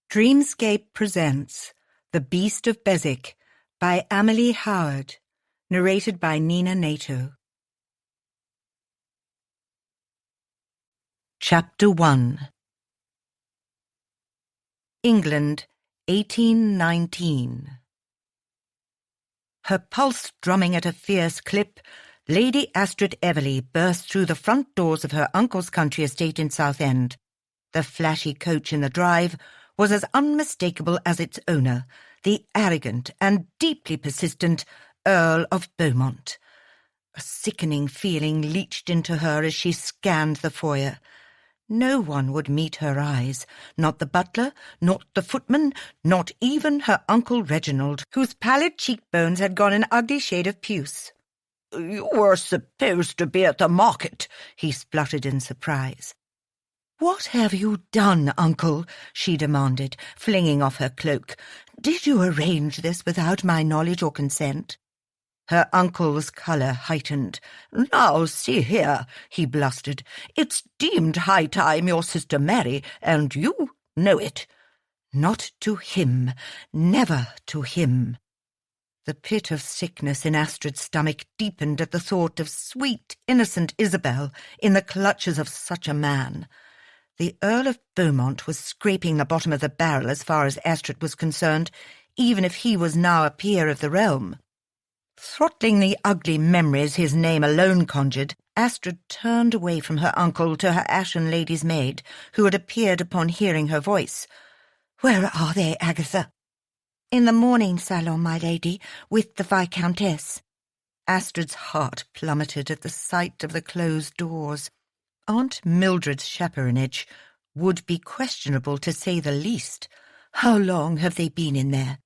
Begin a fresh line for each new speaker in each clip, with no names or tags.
Dreamscape presents The Beast of Beswick by Amelie Howard, narrated by Nina Nato. Chapter 1. England, 1819. Her pulse drumming at a fierce clip, Lady Astrid Everleigh burst through the front doors of her uncle's country estate in Southend. The flashy coach in the drive was as unmistakable as its owner, the arrogant and deeply persistent Earl of Beaumont. A sickening feeling leached into her as she scanned the foyer. No one would meet her eyes, not the butler, not the footman, not even her Uncle Reginald, whose pallid cheekbones had gone an ugly shade of puce. "You were supposed to be at the market," he spluttered in surprise. "What have you done, Uncle?" she demanded, flinging off her cloak. "Did you arrange this without my knowledge or consent?" Her uncle's colour heightened. "Now, see here," he blustered. "It's deemed high time your sister marry, and you know it." "Not to him. Never to him." The pit of sickness in Astrid's stomach deepened at the thought of sweet, innocent Isabel in the clutches of such a man. The Earl of Beaumont was scraping the bottom of the barrel as far as Astrid was concerned, even if he was now a peer of the realm. Throttling the ugly memories his name alone conjured, Astrid turned away from her uncle to her ashen lady's maid, who had appeared upon hearing her voice. "Where are they, Agatha?" "In the morning salon, my lady, with the Viscountess." Astrid's heart plummeted at the sight of the closed doors. Aunt Mildred's chaperonage would be questionable, to say the least. "How long have they been in there?"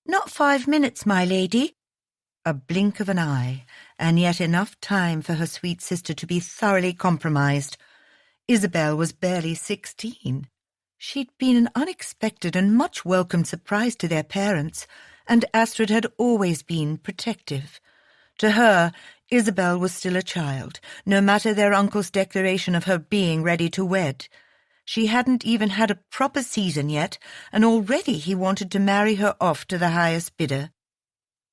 "Not 5 minutes, my lady." A blink of an eye, and yet enough time for her sweet sister to be thoroughly compromised. Isabel was barely 16. She'd been an unexpected and much welcome surprise to their parents, and Astrid had always been protective. To her, Isabel was still a child, no matter their uncle's declaration of her being ready to wed. She hadn't even had a proper season yet, and already he wanted to marry her off to the highest bidder.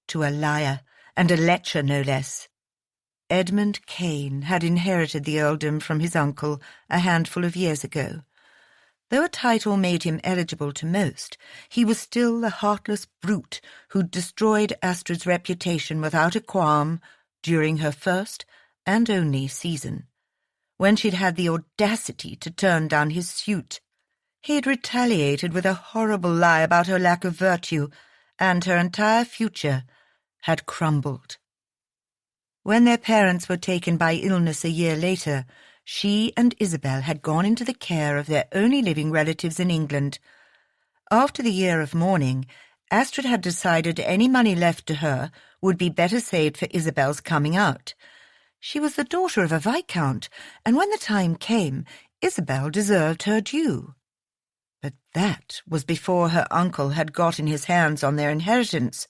To a liar, and a lecher no less. Edmund Kane had inherited the earldom from his uncle a handful of years ago. Though a title made him eligible to most, he was still the heartless brute who'd destroyed Astrid's reputation without a qualm during her first and only season. When she'd had the audacity to turn down his suit, he'd retaliated with a horrible lie about her lack of virtue, and her entire future had crumbled. When their parents were taken by illness a year later, she and Isabel had gone into the care of their only living relatives in England. After the year of mourning, Astrid had decided any money left to her would be better saved for Isabel's coming out. She was the daughter of a viscount, and when the time came, Isabel deserved her due. But that was before her uncle had gotten his hands on their inheritance.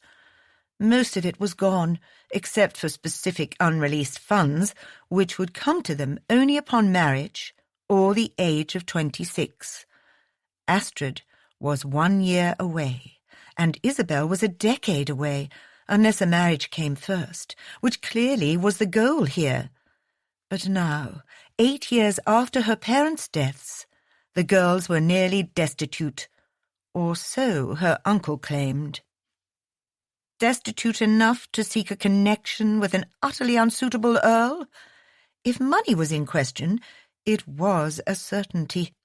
Most of it was gone, except for specific unreleased funds, which would come to them only upon marriage or the age of 26. Astrid was 1 year away, and Isabel was a decade away, unless a marriage came first, which clearly was the goal here. But now, 8 years after her parents' deaths, the girls were nearly destitute, or so her uncle claimed. Destitute enough to seek a connection with an utterly unsuitable earl? If money was in question, it was a certainty.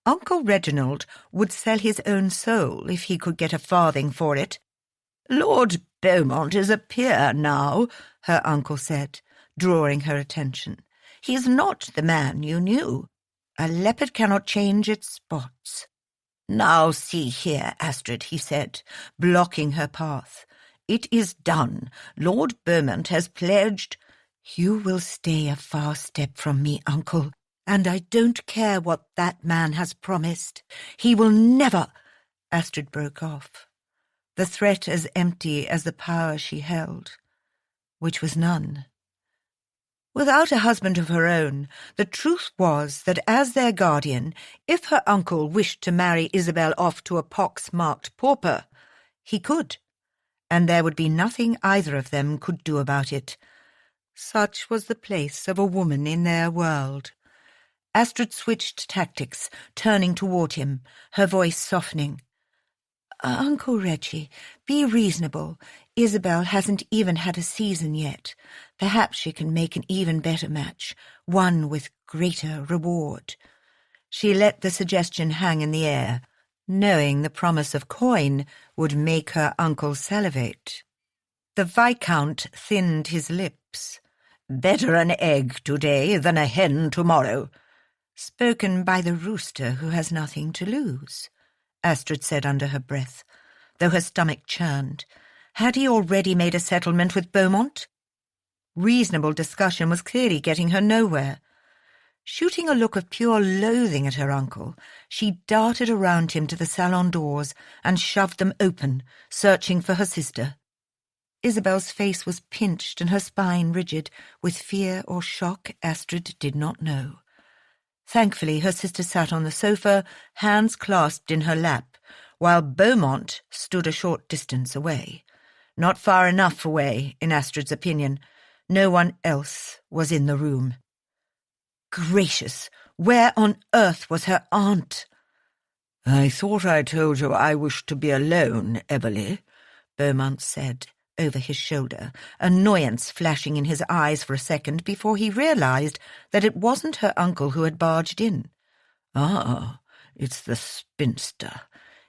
Uncle Reginald would sell his own soul if he could get a farthing for it. "Lord Beaumont is a peer now," her uncle said, drawing her attention. "He's not the man you knew. A leopard cannot change its spots." "Now see here, Astrid," he said, blocking her path. "It is done. Lord Beaumont has pledged—" "You will stay a far step from me, Uncle, and I don't care what that man has promised. He will never—" Astrid broke off, the threat as empty as the power she held, which was none. Without a husband of her own, the truth was that as their guardian, if her uncle wished to marry Isabel off to a pox-marked pauper, he could, and there would be nothing either of them could do about it. Such was the place of a woman in their world. Astrid switched tactics, turning toward him, her voice softening. Uncle Reggie, be reasonable. Isabel hasn't even had a season yet. Perhaps she can make an even better match, one with greater reward. She let the suggestion hang in the air, knowing the promise of coin would make her uncle salivate. The Viscount thinned his lips. Better an egg today than a hen tomorrow. Spoken by the rooster who has nothing to lose, Astrid said under her breath, though her stomach churned. Had he already made a settlement with Beaumont? Reasonable discussion was clearly getting her nowhere. Shooting a look of pure loathing at her uncle, she darted around him to the salon doors and shoved them open, searching for her sister. Isabel's face was pinched and her spine rigid, with fear or shock Astrid did not know. Thankfully, her sister sat on the sofa, hands clasped in her lap, while Beaumont stood a short distance away. Not far enough away, in Astrid's opinion. No one else was in the room. Gracious! Where on earth was her aunt? "I thought I told you I wished to be alone, Emily," Beaumont said over his shoulder, annoyance flashing in his eyes for a second before he realized that it wasn't her uncle who had barged in. "Ah, it's the spinster.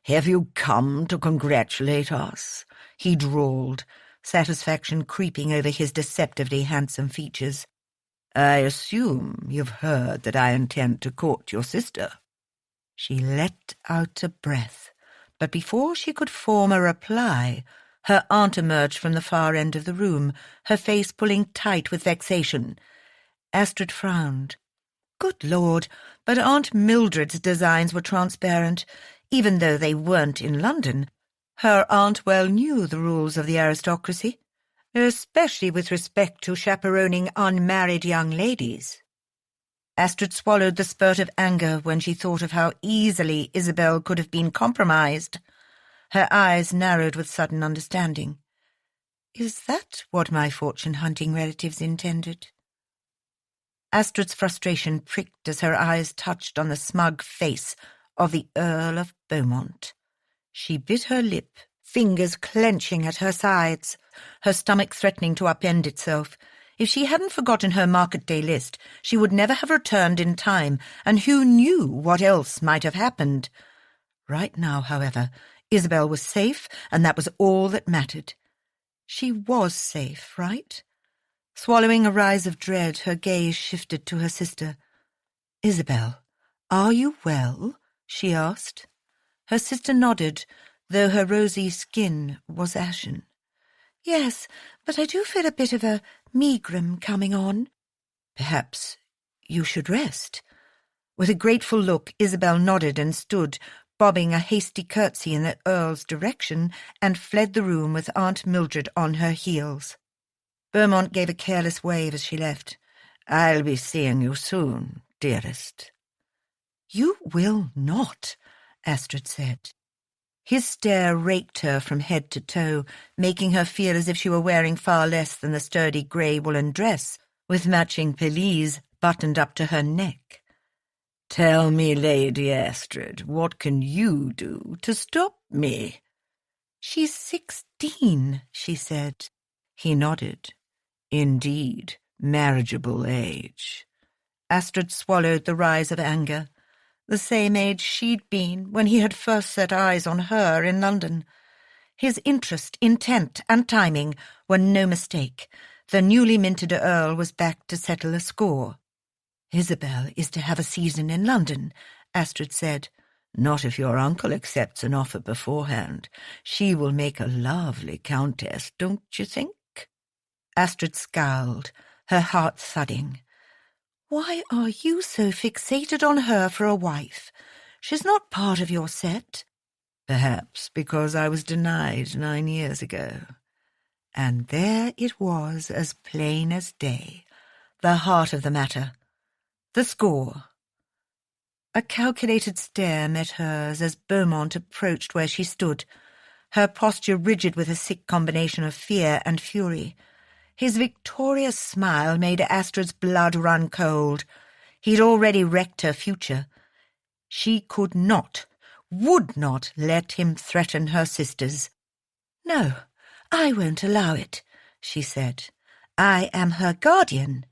Have you come to congratulate us?" he drawled, satisfaction creeping over his deceptively handsome features. "I assume you've heard that I intend to court your sister." She let out a breath, but before she could form a reply, her aunt emerged from the far end of the room, her face pulling tight with vexation. Astrid frowned. Good Lord, but Aunt Mildred's designs were transparent, even though they weren't in London. Her aunt well knew the rules of the aristocracy, especially with respect to chaperoning unmarried young ladies. Astrid swallowed the spurt of anger when she thought of how easily Isabel could have been compromised. Her eyes narrowed with sudden understanding. Is that what my fortune-hunting relatives intended? Astrid's frustration pricked as her eyes touched on the smug face of the Earl of Beaumont. She bit her lip, fingers clenching at her sides, her stomach threatening to upend itself. If she hadn't forgotten her market-day list, she would never have returned in time, and who knew what else might have happened? Right now, however, Isabel was safe, and that was all that mattered. She was safe, right? Swallowing a rise of dread, her gaze shifted to her sister. "Isabel, are you well?" she asked. Her sister nodded, though her rosy skin was ashen. "Yes, but I do feel a bit of a megrim coming on." "Perhaps you should rest." With a grateful look, Isabel nodded and stood, bobbing a hasty curtsy in the Earl's direction, and fled the room with Aunt Mildred on her heels. Beaumont gave a careless wave as she left. "I'll be seeing you soon, dearest." "You will not," Astrid said. His stare raked her from head to toe, making her feel as if she were wearing far less than the sturdy grey woolen dress, with matching pelisse buttoned up to her neck. "Tell me, Lady Astrid, what can you do to stop me?" "She's 16, she said. He nodded. "Indeed, marriageable age." Astrid swallowed the rise of anger. The same age she'd been when he had first set eyes on her in London. His interest, intent, and timing were no mistake. The newly minted Earl was back to settle a score. "Isabel is to have a season in London," Astrid said. "Not if your uncle accepts an offer beforehand. She will make a lovely countess, don't you think?" Astrid scowled, her heart thudding. "Why are you so fixated on her for a wife? She's not part of your set." "Perhaps because I was denied 9 years ago." And there it was, as plain as day. the heart of the matter. The score. A calculated stare met hers as Beaumont approached where she stood, her posture rigid with a sick combination of fear and fury. His victorious smile made Astrid's blood run cold. He'd already wrecked her future. She could not, would not let him threaten her sisters. "No, I won't allow it," she said. "I am her guardian."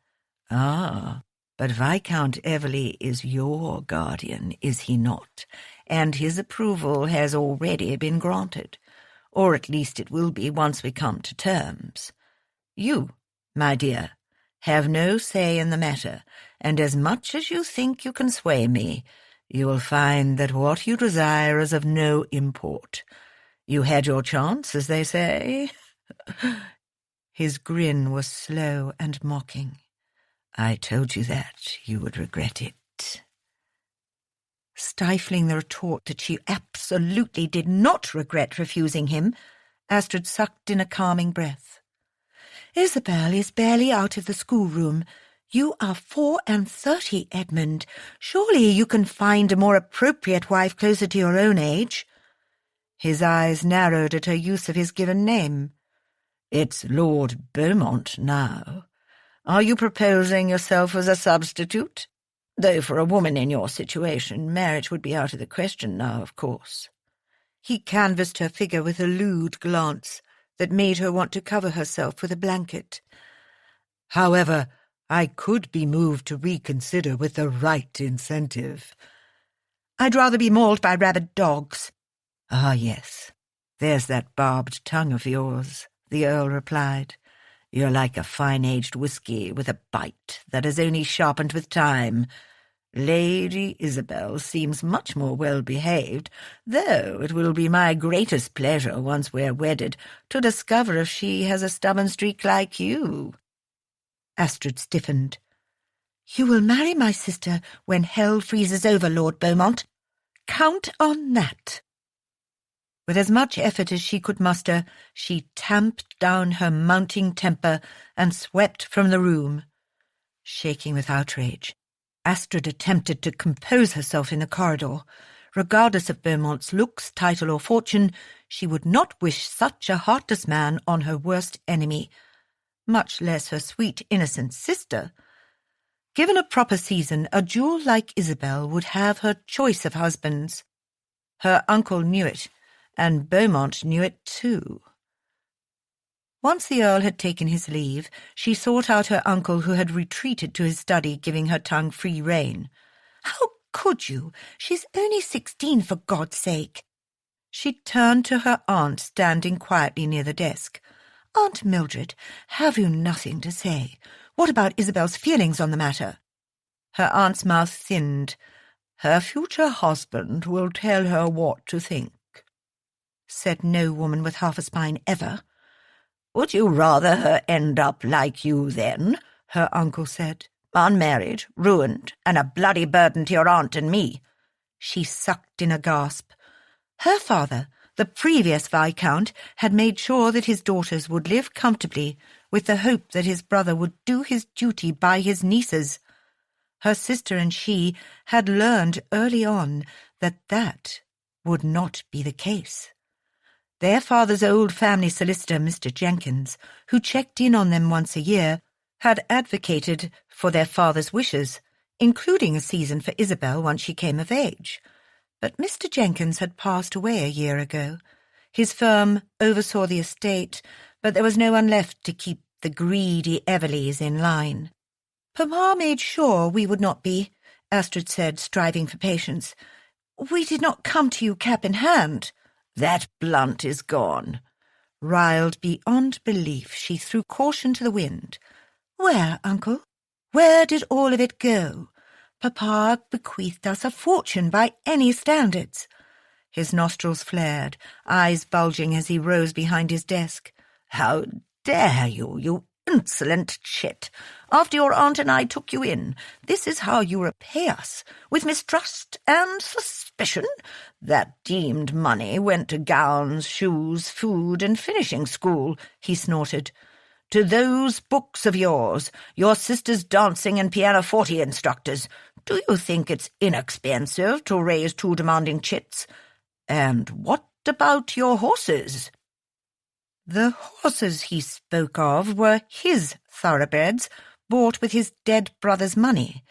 "Ah, but Viscount Everley is your guardian, is he not? And his approval has already been granted. Or at least it will be once we come to terms. You, my dear, have no say in the matter, and as much as you think you can sway me, you will find that what you desire is of no import. You had your chance, as they say." His grin was slow and mocking. "I told you that you would regret it." Stifling the retort that she absolutely did not regret refusing him, Astrid sucked in a calming breath. "Isabel is barely out of the schoolroom. You are 34, Edmund. Surely you can find a more appropriate wife closer to your own age." His eyes narrowed at her use of his given name. "It's Lord Beaumont now. Are you proposing yourself as a substitute? Though for a woman in your situation, marriage would be out of the question now, of course." He canvassed her figure with a lewd glance that made her want to cover herself with a blanket. "However, I could be moved to reconsider with the right incentive." "I'd rather be mauled by rabid dogs." "Ah, yes, there's that barbed tongue of yours," the Earl replied. "You're like a fine-aged whisky with a bite that is only sharpened with time. Lady Isabel seems much more well-behaved, though it will be my greatest pleasure, once we're wedded, to discover if she has a stubborn streak like you." Astrid stiffened. "You will marry my sister when hell freezes over, Lord Beaumont. Count on that." With as much effort as she could muster, she tamped down her mounting temper and swept from the room. Shaking with outrage, Astrid attempted to compose herself in the corridor. Regardless of Beaumont's looks, title, or fortune, she would not wish such a heartless man on her worst enemy, much less her sweet, innocent sister. Given a proper season, a jewel like Isabel would have her choice of husbands. Her uncle knew it, and Beaumont knew it too. Once the Earl had taken his leave, she sought out her uncle, who had retreated to his study, giving her tongue free rein. "How could you? She's only 16, for God's sake." She turned to her aunt, standing quietly near the desk. "Aunt Mildred, have you nothing to say? What about Isabel's feelings on the matter?" Her aunt's mouth thinned. "Her future husband will tell her what to think," said no woman with half a spine ever. "Would you rather her end up like you, then?" her uncle said. "Unmarried, ruined, and a bloody burden to your aunt and me." She sucked in a gasp. Her father, the previous Viscount, had made sure that his daughters would live comfortably, with the hope that his brother would do his duty by his nieces. Her sister and she had learned early on that that would not be the case. Their father's old family solicitor, Mr. Jenkins, who checked in on them once a year, had advocated for their father's wishes, including a season for Isabel once she came of age. But Mr. Jenkins had passed away a year ago. His firm oversaw the estate, but there was no one left to keep the greedy Everleys in line. "Papa made sure we would not be," Astrid said, striving for patience. "We did not come to you cap in hand." "That blunt is gone." Riled beyond belief, she threw caution to the wind. "Where, uncle? Where did all of it go? Papa bequeathed us a fortune by any standards." His nostrils flared, eyes bulging as he rose behind his desk. "How dare you, you insolent chit! After your aunt and I took you in, this is how you repay us, with mistrust and suspicion? That deemed money went to gowns, shoes, food, and finishing school," he snorted. To those books of yours, your sister's dancing and pianoforte instructors. Do you think it's inexpensive to raise two demanding chits? And what about your horses?" The horses he spoke of were his thoroughbreds, bought with his dead brother's money.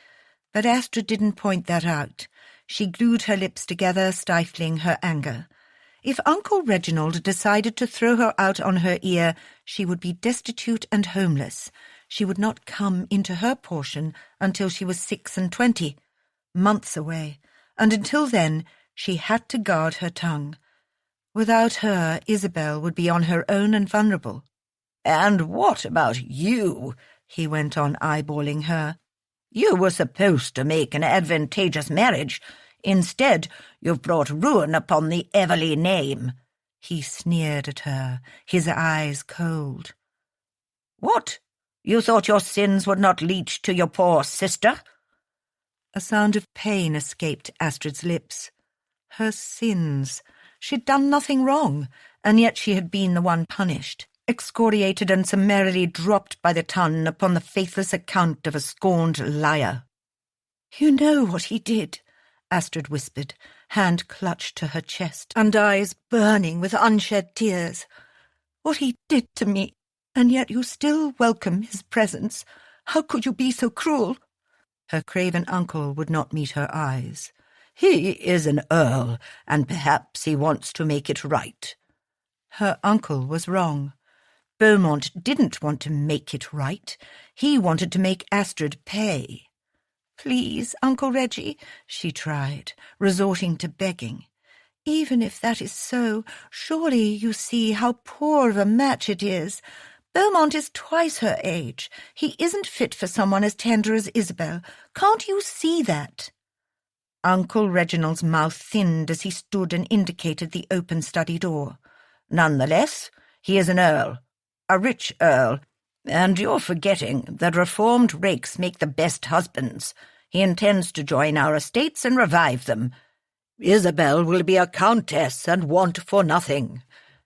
But Astrid didn't point that out. She glued her lips together, stifling her anger. If Uncle Reginald decided to throw her out on her ear, she would be destitute and homeless. She would not come into her portion until she was 26, months away, and until then she had to guard her tongue. Without her, Isabel would be on her own and vulnerable. "And what about you?" he went on, eyeballing her. "You were supposed to make an advantageous marriage. Instead, you've brought ruin upon the Everleigh name." He sneered at her, his eyes cold. "What? You thought your sins would not leach to your poor sister?" A sound of pain escaped Astrid's lips. Her sins. She'd done nothing wrong, and yet she had been the one punished, excoriated and summarily dropped by the ton upon the faithless account of a scorned liar. "You know what he did," Astrid whispered, hand clutched to her chest, and eyes burning with unshed tears. "What he did to me, and yet you still welcome his presence. How could you be so cruel?" Her craven uncle would not meet her eyes. "He is an earl, and perhaps he wants to make it right." Her uncle was wrong. Beaumont didn't want to make it right. He wanted to make Astrid pay. "Please, Uncle Reggie," she tried, resorting to begging. "Even if that is so, surely you see how poor of a match it is. Beaumont is twice her age. He isn't fit for someone as tender as Isabel. Can't you see that?" Uncle Reginald's mouth thinned as he stood and indicated the open study door. "Nonetheless, he is an earl, a rich earl, and you're forgetting that reformed rakes make the best husbands. He intends to join our estates and revive them. Isabel will be a countess and want for nothing.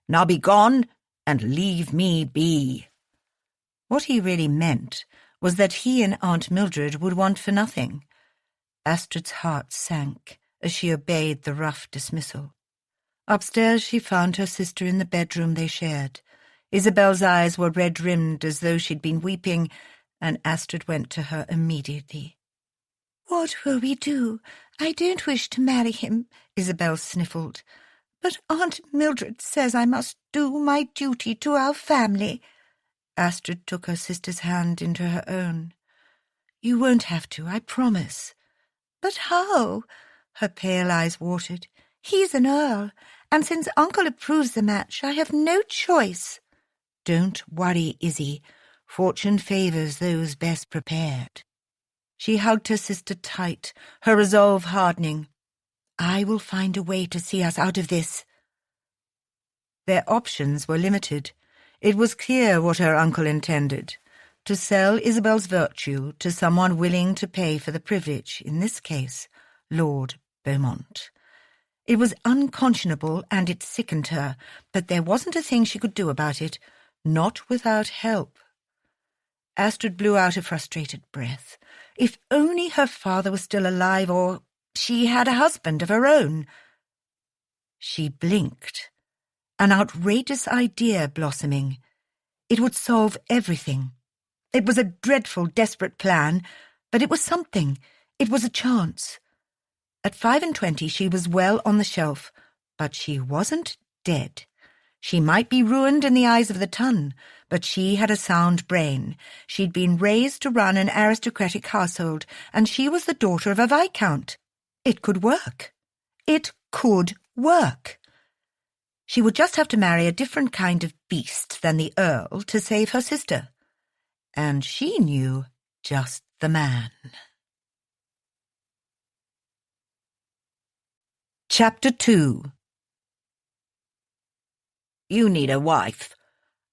Now be gone and leave me be." What he really meant was that he and Aunt Mildred would want for nothing. Astrid's heart sank as she obeyed the rough dismissal. Upstairs she found her sister in the bedroom they shared. Isabel's eyes were red-rimmed as though she'd been weeping, and Astrid went to her immediately. "What will we do? I don't wish to marry him," Isabel sniffled. "But Aunt Mildred says I must do my duty to our family." Astrid took her sister's hand into her own. "You won't have to, I promise." "But how?" Her pale eyes watered. "He's an earl, and since Uncle approves the match, I have no choice." "Don't worry, Izzy. Fortune favours those best prepared." She hugged her sister tight, her resolve hardening. "I will find a way to see us out of this." Their options were limited. It was clear what her uncle intended: to sell Isabel's virtue to someone willing to pay for the privilege, in this case, Lord Beaumont. It was unconscionable and it sickened her, but there wasn't a thing she could do about it, not without help. Astrid blew out a frustrated breath. If only her father was still alive, or she had a husband of her own. She blinked. An outrageous idea blossoming. It would solve everything. It was a dreadful, desperate plan, but it was something. It was a chance. At 25 she was well on the shelf, but she wasn't dead. She might be ruined in the eyes of the ton, but she had a sound brain. She'd been raised to run an aristocratic household, and she was the daughter of a viscount. It could work. It could work. She would just have to marry a different kind of beast than the Earl to save her sister. And she knew just the man. Chapter 2. You need a wife.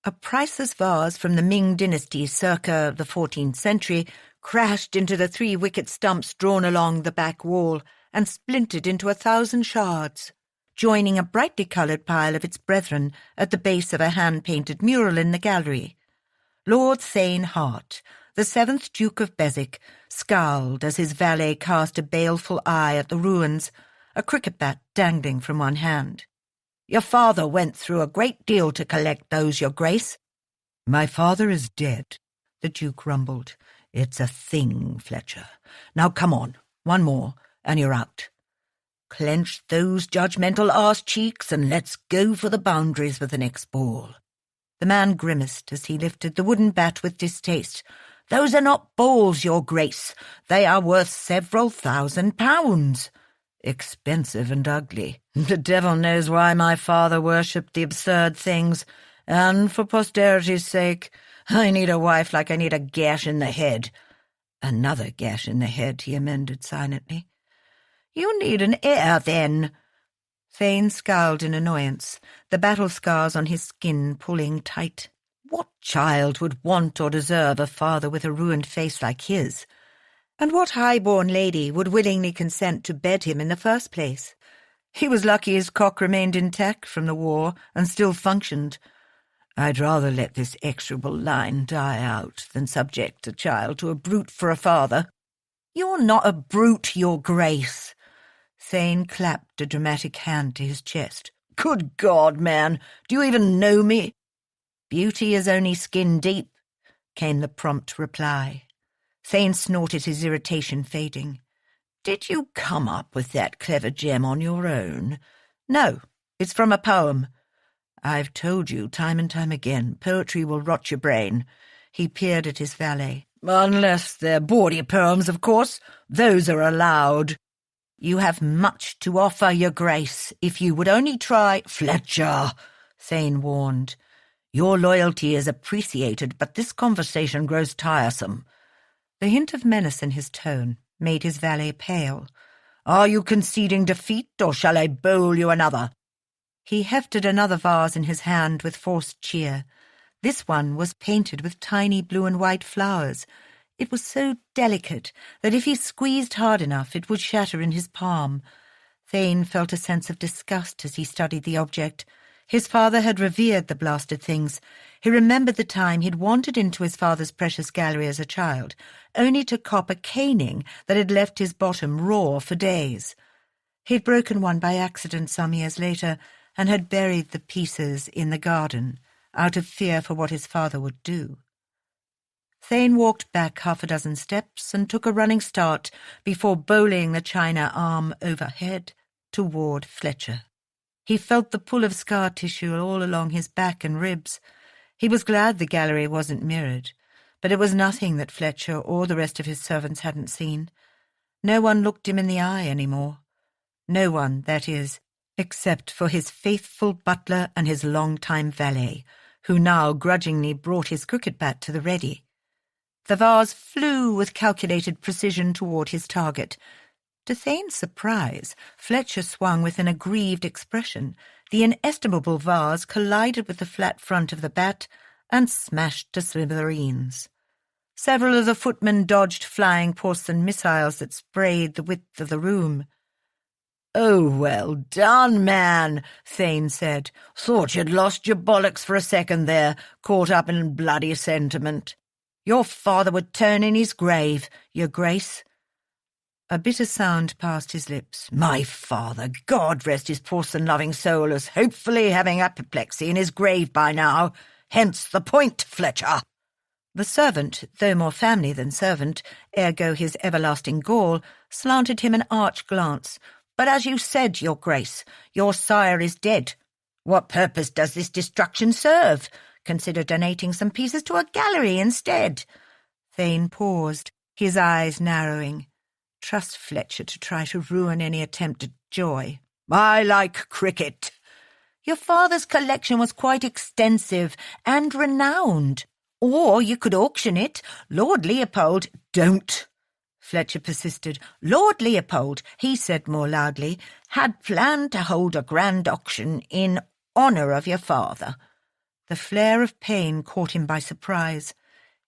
A priceless vase from the Ming dynasty circa the 14th century crashed into the 3 wicket stumps drawn along the back wall and splintered into 1,000 shards, joining a brightly coloured pile of its brethren at the base of a hand-painted mural in the gallery. Lord Thane Hart, the 7th Duke of Beswick, scowled as his valet cast a baleful eye at the ruins, a cricket bat dangling from one hand. "Your father went through a great deal to collect those, your grace." "My father is dead," the Duke rumbled. "It's a thing, Fletcher. Now come on, one more, and you're out. Clench those judgmental arse-cheeks and let's go for the boundaries with the next ball." The man grimaced as he lifted the wooden bat with distaste. "Those are not balls, your grace. They are worth several £1,000. Expensive and ugly. The devil knows why my father worshipped the absurd things, and for posterity's sake, I need a wife like I need a gash in the head." "Another gash in the head," he amended silently. "You need an heir, then." Thane scowled in annoyance, the battle scars on his skin pulling tight. What child would want or deserve a father with a ruined face like his? And what high-born lady would willingly consent to bed him in the first place? He was lucky his cock remained intact from the war and still functioned. "I'd rather let this execrable line die out than subject a child to a brute for a father." "You're not a brute, your grace." Thane clapped a dramatic hand to his chest. "Good God, man, do you even know me?" "Beauty is only skin deep," came the prompt reply. Thane snorted, his irritation fading. "Did you come up with that clever gem on your own?" "No, it's from a poem." "I've told you time and time again, poetry will rot your brain." He peered at his valet. "Unless they're bawdy poems, of course. Those are allowed." "You have much to offer, your grace, if you would only try—" "Fletcher," Thane warned. "Your loyalty is appreciated, but this conversation grows tiresome." The hint of menace in his tone made his valet pale. "Are you conceding defeat, or shall I bowl you another?" He hefted another vase in his hand with forced cheer. This one was painted with tiny blue and white flowers. It was so delicate that if he squeezed hard enough it would shatter in his palm. Thane felt a sense of disgust as he studied the object. His father had revered the blasted things. He remembered the time he'd wandered into his father's precious gallery as a child, only to cop a caning that had left his bottom raw for days. He'd broken one by accident some years later and had buried the pieces in the garden, out of fear for what his father would do. Thane walked back 6 steps and took a running start before bowling the china arm overhead toward Fletcher. He felt the pull of scar tissue all along his back and ribs. He was glad the gallery wasn't mirrored, but it was nothing that Fletcher or the rest of his servants hadn't seen. No one looked him in the eye any more. No one, that is, except for his faithful butler and his long-time valet, who now grudgingly brought his cricket bat to the ready. The vase flew with calculated precision toward his target. To Thane's surprise, Fletcher swung with an aggrieved expression. The inestimable vase collided with the flat front of the bat and smashed to smithereens. Several of the footmen dodged flying porcelain missiles that sprayed the width of the room. "Oh, well done, man," Thane said. "Thought you'd lost your bollocks for a second there, caught up in bloody sentiment. Your father would turn in his grave, your grace." A bitter sound passed his lips. "My father, God rest his porcelain-loving soul, is hopefully having apoplexy in his grave by now. Hence the point, Fletcher." The servant, though more family than servant, ergo his everlasting gall, slanted him an arch glance. "But as you said, your grace, your sire is dead. What purpose does this destruction serve? Consider donating some pieces to a gallery instead." Thane paused, his eyes narrowing. Trust Fletcher to try to ruin any attempt at joy. "I like cricket." "Your father's collection was quite extensive and renowned. Or you could auction it. Lord Leopold—" "Don't," Fletcher persisted. "Lord Leopold," he said more loudly, "had planned to hold a grand auction in honour of your father." The flare of pain caught him by surprise.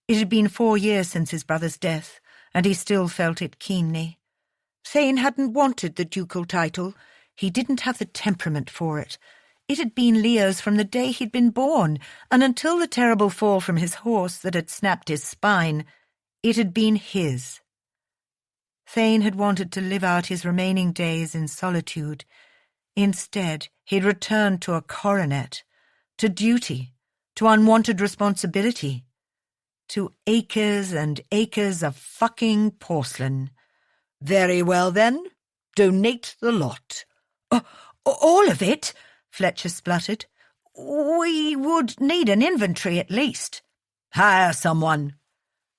It had been 4 years since his brother's death, and he still felt it keenly. Thane hadn't wanted the ducal title. He didn't have the temperament for it. It had been Leo's from the day he'd been born, and until the terrible fall from his horse that had snapped his spine, it had been his. Thane had wanted to live out his remaining days in solitude. Instead, he'd returned to a coronet, to duty, to unwanted responsibility, to acres and acres of fucking porcelain.
Very well, then. Donate the lot.
All of it? Fletcher spluttered. We would need an inventory at least.
Hire someone.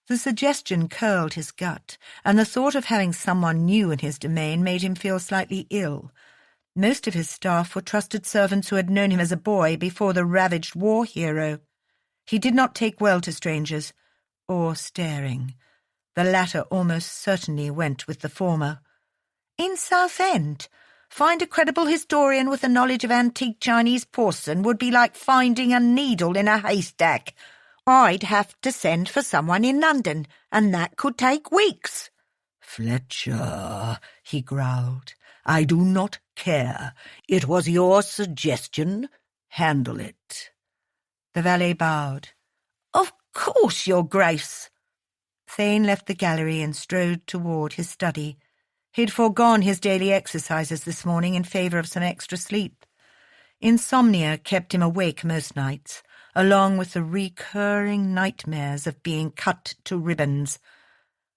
The suggestion curled his gut, and the thought of having someone new in his domain made him feel slightly ill. Most of his staff were trusted servants who had known him as a boy before the ravaged war hero. He did not take well to strangers, or staring. The latter almost certainly went with the former. In Southend, find a credible historian with a knowledge of antique Chinese porcelain would be like finding a needle in a haystack. I'd have to send for someone in London, and that could take weeks.
Fletcher, he growled, I do not care. It was your suggestion. Handle it.
The valet bowed.
Of course, Your Grace.
Thane left the gallery and strode toward his study. He'd foregone his daily exercises this morning in favour of some extra sleep. Insomnia kept him awake most nights, along with the recurring nightmares of being cut to ribbons.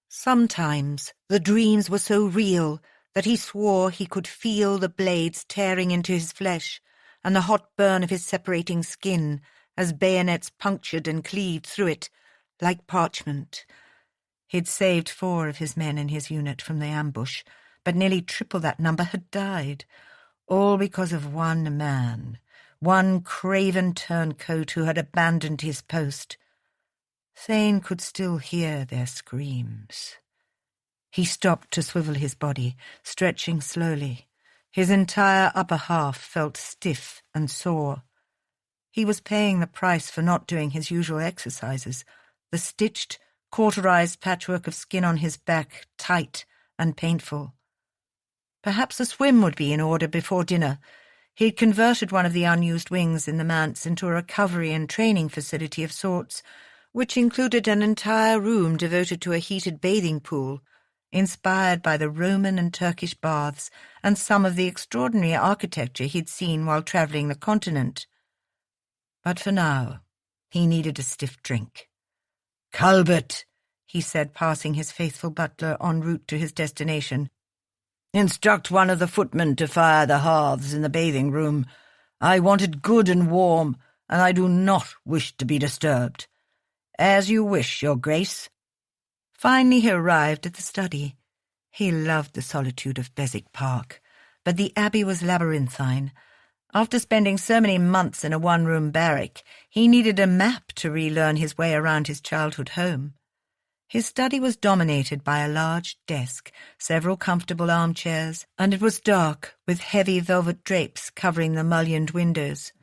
Sometimes the dreams were so real that he swore he could feel the blades tearing into his flesh and the hot burn of his separating skin as bayonets punctured and cleaved through it, like parchment. He'd saved 4 of his men in his unit from the ambush, but nearly triple that number had died, all because of one man, one craven turncoat who had abandoned his post. Thane could still hear their screams. He stopped to swivel his body, stretching slowly. His entire upper half felt stiff and sore. He was paying the price for not doing his usual exercises, the stitched, cauterized patchwork of skin on his back tight and painful. Perhaps a swim would be in order before dinner. He'd converted one of the unused wings in the manse into a recovery and training facility of sorts, which included an entire room devoted to a heated bathing pool, inspired by the Roman and Turkish baths and some of the extraordinary architecture he'd seen while travelling the continent. But for now, he needed a stiff drink.
Culbert,
he said, passing his faithful butler en route to his destination.
Instruct one of the footmen to fire the hearths in the bathing room. I want it good and warm, and I do not wish to be disturbed. As you wish, Your Grace.
Finally he arrived at the study. He loved the solitude of Beswick Park, but the abbey was labyrinthine. After spending so many months in a one-room barrack, he needed a map to relearn his way around his childhood home. His study was dominated by a large desk, several comfortable armchairs, and it was dark, with heavy velvet drapes covering the mullioned windows.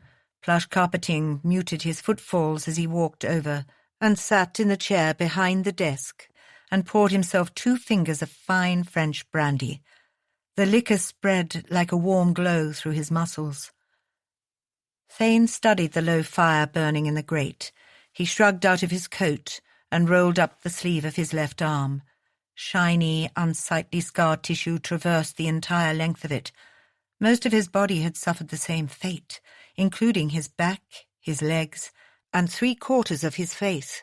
Plush carpeting muted his footfalls as he walked over, and sat in the chair behind the desk, and poured himself 2 fingers of fine French brandy. The liquor spread like a warm glow through his muscles. Thane studied the low fire burning in the grate. He shrugged out of his coat and rolled up the sleeve of his left arm. Shiny, unsightly scar tissue traversed the entire length of it. Most of his body had suffered the same fate, including his back, his legs, and 3/4 of his face.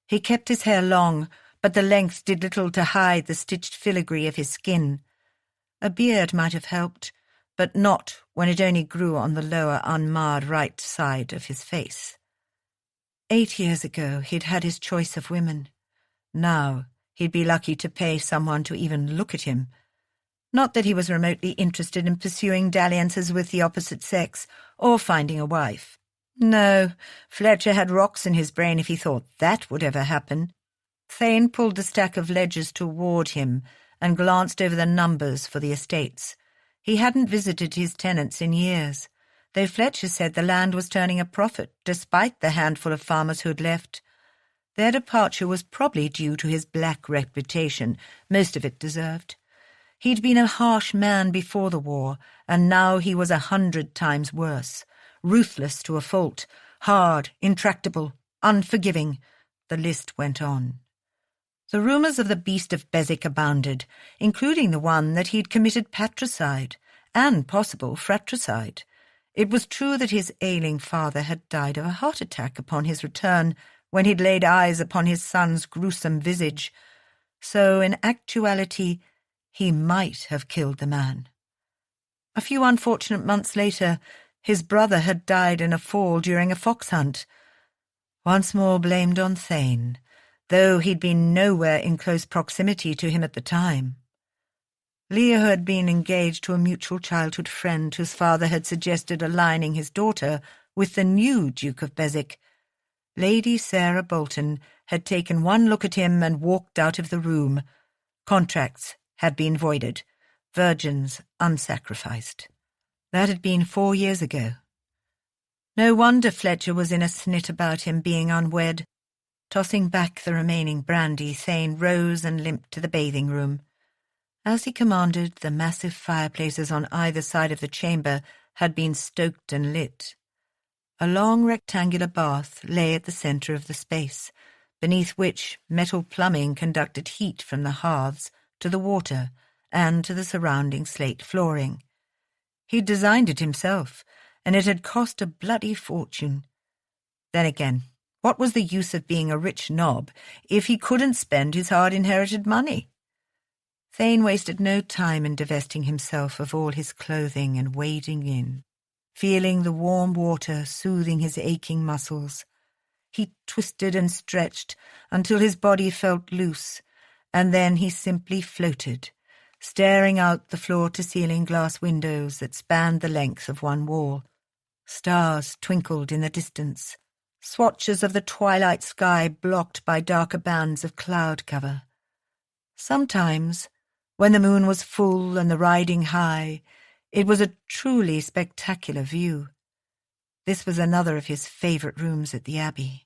He kept his hair long, but the length did little to hide the stitched filigree of his skin. A beard might have helped, but not when it only grew on the lower, unmarred right side of his face. 8 years ago he'd had his choice of women. Now he'd be lucky to pay someone to even look at him. Not that he was remotely interested in pursuing dalliances with the opposite sex or finding a wife. No, Fletcher had rocks in his brain if he thought that would ever happen. Thane pulled the stack of ledgers toward him and glanced over the numbers for the estates. He hadn't visited his tenants in years, though Fletcher said the land was turning a profit despite the handful of farmers who had left. Their departure was probably due to his black reputation, most of it deserved.
He'd been a harsh man before the war, and now he was 100 times worse. Ruthless to a fault, hard, intractable, unforgiving. The list went on. The rumours of the beast of Beswick abounded, including the one that he'd committed patricide, and possible fratricide. It was true that his ailing father had died of a heart attack upon his return, when he'd laid eyes upon his son's gruesome visage. So, in actuality, he might have killed the man. A few unfortunate months later, his brother had died in a fall during a fox hunt. Once more blamed on Thane, though he'd been nowhere in close proximity to him at the time. Leo had been engaged to a mutual childhood friend whose father had suggested aligning his daughter with the new Duke of Beswick. Lady Sarah Bolton had taken one look at him and walked out of the room. Contracts had been voided, virgins unsacrificed. That had been 4 years ago. No wonder Fletcher was in a snit about him being unwed. Tossing back the remaining brandy, Thane rose and limped to the bathing room. As he commanded, the massive fireplaces on either side of the chamber had been stoked and lit. A long rectangular bath lay at the centre of the space, beneath which metal plumbing conducted heat from the hearths to the water and to the surrounding slate flooring. He'd designed it himself, and it had cost a bloody fortune. Then again, what was the use of being a rich knob if he couldn't spend his hard-inherited money? Thane wasted no time in divesting himself of all his clothing and wading in, feeling the warm water soothing his aching muscles. He twisted and stretched until his body felt loose, and then he simply floated, staring out the floor-to-ceiling glass windows that spanned the length of one wall. Stars twinkled in the distance, swatches of the twilight sky blocked by darker bands of cloud cover. Sometimes, when the moon was full and the riding high, it was a truly spectacular view. This was another of his favourite rooms at the Abbey.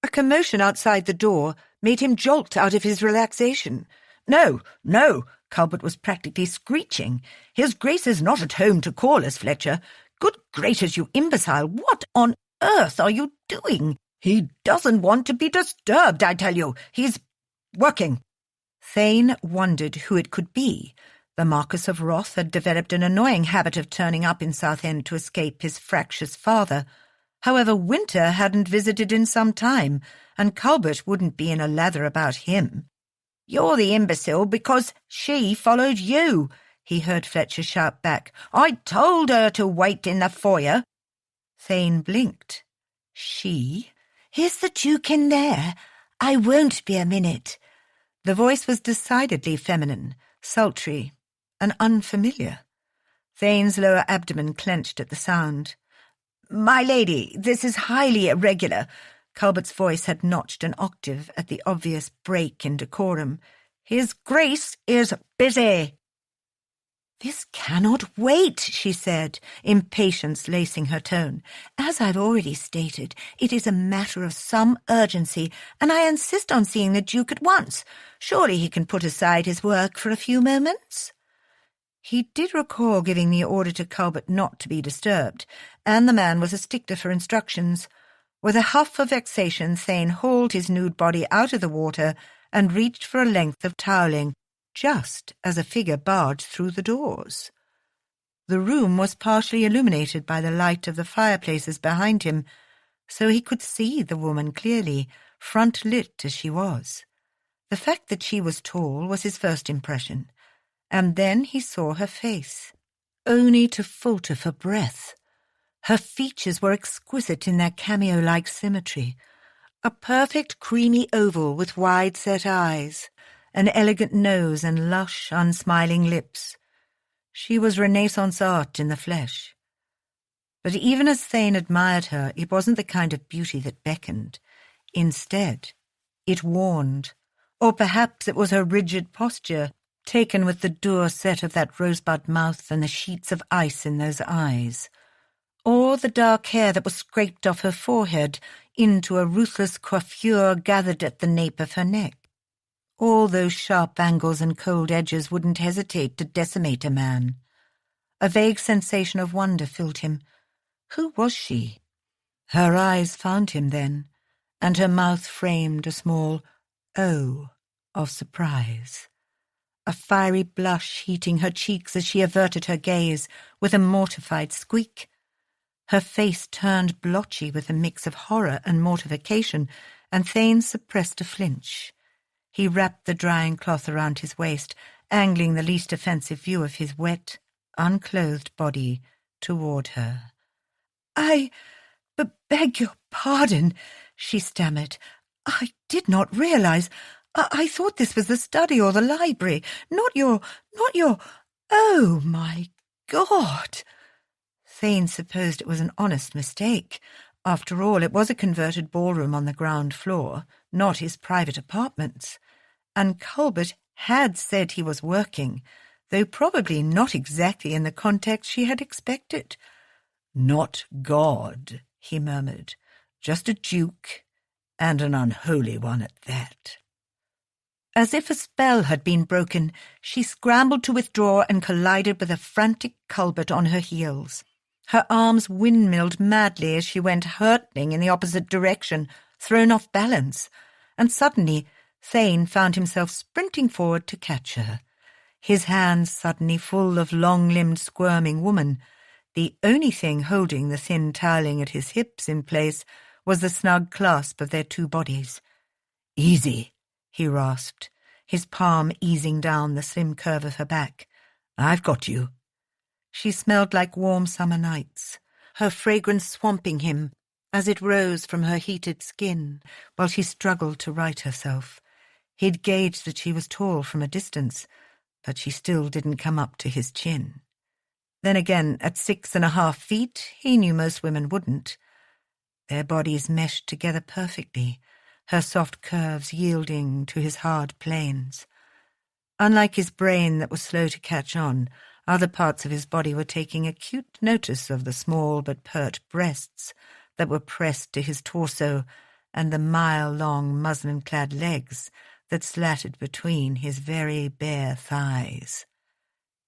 A commotion outside the door made him jolt out of his relaxation. "No, no," Culbert was practically screeching. "His Grace is not at home to call us, Fletcher. Good gracious, you imbecile, what on earth are you doing? He doesn't want to be disturbed, I tell you. He's working." Thane wondered who it could be. The Marquis of Roth had developed an annoying habit of turning up in Southend to escape his fractious father. However, Winter hadn't visited in some time, and Culbert wouldn't be in a lather about him. "You're the imbecile because she followed you," he heard Fletcher shout back. "I told her to wait in the foyer." Thane blinked. "She? Is the Duke in there? I won't be a minute." The voice was decidedly feminine, sultry, and unfamiliar. Thane's lower abdomen clenched at the sound. "My lady, this is highly irregular." Culbert's voice had notched an octave at the obvious break in decorum. "His Grace is busy." "This cannot wait," she said, impatience lacing her tone. "As I've already stated, it is a matter of some urgency, and I insist on seeing the Duke at once. Surely he can put aside his work for a few moments?" He did recall giving the order to Culbert not to be disturbed, and the man was a stickler for instructions. With a huff of vexation, Thane hauled his nude body out of the water and reached for a length of toweling, just as a figure barged through the doors. The room was partially illuminated by the light of the fireplaces behind him, so he could see the woman clearly, front-lit as she was. The fact that she was tall was his first impression, and then he saw her face, only to falter for breath. Her features were exquisite in their cameo-like symmetry, a perfect creamy oval with wide-set eyes, an elegant nose and lush, unsmiling lips. She was Renaissance art in the flesh. But even as Thane admired her, it wasn't the kind of beauty that beckoned. Instead, it warned. Or perhaps it was her rigid posture, taken with the dour set of that rosebud mouth and the sheets of ice in those eyes. Or the dark hair that was scraped off her forehead into a ruthless coiffure gathered at the nape of her neck.
All those sharp angles and cold edges wouldn't hesitate to decimate a man. A vague sensation of wonder filled him. Who was she? Her eyes found him then, and her mouth framed a small O of surprise. A fiery blush heating her cheeks as she averted her gaze with a mortified squeak. Her face turned blotchy with a mix of horror and mortification, and Thane suppressed a flinch. He wrapped the drying cloth around his waist, angling the least offensive view of his wet, unclothed body toward her. "I beg your pardon," she stammered. "I did not realize. I thought this was the study or the library, not your... Oh, my God!" Thane supposed it was an honest mistake. After all, it was a converted ballroom on the ground floor, not his private apartments. And Culbert had said he was working, though probably not exactly in the context she had expected. "Not God," he murmured, "just a duke, and an unholy one at that." As if a spell had been broken, she scrambled to withdraw and collided with a frantic Culbert on her heels. Her arms windmilled madly as she went hurtling in the opposite direction, thrown off balance, and suddenly Thane found himself sprinting forward to catch her, his hands suddenly full of long-limbed squirming woman. The only thing holding the thin tiling at his hips in place was the snug clasp of their two bodies. "Easy," he rasped, his palm easing down the slim curve of her back. "I've got you." She smelled like warm summer nights, her fragrance swamping him as it rose from her heated skin while she struggled to right herself. He'd gauged that she was tall from a distance, but she still didn't come up to his chin. Then again, at 6.5 feet, he knew most women wouldn't. Their bodies meshed together perfectly, her soft curves yielding to his hard planes. Unlike his brain that was slow to catch on, other parts of his body were taking acute notice of the small but pert breasts that were pressed to his torso and the mile-long muslin-clad legs that slatted between his very bare thighs.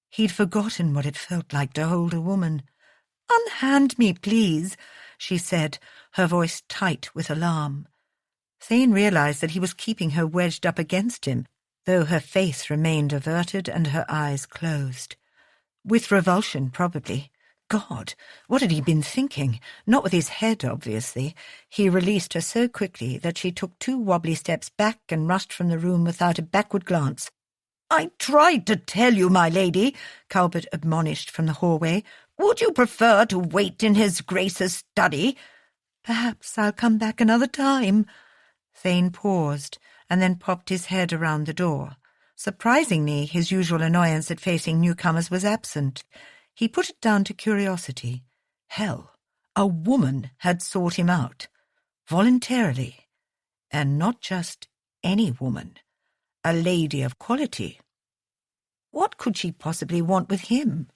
He'd forgotten what it felt like to hold a woman. "Unhand me, please," she said, her voice tight with alarm. Thane realized that he was keeping her wedged up against him, though her face remained averted and her eyes closed. With revulsion, probably. God, what had he been thinking? Not with his head, obviously. He released her so quickly that she took 2 wobbly steps back and rushed from the room without a backward glance. "I tried to tell you, my lady," Culbert admonished from the hallway. "Would you prefer to wait in his Grace's study?" "Perhaps I'll come back another time." Thane paused and then popped his head around the door. Surprisingly, his usual annoyance at facing newcomers was absent. He put it down to curiosity. Hell, a woman had sought him out. Voluntarily. And not just any woman. A lady of quality. What could she possibly want with him?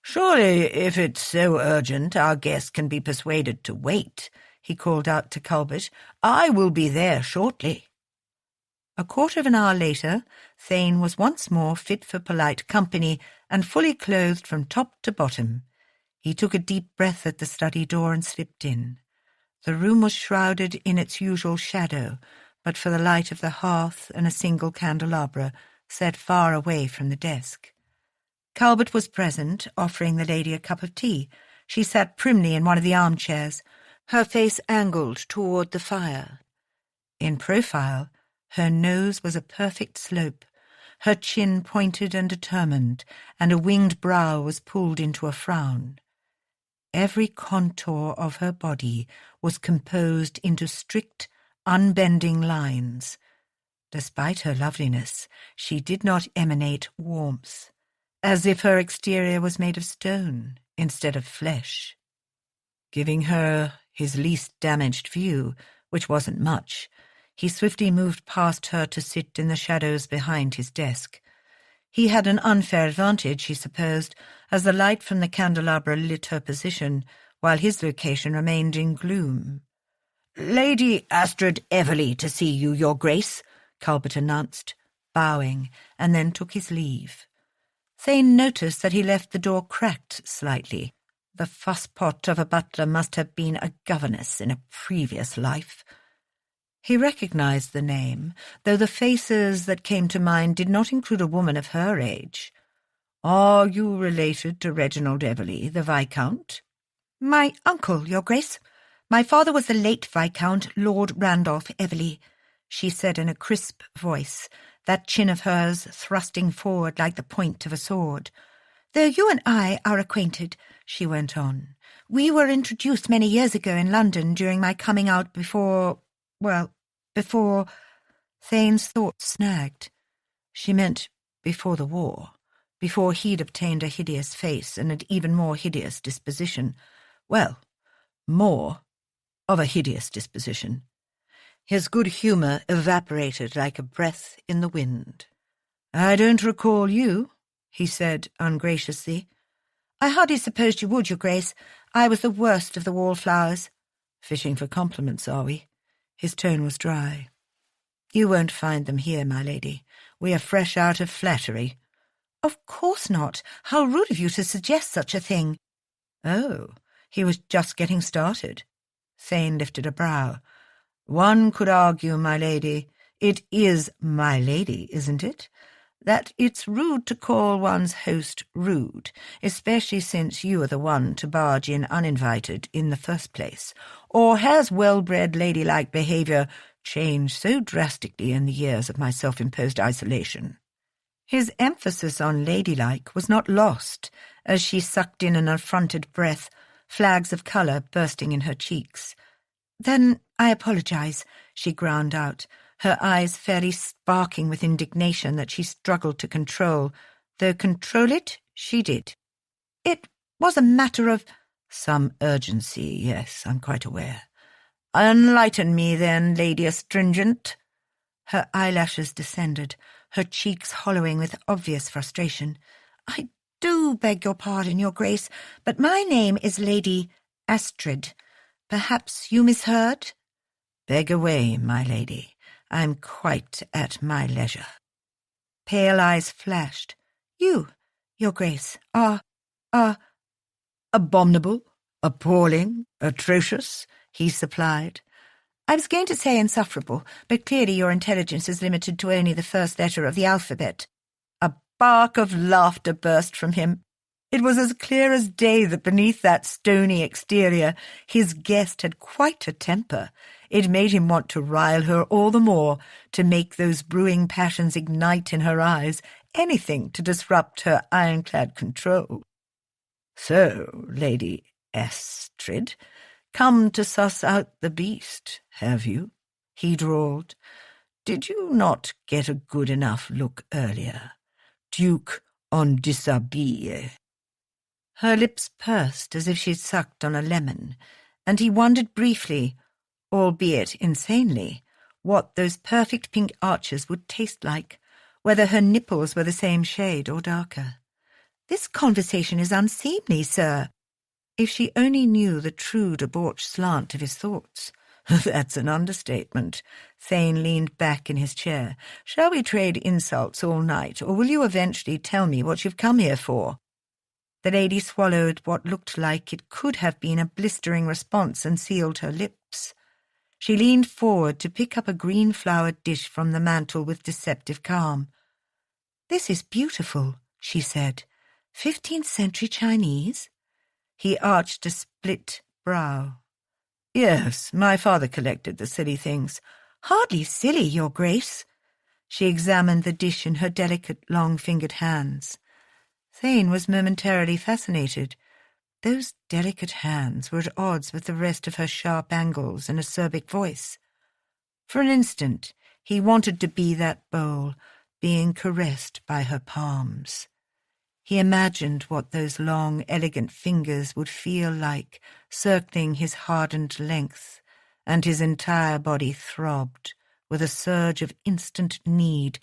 "Surely, if it's so urgent, our guest can be persuaded to wait," he called out to Culbert. "I will be there shortly." A quarter of an hour later, Thane was once more fit for polite company and fully clothed from top to bottom. He took a deep breath at the study door and slipped in. The room was shrouded in its usual shadow, but for the light of the hearth and a single candelabra set far away from the desk. Culbert was present, offering the lady a cup of tea. She sat primly in one of the armchairs, her face angled toward the fire. In profile, her nose was a perfect slope, her chin pointed and determined, and a winged brow was pulled into a frown. Every contour of her body was composed into strict, unbending lines. Despite her loveliness, she did not emanate warmth, as if her exterior was made of stone instead of flesh. Giving her his least damaged view, which wasn't much, he swiftly moved past her to sit in the shadows behind his desk. He had an unfair advantage, he supposed, as the light from the candelabra lit her position, while his location remained in gloom. "Lady Astrid Everley to see you, your Grace,"
Culbert announced, bowing, and then took his leave. Thane noticed that he left the door cracked slightly. The fusspot of a butler must have been a governess in a previous life. He recognized the name, though the faces that came to mind did not include a woman of her age. "Are you related to Reginald Everley, the Viscount?"
"My uncle, Your Grace. My father was the late Viscount Lord Randolph Everley," she said in a crisp voice, that chin of hers thrusting forward like the point of a sword. "Though you and I are acquainted," she went on, "we were introduced many years ago in London during my coming out before... Thane's thoughts snagged. She meant before the war, before he'd obtained a hideous face and an even more hideous disposition. Well, more of a hideous disposition. His good humour evaporated like a breath in the wind. "I don't recall you," he said ungraciously. "I hardly supposed you would, Your Grace. I was the worst of the wallflowers." "Fishing for compliments, are we?" His tone was dry. "You won't find them here, my lady. We are fresh out of flattery." "Of course not. How rude of you to suggest such a thing."
"Oh, he was just getting started." Thane lifted a brow. "One could argue, my lady, it is my lady, isn't it, that it's rude to call one's host rude, especially since you are the one to barge in uninvited in the first place. Or has well-bred ladylike behaviour changed so drastically in the years of my self-imposed isolation?" His emphasis on ladylike was not lost as she sucked in an affronted breath, flags of colour bursting in her cheeks.
"Then I apologize,"
she ground out, her eyes fairly sparking with indignation that she struggled to control, though control it she did.
"It was a matter of—"
"Some urgency, yes, I'm quite aware. Enlighten me, then, Lady Astringent."
Her eyelashes descended, her cheeks hollowing with obvious frustration. "I do beg your pardon, Your Grace, but my name is Lady Astrid. Perhaps you misheard?"
"Beg away, my lady. I'm quite at my leisure." Pale eyes flashed.
"You, Your Grace, are...
"Abominable, appalling, atrocious," he supplied.
I was going to say insufferable, but clearly your intelligence is limited to only the first letter of the alphabet."
A bark of laughter burst from him. It was as clear as day that beneath that stony exterior his guest had quite a temper. It made him want to rile her all the more, to make those brewing passions ignite in her eyes, anything to disrupt her ironclad control. "So, Lady Astrid, come to suss out the beast, have you?" he drawled. "Did you not get a good enough look earlier? Duke en dishabille." Her lips pursed as if she'd sucked on a lemon, and he wondered briefly, albeit insanely, what those perfect pink arches would taste like, whether her nipples were the same shade or darker.
"This conversation is unseemly, sir."
If she only knew the true debauched slant of his thoughts. "That's an understatement." Thane leaned back in his chair. "Shall we trade insults all night, or will you eventually tell me what you've come here for?" The lady swallowed what looked like it could have been a blistering response and sealed her lips. She leaned forward to pick up a green-flowered dish from the mantel with deceptive calm.
"This is beautiful," she said. 15th century Chinese?"
He arched a split brow. "Yes, my father collected the silly things."
"Hardly silly, Your Grace."
She examined the dish in her delicate, long-fingered hands. Thane was momentarily fascinated. Those delicate hands were at odds with the rest of her sharp angles and acerbic voice. For an instant, he wanted to be that bowl, being caressed by her palms. He imagined what those long, elegant fingers would feel like, circling his hardened length, and his entire body throbbed with a surge of instant need.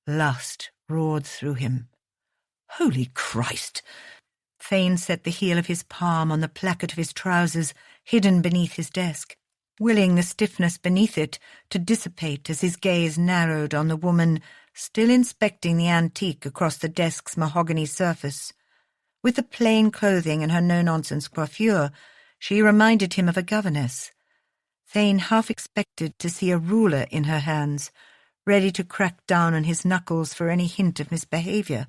Lust roared through him. "Holy Christ!" Thane set the heel of his palm on the placket of his trousers, hidden beneath his desk.
willing the stiffness beneath it to dissipate as his gaze narrowed on the woman still inspecting the antique across the desk's mahogany surface. With the plain clothing and her no-nonsense coiffure, she reminded him of a governess. Thane half expected to see a ruler in her hands, ready to crack down on his knuckles for any hint of misbehaviour.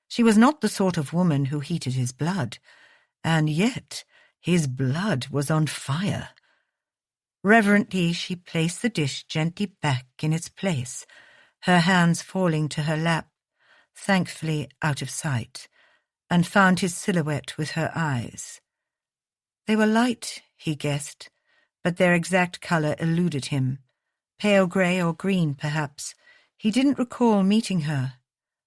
She was not the sort of woman who heated his blood, and yet his blood was on fire. Reverently she placed the dish gently back in its place, her hands falling to her lap, thankfully out of sight, and found his silhouette with her eyes. They were light, he guessed, but their exact colour eluded him. Pale grey or green, perhaps. He didn't recall meeting her,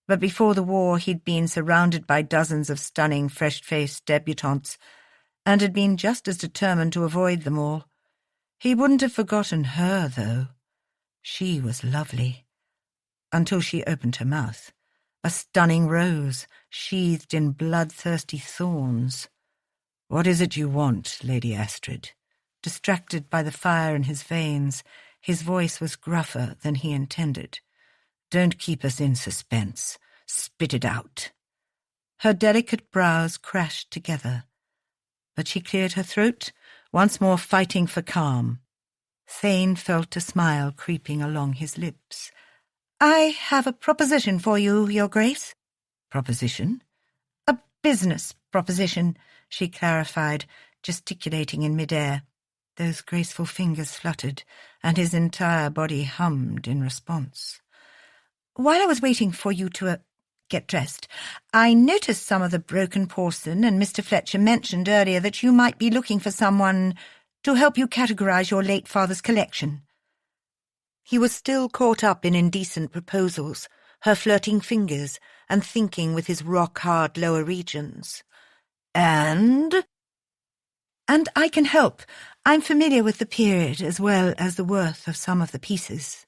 but before the war he'd been surrounded by dozens of stunning, fresh-faced debutantes, and had been just as determined to avoid them all. He wouldn't have forgotten her, though. She was lovely. Until she opened her mouth. A stunning rose, sheathed in bloodthirsty thorns. "What is it you want, Lady Astrid?" Distracted by the fire in his veins, his voice was gruffer than he intended. "Don't keep us in suspense. Spit it out." Her delicate brows crashed together, but she cleared her throat, once more fighting for calm. Thane felt a smile creeping along his lips. "I have a proposition for you, Your Grace." "Proposition?" "A business proposition," she clarified, gesticulating in mid-air. Those graceful fingers fluttered, and his entire body hummed in response. "While I was waiting for you to get dressed, I noticed some of the broken porcelain, and Mr. Fletcher mentioned earlier that you might be looking for someone to help you categorize your late father's collection." He was still caught up in indecent proposals, her flirting fingers, and thinking with his rock-hard lower regions. "And I can help. I'm familiar with the period as well as the worth of some of the pieces."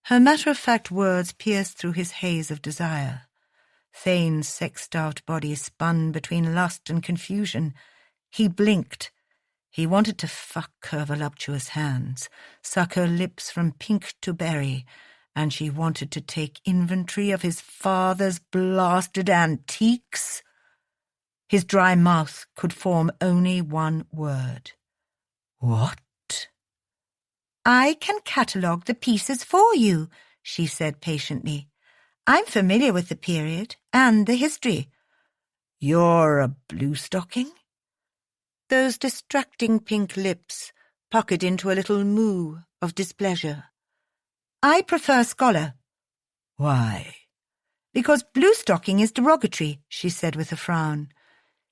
Her matter-of-fact words pierced through his haze of desire. Thane's sex-starved body spun between lust and confusion. He blinked. He wanted to fuck her voluptuous hands, suck her lips from pink to berry, and she wanted to take inventory of his father's blasted antiques. His dry mouth could form only one word. "What?" "I can catalogue the pieces for you," she said patiently. "I'm familiar with the period and the history." "You're a blue-stocking?" Those distracting pink lips puckered into a little moue of displeasure. "I prefer scholar." "Why?" "Because blue-stocking is derogatory," she said with a frown.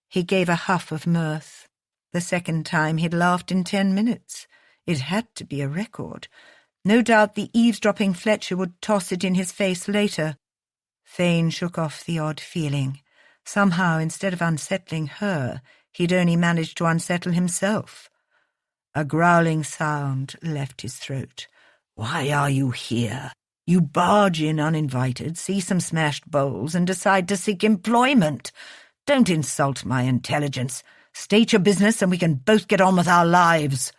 He gave a huff of mirth. The second time he'd laughed in 10 minutes. It had to be a record. No doubt the eavesdropping Fletcher would toss it in his face later. Thane shook off the odd feeling. Somehow, instead of unsettling her, he'd only managed to unsettle himself. A growling sound left his throat. "Why are you here? You barge in uninvited, see some smashed bowls, and decide to seek employment. Don't insult my intelligence. State your business and we can both get on with our lives."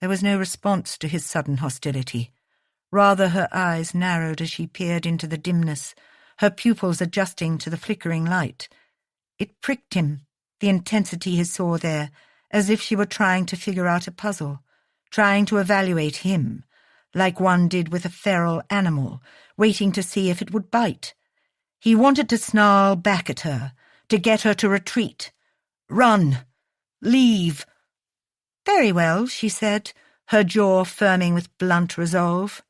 There was no response to his sudden hostility. Rather, her eyes narrowed as she peered into the dimness, her pupils adjusting to the flickering light. It pricked him, the intensity he saw there, as if she were trying to figure out a puzzle, trying to evaluate him, like one did with a feral animal, waiting to see if it would bite. He wanted to snarl back at her, to get her to retreat. "Run! Leave!" "Very well," she said, her jaw firming with blunt resolve.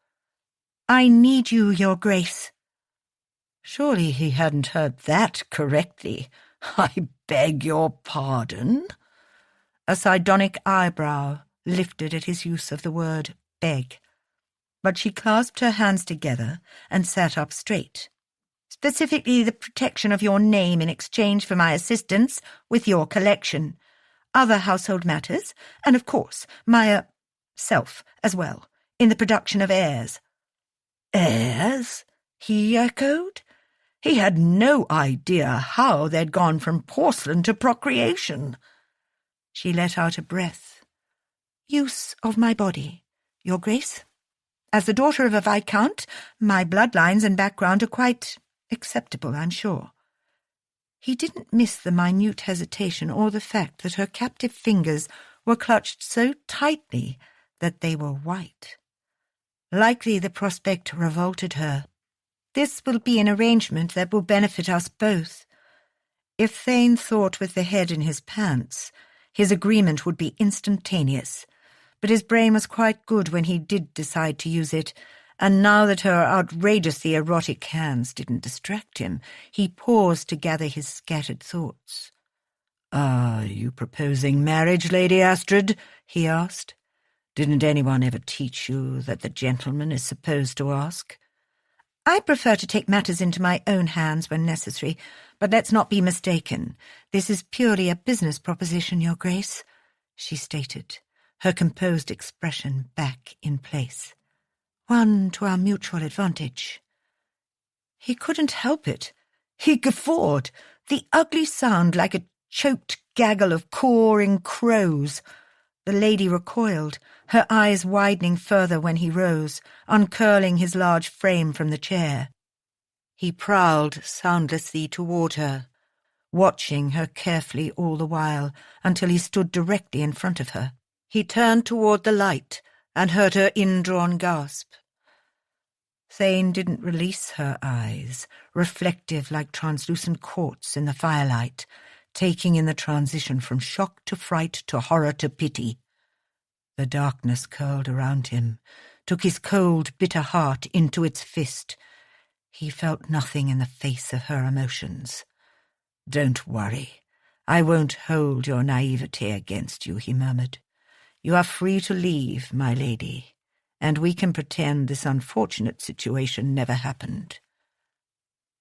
"I need you, Your Grace." Surely he hadn't heard that correctly. "I beg your pardon?" A sardonic eyebrow lifted at his use of the word beg. But she clasped her hands together and sat up straight. "Specifically the protection of your name in exchange for my assistance with your collection. Other household matters, and of course my self as well, in the production of heirs." "Heirs?" he echoed. He had no idea how they'd gone from porcelain to procreation. She let out a breath. use of my body, Your Grace. As the daughter of a viscount, my bloodlines and background are quite acceptable, I'm sure. He didn't miss the minute hesitation or the fact that her captive fingers were clutched so tightly that they were white. Likely the prospect revolted her. This will be an arrangement that will benefit us both. If Thane thought with the head in his pants, his agreement would be instantaneous, but his brain was quite good when he did decide to use it, and now that her outrageously erotic hands didn't distract him, he paused to gather his scattered thoughts. "Are you proposing marriage, Lady Astrid?" he asked. "Didn't anyone ever teach you that the gentleman is supposed to ask?" "I prefer to take matters into my own hands when necessary, but let's not be mistaken. This is purely a business proposition, Your Grace," she stated, her composed expression back in place. "One to our mutual advantage." He couldn't help it. He guffawed, the ugly sound like a choked gaggle of cawing crows. The lady recoiled, her eyes widening further when he rose, uncurling his large frame from the chair. He prowled soundlessly toward her, watching her carefully all the while until he stood directly in front of her. He turned toward the light and heard her indrawn gasp. Thane didn't release her eyes, reflective like translucent quartz in the firelight, taking in the transition from shock to fright to horror to pity. The darkness curled around him, took his cold, bitter heart into its fist. He felt nothing in the face of her emotions. "Don't worry. I won't hold your naivete against you," he murmured. "You are free to leave, my lady, and we can pretend this unfortunate situation never happened."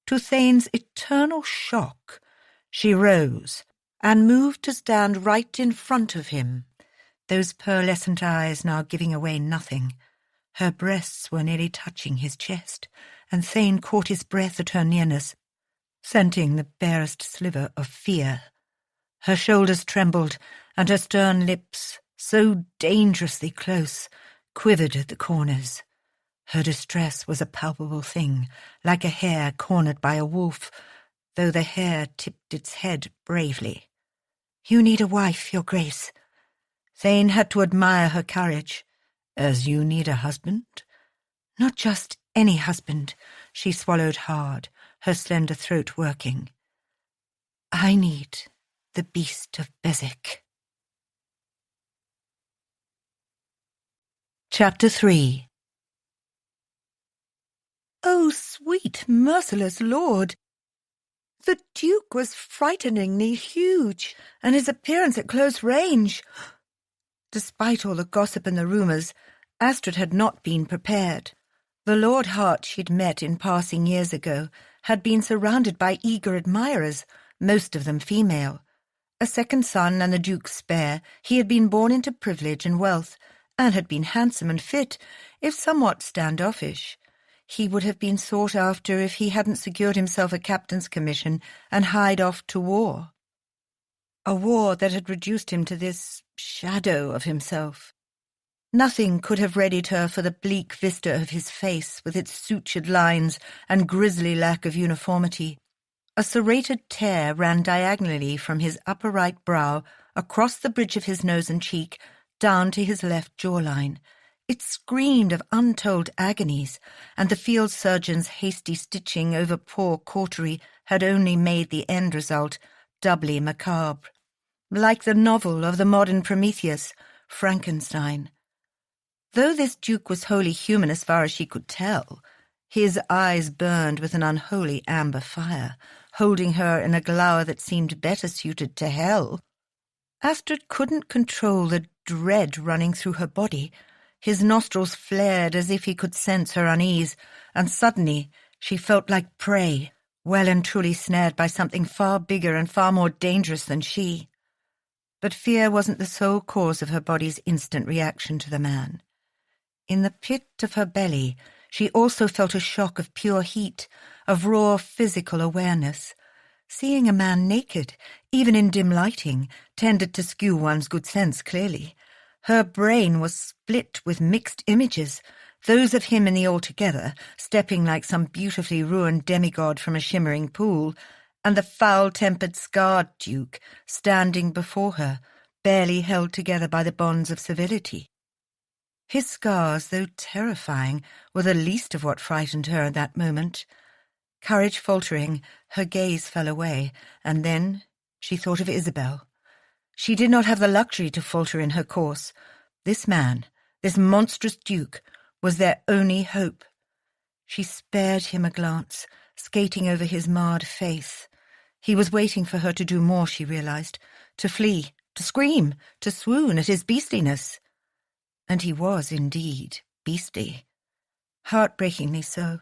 To Thane's eternal shock, she rose and moved to stand right in front of him, those pearlescent eyes now giving away nothing. Her breasts were nearly touching his chest, and Thane caught his breath at her nearness, scenting the barest sliver of fear. Her shoulders trembled, and her stern lips, so dangerously close, quivered at the corners. Her distress was a palpable thing, like a hare cornered by a wolf, though the hare tipped its head bravely. "You need a wife, Your Grace." Thane had to admire her courage. "As you need a husband?" "Not just any husband," she swallowed hard, her slender throat working. "I need the beast of Bezek." Chapter 3. Oh, sweet, merciless Lord! The Duke was frighteningly huge, and his appearance at close range. Despite all the gossip and the rumours, Astrid had not been prepared. The Lord Hart she'd met in passing years ago had been surrounded by eager admirers, most of them female. A second son and the Duke's spare, he had been born into privilege and wealth, and had been handsome and fit, if somewhat standoffish. He would have been sought after if he hadn't secured himself a captain's commission and hied off to war. A war that had reduced him to this shadow of himself. Nothing could have readied her for the bleak vista of his face with its sutured lines and grisly lack of uniformity. A serrated tear ran diagonally from his upper right brow across the bridge of his nose and cheek down to his left jawline. It screamed of untold agonies, and the field surgeon's hasty stitching over poor cautery had only made the end result doubly macabre. Like the novel of the modern Prometheus, Frankenstein. Though this Duke was wholly human as far as she could tell, his eyes burned with an unholy amber fire, holding her in a glower that seemed better suited to hell. Astrid couldn't control the dread running through her body. His nostrils flared as if he could sense her unease, and suddenly she felt like prey, well and truly snared by something far bigger and far more dangerous than she. But fear wasn't the sole cause of her body's instant reaction to the man. In the pit of her belly, she also felt a shock of pure heat, of raw physical awareness. Seeing a man naked, even in dim lighting, tended to skew one's good sense clearly. Her brain was split with mixed images, those of him in the altogether, stepping like some beautifully ruined demigod from a shimmering pool, and the foul-tempered scarred duke standing before her, barely held together by the bonds of civility. His scars, though terrifying, were the least of what frightened her at that moment. Courage faltering, her gaze fell away, and then she thought of Isabel. She did not have the luxury to falter in her course. This man, this monstrous duke, was their only hope. She spared him a glance, skating over his marred face. He was waiting for her to do more, she realized, to flee, to scream, to swoon at his beastliness. And he was indeed beastly, heartbreakingly so,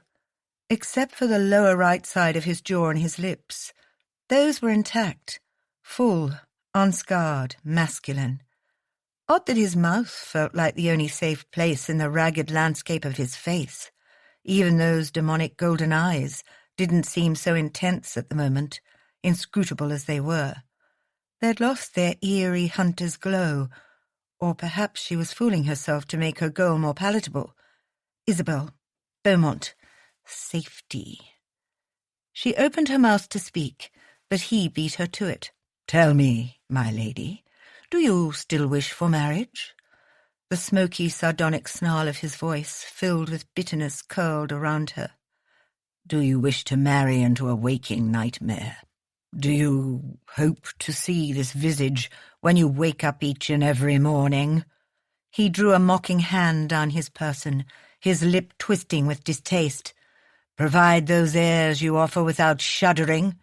except for the lower right side of his jaw and his lips. Those were intact, full, unscarred, masculine. Odd that his mouth felt like the only safe place in the ragged landscape of his face. Even those demonic golden eyes didn't seem so intense at the moment, inscrutable as they were. They'd lost their eerie hunter's glow, or perhaps she was fooling herself to make her goal more palatable. Isabel, Beaumont, safety. She opened her mouth to speak, but he beat her to it. "Tell me, my lady, do you still wish for marriage?" The smoky, sardonic snarl of his voice, filled with bitterness, curled around her. "Do you wish to marry into a waking nightmare? Do you hope to see this visage when you wake up each and every morning?" He drew a mocking hand down his person, his lip twisting with distaste. "Provide those airs you offer without shuddering?"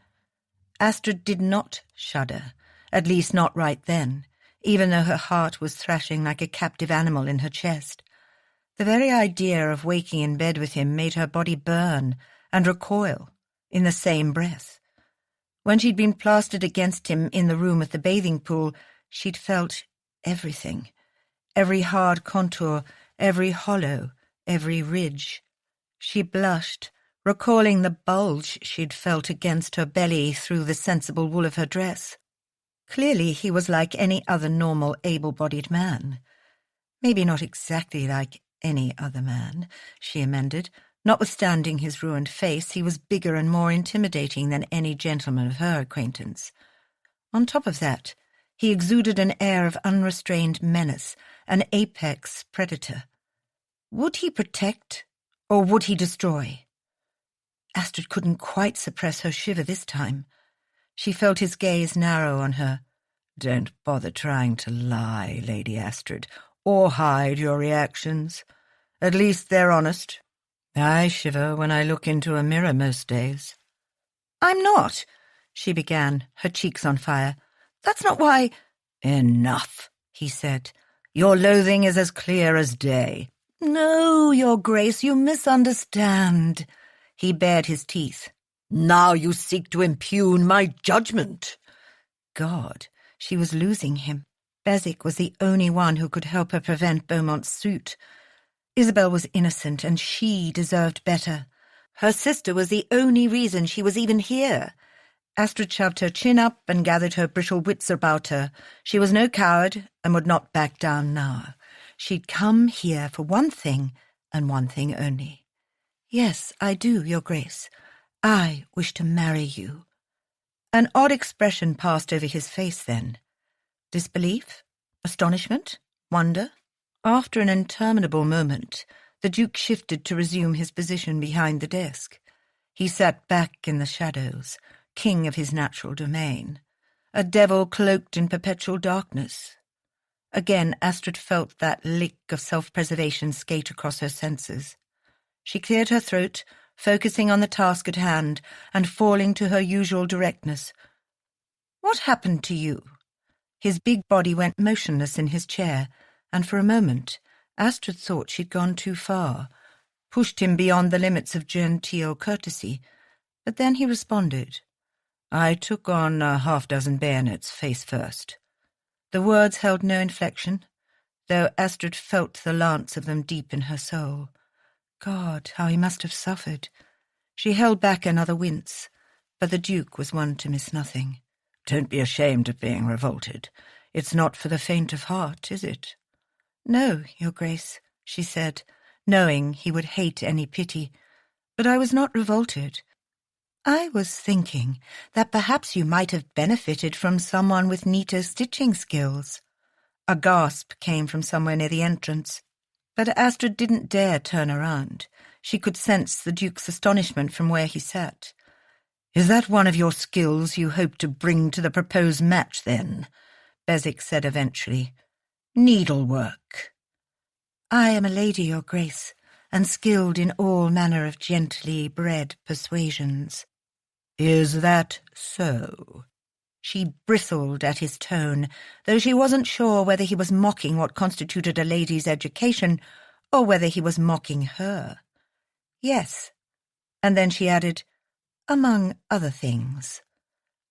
Astrid did not shudder, at least not right then, even though her heart was thrashing like a captive animal in her chest. The very idea of waking in bed with him made her body burn and recoil in the same breath. When she'd been plastered against him in the room at the bathing pool, she'd felt everything, every hard contour, every hollow, every ridge. She blushed, recalling the bulge she'd felt against her belly through the sensible wool of her dress. Clearly he was like any other normal, able-bodied man. Maybe not exactly like any other man, she amended. Notwithstanding his ruined face, he was bigger and more intimidating than any gentleman of her acquaintance. On top of that, he exuded an air of unrestrained menace, an apex predator. Would he protect, or would he destroy? Astrid couldn't quite suppress her shiver this time. She felt his gaze narrow on her. "Don't bother trying to lie, Lady Astrid, or hide your reactions. At least they're honest. I shiver when I look into a mirror most days." "I'm not," she began, her cheeks on fire. "That's not why—" "Enough," he said. "Your loathing is as clear as day." "No, Your Grace, you misunderstand." He bared his teeth. "Now you seek to impugn my judgment." God, she was losing him. Beswick was the only one who could help her prevent Beaumont's suit. Isabel was innocent, and she deserved better. Her sister was the only reason she was even here. Astrid shoved her chin up and gathered her brittle wits about her. She was no coward and would not back down now. She'd come here for one thing, and one thing only. "Yes, I do, Your Grace. I wish to marry you." An odd expression passed over his face then. Disbelief? Astonishment? Wonder? After an interminable moment, the Duke shifted to resume his position behind the desk. He sat back in the shadows, king of his natural domain, a devil cloaked in perpetual darkness. Again, Astrid felt that lick of self-preservation skate across her senses. She cleared her throat, focusing on the task at hand and falling to her usual directness. "What happened to you?" His big body went motionless in his chair, and for a moment Astrid thought she'd gone too far, pushed him beyond the limits of genteel courtesy. But then he responded. "I took on 6 bayonets face first." The words held no inflection, though Astrid felt the lance of them deep in her soul. God, how he must have suffered. She held back another wince, but the Duke was one to miss nothing. "Don't be ashamed of being revolted. It's not for the faint of heart, is it?" "No, Your Grace," she said, knowing he would hate any pity. "But I was not revolted. I was thinking that perhaps you might have benefited from someone with neater stitching skills." A gasp came from somewhere near the entrance, but Astrid didn't dare turn around. She could sense the Duke's astonishment from where he sat. "Is that one of your skills you hope to bring to the proposed match, then?" Beswick said eventually. "Needlework." "I am a lady, Your Grace, and skilled in all manner of gently bred persuasions." "Is that so?" She bristled at his tone, though she wasn't sure whether he was mocking what constituted a lady's education or whether he was mocking her. "Yes." And then she added, "among other things."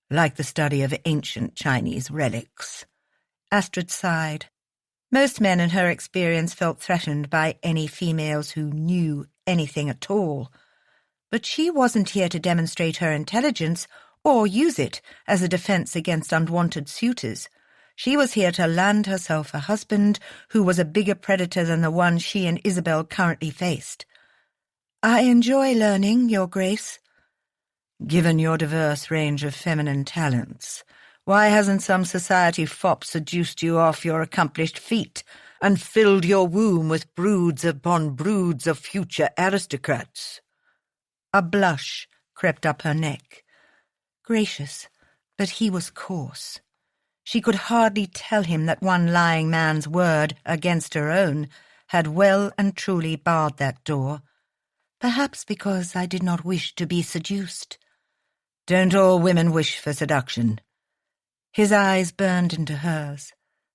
"Like the study of ancient Chinese relics." Astrid sighed. Most men in her experience felt threatened by any females who knew anything at all. But she wasn't here to demonstrate her intelligence or use it as a defense against unwanted suitors. She was here to land herself a husband who was a bigger predator than the one she and Isabel currently faced. "I enjoy learning, Your Grace." "Given your diverse range of feminine talents, why hasn't some society fop seduced you off your accomplished feet and filled your womb with broods upon broods of future aristocrats?" A blush crept up her neck. Gracious, but he was coarse. She could hardly tell him that one lying man's word against her own had well and truly barred that door. "Perhaps because I did not wish to be seduced." "Don't all women wish for seduction?" His eyes burned into hers,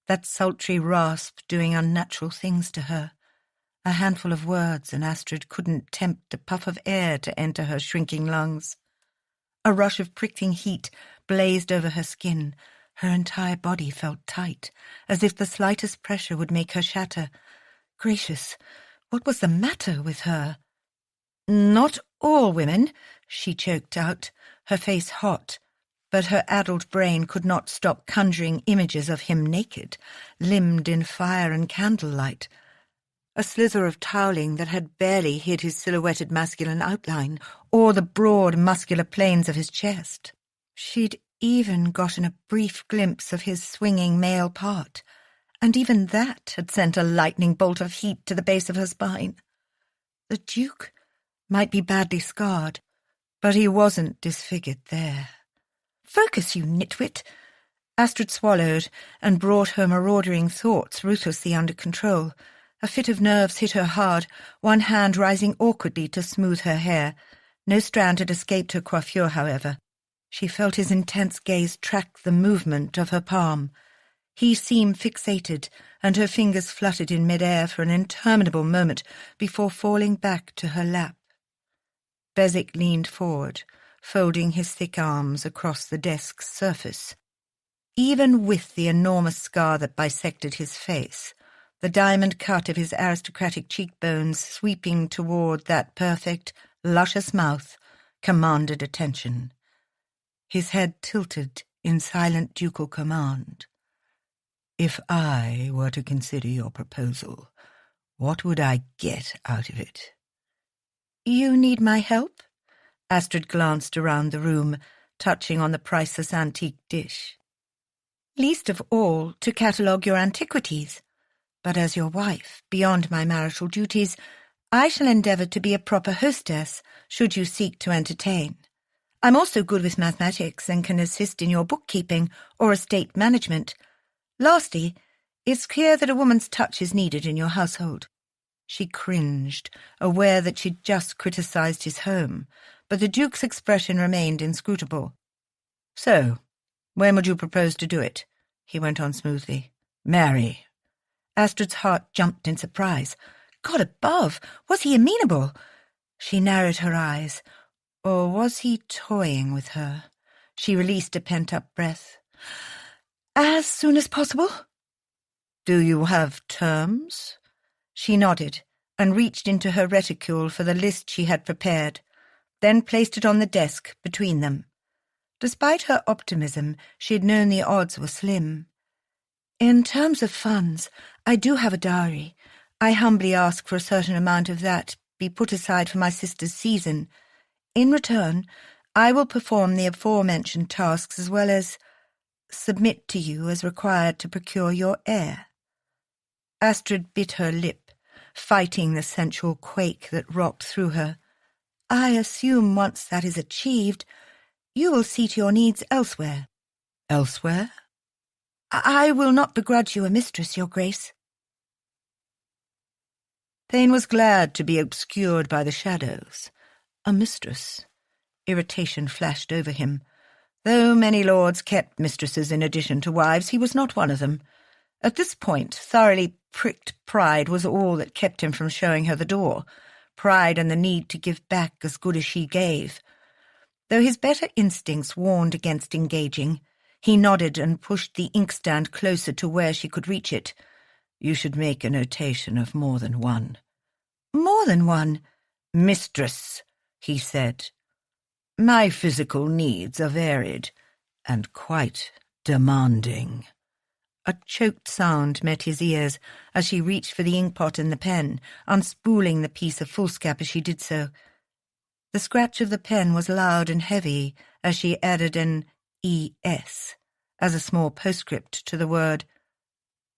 that sultry rasp doing unnatural things to her. A handful of words, and Astrid couldn't tempt a puff of air to enter her shrinking lungs. A rush of pricking heat blazed over her skin. Her entire body felt tight, as if the slightest pressure would make her shatter. Gracious, what was the matter with her? "Not all women," she choked out, her face hot, but her addled brain could not stop conjuring images of him naked, limned in fire and candlelight. A slither of toweling that had barely hid his silhouetted masculine outline, or the broad muscular planes of his chest. She'd even gotten a brief glimpse of his swinging male part, and even that had sent a lightning bolt of heat to the base of her spine. The Duke might be badly scarred, but he wasn't disfigured there. "Focus, you nitwit!" Astrid swallowed and brought her marauding thoughts ruthlessly under control. A fit of nerves hit her hard, one hand rising awkwardly to smooth her hair. No strand had escaped her coiffure, however. She felt his intense gaze track the movement of her palm. He seemed fixated, and her fingers fluttered in mid-air for an interminable moment before falling back to her lap. Beswick leaned forward, folding his thick arms across the desk's surface. Even with the enormous scar that bisected his face, the diamond cut of his aristocratic cheekbones sweeping toward that perfect, luscious mouth commanded attention. His head tilted in silent ducal command. "If I were to consider your proposal, what would I get out of it?" "You need my help?" Astrid glanced around the room, touching on the priceless antique dish. "Least of all to catalogue your antiquities. But as your wife, beyond my marital duties, I shall endeavour to be a proper hostess, should you seek to entertain. I'm also good with mathematics and can assist in your bookkeeping or estate management. Lastly, it's clear that a woman's touch is needed in your household." She cringed, aware that she'd just criticised his home, but the Duke's expression remained inscrutable. "So, when would you propose to do it?" he went on smoothly. "Marry." Astrid's heart jumped in surprise. God above, was he amenable? She narrowed her eyes. Or was he toying with her? She released a pent-up breath. "As soon as possible." "Do you have terms?" She nodded and reached into her reticule for the list she had prepared, then placed it on the desk between them. Despite her optimism, she had known the odds were slim. In terms of funds, I do have a dowry. I humbly ask for a certain amount of that be put aside for my sister's season. In return, I will perform the aforementioned tasks as well as submit to you as required to procure your heir. Astrid bit her lip, fighting the sensual quake that rocked through her. I assume once that is achieved, you will see to your needs elsewhere.
Elsewhere?
I will not begrudge you a mistress, your grace.
Thane was glad to be obscured by the shadows. A mistress. Irritation flashed over him. Though many lords kept mistresses in addition to wives, he was not one of them. At this point, thoroughly pricked pride was all that kept him from showing her the door. Pride and the need to give back as good as she gave. Though his better instincts warned against engaging, he nodded and pushed the inkstand closer to where she could reach it. You should make a notation of more than one.
More than one?
Mistress, he said. My physical needs are varied and quite demanding. A choked sound met his ears as she reached for the inkpot and the pen, unspooling the piece of foolscap as she did so. The scratch of the pen was loud and heavy as she added an E.S. as a small postscript to the word.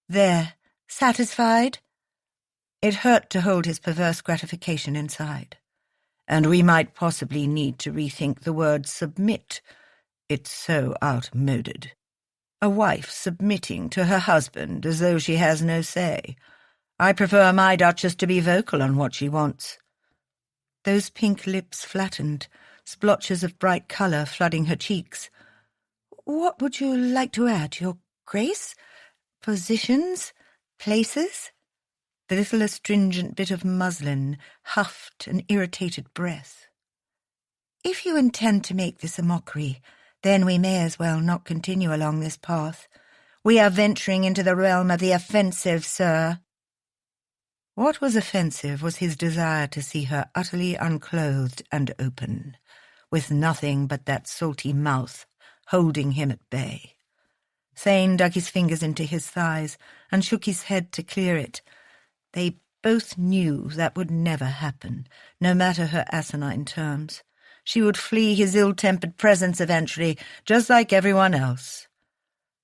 There, satisfied? It hurt to hold his perverse gratification inside. And we might possibly need to rethink the word submit. It's so outmoded. A wife submitting to her husband as though she has no say. I prefer my Duchess to be vocal on what she wants. Those pink lips flattened, splotches of bright colour flooding her cheeks. What would you like to add, your grace? Positions? Places? The little astringent bit of muslin huffed an irritated breath. If you intend to make this a mockery, then we may as well not continue along this path. We are venturing into the realm of the offensive, sir. What was offensive was his desire to see her utterly unclothed and open, with nothing but that salty mouth holding him at bay. Thane dug his fingers into his thighs and shook his head to clear it. They both knew that would never happen, no matter her asinine terms. She would flee his ill-tempered presence eventually, just like everyone else.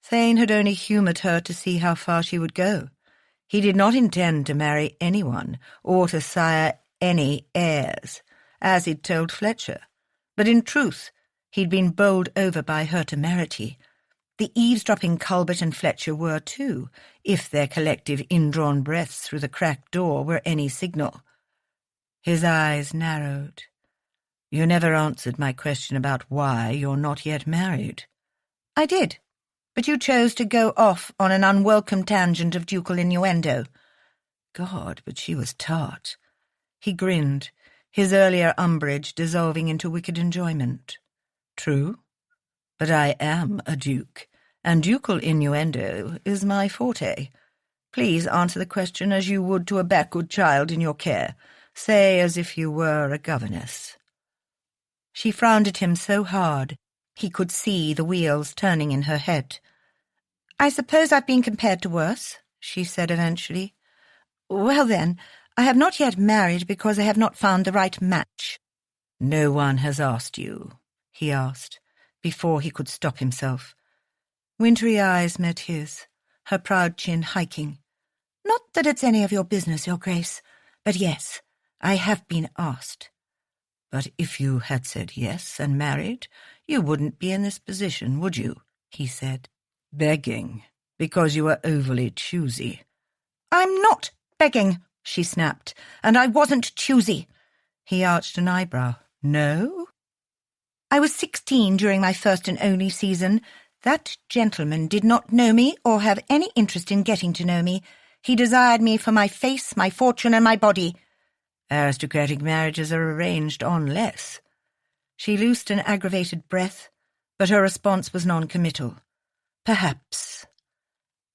Thane had only humoured her to see how far she would go. He did not intend to marry anyone or to sire any heirs, as he'd told Fletcher. But in truth, he'd been bowled over by her temerity. The eavesdropping Culbert and Fletcher were too, if their collective indrawn breaths through the cracked door were any signal. His eyes narrowed. You never answered my question about why you're not yet married. I did, but you chose to go off on an unwelcome tangent of ducal innuendo. God, but she was tart. He grinned, his earlier umbrage dissolving into wicked enjoyment. True, but I am a duke, and ducal innuendo is my forte. Please answer the question as you would to a backward child in your care. Say as if you were a governess. She frowned at him so hard he could see the wheels turning in her head. I suppose I've been compared to worse, she said eventually. Well then, I have not yet married because I have not found the right match. No one has asked you, he asked, before he could stop himself. Wintry eyes met his, her proud chin hiking. Not that it's any of your business, your grace, but yes, I have been asked. But if you had said yes and married, you wouldn't be in this position, would you? He said. Begging, because you were overly choosy. I'm not begging, she snapped, and I wasn't choosy. He arched an eyebrow. No? I was 16 during my first and only season. That gentleman did not know me or have any interest in getting to know me. He desired me for my face, my fortune, and my body. Aristocratic marriages are arranged on less. She loosed an aggravated breath, but her response was non-committal. Perhaps.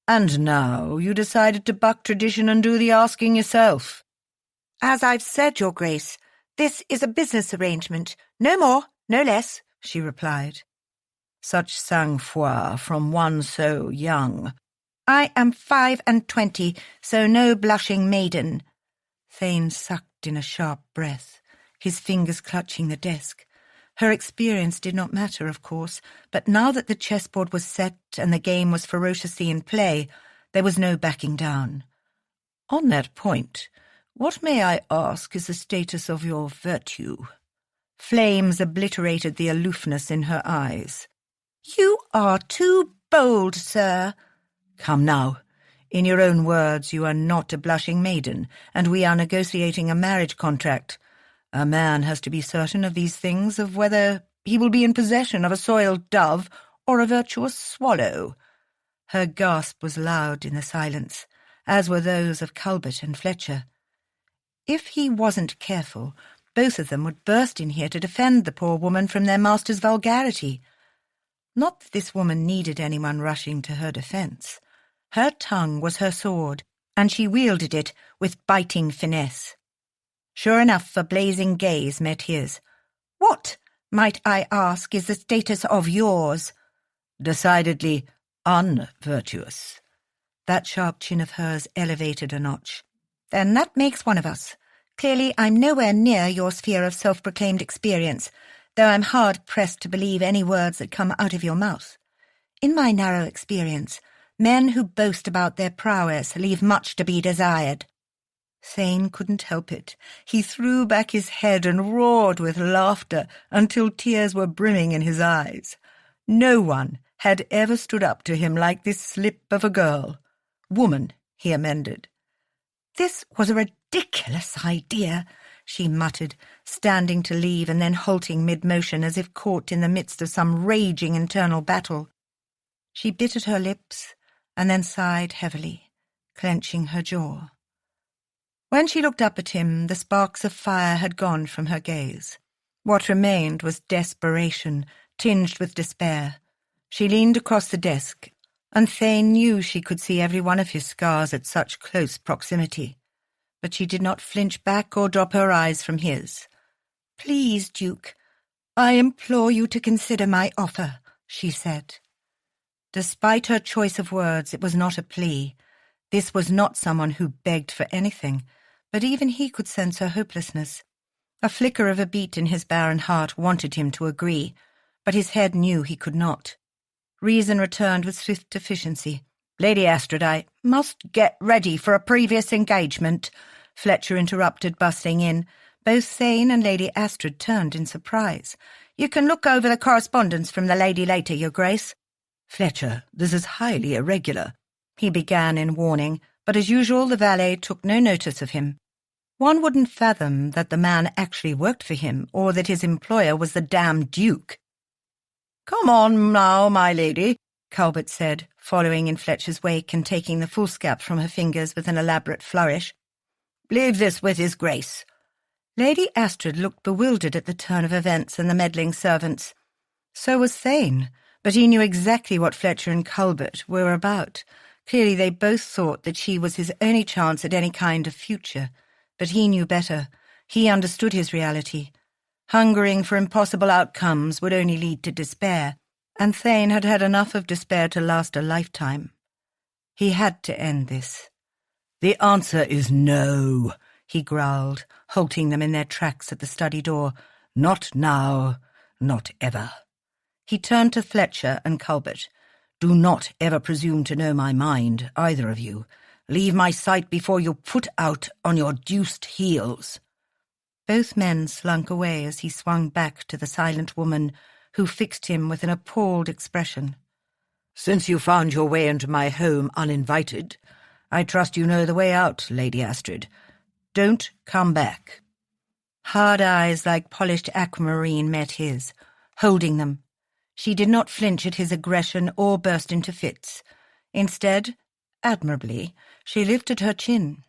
And now you decided to buck tradition and do the asking yourself. As I've said, your grace, this is a business arrangement. No more, no less, she replied. Such sang-froid from one so young.
I am 25, so no blushing maiden."
Thane sucked in a sharp breath, his fingers clutching the desk. Her experience did not matter, of course, but now that the chessboard was set and the game was ferociously in play, there was no backing down. "On that point, what, may I ask, is the status of your virtue?" Flames obliterated the aloofness in her eyes.
"You are too bold, sir."
"Come now. In your own words, you are not a blushing maiden, and we are negotiating a marriage contract. A man has to be certain of these things, of whether he will be in possession of a soiled dove or a virtuous swallow." Her gasp was loud in the silence, as were those of Culbert and Fletcher. If he wasn't careful, both of them would burst in here to defend the poor woman from their master's vulgarity. Not that this woman needed anyone rushing to her defence. Her tongue was her sword, and she wielded it with biting finesse. Sure enough, a blazing gaze met his.
"What, might I ask, is the status of yours?"
"Decidedly unvirtuous." That sharp chin of hers elevated a notch.
"Then that makes one of us. Clearly I'm nowhere near your sphere of self-proclaimed experience, though I'm hard-pressed to believe any words that come out of your mouth. In my narrow experience, men who boast about their prowess leave much to be desired."
Thane couldn't help it. He threw back his head and roared with laughter until tears were brimming in his eyes. No one had ever stood up to him like this slip of a girl. "Woman," he amended.
"This was a ridiculous idea," she muttered, standing to leave and then halting mid-motion as if caught in the midst of some raging internal battle.
She bit at her lips and then sighed heavily, clenching her jaw. When she looked up at him, the sparks of fire had gone from her gaze. What remained was desperation, tinged with despair. She leaned across the desk, and Thane knew she could see every one of his scars at such close proximity. But she did not flinch back or drop her eyes from his.
"Please, Duke, I implore you to consider my offer," she said.
Despite her choice of words, it was not a plea. This was not someone who begged for anything, but even he could sense her hopelessness. A flicker of a beat in his barren heart wanted him to agree, but his head knew he could not. Reason returned with swift efficiency. "Lady Astrid, I must get ready for a previous engagement," Fletcher interrupted, bustling in. Both Thane and Lady Astrid turned in surprise. "You can look over the correspondence from the lady later, Your Grace." "Fletcher, this is highly irregular," he began in warning, but as usual the valet took no notice of him. One wouldn't fathom that the man actually worked for him, or that his employer was the damned Duke. "Come on now, my lady," Culbert said, following in Fletcher's wake and taking the foolscap from her fingers with an elaborate flourish. "Leave this with his grace." Lady Astrid looked bewildered at the turn of events and the meddling servants. So was Thane, but he knew exactly what Fletcher and Culbert were about. Clearly they both thought that she was his only chance at any kind of future. But he knew better. He understood his reality. Hungering for impossible outcomes would only lead to despair, and Thane had had enough of despair to last a lifetime. He had to end this. "The answer is no," he growled, halting them in their tracks at the study door. "Not now, not ever." He turned to Fletcher and Culbert. "Do not ever presume to know my mind, either of you. Leave my sight before you put out on your deuced heels." Both men slunk away as he swung back to the silent woman, who fixed him with an appalled expression. "Since you found your way into my home uninvited, I trust you know the way out, Lady Astrid. Don't come back." Hard eyes like polished aquamarine met his, holding them. She did not flinch at his aggression or burst into fits. Instead, admirably, she lifted her chin.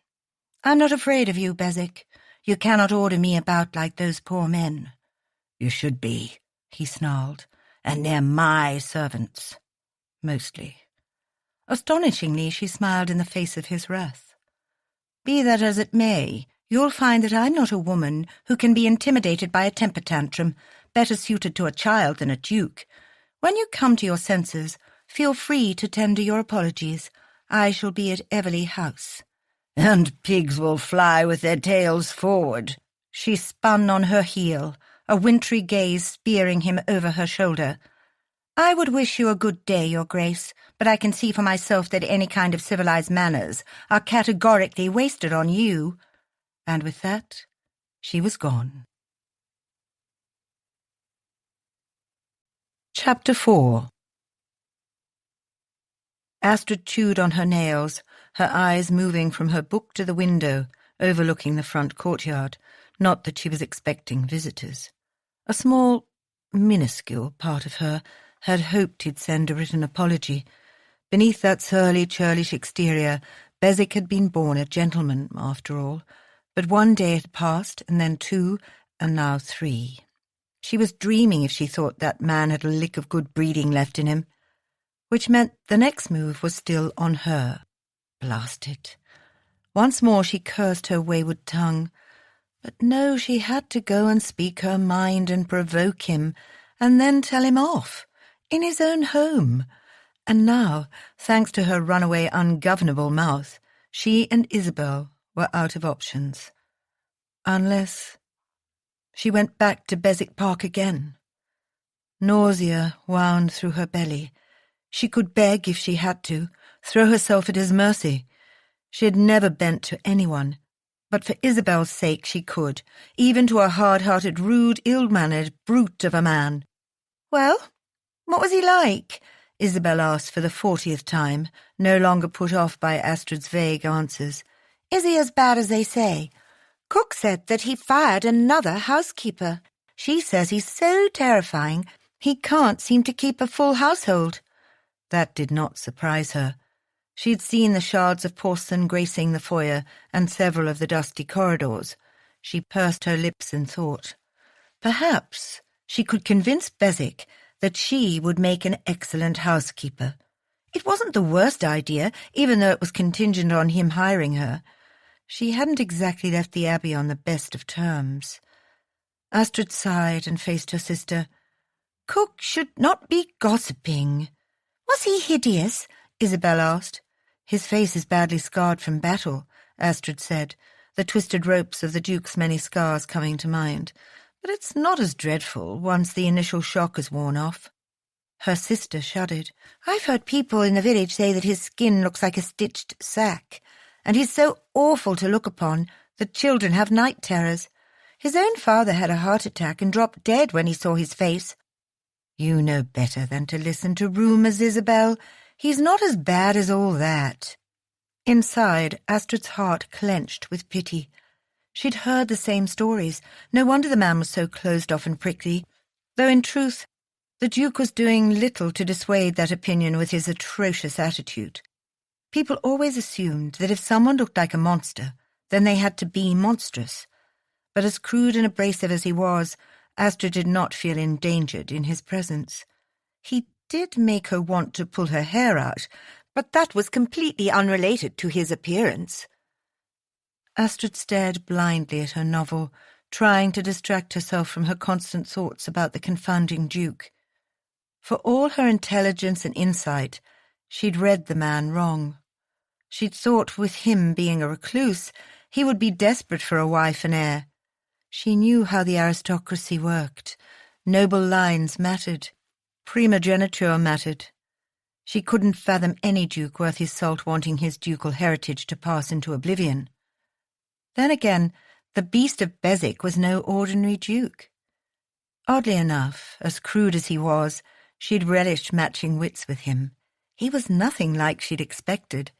"I'm not afraid of you, Beswick. You cannot order me about like those poor men." "You should be," he snarled, "and they're my servants. Mostly." Astonishingly, she smiled in the face of his wrath. "Be that as it may, you'll find that I'm not a woman who can be intimidated by a temper tantrum, better suited to a child than a duke. When you come to your senses, feel free to tender your apologies.
I shall be at Everley House."
"And pigs will fly with their tails forward."
She spun on her heel, a wintry gaze spearing him over her shoulder. "I would wish you a good day, Your Grace, but I can see for myself that any kind of civilized manners are categorically wasted on you." And with that, she was gone. Chapter 4. Astrid chewed on her nails, her eyes moving from her book to the window, overlooking the front courtyard. Not that she was expecting visitors. A small, minuscule part of her had hoped he'd send a written apology. Beneath that surly, churlish exterior, Beswick had been born a gentleman, after all. But one day had passed, and then 2, and now 3. She was dreaming if she thought that man had a lick of good breeding left in him. Which meant the next move was still on her. Blast it. Once more she cursed her wayward tongue. But no, she had to go and speak her mind and provoke him, and then tell him off, in his own home. And now, thanks to her runaway ungovernable mouth, she and Isabel were out of options. Unless... She went back to Beswick Park again. Nausea wound through her belly. She could beg if she had to, throw herself at his mercy. She had never bent to anyone, but for Isabel's sake she could, even to a hard-hearted, rude, ill-mannered brute of a man. "Well, what was he like?" Isabel asked for the 40th time, no longer put off by Astrid's vague answers. "Is he as bad as they say? Cook said that he fired another housekeeper. She says he's so terrifying he can't seem to keep a full household." That did not surprise her. She had seen the shards of porcelain gracing the foyer and several of the dusty corridors. She pursed her lips in thought. Perhaps she could convince Beswick that she would make an excellent housekeeper. It wasn't the worst idea, even though it was contingent on him hiring her. She hadn't exactly left the Abbey on the best of terms. Astrid sighed and faced her sister. "Cook should not be gossiping." "Was he hideous?" Isabel asked. "His face is badly scarred from battle," Astrid said, the twisted ropes of the Duke's many scars coming to mind. "But it's not as dreadful once the initial shock is worn off." Her sister shuddered. "I've heard people in the village say that his skin looks like a stitched sack, and he's so awful to look upon that children have night terrors. His own father had a heart attack and dropped dead when he saw his face." "You know better than to listen to rumours, Isabel. He's not as bad as all that." Inside, Astrid's heart clenched with pity. She'd heard the same stories. No wonder the man was so closed off and prickly, though in truth the Duke was doing little to dissuade that opinion with his atrocious attitude. People always assumed that if someone looked like a monster, then they had to be monstrous. But as crude and abrasive as he was, Astrid did not feel endangered in his presence. He did make her want to pull her hair out, but that was completely unrelated to his appearance. Astrid stared blindly at her novel, trying to distract herself from her constant thoughts about the confounding Duke. For all her intelligence and insight, she'd read the man wrong. She'd thought with him being a recluse, he would be desperate for a wife and heir. She knew how the aristocracy worked. Noble lines mattered. Primogeniture mattered. She couldn't fathom any duke worth his salt wanting his ducal heritage to pass into oblivion. Then again, the beast of Beswick was no ordinary duke. Oddly enough, as crude as he was, she'd relished matching wits with him. He was nothing like she'd expected.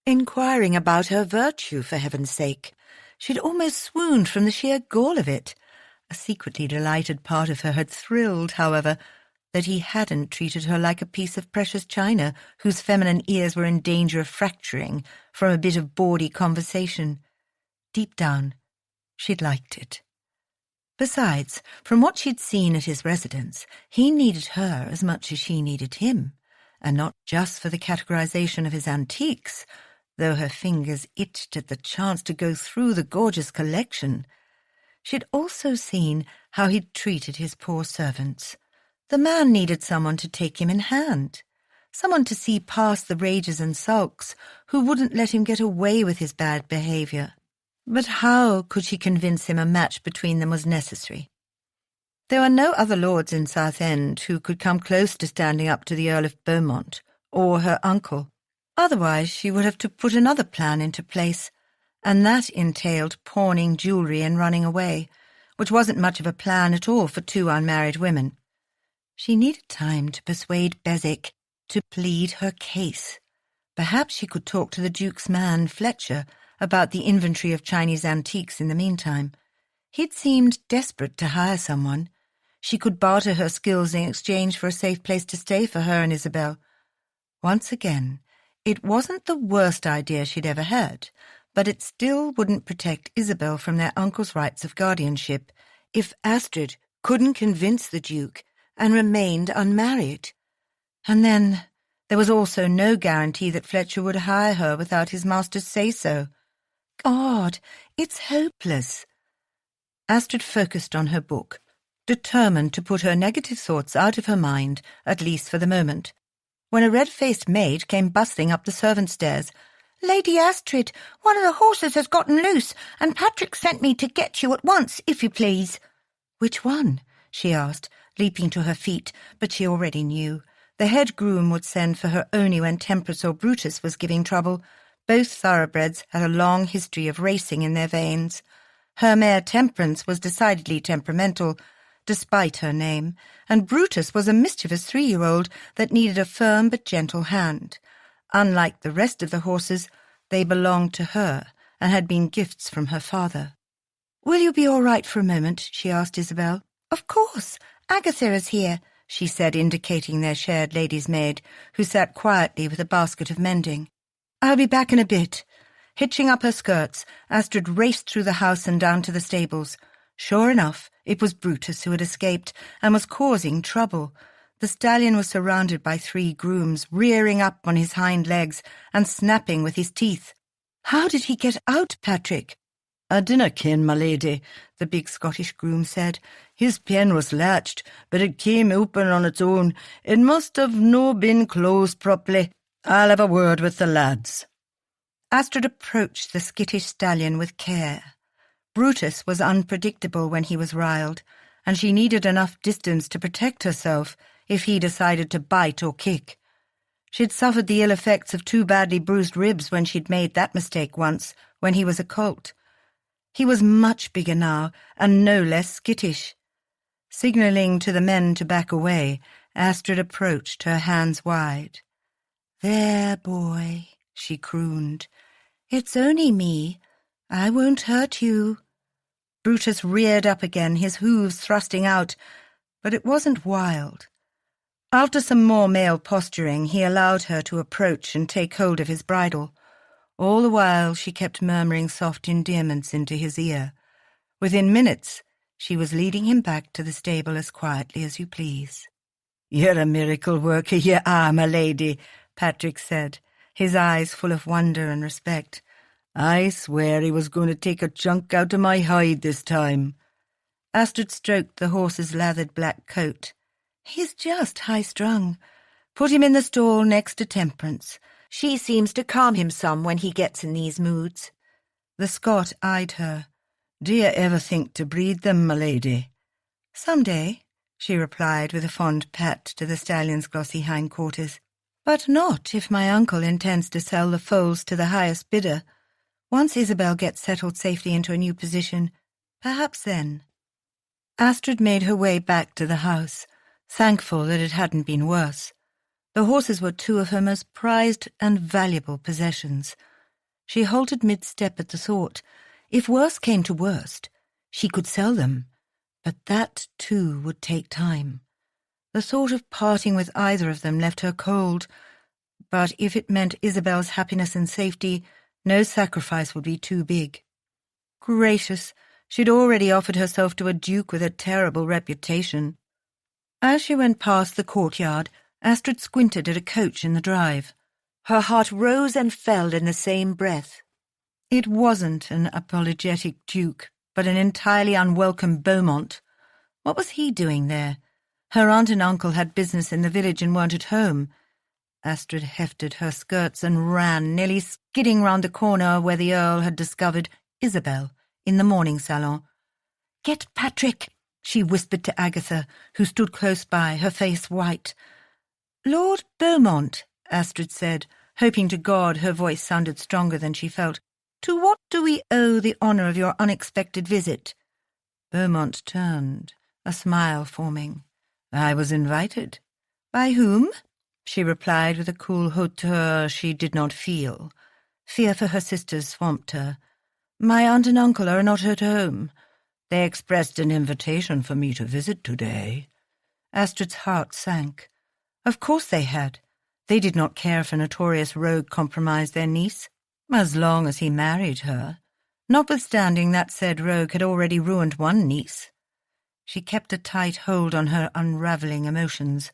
Inquiring about her virtue, for heaven's sake. She'd almost swooned from the sheer gall of it. A secretly delighted part of her had thrilled, however, that he hadn't treated her like a piece of precious china whose feminine ears were in danger of fracturing from a bit of bawdy conversation. Deep down, she'd liked it. Besides, from what she'd seen at his residence, he needed her as much as she needed him, and not just for the categorization of his antiques, though her fingers itched at the chance to go through the gorgeous collection. She'd also seen how he'd treated his poor servants. The man needed someone to take him in hand. someone to see past the rages and sulks, who wouldn't let him get away with his bad behaviour. But how could she convince him a match between them was necessary? There were no other lords in Southend who could come close to standing up to the Earl of Beaumont, or her uncle. Otherwise she would have to put another plan into place, and that entailed pawning jewellery and running away, which wasn't much of a plan at all for two unmarried women. She needed time to persuade Beswick to plead her case. Perhaps she could talk to the Duke's man, Fletcher, about the inventory of Chinese antiques in the meantime. He'd seemed desperate to hire someone. She could barter her skills in exchange for a safe place to stay for her and Isabel. Once again, it wasn't the worst idea she'd ever had, but it still wouldn't protect Isabel from their uncle's rights of guardianship if Astrid couldn't convince the Duke and remained unmarried. And then there was also no guarantee that Fletcher would hire her without his master's say-so. God, it's hopeless. Astrid focused on her book, determined to put her negative thoughts out of her mind, at least for the moment, when a red-faced maid came bustling up the servants' stairs. "Lady Astrid, one of the horses has gotten loose, and Patrick sent me to get you at once, if you please." "Which one?" she asked, leaping to her feet, but she already knew. The head groom would send for her only when Temperance or Brutus was giving trouble. Both thoroughbreds had a long history of racing in their veins. Her mare Temperance was decidedly temperamental, despite her name, and Brutus was a mischievous 3-year-old that needed a firm but gentle hand. Unlike the rest of the horses, they belonged to her and had been gifts from her father. "Will you be all right for a moment?" she asked Isabel. "Of course. Agatha is here," she said, indicating their shared lady's maid, who sat quietly with a basket of mending. "I'll be back in a bit." Hitching up her skirts, Astrid raced through the house and down to the stables. Sure enough, it was Brutus who had escaped and was causing trouble. The stallion was surrounded by 3 grooms, rearing up on his hind legs and snapping with his teeth. "How did he get out, Patrick?" "I dinna ken, my lady," the big Scottish groom said. "His pen was latched, but it came open on its own. It must have no been closed properly. I'll have a word with the lads." Astrid approached the skittish stallion with care. Brutus was unpredictable when he was riled, and she needed enough distance to protect herself if he decided to bite or kick. She'd suffered the ill effects of 2 badly bruised ribs when she'd made that mistake once, when he was a colt. He was much bigger now, and no less skittish. Signalling to the men to back away, Astrid approached, her hands wide. "There, boy," she crooned. "It's only me. I won't hurt you." Brutus reared up again, his hooves thrusting out, but it wasn't wild. After some more male posturing, he allowed her to approach and take hold of his bridle. All the while she kept murmuring soft endearments into his ear. Within minutes, she was leading him back to the stable as quietly as you please. "You're a miracle worker, you are, my lady," Patrick said, his eyes full of wonder and respect. "I swear he was going to take a chunk out of my hide this time." Astrid stroked the horse's lathered black coat. "He's just high-strung. Put him in the stall next to Temperance. She seems to calm him some when he gets in these moods." The Scot eyed her. "Do you ever think to breed them, my lady?" "Some day," she replied with a fond pat to the stallion's glossy hindquarters. "But not if my uncle intends to sell the foals to the highest bidder. Once Isabel gets settled safely into a new position, perhaps then." Astrid made her way back to the house, thankful that it hadn't been worse. The horses were 2 of her most prized and valuable possessions. She halted mid-step at the thought. If worse came to worst, she could sell them, but that too would take time. The thought of parting with either of them left her cold, but if it meant Isabel's happiness and safety, no sacrifice would be too big. Gracious, she'd already offered herself to a duke with a terrible reputation. As she went past the courtyard, Astrid squinted at a coach in the drive. Her heart rose and fell in the same breath. It wasn't an apologetic duke, but an entirely unwelcome Beaumont. What was he doing there? Her aunt and uncle had business in the village and weren't at home. Astrid hefted her skirts and ran, nearly skidding round the corner where the Earl had discovered Isabel in the morning salon. "Get Patrick," she whispered to Agatha, who stood close by, her face white. "Lord Beaumont," Astrid said, hoping to God her voice sounded stronger than she felt. "To what do we owe the honour of your unexpected visit?" Beaumont turned, a smile forming. "I was invited." "By whom?" she replied with a cool hauteur she did not feel. Fear for her sisters swamped her. "My aunt and uncle are not at home. They expressed an invitation for me to visit today." Astrid's heart sank. Of course they had. They did not care if a notorious rogue compromised their niece, as long as he married her, notwithstanding that said rogue had already ruined one niece. She kept a tight hold on her unravelling emotions.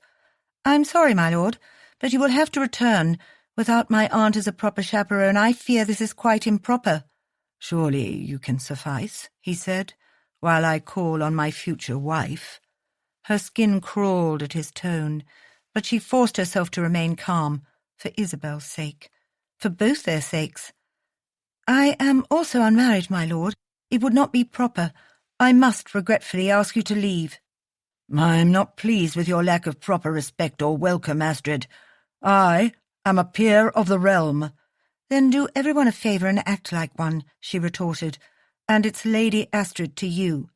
"I'm sorry, my lord, but you will have to return. Without my aunt as a proper chaperone, I fear this is quite improper." "Surely you can suffice," he said, "while I call on my future wife." Her skin crawled at his tone, but she forced herself to remain calm, for Isabel's sake, for both their sakes. "I am also unmarried, my lord. It would not be proper. I must regretfully ask you to leave." "I'm not pleased with your lack of proper respect or welcome, Astrid. I am a peer of the realm." "Then do everyone a favour and act like one," she retorted, "and it's Lady Astrid to you."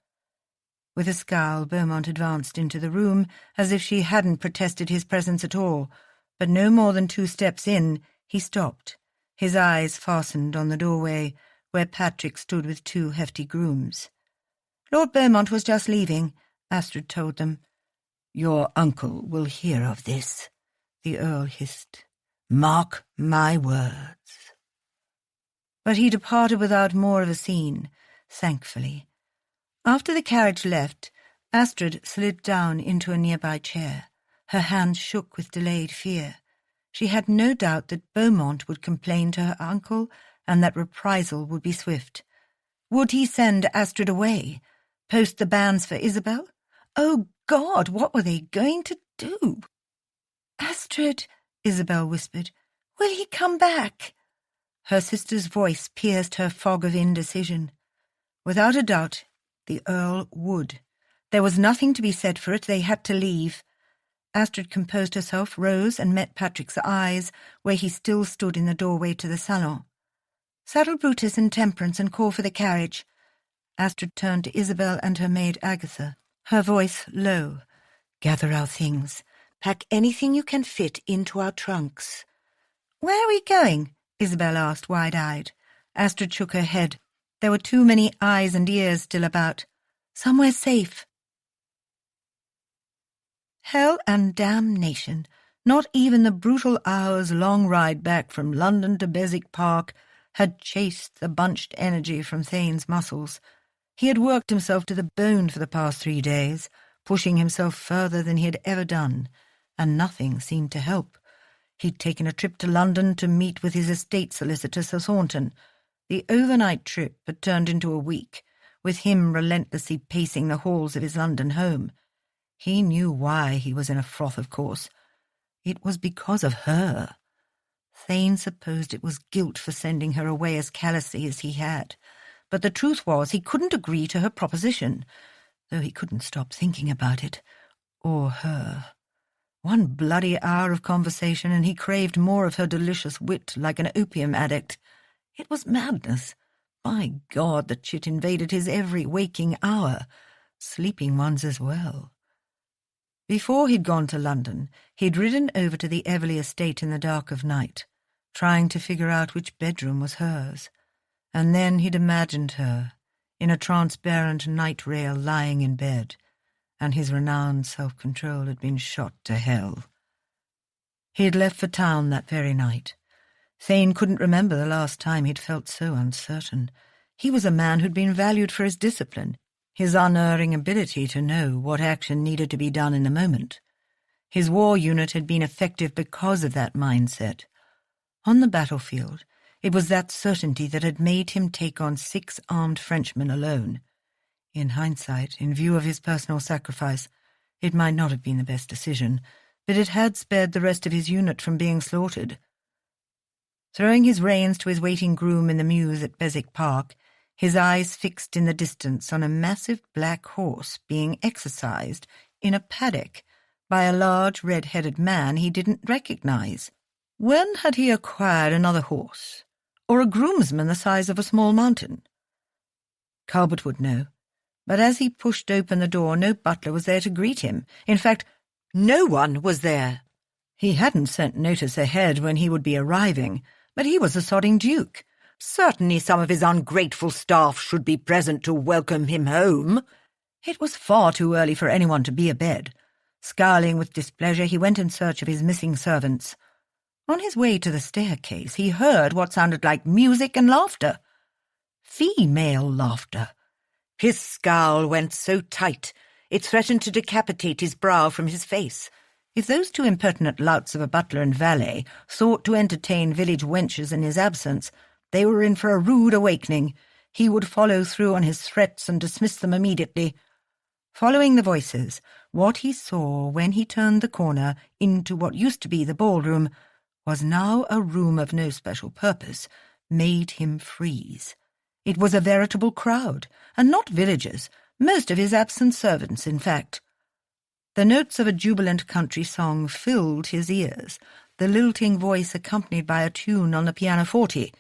With a scowl, Beaumont advanced into the room, as if she hadn't protested his presence at all, but no more than 2 steps in, he stopped, his eyes fastened on the doorway, where Patrick stood with 2 hefty grooms. "Lord Beaumont was just leaving," Astrid told them. "Your uncle will hear of this," the Earl hissed. "Mark my words." But he departed without more of a scene, thankfully. After the carriage left, Astrid slid down into a nearby chair. Her hands shook with delayed fear. She had no doubt that Beaumont would complain to her uncle and that reprisal would be swift. Would he send Astrid away? Post the banns for Isabel? Oh, God, what were they going to do? "Astrid," Isabel whispered, "will he come back?" Her sister's voice pierced her fog of indecision. Without a doubt, the Earl would. There was nothing to be said for it. They had to leave. Astrid composed herself, rose, and met Patrick's eyes, where he still stood in the doorway to the salon. "Saddle Brutus and Temperance and call for the carriage." Astrid turned to Isabel and her maid Agatha, her voice low. "Gather our things. Pack anything you can fit into our trunks." "Where are we going?" Isabel asked, wide-eyed. Astrid shook her head. There were too many eyes and ears still about. "Somewhere safe." Hell and damnation. Not even the brutal hours-long ride back from London to Beswick Park had chased the bunched energy from Thane's muscles. He had worked himself to the bone for the past 3 days, pushing himself further than he had ever done, and nothing seemed to help. He'd taken a trip to London to meet with his estate solicitor, Sir Thornton. The overnight trip had turned into a week, with him relentlessly pacing the halls of his London home. He knew why he was in a froth, of course. It was because of her. Thane supposed it was guilt for sending her away as callously as he had, but the truth was he couldn't agree to her proposition, though he couldn't stop thinking about it, or her. 1 bloody hour of conversation, and he craved more of her delicious wit like an opium addict. It was madness. By God, the chit invaded his every waking hour, sleeping ones as well. Before he'd gone to London, he'd ridden over to the Everley estate in the dark of night, trying to figure out which bedroom was hers. And then he'd imagined her, in a transparent night rail lying in bed, and his renowned self-control had been shot to hell. He had left for town that very night. Thane couldn't remember the last time he'd felt so uncertain. He was a man who'd been valued for his discipline, his unerring ability to know what action needed to be done in the moment. His war unit had been effective because of that mindset. On the battlefield, it was that certainty that had made him take on 6 armed Frenchmen alone. In hindsight, in view of his personal sacrifice, it might not have been the best decision,
but it had spared the rest of his unit from being slaughtered. Throwing his reins to his waiting groom in the mews at Beswick Park, his eyes fixed in the distance on a massive black horse being exercised in a paddock by a large red-headed man he didn't recognize. When had he acquired another horse, or a groomsman the size of a small mountain? Talbot would know, but as he pushed open the door, no butler was there to greet him. In fact, no one was there. He hadn't sent notice ahead when he would be arriving, but he was a sodding duke. Certainly some of his ungrateful staff should be present to welcome him home. It was far too early for anyone to be abed. Scowling with displeasure, he went in search of his missing servants. On his way to the staircase, he heard what sounded like music and laughter. Female laughter. His scowl went so tight, it threatened to decapitate his brow from his face. If those two impertinent louts of a butler and valet thought to entertain village wenches in his absence, they were in for a rude awakening. He would follow through on his threats and dismiss them immediately. Following the voices, what he saw when he turned the corner into what used to be the ballroom was now a room of no special purpose, made him freeze. It was a veritable crowd, and not villagers, most of his absent servants, in fact. The notes of a jubilant country song filled his ears, the lilting voice accompanied by a tune on the pianoforte.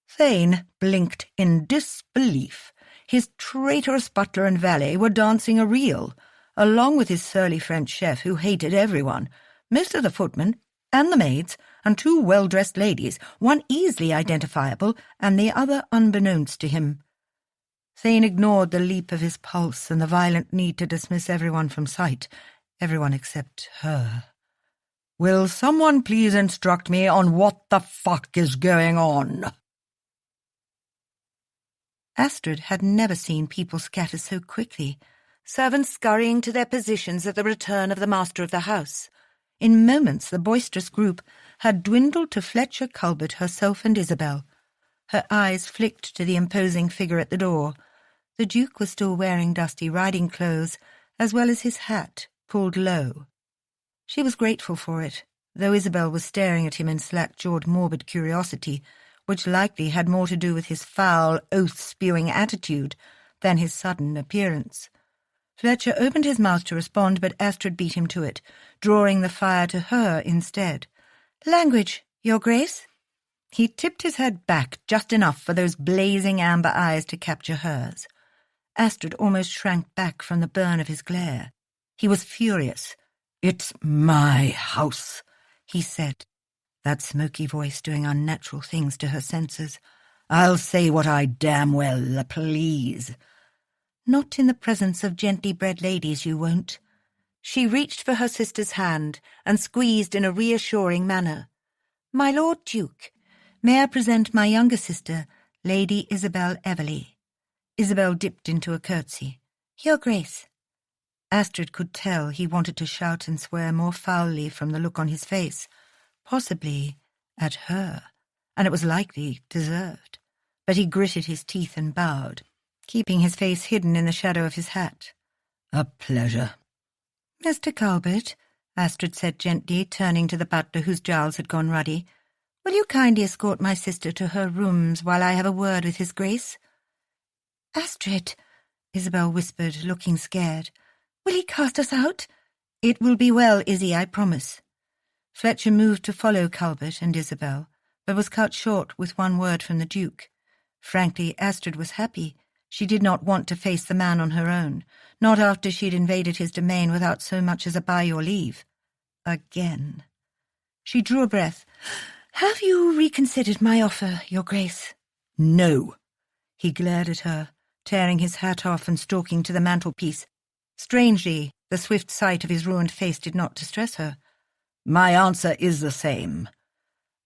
Thane blinked in disbelief. His traitorous butler and valet were dancing a reel, along with his surly French chef who hated everyone, most of the footmen and the maids, and two well-dressed ladies, one easily identifiable and the other unbeknownst to him. Thane ignored the leap of his pulse and the violent need to dismiss everyone from sight, everyone except her. "Will someone please instruct me on what the fuck is going on?" Astrid had never seen people scatter so quickly, servants scurrying to their positions at the return of the master of the house. In moments the boisterous group had dwindled to Fletcher Culbert, herself and Isabel. Her eyes flicked to the imposing figure at the door. The Duke was still wearing dusty riding clothes, as well as his hat, pulled low. She was grateful for it, though Isabel was staring at him in slack-jawed morbid curiosity, which likely had more to do with his foul, oath-spewing attitude than his sudden appearance. Fletcher opened his mouth to respond, but Astrid beat him to it, drawing the fire to her instead. "Language, Your Grace?" He tipped his head back just enough for those blazing amber eyes to capture hers. Astrid almost shrank back from the burn of his glare. He was furious. "It's my house," he said, that smoky voice doing unnatural things to her senses. "I'll say what I damn well please." "Not in the presence of gently bred ladies, you won't." She reached for her sister's hand and squeezed in a reassuring manner. "My Lord Duke, may I present my younger sister, Lady Isabel Everley?" Isabel dipped into a curtsy. "Your Grace." Astrid could tell he wanted to shout and swear more foully from the look on his face, possibly at her, and it was likely deserved. But he gritted his teeth and bowed, keeping his face hidden in the shadow of his hat. "A pleasure." "Mr. Culbert," Astrid said gently, turning to the butler whose jowls had gone ruddy, "will you kindly escort my sister to her rooms while I have a word with his Grace?" "Astrid," Isabel whispered, looking scared, "will he cast us out?" "It will be well, Izzy, I promise." Fletcher moved to follow Culbert and Isabel, but was cut short with one word from the Duke. Frankly, Astrid was happy. She did not want to face the man on her own, not after she'd invaded his domain without so much as a by your leave. Again. She drew a breath. "Have you reconsidered my offer, Your Grace?" "No." He glared at her, tearing his hat off and stalking to the mantelpiece. Strangely, the swift sight of his ruined face did not distress her. "My answer is the same."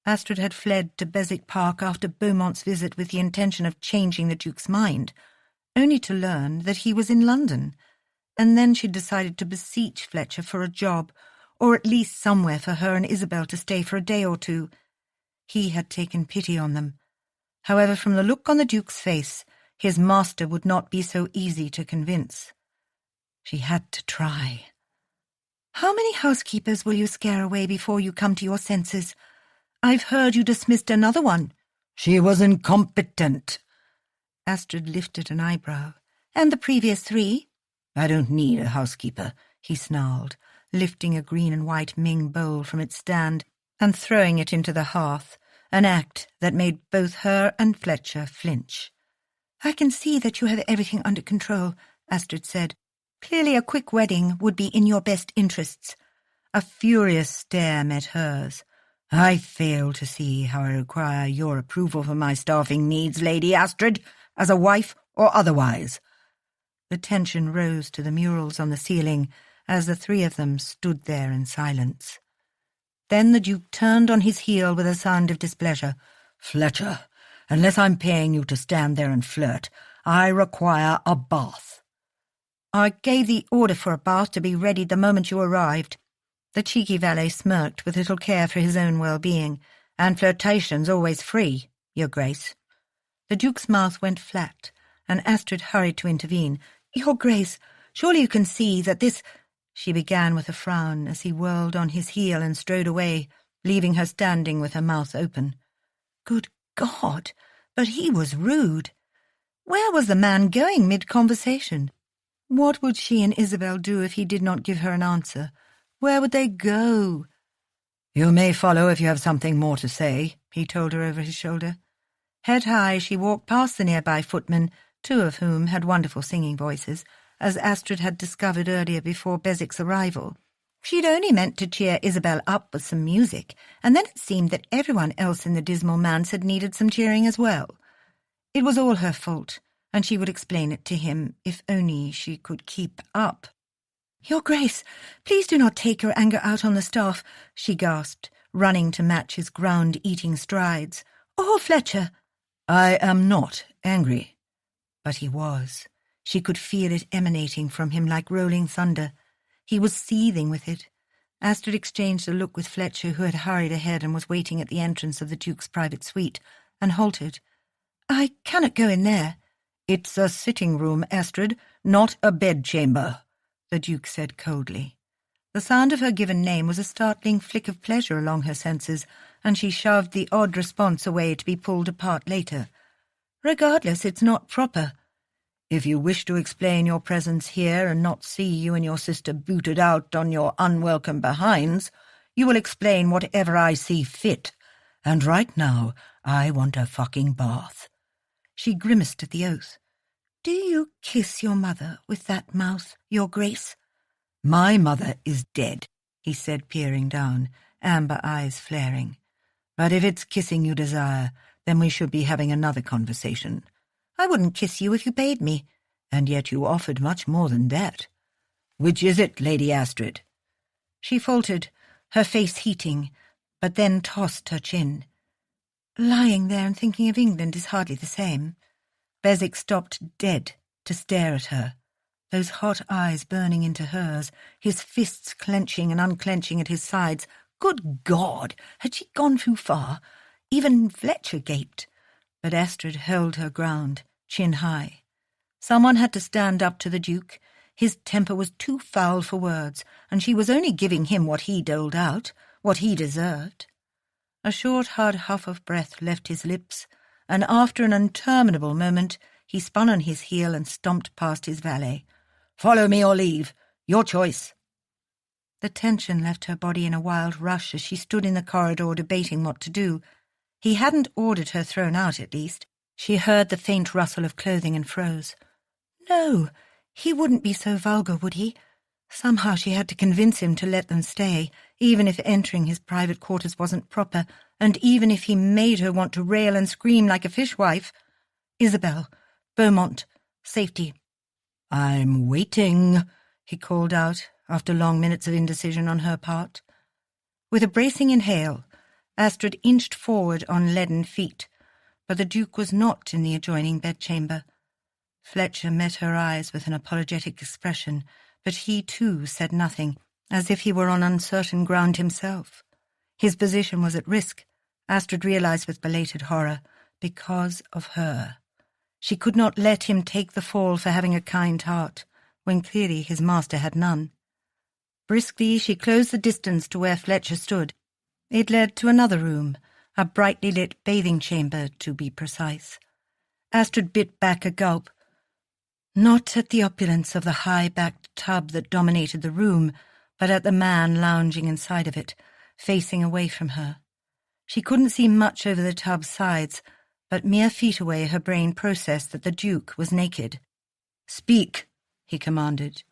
Astrid had fled to Beswick Park after Beaumont's visit with the intention of changing the Duke's mind, only to learn that he was in London, and then she'd decided to beseech Fletcher for a job, or at least somewhere for her and Isabel to stay for a day or two. He had taken pity on them. However, from the look on the Duke's face, his master would not be so easy to convince. She had to try.
How many housekeepers will you scare away before you come to your senses? I've heard you dismissed another one.
She was incompetent.
Astrid lifted an eyebrow. And the previous 3?
I don't need a housekeeper, he snarled, lifting a green and white Ming bowl from its stand and throwing it into the hearth, an act that made both her and Fletcher flinch.
I can see that you have everything under control, Astrid said. Clearly a quick wedding would be in your best interests.
A furious stare met hers. I fail to see how I require your approval for my staffing needs, Lady Astrid, as a wife or otherwise. The tension rose to the murals on the ceiling as the 3 of them stood there in silence. Then the Duke turned on his heel with a sound of displeasure. Fletcher, unless I'm paying you to stand there and flirt, I require a bath.
I gave the order for a bath to be ready the moment you arrived.
The cheeky valet smirked with little care for his own well-being. And flirtation's always free, Your Grace.
The Duke's mouth went flat, and Astrid hurried to intervene. Your Grace, surely you can see that this— She began with a frown as he whirled on his heel and strode away, leaving her standing with her mouth open. Good God, but he was rude. Where was the man going mid-conversation? What would she and Isabel do if he did not give her an answer? Where would they go?
You may follow if you have something more to say, he told her over his shoulder.
Head high, she walked past the nearby footmen, 2 of whom had wonderful singing voices, as Astrid had discovered earlier before Beswick's arrival. She'd only meant to cheer Isabel up with some music, and then it seemed that everyone else in the dismal manse had needed some cheering as well. It was all her fault, and she would explain it to him, if only she could keep up. Your Grace, please do not take your anger out on the staff, she gasped, running to match his ground-eating strides. Or Fletcher.
I am not angry.
But he was. She could feel it emanating from him like rolling thunder. He was seething with it. Astrid exchanged a look with Fletcher, who had hurried ahead and was waiting at the entrance of the Duke's private suite, and halted. I cannot go in there.
It's a sitting room, Astrid, not a bedchamber, the Duke said coldly.
The sound of her given name was a startling flick of pleasure along her senses, and she shoved the odd response away to be pulled apart later. Regardless, it's not proper.
If you wish to explain your presence here and not see you and your sister booted out on your unwelcome behinds, you will explain whatever I see fit. And right now, I want a fucking bath.
She grimaced at the oath. Do you kiss your mother with that mouth, Your Grace?
My mother is dead, he said, peering down, amber eyes flaring. But if it's kissing you desire, then we should be having another conversation.
I wouldn't kiss you if you paid me.
And yet you offered much more than that. Which is it, Lady Astrid?
She faltered, her face heating, but then tossed her chin. Lying there and thinking of England is hardly the same. Beswick stopped dead to stare at her, those hot eyes burning into hers, his fists clenching and unclenching at his sides. Good God! Had she gone too far? Even Fletcher gaped. But Astrid held her ground, chin high. Someone had to stand up to the Duke. His temper was too foul for words, and she was only giving him what he doled out, what he deserved. A short, hard huff of breath left his lips, and after an interminable moment he spun on his heel and stomped past his valet.
Follow me or leave. Your choice.
The tension left her body in a wild rush as she stood in the corridor debating what to do. He hadn't ordered her thrown out, at least. She heard the faint rustle of clothing and froze. No, he wouldn't be so vulgar, would he? Somehow she had to convince him to let them stay, even if entering his private quarters wasn't proper, and even if he made her want to rail and scream like a fishwife. Isabel, Beaumont, safety.
I'm waiting, he called out, after long minutes of indecision on her part.
With a bracing inhale, Astrid inched forward on leaden feet, but the Duke was not in the adjoining bedchamber. Fletcher met her eyes with an apologetic expression, but he too said nothing, as if he were on uncertain ground himself. His position was at risk, Astrid realized with belated horror, because of her. She could not let him take the fall for having a kind heart, when clearly his master had none. Briskly she closed the distance to where Fletcher stood. It led to another room, a brightly lit bathing chamber, to be precise. Astrid bit back a gulp. Not at the opulence of the high-backed tub that dominated the room, but at the man lounging inside of it, facing away from her. She couldn't see much over the tub's sides, but mere feet away her brain processed that the Duke was naked. "Speak," he commanded.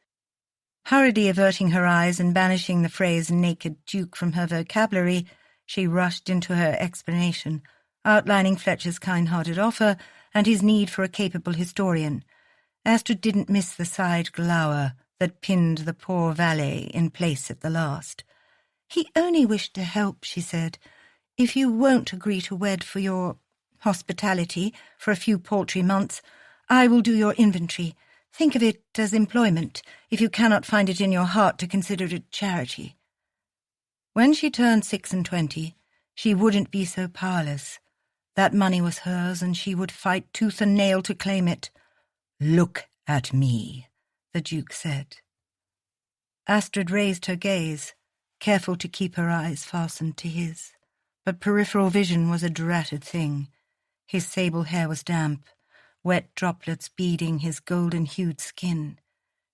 Hurriedly averting her eyes and banishing the phrase naked Duke from her vocabulary, she rushed into her explanation, outlining Fletcher's kind-hearted offer and his need for a capable historian. Astrid didn't miss the side glower that pinned the poor valet in place at the last. "He only wished to help," she said. "If you won't agree to wed for your hospitality for a few paltry months, I will do your inventory. Think of it as employment, if you cannot find it in your heart to consider it charity." When she turned 26, she wouldn't be so powerless. That money was hers, and she would fight tooth and nail to claim it. "Look at me," the Duke said. Astrid raised her gaze, careful to keep her eyes fastened to his. But peripheral vision was a dratted thing. His sable hair was damp, wet droplets beading his golden-hued skin.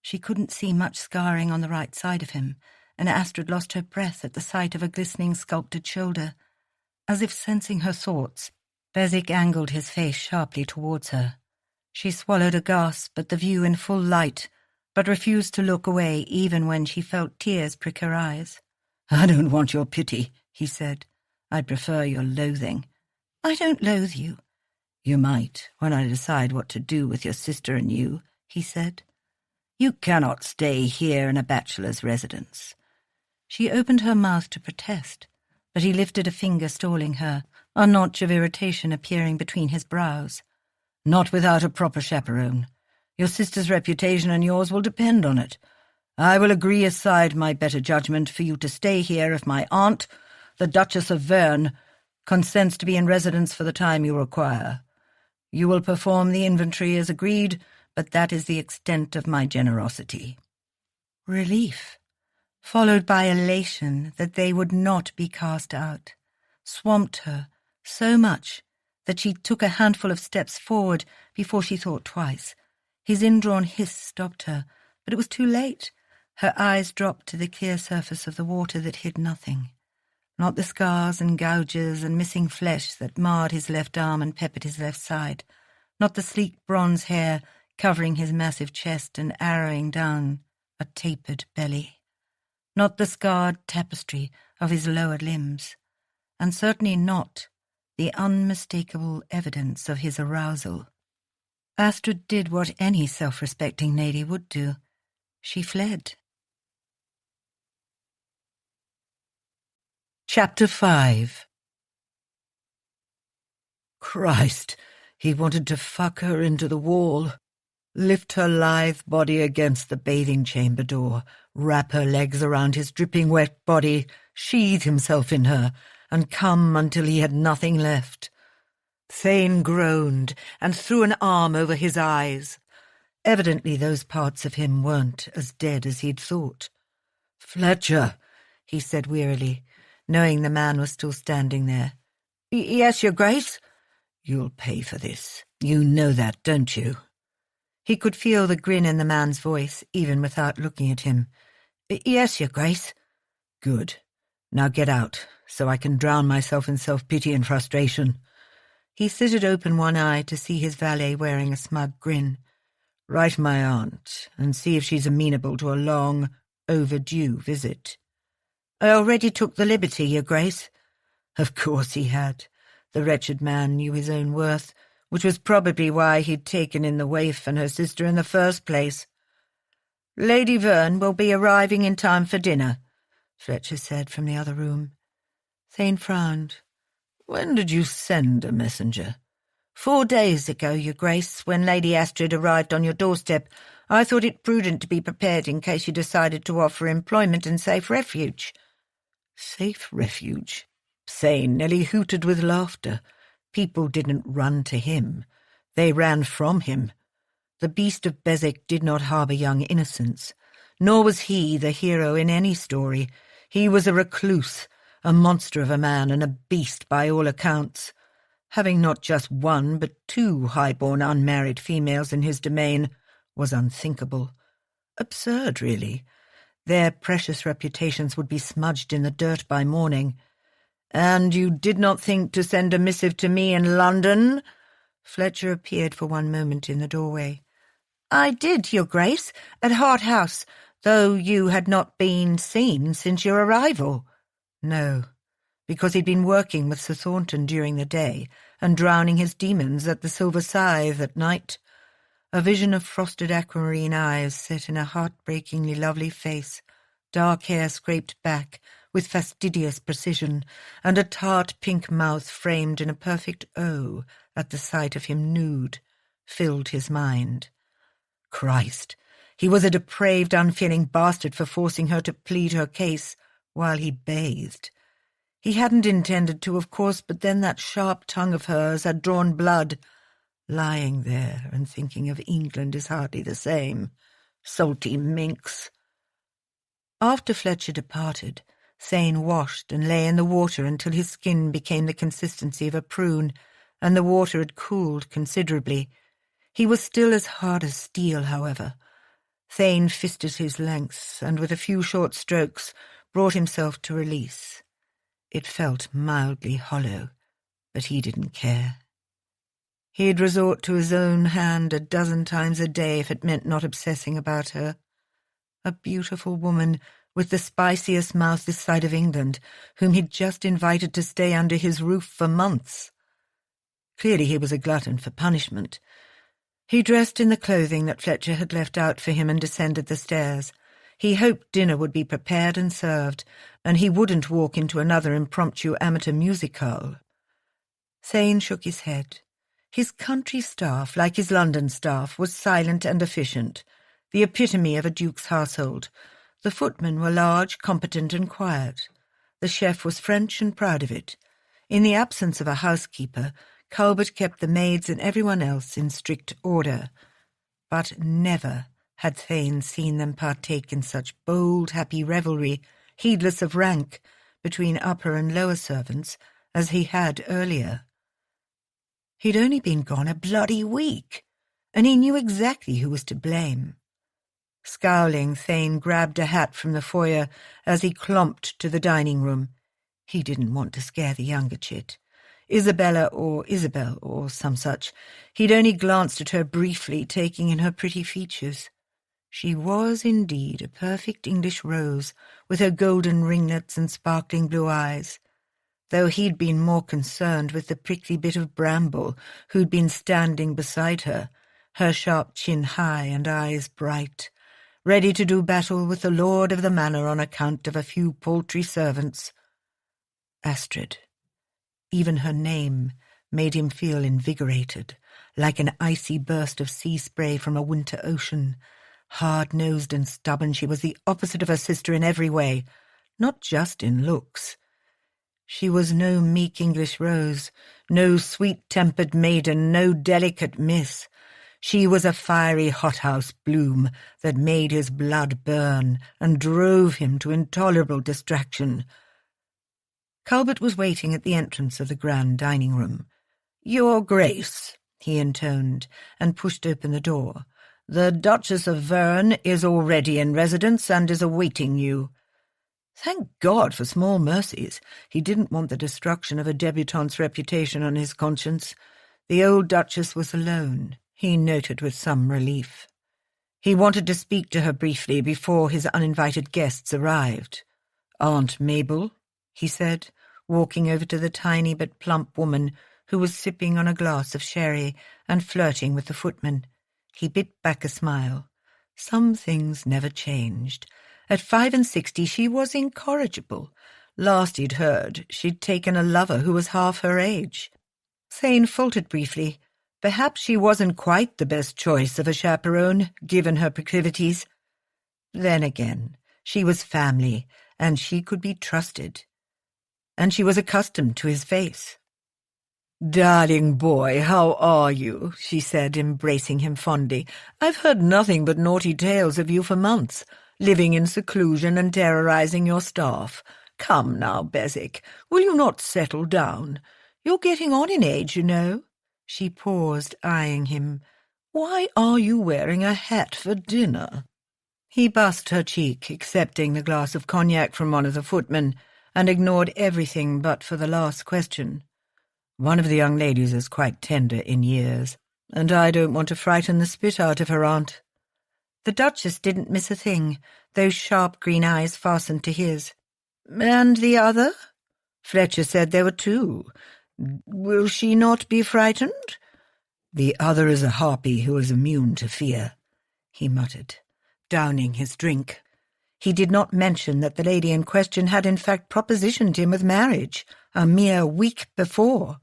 She couldn't see much scarring on the right side of him, and Astrid lost her breath at the sight of a glistening sculpted shoulder. As if sensing her thoughts, Bezic angled his face sharply towards her. She swallowed a gasp at the view in full light, but refused to look away even when she felt tears prick her eyes. "I don't want your pity," he said. "I'd prefer your loathing." "I don't loathe you." "You might, when I decide what to do with your sister and you," he said. "You cannot stay here in a bachelor's residence." She opened her mouth to protest, but he lifted a finger stalling her, a notch of irritation appearing between his brows. "Not without a proper chaperone. Your sister's reputation and yours will depend on it. I will agree aside my better judgment for you to stay here if my aunt, the Duchess of Verne, consents to be in residence for the time you require. You will perform the inventory as agreed, but that is the extent of my generosity." Relief, followed by elation that they would not be cast out, swamped her so much that she took a handful of steps forward before she thought twice. His indrawn hiss stopped her, but it was too late. Her eyes dropped to the clear surface of the water that hid nothing. Not the scars and gouges and missing flesh that marred his left arm and peppered his left side. Not the sleek bronze hair covering his massive chest and arrowing down a tapered belly. Not the scarred tapestry of his lowered limbs. And certainly not the unmistakable evidence of his arousal. Astrid did what any self-respecting lady would do. She fled. Chapter 5. Christ, he wanted to fuck her into the wall, lift her lithe body against the bathing chamber door, wrap her legs around his dripping wet body, sheathe himself in her, and come until he had nothing left. Thane groaned and threw an arm over his eyes. Evidently those parts of him weren't as dead as he'd thought. "Fletcher," he said wearily, knowing the man was still standing there. "Yes, Your Grace." "You'll pay for this. You know that, don't you?" He could feel the grin in the man's voice, even without looking at him. "Yes, Your Grace." "Good. Now get out, so I can drown myself in self-pity and frustration." He slitted open one eye to see his valet wearing a smug grin. "Write my aunt, and see if she's amenable to a long, overdue visit." "I already took the liberty, Your Grace." Of course he had. The wretched man knew his own worth, which was probably why he'd taken in the waif and her sister in the first place. "Lady Verne will be arriving in time for dinner," Fletcher said from the other room. Thane frowned. "When did you send a messenger?" 4 days ago, Your Grace, when Lady Astrid arrived on your doorstep. I thought it prudent to be prepared in case you decided to offer employment and safe refuge." Safe refuge? Thane nearly hooted with laughter. People didn't run to him. They ran from him. The beast of Bezic did not harbour young innocents.
nor was he the hero in any story. He was a recluse, a monster of a man, and a beast by all accounts. Having not just one but two high-born unmarried females in his domain was unthinkable. Absurd, really. Their precious reputations would be smudged in the dirt by morning. "And you did not think to send a missive to me in London?" Fletcher appeared for one moment in the doorway. "I did, Your Grace, at Hart House, though you had not been seen since your arrival." No, because he'd been working with Sir Thornton during the day and drowning his demons at the Silver Scythe at night. A vision of frosted aquamarine eyes set in a heartbreakingly lovely face, dark hair scraped back with fastidious precision, and a tart pink mouth framed in a perfect O at the sight of him nude, filled his mind. Christ, he was a depraved, unfeeling bastard for forcing her to plead her case while he bathed. He hadn't intended to, of course, but then that sharp tongue of hers had drawn blood. Lying there and thinking of England is hardly the same. Salty minx. After Fletcher departed, Thane washed and lay in the water until his skin became the consistency of a prune, and the water had cooled considerably. He was still as hard as steel, however. Thane fisted his lengths, and with a few short strokes brought himself to release. It felt mildly hollow, but he didn't care. He'd resort to his own hand a dozen times a day if it meant not obsessing about her. A beautiful woman with the spiciest mouth this side of England, whom he'd just invited to stay under his roof for months. Clearly he was a glutton for punishment. He dressed in the clothing that Fletcher had left out for him and descended the stairs. He hoped dinner would be prepared and served, and he wouldn't walk into another impromptu amateur music-hall. Thane shook his head. His country staff, like his London staff, was silent and efficient, the epitome of a duke's household. The footmen were large, competent, and quiet. The chef was French and proud of it. In the absence of a housekeeper, Talbot kept the maids and everyone else in strict order. But never had Thane seen them partake in such bold, happy revelry, heedless of rank, between upper and lower servants, as he had earlier. He'd only been gone a bloody week, and he knew exactly who was to blame. Scowling, Thane grabbed a hat from the foyer as he clomped to the dining room. He didn't want to scare the younger chit. Isabella or Isabel or some such. He'd only glanced at her briefly, taking in her pretty features. She was indeed a perfect English rose, with her golden ringlets and sparkling blue eyes, though he'd been more concerned with the prickly bit of bramble who'd been standing beside her, her sharp chin high and eyes bright, ready to do battle with the lord of the manor on account of a few paltry servants. Astrid. Even her name made him feel invigorated, like an icy burst of sea spray from a winter ocean. Hard-nosed and stubborn, she was the opposite of her sister in every way, not just in looks. She was no meek English rose, no sweet-tempered maiden, no delicate miss. She was a fiery hothouse bloom that made his blood burn and drove him to intolerable distraction. Talbot was waiting at the entrance of the grand dining room. "Your Grace," he intoned, and pushed open the door. "The Duchess of Verne is already in residence and is awaiting you." Thank God for small mercies. He didn't want the destruction of a debutante's reputation on his conscience. The old Duchess was alone, he noted with some relief. He wanted to speak to her briefly before his uninvited guests arrived. "Aunt Mabel," he said, walking over to the tiny but plump woman who was sipping on a glass of sherry and flirting with the footman. He bit back a smile. Some things never changed. At 65 she was incorrigible. Last he'd heard, she'd taken a lover who was half her age. Thane faltered briefly. Perhaps she wasn't quite the best choice of a chaperone, given her proclivities. Then again, she was family, and she could be trusted. And she was accustomed to his face. "Darling boy, how are you?" she said, embracing him fondly. "I've heard nothing but naughty tales of you for months. living in seclusion and terrorizing your staff. Come now, Beswick, will you not settle down? You're getting on in age, you know." She paused, eyeing him. "Why are you wearing a hat for dinner?" He bussed her cheek, accepting the glass of cognac from one of the footmen, and ignored everything but for the last question. "One of the young ladies is quite tender in years, and I don't want to frighten the spit out of her aunt." The Duchess didn't miss a thing, those sharp green eyes fastened to his. "And the other?" "Fletcher said there were two. Will she not be frightened?" "The other is a harpy who is immune to fear," he muttered, downing his drink. He did not mention that the lady in question had in fact propositioned him with marriage a mere week before.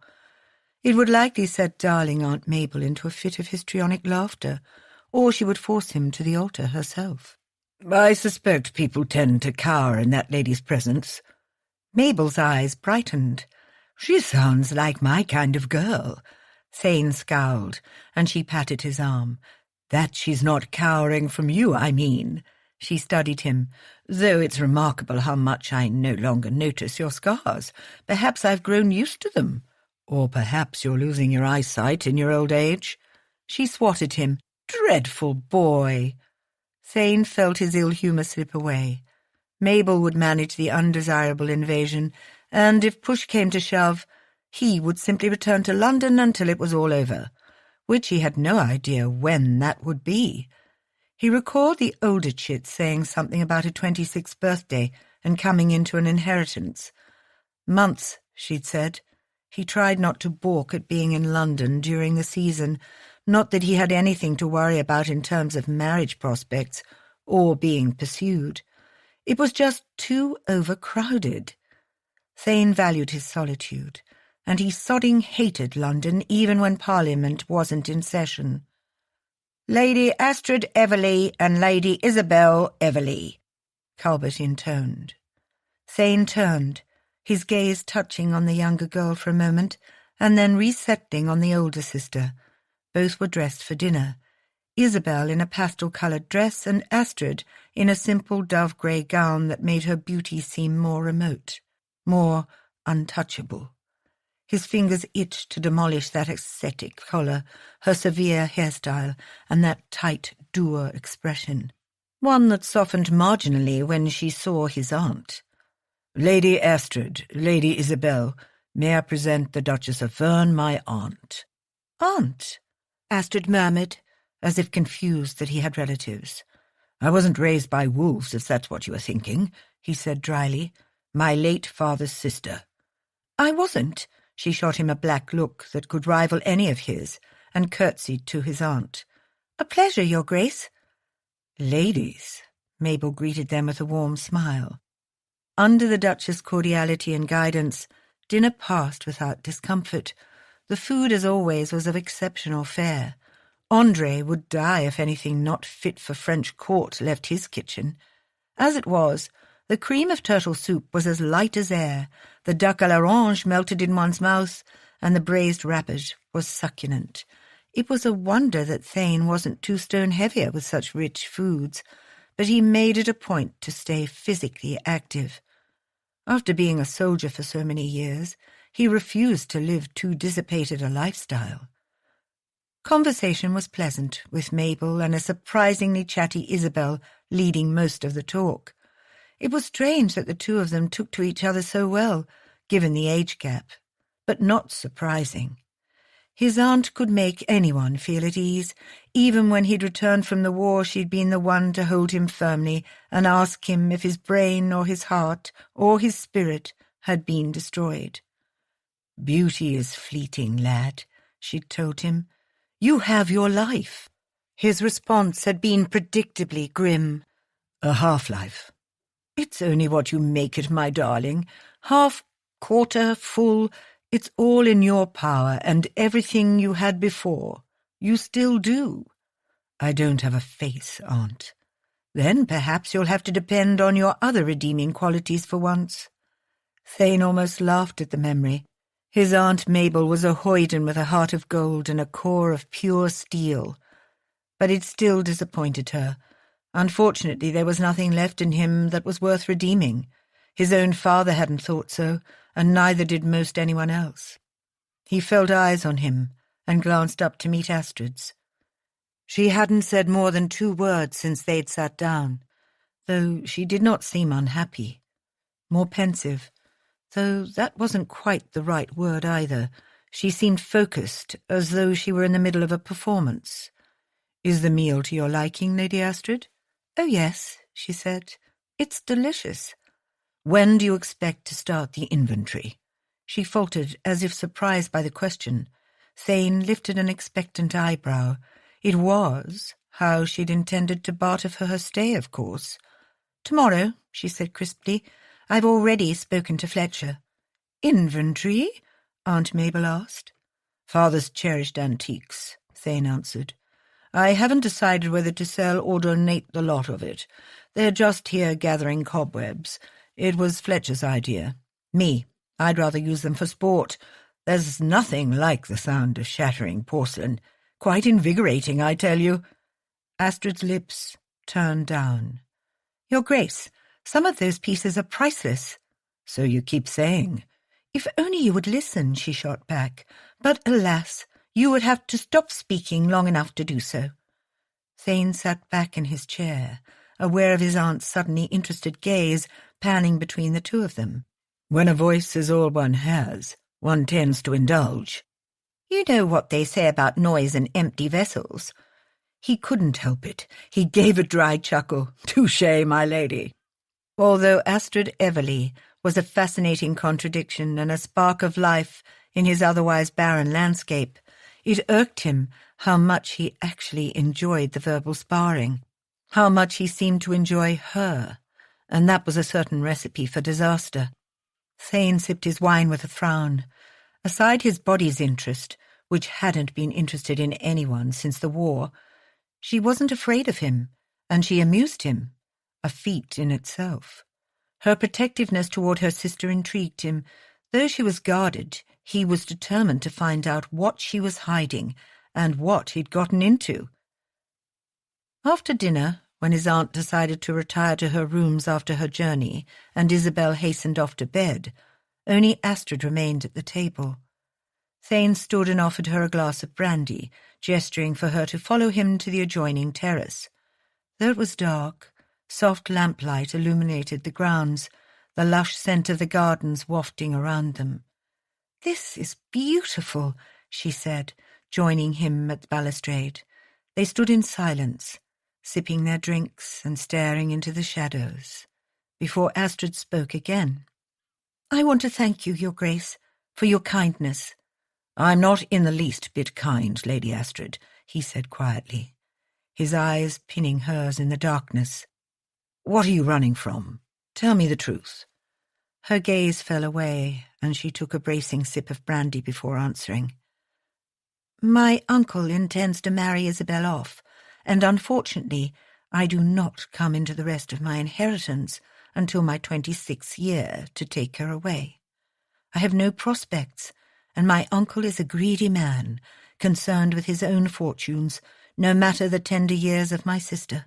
It would likely set darling Aunt Mabel into a fit of histrionic laughter, or she would force him to the altar herself. "I suspect people tend to cower in that lady's presence." Mabel's eyes brightened. "She sounds like my kind of girl." Thane scowled, and she patted his arm. "That she's not cowering from you, I mean." She studied him. "Though it's remarkable how much I no longer notice your scars. Perhaps I've grown used to them. Or perhaps you're losing your eyesight in your old age." She swatted him. "Dreadful boy!" Thane felt his ill humour slip away. Mabel would manage the undesirable invasion, and if push came to shove, he would simply return to London until it was all over, which he had no idea when that would be. He recalled the older chit saying something about a 26th birthday and coming into an inheritance. Months, she'd said. He tried not to balk at being in London during the season, not that he had anything to worry about in terms of marriage prospects or being pursued. It was just too overcrowded. Thane valued his solitude, and he sodding hated London even when Parliament wasn't in session. "Lady Astrid Everleigh and Lady Isabel Everleigh," Talbot intoned. Thane turned, his gaze touching on the younger girl for a moment, and then resettling on the older sister. Both were dressed for dinner, Isabel in a pastel-coloured dress and Astrid in a simple dove-grey gown that made her beauty seem more remote, more untouchable. His fingers itched to demolish that ascetic collar, her severe hairstyle, and that tight, dour expression, one that softened marginally when she saw his aunt. "Lady Astrid, Lady Isabel, may I present the Duchess of Fern, my aunt." "Aunt?" Astrid murmured, as if confused that he had relatives. "I wasn't raised by wolves, if that's what you were thinking," he said dryly. "My late father's sister." "I wasn't." She shot him a black look that could rival any of his, and curtsied to his aunt. "A pleasure, Your Grace." "Ladies," Mabel greeted them with a warm smile. Under the Duchess' cordiality and guidance, dinner passed without discomfort. The food, as always, was of exceptional fare. André would die if anything not fit for French court left his kitchen. As it was, the cream of turtle soup was as light as air, the duck à l'orange melted in one's mouth, and the braised rabbit was succulent. It was a wonder that Thane wasn't 2 stone heavier with such rich foods, but he made it a point to stay physically active. After being a soldier for so many years, he refused to live too dissipated a lifestyle. Conversation was pleasant, with Mabel and a surprisingly chatty Isabel leading most of the talk. It was strange that the two of them took to each other so well, given the age gap, but not surprising. His aunt could make anyone feel at ease. Even when he'd returned from the war, she'd been the one to hold him firmly and ask him if his brain or his heart or his spirit had been destroyed. "Beauty is fleeting, lad," she'd told him. "You have your life." His response had been predictably grim. "A half-life." "It's only what you make it, my darling. Half, quarter, full, it's all in your power, and everything you had before, you still do." "I don't have a face, Aunt." "Then perhaps you'll have to depend on your other redeeming qualities for once." Thane almost laughed at the memory. His Aunt Mabel was a hoyden with a heart of gold and a core of pure steel. But it still disappointed her. Unfortunately, there was nothing left in him that was worth redeeming. His own father hadn't thought so, and neither did most anyone else. He felt eyes on him and glanced up to meet Astrid's. She hadn't said more than 2 words since they'd sat down, though she did not seem unhappy. More pensive, though that wasn't quite the right word either. She seemed focused, as though she were in the middle of a performance. "Is the meal to your liking, Lady Astrid?" "Oh, yes," she said. "It's delicious." "When do you expect to start the inventory?" She faltered, as if surprised by the question. Thane lifted an expectant eyebrow. It was how she'd intended to barter for her stay, of course. "Tomorrow," she said crisply. "I've already spoken to Fletcher." "Inventory?" Aunt Mabel asked. "Father's cherished antiques," Thane answered. "I haven't decided whether to sell or donate the lot of it. They're just here gathering cobwebs. It was Fletcher's idea. Me, I'd rather use them for sport. There's nothing like the sound of shattering porcelain. Quite invigorating, I tell you." Astrid's lips turned down. "Your Grace, some of those pieces are priceless." "So you keep saying." "If only you would listen," she shot back. "But alas, you would have to stop speaking long enough to do so." Thane sat back in his chair, aware of his aunt's suddenly interested gaze panning between the 2 of them. "When a voice is all one has, one tends to indulge." "You know what they say about noise and empty vessels." He couldn't help it. He gave a dry chuckle. "Touché, my lady." Although Astrid Everleigh was a fascinating contradiction and a spark of life in his otherwise barren landscape, it irked him how much he actually enjoyed the verbal sparring, how much he seemed to enjoy her, and that was a certain recipe for disaster. Thane sipped his wine with a frown. Aside his body's interest, which hadn't been interested in anyone since the war, she wasn't afraid of him, and she amused him, a feat in itself. Her protectiveness toward her sister intrigued him. Though she was guarded, he was determined to find out what she was hiding and what he'd gotten into. After dinner, when his aunt decided to retire to her rooms after her journey and Isabel hastened off to bed, only Astrid remained at the table. Thane stood and offered her a glass of brandy, gesturing for her to follow him to the adjoining terrace. Though it was dark, soft lamplight illuminated the grounds, the lush scent of the gardens wafting around them. "This is beautiful," she said, joining him at the balustrade. They stood in silence, sipping their drinks and staring into the shadows, before Astrid spoke again. "I want to thank you, Your Grace, for your kindness." "I'm not in the least bit kind, Lady Astrid," he said quietly, his eyes pinning hers in the darkness. "What are you running from? Tell me the truth." Her gaze fell away, and she took a bracing sip of brandy before answering. "My uncle intends to marry Isabel off, and unfortunately I do not come into the rest of my inheritance until my 26th year to take her away. I have no prospects, and my uncle is a greedy man, concerned with his own fortunes, no matter the tender years of my sister.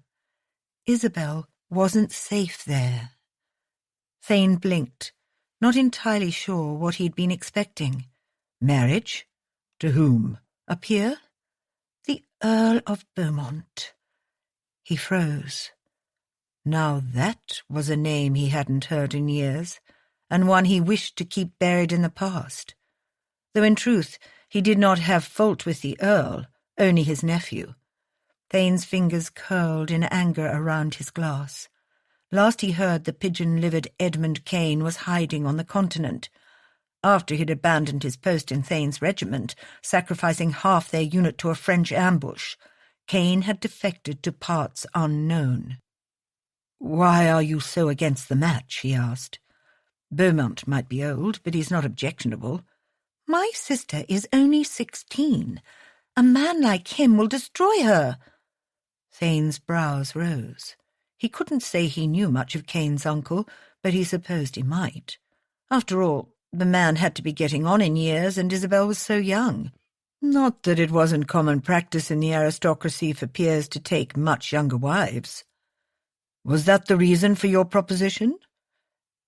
Isabel wasn't safe there." Thane blinked, not entirely sure what he'd been expecting. "Marriage? To whom? A peer?" "The Earl of Beaumont." He froze. Now that was a name he hadn't heard in years, and one he wished to keep buried in the past. Though in truth he did not have fault with the Earl, only his nephew. Thane's fingers curled in anger around his glass. Last he heard, the pigeon-livered Edmund Kane was hiding on the continent. After he'd abandoned his post in Thane's regiment, sacrificing half their unit to a French ambush, Kane had defected to parts unknown. "Why are you so against the match?" he asked. "Beaumont might be old, but he's not objectionable." "My sister is only 16. A man like him will destroy her." Thane's brows rose. He couldn't say he knew much of Kane's uncle, but he supposed he might. After all, the man had to be getting on in years, and Isabel was so young. Not that it wasn't common practice in the aristocracy for peers to take much younger wives. Was that the reason for your proposition?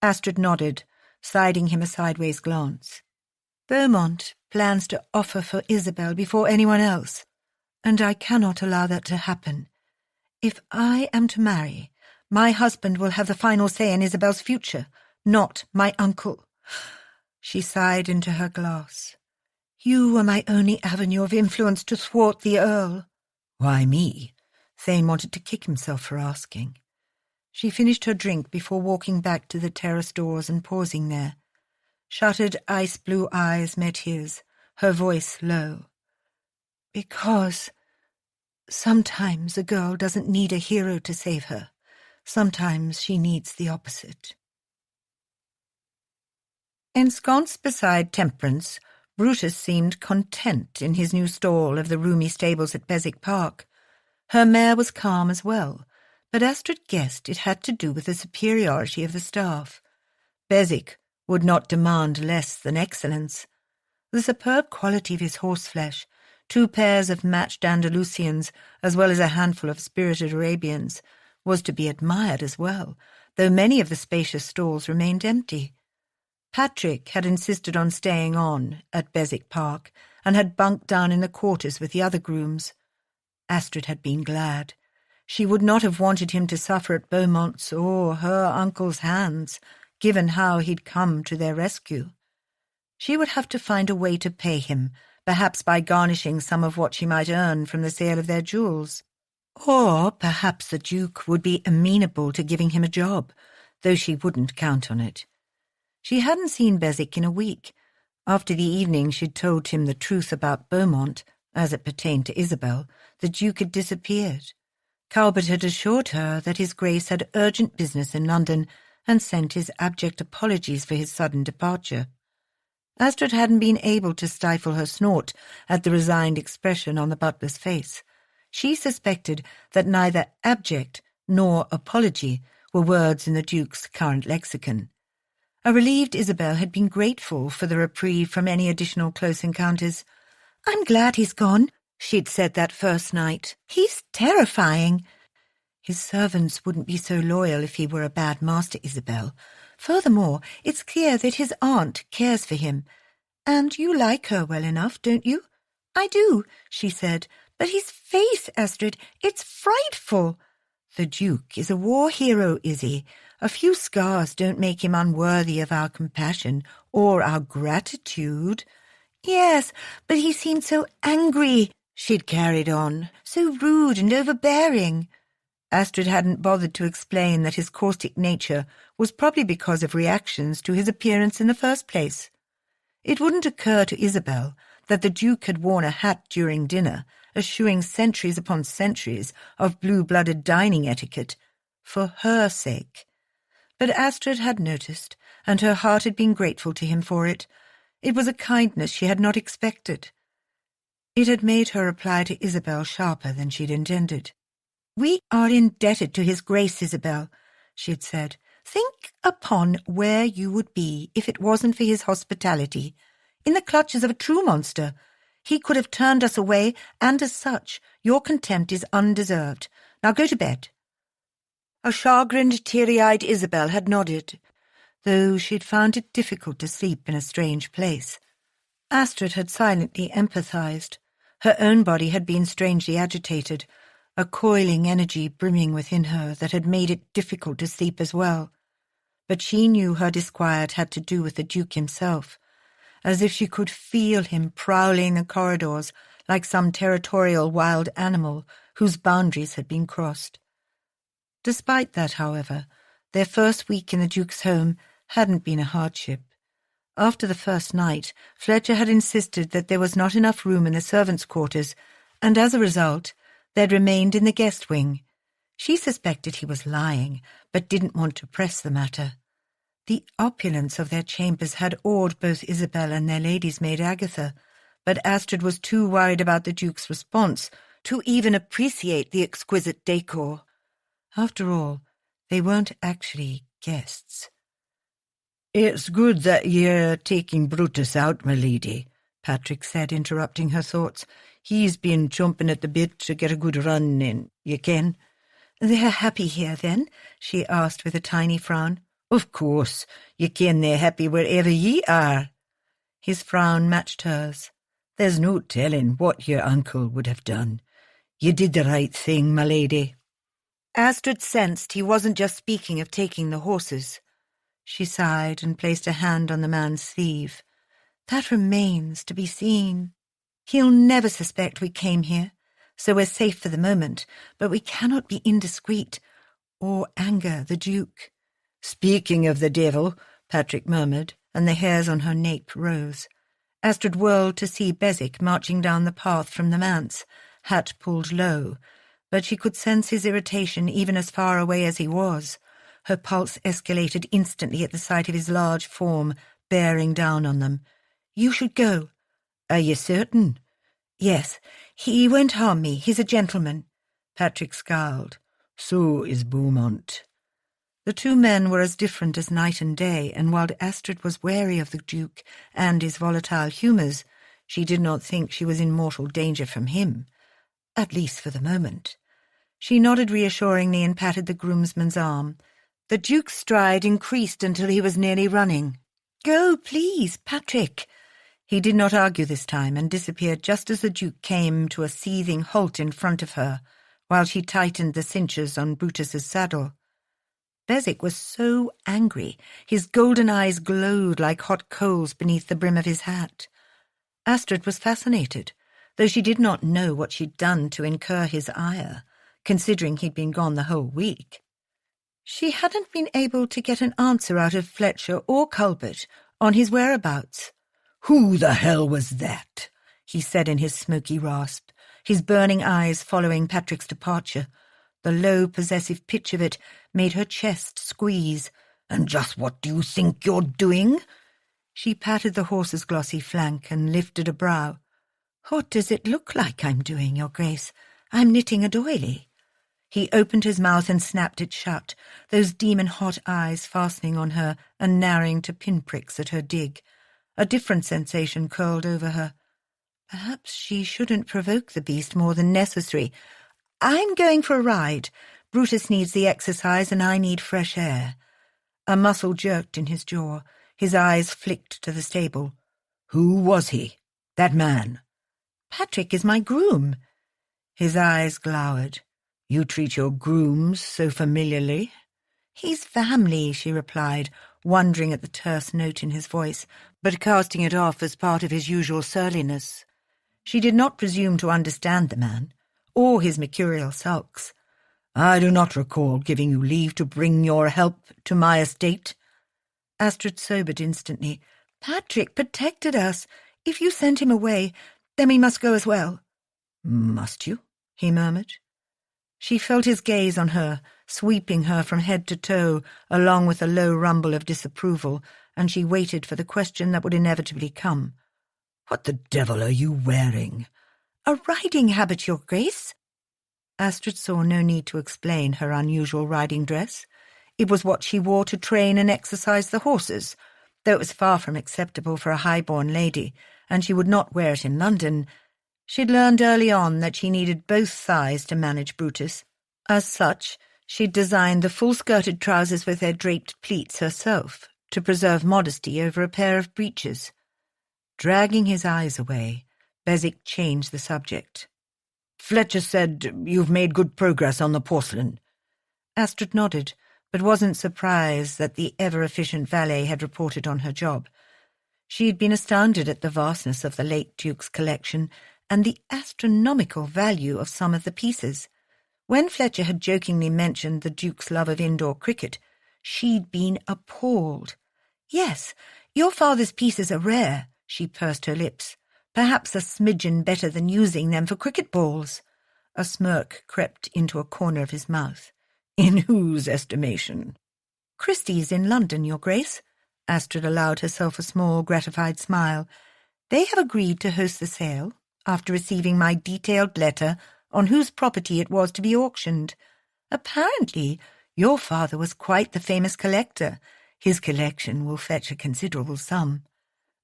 Astrid nodded, siding him a sideways glance. Beaumont plans to offer for Isabel before anyone else, and I cannot allow that to happen. If I am to marry, my husband will have the final say in Isabel's future, not my uncle. She sighed into her glass. You are my only avenue of influence to thwart the Earl.
Why me?
Thane wanted to kick himself for asking. She finished her drink before walking back to the terrace doors and pausing there. Shuttered ice-blue eyes met his, her voice low. Because sometimes a girl doesn't need a hero to save her. Sometimes she needs the opposite. Ensconced beside Temperance, Brutus seemed content in his new stall of the roomy stables at Beswick Park. Her mare was calm as well, but Astrid guessed it had to do with the superiority of the staff. Beswick would not demand less than excellence. The superb quality of his horseflesh, 2 pairs of matched Andalusians, as well as a handful of spirited Arabians, was to be admired as well, though many of the spacious stalls remained empty. Patrick had insisted on staying on at Beswick Park, and had bunked down in the quarters with the other grooms. Astrid had been glad. She would not have wanted him to suffer at Beaumont's or her uncle's hands, given how he'd come to their rescue. She would have to find a way to pay him, perhaps by garnishing some of what she might earn from the sale of their jewels. Or perhaps the Duke would be amenable to giving him a job, though she wouldn't count on it. She hadn't seen Beswick in a week. After the evening she'd told him the truth about Beaumont, as it pertained to Isabel, the Duke had disappeared. Talbot had assured her that his Grace had urgent business in London and sent his abject apologies for his sudden departure. Astrid hadn't been able to stifle her snort at the resigned expression on the butler's face. She suspected that neither abject nor apology were words in the Duke's current lexicon. A relieved Isabel had been grateful for the reprieve from any additional close encounters. "I'm glad he's gone," she'd said that first night. "He's terrifying." His servants wouldn't be so loyal if he were a bad master, Isabel. Furthermore, it's clear that his aunt cares for him. "And you like her well enough, don't you?" "I do," she said. "But his face, Astrid, it's frightful." "The Duke is a war hero, Izzy. A few scars don't make him unworthy of our compassion or our gratitude." "Yes, but he seemed so angry," she'd carried on, "so rude and overbearing." Astrid hadn't bothered to explain that his caustic nature was probably because of reactions to his appearance in the first place. It wouldn't occur to Isabel that the Duke had worn a hat during dinner, eschewing centuries upon centuries of blue-blooded dining etiquette, for her sake. But Astrid had noticed, and her heart had been grateful to him for it. It was a kindness she had not expected. It had made her reply to Isabel sharper than she'd intended. "We are indebted to his Grace, Isabel," she'd said. "Think upon where you would be if it wasn't for his hospitality. In the clutches of a true monster. He could have turned us away, and as such, your contempt is undeserved. Now go to bed." A chagrined, teary-eyed Isabel had nodded, though she'd found it difficult to sleep in a strange place. Astrid had silently empathized. Her own body had been strangely agitated, a coiling energy brimming within her that had made it difficult to sleep as well. But she knew her disquiet had to do with the Duke himself, as if she could feel him prowling the corridors like some territorial wild animal whose boundaries had been crossed. Despite that, however, their first week in the Duke's home hadn't been a hardship. After the first night, Fletcher had insisted that there was not enough room in the servants' quarters, and as a result, they'd remained in the guest wing. She suspected he was lying, but didn't want to press the matter. The opulence of their chambers had awed both Isabel and their lady's maid Agatha, but Astrid was too worried about the Duke's response to even appreciate the exquisite decor. After all, they weren't actually guests.
"It's good that you're taking Brutus out, my lady," Patrick said, interrupting her thoughts. "He's been chomping at the bit to get a good run in, you ken."
They're happy here, then? She asked with a tiny frown.
Of course, ye ken they're happy wherever ye are.
His frown matched hers.
There's no telling what your uncle would have done. You did the right thing, my lady.
Astrid sensed he wasn't just speaking of taking the horses. She sighed and placed a hand on the man's sleeve. That remains to be seen. He'll never suspect we came here, so we're safe for the moment, but we cannot be indiscreet or anger the Duke.
Speaking of the devil,
Patrick murmured, and the hairs on her nape rose. Astrid whirled to see Beswick marching down the path from the manse, hat pulled low, but she could sense his irritation even as far away as he was. Her pulse escalated instantly at the sight of his large form bearing down on them. "You should go."
"Are you certain?"
"Yes. He won't harm me. He's a gentleman." Patrick scowled.
"So is Beaumont."
The two men were as different as night and day, and while Astrid was wary of the Duke and his volatile humours, she did not think she was in mortal danger from him, at least for the moment. She nodded reassuringly and patted the groomsman's arm. The Duke's stride increased until he was nearly running. "Go, please, Patrick." He did not argue this time and disappeared just as the Duke came to a seething halt in front of her, while she tightened the cinches on Brutus's saddle. Beswick was so angry, his golden eyes glowed like hot coals beneath the brim of his hat. Astrid was fascinated, though she did not know what she'd done to incur his ire, considering he'd been gone the whole week. She hadn't been able to get an answer out of Fletcher or Culbert on his whereabouts.
"Who the hell was that?"
he said in his smoky rasp, his burning eyes following Patrick's departure. The low, possessive pitch of it made her chest squeeze.
"And just what do you think you're doing?"
She patted the horse's glossy flank and lifted a brow. "What does it look like I'm doing, Your Grace? I'm knitting a doily." He opened his mouth and snapped it shut, those demon-hot eyes fastening on her and narrowing to pinpricks at her dig. A different sensation curled over her. Perhaps she shouldn't provoke the beast more than necessary. "I'm going for a ride. Brutus needs the exercise and I need fresh air." A muscle jerked in his jaw. His eyes flicked to the stable.
"Who was he? That man?"
"Patrick is my groom." His eyes glowered.
"You treat your grooms so familiarly?"
"He's family," she replied, wondering at the terse note in his voice, but casting it off as part of his usual surliness. She did not presume to understand the man, or his mercurial sulks.
"I do not recall giving you leave to bring your help to my estate."
Astrid sobered instantly. "Patrick protected us. If you sent him away, then we must go as well."
"Must you?"
he murmured. She felt his gaze on her, sweeping her from head to toe, along with a low rumble of disapproval, and she waited for the question that would inevitably come.
"What the devil are you wearing?"
"A riding habit, Your Grace." Astrid saw no need to explain her unusual riding dress. It was what she wore to train and exercise the horses, though it was far from acceptable for a high-born lady, and she would not wear it in London. She'd learned early on that she needed both thighs to manage Brutus. As such, she'd designed the full-skirted trousers with their draped pleats herself, to preserve modesty over a pair of breeches. Dragging his eyes away, Beswick changed the subject.
"Fletcher said you've made good progress on the porcelain."
Astrid nodded, but wasn't surprised that the ever-efficient valet had reported on her job. She had been astounded at the vastness of the late Duke's collection and the astronomical value of some of the pieces. When Fletcher had jokingly mentioned the Duke's love of indoor cricket, she'd been appalled. "Yes, your father's pieces are rare," she pursed her lips. "Perhaps a smidgen better than using them for cricket balls." A smirk crept into a corner of his mouth.
"In whose estimation?"
"Christie's in London, Your Grace." Astrid allowed herself a small, gratified smile. "They have agreed to host the sale, after receiving my detailed letter on whose property it was to be auctioned. Apparently, your father was quite the famous collector. His collection will fetch a considerable sum."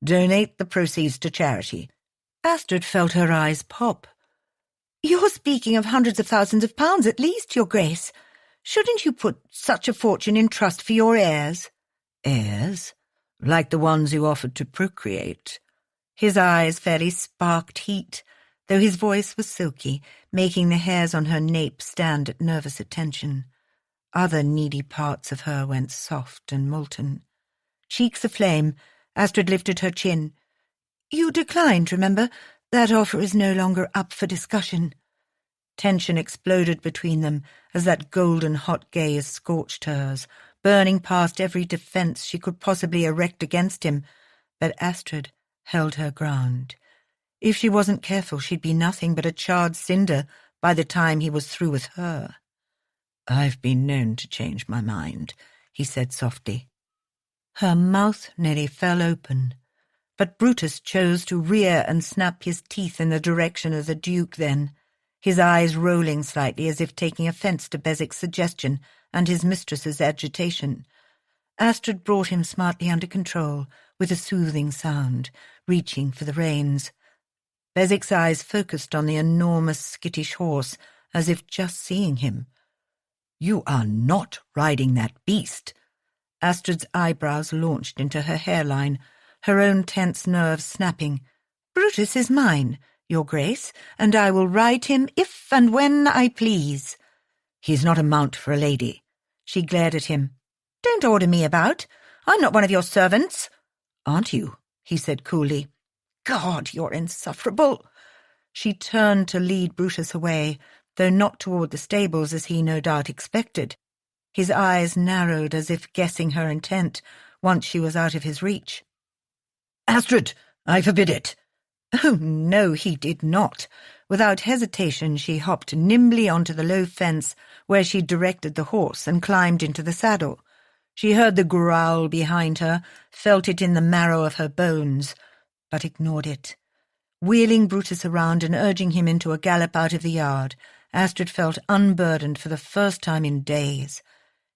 "Donate the proceeds to charity."
Astrid felt her eyes pop. "You're speaking of hundreds of thousands of pounds at least, Your Grace." Shouldn't you put such a fortune in trust for your heirs?
Heirs? Like the ones you offered to procreate?
His eyes fairly sparked heat, though his voice was silky, making the hairs on her nape stand at nervous attention. Other needy parts of her went soft and molten. Cheeks aflame, Astrid lifted her chin. You declined, remember? That offer is no longer up for discussion. Tension exploded between them as that golden hot gaze scorched hers, burning past every defence she could possibly erect against him. But Astrid held her ground. If she wasn't careful, she'd be nothing but a charred cinder by the time he was through with her.
I've been known to change my mind, he said softly.
Her mouth nearly fell open, but Brutus chose to rear and snap his teeth in the direction of the Duke then, his eyes rolling slightly as if taking offence to Bezik's suggestion and his mistress's agitation. Astrid brought him smartly under control with a soothing sound, reaching for the reins. Bezik's eyes focused on the enormous skittish horse, as if just seeing him.
You are not riding that beast.
Astrid's eyebrows launched into her hairline, her own tense nerves snapping. Brutus is mine, Your Grace, and I will ride him if and when I please.
He's not a mount for a lady.
She glared at him. Don't order me about. I'm not one of your servants.
Aren't you? He said coolly.
God, you're insufferable. She turned to lead Brutus away, though not toward the stables as he no doubt expected. His eyes narrowed as if guessing her intent, once she was out of his reach.
Astrid, I forbid it.
Oh, no, he did not. Without hesitation, she hopped nimbly onto the low fence where she directed the horse and climbed into the saddle. She heard the growl behind her, felt it in the marrow of her bones, but ignored it. Wheeling Brutus around and urging him into a gallop out of the yard, Astrid felt unburdened for the first time in days.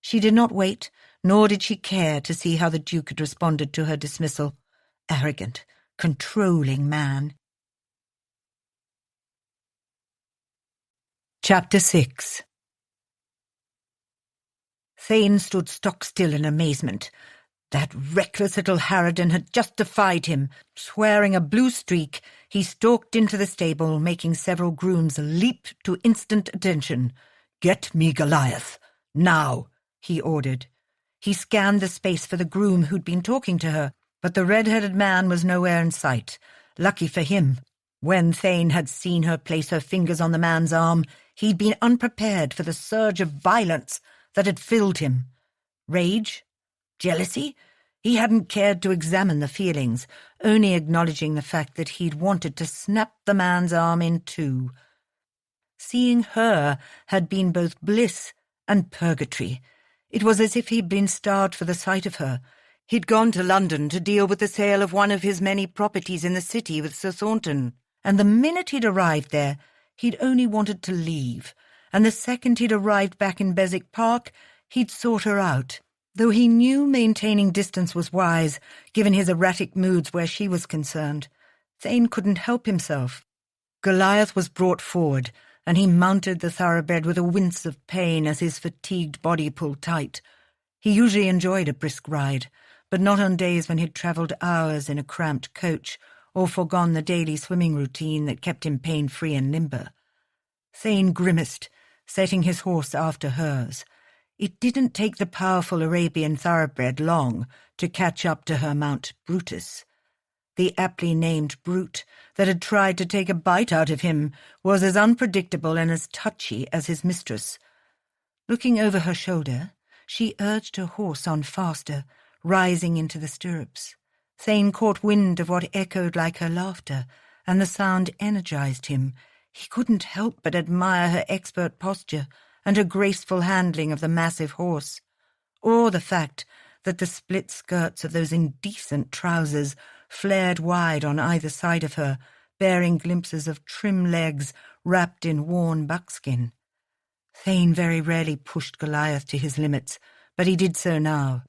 She did not wait, nor did she care to see how the Duke had responded to her dismissal. Arrogant, controlling man. Chapter 6. Thane stood stock-still in amazement. That reckless little harridan had just defied him. Swearing a blue streak, he stalked into the stable, making several grooms leap to instant attention.
"Get me Goliath, now,"
he ordered. He scanned the space for the groom who'd been talking to her, but the red-headed man was nowhere in sight. Lucky for him. When Thane had seen her place her fingers on the man's arm, he'd been unprepared for the surge of violence that had filled him. Rage? Jealousy? He hadn't cared to examine the feelings, only acknowledging the fact that he'd wanted to snap the man's arm in two. Seeing her had been both bliss and purgatory. It was as if he'd been starved for the sight of her. He'd gone to London to deal with the sale of one of his many properties in the city with Sir Thornton, and the minute he'd arrived there, he'd only wanted to leave, and the second he'd arrived back in Beswick Park, he'd sought her out, though he knew maintaining distance was wise, given his erratic moods where she was concerned. Thane couldn't help himself. Goliath was brought forward, and he mounted the thoroughbred with a wince of pain as his fatigued body pulled tight. He usually enjoyed a brisk ride, but not on days when he'd travelled hours in a cramped coach or forgone the daily swimming routine that kept him pain-free and limber. Thane grimaced, setting his horse after hers. It didn't take the powerful Arabian thoroughbred long to catch up to her mount Brutus. The aptly named brute that had tried to take a bite out of him was as unpredictable and as touchy as his mistress. Looking over her shoulder, she urged her horse on faster, rising into the stirrups. Thane caught wind of what echoed like her laughter, and the sound energized him. He couldn't help but admire her expert posture and her graceful handling of the massive horse, or the fact that the split skirts of those indecent trousers flared wide on either side of her, bearing glimpses of trim legs wrapped in worn buckskin. Thane very rarely pushed Goliath to his limits, but he did so now.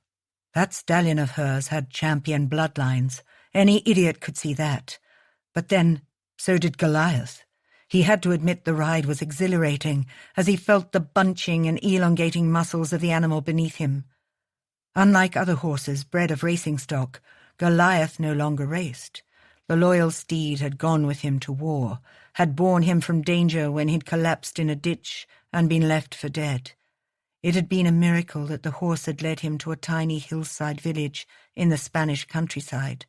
That stallion of hers had champion bloodlines. Any idiot could see that. But then, so did Goliath. He had to admit the ride was exhilarating as he felt the bunching and elongating muscles of the animal beneath him. Unlike other horses bred of racing stock, Goliath no longer raced. The loyal steed had gone with him to war, had borne him from danger when he'd collapsed in a ditch and been left for dead. It had been a miracle that the horse had led him to a tiny hillside village in the Spanish countryside.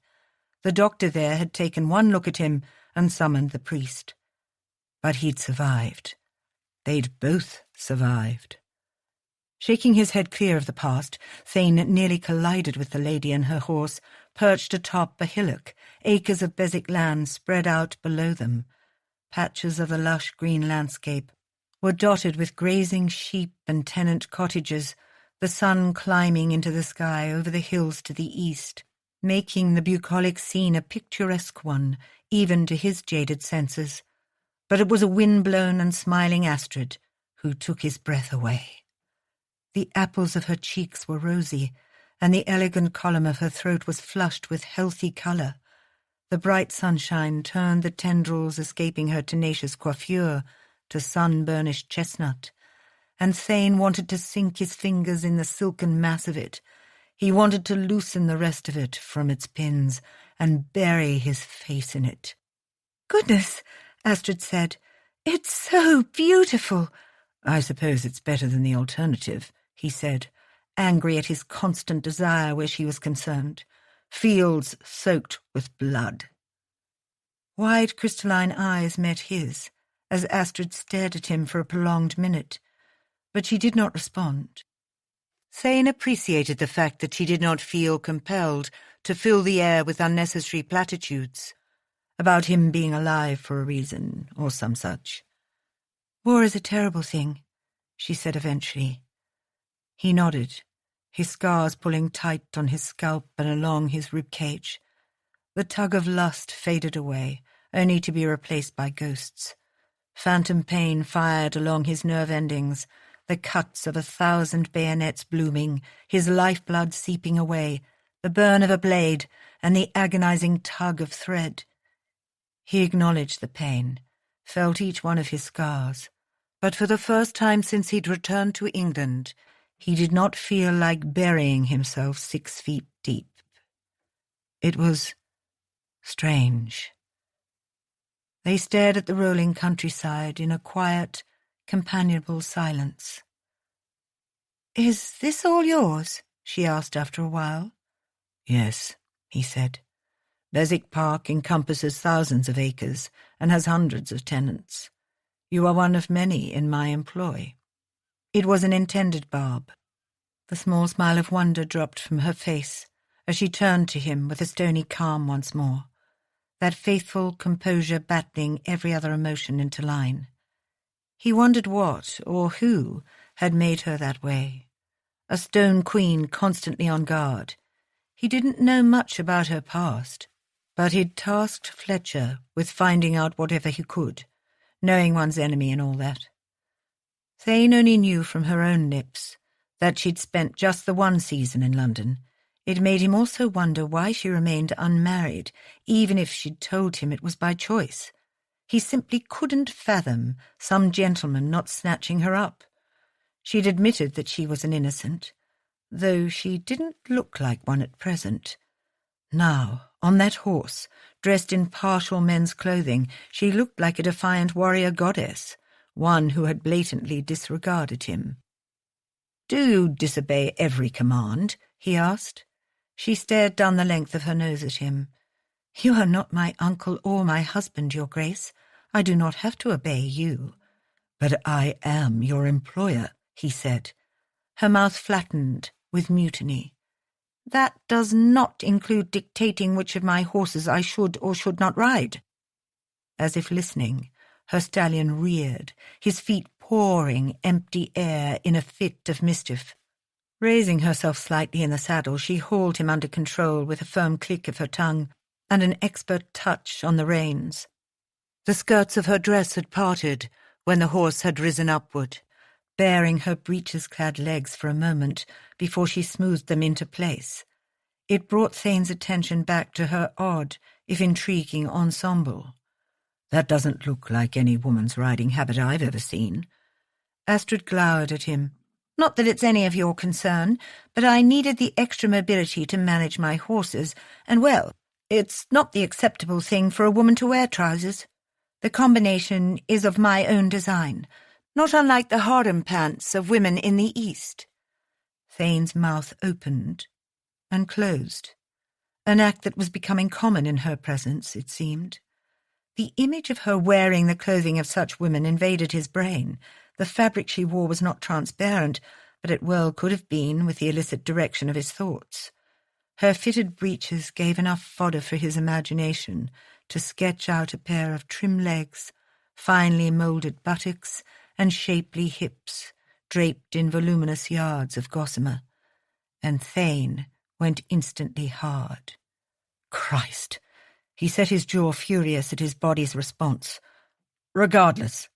The doctor there had taken one look at him and summoned the priest. But he'd survived. They'd both survived. Shaking his head clear of the past, Thane nearly collided with the lady and her horse, perched atop a hillock, acres of Beswick land spread out below them. Patches of the lush green landscape were dotted with grazing sheep and tenant cottages, the sun climbing into the sky over the hills to the east, making the bucolic scene a picturesque one, even to his jaded senses. But it was a wind-blown and smiling Astrid who took his breath away. The apples of her cheeks were rosy, and the elegant column of her throat was flushed with healthy colour. The bright sunshine turned the tendrils escaping her tenacious coiffure to sun-burnished chestnut, and Thane wanted to sink his fingers in the silken mass of it. He wanted to loosen the rest of it from its pins and bury his face in it. "Goodness," Astrid said, "it's so beautiful." "I suppose it's better than the alternative," he said, angry at his constant desire where she was concerned. Fields soaked with blood. Wide crystalline eyes met his, as Astrid stared at him for a prolonged minute, but she did not respond. Thane appreciated the fact that she did not feel compelled to fill the air with unnecessary platitudes about him being alive for a reason, or some such. "War is a terrible thing," she said eventually. He nodded, his scars pulling tight on his scalp and along his ribcage. The tug of lust faded away, only to be replaced by ghosts. Phantom pain fired along his nerve endings, the cuts of 1,000 bayonets blooming, his lifeblood seeping away, the burn of a blade, and the agonizing tug of thread. He acknowledged the pain, felt each one of his scars, but for the first time since he'd returned to England, he did not feel like burying himself 6 feet deep. It was strange. They stared at the rolling countryside in a quiet, companionable silence. "Is this all yours?" she asked after a while. "Yes," he said. "Beswick Park encompasses thousands of acres and has hundreds of tenants. You are one of many in my employ." It was an intended barb. The small smile of wonder dropped from her face as she turned to him with a stony calm once more, that faithful composure battling every other emotion into line. He wondered what or who had made her that way. A stone queen constantly on guard. He didn't know much about her past, but he'd tasked Fletcher with finding out whatever he could, knowing one's enemy and all that. Thane only knew from her own lips that she'd spent just the one season in London. It made him also wonder why she remained unmarried, even if she'd told him it was by choice. He simply couldn't fathom some gentleman not snatching her up. She'd admitted that she was an innocent, though she didn't look like one at present. Now, on that horse, dressed in partial men's clothing, she looked like a defiant warrior goddess, one who had blatantly disregarded him. "Do you disobey every command?" he asked. She stared down the length of her nose at him. "You are not my uncle or my husband, Your Grace. I do not have to obey you." "But I am your employer," he said. Her mouth flattened with mutiny. "That does not include dictating which of my horses I should or should not ride." As if listening, her stallion reared, his feet pouring empty air in a fit of mischief. Raising herself slightly in the saddle, she hauled him under control with a firm click of her tongue and an expert touch on the reins. The skirts of her dress had parted when the horse had risen upward, baring her breeches-clad legs for a moment before she smoothed them into place. It brought Thane's attention back to her odd, if intriguing, ensemble.
That doesn't look like any woman's riding habit I've ever seen.
Astrid glowered at him. Not that it's any of your concern, but I needed the extra mobility to manage my horses, and well, it's not the acceptable thing for a woman to wear trousers. The combination is of my own design, not unlike the harem pants of women in the East. Thane's mouth opened and closed, an act that was becoming common in her presence, it seemed. The image of her wearing the clothing of such women invaded his brain. The fabric she wore was not transparent, but it well could have been with the illicit direction of his thoughts. Her fitted breeches gave enough fodder for his imagination to sketch out a pair of trim legs, finely moulded buttocks, and shapely hips, draped in voluminous yards of gossamer. And Thane went instantly hard. Christ! He set his jaw furious at his body's response. Regardless,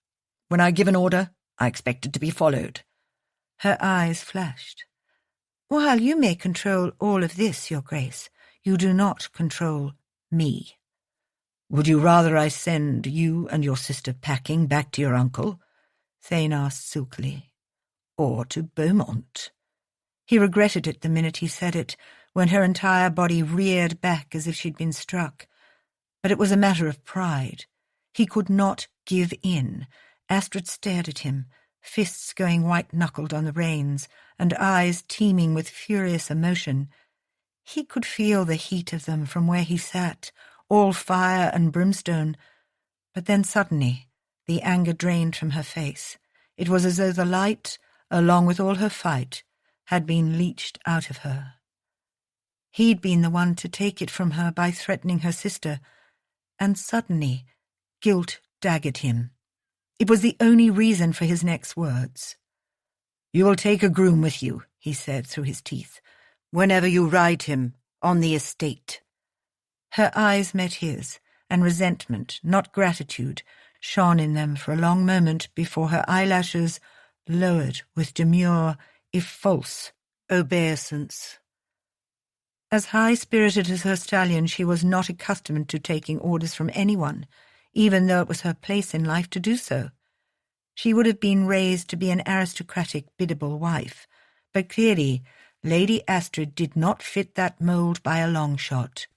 when I give an order, I expect it to be followed. Her eyes flashed. While you may control all of this, Your Grace, you do not control me. Would you rather I send you and your sister packing back to your uncle? Thane asked silkily. Or to Beaumont? He regretted it the minute he said it, when her entire body reared back as if she'd been struck. But it was a matter of pride. He could not give in. Astrid stared at him, fists going white-knuckled on the reins, and eyes teeming with furious emotion. He could feel the heat of them from where he sat, all fire and brimstone. But then suddenly the anger drained from her face. It was as though the light, along with all her fight, had been leached out of her. He'd been the one to take it from her by threatening her sister, and suddenly guilt daggered him. It was the only reason for his next words. You will take a groom with you, he said through his teeth, whenever you ride him on the estate. Her eyes met his, and resentment, not gratitude, shone in them for a long moment before her eyelashes lowered with demure, if false, obeisance. As high-spirited as her stallion, she was not accustomed to taking orders from anyone, even though it was her place in life to do so. She would have been raised to be an aristocratic, biddable wife, but clearly Lady Astrid did not fit that mould by a long shot.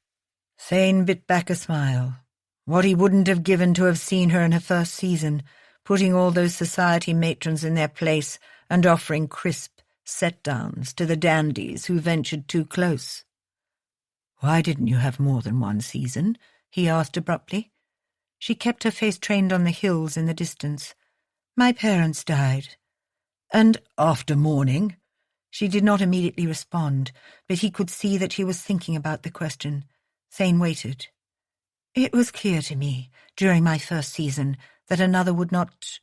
Thane bit back a smile. What he wouldn't have given to have seen her in her first season, putting all those society matrons in their place and offering crisp set-downs to the dandies who ventured too close. Why didn't you have more than one season? He asked abruptly. She kept her face trained on the hills in the distance. My parents died. And after mourning? She did not immediately respond, but he could see that she was thinking about the question. Thane waited. It was clear to me, during my first season, that another would not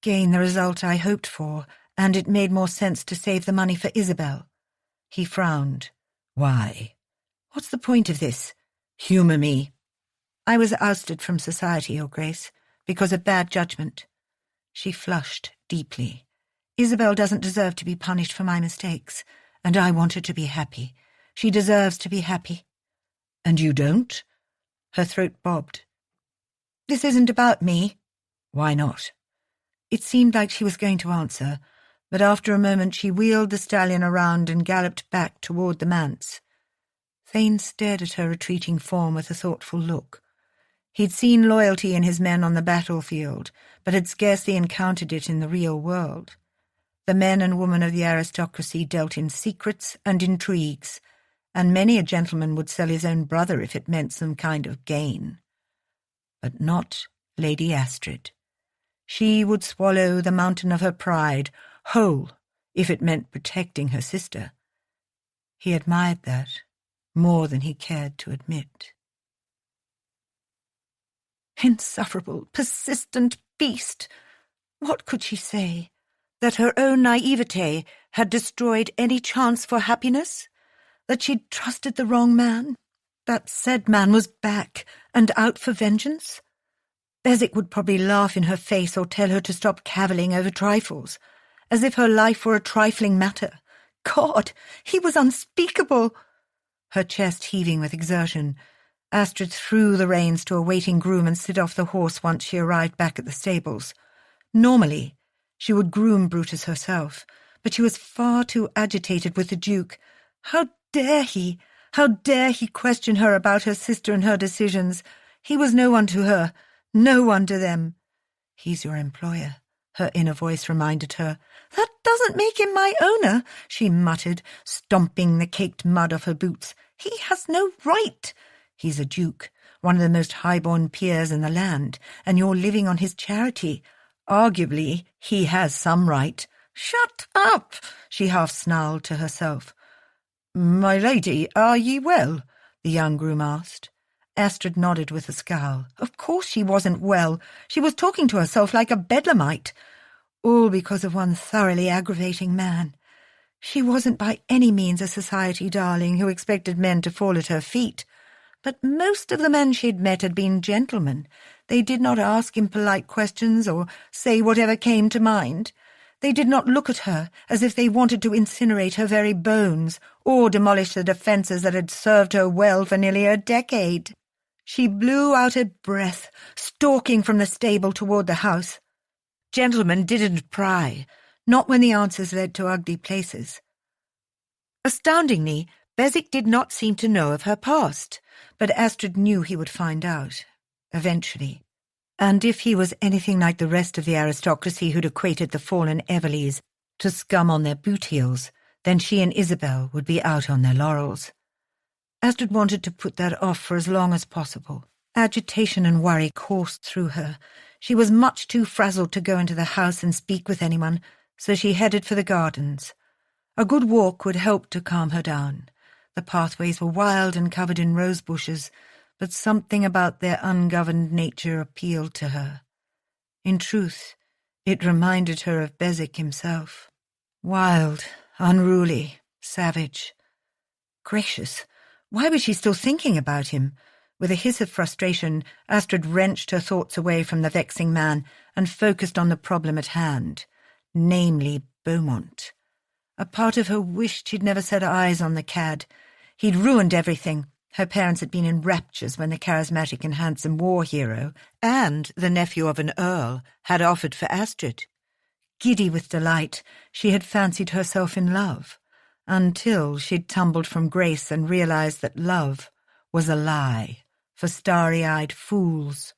gain the result I hoped for, and it made more sense to save the money for Isabel. He frowned. Why? What's the point of this? Humour me. I was ousted from society, Your Grace, because of bad judgment. She flushed deeply. Isabel doesn't deserve to be punished for my mistakes, and I want her to be happy. She deserves to be happy. And you don't? Her throat bobbed. This isn't about me. Why not? It seemed like she was going to answer, but after a moment she wheeled the stallion around and galloped back toward the manse. Thane stared at her retreating form with a thoughtful look. He'd seen loyalty in his men on the battlefield, but had scarcely encountered it in the real world. The men and women of the aristocracy dealt in secrets and intrigues, and many a gentleman would sell his own brother if it meant some kind of gain. But not Lady Astrid. She would swallow the mountain of her pride whole if it meant protecting her sister. He admired that more than he cared to admit. Insufferable, persistent beast! What could she say? That her own naivete had destroyed any chance for happiness? That she'd trusted the wrong man? That said man was back and out for vengeance? Beswick would probably laugh in her face or tell her to stop cavilling over trifles, as if her life were a trifling matter. God, he was unspeakable! Her chest heaving with exertion. Astrid threw the reins to a waiting groom and slid off the horse once she arrived back at the stables. Normally, she would groom Brutus herself, but she was far too agitated with the Duke. How dare he? How dare he question her about her sister and her decisions? He was no one to her, no one to them. "He's your employer," her inner voice reminded her. "That doesn't make him my owner," she muttered, stomping the caked mud off her boots. "He has no right." "He's a duke, one of the most high-born peers in the land, and you're living on his charity. Arguably, he has some right." "Shut up," she half snarled to herself. "My lady, are ye well?" the young groom asked. Astrid nodded with a scowl. Of course she wasn't well. She was talking to herself like a bedlamite. All because of one thoroughly aggravating man. She wasn't by any means a society darling who expected men to fall at her feet. But most of the men she'd met had been gentlemen. They did not ask impolite questions or say whatever came to mind. They did not look at her as if they wanted to incinerate her very bones or demolish the defences that had served her well for nearly a decade. She blew out her breath, stalking from the stable toward the house. Gentlemen didn't pry, not when the answers led to ugly places. Astoundingly, Beswick did not seem to know of her past, but Astrid knew he would find out, eventually. And if he was anything like the rest of the aristocracy who'd equated the fallen Everleighs to scum on their boot heels, then she and Isabel would be out on their laurels. Astrid wanted to put that off for as long as possible. Agitation and worry coursed through her. She was much too frazzled to go into the house and speak with anyone, so she headed for the gardens. A good walk would help to calm her down. The pathways were wild and covered in rose bushes, but something about their ungoverned nature appealed to her. In truth, it reminded her of Beswick himself. Wild, unruly, savage. Gracious, why was she still thinking about him? With a hiss of frustration, Astrid wrenched her thoughts away from the vexing man and focused on the problem at hand, namely Beaumont. A part of her wished she'd never set eyes on the cad. He'd ruined everything. Her parents had been in raptures when the charismatic and handsome war hero, and the nephew of an earl, had offered for Astrid. Giddy with delight, she had fancied herself in love, until she'd tumbled from grace and realized that love was a lie for starry-eyed fools.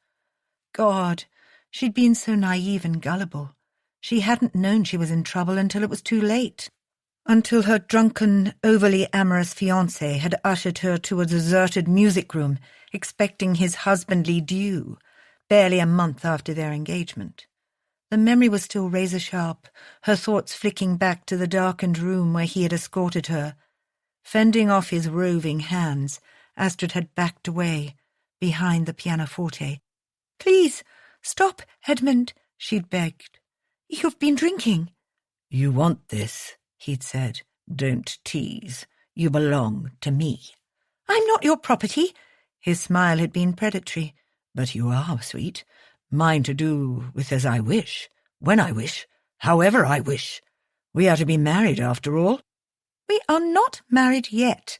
God, she'd been so naive and gullible. She hadn't known she was in trouble until it was too late. Until her drunken, overly amorous fiancé had ushered her to a deserted music room, expecting his husbandly due, barely a month after their engagement. The memory was still razor-sharp, her thoughts flicking back to the darkened room where he had escorted her. Fending off his roving hands, Astrid had backed away, behind the pianoforte. "Please, stop, Edmund," she'd begged. "You've been drinking." "You want this," he'd said. "Don't tease. You belong to me." "I'm not your property." His smile had been predatory. "But you are, sweet. Mine to do with as I wish, when I wish, however I wish. We are to be married, after all." "We are not married yet."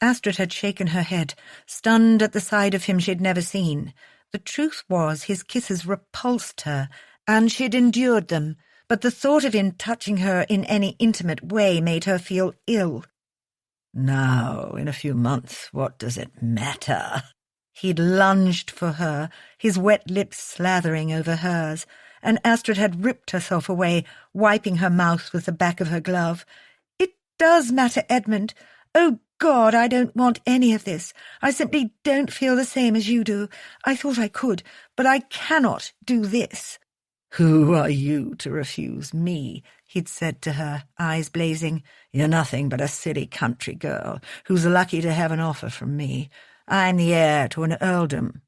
Astrid had shaken her head, stunned at the side of him she'd never seen. The truth was his kisses repulsed her, and she'd endured them, but the thought of him touching her in any intimate way made her feel ill. "Now, in a few months, what does it matter?" He'd lunged for her, his wet lips slathering over hers, and Astrid had ripped herself away, wiping her mouth with the back of her glove. "It does matter, Edmund. Oh, God, I don't want any of this. I simply don't feel the same as you do. I thought I could, but I cannot do this." "Who are you to refuse me?" he'd said to her, eyes blazing. "You're nothing but a silly country girl who's lucky to have an offer from me. I'm the heir to an earldom."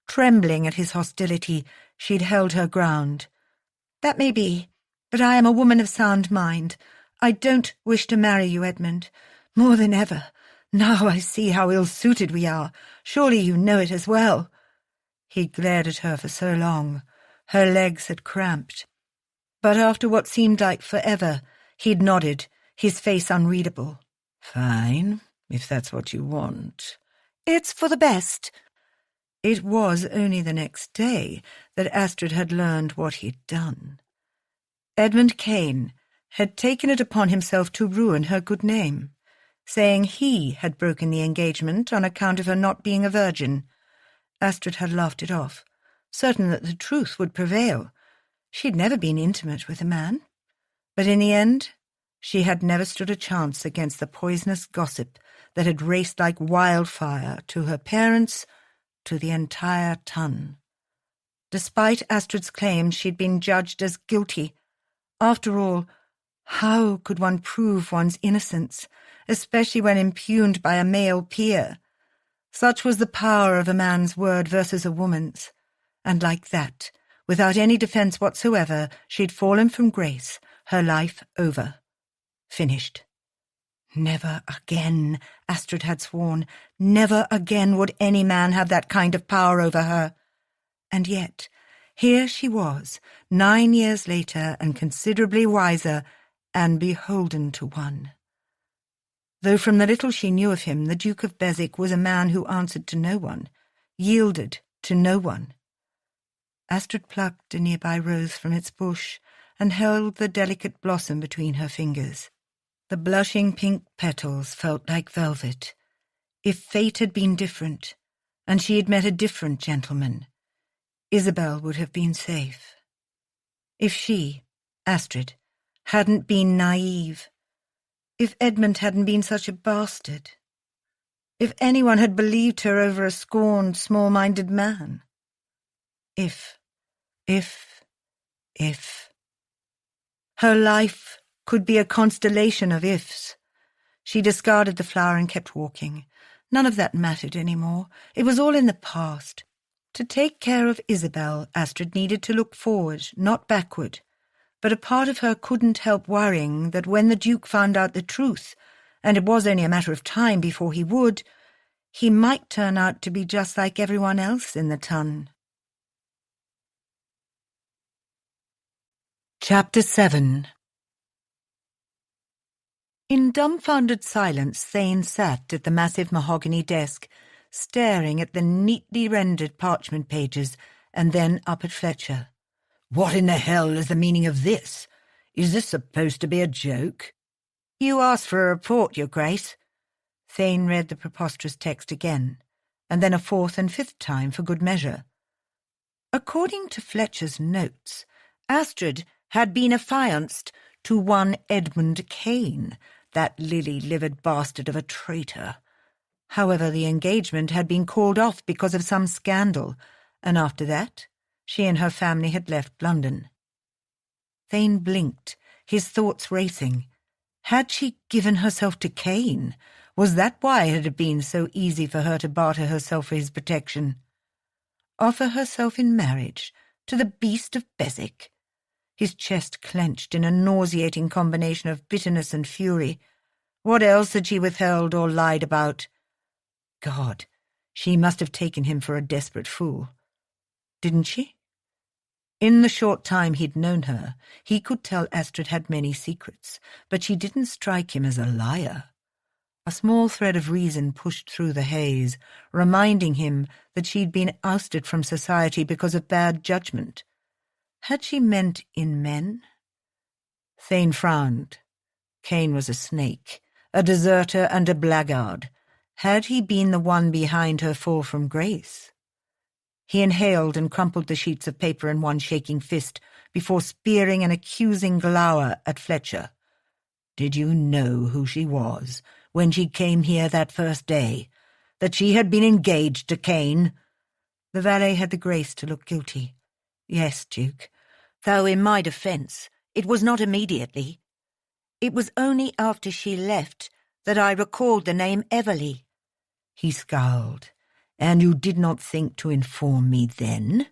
Trembling at his hostility, she'd held her ground. "That may be, but I am a woman of sound mind. I don't wish to marry you, Edmund. More than ever. Now I see how ill-suited we are. Surely you know it as well." He glared at her for so long. Her legs had cramped. But after what seemed like forever, he'd nodded, his face unreadable. "Fine, if that's what you want." It's for the best."
It was only the next day that Astrid had learned what he'd done. Edmund Kane had taken it upon himself to ruin her good name, saying he had broken the engagement on account of her not being a virgin. Astrid had laughed it off, certain that the truth would prevail. She'd never been intimate with a man. But in the end, she had never stood a chance against the poisonous gossip that had raced like wildfire to her parents, to the entire ton. Despite Astrid's claims, she'd been judged as guilty. After all, how could one prove one's innocence, especially when impugned by a male peer? Such was the power of a man's word versus a woman's. And like that, without any defence whatsoever, she'd fallen from grace, her life over. Finished. Never again, Astrid had sworn, never again would any man have that kind of power over her. And yet, here she was, 9 years later, and considerably wiser, and beholden to one. Though from the little she knew of him, the Duke of Beswick was a man who answered to no one, yielded to no one. Astrid plucked a nearby rose from its bush and held the delicate blossom between her fingers. The blushing pink petals felt like velvet. If fate had been different, and she had met a different gentleman, Isabel would have been safe. If she, Astrid, hadn't been naive, if Edmund hadn't been such a bastard, if anyone had believed her over a scorned, small-minded man. If. Her life could be a constellation of ifs. She discarded the flower and kept walking. None of that mattered any more. It was all in the past. To take care of Isabel, Astrid needed to look forward, not backward. But a part of her couldn't help worrying that when the Duke found out the truth, and it was only a matter of time before he would, he might turn out to be just like everyone else in the ton. Chapter 7. In dumbfounded silence, Thane sat at the massive mahogany desk, staring at the neatly rendered parchment pages, and then up at Fletcher. "What in the hell is the meaning of this? Is this supposed to be a joke?" "You asked for a report, Your Grace." Thane read the preposterous text again, and then a fourth and fifth time for good measure. According to Fletcher's notes, Astrid had been affianced to one Edmund Kane, that lily-livered bastard of a traitor. However, the engagement had been called off because of some scandal, and after that, she and her family had left London. Thane blinked, his thoughts racing. Had she given herself to Kane? Was that why it had been so easy for her to barter herself for his protection? Offer herself in marriage to the beast of Beswick? His chest clenched in a nauseating combination of bitterness and fury. What else had she withheld or lied about? God, she must have taken him for a desperate fool. Didn't she? In the short time he'd known her, he could tell Astrid had many secrets, but she didn't strike him as a liar. A small thread of reason pushed through the haze, reminding him that she'd been ousted from society because of bad judgment. Had she meant in men? Thane frowned. Kane was a snake, a deserter and a blackguard. Had he been the one behind her fall from grace? He inhaled and crumpled the sheets of paper in one shaking fist before spearing an accusing glower at Fletcher. "Did you know who she was when she came here that first day? That she had been engaged to Kane?" The valet had the grace to look guilty. "Yes, Duke. Though in my defence, it was not immediately. It was only after she left that I recalled the name Everly." He scowled. "And you did not think to inform me then?"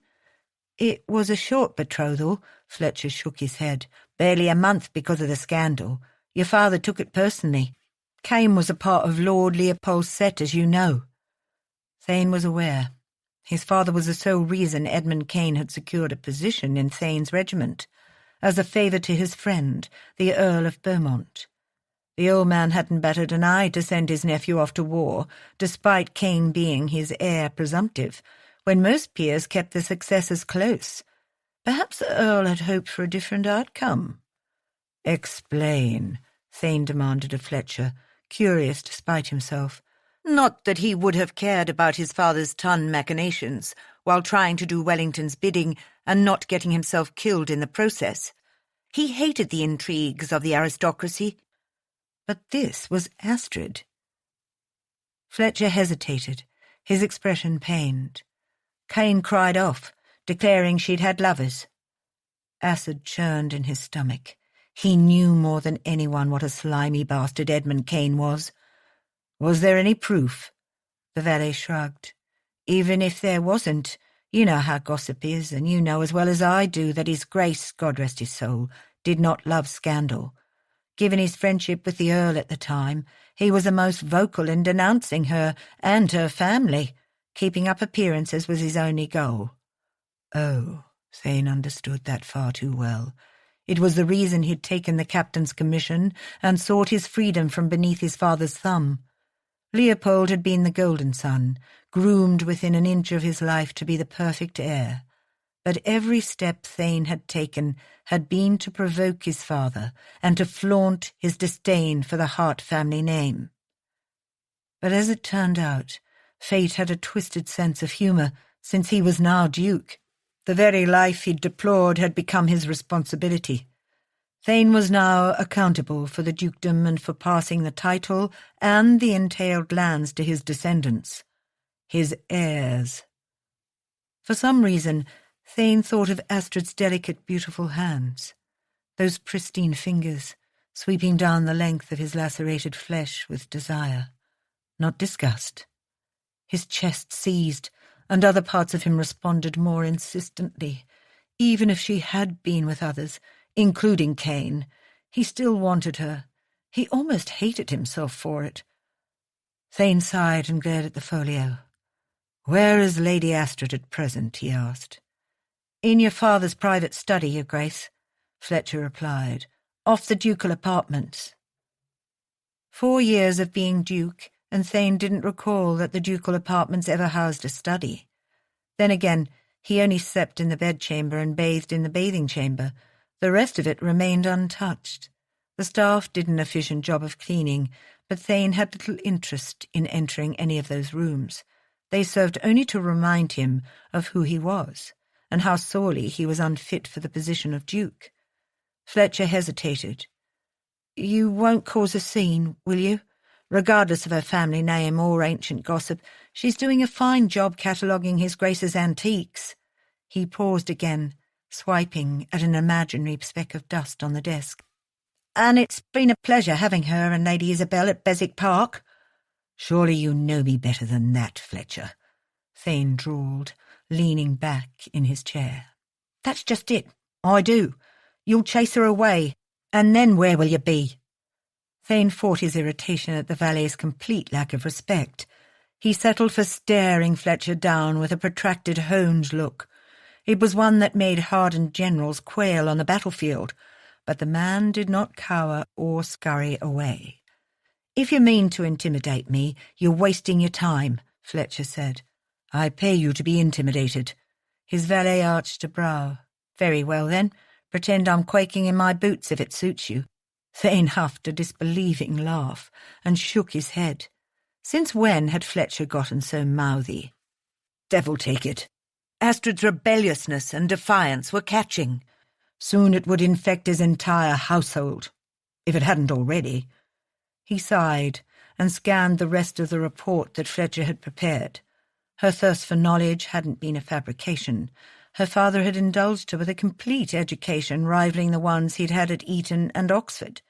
"It was a short betrothal," Fletcher shook his head. "Barely a month because of the scandal. Your father took it personally. Kane was a part of Lord Leopold's set, as you know." Thane was aware. His father was the sole reason Edmund Kane had secured a position in Thane's regiment, as a favour to his friend, the Earl of Beaumont. The old man hadn't batted an eye to send his nephew off to war, despite Cain being his heir presumptive, when most peers kept their successors close. Perhaps the Earl had hoped for a different outcome. "Explain," Thane demanded of Fletcher, curious to spite himself. Not that he would have cared about his father's ton machinations while trying to do Wellington's bidding and not getting himself killed in the process. He hated the intrigues of the aristocracy. But this was Astrid. Fletcher hesitated, his expression pained. Cain cried off, declaring she'd had lovers. Acid churned in his stomach. He knew more than anyone what a slimy bastard Edmund Cain was. Was there any proof? The valet shrugged. Even if there wasn't, you know how gossip is, and you know as well as I do that His Grace, God rest his soul, did not love scandal. Given his friendship with the Earl at the time, he was the most vocal in denouncing her and her family. Keeping up appearances was his only goal. Oh, Thane understood that far too well. It was the reason he'd taken the captain's commission and sought his freedom from beneath his father's thumb. Leopold had been the golden son, groomed within an inch of his life to be the perfect heir. But every step Thane had taken had been to provoke his father and to flaunt his disdain for the Hart family name. But as it turned out, fate had a twisted sense of humour, since he was now Duke. The very life he'd deplored had become his responsibility. Thane was now accountable for the dukedom and for passing the title and the entailed lands to his descendants, his heirs. For some reason, Thane thought of Astrid's delicate, beautiful hands, those pristine fingers sweeping down the length of his lacerated flesh with desire, not disgust. His chest seized, and other parts of him responded more insistently. Even if she had been with others, including Cain, he still wanted her. He almost hated himself for it. Thane sighed and glared at the folio. "Where is Lady Astrid at present?" he asked. "In your father's private study, Your Grace," Fletcher replied, "off the ducal apartments." 4 years of being Duke, and Thane didn't recall that the ducal apartments ever housed a study. Then again, he only slept in the bedchamber and bathed in the bathing chamber. The rest of it remained untouched. The staff did an efficient job of cleaning, but Thane had little interest in entering any of those rooms. They served only to remind him of who he was, and how sorely he was unfit for the position of Duke. Fletcher hesitated. "You won't cause a scene, will you? Regardless of her family name or ancient gossip, she's doing a fine job cataloguing His Grace's antiques." He paused again, swiping at an imaginary speck of dust on the desk. "And it's been a pleasure having her and Lady Isabel at Beswick Park." "Surely you know me better than that, Fletcher," Thane drawled, leaning back in his chair. "That's just it. I do. You'll chase her away, and then where will you be?" Thane fought his irritation at the valet's complete lack of respect. He settled for staring Fletcher down with a protracted honed look. It was one that made hardened generals quail on the battlefield, but the man did not cower or scurry away. "If you mean to intimidate me, you're wasting your time," Fletcher said. "I pay you to be intimidated." His valet arched a brow. "Very well, then. Pretend I'm quaking in my boots if it suits you." Thane huffed a disbelieving laugh and shook his head. Since when had Fletcher gotten so mouthy? Devil take it. Astrid's rebelliousness and defiance were catching. Soon it would infect his entire household, if it hadn't already. He sighed and scanned the rest of the report that Fletcher had prepared. Her thirst for knowledge hadn't been a fabrication. Her father had indulged her with a complete education rivaling the ones he'd had at Eton and Oxford.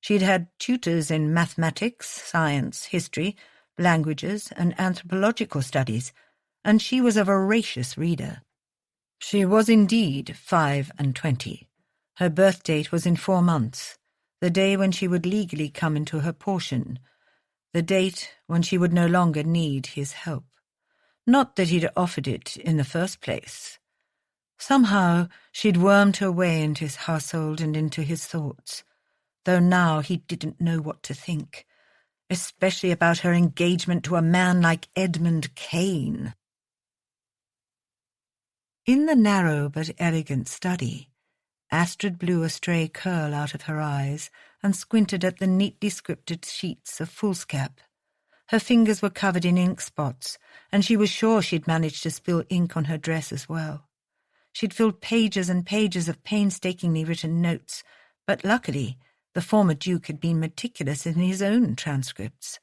She'd had tutors in mathematics, science, history, languages, and anthropological studies, and she was a voracious reader. She was indeed 25. Her birth date was in 4 months, the day when she would legally come into her portion, the date when she would no longer need his help. Not that he'd offered it in the first place. Somehow she'd wormed her way into his household and into his thoughts. though now he didn't know what to think, especially about her engagement to a man like Edmund Kane. In the narrow but elegant study, Astrid blew a stray curl out of her eyes and squinted at the neatly scripted sheets of foolscap. Her fingers were covered in ink spots, and she was sure she'd managed to spill ink on her dress as well. She'd filled pages and pages of painstakingly written notes, but luckily the former Duke had been meticulous in his own transcripts.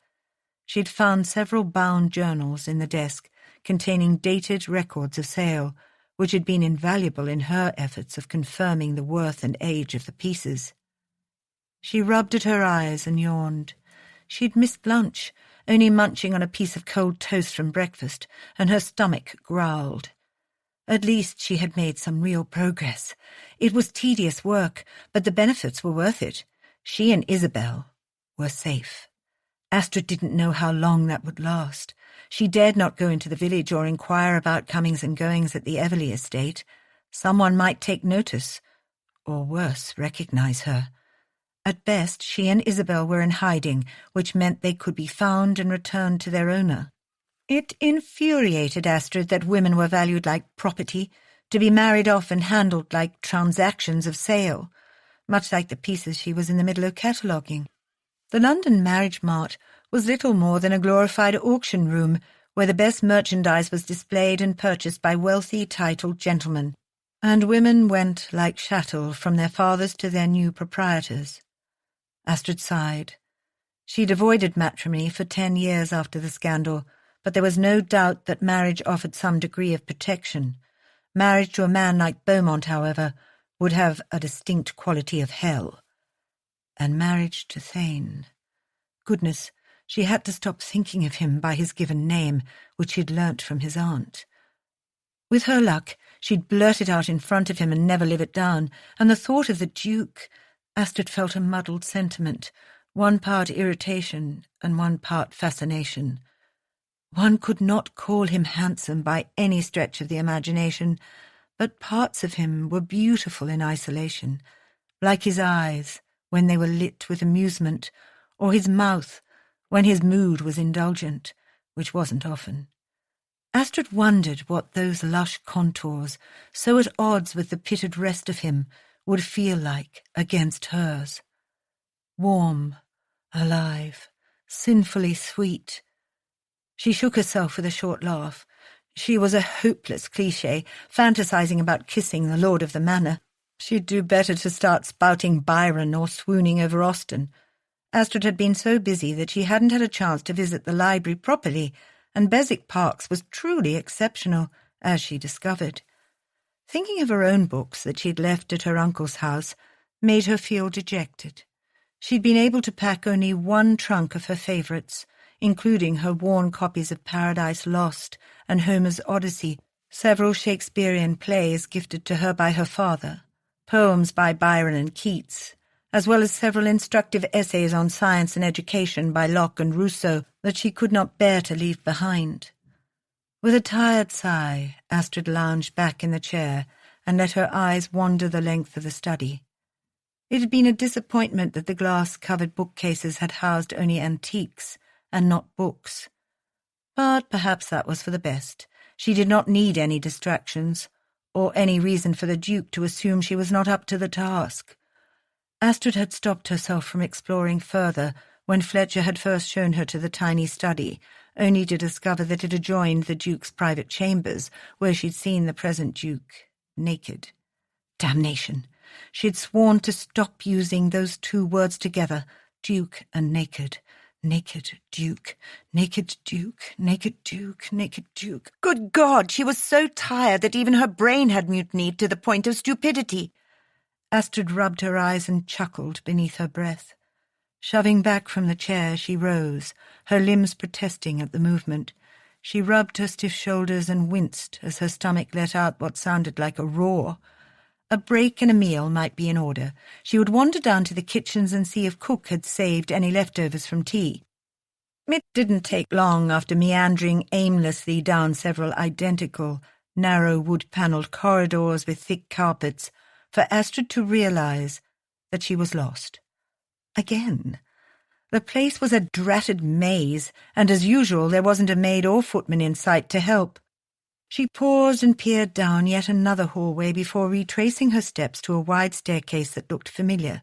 She'd found several bound journals in the desk containing dated records of sale, which had been invaluable in her efforts of confirming the worth and age of the pieces. She rubbed at her eyes and yawned. She'd missed lunch, only munching on a piece of cold toast from breakfast, and her stomach growled. At least she had made some real progress. It was tedious work, but the benefits were worth it. She and Isabel were safe. Astrid didn't know how long that would last. She dared not go into the village or inquire about comings and goings at the Everley estate. Someone might take notice, or worse, recognize her. At best, she and Isabel were in hiding, which meant they could be found and returned to their owner. It infuriated Astrid that women were valued like property, to be married off and handled like transactions of sale, much like the pieces she was in the middle of cataloguing. The London Marriage Mart was little more than a glorified auction room where the best merchandise was displayed and purchased by wealthy, titled gentlemen, and women went like chattel from their fathers to their new proprietors. Astrid sighed. She'd avoided matrimony for 10 years after the scandal, but there was no doubt that marriage offered some degree of protection. Marriage to a man like Beaumont, however, would have a distinct quality of hell. And marriage to Thane. Goodness, she had to stop thinking of him by his given name, which she'd learnt from his aunt. With her luck, she'd blurt it out in front of him and never live it down, and the thought of the Duke— Astrid felt a muddled sentiment, one part irritation and one part fascination. One could not call him handsome by any stretch of the imagination, but parts of him were beautiful in isolation, like his eyes when they were lit with amusement, or his mouth when his mood was indulgent, which wasn't often. Astrid wondered what those lush contours, so at odds with the pitted rest of him, would feel like against hers. Warm, alive, sinfully sweet. She shook herself with a short laugh. She was a hopeless cliché, fantasizing about kissing the lord of the manor. She'd do better to start spouting Byron or swooning over Austen. Astrid had been so busy that she hadn't had a chance to visit the library properly, and Beswick Parks was truly exceptional, as she discovered. Thinking of her own books that she'd left at her uncle's house made her feel dejected. She'd been able to pack only one trunk of her favourites, including her worn copies of Paradise Lost and Homer's Odyssey, several Shakespearean plays gifted to her by her father, poems by Byron and Keats, as well as several instructive essays on science and education by Locke and Rousseau that she could not bear to leave behind. With a tired sigh, Astrid lounged back in the chair and let her eyes wander the length of the study. It had been a disappointment that the glass-covered bookcases had housed only antiques and not books. But perhaps that was for the best. She did not need any distractions, or any reason for the Duke to assume she was not up to the task. Astrid had stopped herself from exploring further when Fletcher had first shown her to the tiny study, only to discover that it adjoined the Duke's private chambers, where she'd seen the present Duke naked. Damnation! She'd sworn to stop using those two words together, Duke and naked. Naked Duke, naked Duke, naked Duke, naked Duke. Good God, she was so tired that even her brain had mutinied to the point of stupidity. Astrid rubbed her eyes and chuckled beneath her breath. Shoving back from the chair, she rose, her limbs protesting at the movement. She rubbed her stiff shoulders and winced as her stomach let out what sounded like a roar. A break and a meal might be in order. She would wander down to the kitchens and see if cook had saved any leftovers from tea. It didn't take long after meandering aimlessly down several identical, narrow wood-panelled corridors with thick carpets for Astrid to realize that she was lost.
again. The place was a dratted maze, and as usual there wasn't a maid or footman in sight to help. She paused and peered down yet another hallway before retracing her steps to a wide staircase that looked familiar.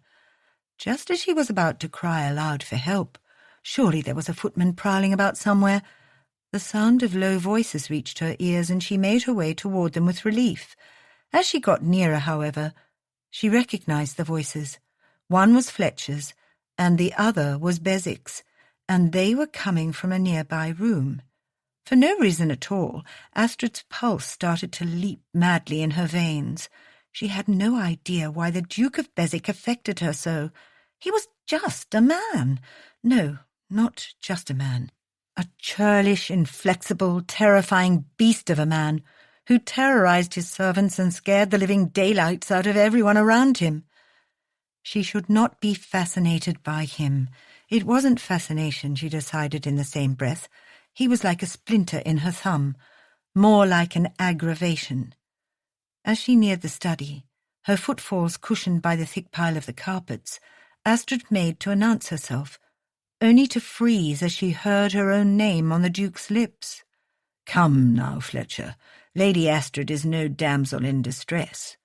Just as she was about to cry aloud for help, surely there was a footman prowling about somewhere. The sound of low voices reached her ears, and she made her way toward them with relief. As she got nearer, however, she recognized the voices. One was Fletcher's, and the other was Bezik's, and they were coming from a nearby room. For no reason at all, Astrid's pulse started to leap madly in her veins. She had no idea why the Duke of Bezik affected her so. He was just a man. No, not just a man. A churlish, inflexible, terrifying beast of a man who terrorized his servants and scared the living daylights out of everyone around him. She should not be fascinated by him. It wasn't fascination, she decided in the same breath. He was like a splinter in her thumb, more like an aggravation. As she neared the study, her footfalls cushioned by the thick pile of the carpets, Astrid made to announce herself, only to freeze as she heard her own name on the Duke's lips. "Come now, Fletcher. Lady Astrid is no damsel in distress."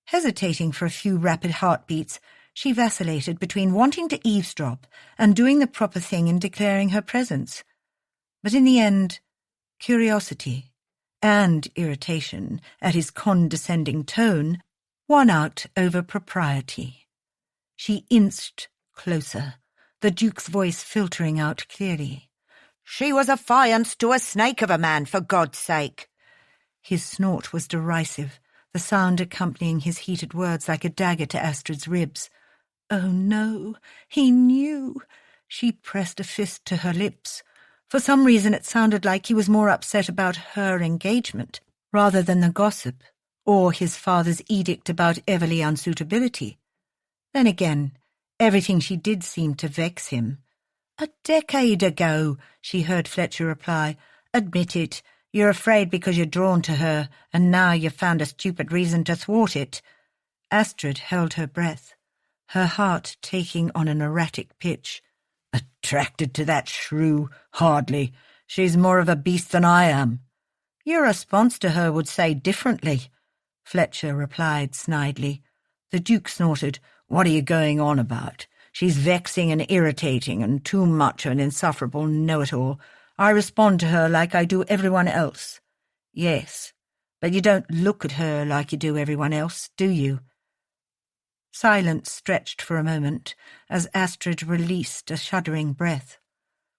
Hesitating for a few rapid heartbeats, she vacillated between wanting to eavesdrop and doing the proper thing in declaring her presence. But in the end, curiosity and irritation at his condescending tone won out over propriety. She inched closer, the Duke's voice filtering out clearly. "She was affianced to a snake of a man, for God's sake!" His snort was derisive, the sound accompanying his heated words like a dagger to Astrid's ribs. Oh no, he knew. She pressed a fist to her lips. For some reason it sounded like he was more upset about her engagement, rather than the gossip, or his father's edict about Everly unsuitability. Then again, everything she did seemed to vex him. "A decade ago," she heard Fletcher reply. "Admit it. You're afraid because you're drawn to her, and now you've found a stupid reason to thwart it." Astrid held her breath, her heart taking on an erratic pitch. "Attracted to that shrew? Hardly. She's more of a beast than I am." "Your response to her would say differently," Fletcher replied snidely. The Duke snorted. "What are you going on about? She's vexing and irritating and too much of an insufferable know-it-all. I respond to her like I do everyone else." "Yes, but you don't look at her like you do everyone else, do you?" Silence stretched for a moment as Astrid released a shuddering breath.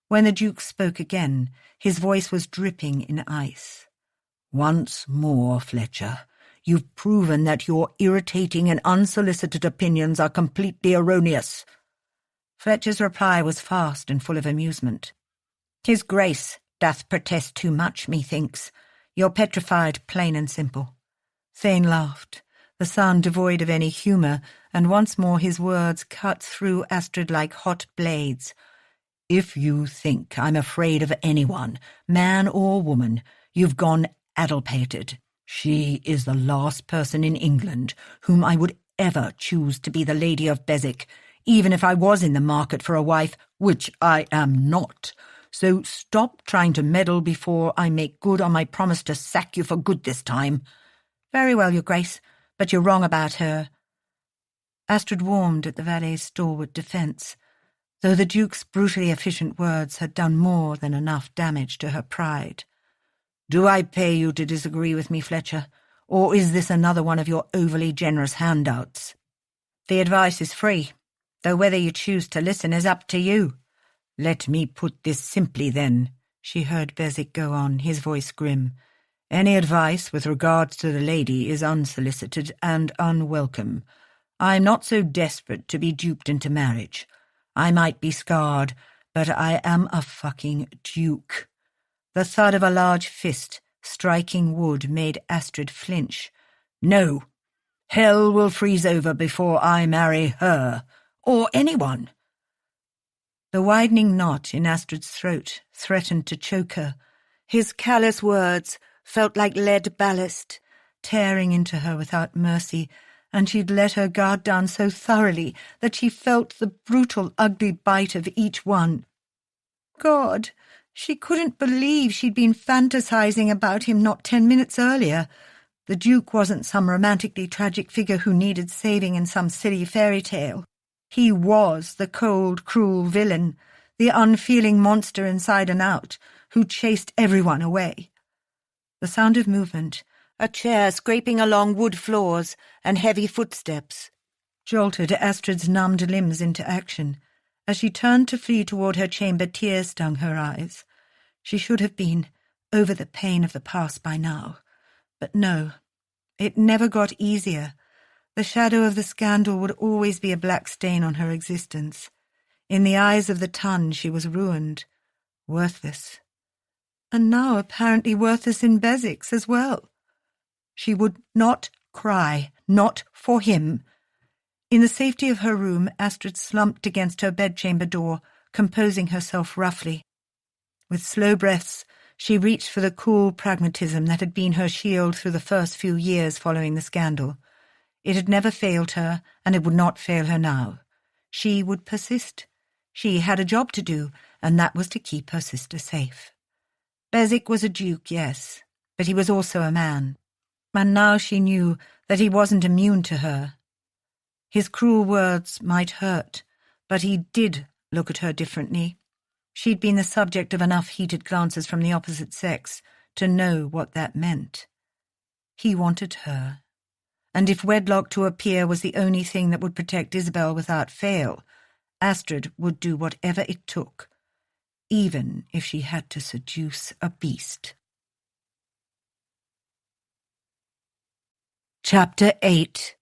When the Duke spoke again, his voice was dripping in ice. "Once more, Fletcher, you've proven that your irritating and unsolicited opinions are completely erroneous." Fletcher's reply was fast and full of amusement. "His Grace doth protest too much, methinks. You're petrified, plain and simple." Thane laughed, the sound devoid of any humour, and once more his words cut through Astrid like hot blades. "If you think I'm afraid of anyone, man or woman, you've gone addlepated. She is the last person in England whom I would ever choose to be the Lady of Bezik, even if I was in the market for a wife, which I am not. So stop trying to meddle before I make good on my promise to sack you for good this time." "Very well, Your Grace, but you're wrong about her." Astrid warmed at the valet's stalwart defence, though the Duke's brutally efficient words had done more than enough damage to her pride. "Do I pay you to disagree with me, Fletcher, or is this another one of your overly generous handouts?" "The advice is free, though whether you choose to listen is up to you." "Let me put this simply, then," she heard Bezik go on, his voice grim. "Any advice with regards to the lady is unsolicited and unwelcome. I'm not so desperate to be duped into marriage. I might be scarred, but I am a fucking duke." The thud of a large fist striking wood made Astrid flinch. "No, hell will freeze over before I marry her, or anyone." The widening knot in Astrid's throat threatened to choke her. His callous words felt like lead ballast, tearing into her without mercy, and she'd let her guard down so thoroughly that she felt the brutal, ugly bite of each one. God, she couldn't believe she'd been fantasizing about him not 10 minutes earlier. The Duke wasn't some romantically tragic figure who needed saving in some silly fairy tale. He was the cold, cruel villain, the unfeeling monster inside and out, who chased everyone away. The sound of movement, a chair scraping along wood floors, and heavy footsteps, jolted Astrid's numbed limbs into action. As she turned to flee toward her chamber, tears stung her eyes. She should have been over the pain of the past by now. But no, it never got easier. The shadow of the scandal would always be a black stain on her existence. In the eyes of the ton, she was ruined, worthless. And now apparently worthless in Bezik's as well. She would not cry, not for him. In the safety of her room, Astrid slumped against her bedchamber door, composing herself roughly. With slow breaths, she reached for the cool pragmatism that had been her shield through the first few years following the scandal. It had never failed her, and it would not fail her now. She would persist. She had a job to do, and that was to keep her sister safe. Bezik was a duke, yes, but he was also a man. And now she knew that he wasn't immune to her. His cruel words might hurt, but he did look at her differently. She'd been the subject of enough heated glances from the opposite sex to know what that meant. He wanted her, and if wedlock to a peer was the only thing that would protect Isabel without fail, Astrid would do whatever it took, even if she had to seduce a beast. Chapter 8.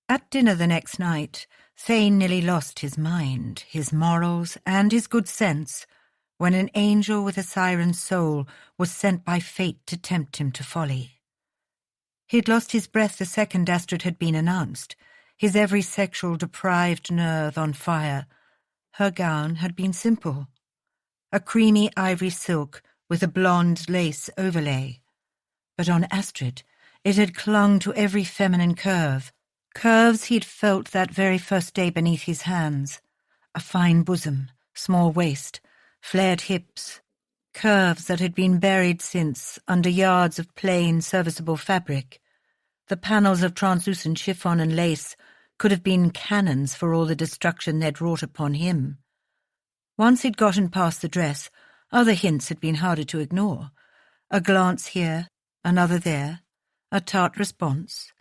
At dinner the next night, Thane nearly lost his mind, his morals, and his good sense, when an angel with a siren's soul was sent by fate to tempt him to folly. He'd lost his breath the second Astrid had been announced, his every sexual deprived nerve on fire. Her gown had been simple, a creamy ivory silk with a blonde lace overlay. But on Astrid, it had clung to every feminine curve, curves he'd felt that very first day beneath his hands. A fine bosom, small waist, flared hips, curves that had been buried since under yards of plain, serviceable fabric. The panels of translucent chiffon and lace could have been cannons for all the destruction they'd wrought upon him. Once he'd gotten past the dress, other hints had been harder to ignore. A glance here, another there, a tart response,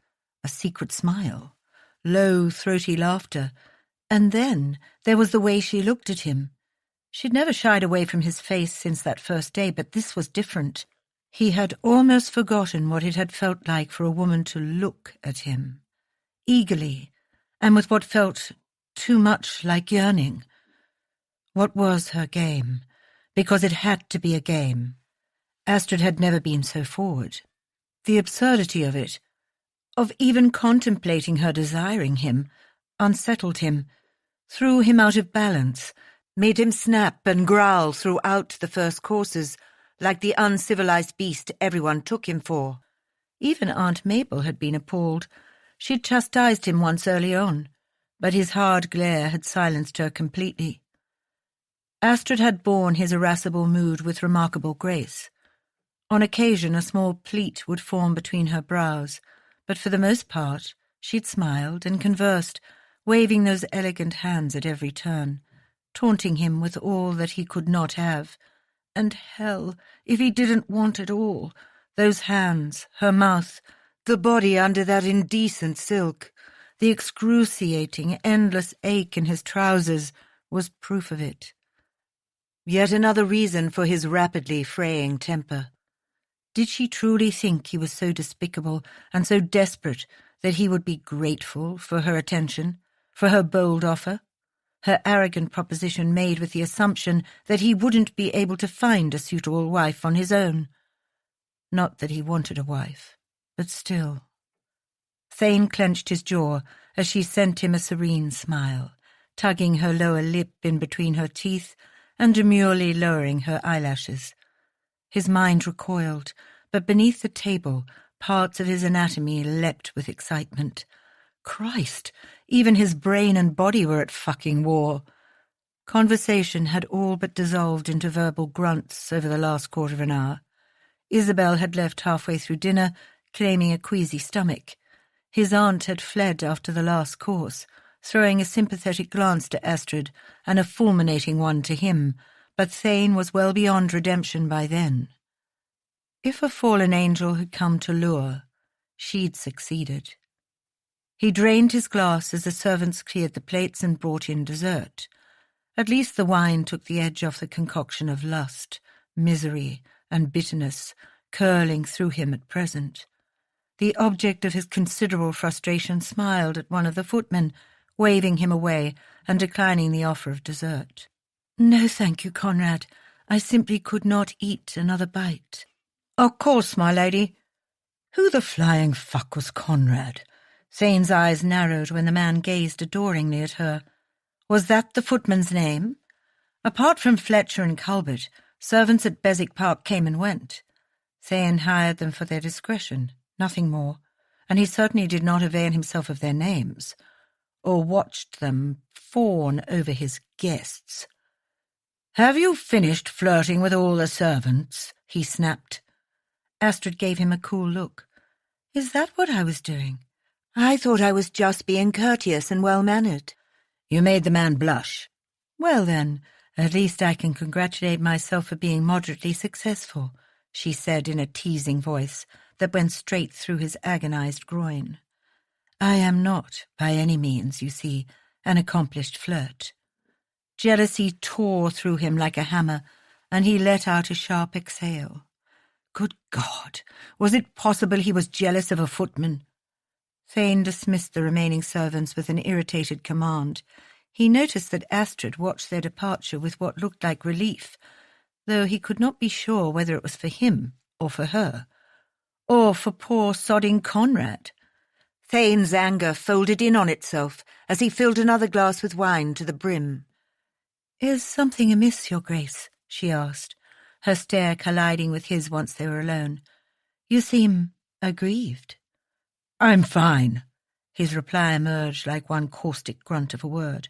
a secret smile, low, throaty laughter, and then there was the way she looked at him. She'd never shied away from his face since that first day, but this was different. He had almost forgotten what it had felt like for a woman to look at him, eagerly, and with what felt too much like yearning. What was her game? Because it had to be a game. Astrid had never been so forward. The absurdity of it, of even contemplating her desiring him, unsettled him, threw him out of balance, made him snap and growl throughout the first courses, like the uncivilized beast everyone took him for. Even Aunt Mabel had been appalled. She'd chastised him once early on, but his hard glare had silenced her completely. Astrid had borne his irascible mood with remarkable grace. On occasion a small pleat would form between her brows, but for the most part she'd smiled and conversed, waving those elegant hands at every turn, taunting him with all that he could not have. And hell, if he didn't want it all, those hands, her mouth, the body under that indecent silk, the excruciating, endless ache in his trousers was proof of it. Yet another reason for his rapidly fraying temper. Did she truly think he was so despicable and so desperate that he would be grateful for her attention, for her bold offer, her arrogant proposition made with the assumption that he wouldn't be able to find a suitable wife on his own? Not that he wanted a wife, but still. Thane clenched his jaw as she sent him a serene smile, tugging her lower lip in between her teeth and demurely lowering her eyelashes. His mind recoiled, but beneath the table, Parts of his anatomy leapt with excitement. Christ, even his brain and body were at fucking war. Conversation had all but dissolved into verbal grunts over the last quarter of an hour. Isabel had left halfway through dinner, claiming a queasy stomach. His aunt had fled after the last course, throwing a sympathetic glance to Astrid and a fulminating one to him, but Thane was well beyond redemption by then. If a fallen angel had come to lure, she'd succeeded. He drained his glass as the servants cleared the plates and brought in dessert. At least the wine took the edge off the concoction of lust, misery, and bitterness curling through him at present. The object of his considerable frustration smiled at one of the footmen, waving him away and declining the offer of dessert. "No, thank you, Conrad. I simply could not eat another bite." "Of course, my lady." Who the flying fuck was Conrad? Thane's eyes narrowed when the man gazed adoringly at her. Was that the footman's name? Apart from Fletcher and Culbert, servants at Beswick Park came and went. Thane hired them for their discretion, nothing more, and he certainly did not avail himself of their names, or watched them fawn over his guests. "Have you finished flirting with all the servants?" he snapped. Astrid gave him a cool look. "Is that what I was doing? I thought I was just being courteous and well-mannered." "You made the man blush." "Well then, at least I can congratulate myself for being moderately successful," she said in a teasing voice that went straight through his agonized groin. "I am not, by any means, you see, an accomplished flirt." Jealousy tore through him like a hammer, and he let out a sharp exhale. Good God, was it possible he was jealous of a footman? Thane dismissed the remaining servants with an irritated command. He noticed that Astrid watched their departure with what looked like relief, though he could not be sure whether it was for him or for her, or for poor sodding Conrad. Thane's anger folded in on itself as he filled another glass with wine to the brim. "Is something amiss, Your Grace?" she asked, her stare colliding with his once they were alone. "You seem aggrieved." "I'm fine," his reply emerged like one caustic grunt of a word.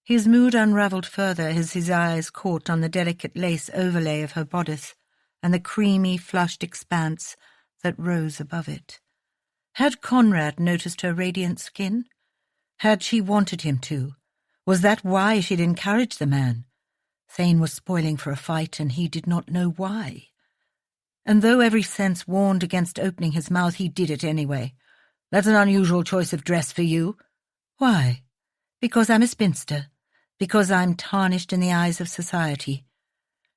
His mood unravelled further as his eyes caught on the delicate lace overlay of her bodice and the creamy, flushed expanse that rose above it. Had Conrad noticed her radiant skin? Had she wanted him to? Was that why she'd encouraged the man? Thane was spoiling for a fight, and he did not know why. And though every sense warned against opening his mouth, he did it anyway. "That's an unusual choice of dress for you." "Why? Because I'm a spinster. Because I'm tarnished in the eyes of society."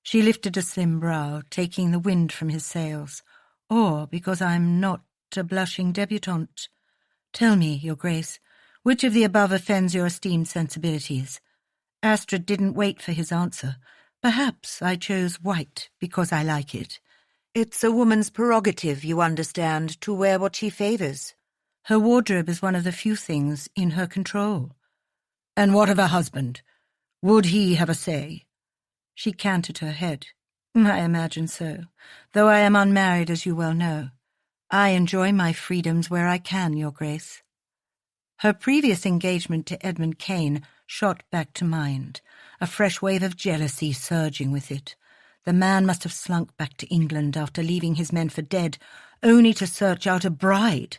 She lifted a slim brow, taking the wind from his sails. "Or because I'm not a blushing debutante. Tell me, Your Grace, which of the above offends your esteemed sensibilities?" Astrid didn't wait for his answer. "Perhaps I chose white because I like it. It's a woman's prerogative, you understand, to wear what she favours. Her wardrobe is one of the few things in her control." "And what of her husband? Would he have a say?" She canted her head. "I imagine so, though I am unmarried, as you well know. I enjoy my freedoms where I can, Your Grace." Her previous engagement to Edmund Kane shot back to mind, a fresh wave of jealousy surging with it. The man must have slunk back to England after leaving his men for dead, only to search out a bride.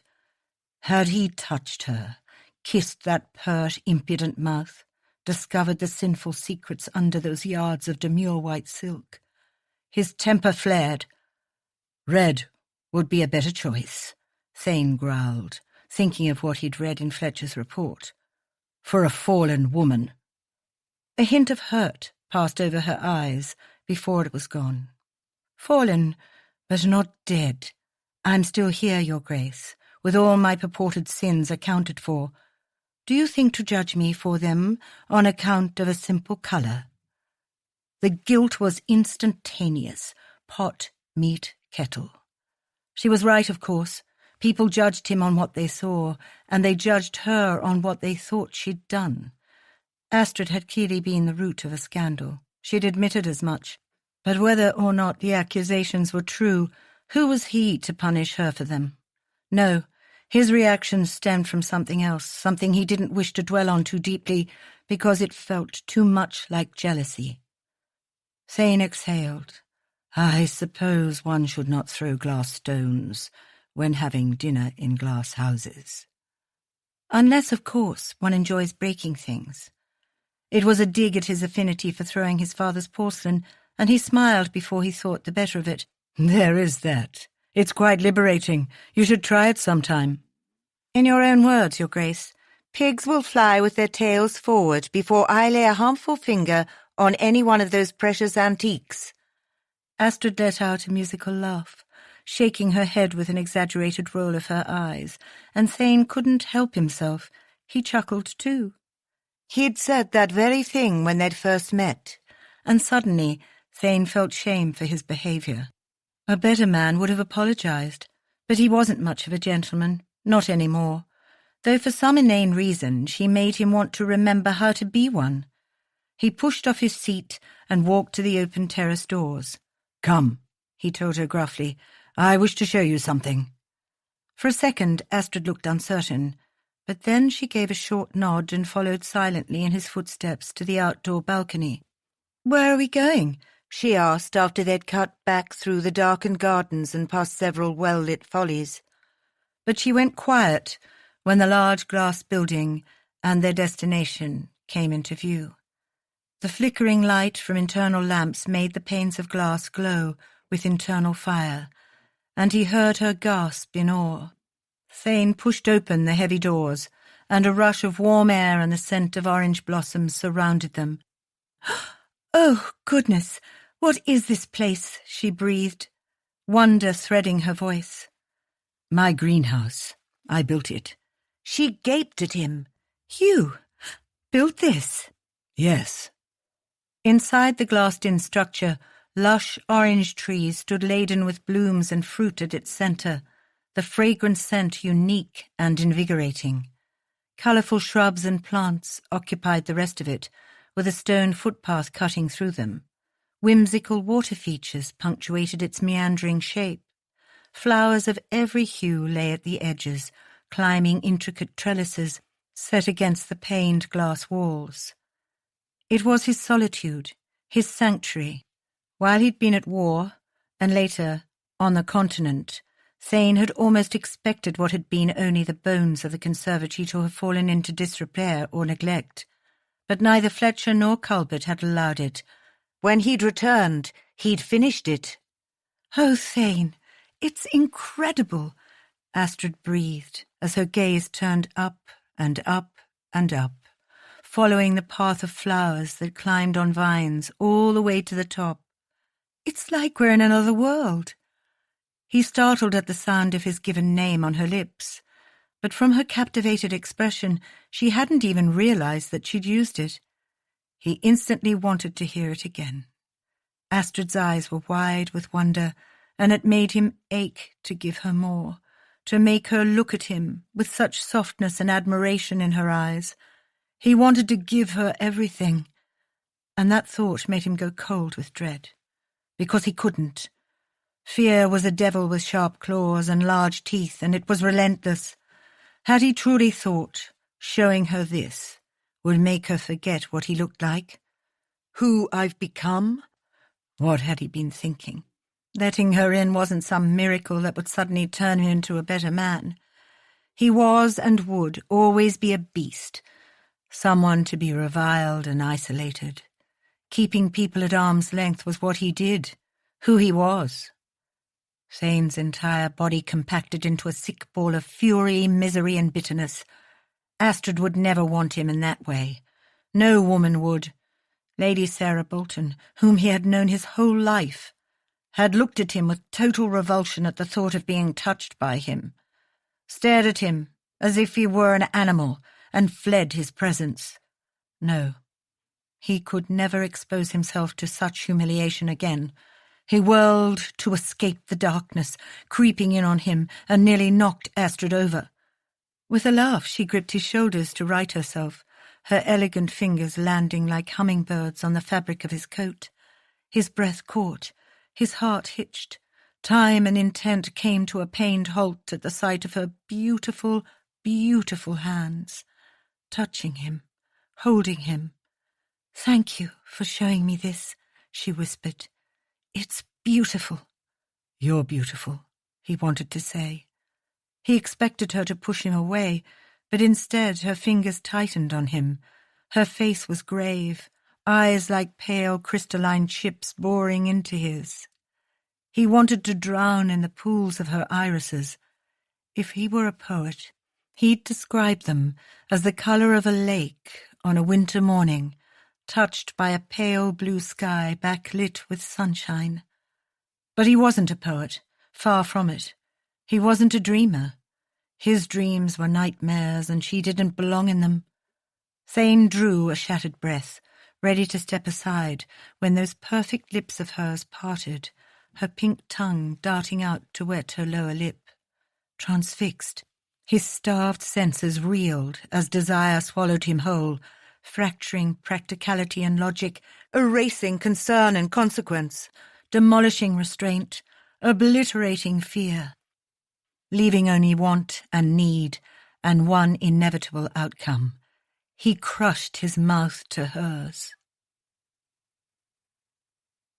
Had he touched her, kissed that pert, impudent mouth, discovered the sinful secrets under those yards of demure white silk? His temper flared. "Red would be a better choice," Thane growled, thinking of what he'd read in Fletcher's report. "For a fallen woman." A hint of hurt passed over her eyes before it was gone. "Fallen, but not dead. I'm still here, Your Grace, with all my purported sins accounted for. Do you think to judge me for them on account of a simple colour?" The guilt was instantaneous. Pot, meat, kettle. She was right, of course. People judged him on what they saw, and they judged her on what they thought she'd done. Astrid had clearly been the root of a scandal. She'd admitted as much. But whether or not the accusations were true,
Who was he to punish her for them? No, his reaction stemmed from something else, something he didn't wish to dwell on too deeply, because it felt too much like jealousy. Thane exhaled. I suppose one should not throw glass stones when having dinner in glass houses. Unless, of course, one enjoys breaking things. It was a dig at his affinity for throwing his father's porcelain, and he smiled before he thought the better of it. There is that. It's quite liberating. You should try it sometime. In your own words, Your Grace, pigs will fly with their tails forward before I lay a harmful finger on any one of those precious antiques. Astrid let out a musical laugh, shaking her head with an exaggerated roll of her eyes, and Thane couldn't help himself. He chuckled too. He'd said that very thing when they'd first met, and suddenly Thane felt shame for his behaviour. A better man would have apologized, but he wasn't much of a gentleman, not any more, though for some inane reason she made him want to remember how to be one. He pushed off his seat and walked to the open terrace doors. Come, he told her gruffly, I wish to show you something. For a second Astrid looked uncertain, but then she gave a short nod and followed silently in his footsteps to the outdoor balcony. Where are we going? She asked after they'd cut back through the darkened gardens and past several well-lit follies. But she went quiet when the large glass building and their destination came into view. The flickering light from internal lamps made the panes of glass glow with internal fire, and he heard her gasp in awe. Thane pushed open the heavy doors, and a rush of warm air and the scent of orange blossoms surrounded them. Oh, goodness, what is this place? She breathed, wonder threading her voice. My greenhouse. I built it. She gaped at him. You built this? Yes. Inside the glassed-in structure, lush orange trees stood laden with blooms and fruit at its centre, the fragrant scent unique and invigorating. Colourful shrubs and plants occupied the rest of it, with a stone footpath cutting through them. Whimsical water features punctuated its meandering shape. Flowers of every hue lay at the edges, climbing intricate trellises set against the paned glass walls. It was his solitude, his sanctuary. While he'd been at war, and later on the continent, Thane had almost expected what had been only the bones of the conservatory to have fallen into disrepair or neglect. But neither Fletcher nor Culbert had allowed it. When he'd returned, he'd finished it. Oh, Thane, it's incredible, Astrid breathed as her gaze turned up and up and up, following the path of flowers that climbed on vines all the way to the top. It's like we're in another world. He startled at the sound of his given name on her lips, but from her captivated expression she hadn't even realized that she'd used it. He instantly wanted to hear it again. Astrid's eyes were wide with wonder, and it made him ache to give her more, to make her look at him with such softness and admiration in her eyes. He wanted to give her everything, and that thought made him go cold with dread, because he couldn't. Fear was a devil with sharp claws and large teeth, and it was relentless. Had he truly thought showing her this would make her forget what he looked like? Who I've become? What had he been thinking? Letting her in wasn't some miracle that would suddenly turn him into a better man. He was and would always be a beast, someone to be reviled and isolated. Keeping people at arm's length was what he did, who he was. Thane's entire body compacted into a sick ball of fury, misery, and bitterness. Astrid would never want him in that way. No woman would. Lady Sarah Bolton, whom he had known his whole life, had looked at him with total revulsion at the thought of being touched by him, stared at him as if he were an animal, and fled his presence. No, he could never expose himself to such humiliation again. He whirled to escape the darkness, creeping in on him, and nearly knocked Astrid over. With a laugh, she gripped his shoulders to right herself, her elegant fingers landing like hummingbirds on the fabric of his coat. His breath caught, his heart hitched. Time and intent came to a pained halt at the sight of her beautiful, beautiful hands, touching him, holding him. "Thank you for showing me this," she whispered. "It's beautiful." "You're beautiful," he wanted to say. He expected her to push him away, but instead her fingers tightened on him. Her face was grave, eyes like pale crystalline chips boring into his. He wanted to drown in the pools of her irises. If he were a poet, he'd describe them as the colour of a lake on a winter morning, touched by a pale blue sky backlit with sunshine. But he wasn't a poet, far from it. He wasn't a dreamer. His dreams were nightmares, and she didn't belong in them. Thane drew a shattered breath, ready to step aside, when those perfect lips of hers parted, her pink tongue darting out to wet her lower lip. Transfixed, his starved senses reeled as desire swallowed him whole, fracturing practicality and logic, erasing concern and consequence, demolishing restraint, obliterating fear, leaving only want and need and one inevitable outcome. He crushed his mouth to hers.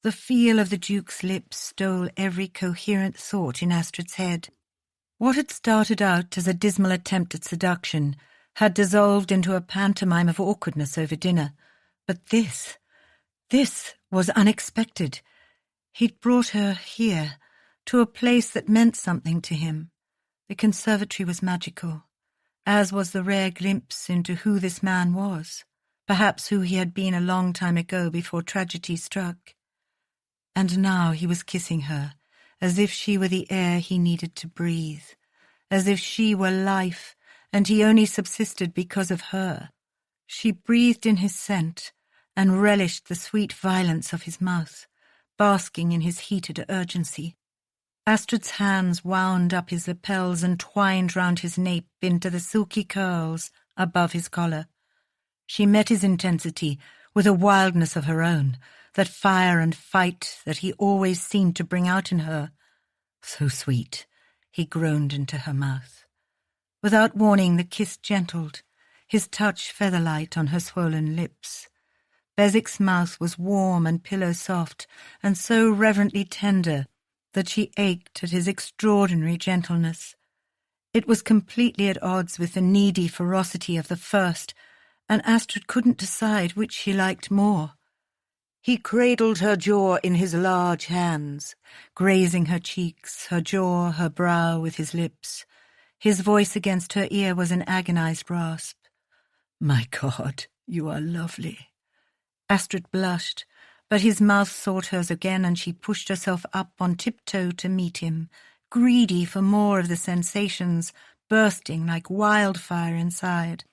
The feel of the Duke's lips stole every coherent thought in Astrid's head. What had started out as a dismal attempt at seduction had dissolved into a pantomime of awkwardness over dinner. But this was unexpected. He'd brought her here, to a place that meant something to him. The conservatory was magical, as was the rare glimpse into who this man was, perhaps who he had been a long time ago before tragedy struck. And now he was kissing her, as if she were the air he needed to breathe, as if she were life, and he only subsisted because of her. She breathed in his scent, and relished the sweet violence of his mouth, basking in his heated urgency. Astrid's hands wound up his lapels and twined round his nape into the silky curls above his collar. She met his intensity with a wildness of her own, that fire and fight that he always seemed to bring out in her. "So sweet," he groaned into her mouth. Without warning, the kiss gentled, his touch feather-light on her swollen lips. Bezik's mouth was warm and pillow-soft, and so reverently tender that she ached at his extraordinary gentleness. It was completely at odds with the needy ferocity of the first, and Astrid couldn't decide which she liked more. He cradled her jaw in his large hands, grazing her cheeks, her jaw, her brow with his lips. His voice against her ear was an agonized rasp. "My God, you are lovely." Astrid blushed, but his mouth sought hers again, and she pushed herself up on tiptoe to meet him, greedy for more of the sensations bursting like wildfire inside.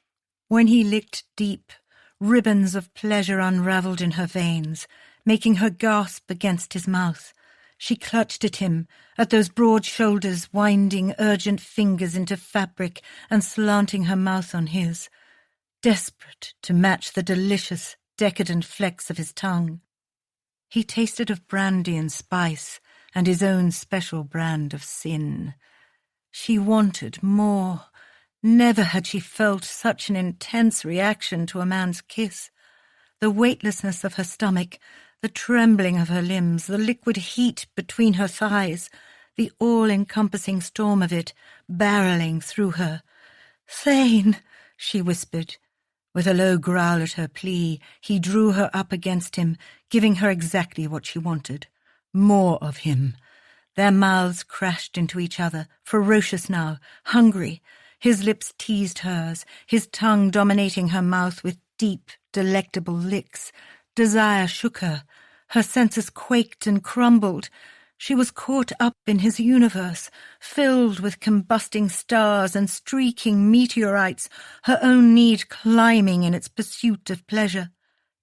When he licked deep, ribbons of pleasure unravelled in her veins, making her gasp against his mouth. She clutched at him, at those broad shoulders, winding urgent fingers into fabric and slanting her mouth on his, desperate to match the delicious, decadent flecks of his tongue. He tasted of brandy and spice, and his own special brand of sin. She wanted more. Never had she felt such an intense reaction to a man's kiss. The weightlessness of her stomach, the trembling of her limbs, the liquid heat between her thighs, the all-encompassing storm of it barreling through her. "Thane," she whispered. With a low growl at her plea, he drew her up against him, giving her exactly what she wanted. More of him. Their mouths crashed into each other, ferocious now, hungry. His lips teased hers, his tongue dominating her mouth with deep, delectable licks. Desire shook her. Her senses quaked and crumbled. She was caught up in his universe, filled with combusting stars and streaking meteorites, her own need climbing in its pursuit of pleasure.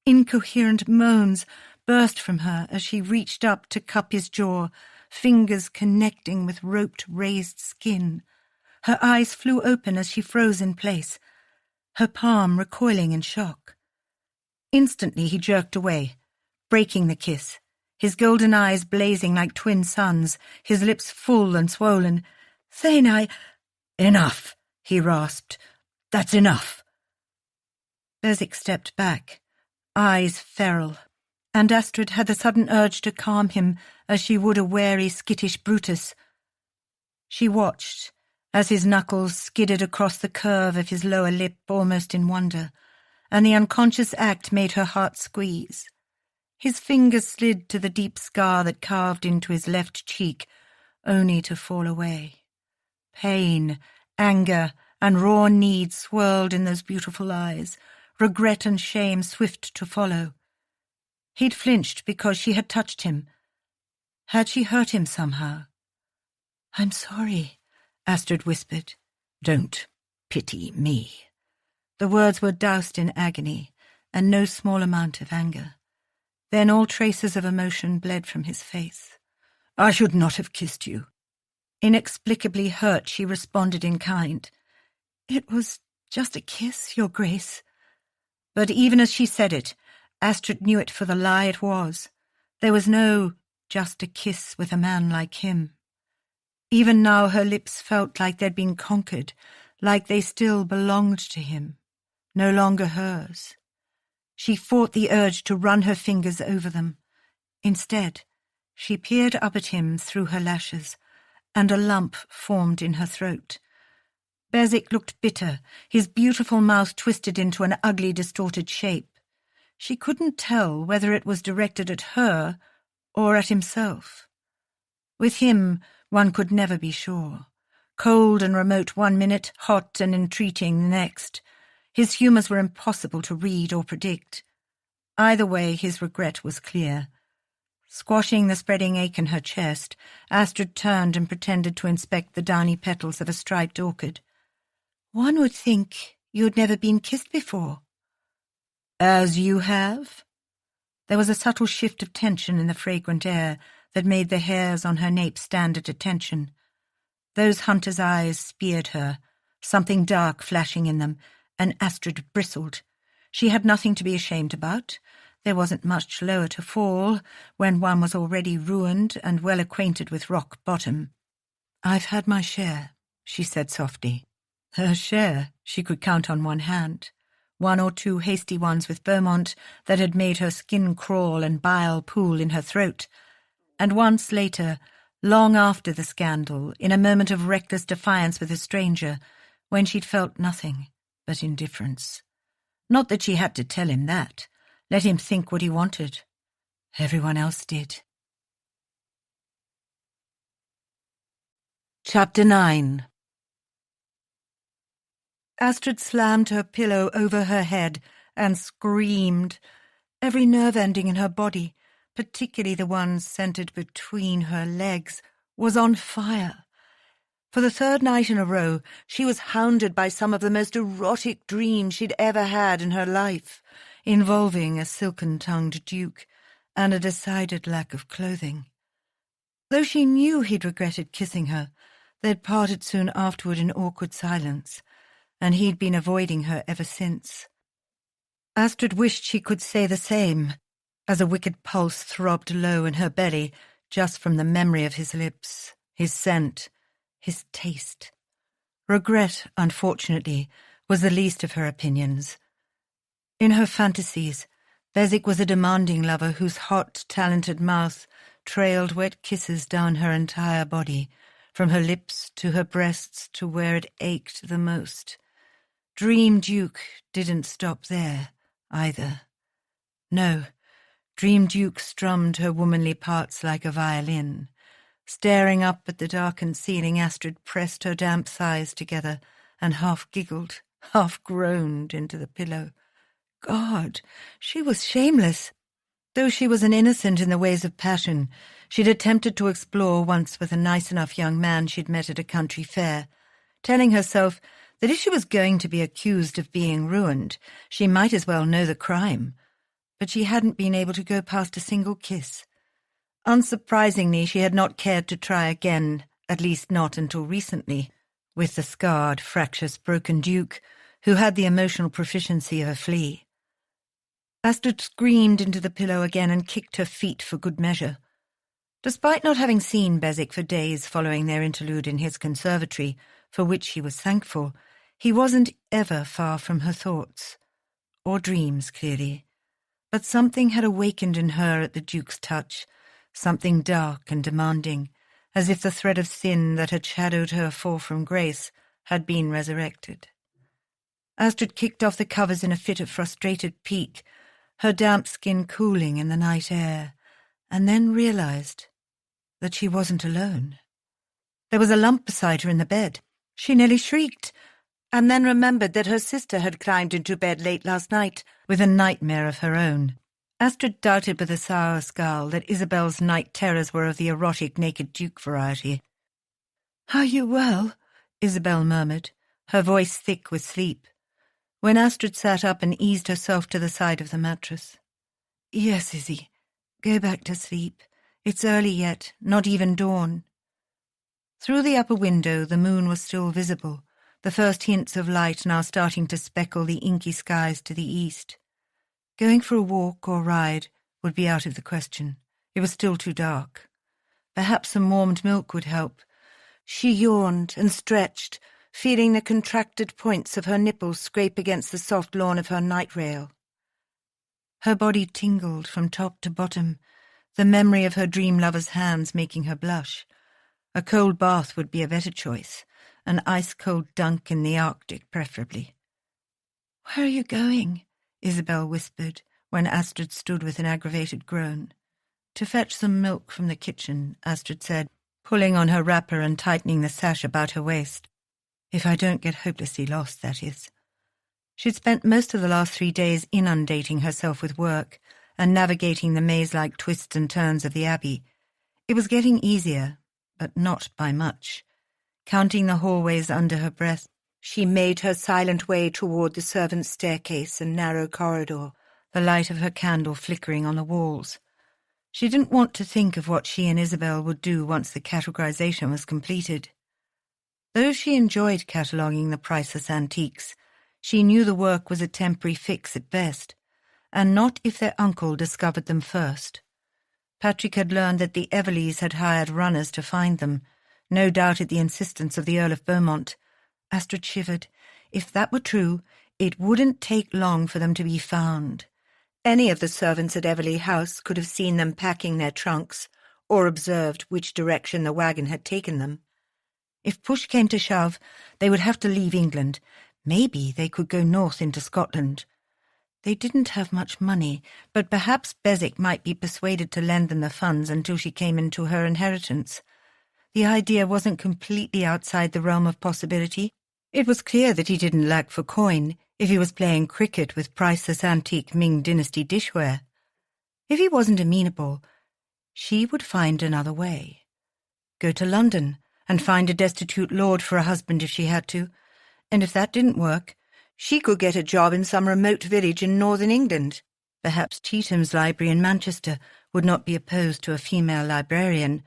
Incoherent moans burst from her as she reached up to cup his jaw, fingers connecting with roped raised skin. Her eyes flew open as she froze in place, her palm recoiling in shock. Instantly he jerked away, breaking the kiss,
his golden eyes blazing like twin suns, his lips full and swollen. "Thane,
Enough," he rasped. "That's enough."
Beswick stepped back, eyes feral, and Astrid had the sudden urge to calm him as she would a wary, skittish Brutus. She watched as his knuckles skidded across the curve of his lower lip almost in wonder, and the unconscious act made her heart squeeze. His fingers slid to the deep scar that carved into his left cheek, only to fall away. Pain, anger, and raw need swirled in those beautiful eyes, regret and shame swift to follow. He'd flinched because she had touched him. Had she hurt him somehow? "I'm sorry," Astrid whispered.
"Don't pity me."
The words were doused in agony, and no small amount of anger. Then all traces of emotion bled from his face.
"I should not have kissed you."
Inexplicably hurt, she responded in kind. "It was just a kiss, Your Grace." But even as she said it, Astrid knew it for the lie it was. There was no just a kiss with a man like him. Even now her lips felt like they'd been conquered, like they still belonged to him, no longer hers. She fought the urge to run her fingers over them. Instead, she peered up at him through her lashes, and a lump formed in her throat. Beswick looked bitter, his beautiful mouth twisted into an ugly, distorted shape. She couldn't tell whether it was directed at her or at himself. With him, one could never be sure. Cold and remote one minute, hot and entreating the next. His humours were impossible to read or predict. Either way, his regret was clear. Squashing the spreading ache in her chest, Astrid turned and pretended to inspect the downy petals of a striped orchid. "One would think you'd never been kissed before."
"As you have?"
There was a subtle shift of tension in the fragrant air that made the hairs on her nape stand at attention. Those hunter's eyes speared her, something dark flashing in them, and Astrid bristled. She had nothing to be ashamed about. There wasn't much lower to fall when one was already ruined and well acquainted with rock bottom. "I've had my share," she said softly. Her share she could count on one hand. 1 or 2 hasty ones with Beaumont that had made her skin crawl and bile pool in her throat. And once later, long after the scandal, in a moment of reckless defiance with a stranger, when she'd felt nothing but indifference. Not that she had to tell him that. Let him think what he wanted. Everyone else did. Chapter 9. Astrid slammed her pillow over her head and screamed. Every nerve ending in her body, particularly the ones centered between her legs, was on fire. For the 3rd night in a row, she was hounded by some of the most erotic dreams she'd ever had in her life, involving a silken-tongued duke and a decided lack of clothing. Though she knew he'd regretted kissing her, they'd parted soon afterward in awkward silence, and he'd been avoiding her ever since. Astrid wished she could say the same, as a wicked pulse throbbed low in her belly just from the memory of his lips, his scent, his taste. Regret, unfortunately, was the least of her opinions. In her fantasies, Beswick was a demanding lover whose hot, talented mouth trailed wet kisses down her entire body, from her lips to her breasts to where it ached the most. Dream Duke didn't stop there, either. No, Dream Duke strummed her womanly parts like a violin. Staring up at the darkened ceiling, Astrid pressed her damp thighs together and half giggled, half groaned into the pillow. God, she was shameless. Though she was an innocent in the ways of passion, she'd attempted to explore once with a nice enough young man she'd met at a country fair, telling herself that if she was going to be accused of being ruined, she might as well know the crime. But she hadn't been able to go past a single kiss. Unsurprisingly, she had not cared to try again, at least not until recently, with the scarred, fractious, broken Duke, who had the emotional proficiency of a flea. Astrid screamed into the pillow again and kicked her feet for good measure. Despite not having seen Beswick for days following their interlude in his conservatory, for which he was thankful, he wasn't ever far from her thoughts. Or dreams, clearly. But something had awakened in her at the Duke's touch, something dark and demanding, as if the thread of sin that had shadowed her fall from grace had been resurrected. Astrid kicked off the covers in a fit of frustrated pique, her damp skin cooling in the night air, and then realized that she wasn't alone. There was a lump beside her in the bed. She nearly shrieked, and then remembered that her sister had climbed into bed late last night with a nightmare of her own. Astrid doubted with a sour scowl that Isabel's night terrors were of the erotic naked Duke variety. "Are you well?" Isabel murmured, her voice thick with sleep, when Astrid sat up and eased herself to the side of the mattress. "Yes, Izzy. Go back to sleep. It's early yet, not even dawn." Through the upper window the moon was still visible, the first hints of light now starting to speckle the inky skies to the east. Going for a walk or ride would be out of the question. It was still too dark. Perhaps some warmed milk would help. She yawned and stretched, feeling the contracted points of her nipples scrape against the soft lawn of her night rail. Her body tingled from top to bottom, the memory of her dream lover's hands making her blush. A cold bath would be a better choice, an ice-cold dunk in the Arctic preferably. "Where are you going?" Isabel whispered, when Astrid stood with an aggravated groan. "To fetch some milk from the kitchen," Astrid said, pulling on her wrapper and tightening the sash about her waist. "If I don't get hopelessly lost, that is." She'd spent most of the last 3 days inundating herself with work and navigating the maze-like twists and turns of the Abbey. It was getting easier, but not by much. Counting the hallways under her breath, she made her silent way toward the servants' staircase and narrow corridor, the light of her candle flickering on the walls. She didn't want to think of what she and Isabel would do once the categorization was completed. Though she enjoyed cataloguing the priceless antiques, she knew the work was a temporary fix at best, and not if their uncle discovered them first. Patrick had learned that the Everleys had hired runners to find them, no doubt at the insistence of the Earl of Beaumont. Astrid shivered. If that were true, it wouldn't take long for them to be found. Any of the servants at Everley House could have seen them packing their trunks, or observed which direction the wagon had taken them. If push came to shove, they would have to leave England. Maybe they could go north into Scotland. They didn't have much money, but perhaps Beswick might be persuaded to lend them the funds until she came into her inheritance. The idea wasn't completely outside the realm of possibility. It was clear that he didn't lack for coin if he was playing cricket with priceless antique Ming Dynasty dishware. If he wasn't amenable, she would find another way. Go to London and find a destitute lord for a husband if she had to, and if that didn't work, she could get a job in some remote village in northern England. Perhaps Chetham's library in Manchester would not be opposed to a female librarian,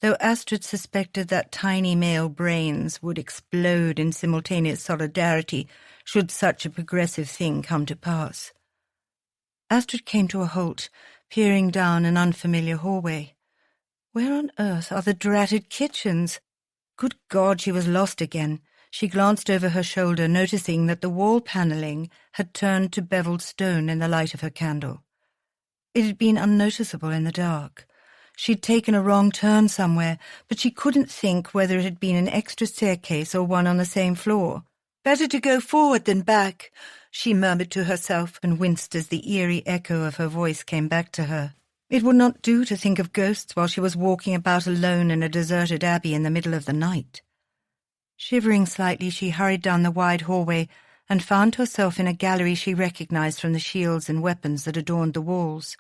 though Astrid suspected that tiny male brains would explode in simultaneous solidarity should such a progressive thing come to pass. Astrid came to a halt, peering down an unfamiliar hallway. Where on earth are the dratted kitchens? Good God, she was lost again. She glanced over her shoulder, noticing that the wall panelling had turned to beveled stone in the light of her candle. It had been unnoticeable in the dark. She'd taken a wrong turn somewhere, but she couldn't think whether it had been an extra staircase or one on the same floor. "Better to go forward than back," she murmured to herself, and winced as the eerie echo of her voice came back to her. It would not do to think of ghosts while she was walking about alone in a deserted abbey in the middle of the night. Shivering slightly, she hurried down the wide hallway and found herself in a gallery she recognized from the shields and weapons that adorned the walls.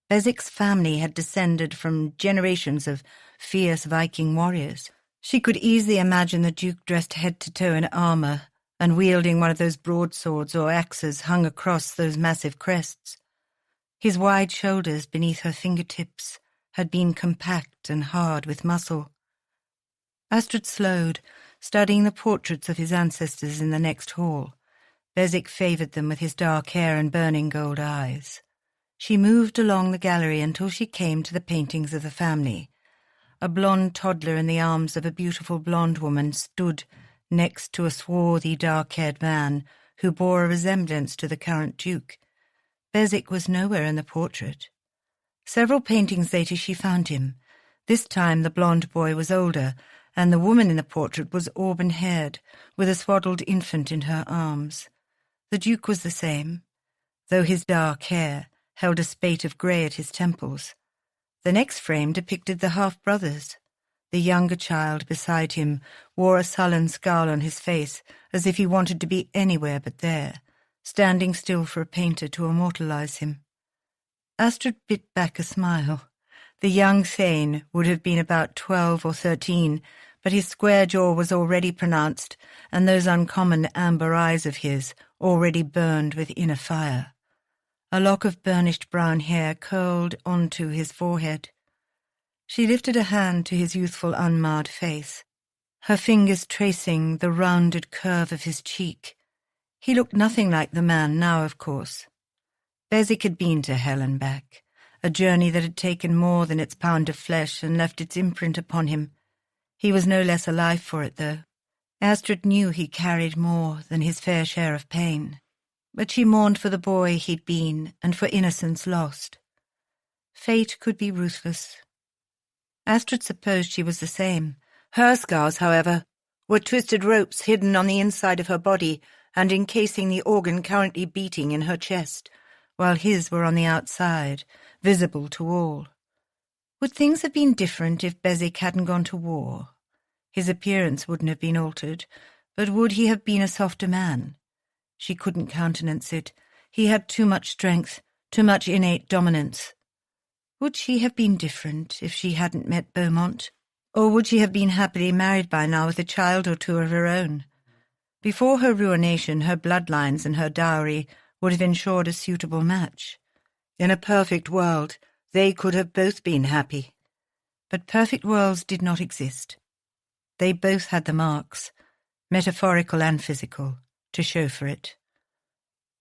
Beswick's family had descended from generations of fierce Viking warriors. She could easily imagine the Duke dressed head to toe in armour and wielding one of those broadswords or axes hung across those massive crests. His wide shoulders beneath her fingertips had been compact and hard with muscle. Astrid slowed, studying the portraits of his ancestors in the next hall. Beswick favoured them with his dark hair and burning gold eyes. She moved along the gallery until she came to the paintings of the family. A blonde toddler in the arms of a beautiful blonde woman stood next to a swarthy, dark-haired man who bore a resemblance to the current Duke. Beswick was nowhere in the portrait. Several paintings later she found him. This time the blonde boy was older, and the woman in the portrait was auburn-haired, with a swaddled infant in her arms. The Duke was the same, though his dark hair held a spate of grey at his temples. The next frame depicted the half-brothers. The younger child beside him wore a sullen scowl on his face, as if he wanted to be anywhere but there, standing still for a painter to immortalize him. Astrid bit back a smile. The young Thane would have been about 12 or 13, but his square jaw was already pronounced, and those uncommon amber eyes of his already burned with inner fire. A lock of burnished brown hair curled onto his forehead. She lifted a hand to his youthful unmarred face, her fingers tracing the rounded curve of his cheek. He looked nothing like the man now, of course. Beswick had been to hell and back, a journey that had taken more than its pound of flesh and left its imprint upon him. He was no less alive for it, though. Astrid knew he carried more than his fair share of pain, but she mourned for the boy he'd been and for innocence lost. Fate could be ruthless. Astrid supposed she was the same. Her scars, however, were twisted ropes hidden on the inside of her body and encasing the organ currently beating in her chest, while his were on the outside, visible to all. Would things have been different if Beswick hadn't gone to war? His appearance wouldn't have been altered, but would he have been a softer man? She couldn't countenance it. He had too much strength, too much innate dominance. Would she have been different if she hadn't met Beaumont? Or would she have been happily married by now with a child or two of her own? Before her ruination, her bloodlines and her dowry would have ensured a suitable match. In a perfect world, they could have both been happy. But perfect worlds did not exist. They both had the marks, metaphorical and physical, to show for it.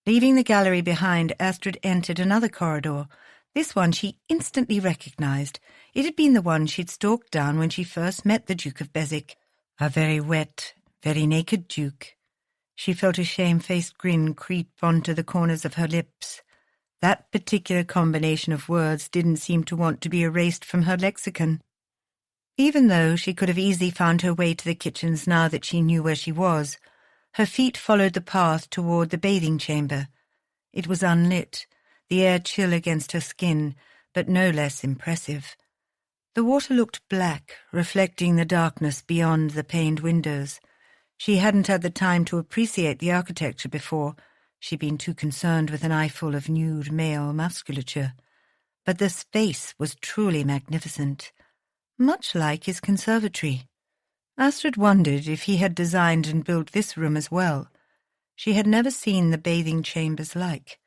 Leaving the gallery behind, Astrid entered another corridor. This one she instantly recognized. It had been the one she'd stalked down when she first met the Duke of Beswick, a very wet, very naked Duke. She felt a shamefaced grin creep onto the corners of her lips. That particular combination of words didn't seem to want to be erased from her lexicon. Even though she could have easily found her way to the kitchens now that she knew where she was, her feet followed the path toward the bathing chamber. It was unlit, the air chill against her skin, but no less impressive. The water looked black, reflecting the darkness beyond the paned windows. She hadn't had the time to appreciate the architecture before. She'd been too concerned with an eyeful of nude male musculature. But the space was truly magnificent, much like his conservatory. Astrid wondered if he had designed and built this room as well. She had never seen the bathing chambers like,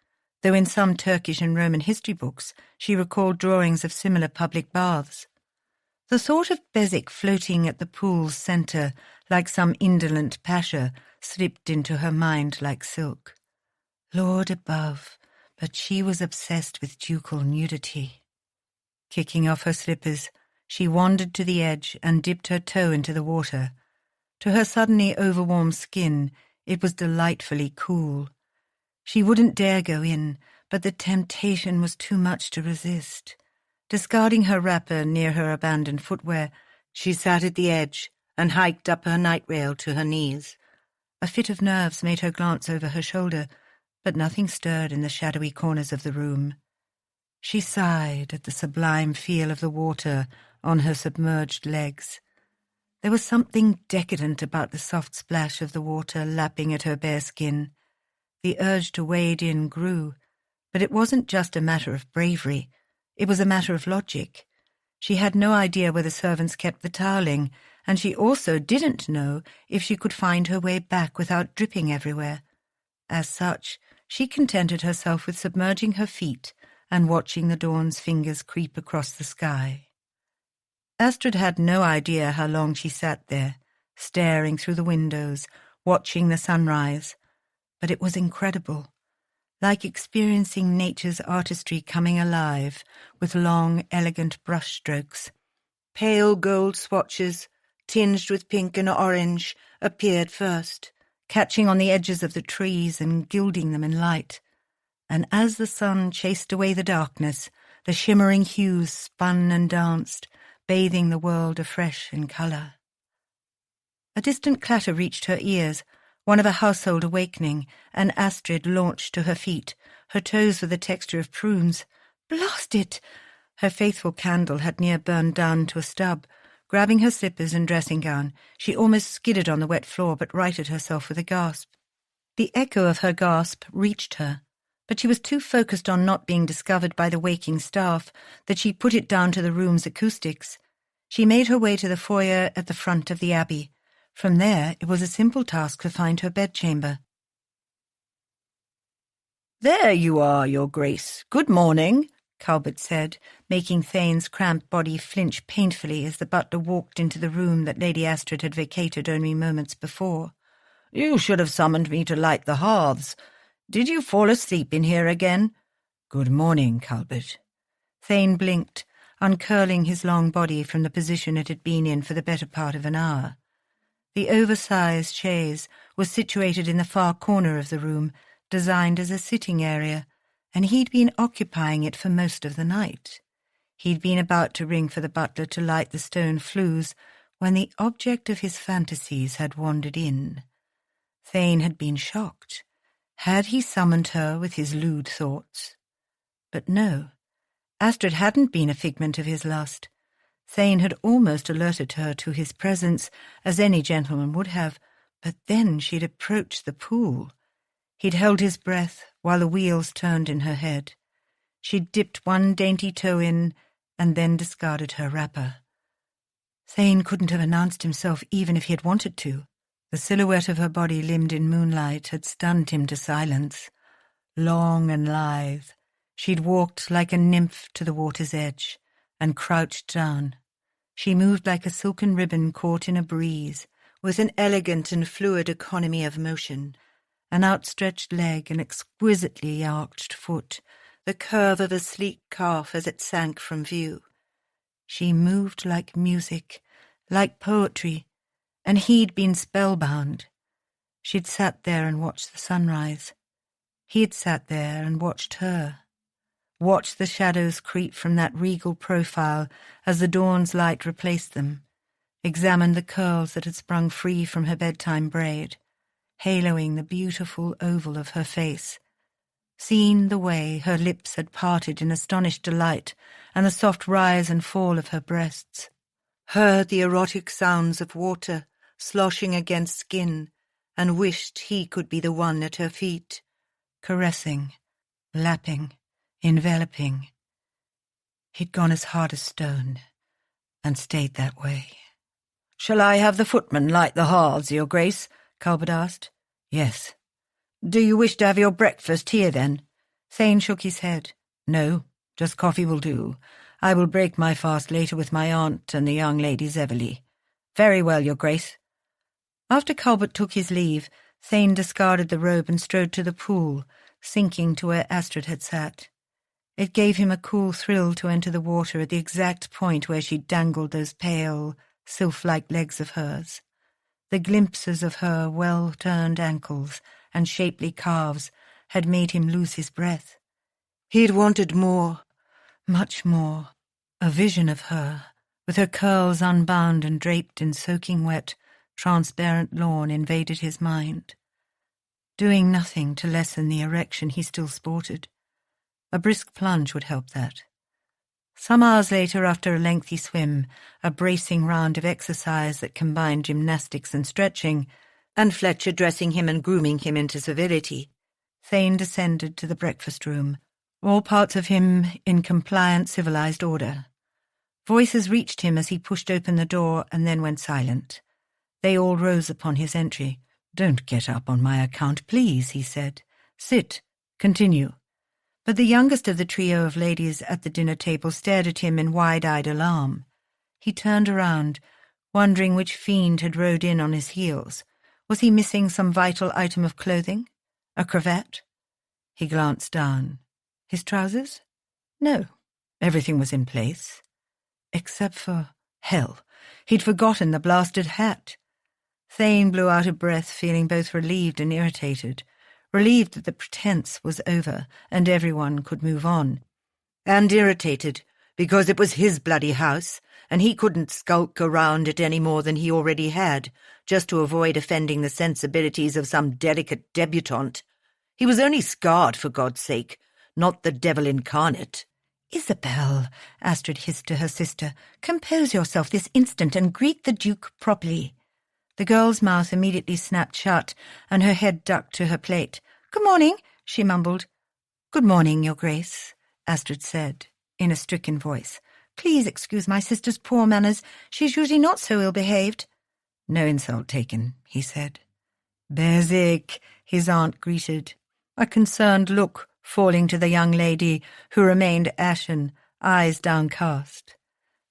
though in some Turkish and Roman history books she recalled drawings of similar public baths. The thought of Beswick floating at the pool's centre like some indolent pasha slipped into her mind like silk. Lord above, but she was obsessed with ducal nudity. Kicking off her slippers, she wandered to the edge and dipped her toe into the water. To her suddenly overwarm skin, it was delightfully cool. She wouldn't dare go in, but the temptation was too much to resist. Discarding her wrapper near her abandoned footwear, she sat at the edge and hiked up her night rail to her knees. A fit of nerves made her glance over her shoulder, but nothing stirred in the shadowy corners of the room. She sighed at the sublime feel of the water on her submerged legs. There was something decadent about the soft splash of the water lapping at her bare skin. The urge to wade in grew, but it wasn't just a matter of bravery. It was a matter of logic. She had no idea where the servants kept the toweling, and she also didn't know if she could find her way back without dripping everywhere. As such, she contented herself with submerging her feet and watching the dawn's fingers creep across the sky. Astrid had no idea how long she sat there, staring through the windows, watching the sunrise. but it was incredible, like experiencing nature's artistry coming alive with long, elegant brushstrokes. Pale gold swatches, tinged with pink and orange, appeared first, catching on the edges of the trees and gilding them in light. And as the sun chased away the darkness, the shimmering hues spun and danced, bathing the world afresh in colour. A distant clatter reached her ears, one of a household awakening, and Astrid launched to her feet, her toes with the texture of prunes. Blast it! Her faithful candle had near burned down to a stub. Grabbing her slippers and dressing gown, she almost skidded on the wet floor but righted herself with a gasp. The echo of her gasp reached her, but she was too focused on not being discovered by the waking staff that she put it down to the room's acoustics. She made her way to the foyer at the front of the abbey. From there it was a simple task to find her bedchamber.
"There you are, Your Grace. Good morning," Talbot said, making Thane's cramped body flinch painfully as the butler walked into the room that Lady Astrid had vacated only moments before. "You should have summoned me to light the hearths. Did you fall asleep in here again?" "Good morning, Talbot." Thane blinked, uncurling his long body from the position it had been in for the better part of an hour. The oversized chaise was situated in the far corner of the room, designed as a sitting area, and he'd been occupying it for most of the night. He'd been about to ring for the butler to light the stone flues when the object of his fantasies had wandered in. Thane had been shocked. Had he summoned her with his lewd thoughts? But no, Astrid hadn't been a figment of his lust. Thane had almost alerted her to his presence, as any gentleman would have, but then she'd approached the pool. He'd held his breath while the wheels turned in her head. She'd dipped one dainty toe in and then discarded her wrapper. Thane couldn't have announced himself even if he had wanted to. The silhouette of her body limned in moonlight had stunned him to silence. Long and lithe, she'd walked like a nymph to the water's edge and crouched down. She moved like a silken ribbon caught in a breeze, with an elegant and fluid economy of motion, an outstretched leg, an exquisitely arched foot, the curve of a sleek calf as it sank from view. She moved like music, like poetry, and he'd been spellbound. She'd sat there and watched the sunrise. He'd sat there and watched her, watched the shadows creep from that regal profile as the dawn's light replaced them, examined the curls that had sprung free from her bedtime braid, haloing the beautiful oval of her face, seen the way her lips had parted in astonished delight and the soft rise and fall of her breasts, heard the erotic sounds of water sloshing against skin, and wished he could be the one at her feet, caressing, lapping, enveloping. He'd gone as hard as stone, and stayed that way. "Shall I have the footman light the hearths, Your Grace?" Talbot asked. "Yes." "Do you wish to have your breakfast here, then?" Thane shook his head. "No, just coffee will do. I will break my fast later with my aunt and the young ladies Everleigh." "Very well, Your Grace." After Talbot took his leave, Thane discarded the robe and strode to the pool, sinking to where Astrid had sat. It gave him a cool thrill to enter the water at the exact point where she dangled those pale, sylph-like legs of hers. The glimpses of her well-turned ankles and shapely calves had made him lose his breath. He'd wanted more, much more. A vision of her, with her curls unbound and draped in soaking wet, transparent lawn invaded his mind, doing nothing to lessen the erection he still sported. A brisk plunge would help that. Some hours later, after a lengthy swim, a bracing round of exercise that combined gymnastics and stretching, and Fletcher dressing him and grooming him into civility, Thane descended to the breakfast room, all parts of him in compliant civilized order. Voices reached him as he pushed open the door and then went silent. They all rose upon his entry. "Don't get up on my account, please," he said. "Sit. Continue." But the youngest of the trio of ladies at the dinner table stared at him in wide-eyed alarm. He turned around, wondering which fiend had rode in on his heels. Was he missing some vital item of clothing? A cravat? He glanced down. His trousers? No, everything was in place. Except for, hell, he'd forgotten the blasted hat. Thane blew out a breath, feeling both relieved and irritated. Relieved that the pretense was over and everyone could move on. And irritated, because it was his bloody house, and he couldn't skulk around it any more than he already had, just to avoid offending the sensibilities of some delicate debutante. He was only scarred, for God's sake, not the devil incarnate.
"Isabel," Astrid hissed to her sister, "compose yourself this instant and greet the Duke properly." The girl's mouth immediately snapped shut, and her head ducked to her plate. "Good morning," she mumbled. "Good morning, Your Grace," Astrid said, in a stricken voice. "Please excuse my sister's poor manners. She's usually not so ill-behaved." "No insult taken," he said. "Bezik," his aunt greeted, a concerned look falling to the young lady, who remained ashen, eyes downcast.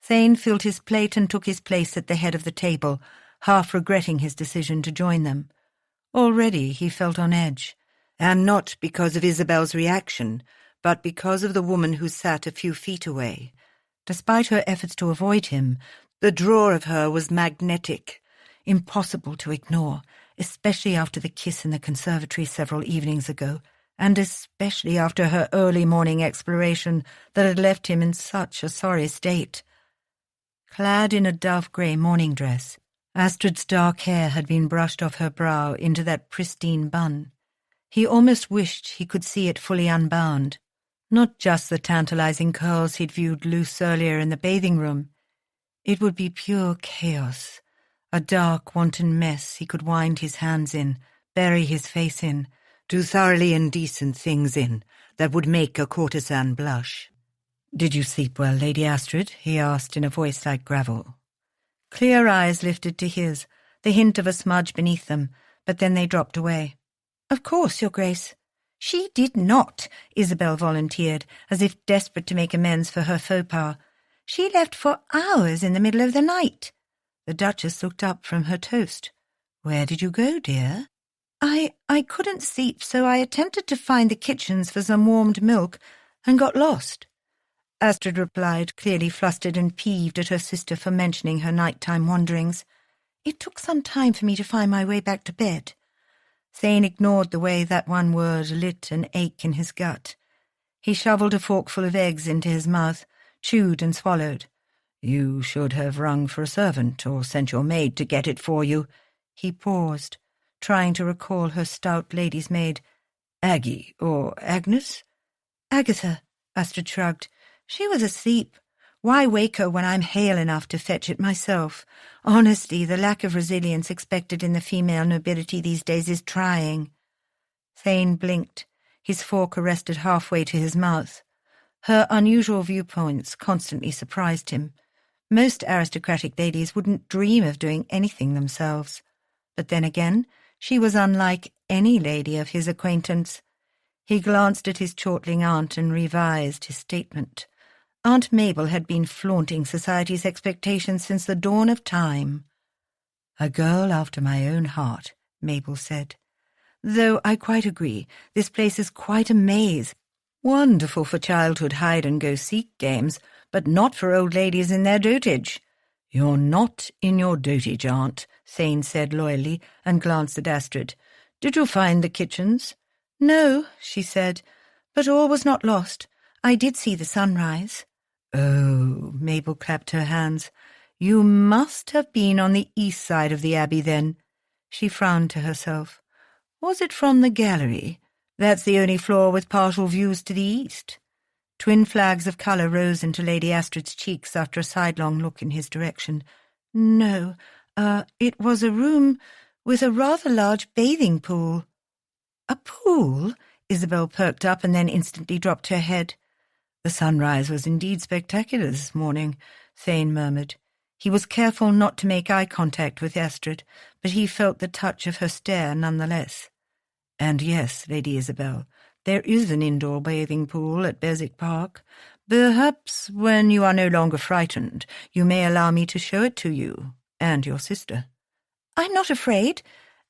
Thane filled his plate and took his place at the head of the table, half regretting his decision to join them. Already he felt on edge, and not because of Isabel's reaction, but because of the woman who sat a few feet away. Despite her efforts to avoid him, the draw of her was magnetic, impossible to ignore, especially after the kiss in the conservatory several evenings ago, and especially after her early morning exploration that had left him in such a sorry state. Clad in a dove-grey morning dress, Astrid's dark hair had been brushed off her brow into that pristine bun. He almost wished he could see it fully unbound, not just the tantalizing curls he'd viewed loose earlier in the bathing room. It would be pure chaos, a dark, wanton mess he could wind his hands in, bury his face in, do thoroughly indecent things in that would make a courtesan blush. "Did you sleep well, Lady Astrid?" he asked in a voice like gravel. Clear eyes lifted to his, the hint of a smudge beneath them, but then they dropped away. "Of course, Your Grace." "She did not," Isabel volunteered, as if desperate to make amends for her faux pas. "She left for hours in the middle of the night." The Duchess looked up from her toast. "Where did you go, dear?" I couldn't sleep, so I attempted to find the kitchens for some warmed milk and got lost." Astrid replied, clearly flustered and peeved at her sister for mentioning her nighttime wanderings. "It took some time for me to find my way back to bed." Thane ignored the way that one word lit an ache in his gut. He shoveled a forkful of eggs into his mouth, chewed and swallowed. "You should have rung for a servant or sent your maid to get it for you." He paused, trying to recall her stout lady's maid. "Aggie or Agnes?" "Agatha," Astrid shrugged. "She was asleep. Why wake her when I'm hale enough to fetch it myself? Honestly, the lack of resilience expected in the female nobility these days is trying." Thane blinked, his fork arrested halfway to his mouth. Her unusual viewpoints constantly surprised him. Most aristocratic ladies wouldn't dream of doing anything themselves. But then again, she was unlike any lady of his acquaintance. He glanced at his chortling aunt and revised his statement. Aunt Mabel had been flaunting society's expectations since the dawn of time. "A girl after my own heart," Mabel said. "Though I quite agree, this place is quite a maze. Wonderful for childhood hide-and-go-seek games, but not for old ladies in their dotage." "You're not in your dotage, Aunt," Thane said loyally, and glanced at Astrid. "Did you find the kitchens?" "No," she said, "but all was not lost. I did see the sunrise." "Oh," Mabel clapped her hands. "You must have been on the east side of the Abbey then." She frowned to herself. "Was it from the gallery? That's the only floor with partial views to the east." Twin flags of colour rose into Lady Astrid's cheeks after a sidelong look in his direction. "No, it was a room with a rather large bathing pool." "A pool?" Isabel perked up and then instantly dropped her head. "The sunrise was indeed spectacular this morning," Thane murmured. He was careful not to make eye contact with Astrid, but he felt the touch of her stare nonetheless. "And yes, Lady Isabel, there is an indoor bathing pool at Beswick Park. Perhaps when you are no longer frightened, you may allow me to show it to you and your sister." "I'm not afraid."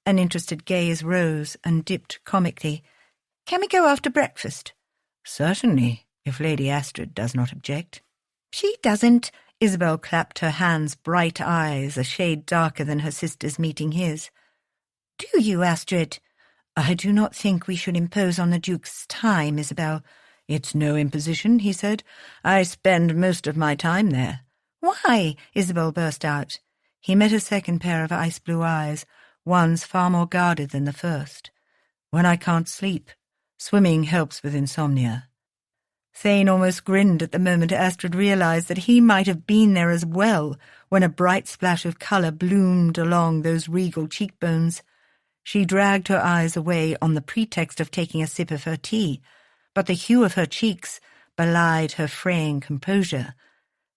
An interested gaze rose and dipped comically. "Can we go after breakfast?"
"Certainly, if Lady Astrid does not object."
"She doesn't." Isabel clapped her hands, bright eyes a shade darker than her sister's meeting his. "Do you, Astrid?"
"I do not think we should impose on the Duke's time, Isabel." "It's no imposition," he said. "I spend most of my time there."
"Why?" Isabel burst out.
He met a second pair of ice-blue eyes, one's far more guarded than the first. "When I can't sleep. Swimming helps with insomnia."
Thane almost grinned at the moment Astrid realized that he might have been there as well when a bright splash of colour bloomed along those regal cheekbones. She dragged her eyes away on the pretext of taking a sip of her tea, but the hue of her cheeks belied her fraying composure.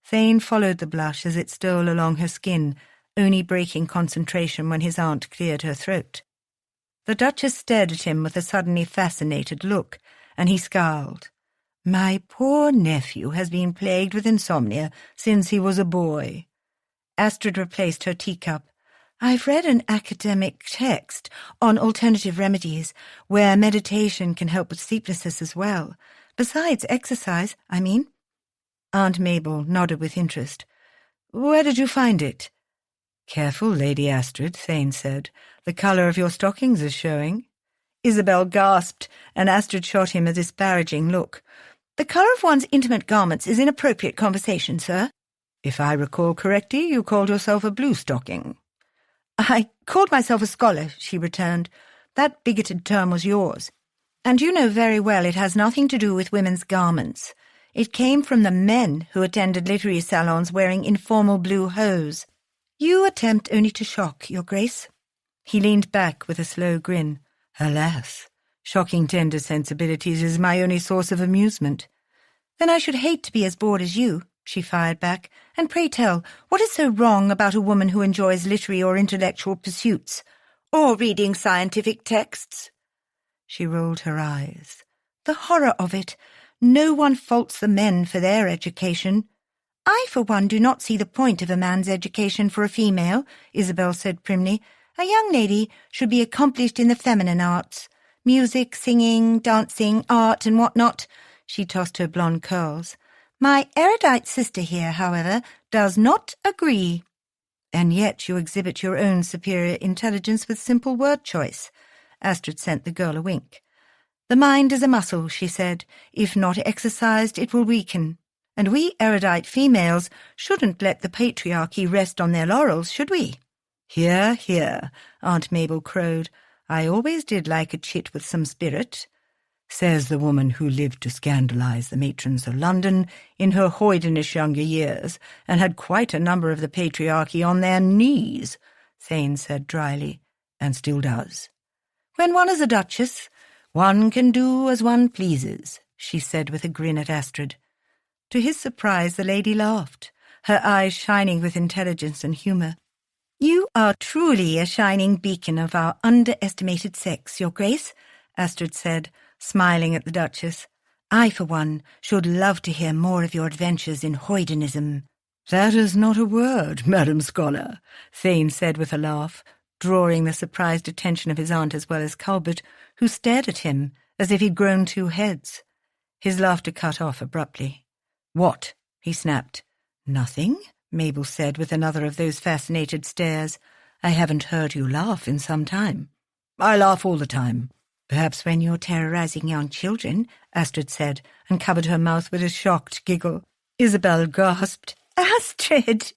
Thane followed the blush as it stole along her skin, only breaking concentration when his aunt cleared her throat. The Duchess stared at him with a suddenly fascinated look, and he scowled. "My poor nephew has been plagued with insomnia since he was a boy." Astrid replaced her teacup. "I've read an academic text on alternative remedies, where meditation can help with sleeplessness as well. Besides exercise, I mean." Aunt Mabel nodded with interest. "Where did you find it?"
"Careful, Lady Astrid," Thane said. "The colour of your stockings is showing."
Isabel gasped, and Astrid shot him a disparaging look. "The colour of one's intimate garments is inappropriate conversation, sir."
"If I recall correctly, you called yourself a blue stocking."
"I called myself a scholar," she returned. "That bigoted term was yours. And you know very well it has nothing to do with women's garments. It came from the men who attended literary salons wearing informal blue hose. You attempt only to shock, Your Grace." He leaned back with a slow grin.
"Alas, shocking tender sensibilities is my only source of amusement."
"Then I should hate to be as bored as you," she fired back. "And pray tell, what is so wrong about a woman who enjoys literary or intellectual pursuits? Or reading scientific texts?" She rolled her eyes. "The horror of it! No one faults the men for their education." "I, for one, do not see the point of a man's education for a female," Isabel said primly. "A young lady should be accomplished in the feminine arts. Music, singing, dancing, art, and what not." She tossed her blonde curls. "My erudite sister here, however, does not agree."
"And yet you exhibit your own superior intelligence with simple word choice."
Astrid sent the girl a wink. "The mind is a muscle," she said. "If not exercised, it will weaken. And we erudite females shouldn't let the patriarchy rest on their laurels, should we?"
"Hear, hear," Aunt Mabel crowed. "I always did like a chit with some spirit." Says the woman who lived to scandalize the matrons of London in her hoydenish younger years, and had quite a number of the patriarchy on their knees, Thane said dryly, and still does.
"When one is a duchess,
one can do as one pleases," she said with a grin at Astrid.
To his surprise, the lady laughed, her eyes shining with intelligence and humour. "You are truly a shining beacon of our underestimated sex, Your Grace," Astrid said, smiling at the Duchess. "I, for one, should love to hear more of your adventures in hoydenism."
"That is not a word, Madam Scholar," Thane said with a laugh, drawing the surprised attention of his aunt as well as Culbert, who stared at him as if he'd grown two heads. His laughter cut off abruptly. "What?" he snapped. "Nothing," Mabel said with another of those fascinated stares. "I haven't heard you laugh in some time." "I laugh all the time."
"Perhaps when you're terrorizing young children," Astrid said, and covered her mouth with a shocked giggle. Isabel gasped, "Astrid!"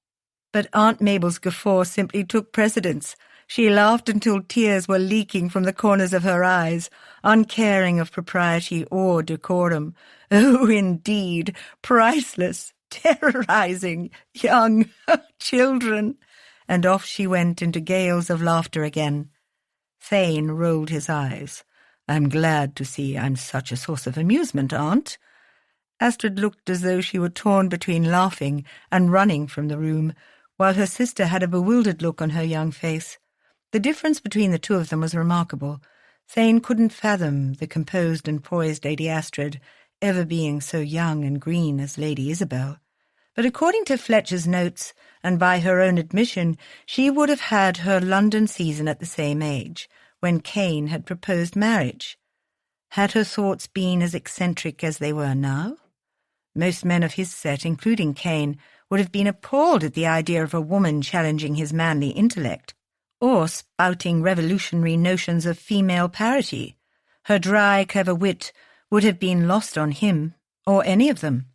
But Aunt Mabel's guffaw simply took precedence. She laughed until tears were leaking from the corners of her eyes, uncaring of propriety or decorum. Oh, indeed, priceless, terrorizing young children. And off she went into gales of laughter again. Thane rolled his eyes. "I'm glad to see I'm such a source of amusement, Aunt." Astrid looked as though she were torn between laughing and running from the room, while her sister had a bewildered look on her young face. The difference between the two of them was remarkable. Thane couldn't fathom the composed and poised Lady Astrid ever being so young and green as Lady Isabel. But according to Fletcher's notes, and by her own admission, she would have had her London season at the same age, when Cain had proposed marriage. Had her thoughts been as eccentric as they were now? Most men of his set, including Cain, would have been appalled at the idea of a woman challenging his manly intellect, or spouting revolutionary notions of female parity. Her dry, clever wit would have been lost on him, or any of them.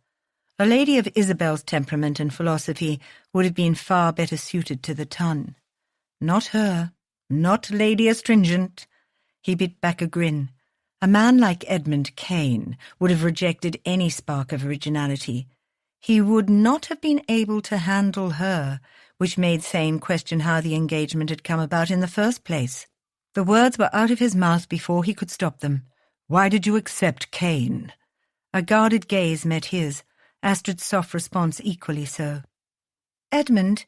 A lady of Isabel's temperament and philosophy would have been far better suited to the ton. Not her, not Lady Astringent. He bit back a grin. A man like Edmund Cain would have rejected any spark of originality. He would not have been able to handle her, which made Thane question how the engagement had come about in the first place. The words were out of his mouth before he could stop them. "Why did you accept Cain?" A guarded gaze met his, Astrid's soft response equally so. Edmund,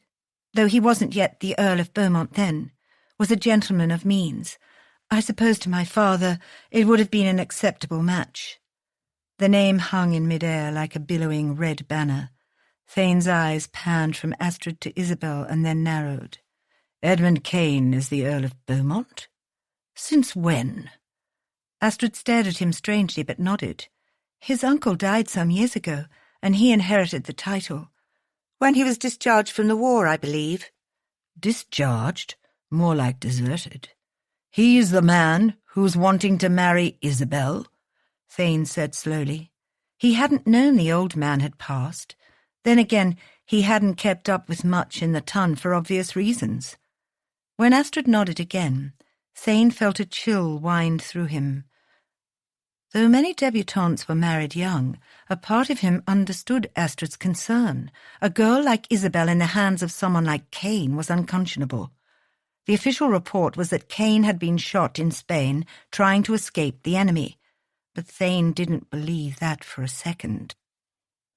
though he wasn't yet the Earl of Beaumont then, was a gentleman of means. I suppose to my father it would have been an acceptable match. The name hung in mid-air like a billowing red banner. Thane's eyes panned from Astrid to Isabel and then narrowed. "Edmund Cain is the Earl of Beaumont? Since when?" Astrid stared at him strangely but nodded. "His uncle died some years ago, and he inherited the title. When he was discharged from the war, I believe." "Discharged? More like deserted. He's the man who's wanting to marry Isabel," Thane said slowly. He hadn't known the old man had passed. Then again, he hadn't kept up with much in the ton for obvious reasons. When Astrid nodded again, Thane felt a chill wind through him. Though many debutantes were married young, a part of him understood Astrid's concern. A girl like Isabel in the hands of someone like Cain was unconscionable. The official report was that Cain had been shot in Spain trying to escape the enemy, but Thane didn't believe that for a second.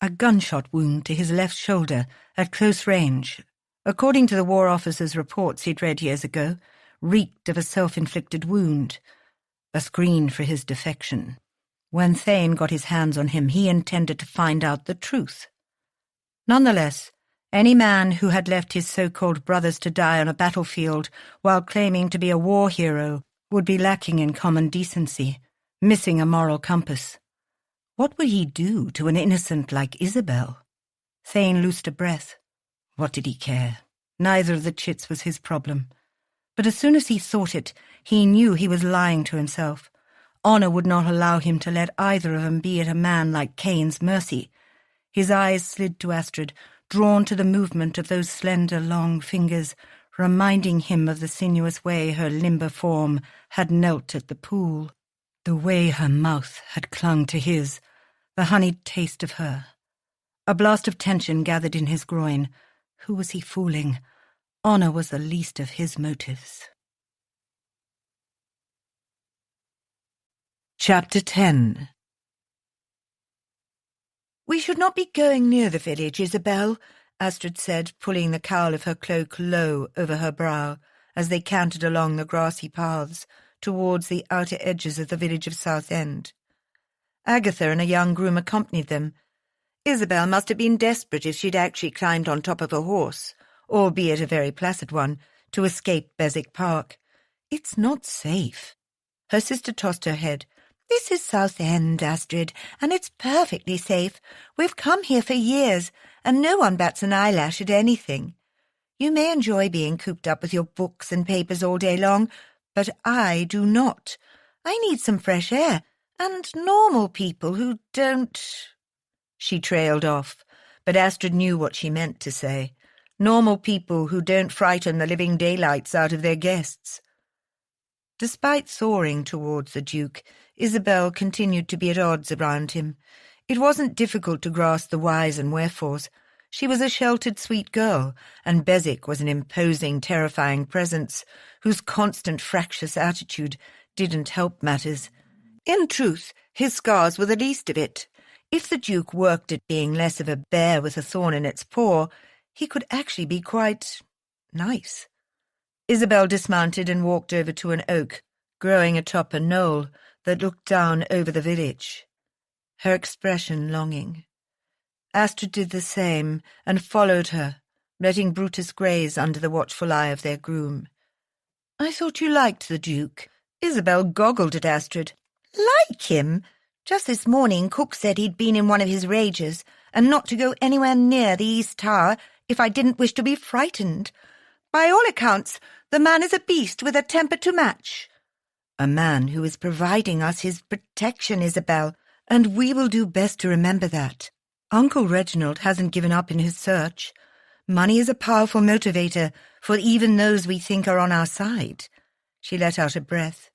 A gunshot wound to his left shoulder at close range, according to the War Officer's reports he'd read years ago, reeked of a self-inflicted wound, a screen for his defection. When Thane got his hands on him, he intended to find out the truth. Nonetheless, any man who had left his so-called brothers to die on a battlefield while claiming to be a war hero would be lacking in common decency, missing a moral compass. What would he do to an innocent like Isabel? Thane loosed a breath. What did he care? Neither of the chits was his problem. But as soon as he thought it, he knew he was lying to himself. Honour would not allow him to let either of them be at a man like Cain's mercy. His eyes slid to Astrid, drawn to the movement of those slender, long fingers, reminding him of the sinuous way her limber form had knelt at the pool, the way her mouth had clung to his, the honeyed taste of her. A blast of tension gathered in his groin. Who was he fooling? Honour was the least of his motives. Chapter 10. "We should not be going near the village, Isabel," Astrid said, pulling the cowl of her cloak low over her brow as they cantered along the grassy paths towards the outer edges of the village of Southend. Agatha and a young groom accompanied them. Isabel must have been desperate if she'd actually climbed on top of a horse, albeit a very placid one, to escape Beswick Park. "It's not safe." Her sister tossed her head. "This is Southend, Astrid, and it's perfectly safe. We've come here for years, and no one bats an eyelash at anything. You may enjoy being cooped up with your books and papers all day long, but I do not. I need some fresh air, and normal people who don't—" She trailed off, but Astrid knew what she meant to say. Normal people who don't frighten the living daylights out of their guests. Despite soaring towards the Duke, Isabel continued to be at odds around him. It wasn't difficult to grasp the whys and wherefores. She was a sheltered, sweet girl, and Beswick was an imposing, terrifying presence, whose constant fractious attitude didn't help matters. In truth, his scars were the least of it. If the Duke worked at being less of a bear with a thorn in its paw, he could actually be quite nice. Isabel dismounted and walked over to an oak, growing atop a knoll that looked down over the village, her expression longing.
Astrid did the same and followed her, letting Brutus graze under the watchful eye of their groom. "I thought you liked the Duke." Isabel goggled at Astrid.
Like him? Just this morning Cook said he'd been in one of his rages, and not to go anywhere near the East Tower if I didn't wish to be frightened. By all accounts, the man is a beast with a temper to match.
"A man who is providing us his protection, Isabel, and we will do best to remember that. Uncle Reginald hasn't given up in his search. Money is a powerful motivator for even those we think are on our side." She let out a breath.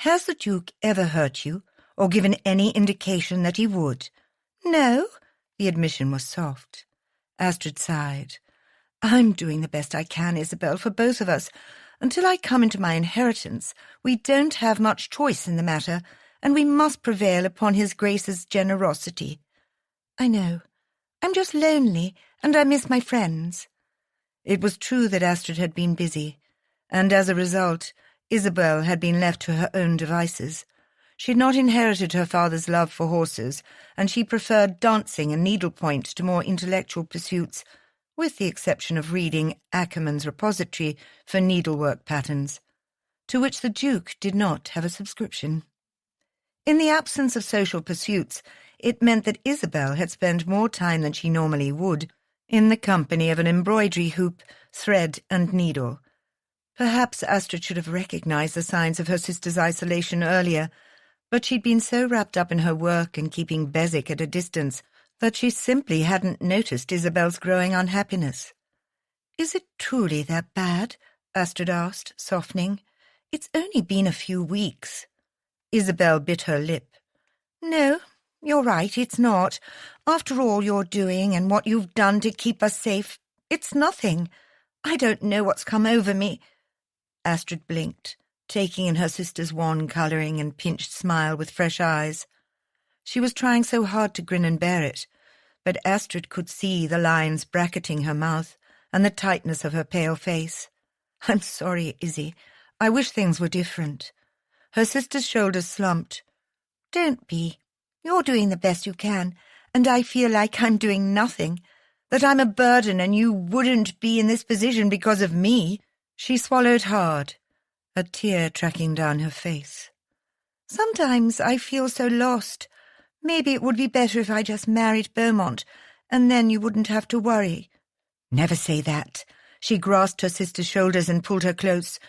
"Has the Duke ever hurt you, or given any indication that he would?"
"No."
The admission was soft. Astrid sighed. "I'm doing the best I can, Isabel, for both of us. Until I come into my inheritance, we don't have much choice in the matter, and we must prevail upon his Grace's generosity."
"I know. I'm just lonely, and I miss my friends."
It was true that Astrid had been busy, and as a result, Isabel had been left to her own devices. She had not inherited her father's love for horses, and she preferred dancing and needlepoint to more intellectual pursuits, with the exception of reading Ackermann's repository for needlework patterns, to which the Duke did not have a subscription. In the absence of social pursuits, it meant that Isabel had spent more time than she normally would in the company of an embroidery hoop, thread, and needle. Perhaps Astrid should have recognized the signs of her sister's isolation earlier, but she'd been so wrapped up in her work and keeping Beswick at a distance that she simply hadn't noticed Isabel's growing unhappiness. "Is it truly that bad?" Astrid asked, softening. "It's only been a few weeks." Isabel bit her lip.
"No, you're right, it's not. After all you're doing and what you've done to keep us safe, it's nothing. I don't know what's come over me."
Astrid blinked, taking in her sister's wan colouring and pinched smile with fresh eyes. She was trying so hard to grin and bear it, but Astrid could see the lines bracketing her mouth and the tightness of her pale face. "I'm sorry, Izzy. I wish things were different." Her sister's shoulders slumped.
"Don't be. You're doing the best you can, and I feel like I'm doing nothing, that I'm a burden and you wouldn't be in this position because of me."
She swallowed hard, a tear tracking down her face.
"Sometimes I feel so lost. Maybe it would be better if I just married Beaumont, and then you wouldn't have to worry."
"Never say that." She grasped her sister's shoulders and pulled her close.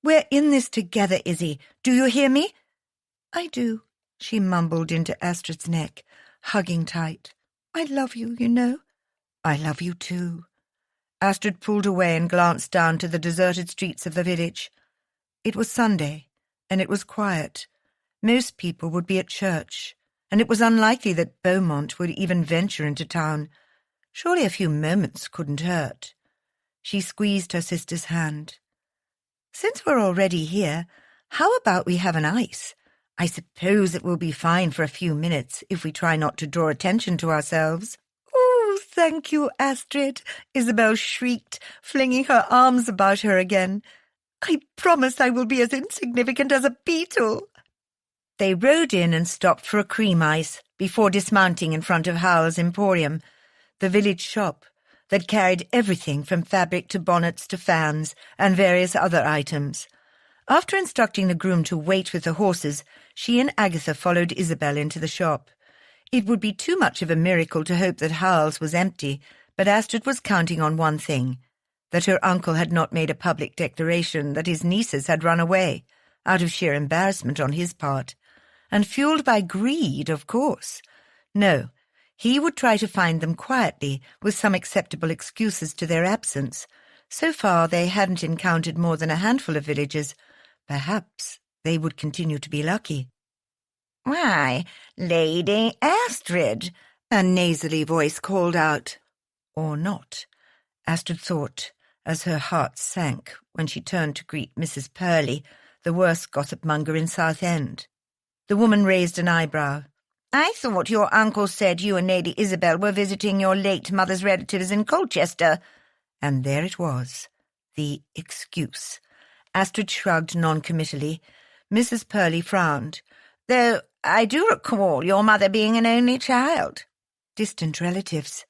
"We're in this together, Izzy. Do you hear me?"
"I do,"
she mumbled into Astrid's neck, hugging tight.
"I love you, you know."
"I love you too." Astrid pulled away and glanced down to the deserted streets of the village. It was Sunday, and it was quiet. Most people would be at church, and it was unlikely that Beaumont would even venture into town. Surely a few moments couldn't hurt. She squeezed her sister's hand. "Since we're already here, how about we have an ice? I suppose it will be fine for a few minutes if we try not to draw attention to ourselves."
"Oh, thank you, Astrid," Isabel shrieked, flinging her arms about her again. "I promise I will be as insignificant as a beetle."
They rode in and stopped for a cream ice before dismounting in front of Howell's Emporium, the village shop that carried everything from fabric to bonnets to fans and various other items. After instructing the groom to wait with the horses, she and Agatha followed Isabel into the shop. It would be too much of a miracle to hope that Howell's was empty, but Astrid was counting on one thing, that her uncle had not made a public declaration that his nieces had run away, out of sheer embarrassment on his part, and fueled by greed, of course. No, he would try to find them quietly, with some acceptable excuses to their absence. So far they hadn't encountered more than a handful of villagers. Perhaps they would continue to be lucky.
"Why, Lady Astrid,"
a nasally voice called out. Or not, Astrid thought, as her heart sank when she turned to greet Mrs. Purley, the worst gossip-monger in Southend. The woman raised an eyebrow.
"I thought your uncle said you and Lady Isabel were visiting your late mother's relatives in Colchester."
And there it was, the excuse. Astrid shrugged noncommittally. Mrs. Purley frowned.
"Though I do recall your mother being an only child." distant relatives.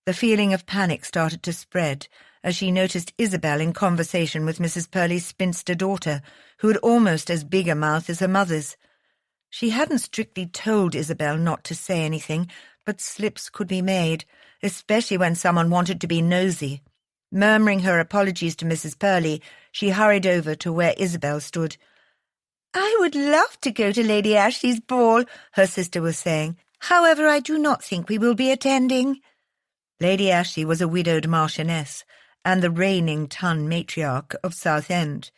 The feeling of panic started to spread as she noticed Isabel in conversation with Mrs. Purley's spinster daughter, who had almost as big a mouth as her mother's. She hadn't strictly told Isabel not to say anything, but slips could be made, especially when someone wanted to be nosy. Murmuring her apologies to Mrs. Purley, she hurried over to where Isabel stood. "I would love to go to Lady Ashley's ball," her sister was saying. "However, I do not think we will be attending." Lady Ashley was a widowed marchioness and the reigning ton matriarch of Southend.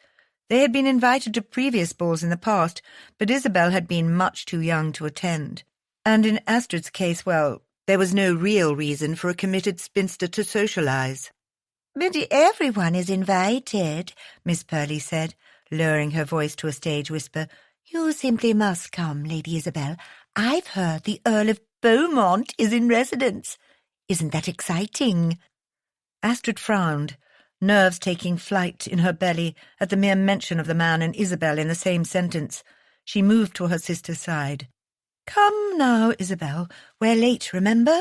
They had been invited to previous balls in the past, but Isabel had been much too young to attend. And in Astrid's case, well, there was no real reason for a committed spinster to socialize. "But everyone is invited," Miss Purley said, lowering her voice to a stage whisper. "You simply must come, Lady Isabel. I've heard the Earl of Beaumont is in residence. Isn't that exciting?" Astrid frowned, nerves taking flight in her belly at the mere mention of the man and Isabel in the same sentence. She moved to her sister's side. "Come now, Isabel. We're late, remember?"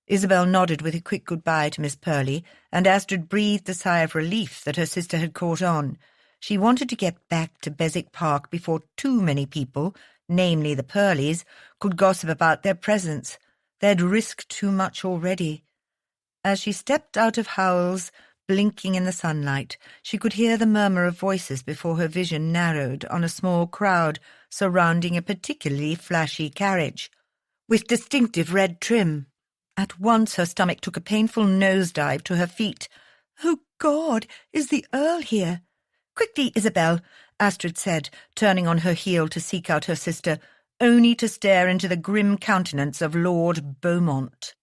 Isabel nodded with a quick goodbye to Miss Purley, and Astrid breathed a sigh of relief that her sister had caught on. She wanted to get back to Beswick Park before too many people, namely the Purleys, could gossip about their presence. They'd risked too much already. As she stepped out of Howell's, blinking in the sunlight, she could hear the murmur of voices before her vision narrowed on a small crowd surrounding a particularly flashy carriage, with distinctive red trim. At once her stomach took a painful nosedive to her feet. "Oh, God, is the Earl here?" "Quickly, Isabel," Astrid said, turning on her heel to seek out her sister, only to stare into the grim countenance of Lord Beaumont.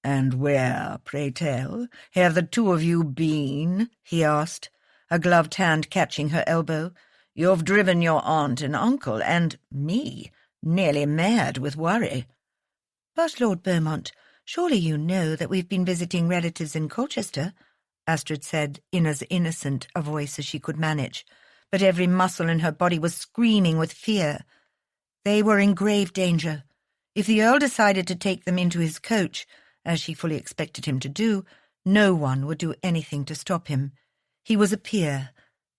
"And where, pray tell, have the two of you been?" he asked, a gloved hand catching her elbow. "You've driven your aunt and uncle, and me, nearly mad with worry." "But, Lord Beaumont, surely you know that we've been visiting relatives in Colchester," Astrid said in as innocent a voice as she could manage, but every muscle in her body was screaming with fear. They were in grave danger. If the Earl decided to take them into his coach, as she fully expected him to do, no one would do anything to stop him. He was a peer.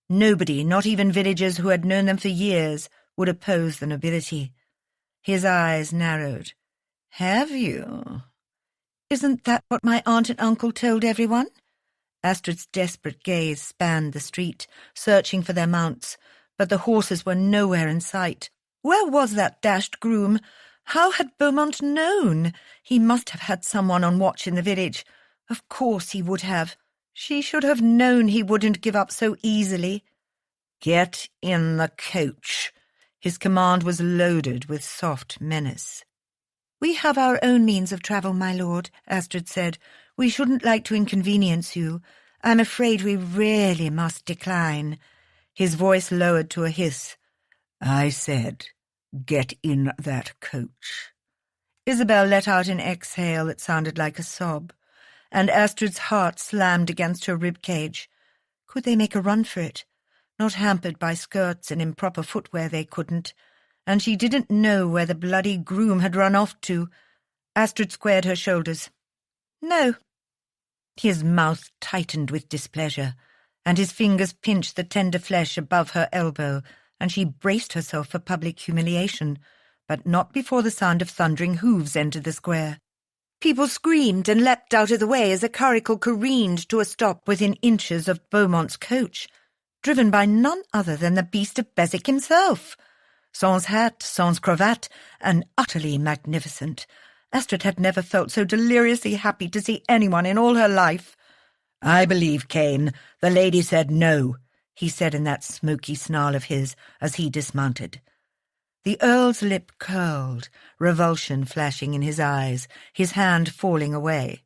Nobody, not even villagers who had known them for years, would oppose the nobility. His eyes narrowed. "Have you?" "Isn't that what my aunt and uncle told everyone?" Astrid's desperate gaze spanned the street, searching for their mounts, but the horses were nowhere in sight. Where was that dashed groom? How had Beaumont known? He must have had someone on watch in the village. Of course he would have. She should have known he wouldn't give up so easily. "Get in the coach." His command was loaded with soft menace. "We have our own means of travel, my lord," Astrid said. "We shouldn't like to inconvenience you. I'm afraid we really must decline." His voice lowered to a hiss. "I said, get in that coach." Isabel let out an exhale that sounded like a sob, and Astrid's heart slammed against her rib-cage. Could they make a run for it? Not hampered by skirts and improper footwear, they couldn't. And she didn't know where the bloody groom had run off to. Astrid squared her shoulders. "No." His mouth tightened with displeasure, and his fingers pinched the tender flesh above her elbow, and she braced herself for public humiliation, but not before the sound of thundering hooves entered the square. People screamed and leapt out of the way as a curricle careened to a stop within inches of Beaumont's coach, driven by none other than the beast of Beswick himself. Sans hat, sans cravat, and utterly magnificent. Astrid had never felt so deliriously happy to see anyone in all her life. "I believe, Kane, the lady said no," he said in that smoky snarl of his as he dismounted. The Earl's lip curled, revulsion flashing in his eyes, his hand falling away.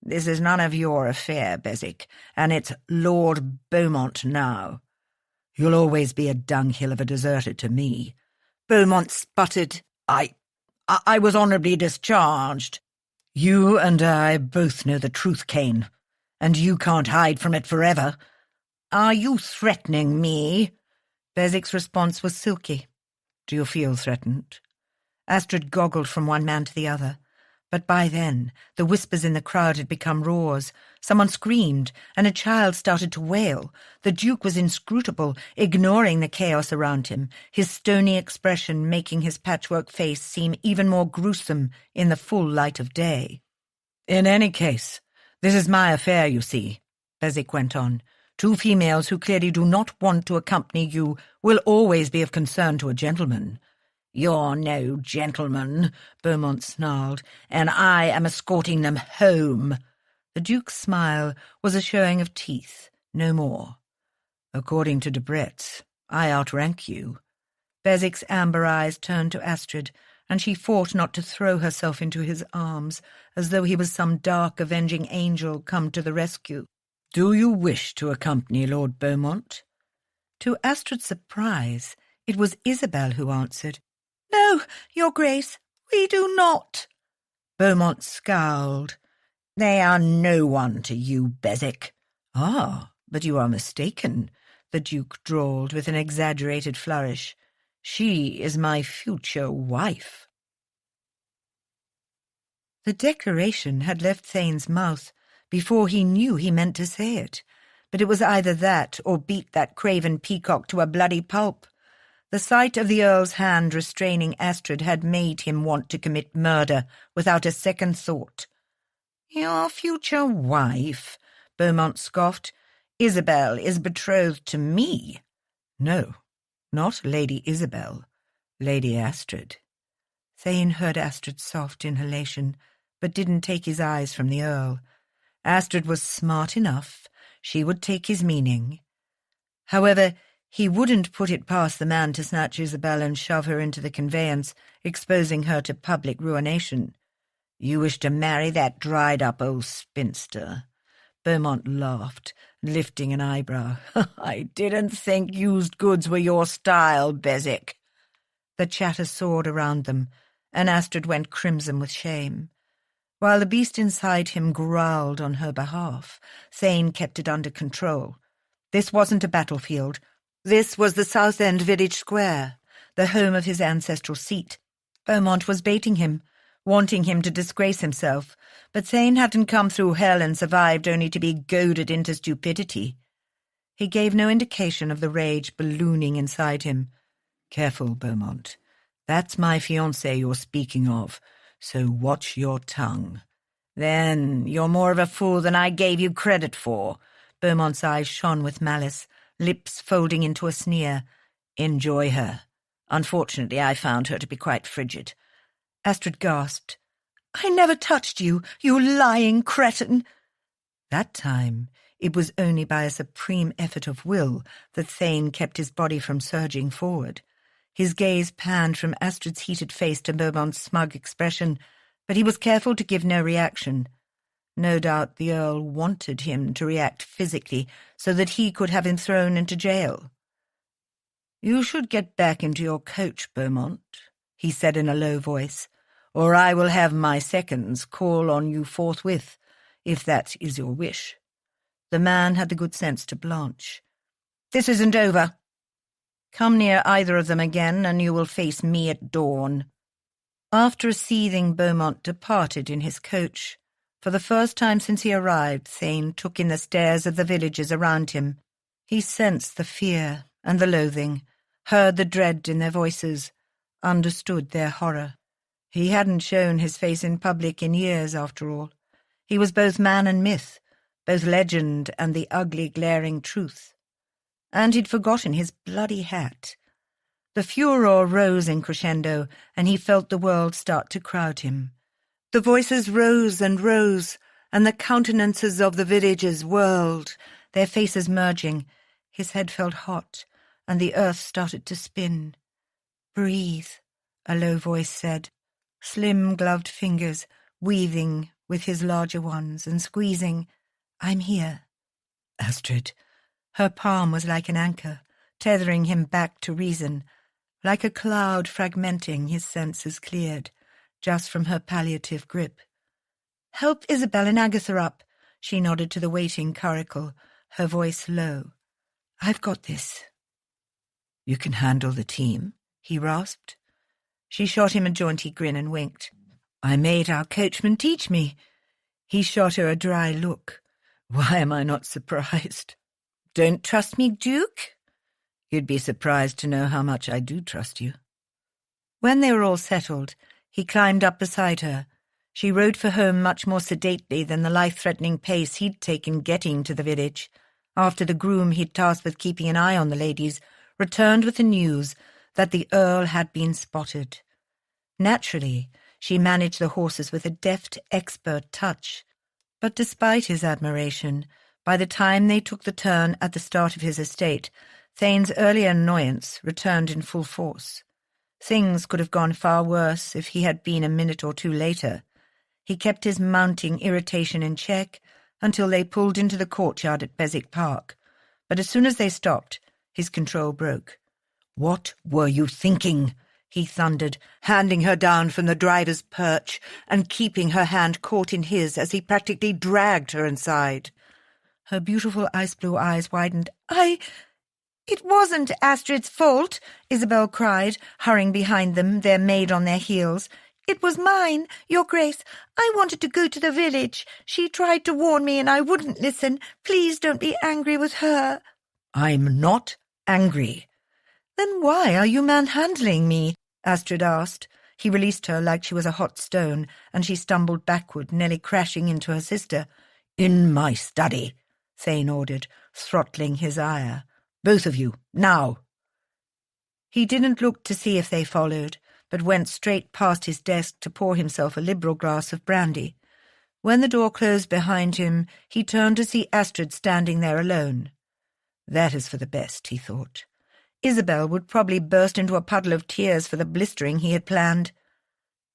"This is none of your affair, Beswick, and it's Lord Beaumont now." "You'll always be a dunghill of a deserter to me." Beaumont sputtered. I was honourably discharged." "You and I both know the truth, Kane, and you can't hide from it forever." "Are you threatening me?" Beswick's response was silky. "Do you feel threatened?" Astrid goggled from one man to the other, But by then, the whispers in the crowd had become roars. Someone screamed, and a child started to wail. The Duke was inscrutable, ignoring the chaos around him, his stony expression making his patchwork face seem even more gruesome in the full light of day.
"In any case, this is my affair, you see," Beswick went on. "Two females who clearly do not want to accompany you will always be of concern to a gentleman." "You're no gentleman," Beaumont snarled, "and I am escorting them home." The Duke's smile was a showing of teeth, no more. "According to Debrett's, I outrank you." Beswick's amber eyes turned to Astrid, and she fought not to throw herself into his arms, as though he was some dark avenging angel come to the rescue. "Do you wish to accompany Lord Beaumont?" To Astrid's surprise, it was Isabel who answered. "No, Your Grace, we do not." Beaumont scowled. "They are no one to you, Beswick." "Ah, but you are mistaken," the Duke drawled with an exaggerated flourish. "She is my future wife." The declaration had left Thane's mouth before he knew he meant to say it, but it was either that or beat that craven peacock to a bloody pulp. The sight of the Earl's hand restraining Astrid had made him want to commit murder without a second thought. "Your future wife?" Beaumont scoffed. "Isabel is betrothed to me." "No, not Lady Isabel, Lady Astrid." Thane heard Astrid's soft inhalation, but didn't take his eyes from the Earl. Astrid was smart enough. She would take his meaning. However, he wouldn't put it past the man to snatch Isabel and shove her into the conveyance, exposing her to public ruination. "You wish to marry that dried-up old spinster?" Beaumont laughed, lifting an eyebrow. "I didn't think used goods were your style, Beswick." The chatter soared around them, and Astrid went crimson with shame. While the beast inside him growled on her behalf, Thane kept it under control. This wasn't a battlefield. This was the South End village square, the home of his ancestral seat. Beaumont was baiting him, wanting him to disgrace himself, but Thane hadn't come through hell and survived only to be goaded into stupidity. He gave no indication of the rage ballooning inside him. "Careful, Beaumont. That's my fiancé you're speaking of, so watch your tongue." "Then you're more of a fool than I gave you credit for." Beaumont's eyes shone with malice, lips folding into a sneer. "Enjoy her. Unfortunately, I found her to be quite frigid." Astrid gasped. "I never touched you, you lying cretin." That time, it was only by a supreme effort of will that Thane kept his body from surging forward. His gaze panned from Astrid's heated face to Beaumont's smug expression, but he was careful to give no reaction. No doubt the Earl wanted him to react physically so that he could have him thrown into jail. "You should get back into your coach, Beaumont," he said in a low voice, "or I will have my seconds call on you forthwith, if that is your wish." The man had the good sense to blanch. "This isn't over. Come near either of them again, and you will face me at dawn." After a seething Beaumont departed in his coach, for the first time since he arrived, Thane took in the stares of the villagers around him. He sensed the fear and the loathing, heard the dread in their voices, understood their horror. He hadn't shown his face in public in years, after all. He was both man and myth, both legend and the ugly, glaring truth. And he'd forgotten his bloody hat. The furor rose in crescendo, and he felt the world start to crowd him. The voices rose, and the countenances of the villagers whirled, their faces merging. His head felt hot, and the earth started to spin. "Breathe," a low voice said, slim gloved fingers weaving with his larger ones and squeezing. "I'm here." Astrid. Her palm was like an anchor, tethering him back to reason. Like a cloud fragmenting, his senses cleared, just from her palliative grip. "Help Isabel and Agatha up," she nodded to the waiting curricle, her voice low. "I've got this." "You can handle the team?" he rasped. She shot him a jaunty grin and winked. I made our coachman teach me." He shot her a dry look. "Why am I not surprised?" "Don't trust me, Duke?" "You'd be surprised to know how much I do trust you." When they were all settled, he climbed up beside her. She rode for home much more sedately than the life-threatening pace he'd taken getting to the village, after the groom he'd tasked with keeping an eye on the ladies returned with the news that the Earl had been spotted. Naturally, she managed the horses with a deft, expert touch. But despite his admiration, by the time they took the turn at the start of his estate, Thane's earlier annoyance returned in full force. Things could have gone far worse if he had been a minute or two later. He kept his mounting irritation in check until they pulled into the courtyard at Beswick Park. But as soon as they stopped, his control broke. "What were you thinking?" he thundered, handing her down from the driver's perch and keeping her hand caught in his as he practically dragged her inside. Her beautiful ice-blue eyes widened. It wasn't Astrid's fault," Isabel cried, hurrying behind them, their maid on their heels. "It was mine, Your Grace. I wanted to go to the village. She tried to warn me and I wouldn't listen. Please don't be angry with her." "I'm not angry." "Then why are you manhandling me?" Astrid asked. He released her like she was a hot stone, and she stumbled backward, nearly crashing into her sister. "In my study," Thane ordered, throttling his ire. "Both of you, now." He didn't look to see if they followed, but went straight past his desk to pour himself a liberal glass of brandy. When the door closed behind him, he turned to see Astrid standing there alone. That is for the best, he thought. Isabel would probably burst into a puddle of tears for the blistering he had planned.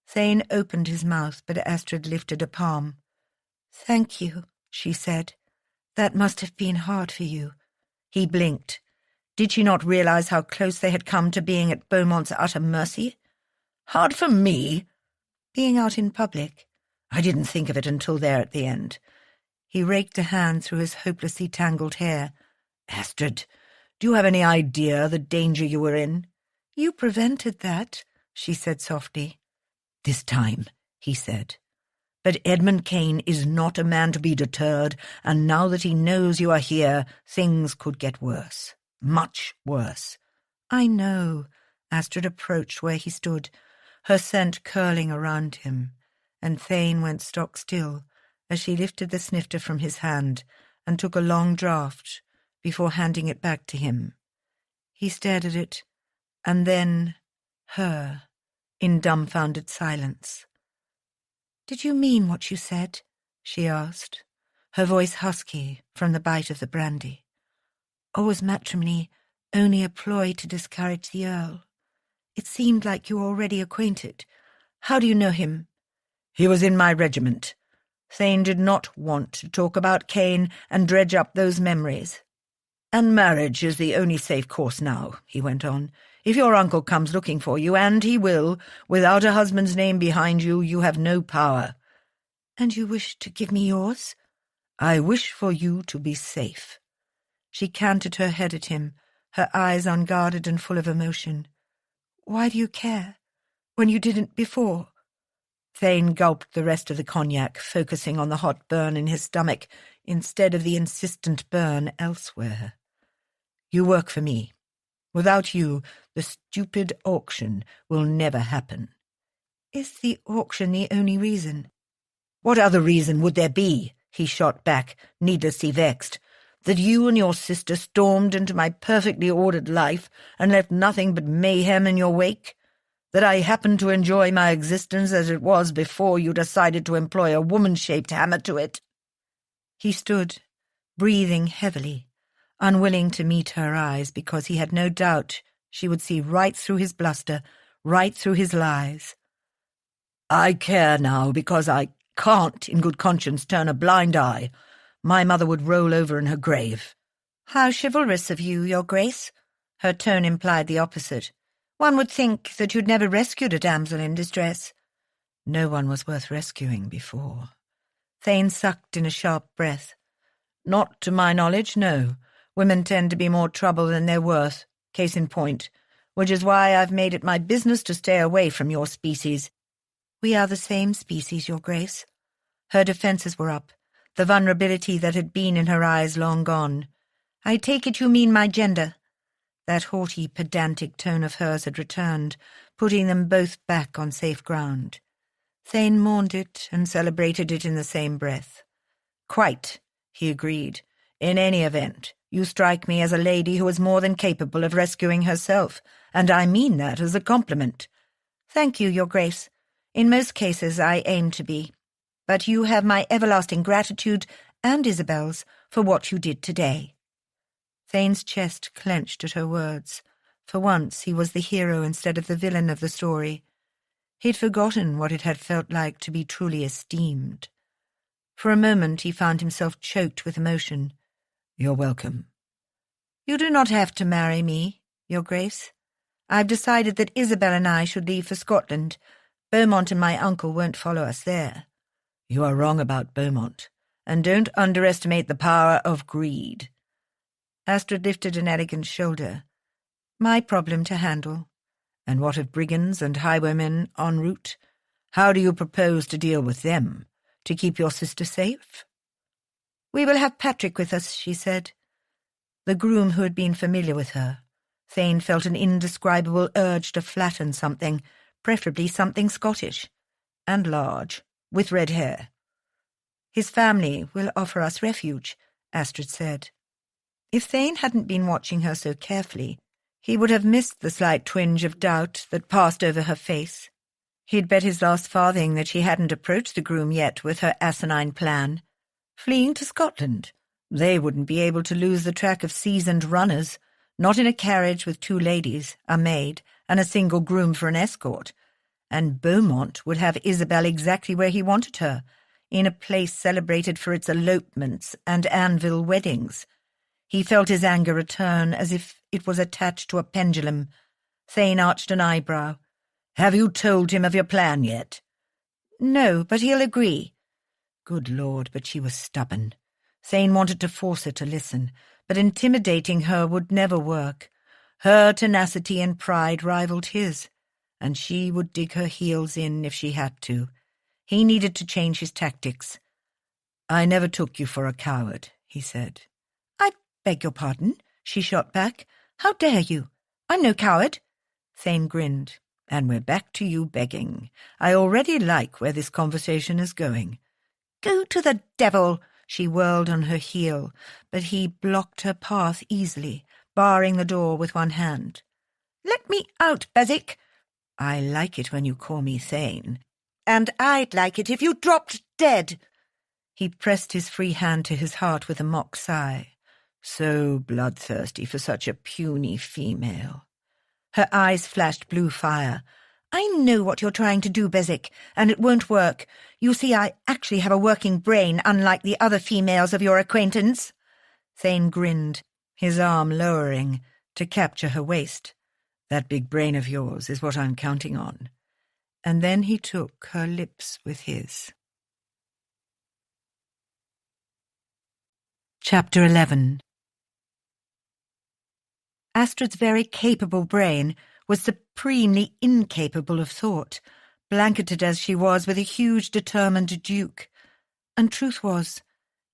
Thane opened his mouth, but Astrid lifted a palm. "Thank you," she said. "That must have been hard for you." He blinked. Did she not realize how close they had come to being at Beaumont's utter mercy? "Hard for me?" "Being out in public. I didn't think of it until there at the end." He raked a hand through his hopelessly tangled hair. "Astrid, do you have any idea the danger you were in?" "You prevented that," she said softly. "This time," he said. "But Edmund Kane is not a man to be deterred, and now that he knows you are here, things could get worse. Much worse." "I know." Astrid approached where he stood, her scent curling around him, and Thane went stock still as she lifted the snifter from his hand and took a long draught before handing it back to him. He stared at it, and then her, in dumbfounded silence. "Did you mean what you said?" she asked, her voice husky from the bite of the brandy. "Or was matrimony only a ploy to discourage the Earl? It seemed like you were already acquainted. How do you know him?" "He was in my regiment." Thane did not want to talk about Kane and dredge up those memories. "And marriage is the only safe course now," he went on. "If your uncle comes looking for you, and he will, without a husband's name behind you, you have no power." "And you wish to give me yours?" "I wish for you to be safe." She canted her head at him, her eyes unguarded and full of emotion. "Why do you care, when you didn't before?" Thane gulped the rest of the cognac, focusing on the hot burn in his stomach instead of the insistent burn elsewhere. "You work for me. Without you, the stupid auction will never happen." "Is the auction the only reason?" "What other reason would there be?" he shot back, needlessly vexed. "That you and your sister stormed into my perfectly ordered life and left nothing but mayhem in your wake? That I happened to enjoy my existence as it was before you decided to employ a woman-shaped hammer to it?" He stood, breathing heavily, unwilling to meet her eyes because he had no doubt she would see right through his bluster, right through his lies. "I care now because I can't, in good conscience, turn a blind eye. My mother would roll over in her grave." "How chivalrous of you, Your Grace." Her tone implied the opposite. "One would think that you'd never rescued a damsel in distress." No one was worth rescuing before. Thane sucked in a sharp breath. "Not to my knowledge, no. Women tend to be more trouble than they're worth, case in point, which is why I've made it my business to stay away from your species."
We are the same species, Your Grace. Her defences were up, the vulnerability that had been in her eyes long gone. I take it you mean my gender. That haughty, pedantic tone of hers had returned, putting them both back on safe ground. Thane mourned it and celebrated it in the same breath. Quite, he agreed. In any event, you strike me as a lady who is more than capable of rescuing herself, and I mean that as a compliment. Thank you, Your Grace. In most cases I aim to be. But you have my everlasting gratitude and Isabel's for what you did today. Thane's chest clenched at her words. For once he was the hero instead of the villain of the story. He'd forgotten what it had felt like to be truly esteemed. For a moment he found himself choked with emotion. You're welcome. You do not have to marry me, Your Grace. I've decided that Isabel and I should leave for Scotland. Beaumont and my uncle won't follow us there. You are wrong about Beaumont, and don't underestimate the power of greed. Astrid lifted an elegant shoulder. My problem to handle. And what of brigands and highwaymen en route? How do you propose to deal with them, to keep your sister safe? We will have Patrick with us, she said. The groom who had been familiar with her. Thane felt an indescribable urge to flatten something, preferably something Scottish, and large, with red hair. His family will offer us refuge, Astrid said. If Thane hadn't been watching her so carefully, he would have missed the slight twinge of doubt that passed over her face. He'd bet his last farthing that she hadn't approached the groom yet with her asinine plan. Fleeing to Scotland. They wouldn't be able to lose the track of seasoned runners, not in a carriage with 2 ladies, a maid, and a single groom for an escort. And Beaumont would have Isabel exactly where he wanted her, in a place celebrated for its elopements and anvil weddings. He felt his anger return as if it was attached to a pendulum. Thane arched an eyebrow. Have you told him of your plan yet? No, but he'll agree. Good Lord, but she was stubborn. Thane wanted to force her to listen, but intimidating her would never work. Her tenacity and pride rivaled his, and she would dig her heels in if she had to. He needed to change his tactics. I never took you for a coward, he said. I beg your pardon, she shot back. How dare you? I'm no coward. Thane grinned. And we're back to you begging. I already like where this conversation is going. Go to the devil, she whirled on her heel, but he blocked her path easily, barring the door with one hand. Let me out, Bezic. I like it when you call me Thane. And I'd like it if you dropped dead. He pressed his free hand to his heart with a mock sigh. So bloodthirsty for such a puny female. Her eyes flashed blue fire. I know what you're trying to do, Bezic, and it won't work. You see, I actually have a working brain, unlike the other females of your acquaintance. Thane grinned, his arm lowering, to capture her waist. That big brain of yours is what I'm counting on. And then he took her lips with his. Chapter 11. Astrid's very capable brain was supremely incapable of thought, blanketed as she was with a huge, determined duke. And truth was,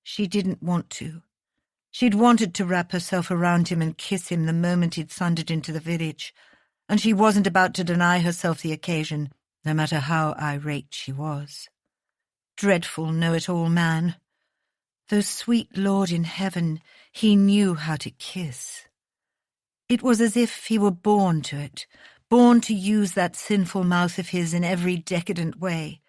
she didn't want to. She'd wanted to wrap herself around him and kiss him the moment he'd thundered into the village, and she wasn't about to deny herself the occasion, no matter how irate she was. Dreadful know-it-all man. Though sweet Lord in heaven, he knew how to kiss. It was as if he were born to it, born to use that sinful mouth of his in every decadent way.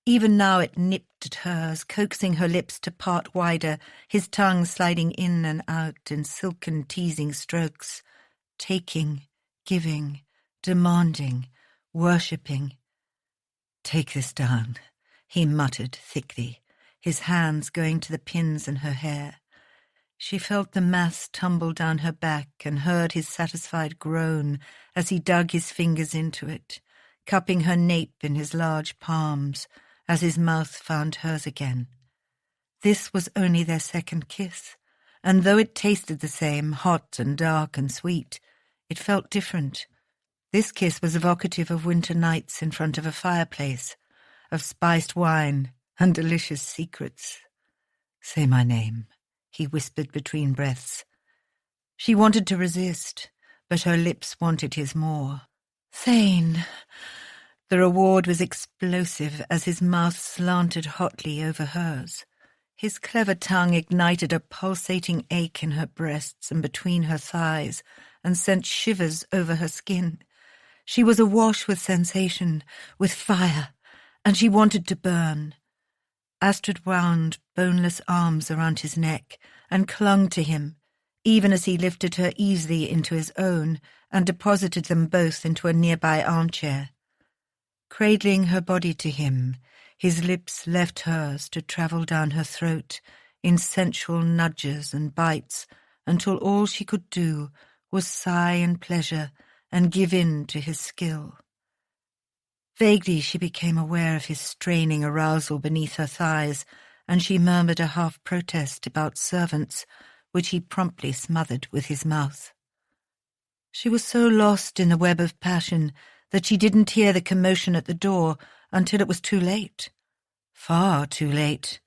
Even now it nipped at hers, coaxing her lips to part wider, his tongue sliding in and out in silken teasing strokes, taking, giving, demanding, worshipping. Take this down, he muttered thickly, his hands going to the pins in her hair. She felt the mass tumble down her back and heard his satisfied groan as he dug his fingers into it, cupping her nape in his large palms as his mouth found hers again. This was only their second kiss, and though it tasted the same, hot and dark and sweet, it felt different. This kiss was evocative of winter nights in front of a fireplace, of spiced wine and delicious secrets. "Say my name," he whispered between breaths. She wanted to resist, but her lips wanted his more. "Thane." The reward was explosive as his mouth slanted hotly over hers. His clever tongue ignited a pulsating ache in her breasts and between her thighs and sent shivers over her skin. She was awash with sensation, with fire, and she wanted to burn. Astrid wound boneless arms around his neck and clung to him, even as he lifted her easily into his own and deposited them both into a nearby armchair. Cradling her body to him, his lips left hers to travel down her throat in sensual nudges and bites until all she could do was sigh in pleasure and give in to his skill. Vaguely she became aware of his straining arousal beneath her thighs, and she murmured a half-protest about servants, which he promptly smothered with his mouth. She was so lost in the web of passion that she didn't hear the commotion at the door until it was too late. Far too late.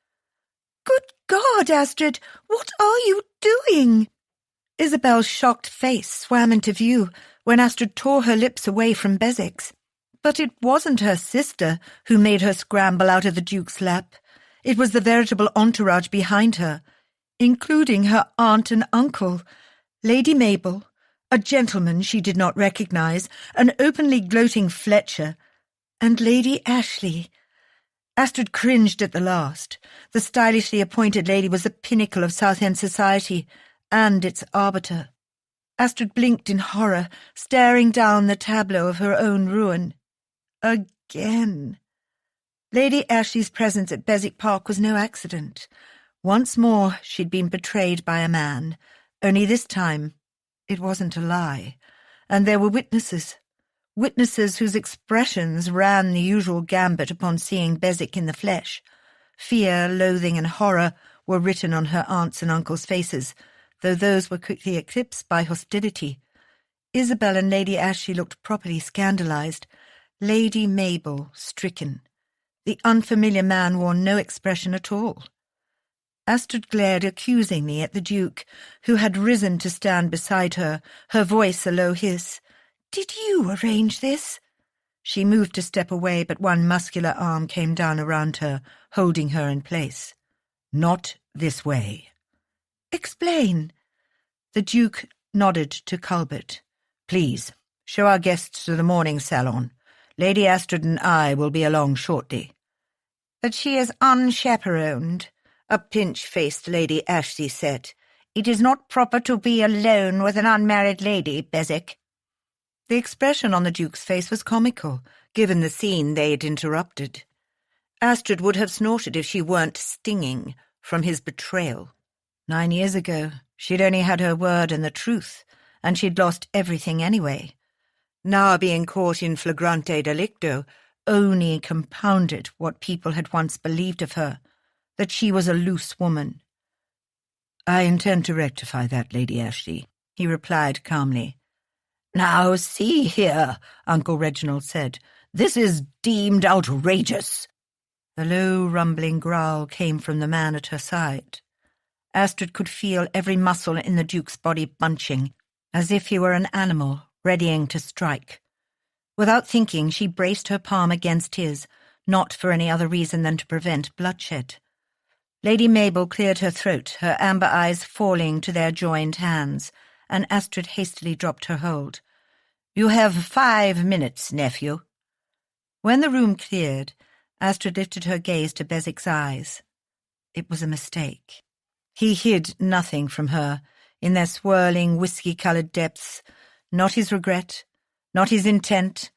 "Good God, Astrid, what are you doing?" Isabel's shocked face swam into view when Astrid tore her lips away from Bezek's. But it wasn't her sister who made her scramble out of the Duke's lap. It was the veritable entourage behind her, including her aunt and uncle, Lady Mabel, a gentleman she did not recognize, an openly gloating Fletcher, and Lady Ashley. Astrid cringed at the last. The stylishly appointed lady was the pinnacle of Southend society, and its arbiter. Astrid blinked in horror, staring down the tableau of her own ruin. Again. Lady Ashley's presence at Beswick Park was no accident. Once more she'd been betrayed by a man, only this time it wasn't a lie, and there were witnesses whose expressions ran the usual gambit upon seeing Beswick in the flesh. Fear, loathing, and horror were written on her aunt's and uncle's faces, though those were quickly eclipsed by hostility. Isabel and Lady Ashley looked properly scandalized, Lady Mabel stricken. The unfamiliar man wore no expression at all. Astrid glared accusingly at the Duke, who had risen to stand beside her, her voice a low hiss. "Did you arrange this?" She moved a step away, but one muscular arm came down around her, holding her in place. "Not this way." "Explain." The Duke nodded to Culbert. "Please, show our guests to the morning salon. Lady Astrid and I will be along shortly." "But she is unchaperoned," a pinch-faced Lady Ashley said. "It is not proper to be alone with an unmarried lady, Beswick." The expression on the Duke's face was comical, given the scene they had interrupted. Astrid would have snorted if she weren't stinging from his betrayal. 9 years ago, she'd only had her word and the truth, and she'd lost everything anyway. Now being caught in flagrante delicto only compounded what people had once believed of her, that she was a loose woman. "I intend to rectify that, Lady Ashley," he replied calmly. "Now see here," Uncle Reginald said, "this is deemed outrageous." The low, rumbling growl came from the man at her side. Astrid could feel every muscle in the Duke's body bunching, as if he were an animal readying to strike. Without thinking, she braced her palm against his, not for any other reason than to prevent bloodshed. Lady Mabel cleared her throat, her amber eyes falling to their joined hands, and Astrid hastily dropped her hold. "You have 5 minutes, nephew." When the room cleared, Astrid lifted her gaze to Beswick's eyes. It was a mistake. He hid nothing from her in their swirling, whiskey-coloured depths, not his regret, not his intent,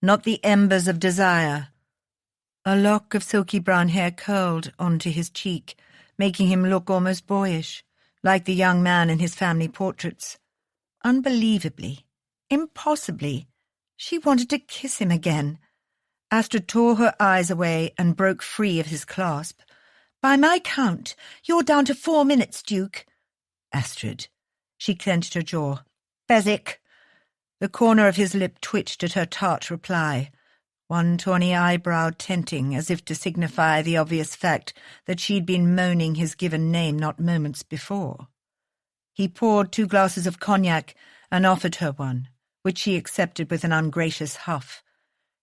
not the embers of desire. A lock of silky brown hair curled onto his cheek, making him look almost boyish, like the young man in his family portraits. Unbelievably, impossibly, she wanted to kiss him again. Astrid tore her eyes away and broke free of his clasp. "By my count, you're down to 4 minutes, Duke." "Astrid." She clenched her jaw. "Beswick." The corner of his lip twitched at her tart reply.
one tawny eyebrow tenting as if to signify the obvious fact that she'd been moaning his given name not moments before. He poured 2 glasses of cognac and offered her one, which she accepted with an ungracious huff.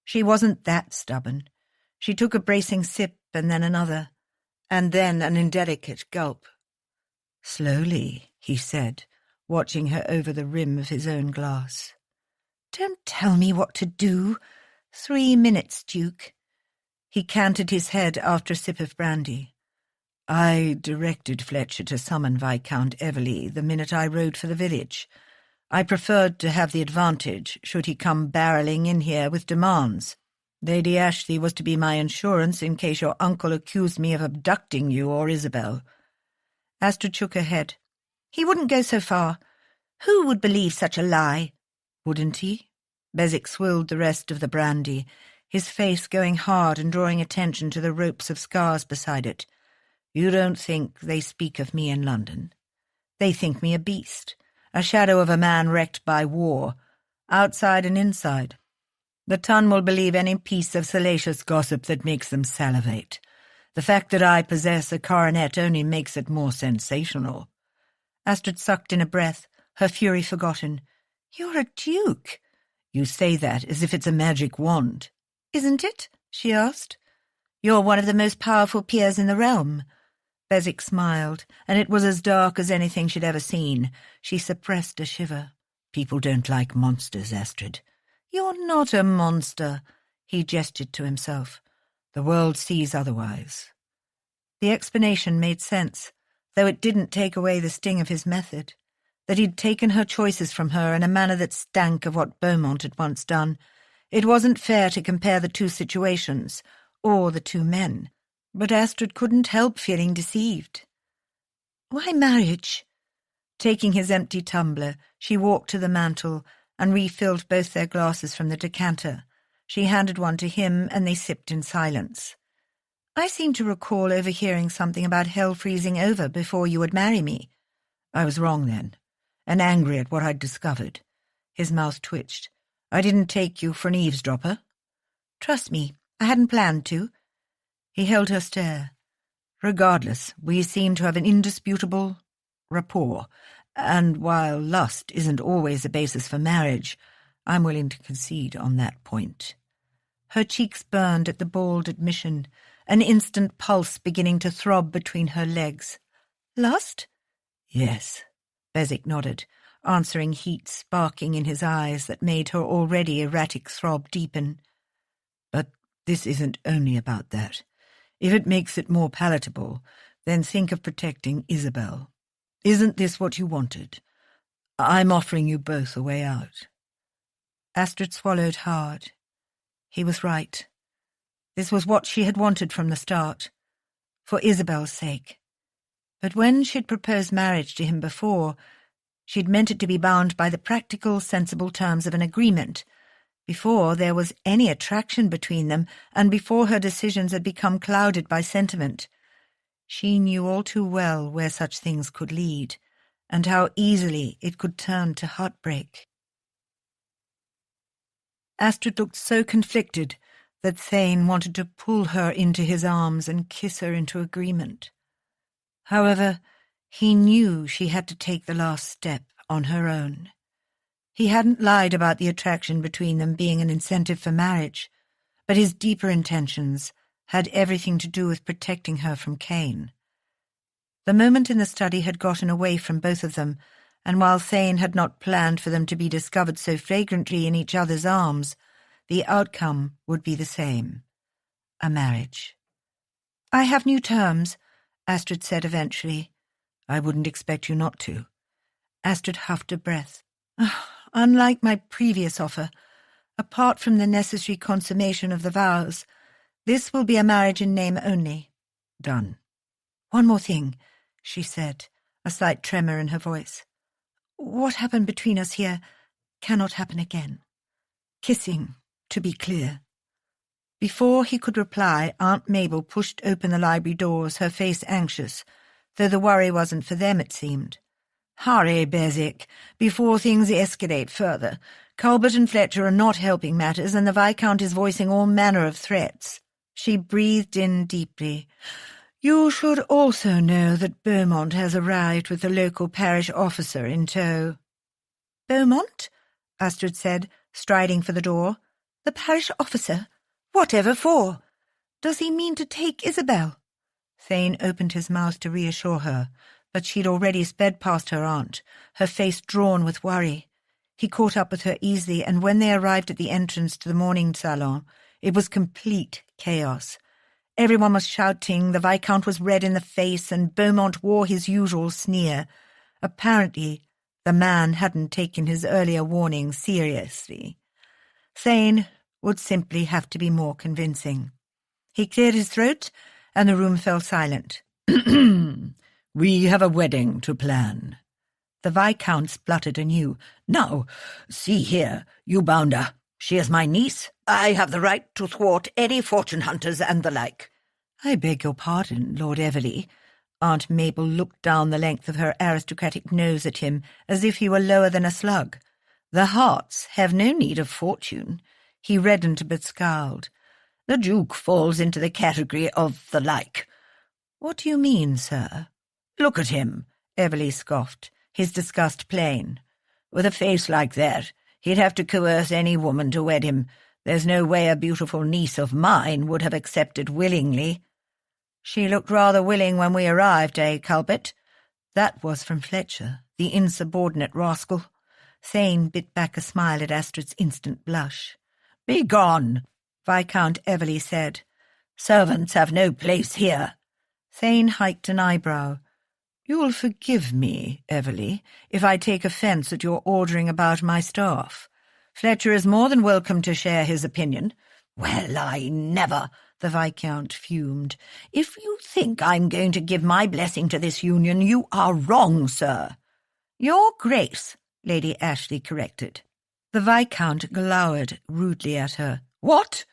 She wasn't that stubborn. She took a bracing sip and then another, and then an indelicate gulp. "Slowly," he said, watching her over the rim of his own glass. "Don't tell me what to do. 3 minutes, Duke." He canted his head after a sip of brandy. "I directed Fletcher to summon Viscount Everley the minute I rode for the village. I preferred to have the advantage should he come barrelling in here with demands. Lady Ashley was to be my insurance in case your uncle accused me of abducting you or Isabel." Astrid shook her head. "He wouldn't go so far. Who would believe such a lie?" "Wouldn't he?" Beswick swilled the rest of the brandy, his face going hard and drawing attention to the ropes of scars beside it. "You don't think they speak of me in London? They think me a beast, a shadow of a man wrecked by war, outside and inside. The ton will believe any piece of salacious gossip that makes them salivate. The fact that I possess a coronet only makes it more sensational." Astrid sucked in a breath, her fury forgotten. "You're a duke." "You say that as if it's a magic wand." "Isn't it?" she asked. "You're one of the most powerful peers in the realm." Beswick smiled, and it was as dark as anything she'd ever seen. She suppressed a shiver. "People don't like monsters, Astrid." "You're not a monster," he gestured to himself. "The world sees otherwise." The explanation made sense, though it didn't take away the sting of his method. That he'd taken her choices from her in a manner that stank of what Beaumont had once done. It wasn't fair to compare the 2 situations, or the 2 men, but Astrid couldn't help feeling deceived. "Why marriage?" Taking his empty tumbler, she walked to the mantel and refilled both their glasses from the decanter. She handed one to him, and they sipped in silence. "I seem to recall overhearing something about hell freezing over before you would marry me." "I was wrong then, and angry at what I'd discovered." His mouth twitched. "I didn't take you for an eavesdropper." "Trust me, I hadn't planned to." He held her stare. "Regardless, we seem to have an indisputable rapport, and while lust isn't always a basis for marriage, I'm willing to concede on that point." Her cheeks burned at the bald admission, an instant pulse beginning to throb between her legs. "Lust?" "Yes." Beswick nodded, answering heat sparking in his eyes that made her already erratic throb deepen. "But this isn't only about that. If it makes it more palatable, then think of protecting Isabel. Isn't this what you wanted? I'm offering you both a way out." Astrid swallowed hard. He was right. This was what she had wanted from the start, for Isabel's sake. But when she'd proposed marriage to him before, she'd meant it to be bound by the practical, sensible terms of an agreement, before there was any attraction between them, and before her decisions had become clouded by sentiment. She knew all too well where such things could lead, and how easily it could turn to heartbreak. Astrid looked so conflicted that Thane wanted to pull her into his arms and kiss her into agreement. However, he knew she had to take the last step on her own. He hadn't lied about the attraction between them being an incentive for marriage, but his deeper intentions had everything to do with protecting her from Cain. The moment in the study had gotten away from both of them, and while Thane had not planned for them to be discovered so flagrantly in each other's arms, the outcome would be the same: a marriage. "I have new terms," Astrid said eventually. "I wouldn't expect you not to." Astrid huffed a breath. "Unlike my previous offer, apart from the necessary consummation of the vows, this will be a marriage in name only." "Done." "One more thing," she said, a slight tremor in her voice. "What happened between us here cannot happen again. Kissing, to be clear." Before he could reply, Aunt Mabel pushed open the library doors, her face anxious, though the worry wasn't for them, it seemed. "Hurry, Beswick, before things escalate further. Culbert and Fletcher are not helping matters, and the Viscount is voicing all manner of threats. She breathed in deeply. You should also know that Beaumont has arrived with the local parish officer in tow. Beaumont? Astrid said, striding for the door. The parish officer? Whatever for? Does he mean to take Isabel? Thane opened his mouth to reassure her, but she'd already sped past her aunt, her face drawn with worry. He caught up with her easily, and when they arrived at the entrance to the morning salon, it was complete chaos. Everyone was shouting, the Viscount was red in the face, and Beaumont wore his usual sneer. Apparently, the man hadn't taken his earlier warning seriously. Thane would simply have to be more convincing. He cleared his throat, and the room fell silent.
We have a wedding to plan.
The Viscount spluttered anew.
Now, see here, you bounder. She is my niece. I have the right to thwart any fortune hunters and the like.
I beg your pardon, Lord Everley. Aunt Mabel looked down the length of her aristocratic nose at him as if he were lower than a slug. The Harts have no need of fortune. He reddened but scowled.
The Duke falls into the category of the like.
What do you mean, sir?
Look at him,
Everley scoffed, his disgust plain.
With a face like that, he'd have to coerce any woman to wed him. There's no way a beautiful niece of mine would have accepted willingly.
She looked rather willing when we arrived, Culbert? That was from Fletcher, the insubordinate rascal. Thane bit back a smile at Astrid's instant blush.
Begone,
Viscount Everley said.
Servants have no place here.
Thane hiked an eyebrow. You'll forgive me, Everley, if I take offence at your ordering about my staff. Fletcher is more than welcome to share his opinion.
Well, I never, the Viscount fumed. If you think I'm going to give my blessing to this union, you are wrong, sir.
Your Grace, Lady Ashley corrected. The Viscount glowered rudely at her.
What?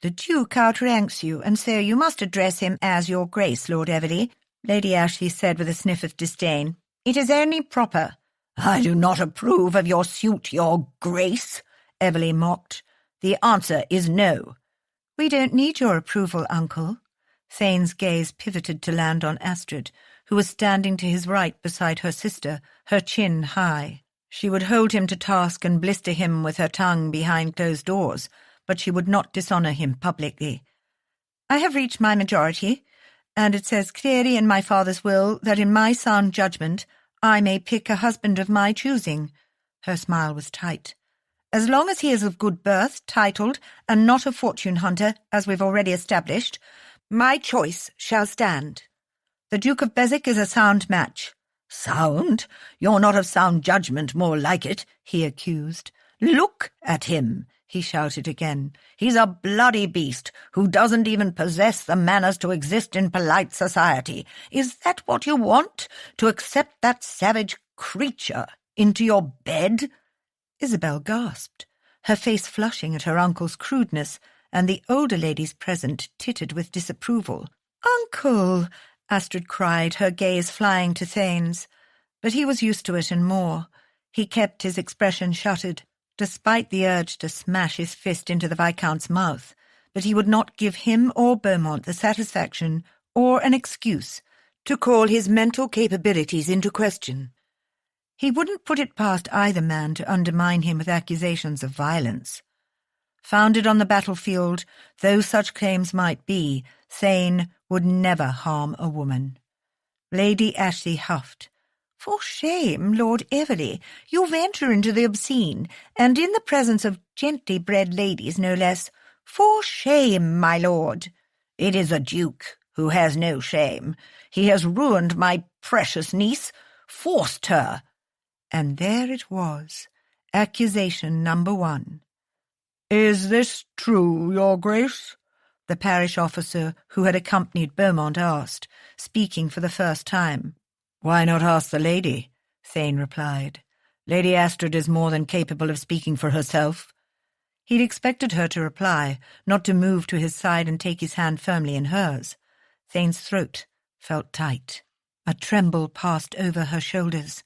The Duke outranks you, and so you must address him as your Grace, Lord Everley, Lady Ashley said with a sniff of disdain. It is only proper.
I do not approve of your suit, your Grace,
Everley mocked.
The answer is no.
We don't need your approval, Uncle. Thane's gaze pivoted to land on Astrid, who was standing to his right beside her sister, her chin high. She would hold him to task and blister him with her tongue behind closed doors, but she would not dishonour him publicly. I have reached my majority, and it says clearly in my father's will that in my sound judgment I may pick a husband of my choosing. Her smile was tight. As long as he is of good birth, titled, and not a fortune hunter, as we've already established, my choice shall stand. The Duke of Beswick is a sound match.
Sound? You're not of sound judgment, more like it, he accused. Look at him, he shouted again. He's a bloody beast who doesn't even possess the manners to exist in polite society. Is that what you want? To accept that savage creature into your bed?
Isabel gasped, her face flushing at her uncle's crudeness, and the older ladies present tittered with disapproval. "Uncle!" Astrid cried, her gaze flying to Thane's. But he was used to it and more. He kept his expression shuttered, despite the urge to smash his fist into the Viscount's mouth, but he would not give him or Beaumont the satisfaction or an excuse to call his mental capabilities into question. He wouldn't put it past either man to undermine him with accusations of violence. Founded on the battlefield, though such claims might be, Thane would never harm a woman. Lady Ashley huffed. "For shame, Lord Everley, you venture into the obscene, and in the presence of gently bred ladies, no less. For shame, my lord."
"It is a duke who has no shame. He has ruined my precious niece, forced her."
And there it was, accusation number 1.
"Is this true, your Grace?"
the parish officer who had accompanied Beaumont asked, speaking for the first time.
"Why not ask the lady?" Thane replied. "Lady Astrid is more than capable of speaking for herself."
He'd expected her to reply, not to move to his side and take his hand firmly in hers. Thane's throat felt tight. A tremble passed over her shoulders.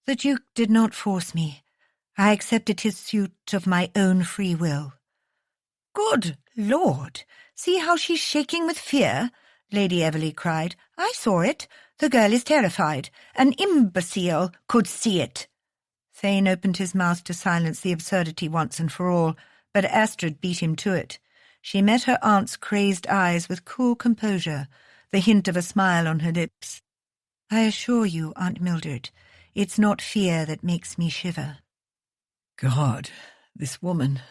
"The Duke did not force me.
I accepted his suit of my own free will." "Good Lord! See how she's shaking with fear," Lady Everley cried. "I saw it. The girl is terrified. An imbecile could see it." Thane opened his mouth to silence the absurdity once and for all, but Astrid beat him to it. She met her aunt's crazed eyes with cool composure, the hint of a smile on her lips. "I assure you, Aunt Mildred, it's not fear that makes me shiver."
God, this woman.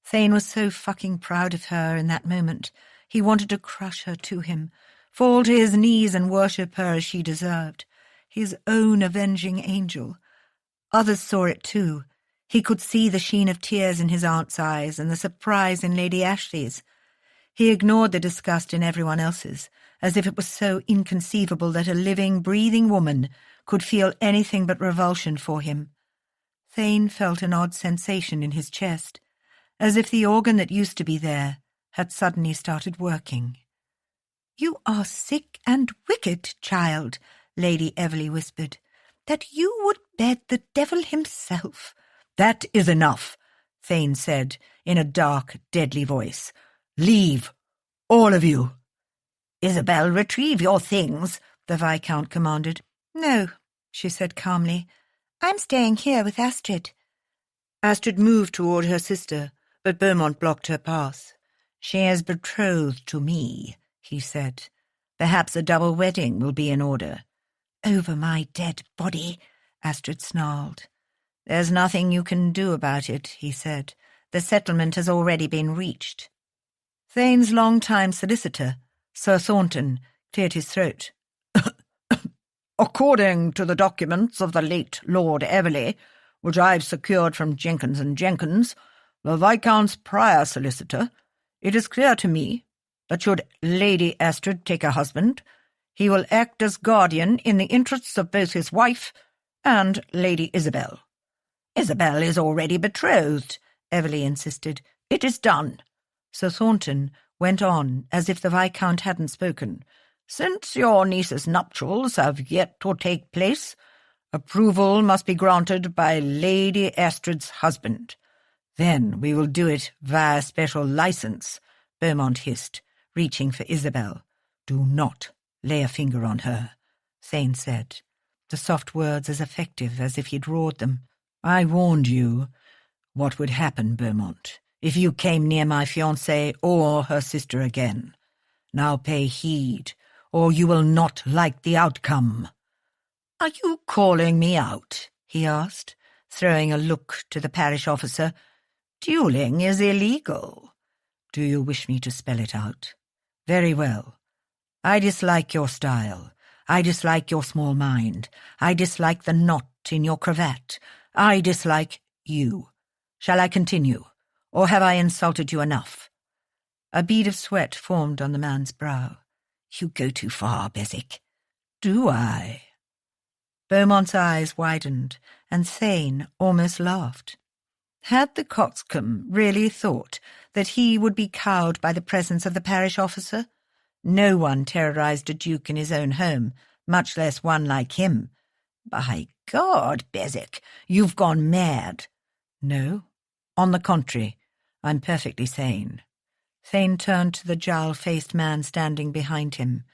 Thane was so fucking proud of her in that moment. He wanted to crush her to him, fall to his knees and worship her as she deserved. His own avenging angel. Others saw it too. He could see the sheen of tears in his aunt's eyes and the surprise in Lady Ashley's. He ignored the disgust in everyone else's, as if it was so inconceivable that a living, breathing woman could feel anything but revulsion for him. Thane felt an odd sensation in his chest, as if the organ that used to be there had suddenly started working. "You are sick and wicked, child," Lady Everley whispered, "that you would bed the devil himself."
"That is enough," Thane said in a dark, deadly voice. "Leave, all of you."
"Isabel, retrieve your things," the Viscount commanded. "No," she said calmly. "I'm staying here with Astrid." Astrid moved toward her sister, but Beaumont blocked her path. "She is betrothed to me," he said. "Perhaps a double wedding will be in order." "Over my dead body," Astrid snarled. "There's nothing you can do about it," he said. "The settlement has already been reached." Thane's long-time solicitor, Sir Thornton, cleared his throat.
"According to the documents of the late Lord Everley, which I've secured from Jenkins and Jenkins, the Viscount's prior solicitor, it is clear to me that should Lady Astrid take a husband, he will act as guardian in the interests of both his wife and Lady Isabel."
"Isabel is already betrothed," Everley insisted.
"It is done."
Sir Thornton went on as if the Viscount hadn't spoken.
"Since your niece's nuptials have yet to take place, approval must be granted by Lady Astrid's husband. Then we will do it via special license," Beaumont hissed, reaching for Isabel. "Do not lay a finger on her," Thane said, the soft words as effective as if he'd roared them. "I warned you what would happen, Beaumont, if you came near my fiancée or her sister again. Now pay heed, or you will not like the outcome."
"Are you calling me out?" he asked, throwing a look to the parish officer. "Dueling is illegal."
"Do you wish me to spell it out?" "Very well. I dislike your style. I dislike your small mind. I dislike the knot in your cravat. I dislike you. Shall I continue, or have I insulted you enough?"
A bead of sweat formed on the man's brow.
"You go too far, Beswick."
"Do I?" Beaumont's eyes widened, and Thane almost laughed. Had the coxcomb really thought that he would be cowed by the presence of the parish officer? No one terrorized a duke in his own home, much less one like him. "By God, Beswick, you've gone mad."
"No, on the contrary, I'm perfectly sane."
Thane turned to the jowl-faced man standing behind him.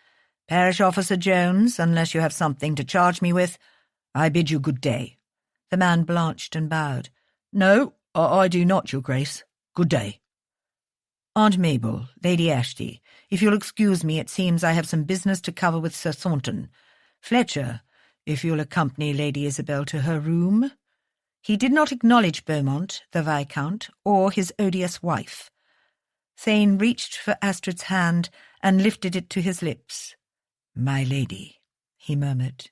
"Parish Officer Jones, unless you have something to charge me with,
I bid you good day."
The man blanched and bowed.
"No, I do not, Your Grace. Good day."
"Aunt Mabel, Lady Ashley, if you'll excuse me, it seems I have some business to cover with Sir Thornton. Fletcher, if you'll accompany Lady Isabel to her room." He did not acknowledge Beaumont, the Viscount, or his odious wife. Thane reached for Astrid's hand and lifted it to his lips.
"My lady," he murmured.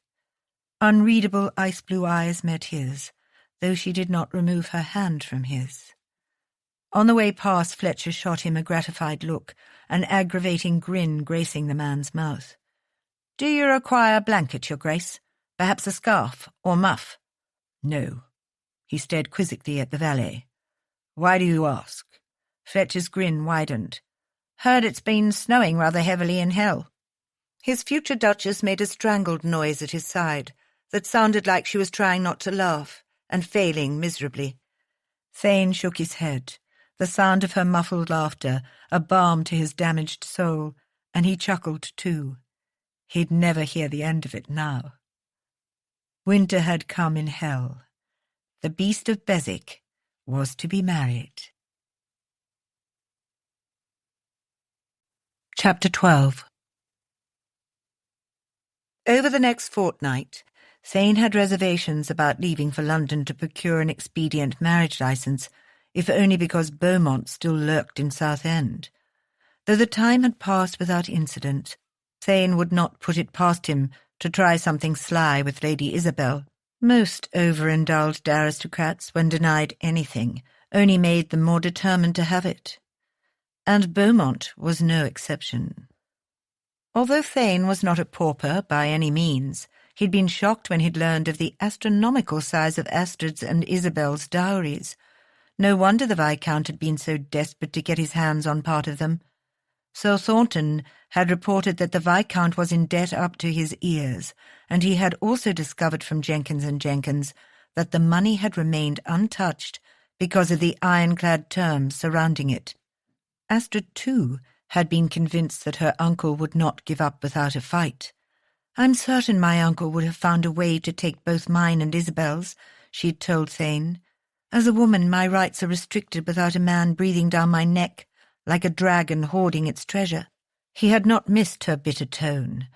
Unreadable ice-blue eyes met his, though she did not remove her hand from his. On the way past, Fletcher shot him a gratified look, an aggravating grin gracing the man's mouth. "Do you require a blanket, Your Grace? Perhaps a scarf or muff?"
"No." He stared quizzically at the valet. "Why do you ask?"
Fletcher's grin widened. "Heard it's been snowing rather heavily in hell." His future Duchess made a strangled noise at his side that sounded like she was trying not to laugh, and failing miserably. Thane shook his head, the sound of her muffled laughter a balm to his damaged soul, and he chuckled too. He'd never hear the end of it now. Winter had come in hell. The beast of Beswick was to be married. Chapter 12. Over the next fortnight, Thane had reservations about leaving for London to procure an expedient marriage licence, if only because Beaumont still lurked in Southend. Though the time had passed without incident, Thane would not put it past him to try something sly with Lady Isabel. Most over-indulged aristocrats, when denied anything, only made them more determined to have it. And Beaumont was no exception. Although Thane was not a pauper by any means, he'd been shocked when he'd learned of the astronomical size of Astrid's and Isabel's dowries. No wonder the Viscount had been so desperate to get his hands on part of them. Sir Thornton had reported that the Viscount was in debt up to his ears, and he had also discovered from Jenkins and Jenkins that the money had remained untouched because of the ironclad terms surrounding it. Astrid, too, had been convinced that her uncle would not give up without a fight. "I'm certain my uncle would have found a way to take both mine and Isabel's," she'd told Thane. "As a woman, my rights are restricted without a man breathing down my neck like a dragon hoarding its treasure." He had not missed her bitter tone.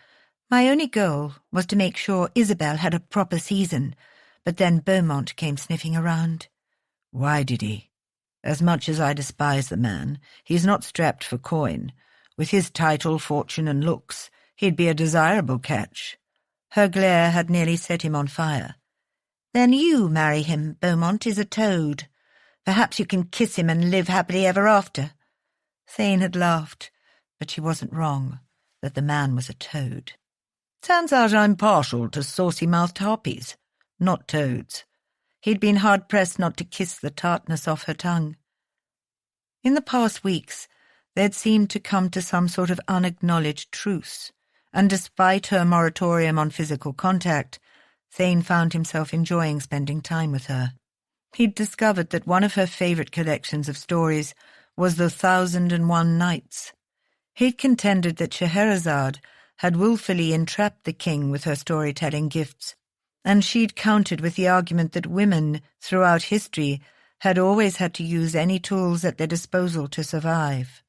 "My only goal was to make sure Isabel had a proper season, but then Beaumont came sniffing around." "Why did he? As much as I despise the man, he's not strapped for coin. With his title, fortune, and looks, he'd be a desirable catch." Her glare had nearly set him on fire. "Then you marry him. Beaumont is a toad. Perhaps you can kiss him and live happily ever after." Thane had laughed, but she wasn't wrong, that the man was a toad. "Turns out I'm partial to saucy-mouthed harpies, not toads." He'd been hard-pressed not to kiss the tartness off her tongue. In the past weeks, they'd seemed to come to some sort of unacknowledged truce, and despite her moratorium on physical contact, Thane found himself enjoying spending time with her. He'd discovered that one of her favourite collections of stories was The 1,001 Nights. He'd contended that Scheherazade had wilfully entrapped the king with her storytelling gifts, and she'd countered with the argument that women, throughout history, had always had to use any tools at their disposal to survive.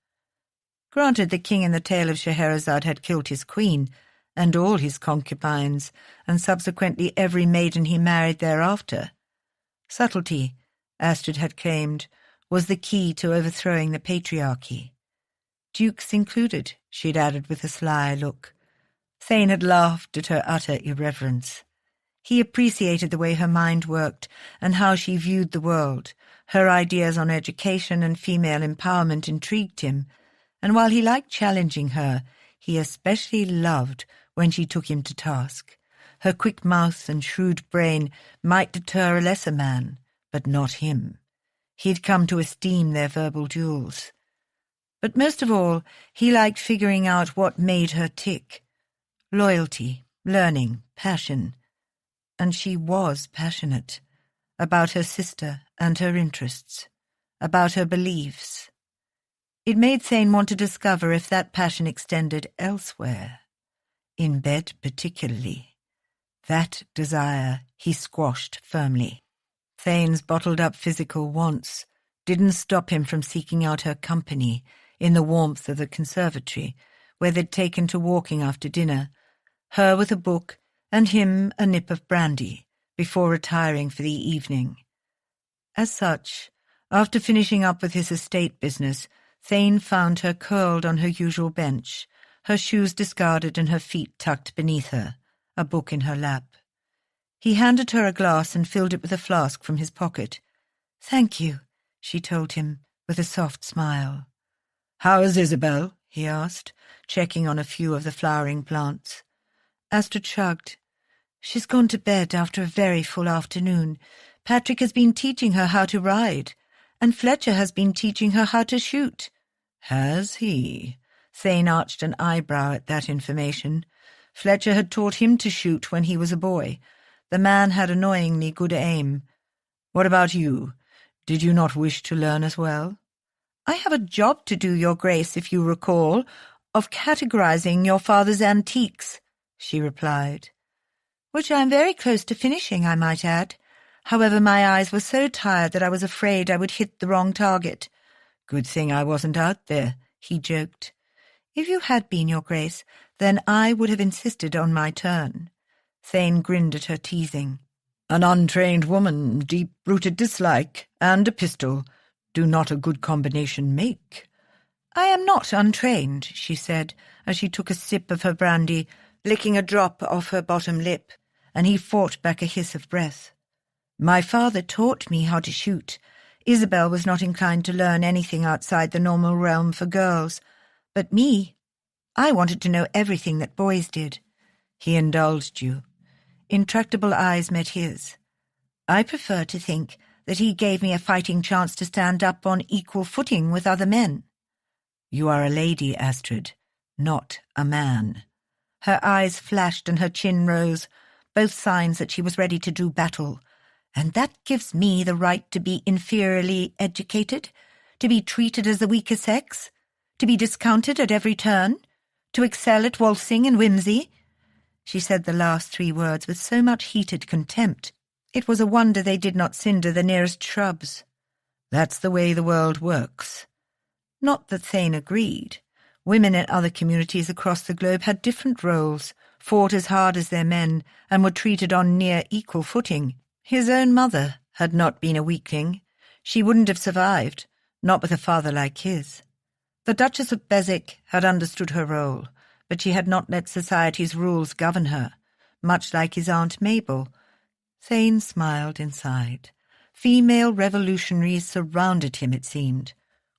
Granted, the king in the tale of Scheherazade had killed his queen, and all his concubines, and subsequently every maiden he married thereafter. Subtlety, Astrid had claimed, was the key to overthrowing the patriarchy. Dukes included, she'd added with a sly look. Thane had laughed at her utter irreverence. He appreciated the way her mind worked and how she viewed the world. Her ideas on education and female empowerment intrigued him, and while he liked challenging her, he especially loved when she took him to task. Her quick mouth and shrewd brain might deter a lesser man, but not him. He'd come to esteem their verbal duels. But most of all, he liked figuring out what made her tick. Loyalty, learning, passion. And she was passionate, about her sister and her interests, about her beliefs. It made Thane want to discover if that passion extended elsewhere, in bed particularly. That desire he squashed firmly. Thane's bottled-up physical wants didn't stop him from seeking out her company in the warmth of the conservatory, where they'd taken to walking after dinner, her with a book and him a nip of brandy, before retiring for the evening. As such, after finishing up with his estate business, Thane found her curled on her usual bench, her shoes discarded and her feet tucked beneath her, a book in her lap. He handed her a glass and filled it with a flask from his pocket. "Thank you," she told him, with a soft smile. "How is Isabel?" he asked, checking on a few of the flowering plants. Astrid shrugged. "She's gone to bed after a very full afternoon. Patrick has been teaching her how to ride, and Fletcher has been teaching her how to shoot." "Has he?" Thane arched an eyebrow at that information. Fletcher had taught him to shoot when he was a boy. The man had annoyingly good aim.
What about you? Did you not wish to learn as well?"
"I have a job to do, Your Grace, if you recall, of categorizing your father's antiques," she replied. "Which I am very close to finishing, I might add. However, my eyes were so tired that I was afraid I would hit the wrong target."
"Good thing I wasn't out there," he joked.
"If you had been, Your Grace, then I would have insisted on my turn." Thane grinned at her teasing.
"An untrained woman, deep-rooted dislike, and a pistol do not a good combination make."
"I am not untrained," she said, as she took a sip of her brandy, licking a drop off her bottom lip, and he fought back a hiss of breath. "My father taught me how to shoot. Isabel was not inclined to learn anything outside the normal realm for girls. But me, I wanted to know everything that boys did."
"He indulged you?"
Intractable eyes met his. "I prefer to think that he gave me a fighting chance to stand up on equal footing with other men."
"You are a lady, Astrid, not a man."
Her eyes flashed and her chin rose, both signs that she was ready to do battle. "And that gives me the right to be inferiorly educated, to be treated as the weaker sex, to be discounted at every turn, to excel at waltzing and whimsy." She said the last 3 words with so much heated contempt, it was a wonder they did not cinder the nearest shrubs.
"That's the way the world works."
Not that Thane agreed. Women in other communities across the globe had different roles, fought as hard as their men, and were treated on near equal footing. His own mother had not been a weakling. She wouldn't have survived, not with a father like his. The Duchess of Beswick had understood her role, but she had not let society's rules govern her, much like his Aunt Mabel. Thane smiled inside. Female revolutionaries surrounded him, it seemed.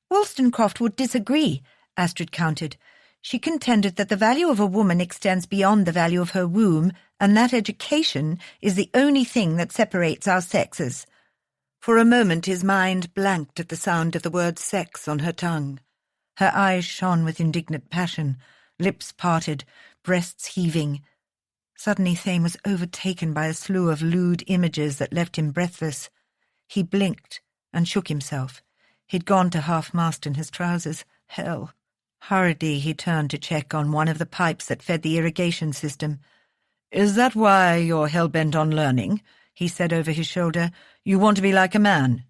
"Wollstonecraft would disagree," Astrid countered. She contended that the value of a woman extends beyond the value of her womb, and that education is the only thing that separates our sexes. For a moment his mind blanked at the sound of the word sex on her tongue. Her eyes shone with indignant passion, lips parted, breasts heaving. Suddenly Thane was overtaken by a slew of lewd images that left him breathless. He blinked and shook himself. He'd gone to half-mast in his trousers. Hell! Hurriedly he turned to check on one of the pipes that fed the irrigation system.
"Is that why you're hell-bent on learning?" he said over his shoulder. "You want to be like a man?"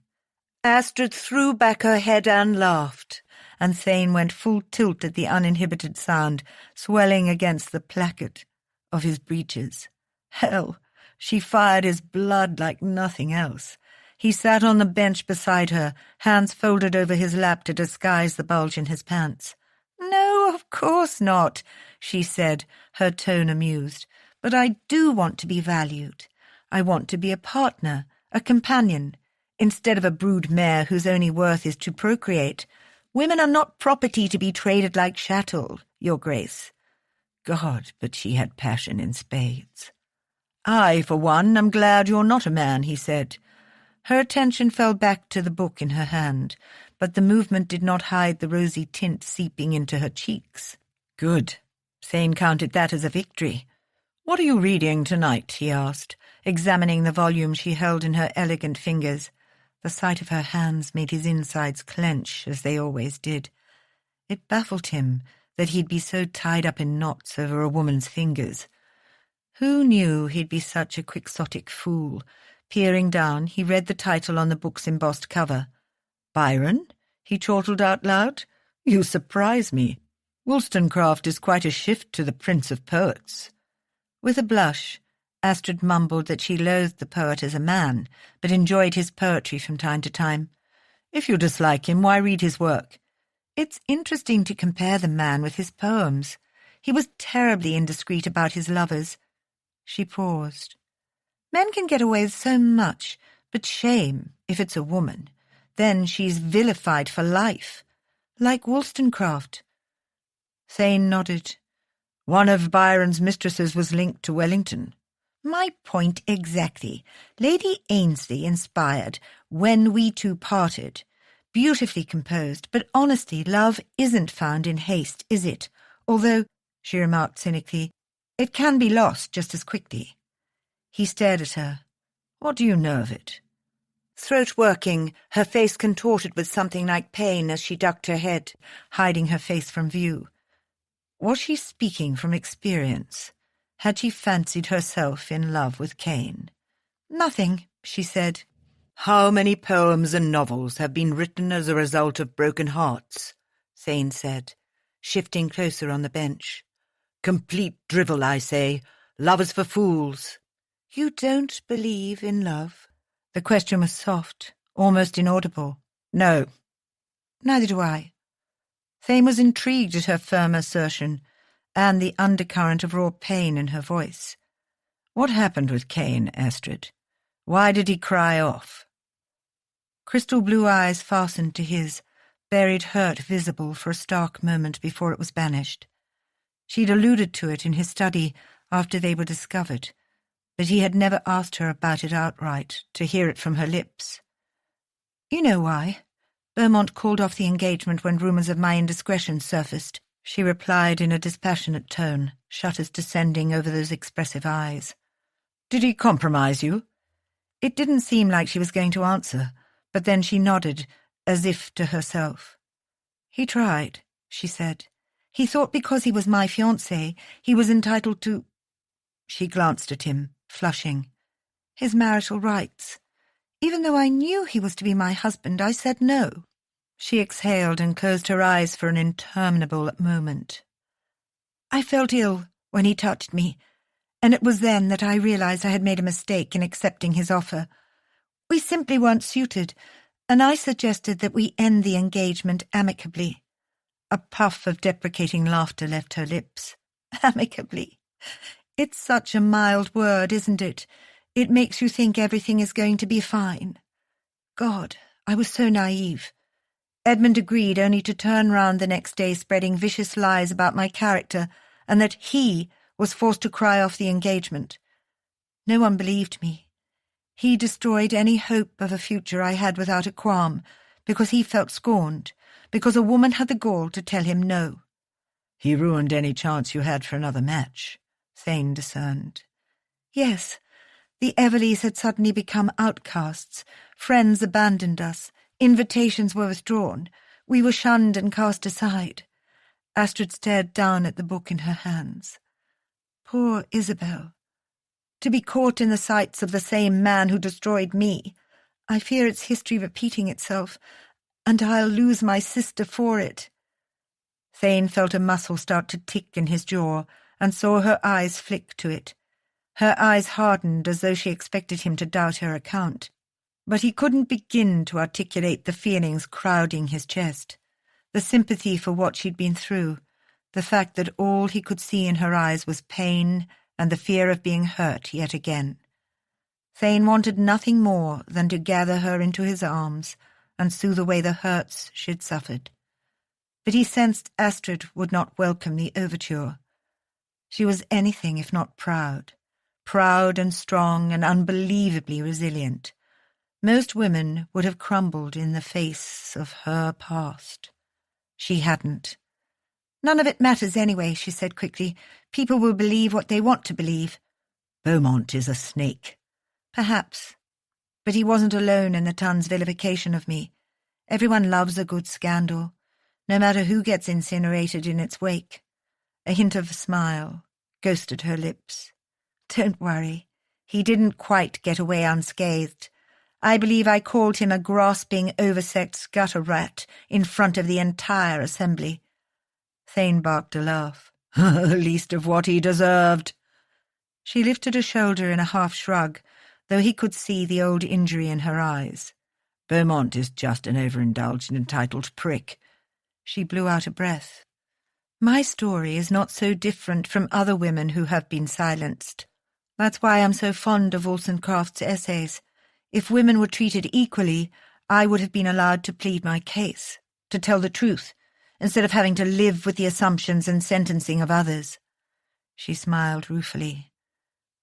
Astrid threw back her head and laughed, and Thane went full tilt at the uninhibited sound, swelling against the placket of his breeches. Hell! She fired his blood like nothing else. He sat on the bench beside her, hands folded over his lap to disguise the bulge in his pants. "No, of course not," she said, her tone amused. "But I do want to be valued. I want to be a partner, a companion, instead of a brood mare whose only worth is to procreate. Women are not property to be traded like chattel, Your Grace."
God, but she had passion in spades. "I, for one, am glad you're not a man," he said.
Her attention fell back to the book in her hand, but the movement did not hide the rosy tint seeping into her cheeks.
"Good." Thane counted that as a victory. "What are you reading tonight?" he asked, examining the volume she held in her elegant fingers. The sight of her hands made his insides clench, as they always did. It baffled him that he'd be so tied up in knots over a woman's fingers. Who knew he'd be such a quixotic fool? Peering down, he read the title on the book's embossed cover. "Byron?" he chortled out loud. "You surprise me. Wollstonecraft is quite a shift to the Prince of Poets."
With a blush, Astrid mumbled that she loathed the poet as a man, but enjoyed his poetry from time to time.
"If you dislike him, why read his work?"
"It's interesting to compare the man with his poems. He was terribly indiscreet about his lovers." She paused. "Men can get away with so much, but shame, if it's a woman. Then she's vilified for life. Like Wollstonecraft."
Thane nodded. "One of Byron's mistresses was linked to Wellington."
"My point exactly. Lady Ainslie inspired When We Two Parted. Beautifully composed, but honestly, love isn't found in haste, is it? Although," she remarked cynically, "it can be lost just as quickly." He stared at her.
"What do you know of it?"
throat working, her face contorted with something like pain as she ducked her head, hiding her face from view. Was she speaking from experience? Had she fancied herself in love with Cain?
"Nothing," she said.
"How many poems and novels have been written as a result of broken hearts?" Thane said, shifting closer on the bench. "Complete drivel, I say. Love is for fools."
"You don't believe in love?" The question was soft, almost inaudible.
"No."
"Neither do I." Thane was intrigued at her firm assertion, and the undercurrent of raw pain in her voice.
"What happened with Cain, Astrid? Why did he cry off?"
Crystal blue eyes fastened to his, buried hurt visible for a stark moment before it was banished. She'd alluded to it in his study after they were discovered, but he had never asked her about it outright, to hear it from her lips. "You know why. Beaumont called off the engagement when rumours of my indiscretion surfaced," she replied in a dispassionate tone, shutters descending over those expressive eyes.
"Did he compromise you?"
It didn't seem like she was going to answer, but then she nodded, as if to herself. "He tried," she said. "He thought because he was my fiancé, he was entitled to—" She glanced at him, flushing. "His marital rights. Even though I knew he was to be my husband, I said no." She exhaled and closed her eyes for an interminable moment. "I felt ill when he touched me, and it was then that I realized I had made a mistake in accepting his offer. We simply weren't suited, and I suggested that we end the engagement amicably." A puff of deprecating laughter left her lips. "Amicably. It's such a mild word, isn't it? It makes you think everything is going to be fine. God, I was so naive." Edmund agreed, only to turn round the next day spreading vicious lies about my character, and that he was forced to cry off the engagement. No one believed me. He destroyed any hope of a future I had without a qualm, because he felt scorned, because a woman had the gall to tell him no.
"He ruined any chance you had for another match,"
Thane discerned. "Yes, the Everleys had suddenly become outcasts. Friends abandoned us. Invitations were withdrawn. We were shunned and cast aside." Astrid stared down at the book in her hands. "Poor Isabel. To be caught in the sights of the same man who destroyed me. I fear it's history repeating itself, and I'll lose my sister for it." Thane felt a muscle start to tick in his jaw and saw her eyes flick to it. Her eyes hardened as though she expected him to doubt her account. But he couldn't begin to articulate the feelings crowding his chest. The sympathy for what she'd been through, the fact that all he could see in her eyes was pain and the fear of being hurt yet again. Thane wanted nothing more than to gather her into his arms and soothe away the hurts she'd suffered. But he sensed Astrid would not welcome the overture. She was anything if not proud and strong and unbelievably resilient. Most women would have crumbled in the face of her past. She hadn't. "None of it matters anyway," she said quickly. "People will believe what they want to believe."
"Beaumont is a snake."
"Perhaps. But he wasn't alone in the Tun's vilification of me. Everyone loves a good scandal, no matter who gets incinerated in its wake." A hint of a smile ghosted her lips. "Don't worry. He didn't quite get away unscathed. I believe I called him a grasping, oversexed gutter rat in front of the entire assembly." Thane barked a laugh.
"The least of what he deserved."
She lifted a shoulder in a half shrug, though he could see the old injury in her eyes.
"Beaumont is just an overindulged, entitled prick."
She blew out a breath. "My story is not so different from other women who have been silenced. That's why I'm so fond of Wollstonecraft's essays. If women were treated equally, I would have been allowed to plead my case, to tell the truth, instead of having to live with the assumptions and sentencing of others." She smiled ruefully.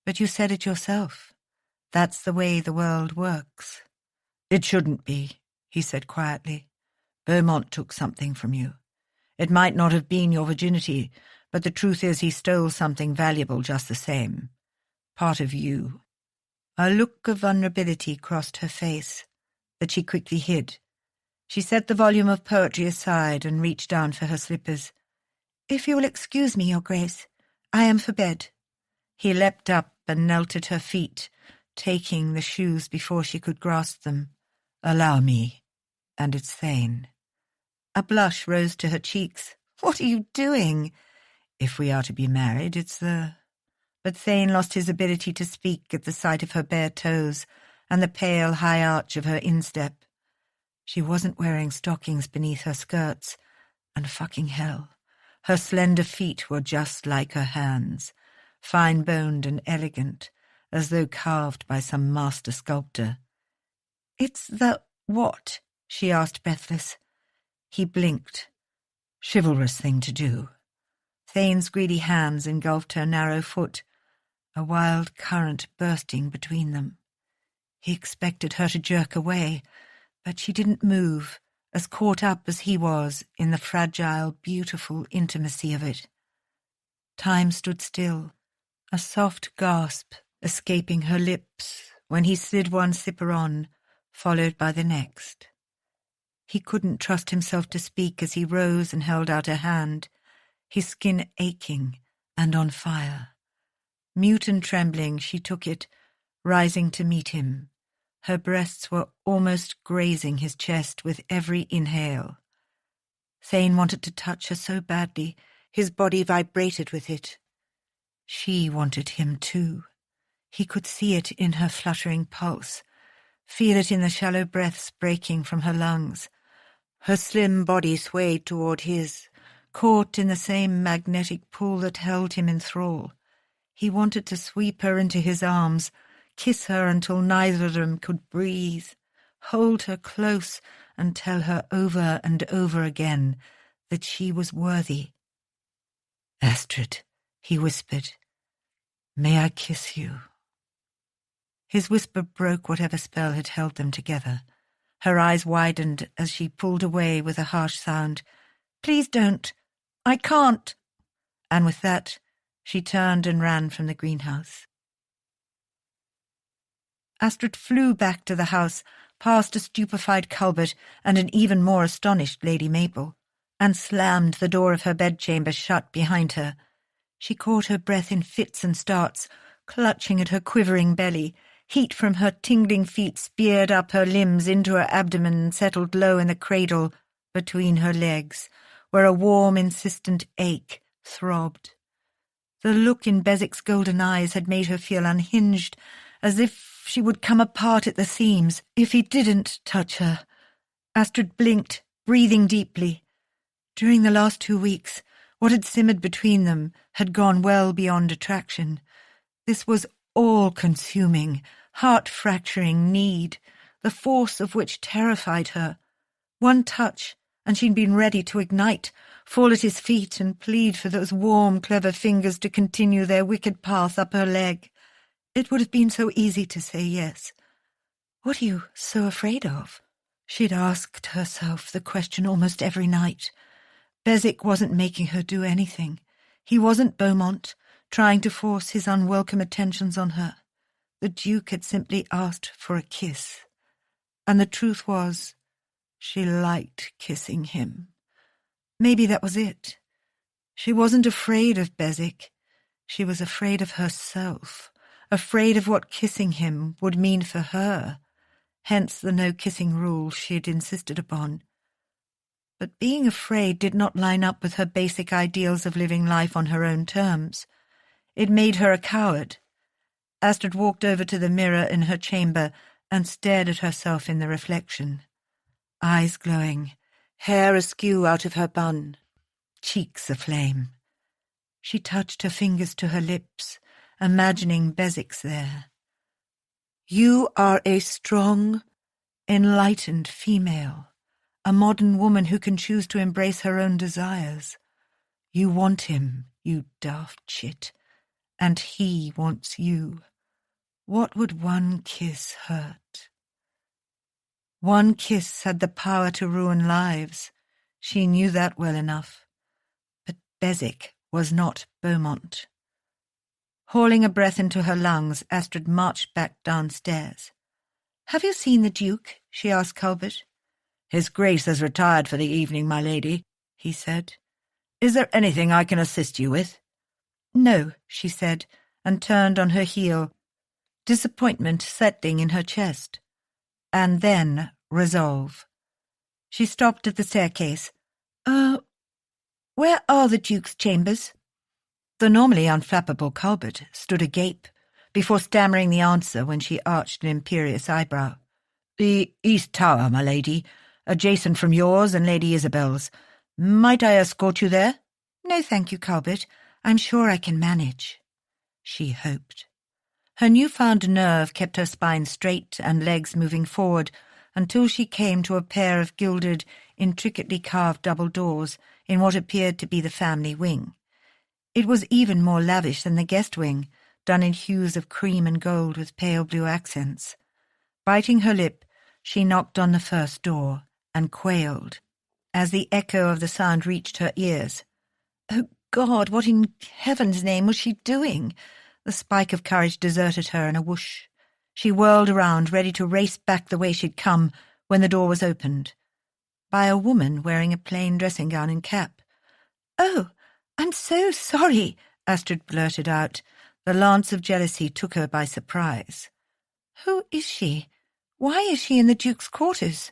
"But you said it yourself. That's the way the world works."
"It shouldn't be," he said quietly. "Beaumont took something from you. It might not have been your virginity, but the truth is he stole something valuable just the same. Part of you."
A look of vulnerability crossed her face.
that she quickly hid. She set the volume of poetry aside and reached down for her slippers. "If you will excuse me, Your Grace, I am for bed." He leapt up and knelt at her feet, taking the shoes before she could grasp them. "Allow me, and it's Thane." A blush rose to her cheeks. "What are you doing?" "If we are to be married, it's the—" But Thane lost his ability to speak at the sight of her bare toes and the pale high arch of her instep. She wasn't wearing stockings beneath her skirts, and fucking hell, her slender feet were just like her hands, fine-boned and elegant, as though carved by some master sculptor. "It's the what?" she asked, breathless. He blinked. "Chivalrous thing to do." Thane's greedy hands engulfed her narrow foot, a wild current bursting between them. He expected her to jerk away, but she didn't move, as caught up as he was in the fragile, beautiful intimacy of it. Time stood still, a soft gasp escaping her lips when he slid one slipper on, followed by the next. He couldn't trust himself to speak as he rose and held out a hand, his skin aching and on fire. Mute and trembling, she took it, rising to meet him. Her breasts were almost grazing his chest with every inhale. Thane wanted to touch her so badly, his body vibrated with it. She wanted him too. He could see it in her fluttering pulse, feel it in the shallow breaths breaking from her lungs. Her slim body swayed toward his, caught in the same magnetic pull that held him in thrall. He wanted to sweep her into his arms, kiss her until neither of them could breathe, hold her close and tell her over and over again that she was worthy. "Astrid," he whispered, "may I kiss you?" His whisper broke whatever spell had held them together. Her eyes widened as she pulled away with a harsh sound. "Please don't. I can't." And with that, she turned and ran from the greenhouse. Astrid flew back to the house, past a stupefied Culbert and an even more astonished Lady Mabel, and slammed the door of her bedchamber shut behind her. She caught her breath in fits and starts, clutching at her quivering belly. Heat from her tingling feet speared up her limbs into her abdomen and settled low in the cradle between her legs, where a warm, insistent ache throbbed. The look in Bezik's golden eyes had made her feel unhinged, as if she would come apart at the seams if he didn't touch her. Astrid blinked, breathing deeply. During the last 2 weeks, what had simmered between them had gone well beyond attraction. This was all-consuming, heart-fracturing need, the force of which terrified her. One touch, and she'd been ready to ignite, fall at his feet and plead for those warm, clever fingers to continue their wicked path up her leg. It would have been so easy to say yes. "What are you so afraid of?" She'd asked herself the question almost every night. Bezik wasn't making her do anything. He wasn't Beaumont, trying to force his unwelcome attentions on her. The Duke had simply asked for a kiss. And the truth was, she liked kissing him. Maybe that was it. She wasn't afraid of Bezik. She was afraid of herself, afraid of what kissing him would mean for her, hence the no-kissing rule she'd insisted upon. But being afraid did not line up with her basic ideals of living life on her own terms. It made her a coward. Astrid walked over to the mirror in her chamber and stared at herself in the reflection. Eyes glowing, hair askew out of her bun, cheeks aflame. She touched her fingers to her lips, imagining Bezik's there. "You are a strong, enlightened female, a modern woman who can choose to embrace her own desires. You want him, you daft chit, and he wants you. What would one kiss hurt?" One kiss had the power to ruin lives. She knew that well enough. But Bezik was not Beaumont. Hauling a breath into her lungs, Astrid marched back downstairs.
"Have you seen the Duke?" she asked Culbert.
"His Grace has retired for the evening, my lady," he said. "Is there anything I can assist you with?"
"No," she said, and turned on her heel, disappointment settling in her chest. And then resolve. She stopped at the staircase. Where are the Duke's chambers?" The normally unflappable Culbert stood agape, before stammering the answer when she arched an imperious eyebrow.
"The East Tower, my lady, adjacent from yours and Lady Isabel's. Might I escort you there?"
"No, thank you, Culbert. I'm sure I can manage," she hoped. Her newfound nerve kept her spine straight and legs moving forward until she came to a pair of gilded, intricately carved double doors in what appeared to be the family wing. It was even more lavish than the guest wing, done in hues of cream and gold with pale blue accents. Biting her lip, she knocked on the first door and quailed as the echo of the sound reached her ears. Oh God, what in heaven's name was she doing? The spike of courage deserted her in a whoosh. She whirled around, ready to race back the way she'd come, when the door was opened by a woman wearing a plain dressing gown and cap. "Oh, I'm so sorry," Astrid blurted out. The lance of jealousy took her by surprise. "Who is she? Why is she in the Duke's quarters?"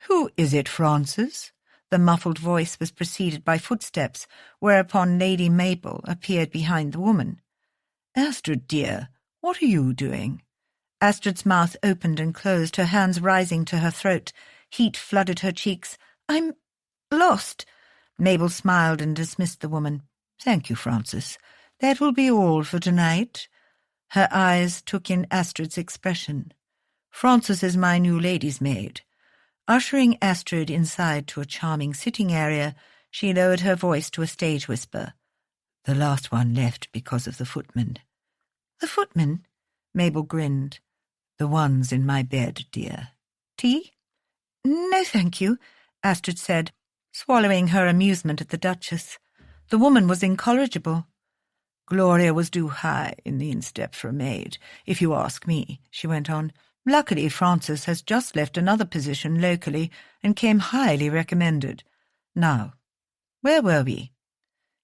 "Who is it, Frances?" The muffled voice was preceded by footsteps, whereupon Lady Mabel appeared behind the woman. "Astrid, dear, what are you doing?"
Astrid's mouth opened and closed, her hands rising to her throat. Heat flooded her cheeks. "I'm lost."
Mabel smiled and dismissed the woman. "Thank you, Frances. That will be all for tonight." Her eyes took in Astrid's expression. "Frances is my new lady's maid." Ushering Astrid inside to a charming sitting area, she lowered her voice to a stage whisper. "The last one left because of the footman."
"The footman?"
Mabel grinned. "The ones in my bed, dear. Tea?"
"No, thank you," Astrid said,
swallowing her amusement at the Duchess. The woman was incorrigible. "Gloria was due high in the instep for a maid, if you ask me," she went on. "Luckily, Frances has just left another position locally and came highly recommended. Now, where were we?"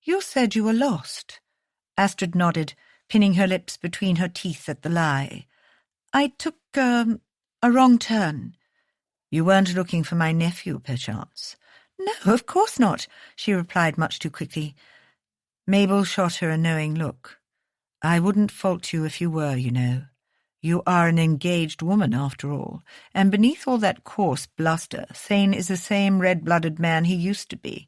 "You said you were lost."
Astrid nodded, pinning her lips between her teeth at the lie.
"I took a wrong turn."
"You weren't looking for my nephew, perchance?"
"No, of course not," she replied much too quickly.
Mabel shot her a knowing look. "I wouldn't fault you if you were, you know. You are an engaged woman, after all, and beneath all that coarse bluster, Thane is the same red-blooded man he used to be."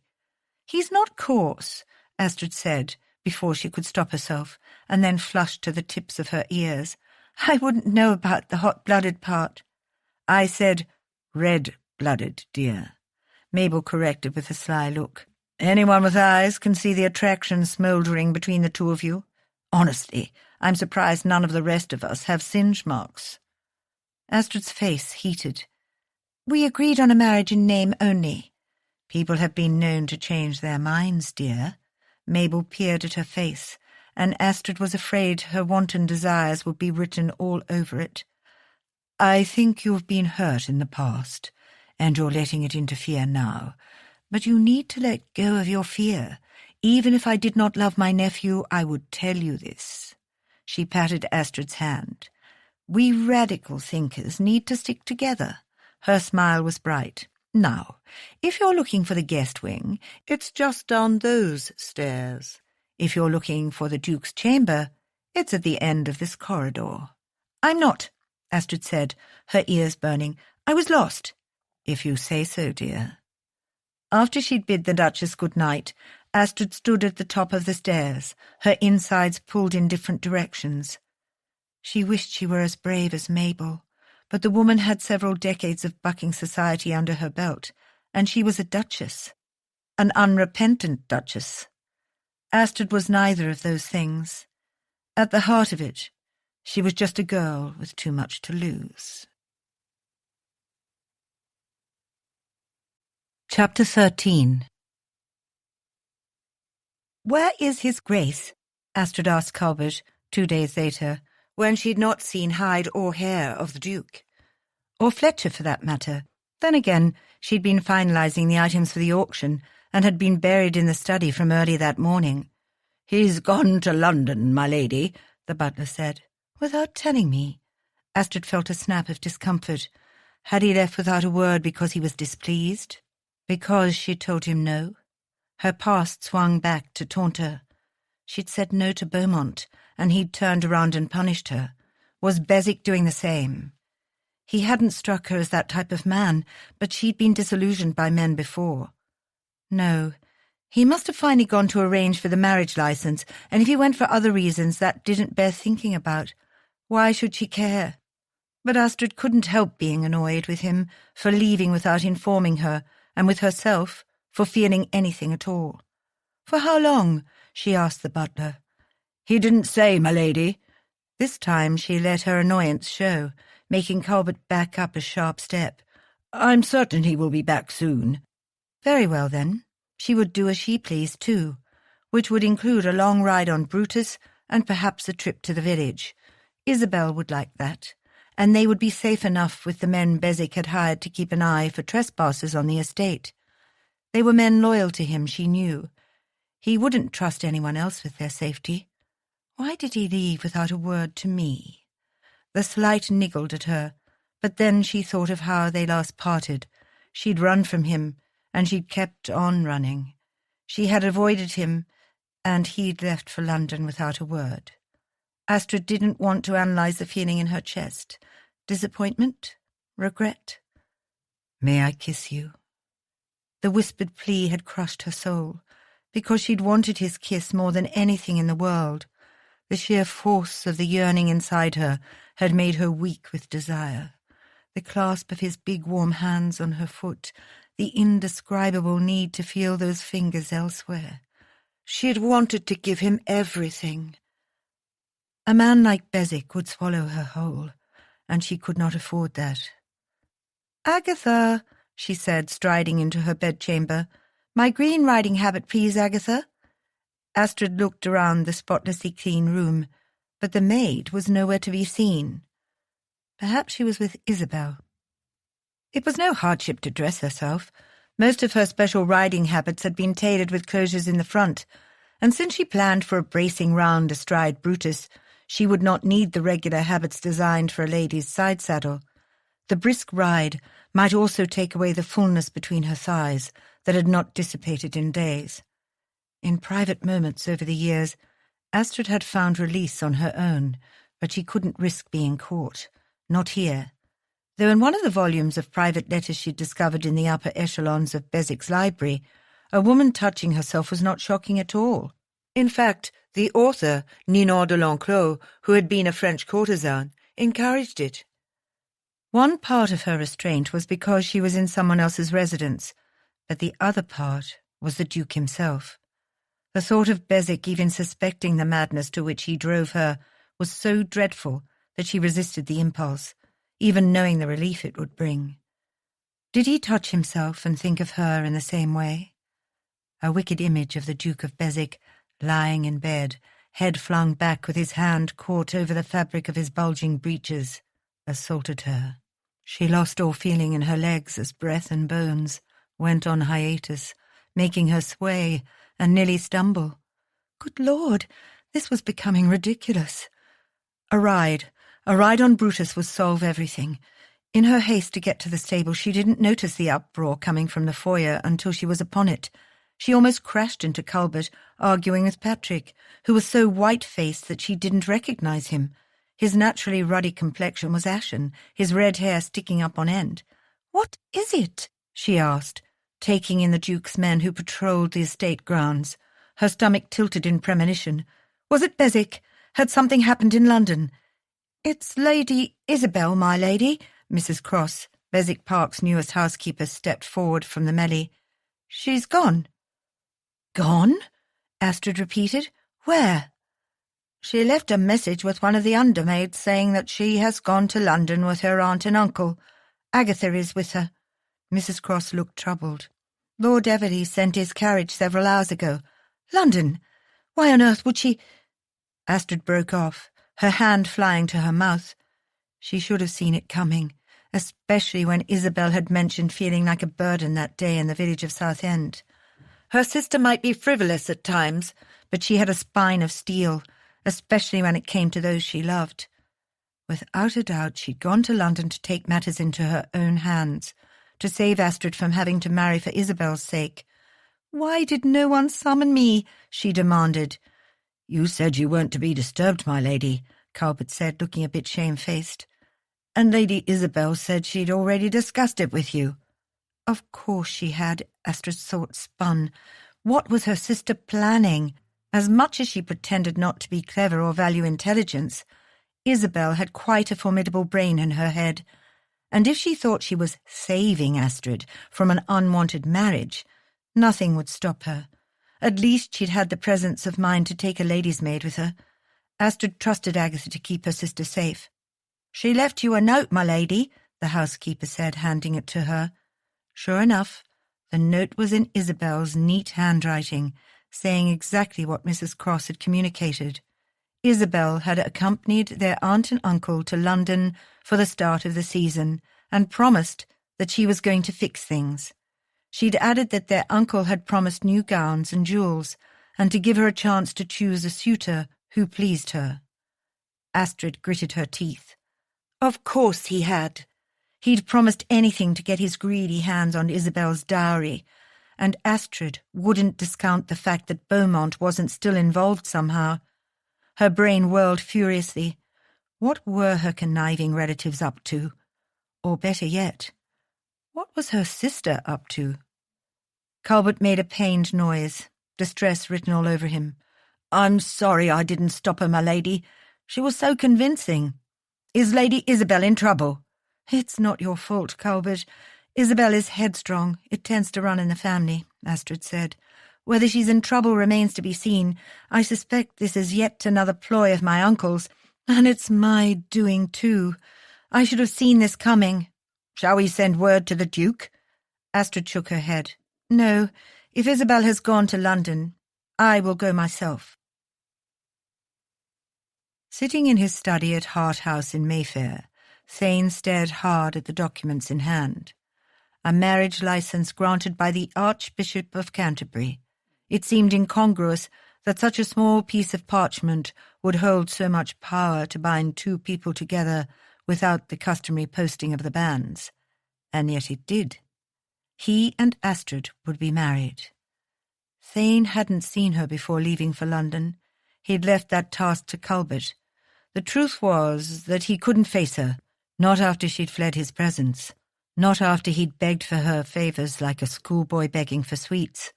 "He's not coarse," Astrid said, before she could stop herself, and then flushed to the tips of her ears. "I wouldn't know about the hot-blooded part."
"I said red-blooded, dear," Mabel corrected with a sly look. "Anyone with eyes can see the attraction smouldering between the two of you. Honestly, I'm surprised none of the rest of us have singe marks."
Astrid's face heated. "We agreed on a marriage in name only."
"People have been known to change their minds, dear." Mabel peered at her face, and Astrid was afraid her wanton desires would be written all over it. "I think you've been hurt in the past, and you're letting it interfere now. But you need to let go of your fear. Even if I did not love my nephew, I would tell you this." She patted Astrid's hand. "We radical thinkers need to stick together." Her smile was bright. "Now, if you're looking for the guest wing, it's just down those stairs. If you're looking for the Duke's chamber, it's at the end of this corridor."
"I'm not," Astrid said, her ears burning. "I was lost."
"If you say so, dear." After she'd bid the Duchess good night, Astrid stood at the top of the stairs, her insides pulled in different directions. She wished she were as brave as Mabel, but the woman had several decades of bucking society under her belt, and she was a duchess, an unrepentant duchess. Astrid was neither of those things. At the heart of it, she was just a girl with too much to lose. Chapter 13.
"Where is his Grace?" Astrid asked Culbert 2 days later, when she'd not seen hide or hair of the Duke.
Or Fletcher, for that matter. Then again, she'd been finalising the items for the auction and had been buried in the study from early that morning.
"He's gone to London, my lady," the butler said.
Without telling me? Astrid felt a snap of discomfort. Had he left without a word because he was displeased? Because she'd told him no? Her past swung back to taunt her. She'd said no to Beaumont, and he'd turned around and punished her. Was Beswick doing the same? He hadn't struck her as that type of man, but she'd been disillusioned by men before. No, he must have finally gone to arrange for the marriage license, and if he went for other reasons, that didn't bear thinking about. Why should she care? But Astrid couldn't help being annoyed with him for leaving without informing her, and with herself for feeling anything at all. For how long? She asked the butler.
"He didn't say, my lady."
This time she let her annoyance show, making Talbot back up a sharp step.
"I'm certain he will be back soon."
Very well, then. She would do as she pleased, too, which would include a long ride on Brutus and perhaps a trip to the village. Isabel would like that, and they would be safe enough with the men Beswick had hired to keep an eye for trespassers on the estate. They were men loyal to him, she knew. He wouldn't trust anyone else with their safety. Why did he leave without a word to me? The slight niggled at her, but then she thought of how they last parted. She'd run from him, and she'd kept on running. She had avoided him, and he'd left for London without a word. Astrid didn't want to analyse the feeling in her chest. Disappointment? Regret? "May I kiss you?" The whispered plea had crushed her soul, because she'd wanted his kiss more than anything in the world. The sheer force of the yearning inside her had made her weak with desire. The clasp of his big warm hands on her foot, the indescribable need to feel those fingers elsewhere. She had wanted to give him everything. A man like Beswick would swallow her whole, and she could not afford that. "Agatha," she said, striding into her bedchamber. "My green riding habit, please, Agatha." Astrid looked around the spotlessly clean room, but the maid was nowhere to be seen. Perhaps she was with Isabel. It was no hardship to dress herself. Most of her special riding habits had been tailored with closures in the front, and since she planned for a bracing round astride Brutus, she would not need the regular habits designed for a lady's side saddle. The brisk ride might also take away the fullness between her thighs that had not dissipated in days. In private moments over the years, Astrid had found release on her own, but she couldn't risk being caught. Not here. Though in one of the volumes of private letters she'd discovered in the upper echelons of Beswick's library, a woman touching herself was not shocking at all. In fact, the author, Ninon de l'Enclos, who had been a French courtesan, encouraged it. One part of her restraint was because she was in someone else's residence, but the other part was the Duke himself. The thought of Beswick even suspecting the madness to which he drove her was so dreadful that she resisted the impulse, even knowing the relief it would bring. Did he touch himself and think of her in the same way? A wicked image of the Duke of Beswick, lying in bed, head flung back with his hand caught over the fabric of his bulging breeches, assaulted her. She lost all feeling in her legs as breath and bones went on hiatus, making her sway and nearly stumble. Good Lord, this was becoming ridiculous. A ride on Brutus would solve everything. In her haste to get to the stable, she didn't notice the uproar coming from the foyer until she was upon it. She almost crashed into Talbot, arguing with Patrick, who was so white-faced that she didn't recognize him. His naturally ruddy complexion was ashen, his red hair sticking up on end. "What is it?" she asked, taking in the Duke's men who patrolled the estate grounds. Her stomach tilted in premonition. Was it Beswick? Had something happened in London? "It's Lady Isabel, my lady," Mrs. Cross, Beswick Park's newest housekeeper, stepped forward from the melee. "She's gone." "Gone?" Astrid repeated. "Where?" "She left a message with one of the undermaids saying that she has gone to London with her aunt and uncle. Agatha is with her." Mrs. Cross looked troubled. "Lord Everley sent his carriage several hours ago." "London? Why on earth would she—" Astrid broke off, her hand flying to her mouth. She should have seen it coming. especially when Isabel had mentioned feeling like a burden that day in the village of Southend. Her sister might be frivolous at times, but she had a spine of steel, especially when it came to those she loved. Without a doubt, she'd gone to London to take matters into her own hands, to save Astrid from having to marry for Isabel's sake. "Why did no one summon me?" she demanded.
"You said you weren't to be disturbed, my lady," Talbot said, looking a bit shamefaced.
"And Lady Isabel said she'd already discussed it with you." Of course she had, Astrid's thoughts spun. What was her sister planning? As much as she pretended not to be clever or value intelligence, Isabel had quite a formidable brain in her head, and if she thought she was saving Astrid from an unwanted marriage, nothing would stop her. At least she'd had the presence of mind to take a lady's maid with her. Astrid trusted Agatha to keep her sister safe. "She left you a note, my lady," the housekeeper said, handing it to her. Sure enough, the note was in Isabel's neat handwriting, saying exactly what Mrs. Cross had communicated. Isabel had accompanied their aunt and uncle to London for the start of the season and promised that she was going to fix things. She'd added that their uncle had promised new gowns and jewels, and to give her a chance to choose a suitor who pleased her. Astrid gritted her teeth. Of course he had. He'd promised anything to get his greedy hands on Isabel's dowry, and Astrid wouldn't discount the fact that Beaumont wasn't still involved somehow. Her brain whirled furiously. What were her conniving relatives up to? Or better yet, what was her sister up to? Talbot made a pained noise, distress written all over him. "I'm sorry I didn't stop her, my lady. She was so convincing. Is Lady Isabel in trouble?" "It's not your fault, Talbot. Isabel is headstrong. It tends to run in the family," Astrid said. "Whether she's in trouble remains to be seen. I suspect this is yet another ploy of my uncle's, and it's my doing too. I should have seen this coming." "Shall we send word to the Duke?" Astrid shook her head. "No, if Isabel has gone to London, I will go myself." Sitting in his study at Hart House in Mayfair, Thane stared hard at the documents in hand. A marriage licence granted by the Archbishop of Canterbury. It seemed incongruous that such a small piece of parchment would hold so much power to bind two people together without the customary posting of the banns. And yet it did. He and Astrid would be married. Thane hadn't seen her before leaving for London. He'd left that task to Talbot. The truth was that he couldn't face her, not after she'd fled his presence, not after he'd begged for her favours like a schoolboy begging for sweets.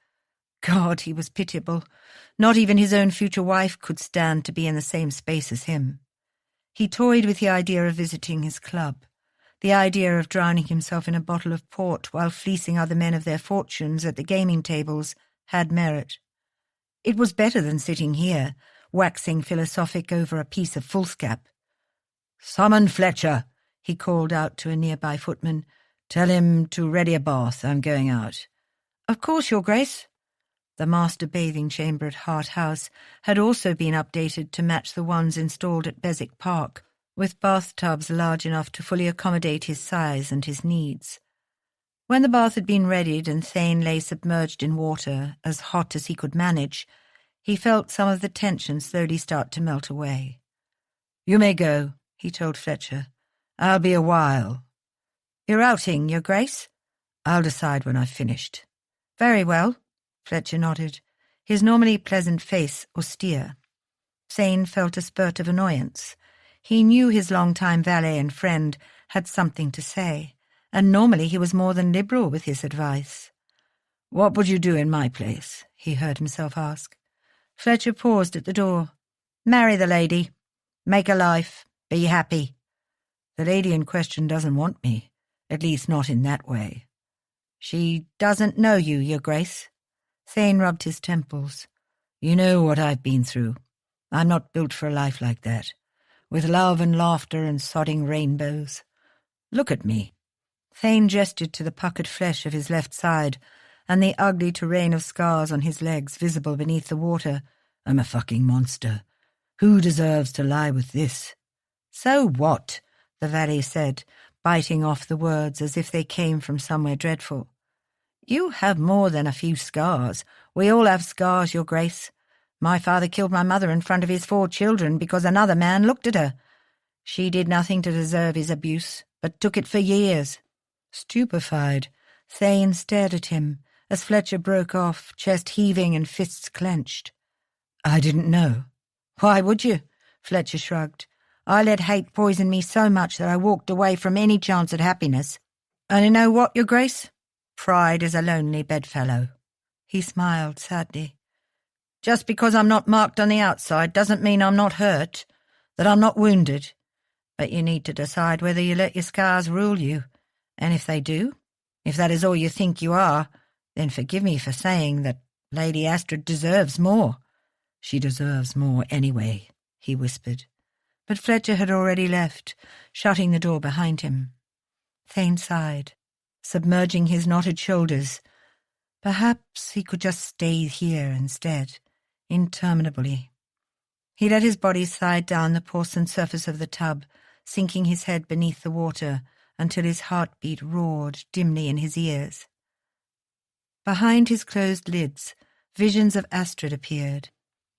God, he was pitiable. Not even his own future wife could stand to be in the same space as him. He toyed with the idea of visiting his club. The idea of drowning himself in a bottle of port while fleecing other men of their fortunes at the gaming tables had merit. It was better than sitting here, waxing philosophic over a piece of foolscap. "Summon Fletcher," he called out to a nearby footman. "Tell him to ready a bath. I'm going out." "Of course, Your Grace." The master bathing chamber at Hart House had also been updated to match the ones installed at Beswick Park, with bathtubs large enough to fully accommodate his size and his needs. When the bath had been readied and Thane lay submerged in water, as hot as he could manage, he felt some of the tension slowly start to melt away. "You may go," he told Fletcher. "I'll be a while." "You're outing, Your Grace?" "I'll decide when I've finished." "Very well," Fletcher nodded, his normally pleasant face austere. Thane felt a spurt of annoyance. He knew his long-time valet and friend had something to say, and normally he was more than liberal with his advice. "What would you do in my place?" he heard himself ask. Fletcher paused at the door. "Marry the lady. Make a life. Be happy." "The lady in question doesn't want me, at least not in that way." "She doesn't know you, Your Grace." Thane rubbed his temples. "You know what I've been through. I'm not built for a life like that, with love and laughter and sodding rainbows. Look at me." Thane gestured to the puckered flesh of his left side, and the ugly terrain of scars on his legs visible beneath the water. "I'm a fucking monster. Who deserves to lie with this?" "So what?" the valet said,
biting off the words as if they came from somewhere dreadful. "You have more than a few scars. We all have scars, Your Grace. My father killed my mother in front of his 4 children because another man looked at her. She did nothing to deserve his abuse, but took it for years." Stupefied, Thane stared at him as Fletcher broke off, chest heaving and fists clenched. "I didn't know." "Why would you?" Fletcher shrugged. "I let hate poison me so much that I walked away from any chance at happiness. And you know what, Your Grace? Pride is a lonely bedfellow." He smiled sadly. "Just because I'm not marked on the outside doesn't mean I'm not hurt, that I'm not wounded. But you need to decide whether you let your scars rule you. And if they do, if that is all you think you are, then forgive me for saying that Lady Astrid deserves more." "She deserves more anyway," he whispered. But Fletcher had already left, shutting the door behind him. Thane sighed, submerging his knotted shoulders. Perhaps he could just stay here instead, interminably. He let his body slide down the porcelain surface of the tub, sinking his head beneath the water until his heartbeat roared dimly in his ears. Behind his closed lids, visions of Astrid appeared.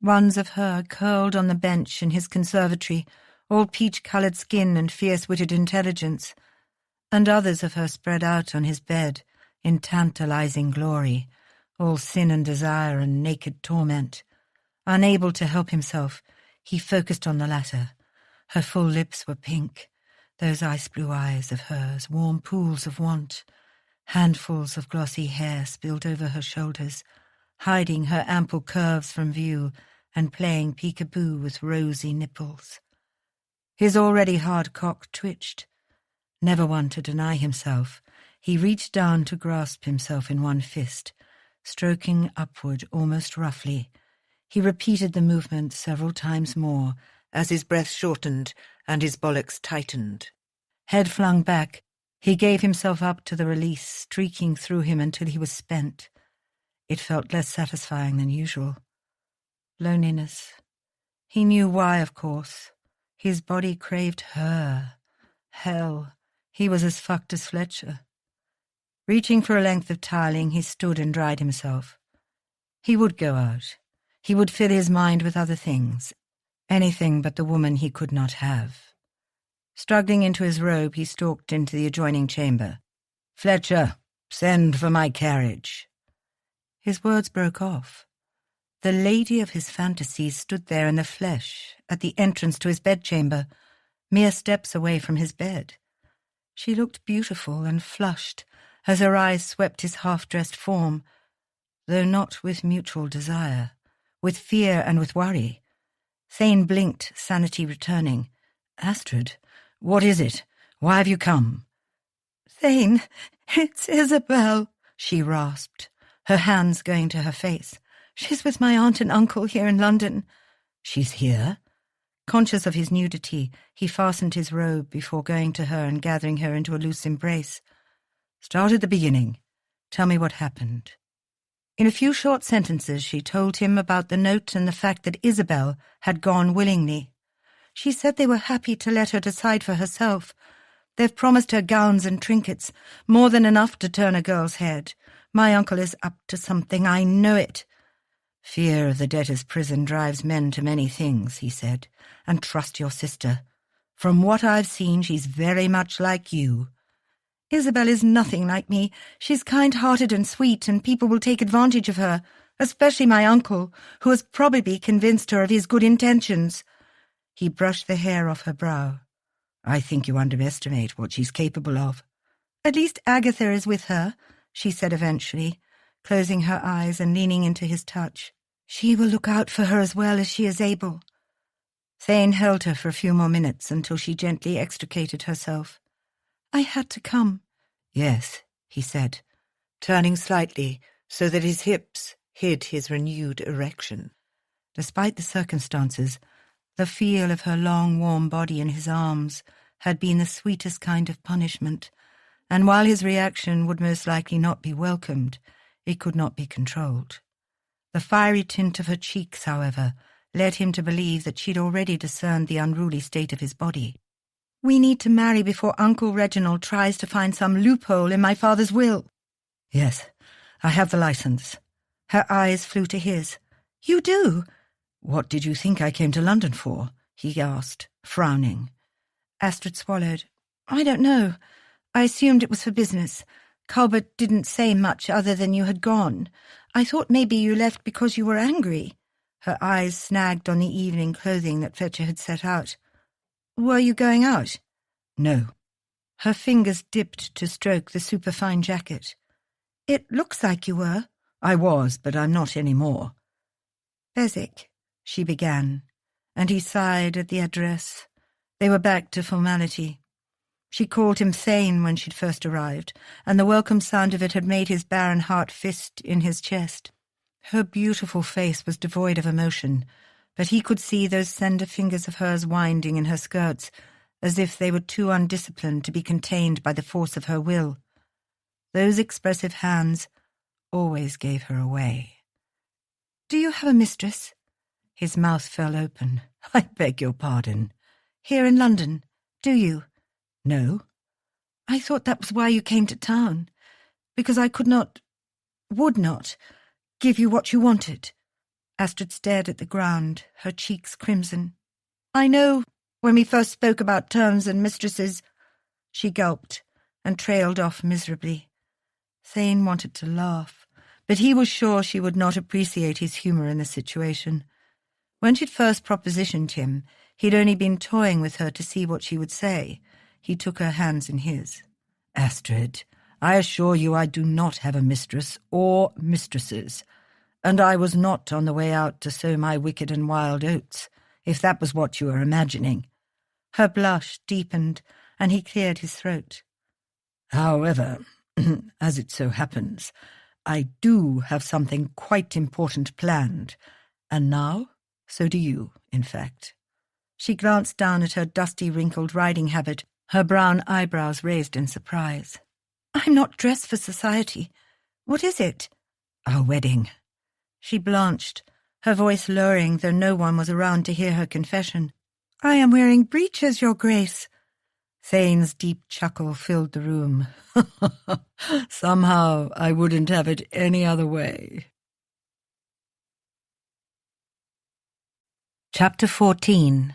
Ones of her curled on the bench in his conservatory, all peach-coloured skin and fierce-witted intelligence, and others of her spread out on his bed in tantalizing glory, all sin and desire and naked torment. Unable to help himself, he focused on the latter. Her full lips were pink, those ice-blue eyes of hers, warm pools of want, handfuls of glossy hair spilled over her shoulders, hiding her ample curves from view and playing peekaboo with rosy nipples. His already hard cock twitched. Never one to deny himself, he reached down to grasp himself in one fist, stroking upward almost roughly. He repeated the movement several times more as his breath shortened and his bollocks tightened. Head flung back, he gave himself up to the release, streaking through him until he was spent. It felt less satisfying than usual. Loneliness. He knew why, of course. His body craved her. Hell, he was as fucked as Fletcher. Reaching for a length of tiling, he stood and dried himself. He would go out. He would fill his mind with other things. Anything but the woman he could not have. Struggling into his robe, he stalked into the adjoining chamber. "Fletcher, send for my carriage." His words broke off. The lady of his fantasies stood there in the flesh, at the entrance to his bedchamber, mere steps away from his bed. She looked beautiful and flushed as her eyes swept his half-dressed form, though not with mutual desire, with fear and with worry. Thane blinked, sanity returning. "Astrid, what is it? Why have you come?" "Thane, it's Isabel," she rasped, her hands going to her face. "She's with my aunt and uncle here in London." "She's here?" Conscious of his nudity, he fastened his robe before going to her and gathering her into a loose embrace. "Start at the beginning. Tell me what happened." In a few short sentences she told him about the note and the fact that Isabel had gone willingly. She said they were happy to let her decide for herself. They've promised her gowns and trinkets, more than enough to turn a girl's head. My uncle is up to something, I know it. "Fear of the debtor's prison drives men to many things," he said, "and trust your sister. From what I've seen, she's very much like you." "Isabel is nothing like me. She's kind-hearted and sweet, and people will take advantage of her, especially my uncle, who has probably convinced her of his good intentions." He brushed the hair off her brow. "I think you underestimate what she's capable of." "At least Agatha is with her," she said eventually, closing her eyes and leaning into his touch. "She will look out for her as well as she is able." Thane held her for a few more minutes until she gently extricated herself. "I had to come." "Yes," he said, turning slightly so that his hips hid his renewed erection. Despite the circumstances, the feel of her long, warm body in his arms had been the sweetest kind of punishment, and while his reaction would most likely not be welcomed, it could not be controlled. The fiery tint of her cheeks, however, led him to believe that she'd already discerned the unruly state of his body.
We need to marry before Uncle Reginald tries to find some loophole in my father's will.
Yes, I have the license.
Her eyes flew to his. You do?
What did you think I came to London for? He asked, frowning.
Astrid swallowed. I don't know. I assumed it was for business. Colbert didn't say much other than you had gone. I thought maybe you left because you were angry. Her eyes snagged on the evening clothing that Fletcher had set out. Were you going out?
No.
Her fingers dipped to stroke the superfine jacket. It looks like you were.
I was, but I'm not any more.
Beswick, she began, and he sighed at the address. They were back to formality. She called him Thane when she'd first arrived, and the welcome sound of it had made his barren heart fist in his chest. Her beautiful face was devoid of emotion, but he could see those slender fingers of hers winding in her skirts, as if they were too undisciplined to be contained by the force of her will. Those expressive hands always gave her away. Do you have a mistress? His mouth fell open.
I beg your pardon.
Here in London, do you?
No.
I thought that was why you came to town, because I would not, give you what you wanted. Astrid stared at the ground, her cheeks crimson. I know, when we first spoke about terms and mistresses. She gulped and trailed off miserably. Thane wanted to laugh, but he was sure she would not appreciate his humour in the situation. When she'd first propositioned him, he'd only been toying with her to see what she would say. He took her hands in his.
Astrid, I assure you I do not have a mistress or mistresses, and I was not on the way out to sow my wicked and wild oats, if that was what you were imagining.
Her blush deepened, and he cleared his throat.
However, as it so happens, I do have something quite important planned, and now so do you, in fact.
She glanced down at her dusty, wrinkled riding habit, her brown eyebrows raised in surprise. I'm not dressed for society. What is it?
Our wedding.
She blanched, her voice lowering, though no one was around to hear her confession. I am wearing breeches, Your Grace.
Thane's deep chuckle filled the room. Somehow I wouldn't have it any other way.
Chapter 14.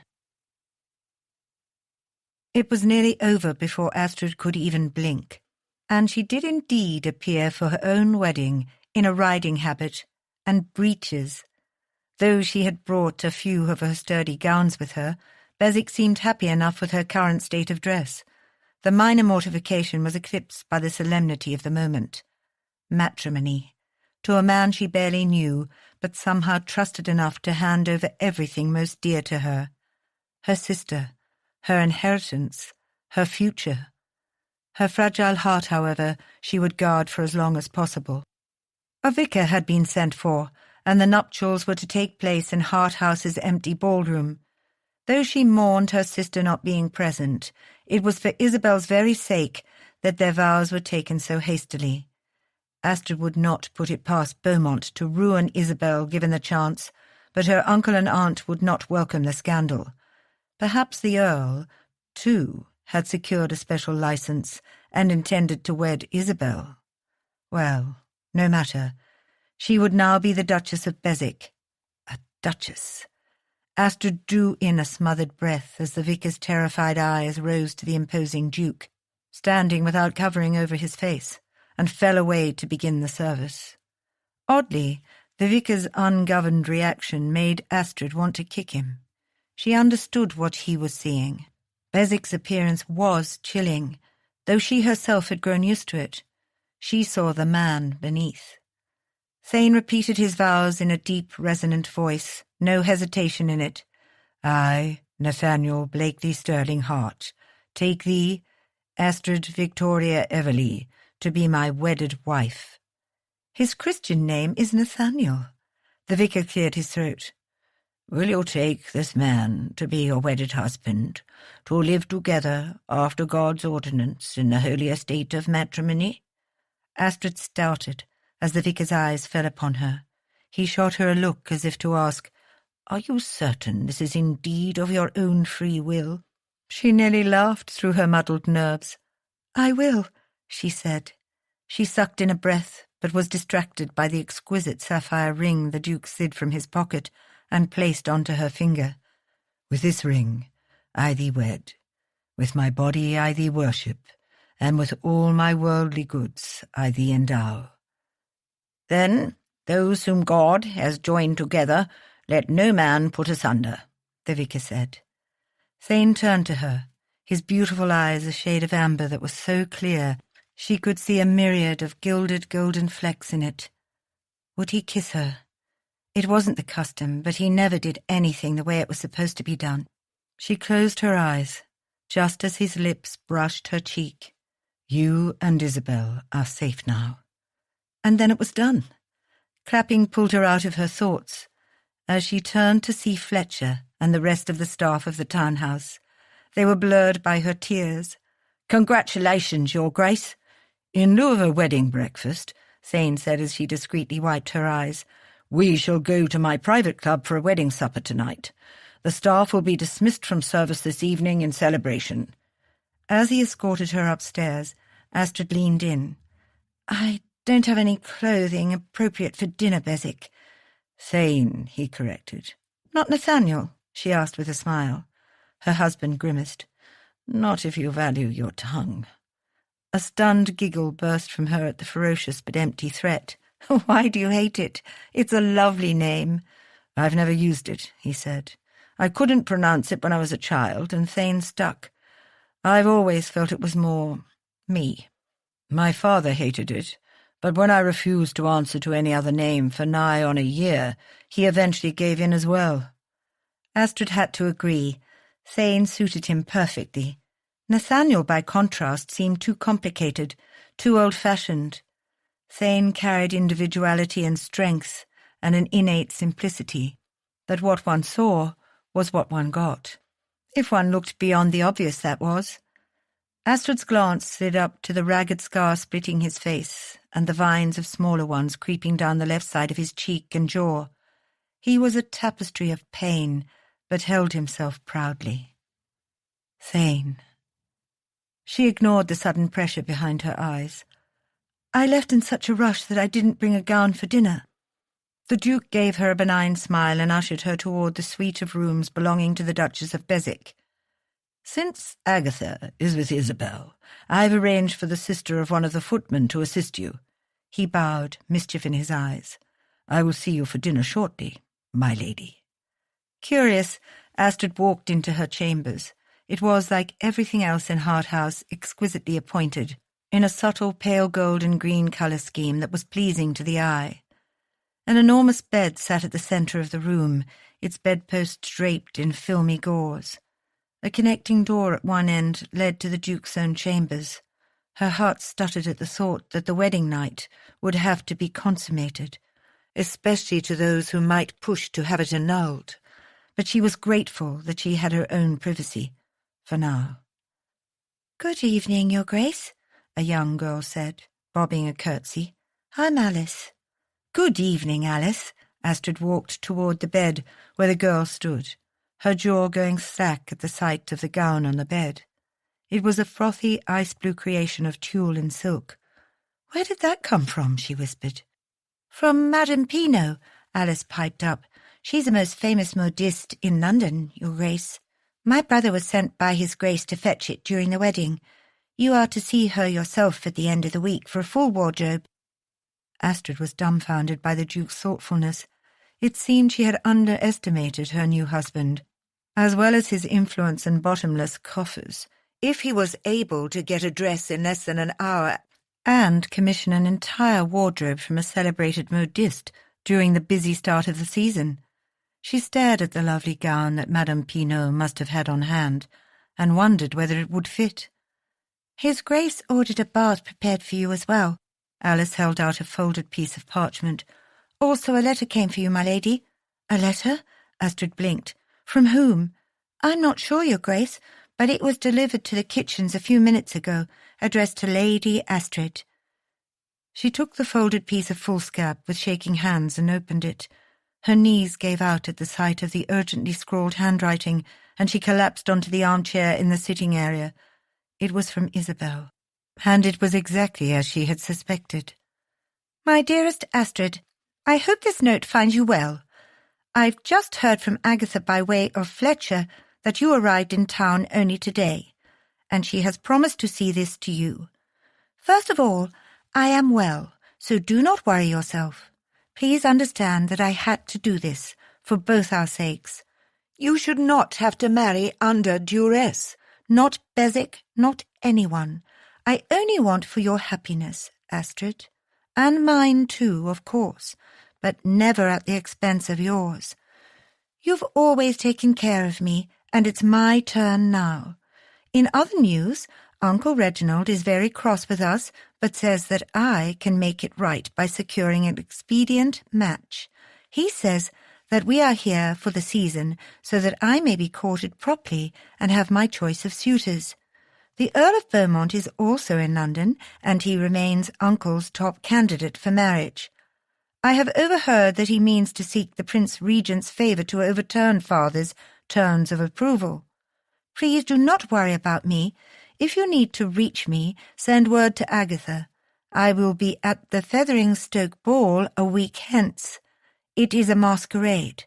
It was nearly over before Astrid could even blink, and she did indeed appear for her own wedding in a riding habit and breeches. Though she had brought a few of her sturdy gowns with her, Beswick seemed happy enough with her current state of dress. The minor mortification was eclipsed by the solemnity of the moment. Matrimony. To a man she barely knew, but somehow trusted enough to hand over everything most dear to her. Her sister, her inheritance, her future. Her fragile heart, however, she would guard for as long as possible. A vicar had been sent for, and the nuptials were to take place in Harthouse's empty ballroom. Though she mourned her sister not being present, it was for Isabel's very sake that their vows were taken so hastily. Astrid would not put it past Beaumont to ruin Isabel given the chance, but her uncle and aunt would not welcome the scandal. Perhaps the Earl, too, had secured a special licence and intended to wed Isabel. Well, no matter. She would now be the Duchess of Beswick. A duchess. Astrid drew in a smothered breath as the vicar's terrified eyes rose to the imposing Duke, standing without covering over his face, and fell away to begin the service. Oddly, the vicar's ungoverned reaction made Astrid want to kick him. She understood what he was seeing. Beswick's appearance was chilling, though she herself had grown used to it. She saw the man beneath. Thane repeated his vows in a deep, resonant voice, no hesitation in it. I, Nathaniel Blakely Sterling Hart, take thee, Astrid Victoria Everleigh, to be my wedded wife. His Christian name is Nathaniel. The vicar cleared his throat. Will you take this man to be your wedded husband, to live together after God's ordinance in the holy estate of matrimony? Astrid started as the vicar's eyes fell upon her. He shot her a look as if to ask, Are you certain this is indeed of your own free will?
She nearly laughed through her muddled nerves. "I will," she said. She sucked in a breath, but was distracted by the exquisite sapphire ring the Duke slid from his pocket and placed onto her finger. "With this ring I thee wed, with my body I thee worship, and with all my worldly goods I thee endow." "Then those whom God has joined together, let no man put asunder," the vicar said. Thane turned to her, his beautiful eyes a shade of amber that was so clear she could see a myriad of gilded golden flecks in it. Would he kiss her? It wasn't the custom, but he never did anything the way it was supposed to be done. She closed her eyes, just as his lips brushed her cheek. "You and Isabel are safe now." And then it was done. Clapping pulled her out of her thoughts. As she turned to see Fletcher and the rest of the staff of the townhouse, they were blurred by her tears. "Congratulations, Your Grace." "In lieu of a wedding breakfast," Thane said as she discreetly wiped her eyes, "we shall go to my private club for a wedding supper tonight. The staff will be dismissed from service this evening in celebration." As he escorted her upstairs, Astrid leaned in. "I don't have any clothing appropriate for dinner, Beswick."
"Thane," he corrected.
"Not Nathaniel?" she asked with a smile. Her husband grimaced.
"Not if you value your tongue."
A stunned giggle burst from her at the ferocious but empty threat. "Why do you hate it? It's a lovely name."
"I've never used it," he said. "I couldn't pronounce it when I was a child, and Thane stuck. I've always felt it was more me. My father hated it, but when I refused to answer to any other name for nigh on a year, he eventually gave in as well."
Astrid had to agree. Thane suited him perfectly. Nathaniel, by contrast, seemed too complicated, too old-fashioned. Thane carried individuality and strength and an innate simplicity, but what one saw was what one got. If one looked beyond the obvious, that was. Astrid's glance slid up to the ragged scar splitting his face and the vines of smaller ones creeping down the left side of his cheek and jaw. He was a tapestry of pain, but held himself proudly. Thane. She ignored the sudden pressure behind her eyes. "I left in such a rush that I didn't bring a gown for dinner." The Duke gave her a benign smile and ushered her toward the suite of rooms belonging to the Duchess of Beswick.
"Since Agatha is with Isabel, I've arranged for the sister of one of the footmen to assist you."
He bowed, mischief in his eyes.
"I will see you for dinner shortly, my lady."
Curious, Astrid walked into her chambers. It was, like everything else in Harthouse, exquisitely appointed, in a subtle pale gold and green colour scheme that was pleasing to the eye. An enormous bed sat at the centre of the room, its bedposts draped in filmy gauze. A connecting door at one end led to the Duke's own chambers. Her heart stuttered at the thought that the wedding night would have to be consummated, especially to those who might push to have it annulled. But she was grateful that she had her own privacy, for now. "Good evening, Your Grace," a young girl said, bobbing a curtsy. "I'm Alice." "Good evening, Alice." Astrid walked toward the bed where the girl stood, her jaw going slack at the sight of the gown on the bed. It was a frothy ice-blue creation of tulle and silk. "Where did that come from?" she whispered. "From Madame Pinot," Alice piped up. "She's the most famous modiste in London, Your Grace. My brother was sent by His Grace to fetch it during the wedding. You are to see her yourself at the end of the week for a full wardrobe." Astrid was dumbfounded by the Duke's thoughtfulness. It seemed she had underestimated her new husband, as well as his influence and bottomless coffers. If he was able to get a dress in less than an hour and commission an entire wardrobe from a celebrated modiste during the busy start of the season. She stared at the lovely gown that Madame Pinot must have had on hand, and wondered whether it would fit. "His Grace ordered a bath prepared for you as well." Alice held out a folded piece of parchment. "Also a letter came for you, my lady." "A letter?" Astrid blinked. "From whom?" "I'm not sure, Your Grace, but it was delivered to the kitchens a few minutes ago, addressed to Lady Astrid." She took the folded piece of foolscap with shaking hands and opened it. Her knees gave out at the sight of the urgently scrawled handwriting
and she collapsed onto the armchair in the sitting area. It was from Isabel, and it was exactly as she had suspected. "My dearest Astrid, I hope this note finds you well. I've just heard from Agatha by way of Fletcher that you arrived in town only today, and she has promised to see this to you. First of all, I am well, so do not worry yourself. Please understand that I had to do this, for both our sakes. You should not have to marry under duress. Not Beswick, not anyone. I only want for your happiness, Astrid. And mine too, of course, but never at the expense of yours. You've always taken care of me, and it's my turn now. In other news, Uncle Reginald is very cross with us, but says that I can make it right by securing an expedient match. He says that we are here for the season so that I may be courted properly and have my choice of suitors. The Earl of Beaumont is also in London, and he remains Uncle's top candidate for marriage. I have overheard that he means to seek the Prince Regent's favour to overturn Father's terms of approval. Please do not worry about me. If you need to reach me, send word to Agatha. I will be at the Featheringstoke ball a week hence. It is a masquerade.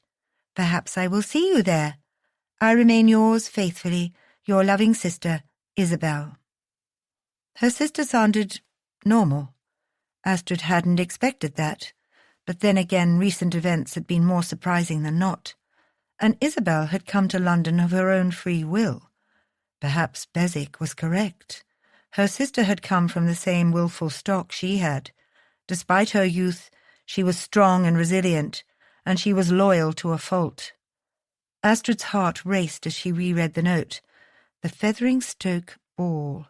Perhaps I will see you there. I remain yours faithfully, your loving sister, Isabel." Her sister sounded normal. Astrid hadn't expected that, but then again recent events had been more surprising than not. And Isabel had come to London of her own free will. Perhaps Beswick was correct. Her sister had come from the same wilful stock she had. Despite her youth, she was strong and resilient, and she was loyal to a fault. Astrid's heart raced as she reread the note. The Featheringstoke ball.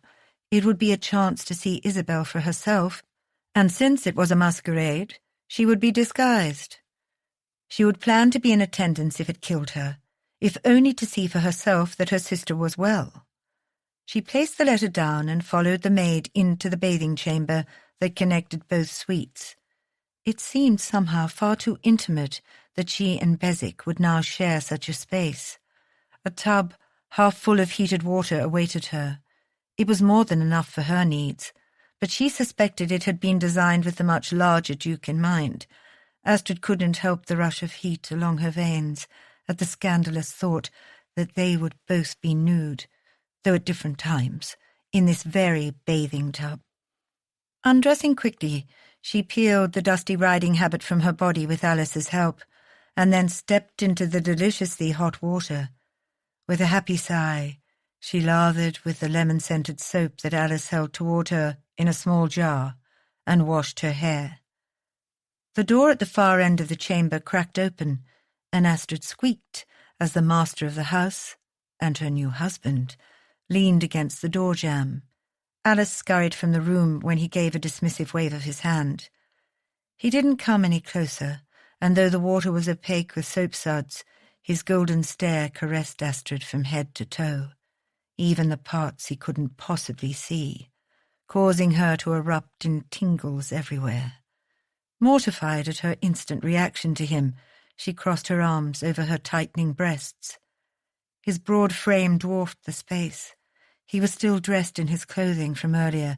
It would be a chance to see Isabel for herself, and since it was a masquerade, she would be disguised. She would plan to be in attendance if it killed her, if only to see for herself that her sister was well. She placed the letter down and followed the maid into the bathing chamber that connected both suites. It seemed somehow far too intimate that she and Beswick would now share such a space. A tub half full of heated water awaited her. It was more than enough for her needs, but she suspected it had been designed with the much larger Duke in mind. Astrid couldn't help the rush of heat along her veins at the scandalous thought that they would both be nude, though at different times, in this very bathing tub. Undressing quickly, she peeled the dusty riding habit from her body with Alice's help, and then stepped into the deliciously hot water. With a happy sigh, she lathered with the lemon-scented soap that Alice held toward her in a small jar, and washed her hair. The door at the far end of the chamber cracked open, and Astrid squeaked as the master of the house, and her new husband, leaned against the door jamb. Alice scurried from the room when he gave a dismissive wave of his hand. He didn't come any closer, and though the water was opaque with soap suds, his golden stare caressed Astrid from head to toe, even the parts he couldn't possibly see, causing her to erupt in tingles everywhere. Mortified at her instant reaction to him, she crossed her arms over her tightening breasts. His broad frame dwarfed the space. He was still dressed in his clothing from earlier,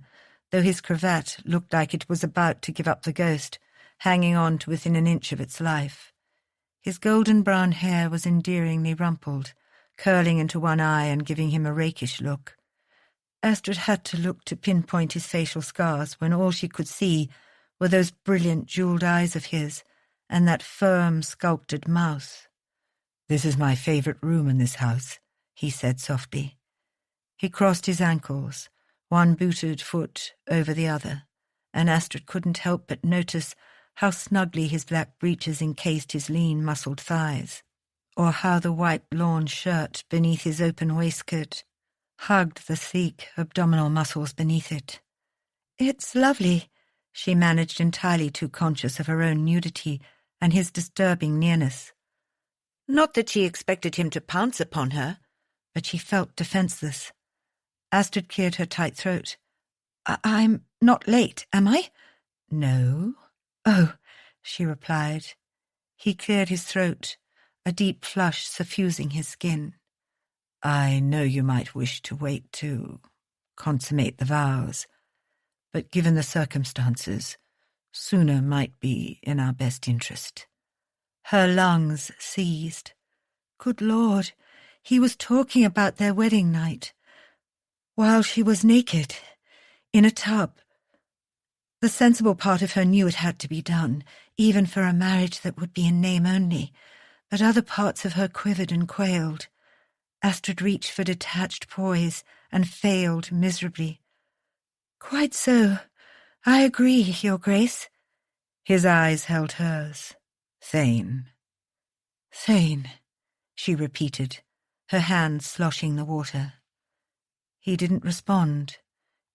though his cravat looked like it was about to give up the ghost, hanging on to within an inch of its life. His golden brown hair was endearingly rumpled, curling into one eye and giving him a rakish look. Astrid had to look to pinpoint his facial scars when all she could see were those brilliant jewelled eyes of his and that firm, sculpted mouth. "This is my favourite room in this house," he said softly. He crossed his ankles, one booted foot over the other, and Astrid couldn't help but notice how snugly his black breeches encased his lean, muscled thighs, or how the white lawn shirt beneath his open waistcoat hugged the sleek abdominal muscles beneath it. "It's lovely," she managed, entirely too conscious of her own nudity and his disturbing nearness. Not that she expected him to pounce upon her, but she felt defenceless. Astrid cleared her tight throat. I'm not late, am I?" "No." "Oh," she replied. He cleared his throat, a deep flush suffusing his skin.
I know you might wish to wait to consummate the vows, but given the circumstances, sooner might be in our best interest."
Her lungs seized. Good Lord, he was talking about their wedding night, while she was naked, in a tub. The sensible part of her knew it had to be done, even for a marriage that would be in name only, but other parts of her quivered and quailed. Astrid reached for detached poise and failed miserably. "Quite so. I agree, Your Grace."
His eyes held hers. "Thane."
"Thane,"
she repeated, her hands sloshing the water. He didn't respond,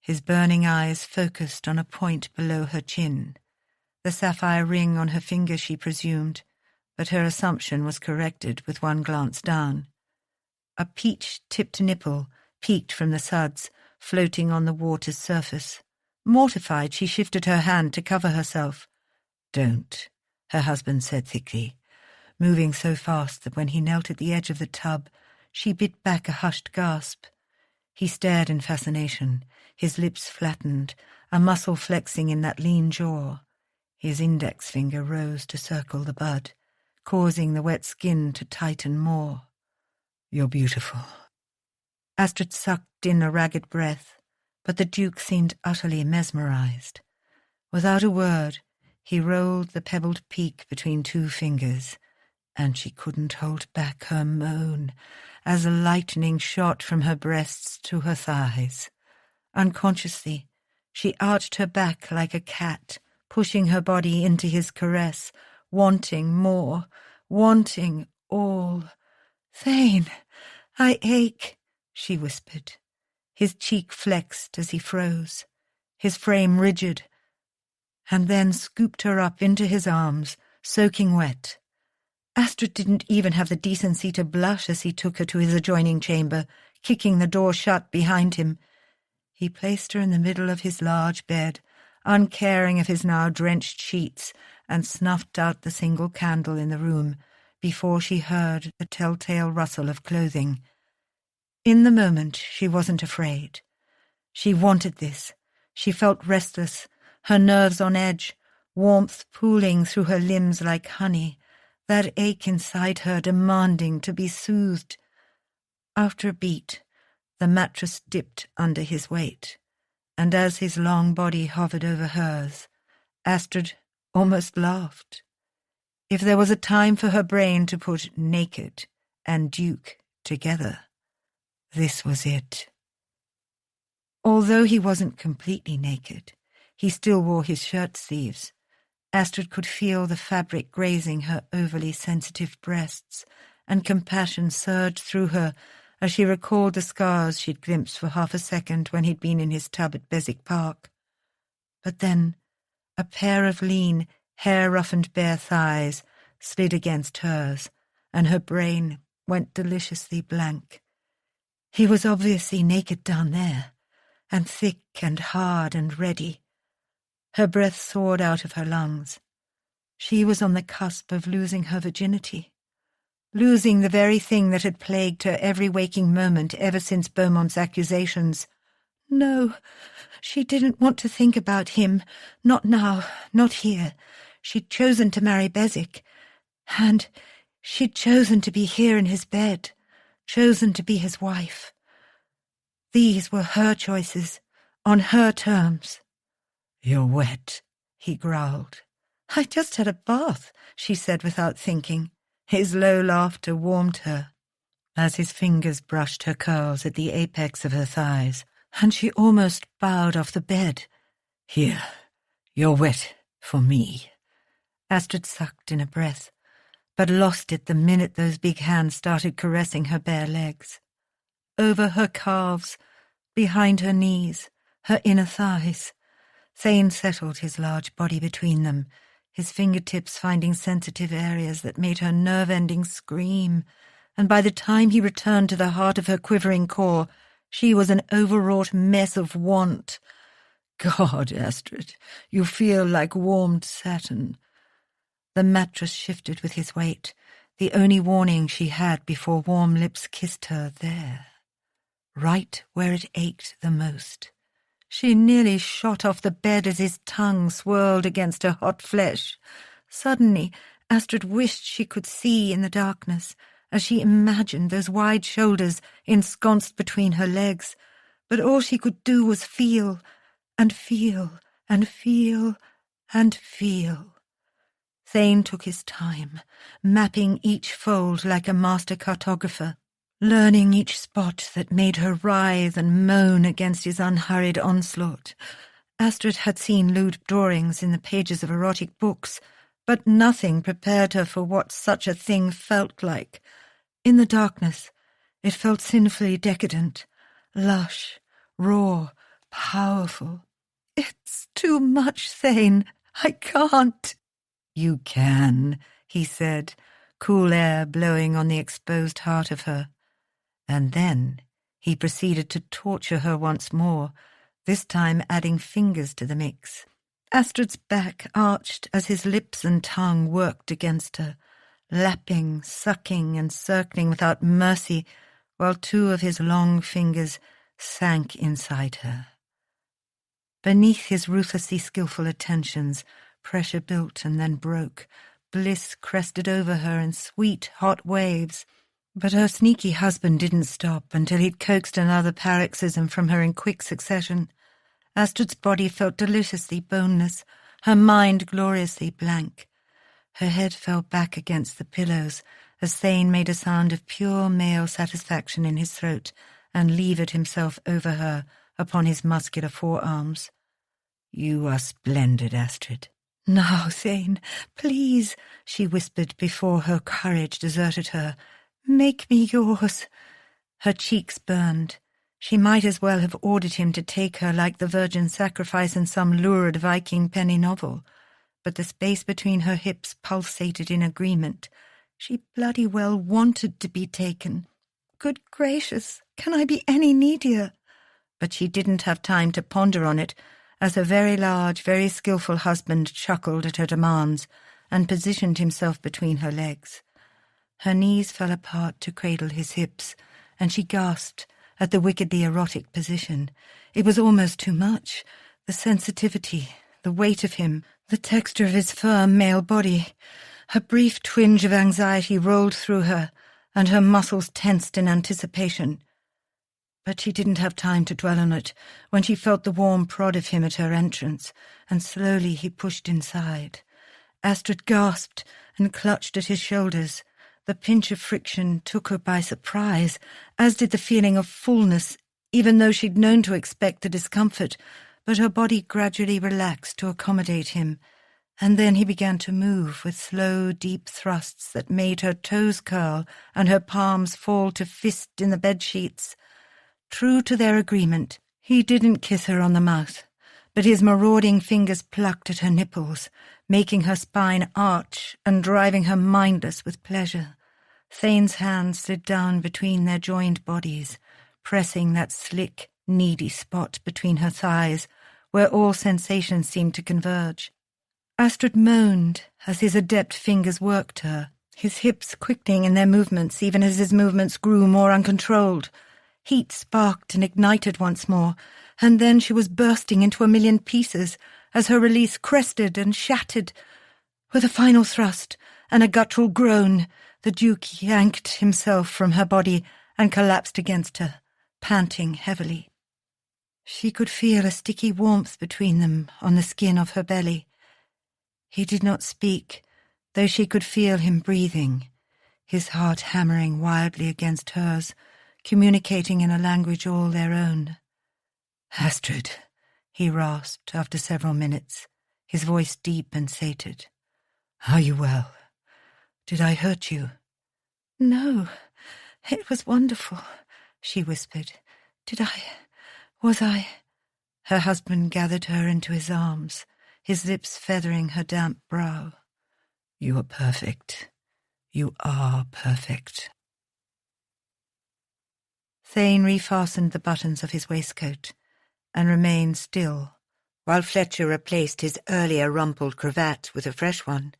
his burning eyes focused on a point below her chin. The sapphire ring on her finger, she presumed, but her assumption was corrected with one glance down. A peach-tipped nipple peeked from the suds, floating on the water's surface. Mortified, she shifted her hand to cover herself. "Don't," her husband said thickly, moving so fast that when he knelt at the edge of the tub, she bit back a hushed gasp. He stared in fascination, his lips flattened, a muscle flexing in that lean jaw. His index finger rose to circle the bud, causing the wet skin to tighten more. "You're beautiful." Astrid sucked in a ragged breath, but the Duke seemed utterly mesmerized. Without a word, he rolled the pebbled peak between two fingers, and she couldn't hold back her moan as a lightning shot from her breasts to her thighs. Unconsciously, she arched her back like a cat, pushing her body into his caress, wanting more, wanting all. "Thane, I ache," she whispered. His cheek flexed as he froze, his frame rigid, and then scooped her up into his arms, soaking wet. Astrid didn't even have the decency to blush as he took her to his adjoining chamber, kicking the door shut behind him. He placed her in the middle of his large bed, uncaring of his now drenched sheets, and snuffed out the single candle in the room before she heard the telltale rustle of clothing. In the moment, she wasn't afraid. She wanted this. She felt restless, her nerves on edge, warmth pooling through her limbs like honey, that ache inside her demanding to be soothed. After a beat, the mattress dipped under his weight, and as his long body hovered over hers, Astrid almost laughed. If there was a time for her brain to put naked and Duke together, this was it. Although he wasn't completely naked, he still wore his shirt sleeves. Astrid could feel the fabric grazing her overly sensitive breasts, and compassion surged through her as she recalled the scars she'd glimpsed for half a second when he'd been in his tub at Beswick Park. But then a pair of lean, hair-roughened bare thighs slid against hers, and her brain went deliciously blank. He was obviously naked down there, and thick and hard and ready. Her breath soared out of her lungs. She was on the cusp of losing her virginity, losing the very thing that had plagued her every waking moment ever since Beaumont's accusations. No, she didn't want to think about him. Not now, not here. She'd chosen to marry Beswick, and she'd chosen to be here in his bed, chosen to be his wife. These were her choices, on her terms. "You're wet," he growled.
"I just had a bath," she said without thinking. His low laughter warmed her
as his fingers brushed her curls at the apex of her thighs, and she almost bowed off the bed. "Here, you're wet for me."
Astrid sucked in a breath, but lost it the minute those big hands started caressing her bare legs. Over her calves, behind her knees, her inner thighs. Thane settled his large body between them, his fingertips finding sensitive areas that made her nerve-ending scream, and by the time he returned to the heart of her quivering core, she was an overwrought mess of want.
"God, Astrid, you feel like warmed satin."
The mattress shifted with his weight,
the only warning she had before warm lips kissed her there, right where it ached the most. She nearly shot off the bed as his tongue swirled against her hot flesh. Suddenly, Astrid wished she could see in the darkness, as she imagined those wide shoulders ensconced between her legs, but all she could do was feel, and feel, and feel, and feel. Thane took his time, mapping each fold like a master cartographer, learning each spot that made her writhe and moan against his unhurried onslaught. Astrid had seen lewd drawings in the pages of erotic books, but nothing prepared her for what such a thing felt like. In the darkness, it felt sinfully decadent, lush, raw, powerful. "It's too much, Thane. I can't." "You can," he said, cool air blowing on the exposed heart of her. And then he proceeded to torture her once more, this time adding fingers to the mix. Astrid's back arched as his lips and tongue worked against her, lapping, sucking, and circling without mercy, while two of his long fingers sank inside her. Beneath his ruthlessly skillful attentions, pressure built and then broke. Bliss crested over her in sweet, hot waves. But her sneaky husband didn't stop until he'd coaxed another paroxysm from her in quick succession. Astrid's body felt deliciously boneless, her mind gloriously blank. Her head fell back against the pillows as Thane made a sound of pure male satisfaction in his throat and levered himself over her upon his muscular forearms. "You are splendid, Astrid." "Now, Thane, please," she whispered before her courage deserted her. "Make me yours." Her cheeks burned. She might as well have ordered him to take her like the virgin sacrifice in some lurid Viking penny novel. But the space between her hips pulsated in agreement. She bloody well wanted to be taken. Good gracious, can I be any needier? But she didn't have time to ponder on it, as her very large, very skillful husband chuckled at her demands and positioned himself between her legs. Her knees fell apart to cradle his hips, and she gasped at the wickedly erotic position. It was almost too much. The sensitivity, the weight of him, the texture of his firm male body. A brief twinge of anxiety rolled through her, and her muscles tensed in anticipation. But she didn't have time to dwell on it when she felt the warm prod of him at her entrance, and slowly he pushed inside. Astrid gasped and clutched at his shoulders. The pinch of friction took her by surprise, as did the feeling of fullness, even though she'd known to expect the discomfort, but her body gradually relaxed to accommodate him, and then he began to move with slow, deep thrusts that made her toes curl and her palms fall to fist in the bedsheets. True to their agreement, he didn't kiss her on the mouth, but his marauding fingers plucked at her nipples, making her spine arch and driving her mindless with pleasure. Thane's hand slid down between their joined bodies, pressing that slick, needy spot between her thighs, where all sensations seemed to converge. Astrid moaned as his adept fingers worked her, his hips quickening in their movements even as his movements grew more uncontrolled. Heat sparked and ignited once more, and then she was bursting into a million pieces as her release crested and shattered. With a final thrust and a guttural groan, the Duke yanked himself from her body and collapsed against her, panting heavily. She could feel a sticky warmth between them on the skin of her belly. He did not speak, though she could feel him breathing, his heart hammering wildly against hers, communicating in a language all their own. "Astrid," he rasped after several minutes, his voice deep and sated. "Are you well? Did I hurt you?" "No, it was wonderful," she whispered. Was I? Her husband gathered her into his arms, his lips feathering her damp brow. "You are perfect. You are perfect." Thane refastened the buttons of his waistcoat and remained still, while Fletcher replaced his earlier rumpled cravat with a fresh one.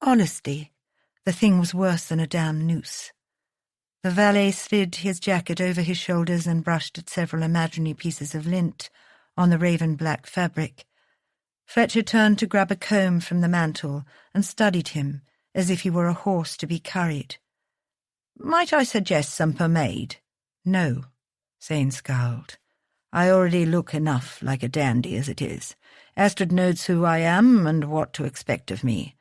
Honestly,
The thing was worse than a damn noose. The valet slid his jacket over his shoulders and brushed at several imaginary pieces of lint on the raven-black fabric. Fletcher turned to grab a comb from the mantel and studied him as if he were a horse to be curried. "Might I suggest some pomade?" "No," Thane scowled. "I already look enough like a dandy as it is. Astrid knows who I am and what to expect of me."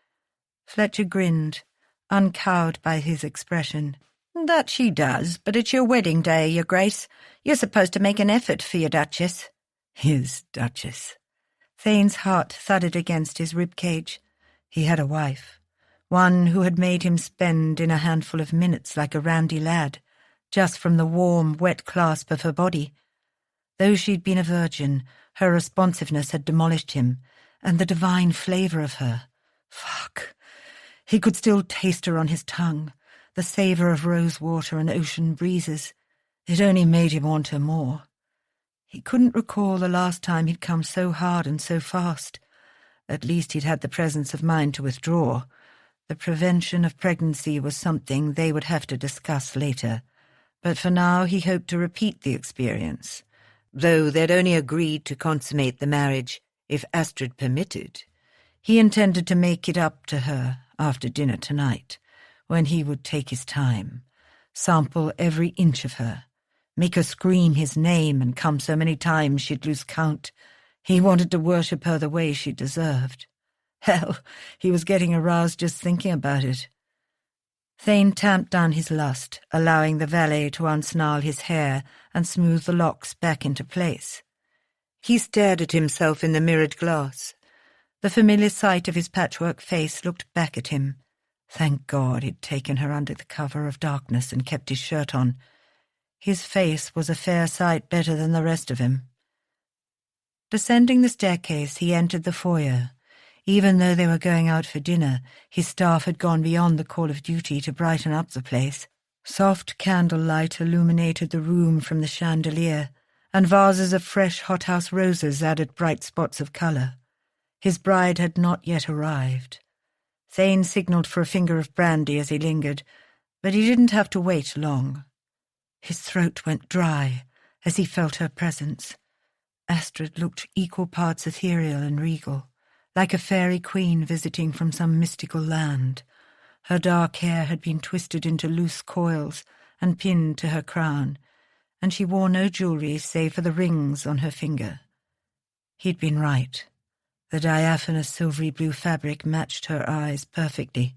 Fletcher grinned, uncowed by his expression. "That she does, but it's your wedding day, your Grace. You're supposed to make an effort for your Duchess." His Duchess. Thane's heart thudded against his rib-cage. He had a wife, one who had made him spend in a handful of minutes like a randy lad, just from the warm, wet clasp of her body. Though she'd been a virgin, her responsiveness had demolished him, and the divine flavour of her. Fuck. He could still taste her on his tongue, the savour of rose water and ocean breezes. It only made him want her more. He couldn't recall the last time he'd come so hard and so fast. At least he'd had the presence of mind to withdraw. The prevention of pregnancy was something they would have to discuss later, but for now he hoped to repeat the experience. Though they'd only agreed to consummate the marriage if Astrid permitted, he intended to make it up to her after dinner tonight, when he would take his time, sample every inch of her, make her scream his name and come so many times she'd lose count. He wanted to worship her the way she deserved. Hell, he was getting aroused just thinking about it. Thane tamped down his lust, allowing the valet to unsnarl his hair and smooth the locks back into place. He stared at himself in the mirrored glass. The familiar sight of his patchwork face looked back at him. Thank God he'd taken her under the cover of darkness and kept his shirt on. His face was a fair sight better than the rest of him. Descending the staircase, he entered the foyer. Even though they were going out for dinner, his staff had gone beyond the call of duty to brighten up the place. Soft candlelight illuminated the room from the chandelier, and vases of fresh hothouse roses added bright spots of colour. His bride had not yet arrived. Thane signalled for a finger of brandy as he lingered, but he didn't have to wait long. His throat went dry as he felt her presence. Astrid looked equal parts ethereal and regal, like a fairy queen visiting from some mystical land. Her dark hair had been twisted into loose coils and pinned to her crown, and she wore no jewellery save for the rings on her finger. He'd been right. The diaphanous silvery blue fabric matched her eyes perfectly.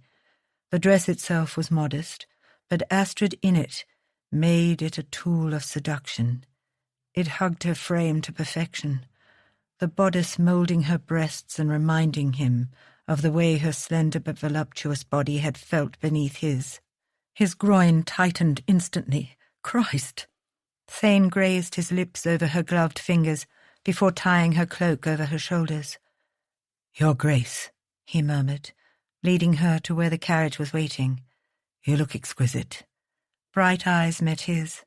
The dress itself was modest, but Astrid in it made it a tool of seduction. It hugged her frame to perfection, the bodice moulding her breasts and reminding him of the way her slender but voluptuous body had felt beneath his. His groin tightened instantly. Christ! Thane grazed his lips over her gloved fingers before tying her cloak over her shoulders. "Your Grace," he murmured, leading her to where the carriage was waiting. "You look exquisite." Bright eyes met his.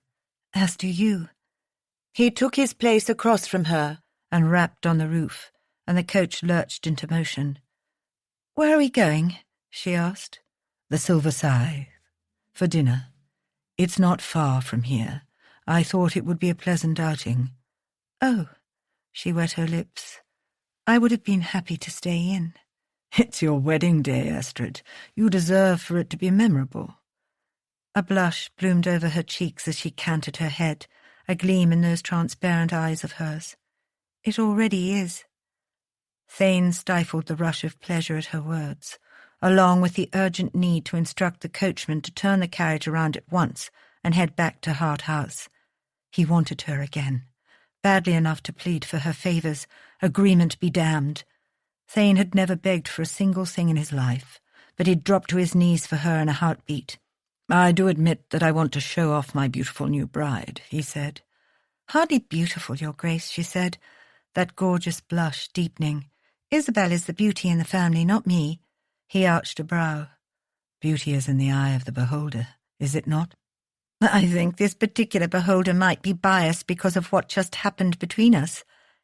"As do you." He took his place across from her and rapped on the roof, and the coach lurched into motion. "Where are we going?" she asked. "The Silver Scythe. For dinner. It's not far from here. I thought it would be a pleasant outing." "Oh," she wet her lips. "I would have been happy to stay in." "It's your wedding day, Astrid. You deserve for it to be memorable." A blush bloomed over her cheeks as she canted her head, a gleam in those transparent eyes of hers. "It already is." Thane stifled the rush of pleasure at her words, along with the urgent need to instruct the coachman to turn the carriage around at once and head back to Hart House. He wanted her again, badly enough to plead for her favours, agreement be damned. Thane had never begged for a single thing in his life, but he'd dropped to his knees for her in a heartbeat. "I do admit that I want to show off my beautiful new bride," he said. "Hardly beautiful, Your Grace," she said, that gorgeous blush deepening. "Isabel is the beauty in the family, not me." He arched a brow. "Beauty is in the eye of the beholder, is it not?" "I think this particular beholder might be biased because of what just happened between us,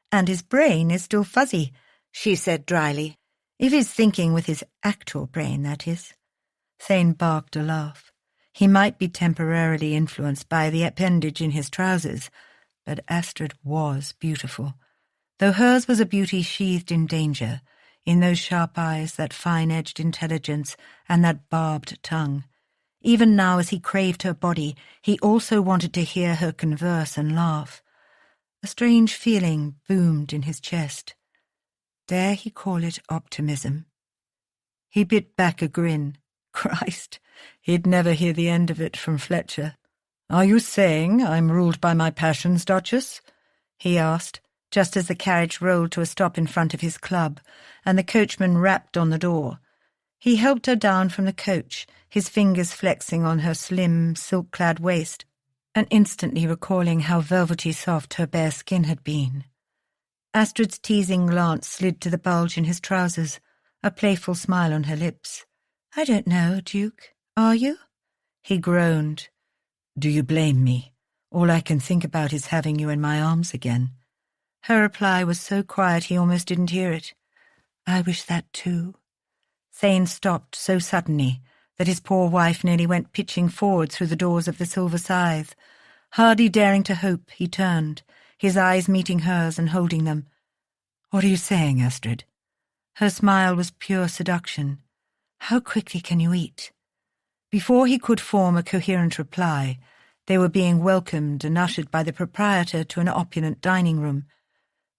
and his brain is still fuzzy," she said dryly. "If he's thinking with his actual brain, that is."
Thane barked a laugh. He might be temporarily influenced by the appendage in his trousers, but Astrid was beautiful, though hers was a beauty sheathed in danger, in those sharp eyes, that fine-edged intelligence, and that barbed tongue. Even now, as he craved her body, he also wanted to hear her converse and laugh. A strange feeling boomed in his chest. Dare he call it optimism? He bit back a grin. Christ, he'd never hear the end of it from Fletcher. "Are you saying I'm ruled by my passions, Duchess?" he asked, just as the carriage rolled to a stop in front of his club, and the coachman rapped on the door. He helped her down from the coach, his fingers flexing on her slim, silk-clad waist, and instantly recalling how velvety soft her bare skin had been. Astrid's teasing glance slid to the bulge in his trousers, a playful smile on her lips. "I don't know, Duke. Are you?" He groaned. "Do you blame me? All I can think about is having you in my arms again." Her reply was so quiet he almost didn't hear it. "I wish that too." Thane stopped so suddenly that his poor wife nearly went pitching forward through the doors of the Silver Scythe. Hardly daring to hope, he turned, his eyes meeting hers and holding them. "What are you saying, Astrid?" Her smile was pure seduction. "How quickly can you eat?" Before he could form a coherent reply, they were being welcomed and ushered by the proprietor to an opulent dining room.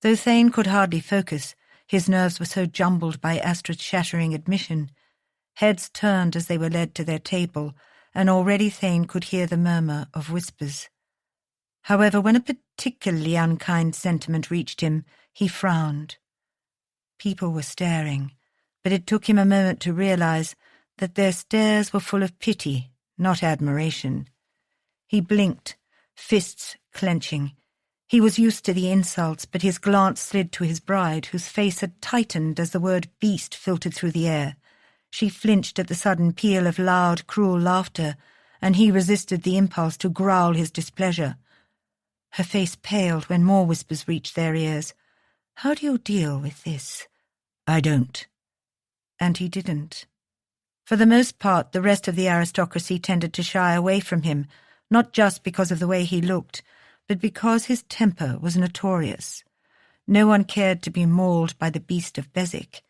Though Thane could hardly focus, his nerves were so jumbled by Astrid's shattering admission. Heads turned as they were led to their table, and already Thane could hear the murmur of whispers. However, when a particularly unkind sentiment reached him, he frowned. People were staring, but it took him a moment to realize that their stares were full of pity, not admiration. He blinked, fists clenching. He was used to the insults, but his glance slid to his bride, whose face had tightened as the word beast filtered through the air. She flinched at the sudden peal of loud, cruel laughter, and he resisted the impulse to growl his displeasure. Her face paled when more whispers reached their ears. "How do you deal with this?" "I don't." And he didn't. For the most part, the rest of the aristocracy tended to shy away from him, not just because of the way he looked, but because his temper was notorious. No one cared to be mauled by the beast of Beswick.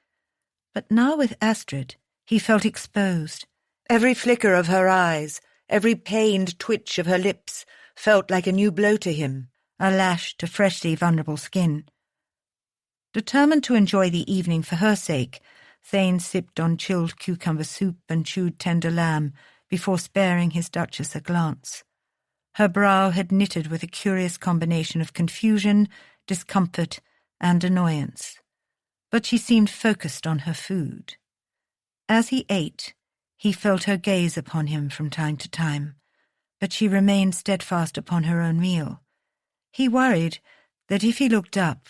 But now with Astrid, he felt exposed. Every flicker of her eyes, every pained twitch of her lips, felt like a new blow to him, a lash to freshly vulnerable skin. Determined to enjoy the evening for her sake, Thane sipped on chilled cucumber soup and chewed tender lamb before sparing his Duchess a glance. Her brow had knitted with a curious combination of confusion, discomfort, and annoyance, but she seemed focused on her food. As he ate, he felt her gaze upon him from time to time, but she remained steadfast upon her own meal. He worried that if he looked up,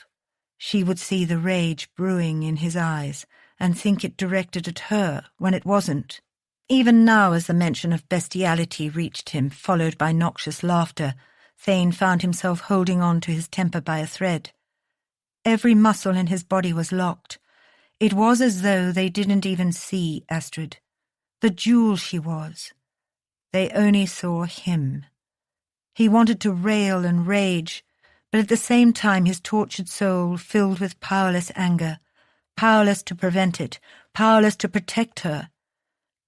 she would see the rage brewing in his eyes and think it directed at her when it wasn't. Even now, as the mention of bestiality reached him, followed by noxious laughter, Thane found himself holding on to his temper by a thread. Every muscle in his body was locked. It was as though they didn't even see Astrid, the jewel she was. They only saw him. He wanted to rail and rage, but at the same time his tortured soul filled with powerless anger, powerless to prevent it, powerless to protect her.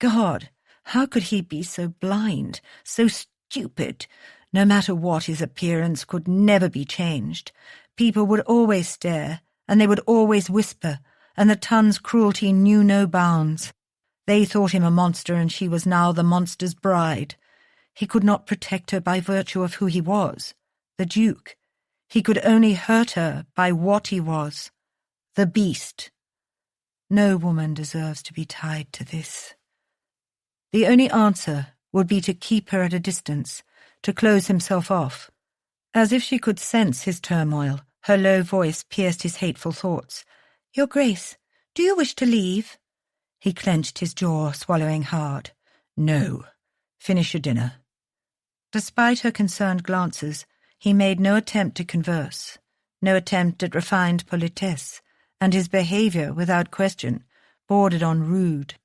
God, how could he be so blind, so stupid? No matter what, his appearance could never be changed. People would always stare, and they would always whisper, and the tongue's cruelty knew no bounds. They thought him a monster, and she was now the monster's bride. He could not protect her by virtue of who he was, the Duke. He could only hurt her by what he was, the beast. No woman deserves to be tied to this. The only answer would be to keep her at a distance, to close himself off. As if she could sense his turmoil, her low voice pierced his hateful thoughts. "Your Grace, do you wish to leave?" He clenched his jaw, swallowing hard. "No. Finish your dinner." Despite her concerned glances, he made no attempt to converse, no attempt at refined politesse, and his behaviour, without question, bordered on rude.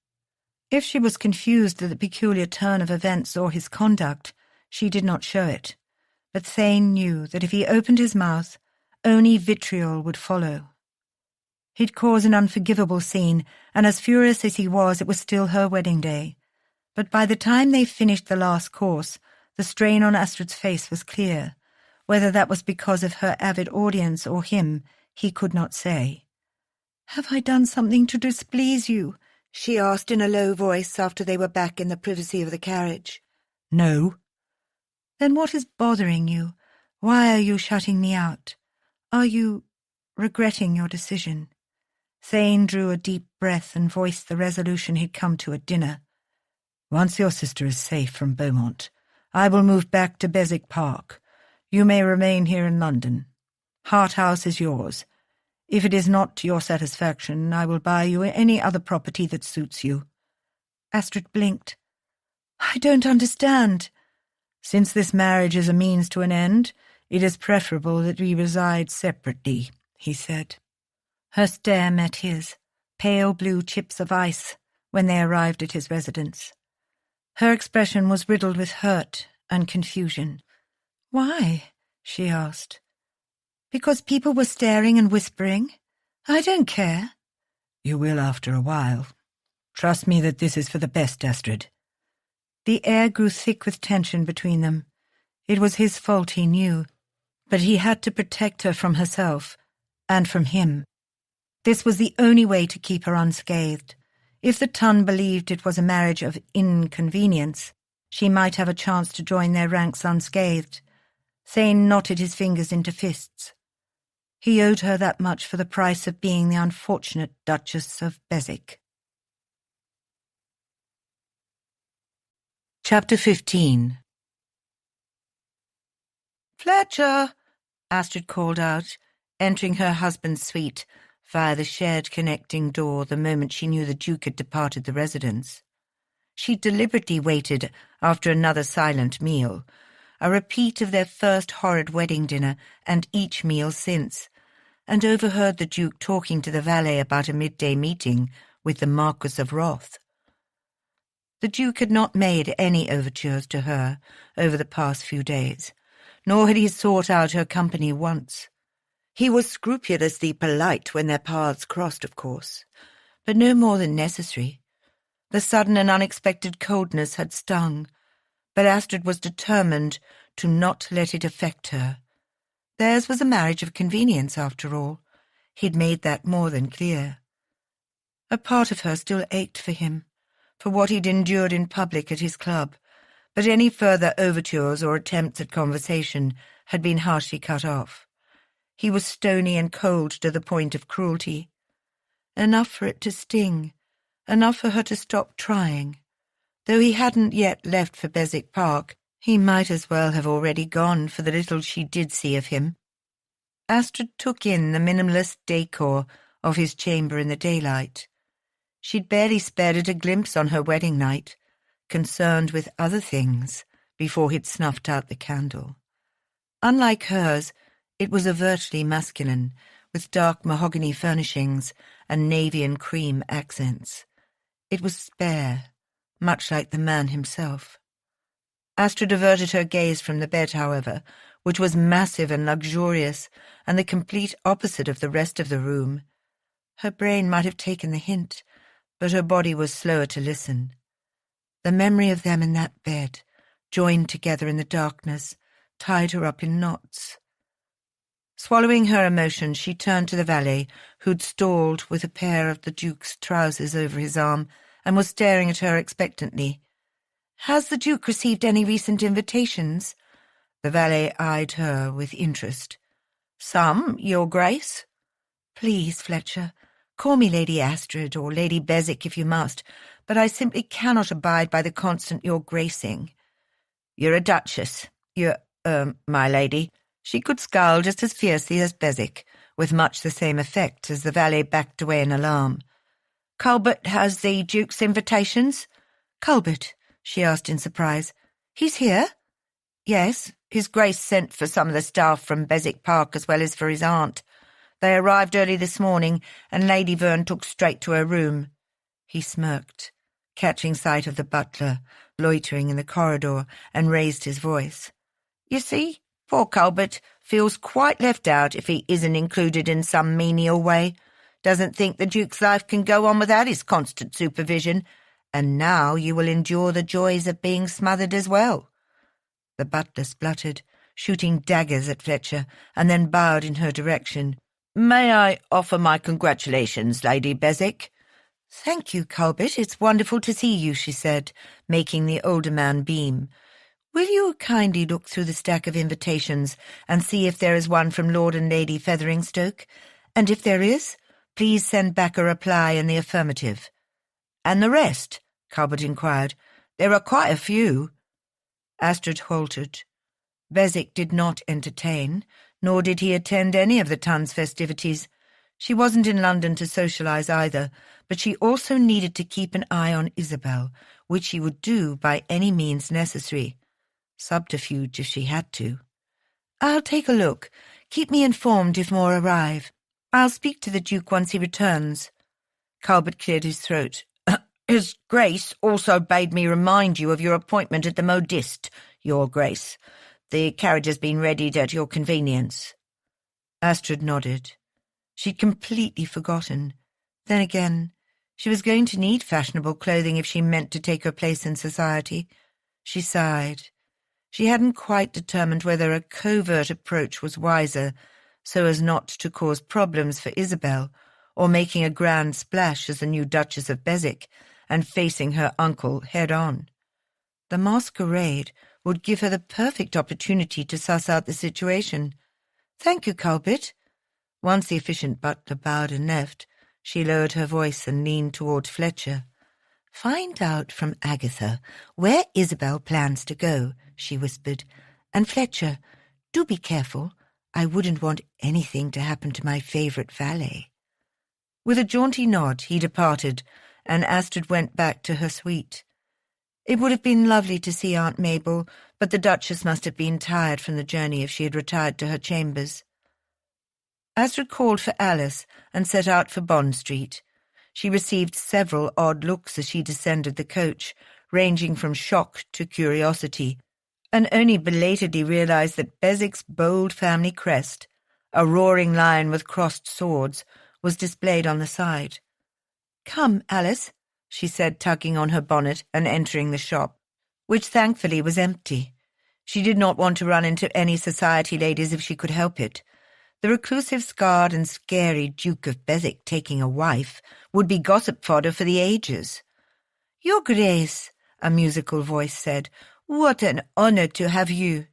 If she was confused at the peculiar turn of events or his conduct, she did not show it. But Thane knew that if he opened his mouth, only vitriol would follow. He'd cause an unforgivable scene, and as furious as he was, it was still her wedding day. But by the time they finished the last course, the strain on Astrid's face was clear. Whether that was because of her avid audience or him, he could not say. "Have I done something to displease you?" she asked in a low voice after they were back in the privacy of the carriage.
"No."
"Then what is bothering you? Why are you shutting me out? Are you regretting your decision?" Thane drew a deep breath and voiced the resolution he'd come to at dinner.
"Once your sister is safe from Beaumont, I will move back to Beswick Park. You may remain here in London. Harthouse is yours. If it is not to your satisfaction, I will buy you any other property that suits you."
Astrid blinked. "I don't understand."
"Since this marriage is a means to an end, it is preferable that we reside separately," he said.
Her stare met his, pale blue chips of ice, when they arrived at his residence. Her expression was riddled with hurt and confusion. "Why?" she asked. "Because people were staring and whispering? I don't care."
"You will after a while. Trust me that this is for the best, Astrid."
The air grew thick with tension between them. It was his fault, he knew, but he had to protect her from herself, and from him. This was the only way to keep her unscathed. If the Tun believed it was a marriage of inconvenience, she might have a chance to join their ranks unscathed. Thane knotted his fingers into fists. He owed her that much for the price of being the unfortunate Duchess of Beswick.
Chapter 15.
"Fletcher!" Astrid called out, entering her husband's suite via the shared connecting door the moment she knew the Duke had departed the residence. She deliberately waited after another silent meal, a repeat of their first horrid wedding dinner and each meal since, and overheard the Duke talking to the valet about a midday meeting with the Marquis of Roth. The Duke had not made any overtures to her over the past few days, nor had he sought out her company once. He was scrupulously polite when their paths crossed, of course, but no more than necessary. The sudden and unexpected coldness had stung, but Astrid was determined to not let it affect her. Theirs was a marriage of convenience, after all. He'd made that more than clear. A part of her still ached for him, for what he'd endured in public at his club, but any further overtures or attempts at conversation had been harshly cut off. He was stony and cold to the point of cruelty. Enough for it to sting, enough for her to stop trying. Though he hadn't yet left for Beswick Park, he might as well have already gone for the little she did see of him. Astrid took in the minimalist decor of his chamber in the daylight. She'd barely spared it a glimpse on her wedding night, concerned with other things before he'd snuffed out the candle. Unlike hers, it was overtly masculine, with dark mahogany furnishings and navy and cream accents. It was spare, much like the man himself. Astrid averted her gaze from the bed, however, which was massive and luxurious, and the complete opposite of the rest of the room. Her brain might have taken the hint, but her body was slower to listen. The memory of them in that bed, joined together in the darkness, tied her up in knots. Swallowing her emotion, she turned to the valet, who'd stalled with a pair of the Duke's trousers over his arm and was staring at her expectantly. "Has the Duke received any recent invitations?" The valet eyed her with interest. "Some, Your Grace." "Please, Fletcher, call me Lady Astrid or Lady Beswick if you must, but I simply cannot abide by the constant Your Gracing." "You're a duchess. You're, my lady." She could scowl just as fiercely as Beswick, with much the same effect as the valet backed away in alarm. "Culbert has the Duke's invitations?" "Culbert?" she asked in surprise. "He's here?" "Yes, His Grace sent for some of the staff from Beswick Park as well as for his aunt. They arrived early this morning, and Lady Verne took straight to her room." He smirked.
catching sight of the butler, loitering in the corridor, and raised his voice. "You see, poor Colbert feels quite left out if he isn't included in some menial way. Doesn't think the Duke's life can go on without his constant supervision, and now you will endure the joys of being smothered as well." The butler spluttered, shooting daggers at Fletcher, and then bowed in her direction. "May I offer my congratulations, Lady Beswick?" "Thank you, Colbert. It's wonderful to see you," she said, making the older man beam. "Will you kindly look through the stack of invitations and see if there is one from Lord and Lady Featheringstoke? And if there is, please send back a reply in the affirmative." "And the rest?" Colbert inquired. "There are quite a few." Astrid halted. Beswick did not entertain, nor did he attend any of the Tun's festivities. She wasn't in London to socialise either, but she also needed to keep an eye on Isabel, which she would do by any means necessary. Subterfuge if she had to. "I'll take a look. Keep me informed if more arrive. I'll speak to the Duke once he returns." Colbert cleared his throat. "His Grace also bade me remind you of your appointment at the modiste, Your Grace. The carriage has been readied at your convenience." Astrid nodded. She'd completely forgotten. Then again, she was going to need fashionable clothing if she meant to take her place in society. She sighed. She hadn't quite determined whether a covert approach was wiser, so as not to cause problems for Isabel, or making a grand splash as the new Duchess of Beswick, and facing her uncle head-on. The masquerade would give her the perfect opportunity to suss out the situation. "Thank you, Colbert." Once the efficient butler bowed and left, she lowered her voice and leaned toward Fletcher. "Find out from Agatha where Isabel plans to go," she whispered. "And Fletcher, do be careful. I wouldn't want anything to happen to my favourite valet." With a jaunty nod, he departed, and Astrid went back to her suite. It would have been lovely to see Aunt Mabel, but the Duchess must have been tired from the journey if she had retired to her chambers. Astrid called for Alice and set out for Bond Street. She received several odd looks as she descended the coach, ranging from shock to curiosity, and only belatedly realized that Beswick's bold family crest, a roaring lion with crossed swords, was displayed on the side. "Come, Alice," she said, tugging on her bonnet and entering the shop, which thankfully was empty. She did not want to run into any society ladies if she could help it. The reclusive, scarred and scary Duke of Beswick taking a wife would be gossip fodder for the ages. "Your Grace," a musical voice said, "what an honour to have you."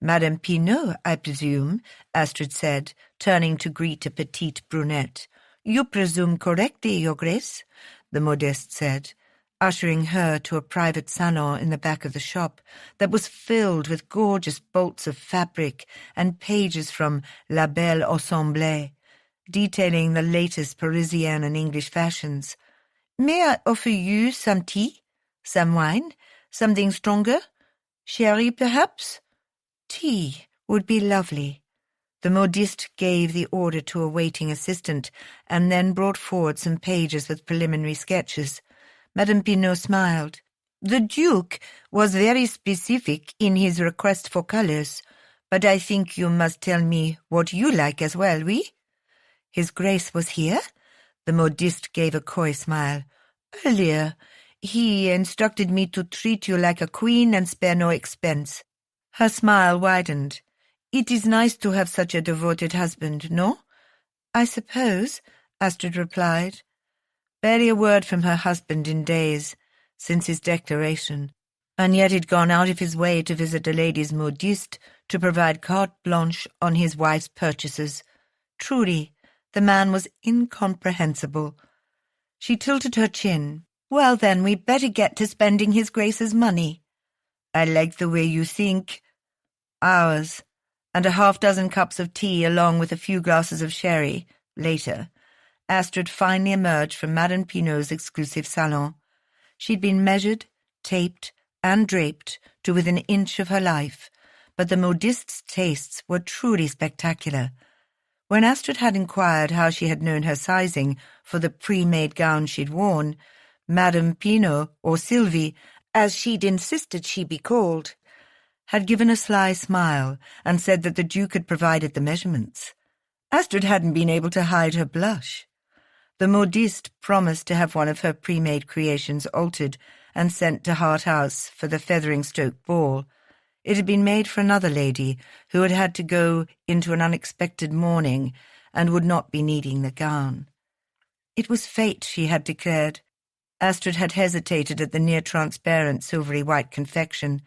"Madame Pinault, I presume," Astrid said, turning to greet a petite brunette. "You presume correctly, Your Grace," the modiste said, ushering her to a private salon in the back of the shop that was filled with gorgeous bolts of fabric and pages from La Belle Assemblée, detailing the latest Parisian and English fashions. "May I offer you some tea? Some wine? Something stronger? Sherry, perhaps?" "Tea would be lovely." The modiste gave the order to a waiting assistant and then brought forward some pages with preliminary sketches. Madame Pinault smiled. "The Duke was very specific in his request for colours, but I think you must tell me what you like as well, oui?" "His Grace was here?" The modiste gave a coy smile. "Earlier, he instructed me to treat you like a queen and spare no expense." Her smile widened. "It is nice to have such a devoted husband, no?" "I suppose," Astrid replied. Barely a word from her husband in days, since his declaration, and yet he'd gone out of his way to visit a lady's modiste to provide carte blanche on his wife's purchases. Truly, the man was incomprehensible. She tilted her chin. "Well then, we'd better get to spending his Grace's money." "I like the way you think." Hours, and a half-dozen cups of tea along with a few glasses of sherry, later, Astrid finally emerged from Madame Pinault's exclusive salon. She'd been measured, taped, and draped to within an inch of her life, but the modiste's tastes were truly spectacular. When Astrid had inquired how she had known her sizing for the pre-made gown she'd worn, Madame Pino, or Sylvie, as she'd insisted she be called, had given a sly smile and said that the Duke had provided the measurements. Astrid hadn't been able to hide her blush. The modiste promised to have one of her pre-made creations altered and sent to Hart House for the Featheringstoke ball. It had been made for another lady who had had to go into an unexpected mourning and would not be needing the gown. It was fate, she had declared. Astrid had hesitated at the near-transparent silvery-white confection,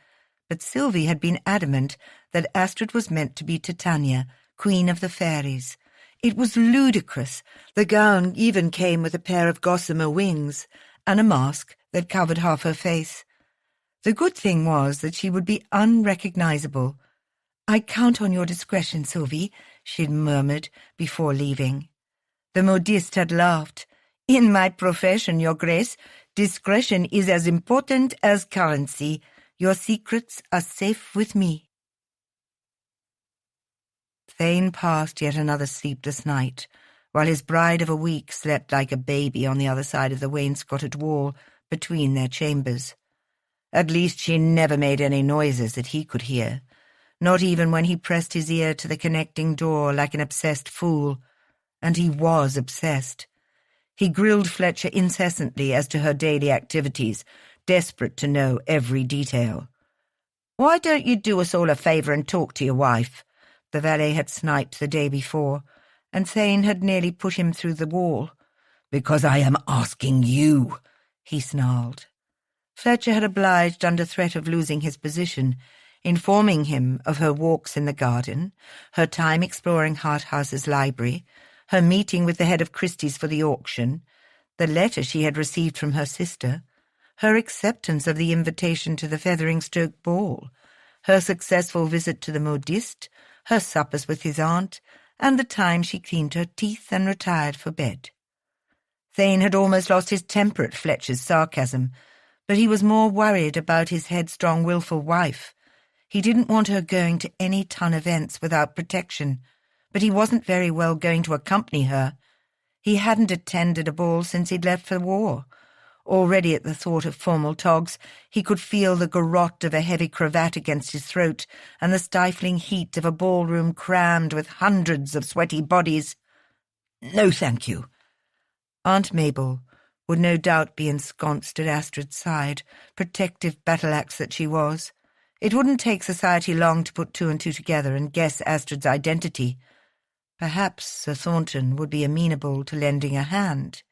but Sylvie had been adamant that Astrid was meant to be Titania, Queen of the Fairies. It was ludicrous. The gown even came with a pair of gossamer wings and a mask that covered half her face. The good thing was that she would be unrecognizable. "I count on your discretion, Sylvie," she'd murmured before leaving. The modiste had laughed. "In my profession, Your Grace, discretion is as important as currency. Your secrets are safe with me." Thane passed yet another sleepless night, while his bride of a week slept like a baby on the other side of the wainscoted wall between their chambers. At least she never made any noises that he could hear, not even when he pressed his ear to the connecting door like an obsessed fool. And he was obsessed. He grilled Fletcher incessantly as to her daily activities, desperate to know every detail. "Why don't you do us all a favour and talk to your wife?" the valet had sniped the day before, and Thane had nearly put him through the wall. "Because I am asking you," he snarled. Fletcher had obliged under threat of losing his position, informing him of her walks in the garden, her time exploring Harthouse's library, her meeting with the head of Christie's for the auction, the letter she had received from her sister, her acceptance of the invitation to the Featheringstoke ball, her successful visit to the modiste, her suppers with his aunt, and the time she cleaned her teeth and retired for bed. Thane had almost lost his temper at Fletcher's sarcasm, but he was more worried about his headstrong, wilful wife. He didn't want her going to any ton events without protection, but he wasn't very well going to accompany her. He hadn't attended a ball since he'd left for war. Already at the thought of formal togs, he could feel the garrote of a heavy cravat against his throat and the stifling heat of a ballroom crammed with hundreds of sweaty bodies. "No, thank you." Aunt Mabel would no doubt be ensconced at Astrid's side, protective battle-axe that she was. It wouldn't take society long to put two and two together and guess Astrid's identity. Perhaps Sir Thornton would be amenable to lending a hand.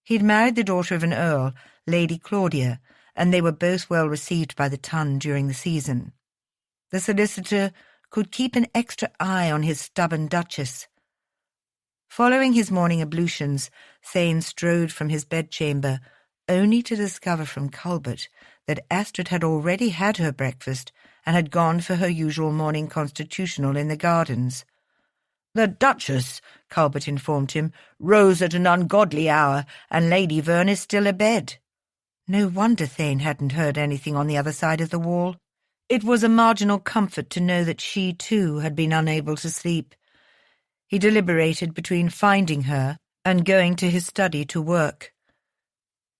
He'd married the daughter of an earl, Lady Claudia, and they were both well received by the ton during the season. The solicitor could keep an extra eye on his stubborn duchess. Following his morning ablutions, Thane strode from his bedchamber, only to discover from Culbert that Astrid had already had her breakfast and had gone for her usual morning constitutional in the gardens. "The Duchess," Culbert informed him, "rose at an ungodly hour, and Lady Verne is still abed." No wonder Thane hadn't heard anything on the other side of the wall. It was a marginal comfort to know that she, too, had been unable to sleep. He deliberated between finding her and going to his study to work.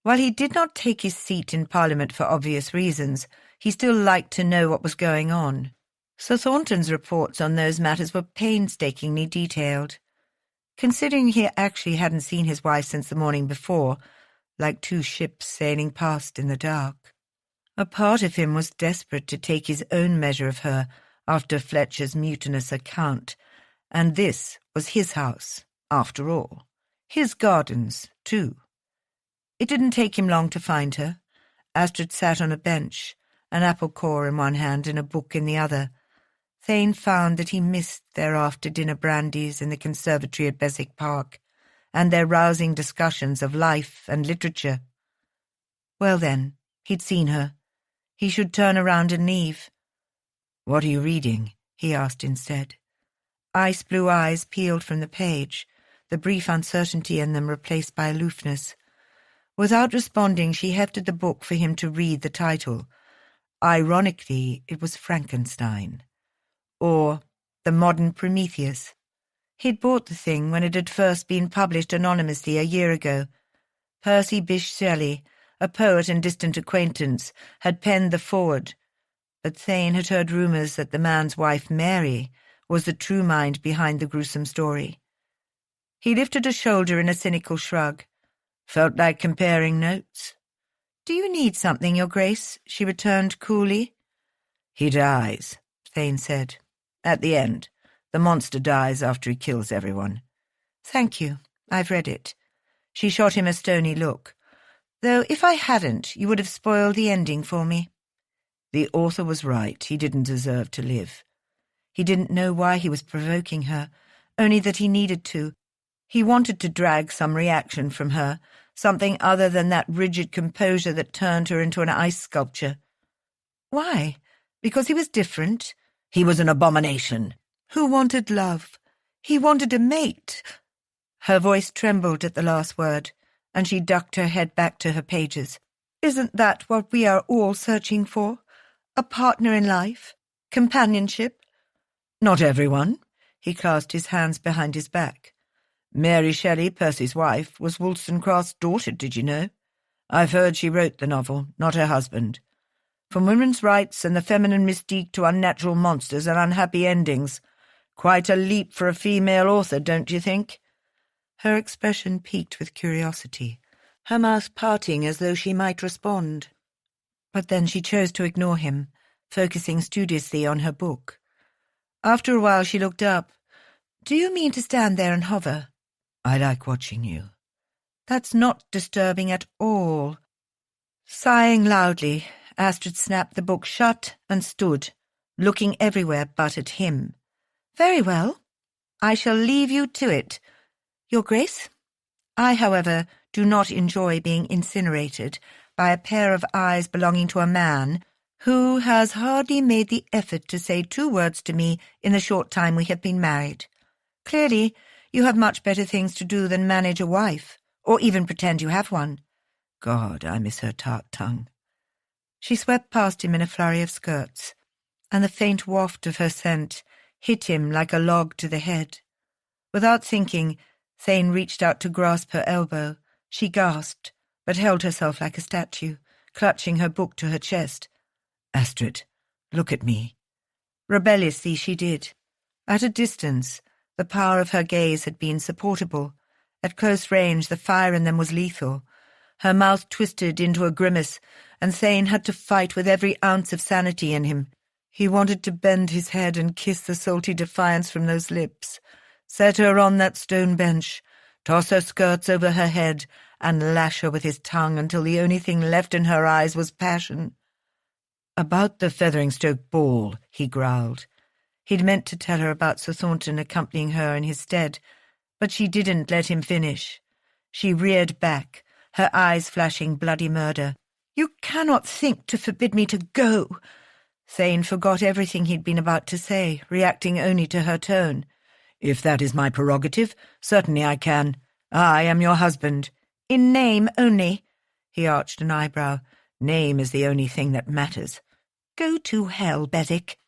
While he did not take his seat in Parliament for obvious reasons, he still liked to know what was going on. Sir Thornton's reports on those matters were painstakingly detailed. Considering he actually hadn't seen his wife since the morning before, like two ships sailing past in the dark. A part of him was desperate to take his own measure of her after Fletcher's mutinous account, and this was his house, after all. His gardens, too. It didn't take him long to find her. Astrid sat on a bench, an apple core in one hand and a book in the other. Thane found that he missed their after-dinner brandies in the conservatory at Beswick Park, and their rousing discussions of life and literature. Well then, he'd seen her. He should turn around and leave. "What are you reading?" he asked instead. Ice-blue eyes peeled from the page, the brief uncertainty in them replaced by aloofness. Without responding, she hefted the book for him to read the title. Ironically, it was Frankenstein. Or The Modern Prometheus. He'd bought the thing when it had first been published anonymously a year ago. Percy Bysshe Shelley, a poet and distant acquaintance, had penned the foreword, but Thane had heard rumours that the man's wife, Mary, was the true mind behind the gruesome story. He lifted a shoulder in a cynical shrug. Felt like comparing notes. "Do you need something, Your Grace?" she returned coolly. "He dies," Thane said. "At the end. The monster dies after he kills everyone." "Thank you. I've read it." She shot him a stony look. "Though if I hadn't, you would have spoiled the ending for me." The author was right. He didn't deserve to live. He didn't know why he was provoking her, only that he needed to. He wanted to drag some reaction from her, something other than that rigid composure that turned her into an ice sculpture. Why? Because he was different? He was an abomination. Who wanted love? He wanted a mate. Her voice trembled at the last word, and she ducked her head back to her pages. Isn't that what we are all searching for? A partner in life? Companionship? Not everyone. He clasped his hands behind his back. Mary Shelley, Percy's wife, was Wollstonecraft's daughter, did you know? I've heard she wrote the novel, not her husband. From women's rights and the feminine mystique to unnatural monsters and unhappy endings. Quite a leap for a female author, don't you think? Her expression piqued with curiosity, her mouth parting as though she might respond. But then she chose to ignore him, focusing studiously on her book. After a while she looked up. "Do you mean to stand there and hover?" "I like watching you." "That's not disturbing at all." Sighing loudly, Astrid snapped the book shut and stood, looking everywhere but at him. "Very well. I shall leave you to it, Your Grace. I, however, do not enjoy being incinerated by a pair of eyes belonging to a man who has hardly made the effort to say 2 words to me in the short time we have been married. Clearly, you have much better things to do than manage a wife, or even pretend you have one." God, I miss her tart tongue. She swept past him in a flurry of skirts, and the faint waft of her scent hit him like a log to the head. Without thinking, Thane reached out to grasp her elbow. She gasped, but held herself like a statue, clutching her book to her chest. "Astrid, look at me." Rebelliously she did. At a distance, the power of her gaze had been supportable. At close range, the fire in them was lethal. Her mouth twisted into a grimace, and Thane had to fight with every ounce of sanity in him. He wanted to bend his head and kiss the salty defiance from those lips, set her on that stone bench, toss her skirts over her head, and lash her with his tongue until the only thing left in her eyes was passion. "About the Featheringstoke ball," he growled. He'd meant to tell her about Sir Thornton accompanying her in his stead, but she didn't let him finish. She reared back, her eyes flashing bloody murder. "You cannot think to forbid me to go." Thane forgot everything he'd been about to say, reacting only to her tone. "If that is my prerogative, certainly I can. I am your husband." "In name only." He arched an eyebrow. "Name is the only thing that matters." "Go to hell, Beswick."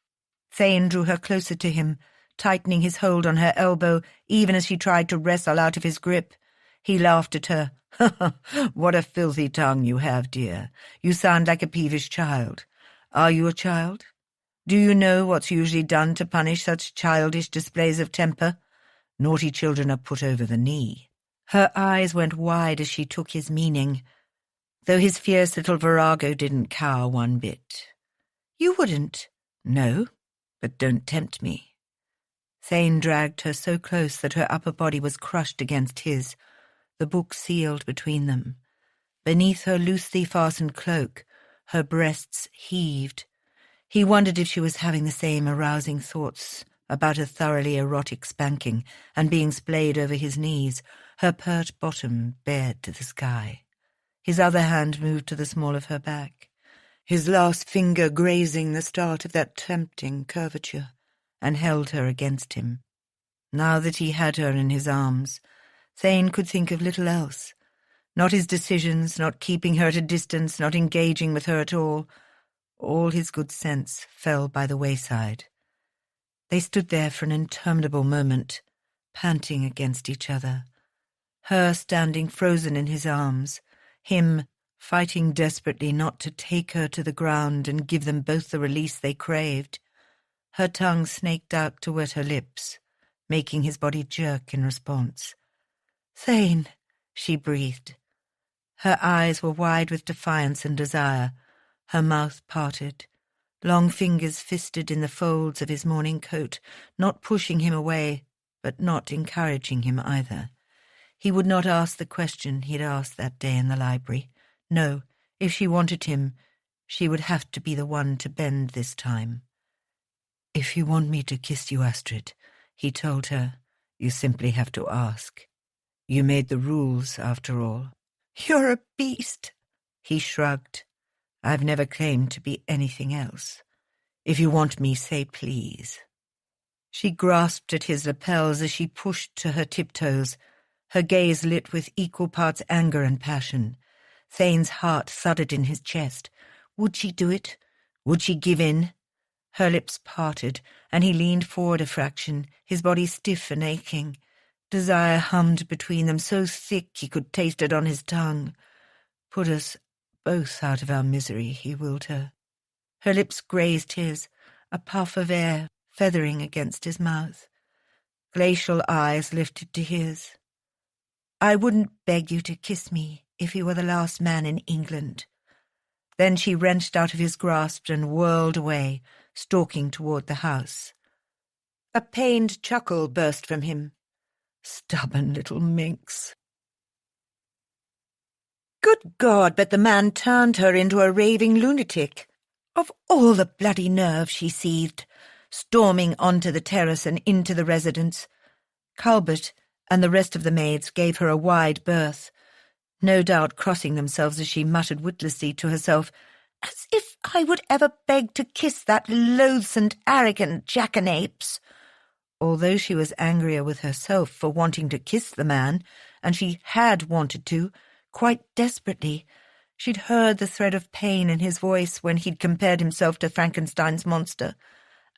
Thane drew her closer to him, tightening his hold on her elbow even as she tried to wrestle out of his grip. He laughed at her. "What a filthy tongue you have, dear. You sound like a peevish child. Are you a child? Do you know what's usually done to punish such childish displays of temper? Naughty children are put over the knee." Her eyes went wide as she took his meaning, though his fierce little virago didn't cower one bit. "You wouldn't?" "No, but don't tempt me." Thane dragged her so close that her upper body was crushed against his, the book sealed between them. Beneath her loosely fastened cloak, her breasts heaved. He wondered if she was having the same arousing thoughts about a thoroughly erotic spanking and being splayed over his knees, her pert bottom bared to the sky. His other hand moved to the small of her back, his last finger grazing the start of that tempting curvature, and held her against him. Now that he had her in his arms, Thane could think of little else. Not his decisions, not keeping her at a distance, not engaging with her at all. All his good sense fell by the wayside. They stood there for an interminable moment, panting against each other. her standing frozen in his arms, him fighting desperately not to take her to the ground and give them both the release they craved. Her tongue snaked out to wet her lips, making his body jerk in response. "Thane," she breathed. Her eyes were wide with defiance and desire, her mouth parted, long fingers fisted in the folds of his morning coat, not pushing him away, but not encouraging him either. He would not ask the question he'd asked that day in the library. No, if she wanted him, she would have to be the one to bend this time. "If you want me to kiss you, Astrid," he told her, "you simply have to ask. You made the rules, after all."
"You're a beast,"
he shrugged. "I've never claimed to be anything else. If you want me, say please." She grasped at his lapels as she pushed to her tiptoes, her gaze lit with equal parts anger and passion. Thane's heart thudded in his chest. Would she do it? Would she give in? Her lips parted, and he leaned forward a fraction, his body stiff and aching. Desire hummed between them, so thick he could taste it on his tongue. "Put us both out of our misery," he willed her. Her lips grazed his, a puff of air feathering against his mouth. Glacial eyes lifted to his. "I wouldn't beg you to kiss me if you were the last man in England." Then she wrenched out of his grasp and whirled away, stalking toward the house. A pained chuckle burst from him. Stubborn little minx. Good God, but the man turned her into a raving lunatic. Of all the bloody nerve, she seethed, storming onto the terrace and into the residence. Culbert and the rest of the maids gave her a wide berth, no doubt crossing themselves as she muttered witlessly to herself, "As if I would ever beg to kiss that loathsome, arrogant jackanapes." Although she was angrier with herself for wanting to kiss the man, and she had wanted to, quite desperately. She'd heard the thread of pain in his voice when he'd compared himself to Frankenstein's monster.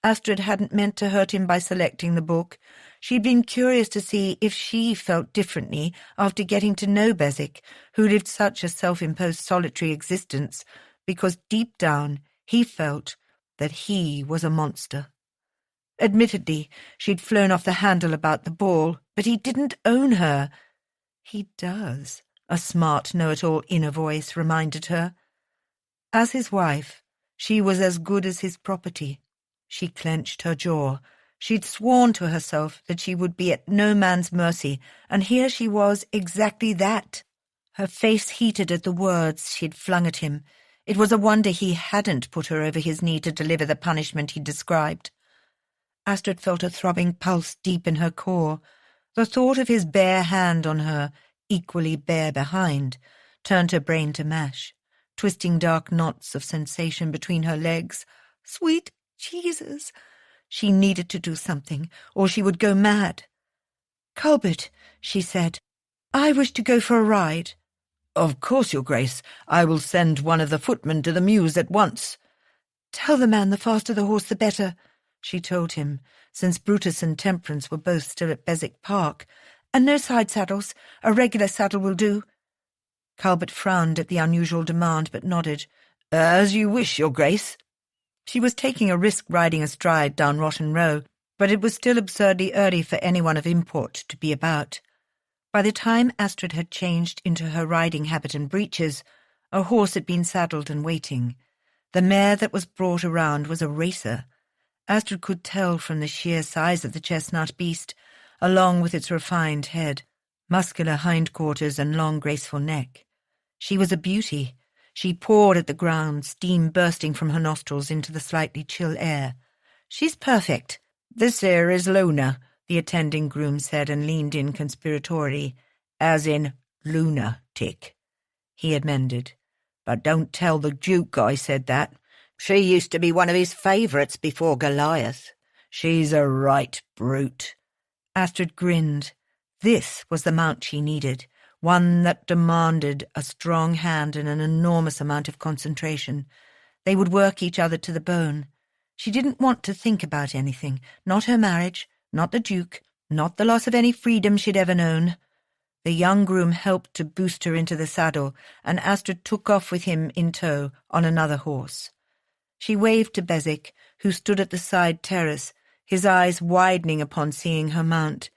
Astrid hadn't meant to hurt him by selecting the book. She'd been curious to see if she felt differently after getting to know Beswick, who lived such a self-imposed solitary existence, because deep down he felt that he was a monster. Admittedly, she'd flown off the handle about the ball, but he didn't own her. "He does," a smart know-it-all inner voice reminded her. As his wife, she was as good as his property. She clenched her jaw. She'd sworn to herself that she would be at no man's mercy, and here she was exactly that. Her face heated at the words she'd flung at him. It was a wonder he hadn't put her over his knee to deliver the punishment he described. Astrid felt a throbbing pulse deep in her core. The thought of his bare hand on her, equally bare behind, turned her brain to mash, twisting dark knots of sensation between her legs. Sweet Jesus! She needed to do something, or she would go mad. "Culbert," she said, "I wish to go for a ride." "Of course, Your Grace. I will send one of the footmen to the mews at once." "Tell the man the faster the horse the better," she told him, since Brutus and Temperance were both still at Beswick Park. "And no side saddles. A regular saddle will do." Culbert frowned at the unusual demand, but nodded. "As you wish, Your Grace." She was taking a risk riding astride down Rotten Row, but it was still absurdly early for anyone of import to be about. By the time Astrid had changed into her riding habit and breeches, a horse had been saddled and waiting. The mare that was brought around was a racer. Astrid could tell from the sheer size of the chestnut beast, along with its refined head, muscular hindquarters and long graceful neck. She was a beauty. She pawed at the ground, steam bursting from her nostrils into the slightly chill air. "She's perfect. This here is Luna," the attending groom said, and leaned in conspiratorially. "As in lunatic," he amended. "But don't tell the Duke I said that. She used to be one of his favourites before Goliath. She's a right brute." Astrid grinned. This was the mount she needed, one that demanded a strong hand and an enormous amount of concentration. They would work each other to the bone. She didn't want to think about anything, not her marriage, not the Duke, not the loss of any freedom she'd ever known. The young groom helped to boost her into the saddle, and Astrid took off with him in tow on another horse. She waved to Beswick, who stood at the side terrace, his eyes widening upon seeing her mount.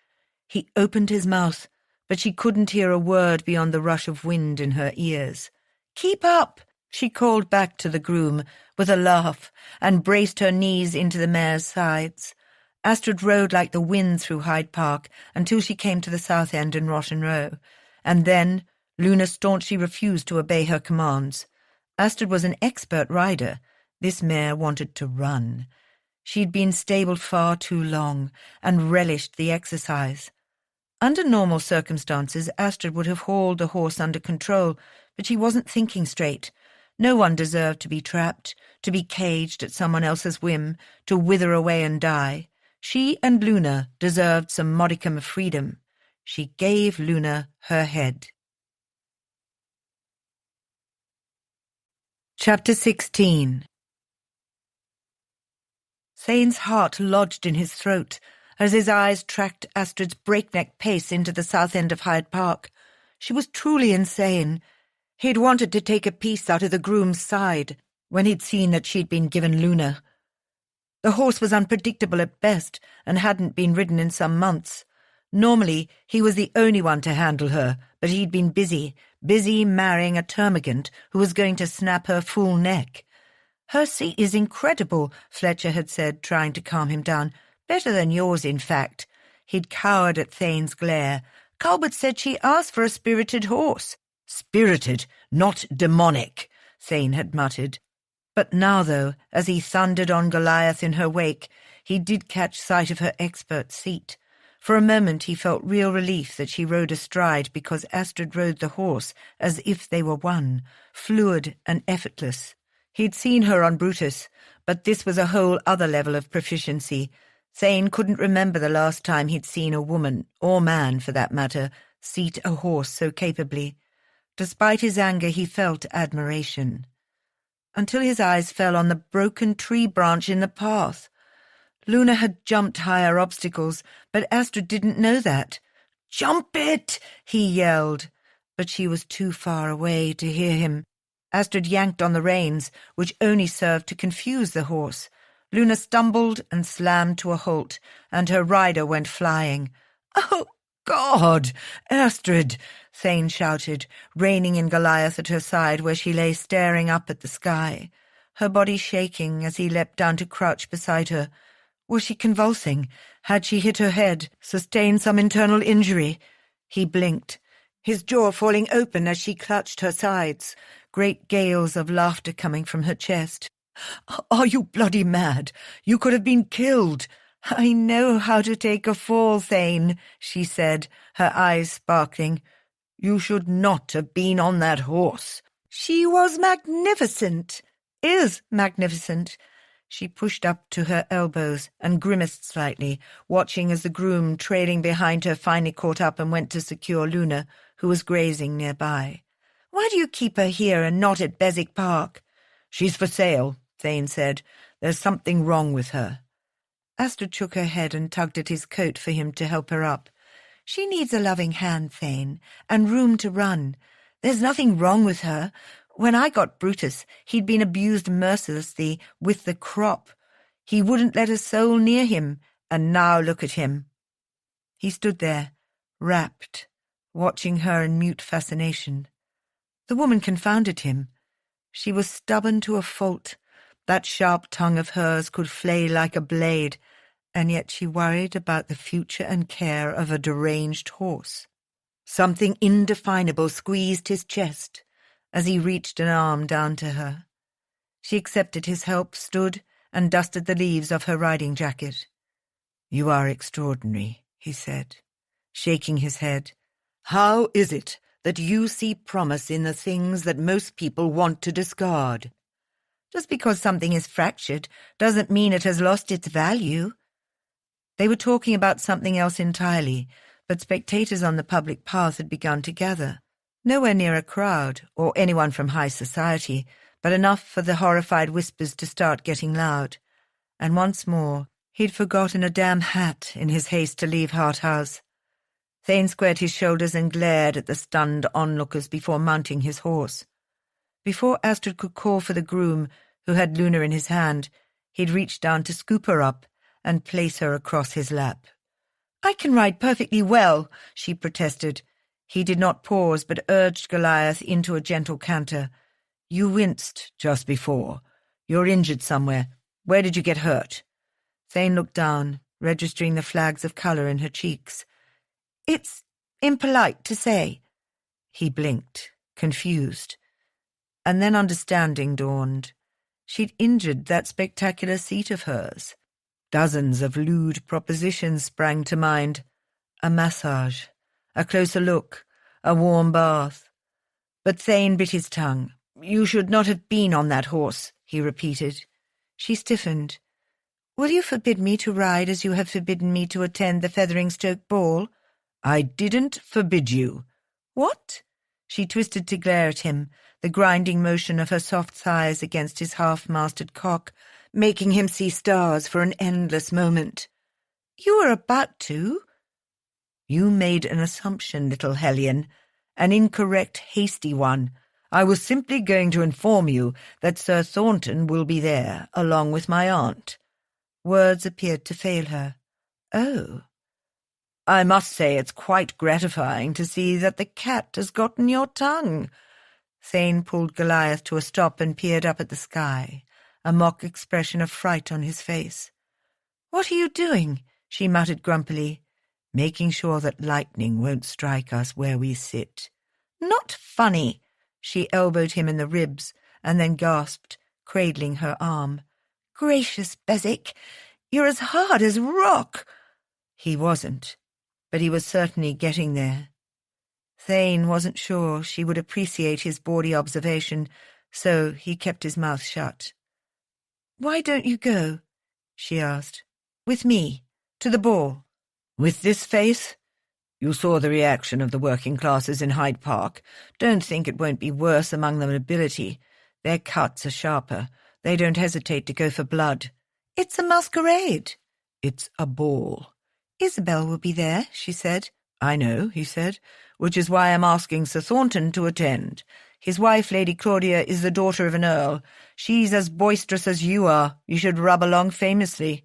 He opened his mouth, but she couldn't hear a word beyond the rush of wind in her ears. "Keep up!" she called back to the groom with a laugh, and braced her knees into the mare's sides. Astrid rode like the wind through Hyde Park until she came to the South End and Rotten Row, and then Luna staunchly refused to obey her commands. Astrid was an expert rider. This mare wanted to run. She'd been stabled far too long and relished the exercise. Under normal circumstances, Astrid would have hauled the horse under control, but she wasn't thinking straight. No one deserved to be trapped, to be caged at someone else's whim, to wither away and die. She and Luna deserved some modicum of freedom. She gave Luna her head. Chapter 16. Thane's heart lodged in his throat as his eyes tracked Astrid's breakneck pace into the South End of Hyde Park. She was truly insane. He'd wanted to take a piece out of the groom's side when he'd seen that she'd been given Luna. The horse was unpredictable at best and hadn't been ridden in some months. Normally, he was the only one to handle her, but he'd been busy marrying a termagant who was going to snap her fool neck. "Her seat is incredible," Fletcher had said, trying to calm him down. "Better than yours, in fact." He'd cowered at Thane's glare. "Colbert said she asked for a spirited horse." "Spirited, not demonic," Thane had muttered. But now, though, as he thundered on Goliath in her wake, he did catch sight of her expert seat. For a moment he felt real relief that she rode astride, because Astrid rode the horse as if they were one, fluid and effortless. He'd seen her on Brutus, but this was a whole other level of proficiency. Thane couldn't remember the last time he'd seen a woman, or man for that matter, seat a horse so capably. Despite his anger, he felt admiration. Until his eyes fell on the broken tree branch in the path. Luna had jumped higher obstacles, but Astrid didn't know that. "Jump it!" he yelled, but she was too far away to hear him. Astrid yanked on the reins, which only served to confuse the horse. Luna stumbled and slammed to a halt, and her rider went flying. "Oh, God! Astrid!" Thane shouted, reining in Goliath at her side where she lay staring up at the sky, her body shaking as he leapt down to crouch beside her. Was she convulsing? Had she hit her head, sustained some internal injury? He blinked, his jaw falling open as she clutched her sides, great gales of laughter coming from her chest. "Are you bloody mad? You could have been killed." "I know how to take a fall, Thane," she said, her eyes sparkling. "You should not have been on that horse." "She was magnificent. Is magnificent." She pushed up to her elbows and grimaced slightly, watching as the groom trailing behind her finally caught up and went to secure Luna, who was grazing nearby. "Why do you keep her here and not at Beswick Park?" "She's for sale," Thane said. "There's something wrong with her." Astrid shook her head and tugged at his coat for him to help her up. "She needs a loving hand, Thane, and room to run. There's nothing wrong with her. When I got Brutus, he'd been abused mercilessly with the crop. He wouldn't let a soul near him, and now look at him." He stood there, rapt, watching her in mute fascination. The woman confounded him. She was stubborn to a fault. That sharp tongue of hers could flay like a blade, and yet she worried about the future and care of a deranged horse. Something indefinable squeezed his chest as he reached an arm down to her. She accepted his help, stood, and dusted the leaves of her riding jacket. "You are extraordinary," he said, shaking his head. "How is it that you see promise in the things that most people want to discard?" "Just because something is fractured doesn't mean it has lost its value." They were talking about something else entirely, but spectators on the public path had begun to gather. Nowhere near a crowd, or anyone from high society, but enough for the horrified whispers to start getting loud. And once more, he'd forgotten a damn hat in his haste to leave Hart House.
Thane squared his shoulders and glared at the stunned onlookers before mounting his horse. Before Astrid could call for the groom, who had Luna in his hand, he'd reached down to scoop her up and place her across his lap. "I can ride perfectly well," she protested. He did not pause, but urged Goliath into a gentle canter. "You winced just before. You're injured somewhere. Where did you get hurt?" Thane looked down, registering the flags of colour in her cheeks. "It's impolite to say." He blinked, confused. And then understanding dawned. She'd injured that spectacular seat of hers. Dozens of lewd propositions sprang to mind. A massage, a closer look, a warm bath. But Thane bit his tongue. "You should not have been on that horse," he repeated. She stiffened. "Will you forbid me to ride as you have forbidden me to attend the Featheringstoke ball?" "I didn't forbid you." "What?" She twisted to glare at him, the grinding motion of her soft thighs against his half-mastered cock, making him see stars for an endless moment. "You were about to." "You made an assumption, little hellion, an incorrect, hasty one. I was simply going to inform you that Sir Thornton will be there, along with my aunt." Words appeared to fail her. "Oh." "I must say it's quite gratifying to see that the cat has gotten your tongue." Thane pulled Goliath to a stop and peered up at the sky, a mock expression of fright on his face. "What are you doing?" she muttered grumpily. "Making sure that lightning won't strike us where we sit." "Not funny." She elbowed him in the ribs and then gasped, cradling her arm. "Gracious Bezic, you're as hard as rock." He wasn't, but he was certainly getting there. Thane wasn't sure she would appreciate his bawdy observation, so he kept his mouth shut. "Why don't you go?" she asked. "With me, to the ball." "With this face? You saw the reaction of the working classes in Hyde Park. Don't think it won't be worse among the nobility. Their cuts are sharper. They don't hesitate to go for blood." "It's a masquerade." "It's a ball." "Isabel will be there," she said. "I know," he said, "which is why I'm asking Sir Thornton to attend. His wife, Lady Claudia, is the daughter of an earl. She's as boisterous as you are. You should rub along famously."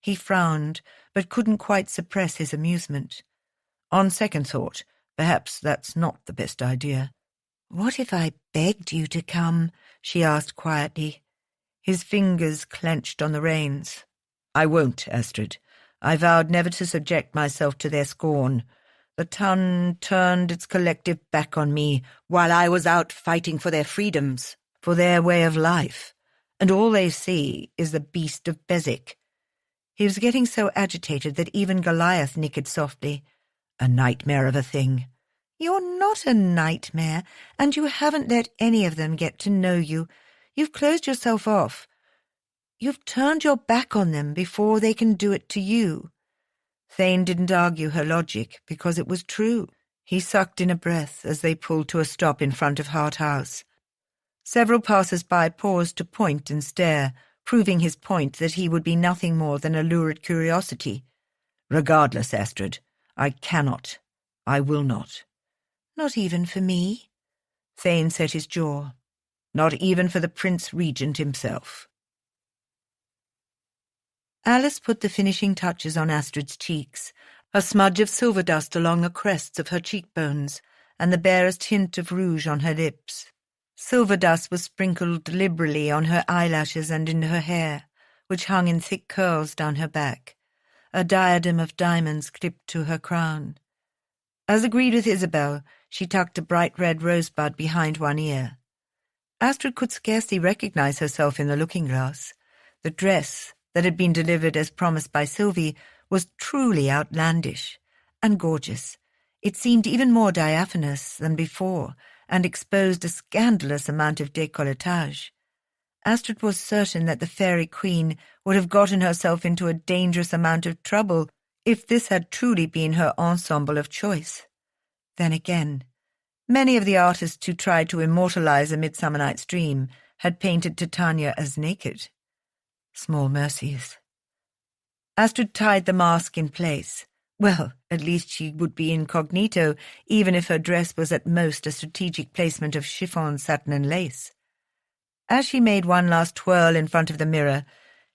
He frowned, but couldn't quite suppress his amusement. "On second thought, perhaps that's not the best idea." "What if I begged you to come?" she asked quietly. His fingers clenched on the reins. "I won't, Astrid. I vowed never to subject myself to their scorn. The ton turned its collective back on me while I was out fighting for their freedoms, for their way of life, and all they see is the beast of Bezic." He was getting so agitated that even Goliath nickered softly. "A nightmare of a thing." "You're not a nightmare, and you haven't let any of them get to know you. You've closed yourself off. You've turned your back on them before they can do it to you." Thane didn't argue her logic, because it was true. He sucked in a breath as they pulled to a stop in front of Hart House. Several passers-by paused to point and stare, proving his point that he would be nothing more than a lurid curiosity. "Regardless, Astrid, I cannot. I will not." "Not even for me?" Thane set his jaw. "Not even for the Prince Regent himself." Alice put the finishing touches on Astrid's cheeks, a smudge of silver dust along the crests of her cheekbones, and the barest hint of rouge on her lips. Silver dust was sprinkled liberally on her eyelashes and in her hair, which hung in thick curls down her back. A diadem of diamonds clipped to her crown. As agreed with Isabel, she tucked a bright red rosebud behind one ear. Astrid could scarcely recognize herself in the looking-glass. The dress that had been delivered as promised by Sylvie was truly outlandish and gorgeous. It seemed even more diaphanous than before and exposed a scandalous amount of décolletage. Astrid was certain that the Fairy Queen would have gotten herself into a dangerous amount of trouble if this had truly been her ensemble of choice. Then again, many of the artists who tried to immortalize A Midsummer Night's Dream had painted Titania as naked. Small mercies. Astrid tied the mask in place,
Well, at least she would be incognito, even if her dress was at most a strategic placement of chiffon, satin, and lace. As she made one last twirl in front of the mirror,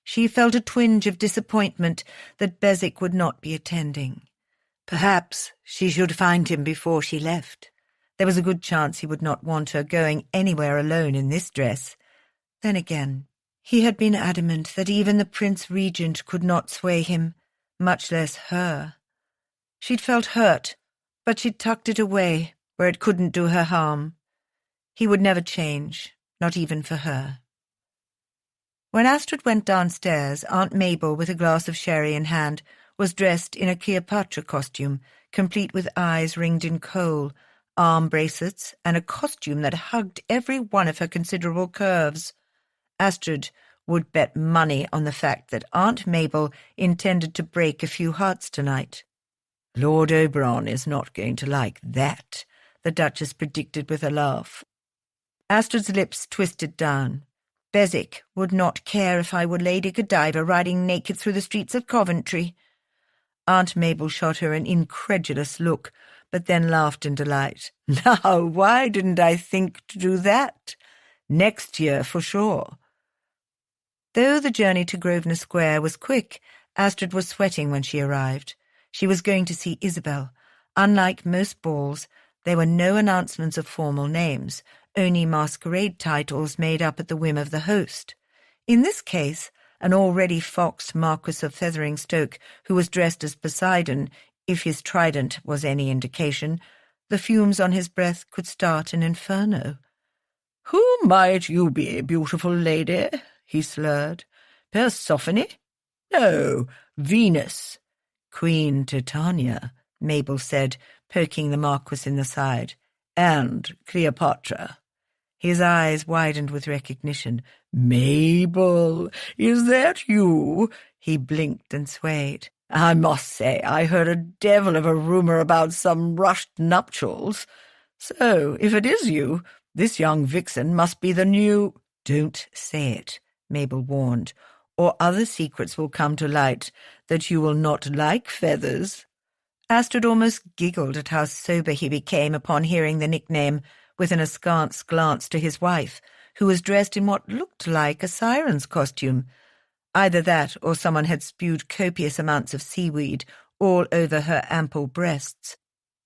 she felt a twinge of disappointment that Beswick would not be attending. Perhaps she should find him before she left. There was a good chance he would not want her going anywhere alone in this dress. Then again, he had been adamant that even the Prince Regent could not sway him, much less her. She'd felt hurt, but she'd tucked it away where it couldn't do her harm. He would never change, not even for her. When Astrid went downstairs, Aunt Mabel, with a glass of sherry in hand, was dressed in a Cleopatra costume, complete with eyes ringed in kohl, arm bracelets, and a costume that hugged every one of her considerable curves. Astrid would bet money on the fact that Aunt Mabel intended to break a few hearts tonight. "Lord Oberon is not going to like that," the Duchess predicted with a laugh. Astrid's lips twisted down. "Beswick would not care if I were Lady Godiva riding naked through the streets of Coventry." Aunt Mabel shot her an incredulous look, but then laughed in delight. "Now, why didn't I think to do that? Next year, for sure." Though the journey to Grosvenor Square was quick, Astrid was sweating when she arrived. She was going to see Isabel. Unlike most balls, there were no announcements of formal names, only masquerade titles made up at the whim of the host. In this case, an already foxed Marquis of Featheringstoke, who was dressed as Poseidon, if his trident was any indication, the fumes on his breath could start an inferno. "Who might you be, beautiful lady?" he slurred. "Persephone? No, Venus." "Queen Titania," Mabel said, poking the Marquis in the side. "And Cleopatra." His eyes widened with recognition. "Mabel, is that you?" He blinked and swayed. "I must say I heard a devil of a rumour about some rushed nuptials. So, if it is you, this young vixen must be the new—" "Don't say it," Mabel warned, "or other secrets will come to light that you will not like feathers." Astrid almost giggled at how sober he became upon hearing the nickname, with an askance glance to his wife, who was dressed in what looked like a siren's costume. Either that or someone had spewed copious amounts of seaweed all over her ample breasts.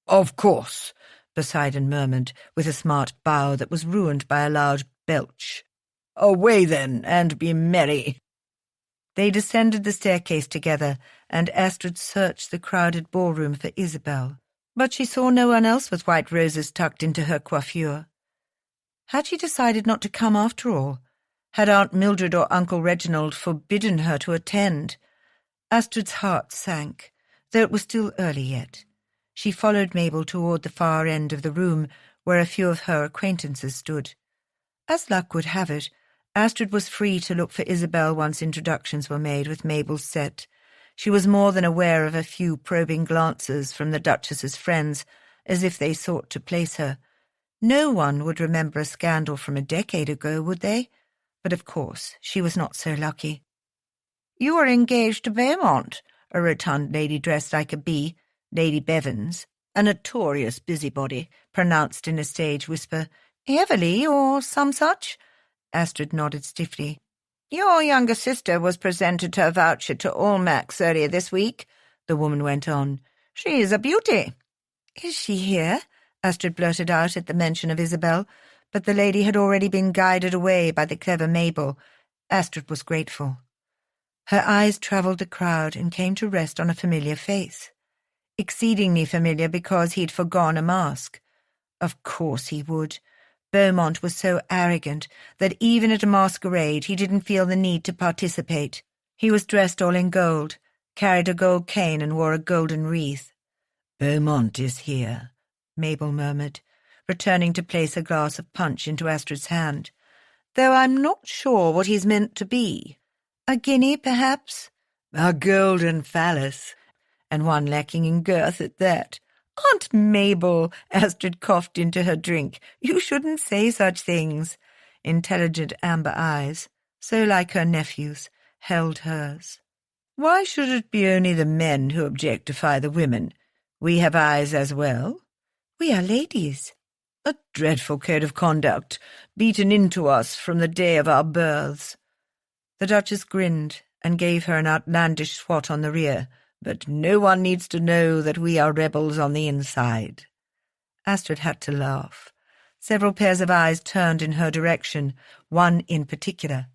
"Of course," Poseidon murmured, with a smart bow that was ruined by a loud belch. "Away then, and be merry." They descended the staircase together, and Astrid searched the crowded ballroom for Isabel, but she saw no one else with white roses tucked into her coiffure. Had she decided not to come after all? Had Aunt Mildred or Uncle Reginald forbidden her to attend? Astrid's heart sank, though it was still early yet. She followed Mabel toward the far end of the room, where a few of her acquaintances stood. As luck would have it, Astrid was free to look for Isabel once introductions were made with Mabel's set. She was more than aware of a few probing glances from the Duchess's friends, as if they sought to place her. No one would remember a scandal from a decade ago, would they? But of course she was not so lucky. "You are engaged to Beaumont," a rotund lady dressed like a bee, Lady Bevans, a notorious busybody, pronounced in a stage whisper. "Heavily, or some such?" Astrid nodded stiffly. "Your younger sister was presented her voucher to Almack's earlier this week," the woman went on. "She is a beauty." "Is she here?" Astrid blurted out at the mention of Isabel, but the lady had already been guided away by the clever Mabel. Astrid was grateful. Her eyes travelled the crowd and came to rest on a familiar face. Exceedingly familiar because he'd forgone a mask. Of course he would. Beaumont was so arrogant that even at a masquerade he didn't feel the need to participate. He was dressed all in gold, carried a gold cane and wore a golden wreath. "Beaumont is here," Mabel murmured, returning to place a glass of punch into Astrid's hand. "Though I'm not sure what he's meant to be. A guinea, perhaps?" "A golden phallus, and one lacking in girth at that." "Aunt Mabel," Astrid coughed into her drink, "you shouldn't say such things." Intelligent amber eyes, so like her nephew's, held hers.
Why should it be only the men who objectify the women? We have eyes as well.
We are ladies.
A dreadful code of conduct, beaten into us from the day of our births. The Duchess grinned and gave her an outlandish swat on the rear, but no one needs to know that we are rebels on the inside. Astrid had to laugh. Several pairs of eyes turned in her direction, one in particular,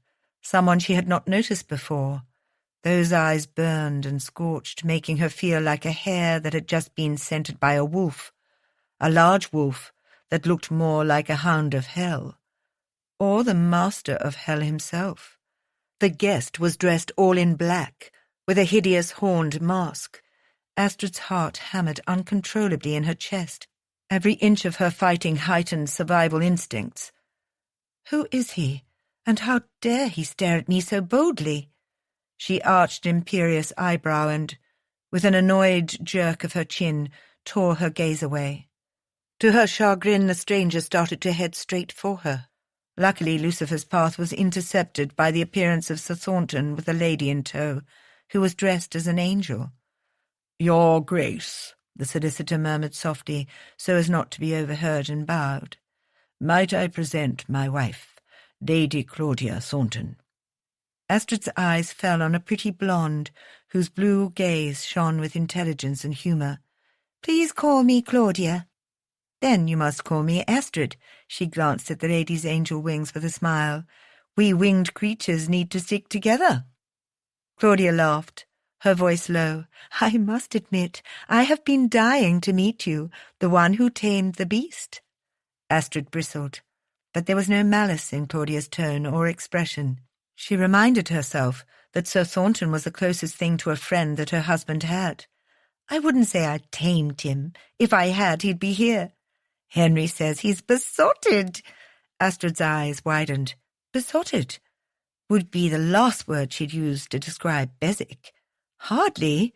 someone she had not noticed before. Those eyes burned and scorched, making her feel like a hare that had just been scented by a wolf, a large wolf that looked more like a hound of hell, or the master of hell himself. The guest was dressed all in black, with a hideous horned mask. Astrid's heart hammered uncontrollably in her chest. Every inch of her fighting heightened survival instincts.
Who is he, and how dare he stare at me so boldly?
She arched an imperious eyebrow and, with an annoyed jerk of her chin, tore her gaze away. To her chagrin, the stranger started to head straight for her. Luckily, Lucifer's path was intercepted by the appearance of Sir Thornton with a lady in tow, who was dressed as an angel. "Your Grace," the solicitor murmured softly, so as not to be overheard, and bowed. "Might I present my wife, Lady Claudia Thornton?" Astrid's eyes fell on a pretty blonde, whose blue gaze shone with intelligence and humour.
"Please call me Claudia."
"Then you must call me Astrid." She glanced at the lady's angel wings with a smile. "We winged creatures need to stick together." Claudia laughed, her voice low.
"I must admit, I have been dying to meet you, the one who tamed the beast."
Astrid bristled, but there was no malice in Claudia's tone or expression. She reminded herself that Sir Thornton was the closest thing to a friend that her husband had.
"I wouldn't say I tamed him. If I had, he'd be here. Henry says he's besotted."
Astrid's eyes widened. Besotted would be the last word she'd used to describe Beswick. Hardly.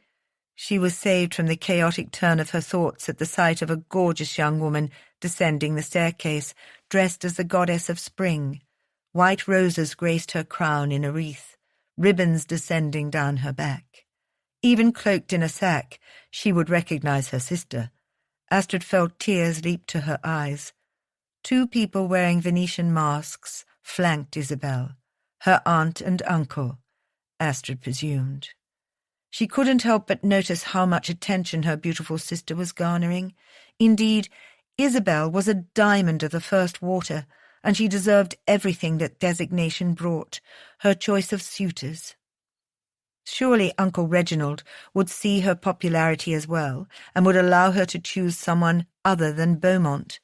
She was saved from the chaotic turn of her thoughts at the sight of a gorgeous young woman descending the staircase, dressed as the goddess of spring. White roses graced her crown in a wreath, ribbons descending down her back. Even cloaked in a sack, she would recognize her sister. Astrid felt tears leap to her eyes. Two people wearing Venetian masks flanked Isabel, her aunt and uncle, Astrid presumed. She couldn't help but notice how much attention her beautiful sister was garnering. Indeed, Isabel was a diamond of the first water, and she deserved everything that designation brought, her choice of suitors. Surely Uncle Reginald would see her popularity as well, and would allow her to choose someone other than Beaumont.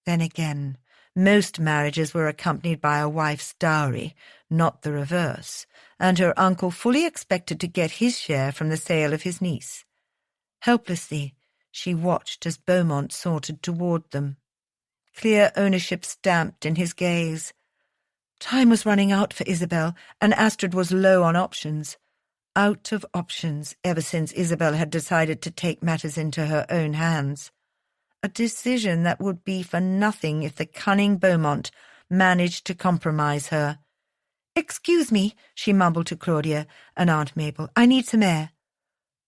Then again, most marriages were accompanied by a wife's dowry, not the reverse, and her uncle fully expected to get his share from the sale of his niece. Helplessly, she watched as Beaumont sauntered toward them. Clear ownership stamped in his gaze. Time was running out for Isabel, and Astrid was low on options. Out of options ever since Isabel had decided to take matters into her own hands. A decision that would be for nothing if the cunning Beaumont managed to compromise her. "Excuse me," she mumbled to Claudia and Aunt Mabel. "I need some air."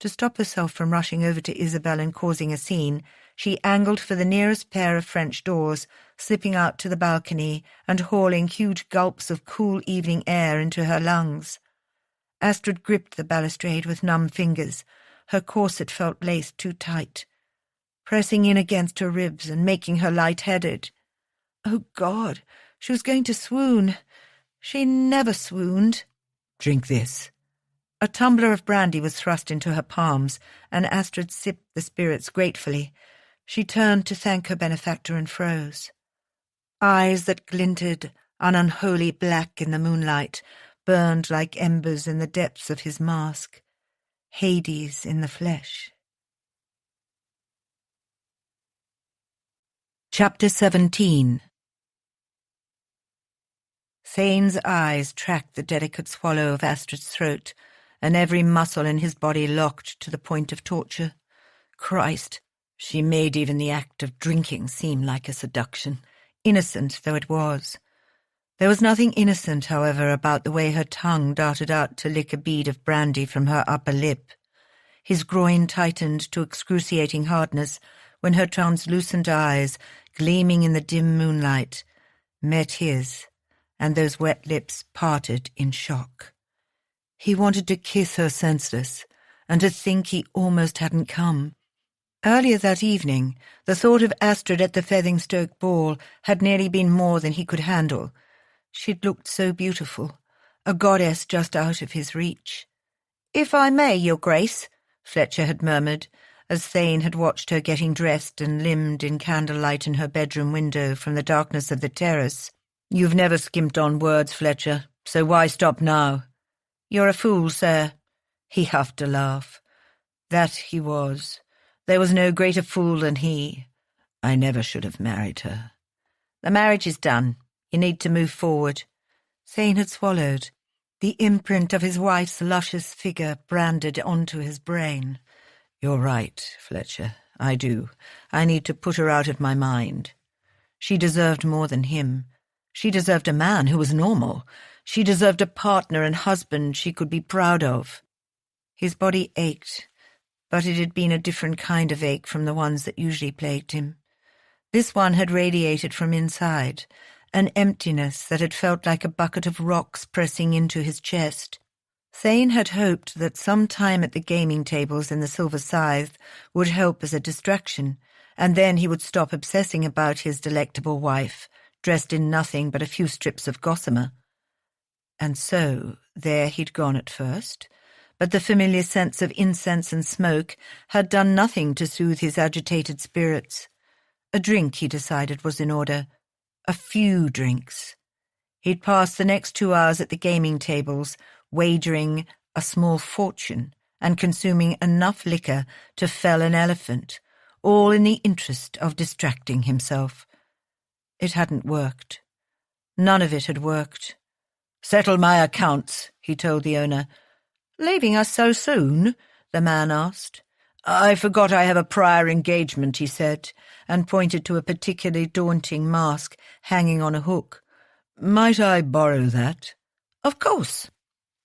To stop herself from rushing over to Isabel and causing a scene, she angled for the nearest pair of French doors, slipping out to the balcony and hauling huge gulps of cool evening air into her lungs. Astrid gripped the balustrade with numb fingers. Her corset felt laced too tight, pressing in against her ribs and making her light-headed. Oh, God, she was going to swoon. She never swooned. "Drink this." A tumbler of brandy was thrust into her palms, and Astrid sipped the spirits gratefully. She turned to thank her benefactor and froze. Eyes that glinted, an unholy black in the moonlight, burned like embers in the depths of his mask. Hades in the flesh. Chapter 17. Thane's eyes tracked the delicate swallow of Astrid's throat, and every muscle in his body locked to the point of torture. Christ, she made even the act of drinking seem like a seduction, innocent though it was.
There was nothing innocent, however, about the way her tongue darted out to lick a bead of brandy from her upper lip. His groin tightened to excruciating hardness when her translucent eyes, gleaming in the dim moonlight, met his, and those wet lips parted in shock. He wanted to kiss her senseless, and to think he almost hadn't come. Earlier that evening, the thought of Astrid at the Featherstoke ball had nearly been more than he could handle. She'd looked so beautiful, a goddess just out of his reach. "If I may, Your Grace," Fletcher had murmured, as Thane had watched her getting dressed and limned in candlelight in her bedroom window from the darkness of the terrace. "You've never skimped on words, Fletcher, so why stop now?" "You're a fool, sir." He huffed a laugh. That he was. There was no greater fool than he. "I never should have married her." "The marriage is done. You need to move forward." Thane had swallowed, the imprint of his wife's luscious figure branded onto his brain. "You're right, Fletcher. I do. I need to put her out of my mind. She deserved more than him. She deserved a man who was normal. She deserved a partner and husband she could be proud of." His body ached, but it had been a different kind of ache from the ones that usually plagued him. This one had radiated from inside, an emptiness that had felt like a bucket of rocks pressing into his chest. Thane had hoped that some time at the gaming tables in the Silver Scythe would help as a distraction, and then he would stop obsessing about his delectable wife, dressed in nothing but a few strips of gossamer. And so there he'd gone at first, but the familiar sense of incense and smoke had done nothing to soothe his agitated spirits. A drink, he decided, was in order. A few drinks. He'd pass the next 2 hours at the gaming tables, wagering a small fortune and consuming enough liquor to fell an elephant, all in the interest of distracting himself. It hadn't worked. None of it had worked. "Settle my accounts," he told the owner. "Leaving us so soon?" the man asked. "I forgot I have a prior engagement," he said, and pointed to a particularly daunting mask hanging on a hook. "Might I borrow that?" "Of course."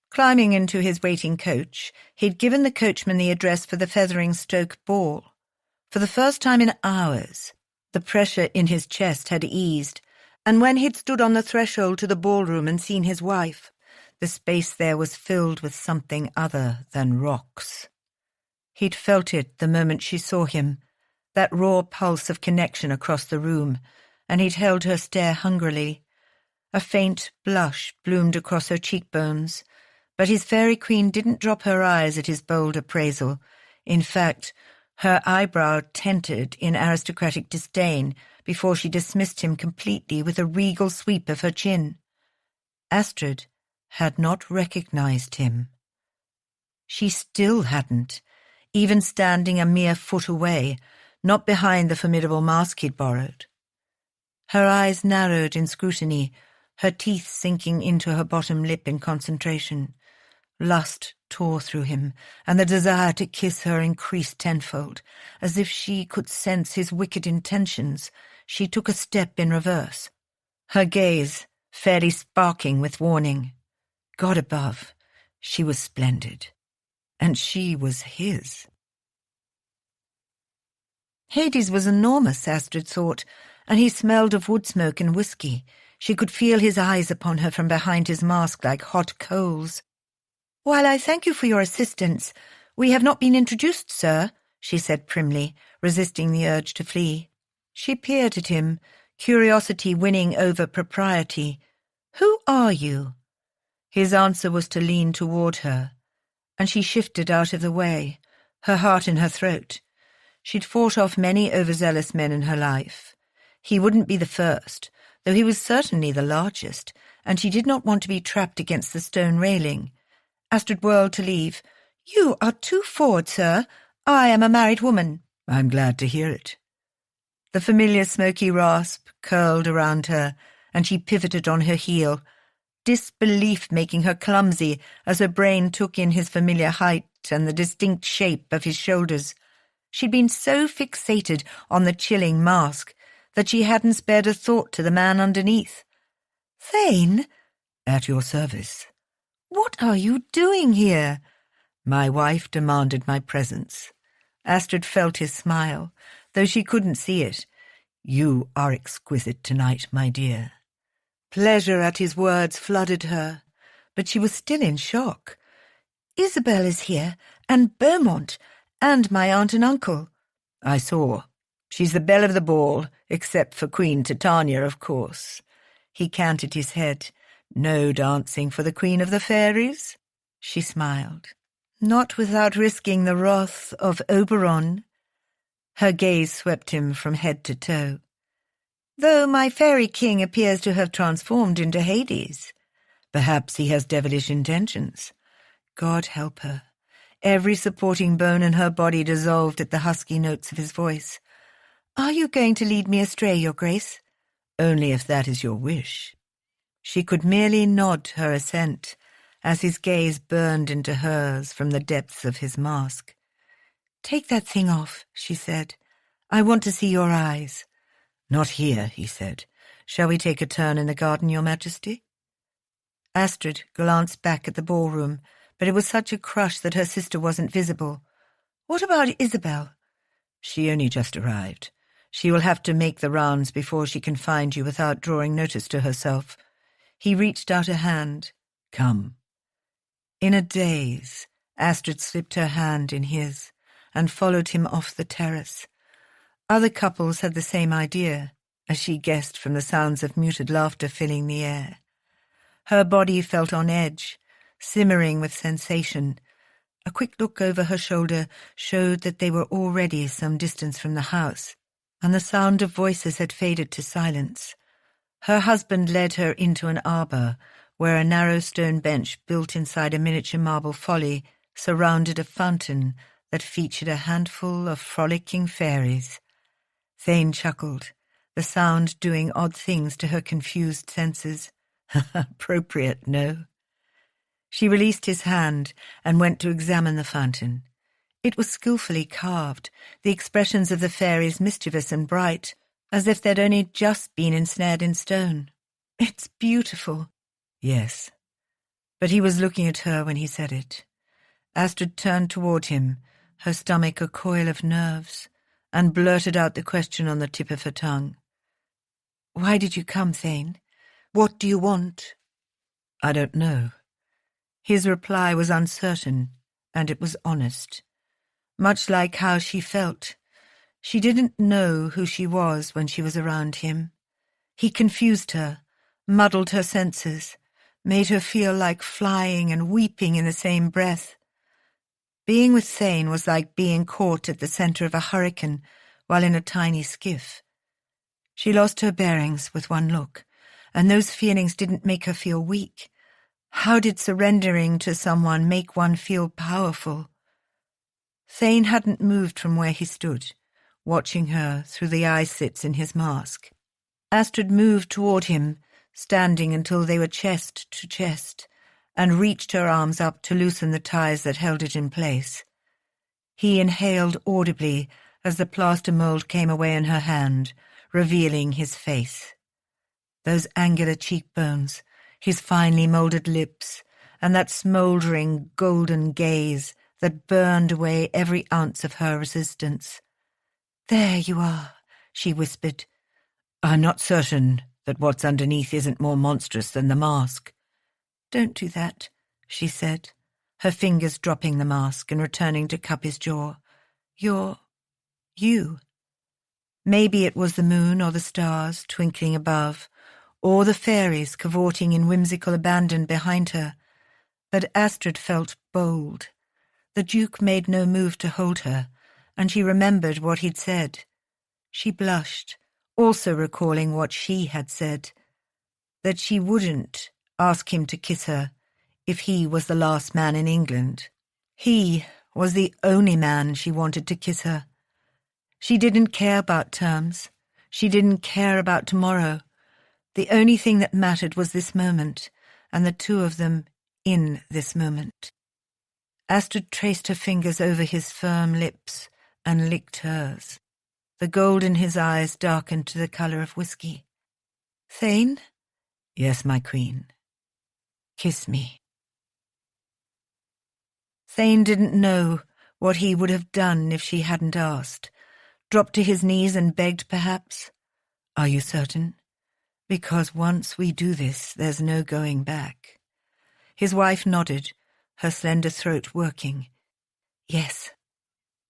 Climbing into his waiting coach, he'd given the coachman the address for the Featherstoke ball. For the first time in hours, the pressure in his chest had eased, and when he'd stood on the threshold to the ballroom and seen his wife, the space there was filled with something other than rocks. He'd felt it the moment she saw him, that raw pulse of connection across the room, and he'd held her stare hungrily. A faint blush bloomed across her cheekbones, but his fairy queen didn't drop her eyes at his bold appraisal. In fact, her eyebrow tented in aristocratic disdain before she dismissed him completely with a regal sweep of her chin. Astrid had not recognized him. She still hadn't, even standing a mere foot away, not behind the formidable mask he'd borrowed. Her eyes narrowed in scrutiny, her teeth sinking into her bottom lip in concentration. Lust tore through him, and the desire to kiss her increased tenfold. As if she could sense his wicked intentions, she took a step in reverse, her gaze fairly sparking with warning. God above, she was splendid, and she was his. Hades was enormous, Astrid thought, and he smelled of wood smoke and whiskey. She could feel his eyes upon her from behind his mask like hot coals. "While I thank you for your assistance, we have not been introduced, sir," she said primly, resisting the urge to flee. She peered at him, curiosity winning over propriety. "Who are you?" His answer was to lean toward her, and she shifted out of the way, her heart in her throat. She'd fought off many overzealous men in her life. He wouldn't be the first, though he was certainly the largest, and she did not want to be trapped against the stone railing. Astrid whirled to leave. "You are too forward, sir. I am a married woman." "I'm glad to hear it." The familiar smoky rasp curled around her, and she pivoted on her heel, disbelief making her clumsy as her brain took in his familiar height and the distinct shape of his shoulders. She'd been so fixated on the chilling mask that she hadn't spared a thought to the man underneath.
Thane,
At your service.
what are you doing here?
My wife demanded my presence. Astrid felt his smile, though she couldn't see it. You are exquisite tonight, my dear. Pleasure at his words flooded her, but she was still in shock.
Isabel is here, and Beaumont, and my aunt and uncle.
I saw. She's the belle of the ball, except for Queen Titania, of course. He canted his head. No dancing for the Queen of the Fairies? She smiled.
Not without risking the wrath of Oberon.
Her gaze swept him from head to toe.
Though my fairy king appears to have transformed into Hades.
Perhaps he has devilish intentions. God help her. Every supporting bone in her body dissolved at the husky notes of his voice.
Are you going to lead me astray, Your Grace?
Only if that is your wish. She could merely nod her assent, as his gaze burned into hers from the depths of his mask.
Take that thing off, she said. I want to see your eyes.
Not here, he said. Shall we take a turn in the garden, Your Majesty?
Astrid glanced back at the ballroom, but it was such a crush that her sister wasn't visible. What about Isabel?
She only just arrived. She will have to make the rounds before she can find you without drawing notice to herself. He reached out a hand. Come. In a daze, Astrid slipped her hand in his and followed him off the terrace. Other couples had the same idea, as she guessed from the sounds of muted laughter filling the air. Her body felt on edge, simmering with sensation. A quick look over her shoulder showed that they were already some distance from the house, and the sound of voices had faded to silence. Her husband led her into an arbour, where a narrow stone bench built inside a miniature marble folly surrounded a fountain that featured a handful of frolicking fairies. Thane chuckled, the sound doing odd things to her confused senses. Appropriate, no? She released his hand and went to examine the fountain. It was skillfully carved, the expressions of the fairies mischievous and bright, as if they'd only just been ensnared in stone. It's beautiful. Yes. But he was looking at her when he said it. Astrid turned toward him, her stomach a coil of nerves, and blurted out the question on the tip of her tongue. Why did you come, Thane? What do you want? I don't know. His reply was uncertain, and it was honest. Much like how she felt. She didn't know who she was when she was around him. He confused her, muddled her senses, made her feel like flying and weeping in the same breath. Being with Thane was like being caught at the center of a hurricane while in a tiny skiff. She lost her bearings with one look, and those feelings didn't make her feel weak. How did surrendering to someone make one feel powerful? Thane hadn't moved from where he stood, watching her through the eye slits in his mask. Astrid moved toward him, standing until they were chest to chest, and reached her arms up to loosen the ties that held it in place. He inhaled audibly as the plaster mold came away in her hand, revealing his face. Those angular cheekbones, his finely moulded lips, and that smouldering golden gaze that burned away every ounce of her resistance. "There you are," she whispered. "I'm not certain that what's underneath isn't more monstrous than the mask." "Don't do that," she said, her fingers dropping the mask and returning to cup his jaw. "You're you." Maybe it was the moon or the stars twinkling above, or the fairies cavorting in whimsical abandon behind her, but Astrid felt bold. The Duke made no move to hold her, and she remembered what he'd said. She blushed, also recalling what she had said, that she wouldn't ask him to kiss her if he was the last man in England. He was the only man she wanted to kiss her. She didn't care about terms. She didn't care about tomorrow. The only thing that mattered was this moment, and the two of them in this moment. Astrid traced her fingers over his firm lips and licked hers. The gold in his eyes darkened to the colour of whiskey. "Thane,
Yes, my queen. Kiss me. Thane didn't know what he would have done if she hadn't asked. Dropped to his knees and begged, perhaps. Are you certain? Because once we do this, there's no going back. His wife nodded, her slender throat working. Yes.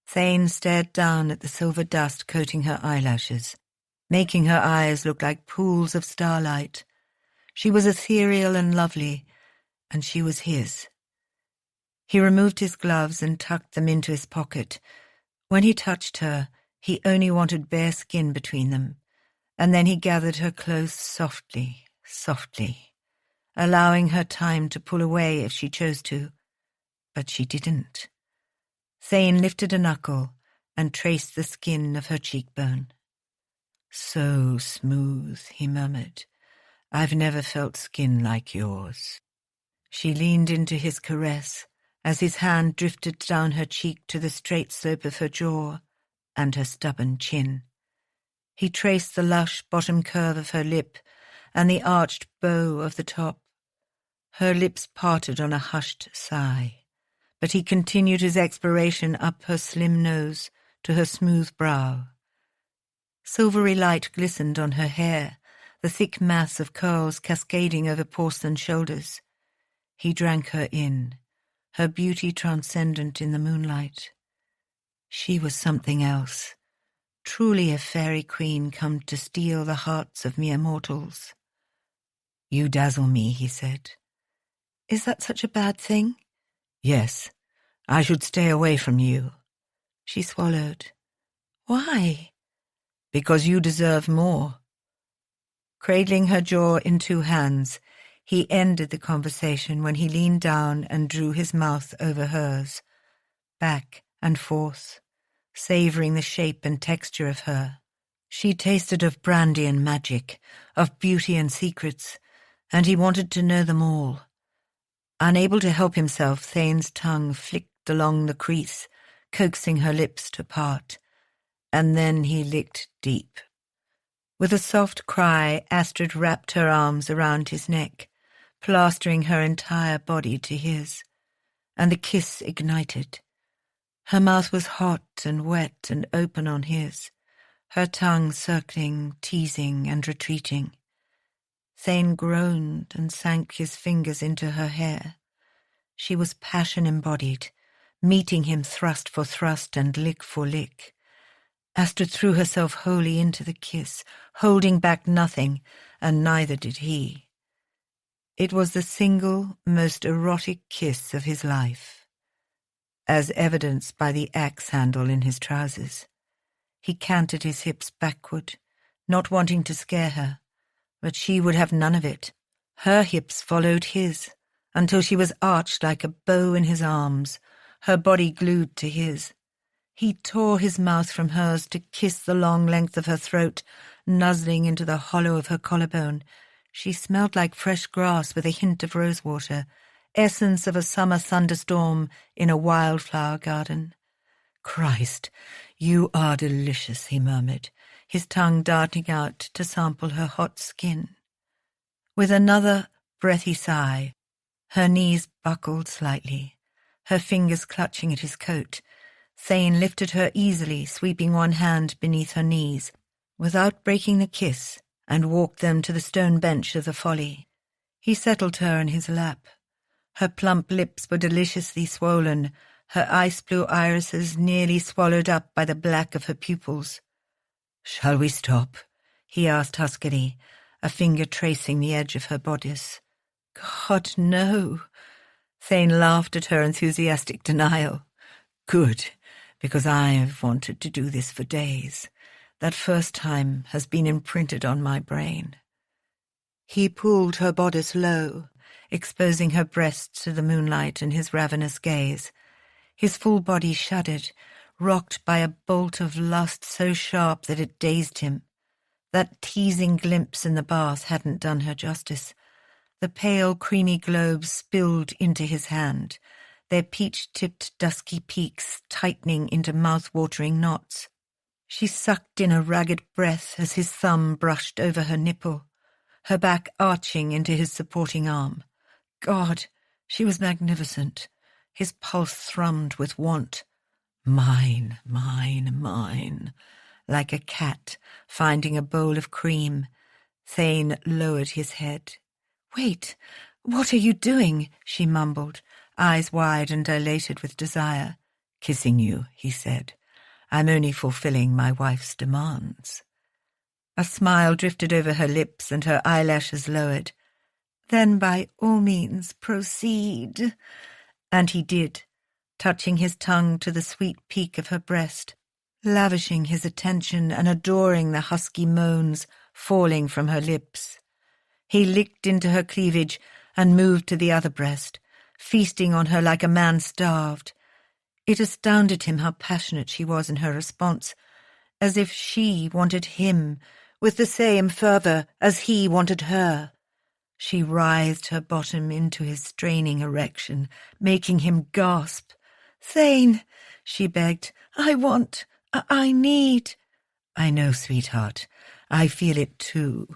Thane stared down at the silver dust coating her eyelashes, making her eyes look like pools of starlight. She was ethereal and lovely, and she was his. He removed his gloves and tucked them into his pocket. When he touched her, he only wanted bare skin between them, and then he gathered her close softly, softly, allowing her time to pull away if she chose to. But she didn't. Thane lifted a knuckle and traced the skin of her cheekbone. So smooth, he murmured. I've never felt skin like yours. She leaned into his caress as his hand drifted down her cheek to the straight slope of her jaw and her stubborn chin. He traced the lush bottom curve of her lip and the arched bow of the top. Her lips parted on a hushed sigh, but he continued his exploration up her slim nose to her smooth brow. Silvery light glistened on her hair, the thick mass of curls cascading over porcelain shoulders. He drank her in, her beauty transcendent in the moonlight. She was something else, truly a fairy queen come to steal the hearts of mere mortals. You dazzle me, he said. Is that such a bad thing? Yes, I should stay away from you. She swallowed. Why? Because you deserve more. Cradling her jaw in two hands, he ended the conversation when he leaned down and drew his mouth over hers, back and forth, savouring the shape and texture of her. She tasted of brandy and magic, of beauty and secrets, and he wanted to know them all. Unable to help himself, Thane's tongue flicked along the crease, coaxing her lips to part, and then he licked deep. With a soft cry, Astrid wrapped her arms around his neck, plastering her entire body to his, and the kiss ignited. Her mouth was hot and wet and open on his, her tongue circling, teasing and retreating. Thane groaned and sank his fingers into her hair. She was passion-embodied, meeting him thrust for thrust and lick for lick. Astrid threw herself wholly into the kiss, holding back nothing, and neither did he. It was the single, most erotic kiss of his life, as evidenced by the axe handle in his trousers. He canted his hips backward, not wanting to scare her, but she would have none of it. Her hips followed his, until she was arched like a bow in his arms, her body glued to his. He tore his mouth from hers to kiss the long length of her throat, nuzzling into the hollow of her collarbone. She smelled like fresh grass with a hint of rosewater, essence of a summer thunderstorm in a wildflower garden. Christ, you are delicious, he murmured, his tongue darting out to sample her hot skin. With another breathy sigh, her knees buckled slightly, her fingers clutching at his coat. Thane lifted her easily, sweeping one hand beneath her knees, without breaking the kiss, and walked them to the stone bench of the folly. He settled her in his lap. Her plump lips were deliciously swollen, her ice-blue irises nearly swallowed up by the black of her pupils. "Shall we stop?" he asked huskily, a finger tracing the edge of her bodice. "God, no!" Thane laughed at her enthusiastic denial. "Good, because I've wanted to do this for days. That first time has been imprinted on my brain." He pulled her bodice low, exposing her breasts to the moonlight and his ravenous gaze. His full body shuddered, rocked by a bolt of lust so sharp that it dazed him. That teasing glimpse in the bath hadn't done her justice. The pale, creamy globes spilled into his hand, their peach-tipped dusky peaks tightening into mouth-watering knots. She sucked in a ragged breath as his thumb brushed over her nipple. her back arching into his supporting arm. God, she was magnificent. His pulse thrummed with want. Mine, mine, mine, like a cat finding a bowl of cream. Thane lowered his head. Wait, what are you doing? She mumbled, eyes wide and dilated with desire. Kissing you, he said. I'm only fulfilling my wife's demands. A smile drifted over her lips and her eyelashes lowered. Then by all means proceed. And he did, touching his tongue to the sweet peak of her breast, lavishing his attention and adoring the husky moans falling from her lips. He licked into her cleavage and moved to the other breast, feasting on her like a man starved. It astounded him how passionate she was in her response, as if she wanted him with the same fervour as he wanted her. She writhed her bottom into his straining erection, making him gasp. Thane, she begged, I need. I know, sweetheart. I feel it too.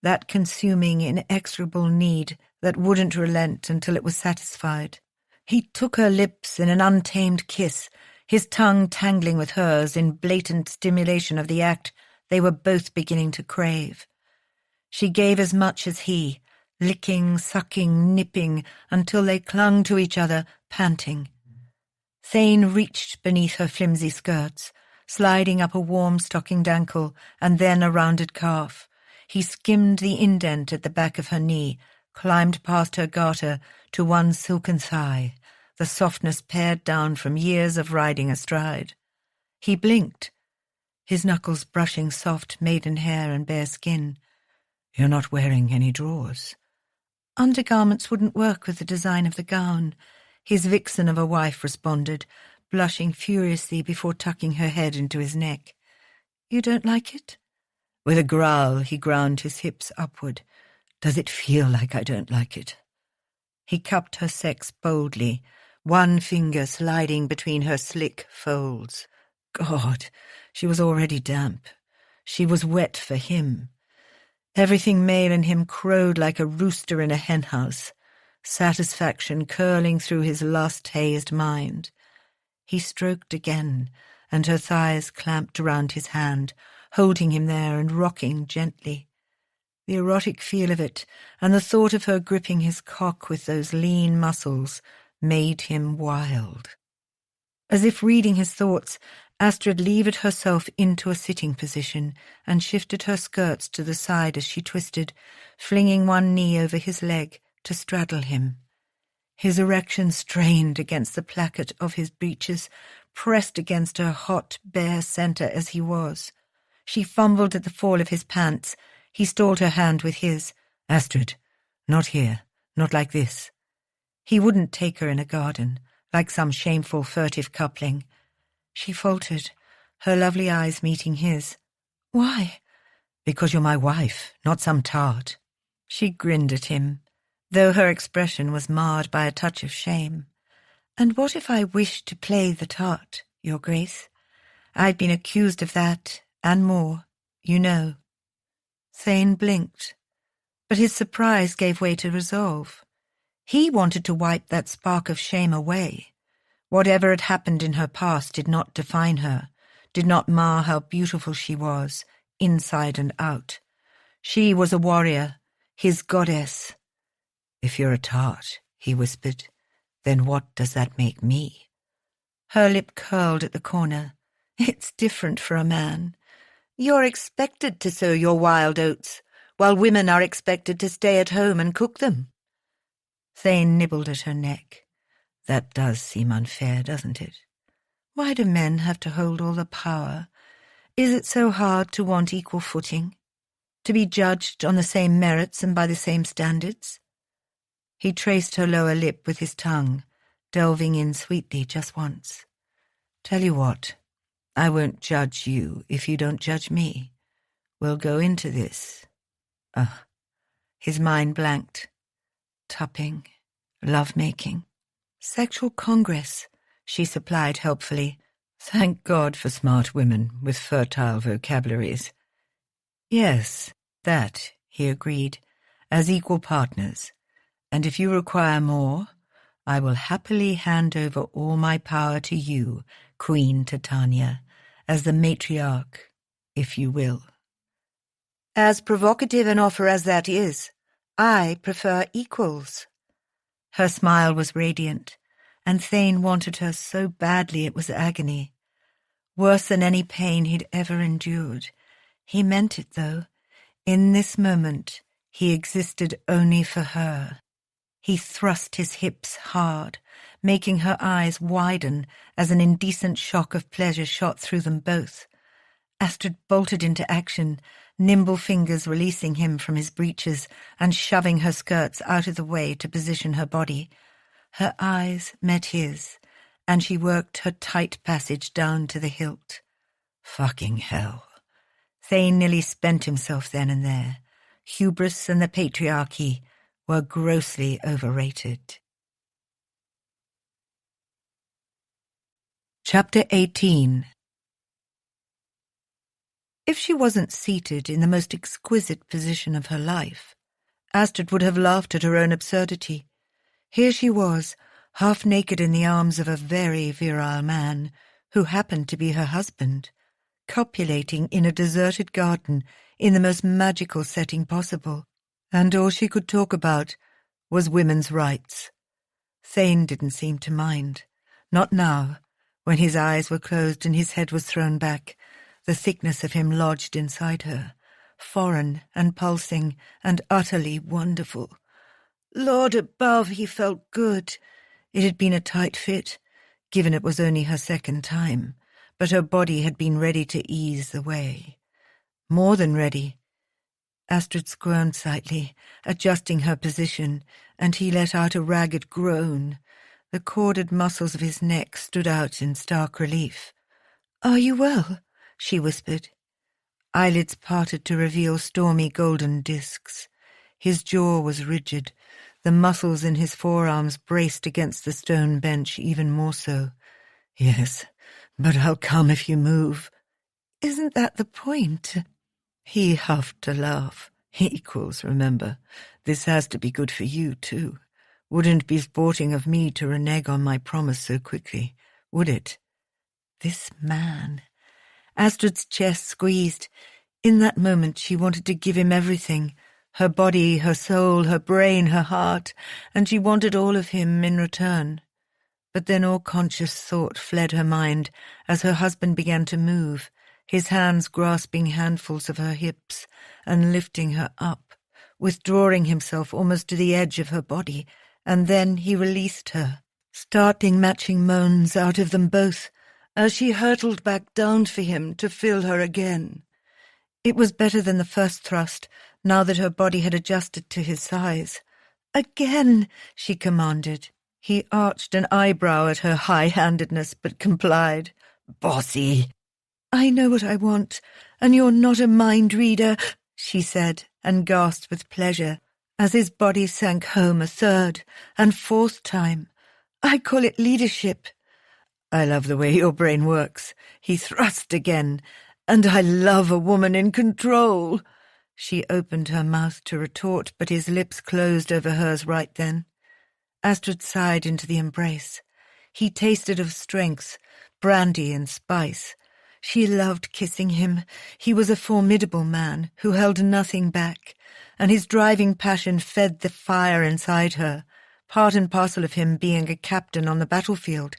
That consuming, inexorable need that wouldn't relent until it was satisfied. He took her lips in an untamed kiss, his tongue tangling with hers in blatant stimulation of the act they were both beginning to crave. She gave as much as he, licking, sucking, nipping, until they clung to each other, panting. Thane reached beneath her flimsy skirts, sliding up a warm stockinged ankle and then a rounded calf. He skimmed the indent at the back of her knee, climbed past her garter to one silken thigh, the softness pared down from years of riding astride. He blinked, his knuckles brushing soft maiden hair and bare skin. You're not wearing any drawers. Undergarments wouldn't work with the design of the gown, his vixen of a wife responded, blushing furiously before tucking her head into his neck. You don't like it? With a growl, he ground his hips upward. Does it feel like I don't like it? He cupped her sex boldly, one finger sliding between her slick folds. God, she was already damp. She was wet for him. Everything male in him crowed like a rooster in a henhouse, satisfaction curling through his lust-hazed mind. He stroked again, and her thighs clamped around his hand, holding him there and rocking gently. The erotic feel of it, and the thought of her gripping his cock with those lean muscles, made him wild. As if reading his thoughts, Astrid levered herself into a sitting position and shifted her skirts to the side as she twisted, flinging one knee over his leg to straddle him. His erection strained against the placket of his breeches, pressed against her hot, bare centre as he was. She fumbled at the fall of his pants. He stalled her hand with his. Astrid, not here, not like this. He wouldn't take her in a garden, like some shameful, furtive coupling. She faltered, her lovely eyes meeting his. Why? Because you're my wife, not some tart. She grinned at him, though her expression was marred by a touch of shame. And what if I wished to play the tart, Your Grace? I've been accused of that, and more, you know. Thane blinked, but his surprise gave way to resolve. He wanted to wipe that spark of shame away. Whatever had happened in her past did not define her, did not mar how beautiful she was, inside and out. She was a warrior, his goddess. If you're a tart, he whispered, then what does that make me? Her lip curled at the corner. It's different for a man. You're expected to sow your wild oats, while women are expected to stay at home and cook them. Thane nibbled at her neck. That does seem unfair, doesn't it? Why do men have to hold all the power? Is it so hard to want equal footing? To be judged on the same merits and by the same standards? He traced her lower lip with his tongue, delving in sweetly just once. Tell you what, I won't judge you if you don't judge me. We'll go into this. His mind blanked. Tupping, love-making. Sexual congress, she supplied helpfully. Thank God for smart women with fertile vocabularies. Yes, that,
he agreed, as equal partners. And if you require more, I will happily hand over all my power to you, Queen Titania, as the matriarch, if you will.
As provocative an offer as that is, I prefer equals.
Her smile was radiant, and Thane wanted her so badly it was agony. Worse than any pain he'd ever endured. He meant it, though. In this moment, he existed only for her. He thrust his hips hard, making her eyes widen as an indecent shock of pleasure shot through them both. Astrid bolted into action, nimble fingers releasing him from his breeches and shoving her skirts out of the way to position her body. Her eyes met his, and she worked her tight passage down to the hilt. Fucking hell. Thane nearly spent himself then and there. Hubris and the patriarchy were grossly overrated. Chapter 18. If she wasn't seated in the most exquisite position of her life, Astrid would have laughed at her own absurdity. Here she was, half naked in the arms of a very virile man, who happened to be her husband, copulating in a deserted garden in the most magical setting possible, and all she could talk about was women's rights. Thane didn't seem to mind. Not now, when his eyes were closed and his head was thrown back, the thickness of him lodged inside her, foreign and pulsing and utterly wonderful. Lord above, he felt good. It had been a tight fit, given it was only her second time, but her body had been ready to ease the way. More than ready. Astrid squirmed slightly, adjusting her position, and he let out a ragged groan. The corded muscles of his neck stood out in stark relief. "Are you well?" she whispered. Eyelids parted to reveal stormy golden discs. His jaw was rigid, the muscles in his forearms braced against the stone bench even more so. "Yes, but I'll come if you move." "Isn't that the point?" He huffed a laugh. "Equals, remember. This has to be good for you, too. Wouldn't be sporting of me to renege on my promise so quickly, would it?" This man. Astrid's chest squeezed. In that moment she wanted to give him everything, her body, her soul, her brain, her heart, and she wanted all of him in return. But then all conscious thought fled her mind as her husband began to move, his hands grasping handfuls of her hips and lifting her up, withdrawing himself almost to the edge of her body, and then he released her, starting matching moans out of them both, as she hurtled back down for him to fill her again. It was better than the first thrust, now that her body had adjusted to his size. "Again," she commanded. He arched an eyebrow at her high-handedness, but complied. "Bossy." "I know what I want, and you're not a mind-reader," she said, and gasped with pleasure, as his body sank home a third and fourth time. "I call it leadership." "I love the way your brain works." He thrust again. "And I love a woman in control." She opened her mouth to retort, but his lips closed over hers right then. Astrid sighed into the embrace. He tasted of strength, brandy and spice. She loved kissing him. He was a formidable man who held nothing back, and his driving passion fed the fire inside her, part and parcel of him being a captain on the battlefield.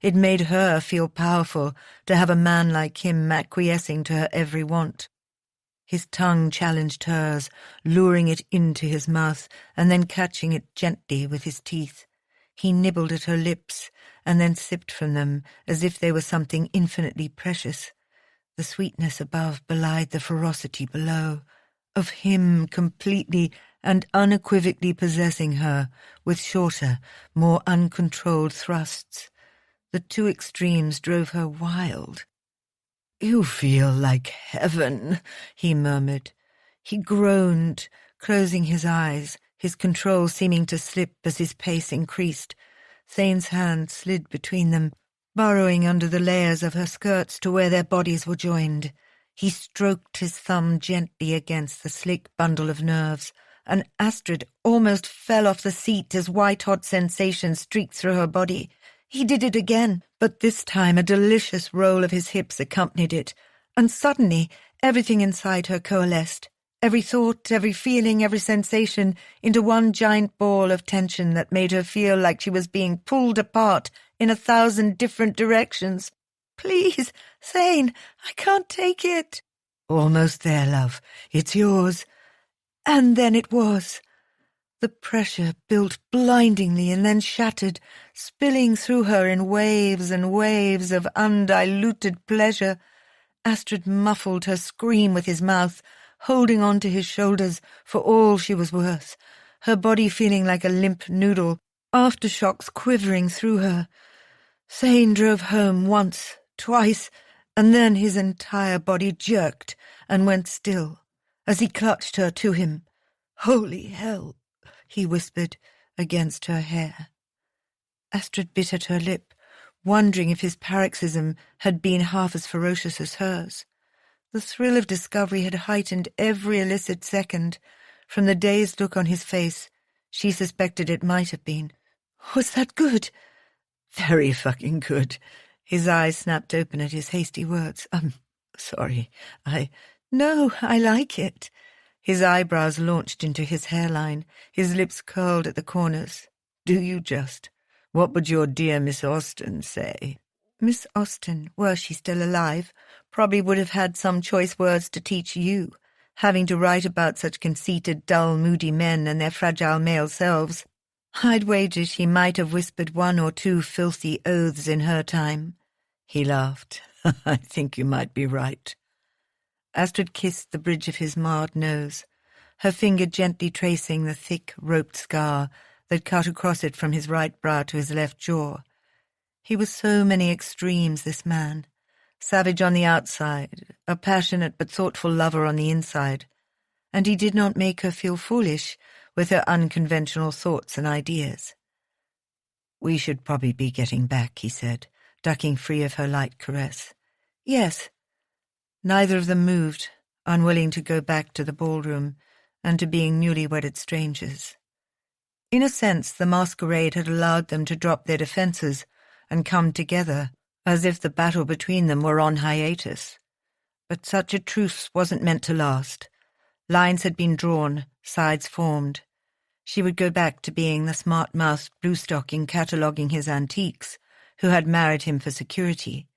It made her feel powerful to have a man like him acquiescing to her every want. His tongue challenged hers, luring it into his mouth and then catching it gently with his teeth. He nibbled at her lips and then sipped from them as if they were something infinitely precious. The sweetness above belied the ferocity below, of him completely and unequivocally possessing her with shorter, more uncontrolled thrusts. The two extremes drove her wild. "You feel like heaven," he murmured. He groaned, closing his eyes, his control seeming to slip as his pace increased. Thane's hand slid between them, burrowing under the layers of her skirts to where their bodies were joined.
He stroked his thumb gently against the slick bundle of nerves, and Astrid almost fell off the seat as white-hot sensations streaked through her body. He did it again, but this time a delicious roll of his hips accompanied it, and suddenly everything inside her coalesced, every thought, every feeling, every sensation, into one giant ball of tension that made her feel like she was being pulled apart in 1,000 different directions. "Please, Thane, I can't take it." "Almost there, love. It's yours." And then it was. The pressure built blindingly and then shattered, spilling through her in waves and waves of undiluted pleasure. Astrid muffled her scream with his mouth, holding on to his shoulders for all she was worth, her body feeling like a limp noodle, aftershocks quivering through her. Thane drove home once, twice, and then his entire body jerked and went still as he clutched her to him. "Holy hell," he whispered against her hair. Astrid bit at her lip, wondering if his paroxysm had been half as ferocious as hers. The thrill of discovery had heightened every illicit second. From the dazed look on his face, she suspected it might have been. "Was that good?" "Very fucking good." His eyes snapped open at his hasty words. Sorry, No, I like it." His eyebrows launched into his hairline, his lips curled at the corners. "Do you just? What would your dear Miss Austen say?" Miss Austen, were she still alive, probably would have had some choice words to teach you, having to write about such conceited, dull, moody men and their fragile male selves. I'd wager she might have whispered 1 or 2 filthy oaths in her time. He laughed. "I think you might be right." Astrid kissed the bridge of his marred nose, her finger gently tracing the thick, roped scar that cut across it from his right brow to his left jaw. He was so many extremes, this man. Savage on the outside, a passionate but thoughtful lover on the inside, and he did not make her feel foolish with her unconventional thoughts and ideas. "We should probably be getting back," he said, ducking free of her light caress. "Yes." Neither of them moved, unwilling to go back to the ballroom and to being newly-wedded strangers. In a sense, the masquerade had allowed them to drop their defences and come together, as if the battle between them were on hiatus. But such a truce wasn't meant to last. Lines had been drawn, sides formed. She would go back to being the smart-mouthed bluestocking cataloguing his antiques, who had married him for security.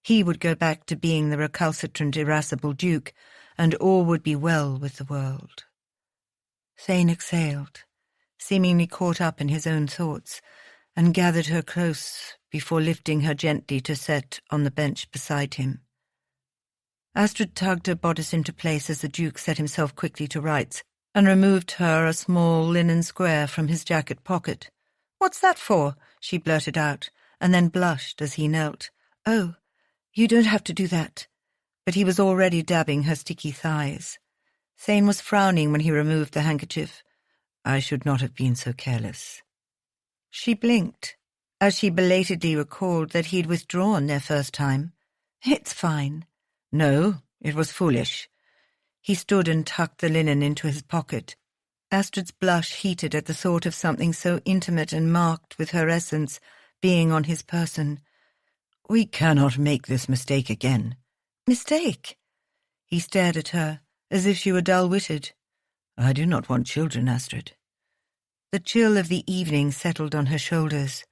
He would go back to being the recalcitrant, irascible duke, and all would be well with the world. Thane exhaled, seemingly caught up in his own thoughts, and gathered her close before lifting her gently to set on the bench beside him. Astrid tugged her bodice into place as the Duke set himself quickly to rights, and removed her a small linen square from his jacket pocket. "What's that for?" she blurted out, and then blushed as he knelt. "Oh, you don't have to do that." But he was already dabbing her sticky thighs. Thane was frowning when he removed the handkerchief. "I should not have been so careless." She blinked, as she belatedly recalled that he'd withdrawn their first time. "It's fine." "No, it was foolish." He stood and tucked the linen into his pocket. Astrid's blush heated at the thought of something so intimate and marked with her essence being on his person. "We cannot make this mistake again." "Mistake?" He stared at her, as if she were dull-witted. "I do not want children, Astrid." The chill of the evening settled on her shoulders.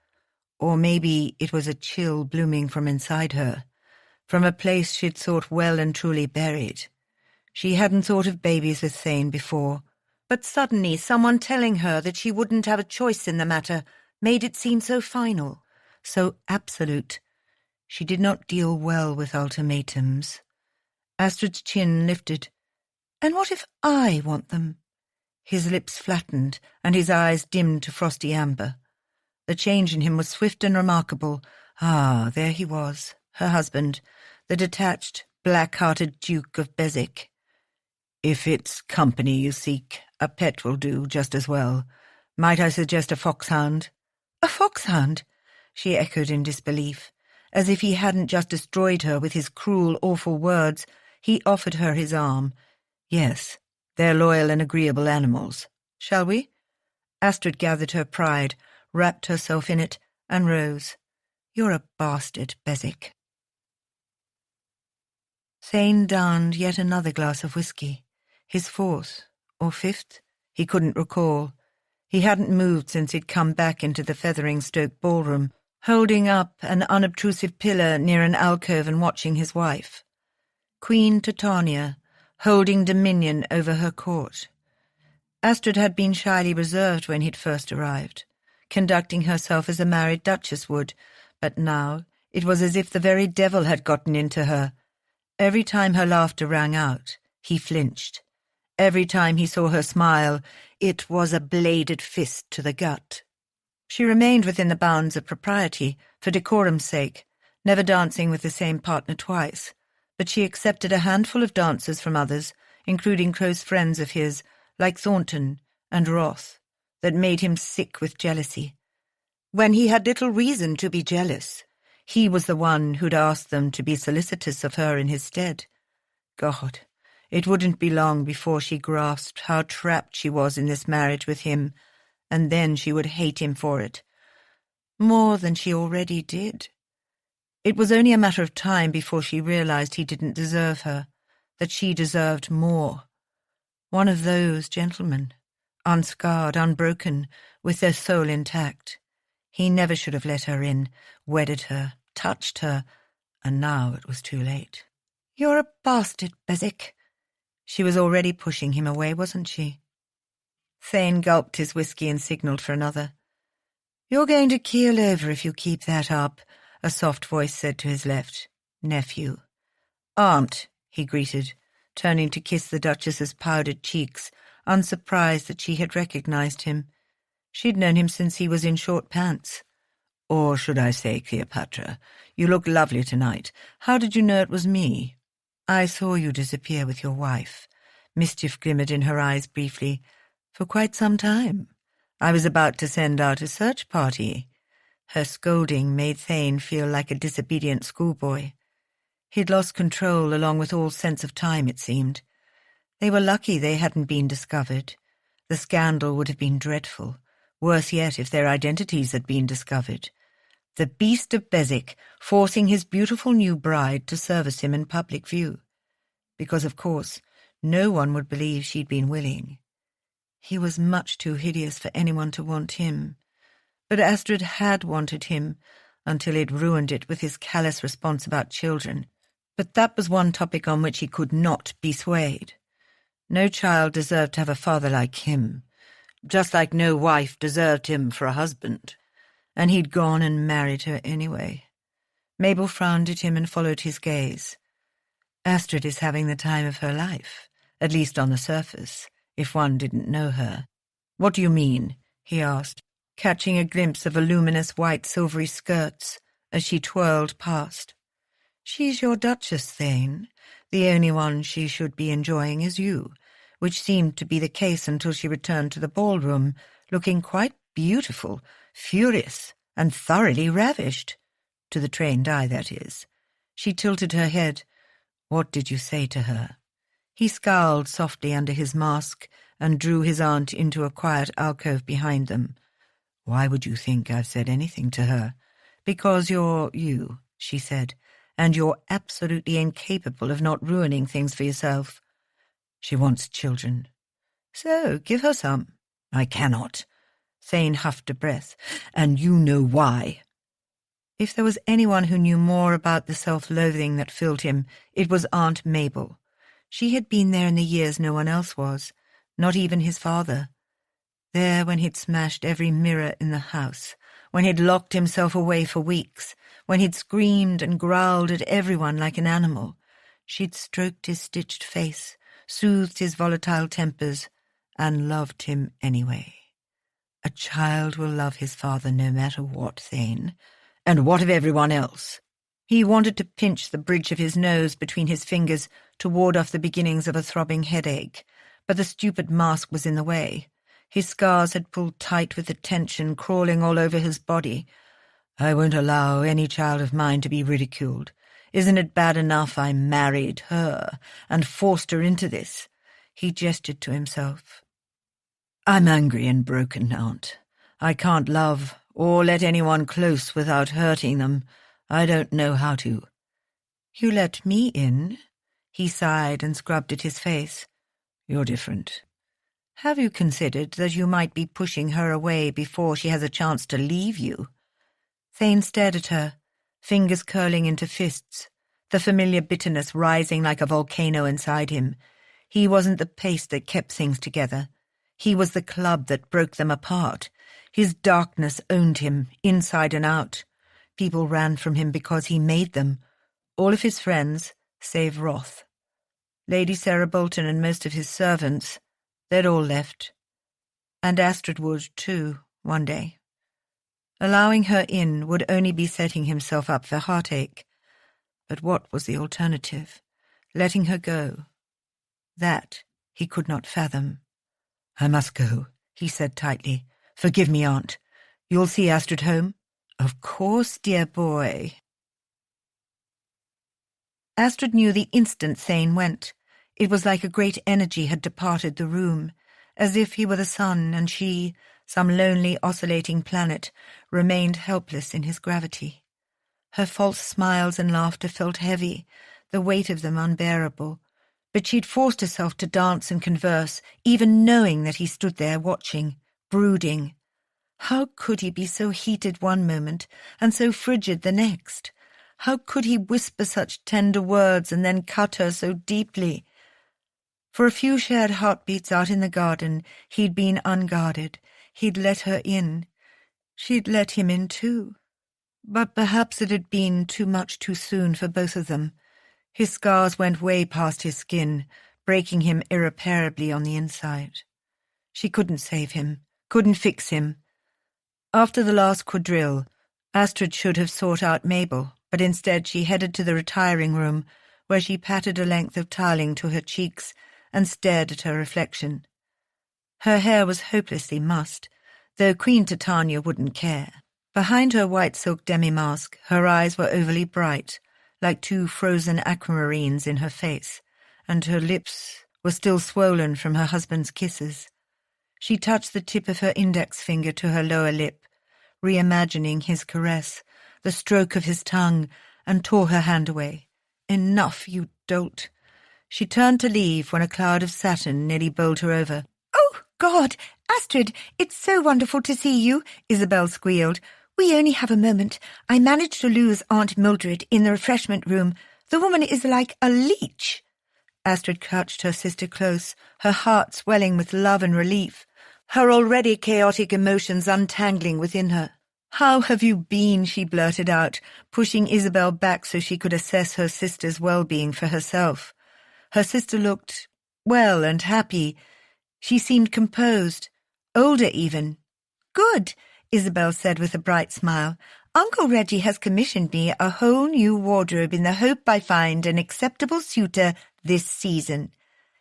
Or maybe it was a chill blooming from inside her, from a place she'd thought well and truly buried. She hadn't thought of babies with Thane before, but suddenly someone telling her that she wouldn't have a choice in the matter made it seem so final, so absolute. She did not deal well with ultimatums. Astrid's chin lifted. "And what if I want them?" His lips flattened, and his eyes dimmed to frosty amber. The change in him was swift and remarkable. There he was, her husband, the detached, black-hearted Duke of Beswick. "If it's company you seek, a pet will do just as well. Might I suggest a foxhound?" "A foxhound?" she echoed in disbelief. As if he hadn't just destroyed her with his cruel, awful words,
He offered her his arm. Yes, they're loyal and agreeable animals. Shall we? Astrid gathered her pride, wrapped herself in it, and rose. You're a bastard, Beswick. Thane downed yet another glass of whisky. His fourth, or fifth, he couldn't recall. He hadn't moved since he'd come back into the Feathering-Stoke ballroom, holding up an unobtrusive pillar near an alcove and watching his wife. Queen Titania, holding dominion over her court. Astrid had been shyly reserved when he'd first arrived, conducting herself as a married duchess would, but now it was as if the very devil had gotten into her. Every time her laughter rang out, he flinched. Every time he saw her smile, it was a bladed fist to the gut. She remained within the bounds of propriety, for decorum's sake, never dancing with the same partner twice, but she accepted a handful of dances from others, including close friends of his, like Thornton and Roth, that made him sick with jealousy. When he had little reason to be jealous, he was the one who'd asked them to be solicitous of her in his stead. God, it wouldn't be long before she grasped how trapped she was in this marriage with him, and then she would hate him for it. More than she already did. It was only a matter of time before she realized he didn't deserve her, that she deserved more. One of those gentlemen, unscarred, unbroken, with their soul intact. He never should have let her in, wedded her, touched her, and now it was too late. You're a bastard, Beswick. She was already pushing him away, wasn't she? Thane gulped his whisky and signalled for another. You're going to keel over if you keep that up, a soft voice said to his left. Nephew. Aunt, he greeted, turning to kiss the Duchess's powdered cheeks, unsurprised that she had recognized him. She'd known him since he was in short pants. Or should I say, Cleopatra, you look lovely tonight. How did you know it was me? I saw you disappear with your wife. Mischief glimmered in her eyes briefly. For quite some time. I was about to send out a search party. Her scolding made Thane feel like a disobedient schoolboy. He'd lost control along with all sense of time, it seemed. They were lucky they hadn't been discovered. The scandal would have been dreadful. Worse yet if their identities had been discovered. The beast of Beswick forcing his beautiful new bride to service him in public view. Because, of course, no one would believe she'd been willing. He was much too hideous for anyone to want him. But Astrid had wanted him, until he'd ruined it with his callous response about children. But that was one topic on which he could not be swayed. No child deserved to have a father like him, just like no wife deserved him for a husband. And he'd gone and married her anyway. Mabel frowned at him and followed his gaze. Astrid is having the time of her life, at least on the surface, if one didn't know her. What do you mean? He asked, catching a glimpse of voluminous white silvery skirts as she twirled past. She's your Duchess, Thane. The only one she should be enjoying is you, which seemed to be the case until she returned to the ballroom, looking quite beautiful, furious, and thoroughly ravished. To the trained eye, that is. She tilted her head. What did you say to her? He scowled softly under his mask and drew his aunt into a quiet alcove behind them. Why would you think I've said anything to her? Because you're you, she said, and you're absolutely incapable of not ruining things for yourself. She wants children. So, give her some. I cannot. Thane huffed a breath. And you know why. If there was anyone who knew more about the self-loathing that filled him, it was Aunt Mabel. She had been there in the years no one else was, not even his father. There when he'd smashed every mirror in the house, when he'd locked himself away for weeks, when he'd screamed and growled at everyone like an animal. She'd stroked his stitched face, soothed his volatile tempers, and loved him anyway. A child will love his father no matter what, Thane. And what of everyone else? He wanted to pinch the bridge of his nose between his fingers to ward off the beginnings of a throbbing headache, but the stupid mask was in the way. His scars had pulled tight with the tension crawling all over his body. I won't allow any child of mine to be ridiculed.
Isn't it bad enough I married her and forced her into this?" He gestured to himself. "I'm angry and broken, Aunt. I can't love or let anyone close without hurting them. I don't know how to."
"You let me in?" He sighed and scrubbed at his face.
"You're different."
"Have you considered that you might be pushing her away before she has a chance to leave you?" Thane stared at her, fingers curling into fists, the familiar bitterness rising like a volcano inside him. He wasn't the paste that kept things together. He was the club that broke them apart. His darkness owned him, inside and out. People ran from him because he made them. All of his friends, save Roth. Lady Sarah Bolton and most of his servants, they'd all left. And Astrid would, too, one day. Allowing her in would only be setting himself up for heartache. But what was the alternative? Letting her go? That he could not fathom.
"I must go," he said tightly. "Forgive me, Aunt. You'll see Astrid home?"
"Of course, dear boy." Astrid knew the instant Thane went. It was like a great energy had departed the room, as if he were the sun and she, some lonely oscillating planet, remained helpless in his gravity. Her false smiles and laughter felt heavy, the weight of them unbearable, but she'd forced herself to dance and converse, even knowing that he stood there watching, brooding. How could he be so heated one moment and so frigid the next? How could he whisper such tender words and then cut her so deeply? For a few shared heartbeats out in the garden, he'd been unguarded. He'd let her in. She'd let him in too. But perhaps it had been too much too soon for both of them. His scars went way past his skin, breaking him irreparably on the inside. She couldn't save him, couldn't fix him. After the last quadrille, Astrid should have sought out Mabel, but instead she headed to the retiring room, where she patted a length of tiling to her cheeks and stared at her reflection. Her hair was hopelessly mussed, though Queen Titania wouldn't care. Behind her white silk demi-mask, her eyes were overly bright, like two frozen aquamarines in her face, and her lips were still swollen from her husband's kisses. She touched the tip of her index finger to her lower lip, reimagining his caress, the stroke of his tongue, and tore her hand away. "Enough, you dolt." She turned to leave when a cloud of satin nearly bowled her over. "Oh, God! Astrid, it's so wonderful to see you," Isabel squealed. "We only have a moment. I managed to lose Aunt Mildred in the refreshment room. The woman is like a leech." Astrid crouched her sister close, her heart swelling with love and relief, her already chaotic emotions untangling within her. "How have you been?" she blurted out, pushing Isabel back so she could assess her sister's well-being for herself. Her sister looked well and happy. She seemed composed, older even. "Good," Isabel said with a bright smile. "Uncle Reggie has commissioned me a whole new wardrobe in the hope I find an acceptable suitor this season."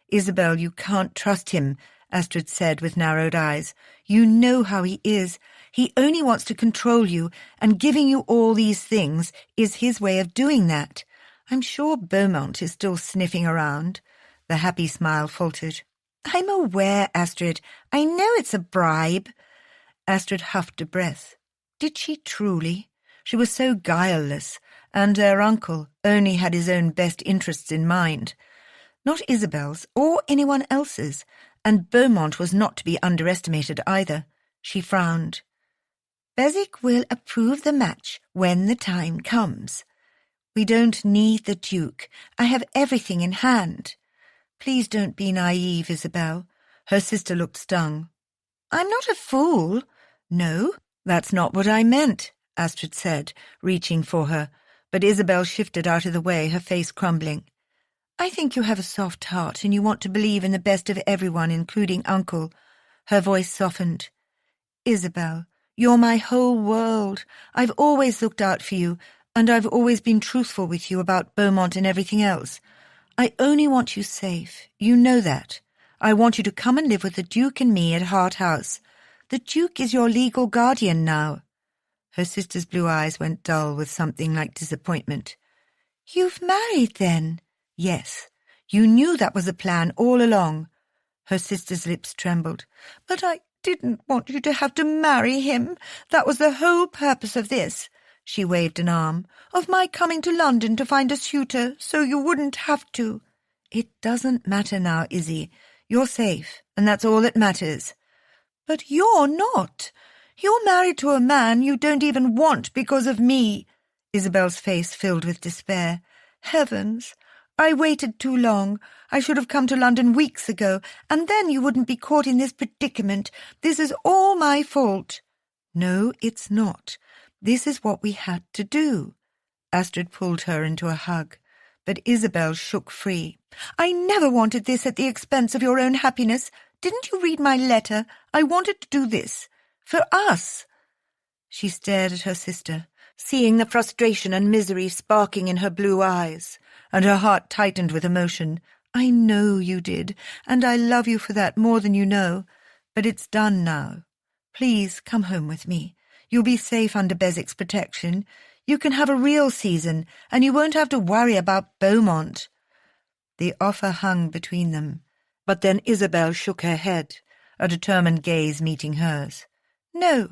"Isabel, you can't trust him," Astrid said with narrowed eyes. "You know how he is. He only wants to control you, and giving you all these things is his way of doing that. I'm sure Beaumont is still sniffing around." The happy smile faltered. "I'm aware, Astrid. I know it's a bribe." Astrid huffed a breath. Did she truly? She was so guileless, and their uncle only had his own best interests in mind. Not Isabel's or anyone else's, and Beaumont was not to be underestimated either. She frowned. "Beswick will approve the match when the time comes. We don't need the Duke. I have everything in hand." "Please don't be naive, Isabel." Her sister looked stung. "I'm not a fool." "No, that's not what I meant," Astrid said, reaching for her, but Isabel shifted out of the way, her face crumbling. "I think you have a soft heart and you want to believe in the best of everyone, including Uncle." Her voice softened. "Isabel, you're my whole world. I've always looked out for you, and I've always been truthful with you about Beaumont and everything else. I only want you safe. You know that. I want you to come and live with the Duke and me at Hart House. The Duke is your legal guardian now." Her sister's blue eyes went dull with something like disappointment. You've married, then?
Yes. You knew that was the plan all along. Her sister's lips trembled.
But I didn't want you to have to marry him. That was the whole purpose of this. She waved an arm. Of my coming to London to find a suitor, so you wouldn't have to.
It doesn't matter now, Izzy. You're safe, and that's all that matters.
But you're not. You're married to a man you don't even want because of me.
Isabel's face filled with despair.
Heavens! I waited too long. I should have come to London weeks ago, and then you wouldn't be caught in this predicament. This is all my fault.
No, it's not. This is what we had to do. Astrid pulled her into a hug, but Isabel shook free.
I never wanted this at the expense of your own happiness. Didn't you read my letter? I wanted to do this. For us.
She stared at her sister, seeing the frustration and misery sparking in her blue eyes, and her heart tightened with emotion. I know you did, and I love you for that more than you know. But it's done now. Please come home with me. You'll be safe under Beswick's protection. You can have a real season, and you won't have to worry about Beaumont. The offer hung between them, but then Isabel shook her head, a determined gaze meeting hers.
No,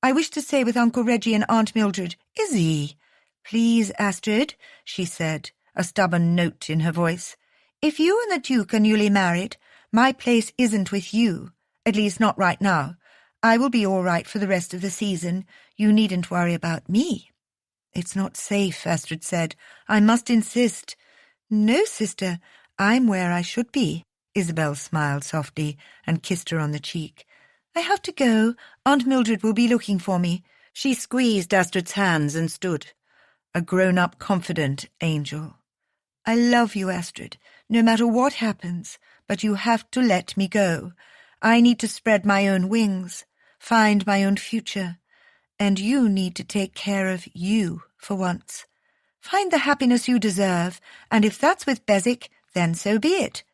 I wish to stay with Uncle Reggie and Aunt Mildred.
Izzy, please, Astrid, she said, a stubborn note in her voice.
If you and the Duke are newly married, my place isn't with you, at least not right now. I will be all right for the rest of the season. You needn't worry about me.
It's not safe, Astrid said. I must insist.
No, sister, I'm where I should be.
Isabel smiled softly and kissed her on the cheek.
I have to go. Aunt Mildred will be looking for me.
She squeezed Astrid's hands and stood, a grown-up, confident angel.
I love you, Astrid, no matter what happens, but you have to let me go. I need to spread my own wings, find my own future, and you need to take care of you for once. Find the happiness you deserve, and if that's with Beswick, then so be it.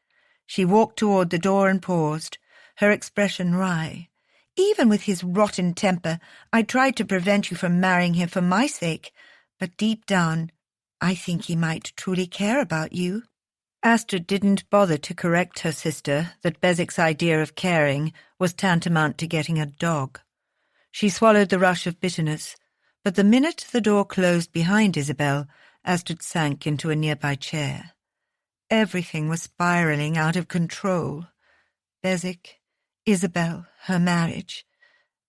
She walked toward the door and paused, her expression wry.
Even with his rotten temper, I tried to prevent you from marrying him for my sake, but deep down, I think he might truly care about you.
Astrid didn't bother to correct her sister that Beswick's idea of caring was tantamount to getting a dog. She swallowed the rush of bitterness, but the minute the door closed behind Isabel, Astrid sank into a nearby chair. Everything was spiraling out of control. Beswick, Isabel, her marriage,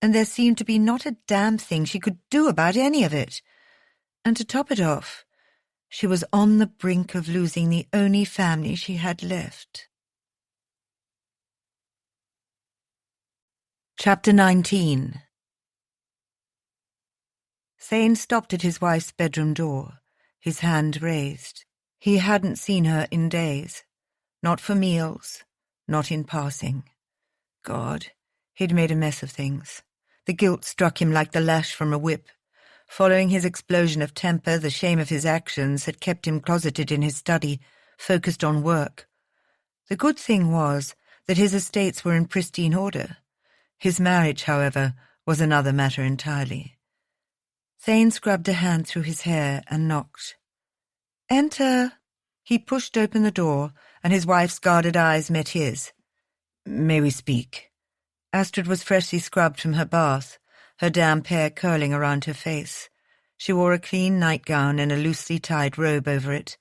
and there seemed to be not a damn thing she could do about any of it. And to top it off, she was on the brink of losing the only family she had left. Chapter 19. Thane stopped at his wife's bedroom door, his hand raised. He hadn't seen her in days, not for meals, not in passing. God, he'd made a mess of things. The guilt struck him like the lash from a whip. Following his explosion of temper, the shame of his actions had kept him closeted in his study, focused on work. The good thing was that his estates were in pristine order. His marriage, however, was another matter entirely. Thane scrubbed a hand through his hair and knocked. "Enter." He pushed open the door, and his wife's guarded eyes met his. "May we speak?" Astrid was freshly scrubbed from her bath, her damp hair curling around her face. She wore a clean nightgown and a loosely tied robe over it.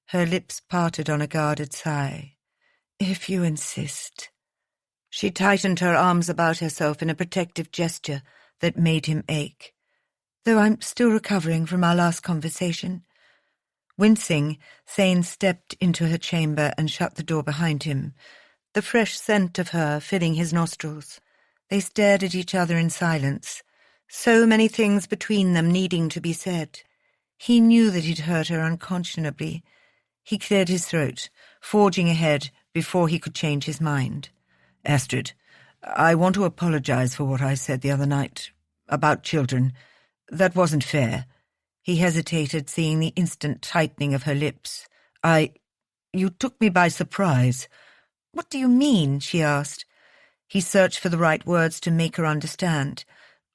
Her lips parted on a guarded sigh. "If you insist." She tightened her arms about herself in a protective gesture that made him ache. "Though I'm still recovering from our last conversation." Wincing, Thane stepped into her chamber and shut the door behind him, the fresh scent of her filling his nostrils. They stared at each other in silence, so many things between them needing to be said. He knew that he'd hurt her unconscionably. He cleared his throat, forging ahead before he could change his mind. "Astrid, I want to apologize for what I said the other night, about children. That wasn't fair." He hesitated, seeing the instant tightening of her lips. You took me by surprise." "What do you mean?" she asked. He searched for the right words to make her understand.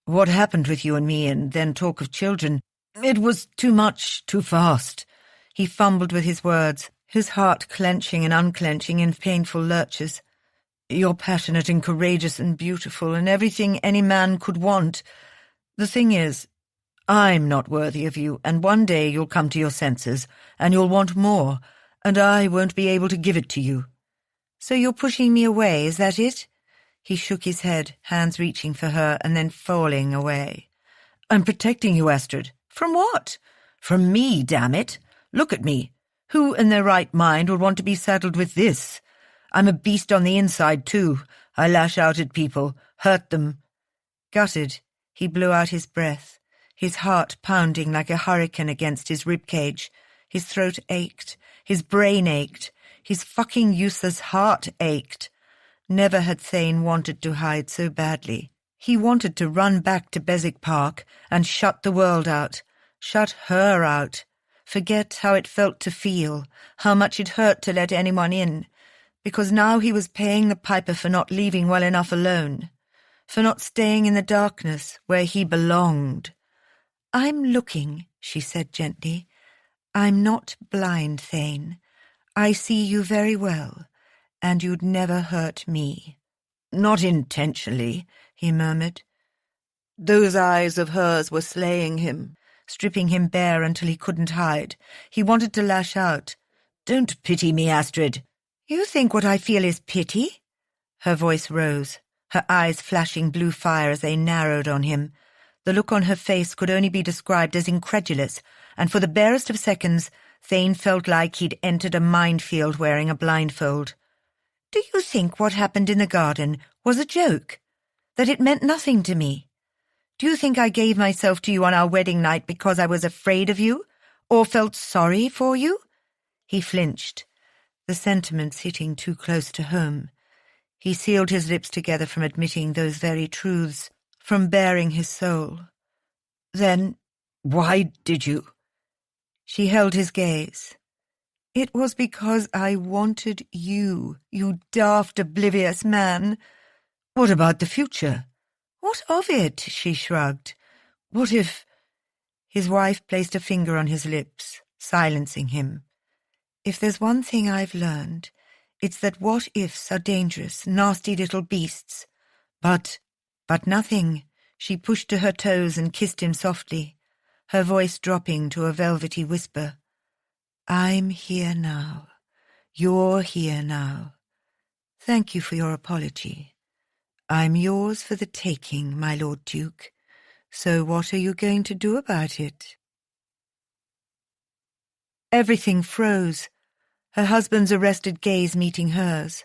"What happened with you and me, and then talk of children. It was too much, too fast."
He fumbled with his words, his heart clenching and unclenching in painful lurches. "You're passionate and courageous and beautiful and everything any man could want. The thing is, I'm not worthy of you, and one day you'll come to your senses, and you'll want more, and I won't be able to give it to you." "So you're pushing me away, is that it?" He shook his head, hands reaching for her and then falling away. "I'm protecting you, Astrid." "From what?" "From me, damn it. Look at me. Who in their right mind would want to be saddled with this? I'm a beast on the inside, too. I lash out at people, hurt them." Gutted, he blew out his breath, his heart pounding like a hurricane against his ribcage. His throat ached, his brain ached, his fucking useless heart ached. Never had Thane wanted to hide so badly. He wanted to run back to Beswick Park and shut the world out, shut her out, forget how it felt to feel, how much it hurt to let anyone in, because now he was paying the piper for not leaving well enough alone, for not staying in the darkness where he belonged. "I'm looking," she said gently. "I'm not blind, Thane. I see you very well, and you'd never hurt me." "Not intentionally," he murmured. Those eyes of hers were slaying him, stripping him bare until he couldn't hide. He wanted to lash out. "Don't pity me, Astrid." "You think what I feel is pity?" Her voice rose, her eyes flashing blue fire as they narrowed on him. The look on her face could only be described as incredulous, and for the barest of seconds Thane felt like he'd entered a minefield wearing a blindfold. "Do you think what happened in the garden was a joke? That it meant nothing to me? Do you think I gave myself to you on our wedding night because I was afraid of you, or felt sorry for you?" He flinched, the sentiments hitting too close to home. He sealed his lips together from admitting those very truths, from baring his soul. "Then why did you?" She held his gaze. "It was because I wanted you, you daft, oblivious man." "What about the future?" "What of it?" she shrugged. "What if—" His wife placed a finger on his lips, silencing him. "If there's one thing I've learned, it's that what-ifs are dangerous, nasty little beasts. But nothing." She pushed to her toes and kissed him softly, her voice dropping to a velvety whisper. "I'm here now. You're here now. Thank you for your apology. I'm yours for the taking, my Lord Duke. So what are you going to do about it?" Everything froze, her husband's arrested gaze meeting hers.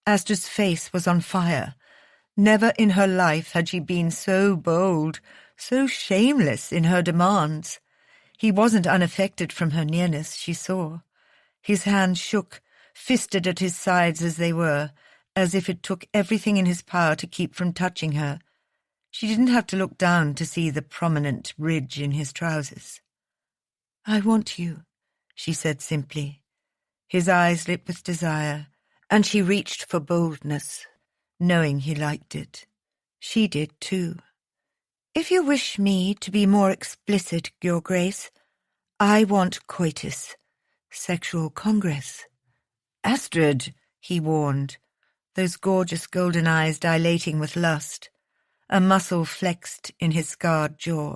Astrid's face was on fire. Never in her life had she been so bold, so shameless in her demands. He wasn't unaffected from her nearness, she saw. His hands shook, fisted at his sides as they were, as if it took everything in his power to keep from touching her. She didn't have to look down to see the prominent ridge in his trousers. "I want you," she said simply. His eyes lit with desire, and she reached for boldness, knowing he liked it. She did too. "If you wish me to be more explicit, Your Grace, I want coitus, sexual congress." "Astrid," he warned, those gorgeous golden eyes dilating with lust, a muscle flexed in his scarred jaw.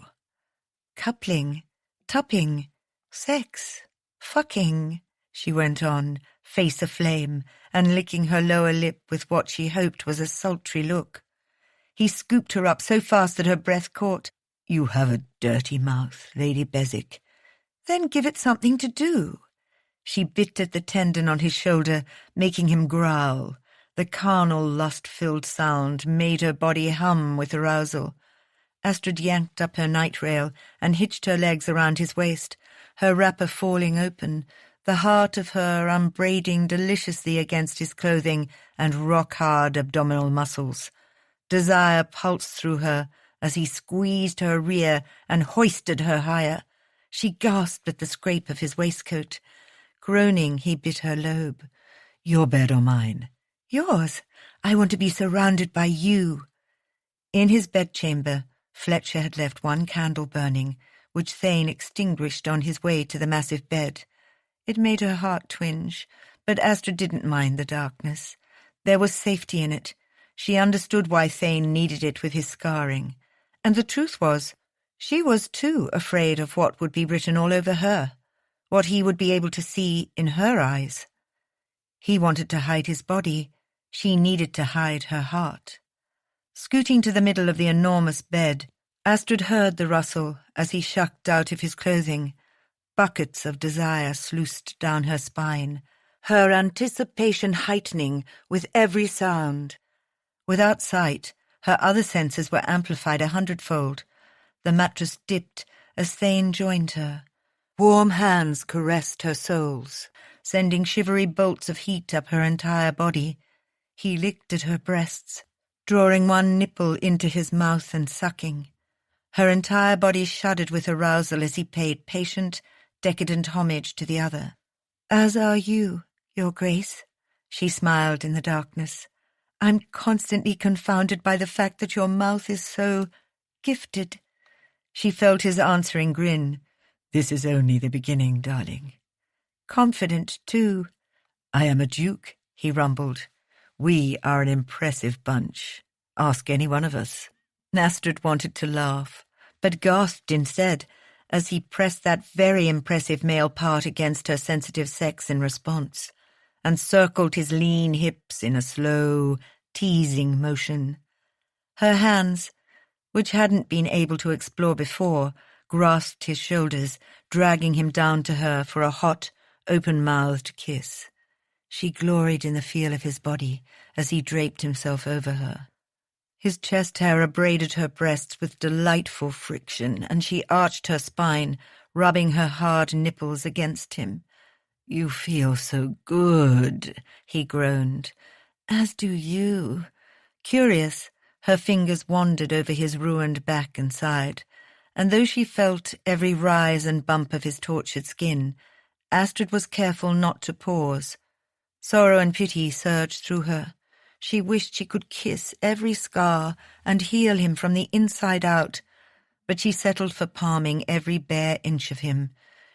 "Coupling, tupping, sex, fucking," she went on, face aflame, and licking her lower lip with what she hoped was a sultry look. He scooped her up so fast that her breath caught. "You have a dirty mouth, Lady Beswick." "Then give it something to do." She bit at the tendon on his shoulder, making him growl. The carnal, lust-filled sound made her body hum with arousal. Astrid yanked up her night rail and hitched her legs around his waist, her wrapper falling open, the heart of her unbraiding deliciously against his clothing and rock-hard abdominal muscles. Desire pulsed through her as he squeezed her rear and hoisted her higher. She gasped at the scrape of his waistcoat. Groaning, he bit her lobe. "Your bed or mine?" "Yours. I want to be surrounded by you." In his bedchamber, Fletcher had left one candle burning, which Thane extinguished on his way to the massive bed. It made her heart twinge, but Astrid didn't mind the darkness. There was safety in it. She understood why Thane needed it with his scarring. And the truth was, she was too afraid of what would be written all over her, what he would be able to see in her eyes. He wanted to hide his body. She needed to hide her heart. Scooting to the middle of the enormous bed, Astrid heard the rustle as he shucked out of his clothing. Buckets of desire sluiced down her spine, her anticipation heightening with every sound. Without sight, her other senses were amplified 100-fold. The mattress dipped as Thane joined her. Warm hands caressed her soles, sending shivery bolts of heat up her entire body. He licked at her breasts, drawing one nipple into his mouth and sucking. Her entire body shuddered with arousal as he paid patient, decadent homage to the other. "As are you, Your Grace," she smiled in the darkness. "I'm constantly confounded by the fact that your mouth is so gifted." She felt his answering grin. "This is only the beginning, darling." "Confident, too." "I am a duke," he rumbled. "We are an impressive bunch. Ask any one of us." Astrid wanted to laugh, but gasped instead as he pressed that very impressive male part against her sensitive sex in response, and circled his lean hips in a slow, teasing motion. Her hands, which hadn't been able to explore before, grasped his shoulders, dragging him down to her for a hot, open-mouthed kiss. She gloried in the feel of his body as he draped himself over her. His chest hair abraded her breasts with delightful friction, and she arched her spine, rubbing her hard nipples against him. "You feel so good," he groaned. "As do you." Curious, her fingers wandered over his ruined back and side, and though she felt every rise and bump of his tortured skin, Astrid was careful not to pause. Sorrow and pity surged through her. She wished she could kiss every scar and heal him from the inside out, but she settled for palming every bare inch of him.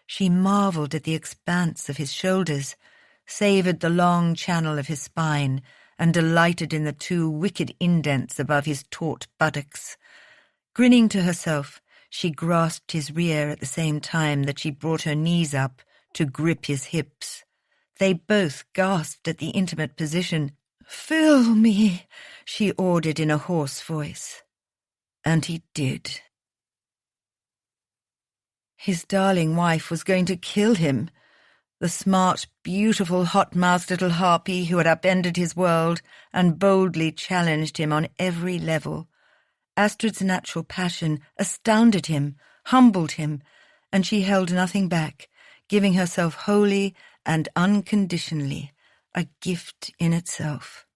She marvelled at the expanse of his shoulders, savoured the long channel of his spine, and delighted in the 2 wicked indents above his taut buttocks. Grinning to herself, she grasped his rear at the same time that she brought her knees up to grip his hips. They both gasped at the intimate position. "Fill me," she ordered in a hoarse voice. And he did. His darling wife was going to kill him. The smart, beautiful, hot-mouthed little harpy who had upended his world and boldly challenged him on every level. Astrid's natural passion astounded him, humbled him, and she held nothing back, giving herself wholly and unconditionally, a gift in itself.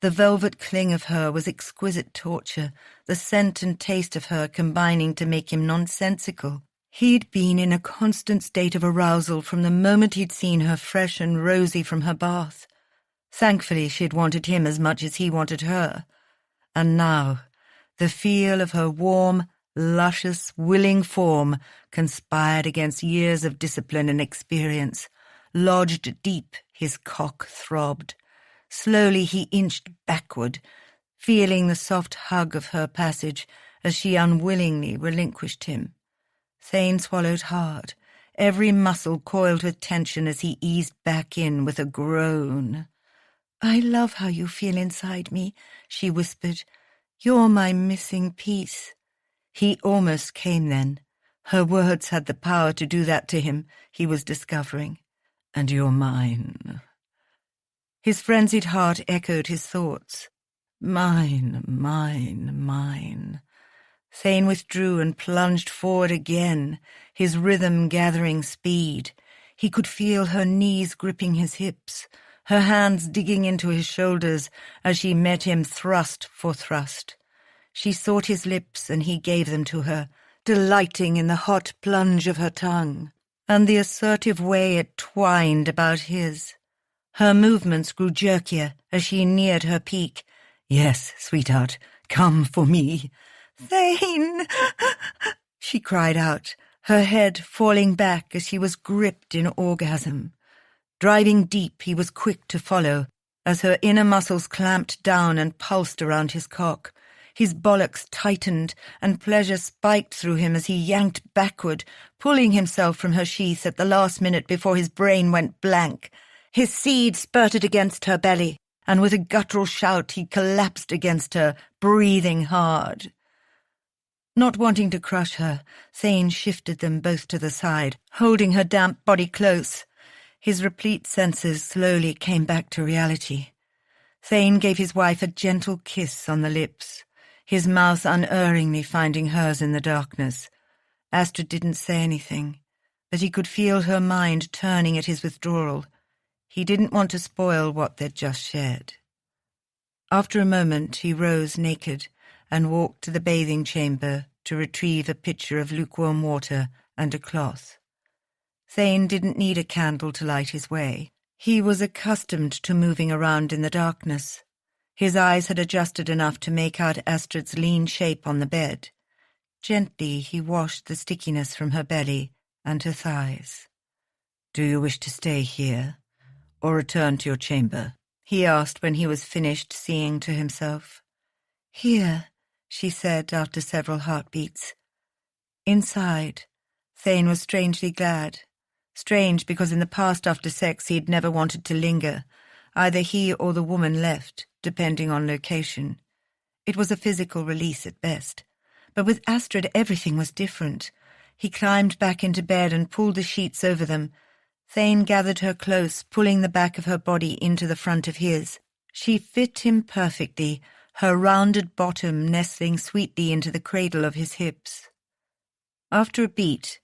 The velvet cling of her was exquisite torture, the scent and taste of her combining to make him nonsensical. He'd been in a constant state of arousal from the moment he'd seen her fresh and rosy from her bath. Thankfully, she'd wanted him as much as he wanted her. And now, the feel of her warm, luscious, willing form conspired against years of discipline and experience. Lodged deep, his cock throbbed. Slowly he inched backward, feeling the soft hug of her passage as she unwillingly relinquished him. Thane swallowed hard, every muscle coiled with tension as he eased back in with a groan. "I love how you feel inside me," she whispered. "You're my missing piece." He almost came then. Her words had the power to do that to him, he was discovering. "And you're mine." His frenzied heart echoed his thoughts. "Mine, mine, mine." Thane withdrew and plunged forward again, his rhythm gathering speed. He could feel her knees gripping his hips, her hands digging into his shoulders as she met him thrust for thrust. She sought his lips and he gave them to her, delighting in the hot plunge of her tongue, and the assertive way it twined about his. Her movements grew jerkier as she neared her peak. "Yes, sweetheart, come for me." "Thane!" she cried out, her head falling back as he was gripped in orgasm. Driving deep, he was quick to follow, as her inner muscles clamped down and pulsed around his cock. His bollocks tightened, and pleasure spiked through him as he yanked backward, pulling himself from her sheath at the last minute before his brain went blank. His seed spurted against her belly, and with a guttural shout he collapsed against her, breathing hard. Not wanting to crush her, Thane shifted them both to the side, holding her damp body close. His replete senses slowly came back to reality. Thane gave his wife a gentle kiss on the lips, his mouth unerringly finding hers in the darkness. Astrid didn't say anything, but he could feel her mind turning at his withdrawal. He didn't want to spoil what they'd just shared. After a moment, he rose naked and walked to the bathing chamber to retrieve a pitcher of lukewarm water and a cloth. Thane didn't need a candle to light his way. He was accustomed to moving around in the darkness. His eyes had adjusted enough to make out Astrid's lean shape on the bed. Gently he washed the stickiness from her belly and her thighs. "Do you wish to stay here, or return to your chamber?" he asked when he was finished seeing to himself. "Here," she said after several heartbeats. Inside, Thane was strangely glad. Strange because in the past after sex he'd never wanted to linger. Either he or the woman left, depending on location. It was a physical release at best. But with Astrid everything was different. He climbed back into bed and pulled the sheets over them. Thane gathered her close, pulling the back of her body into the front of his. She fit him perfectly, her rounded bottom nestling sweetly into the cradle of his hips. After a beat,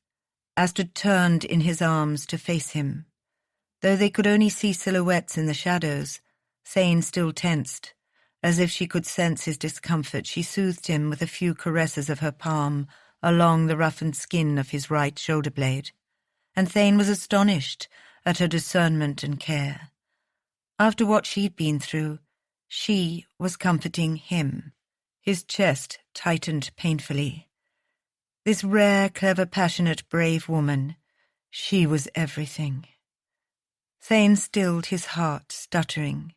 Astrid turned in his arms to face him. Though they could only see silhouettes in the shadows, Thane still tensed. As if she could sense his discomfort, she soothed him with a few caresses of her palm along the roughened skin of his right shoulder blade. And Thane was astonished at her discernment and care. After what she'd been through, she was comforting him. His chest tightened painfully. This rare, clever, passionate, brave woman, she was everything. Thane stilled his heart, stuttering,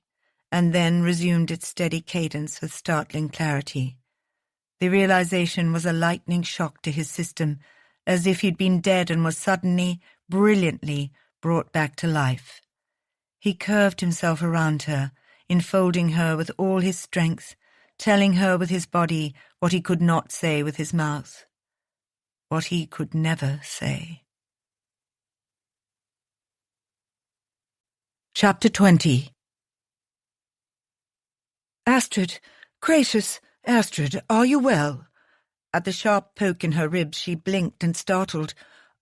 and then resumed its steady cadence with startling clarity. The realization was a lightning shock to his system, as if he'd been dead and was suddenly, brilliantly brought back to life. He curved himself around her, enfolding her with all his strength, telling her with his body what he could not say with his mouth. What he could never say. Chapter 20. "Astrid, gracious, Astrid, are you well?" At the sharp poke in her ribs, she blinked and startled,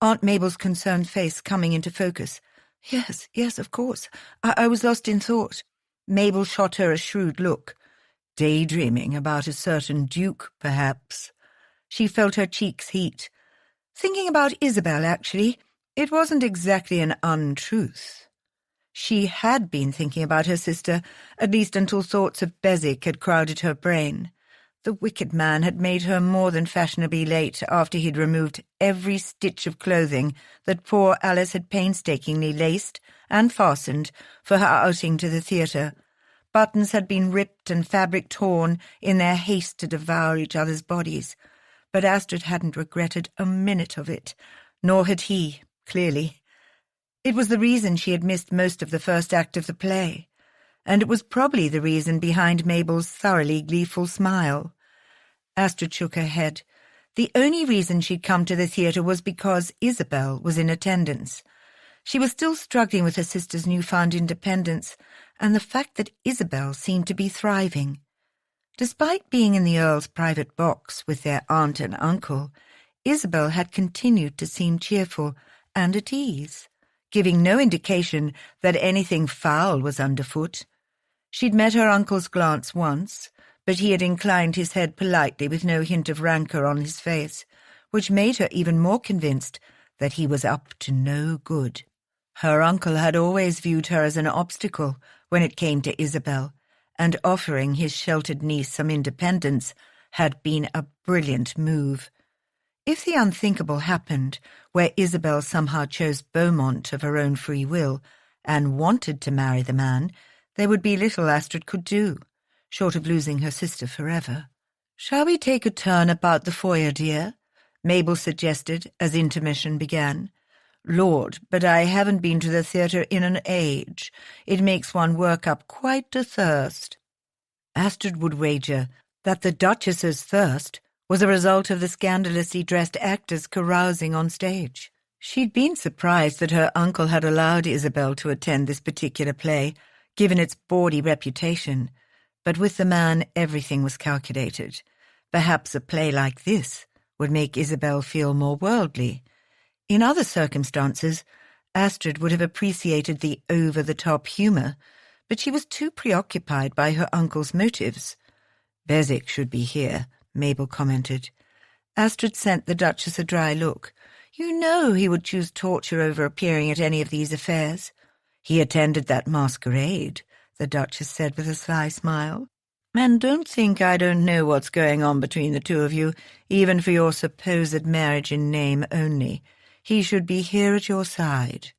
Aunt Mabel's concerned face coming into focus. Yes, of course. I was lost in thought." Mabel shot her a shrewd look. "Daydreaming about a certain duke, perhaps?" She felt her cheeks heat. "Thinking about Isabel, actually. It wasn't exactly an untruth." She had been thinking about her sister, at least until thoughts of Beswick had crowded her brain. The wicked man had made her more than fashionably late after he'd removed every stitch of clothing that poor Alice had painstakingly laced and fastened for her outing to the theatre. Buttons had been ripped and fabric torn in their haste to devour each other's bodies. But Astrid hadn't regretted a minute of it, nor had he, clearly. It was the reason she had missed most of the first act of the play, and it was probably the reason behind Mabel's thoroughly gleeful smile. Astrid shook her head. The only reason she'd come to the theatre was because Isabel was in attendance. She was still struggling with her sister's newfound independence, and the fact that Isabel seemed to be thriving. Despite being in the Earl's private box with their aunt and uncle, Isabel had continued to seem cheerful and at ease, giving no indication that anything foul was underfoot. She'd met her uncle's glance once, but he had inclined his head politely with no hint of rancour on his face, which made her even more convinced that he was up to no good. Her uncle had always viewed her as an obstacle when it came to Isabel, and offering his sheltered niece some independence had been a brilliant move. If the unthinkable happened, where Isabel somehow chose Beaumont of her own free will and wanted to marry the man, there would be little Astrid could do, short of losing her sister forever. "Shall we take a turn about the foyer, dear?" Mabel suggested as intermission began. "Lord, but I haven't been to the theatre in an age. It makes one work up quite a thirst." Astrid would wager that the Duchess's thirst was a result of the scandalously dressed actors carousing on stage. She'd been surprised that her uncle had allowed Isabel to attend this particular play, given its bawdy reputation, but with the man everything was calculated. Perhaps a play like this would make Isabel feel more worldly. In other circumstances, Astrid would have appreciated the over-the-top humour, but she was too preoccupied by her uncle's motives. "Beswick should be here," Mabel commented. Astrid sent the Duchess a dry look. "You know he would choose torture over appearing at any of these affairs." "He attended that masquerade," the Duchess said with a sly smile. "And don't think I don't know what's going on between the two of you, even for your supposed marriage in name only. He should be here at your side."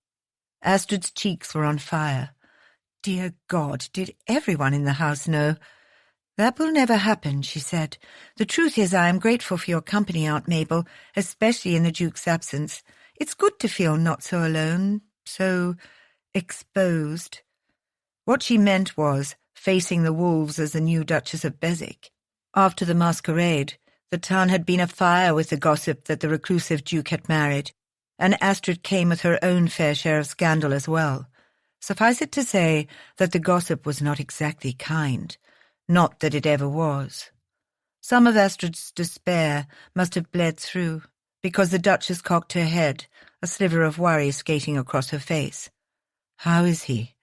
Astrid's cheeks were on fire. Dear God, did everyone in the house know? "That will never happen," she said. "The truth is I am grateful for your company, Aunt Mabel, especially in the Duke's absence. It's good to feel not so alone, so exposed." What she meant was facing the wolves as the new Duchess of Beswick. After the masquerade, the town had been afire with the gossip that the reclusive Duke had married, and Astrid came with her own fair share of scandal as well. Suffice it to say that the gossip was not exactly kind. Not that it ever was. Some of Astrid's despair must have bled through, because the Duchess cocked her head, a sliver of worry skating across her face. "How is he?"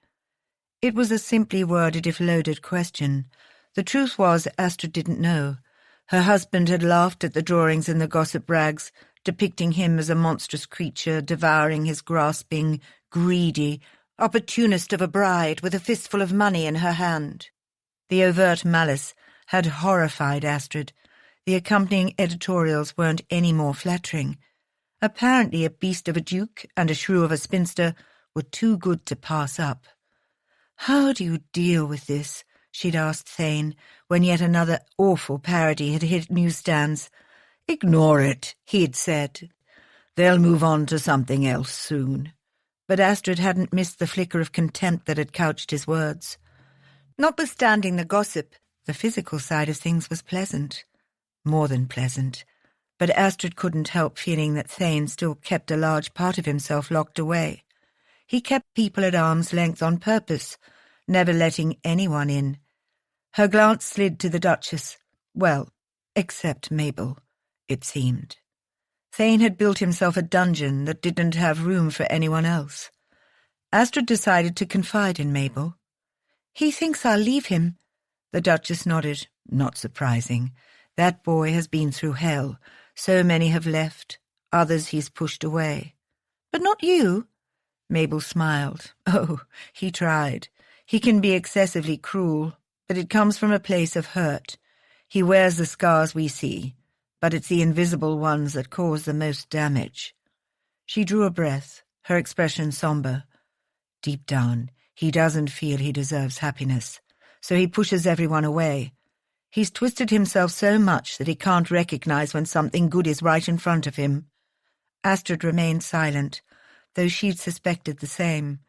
It was a simply worded if loaded question. The truth was Astrid didn't know. Her husband had laughed at the drawings in the gossip rags, depicting him as a monstrous creature devouring his grasping, greedy, opportunist of a bride with a fistful of money in her hand. The overt malice had horrified Astrid. The accompanying editorials weren't any more flattering. Apparently a beast of a duke and a shrew of a spinster were too good to pass up. "How do you deal with this?" she'd asked Thane, when yet another awful parody had hit newsstands. "Ignore it," he'd said. "They'll move on to something else soon." But Astrid hadn't missed the flicker of contempt that had couched his words. Notwithstanding the gossip, the physical side of things was pleasant. More than pleasant. But Astrid couldn't help feeling that Thane still kept a large part of himself locked away. He kept people at arm's length on purpose, never letting anyone in. Her glance slid to the Duchess. Well, except Mabel, it seemed. Thane had built himself a dungeon that didn't have room for anyone else. Astrid decided to confide in Mabel. "He thinks I'll leave him." The Duchess nodded. "Not surprising. That boy has been through hell. So many have left. Others he's pushed away." "But not you?" Mabel smiled. "Oh, he tried. He can be excessively cruel, but it comes from a place of hurt. He wears the scars we see, but it's the invisible ones that cause the most damage." She drew a breath, her expression somber. Deep down, he doesn't feel he deserves happiness, so he pushes everyone away. He's twisted himself so much that he can't recognize when something good is right in front of him. Astrid remained silent, though she'd suspected the same,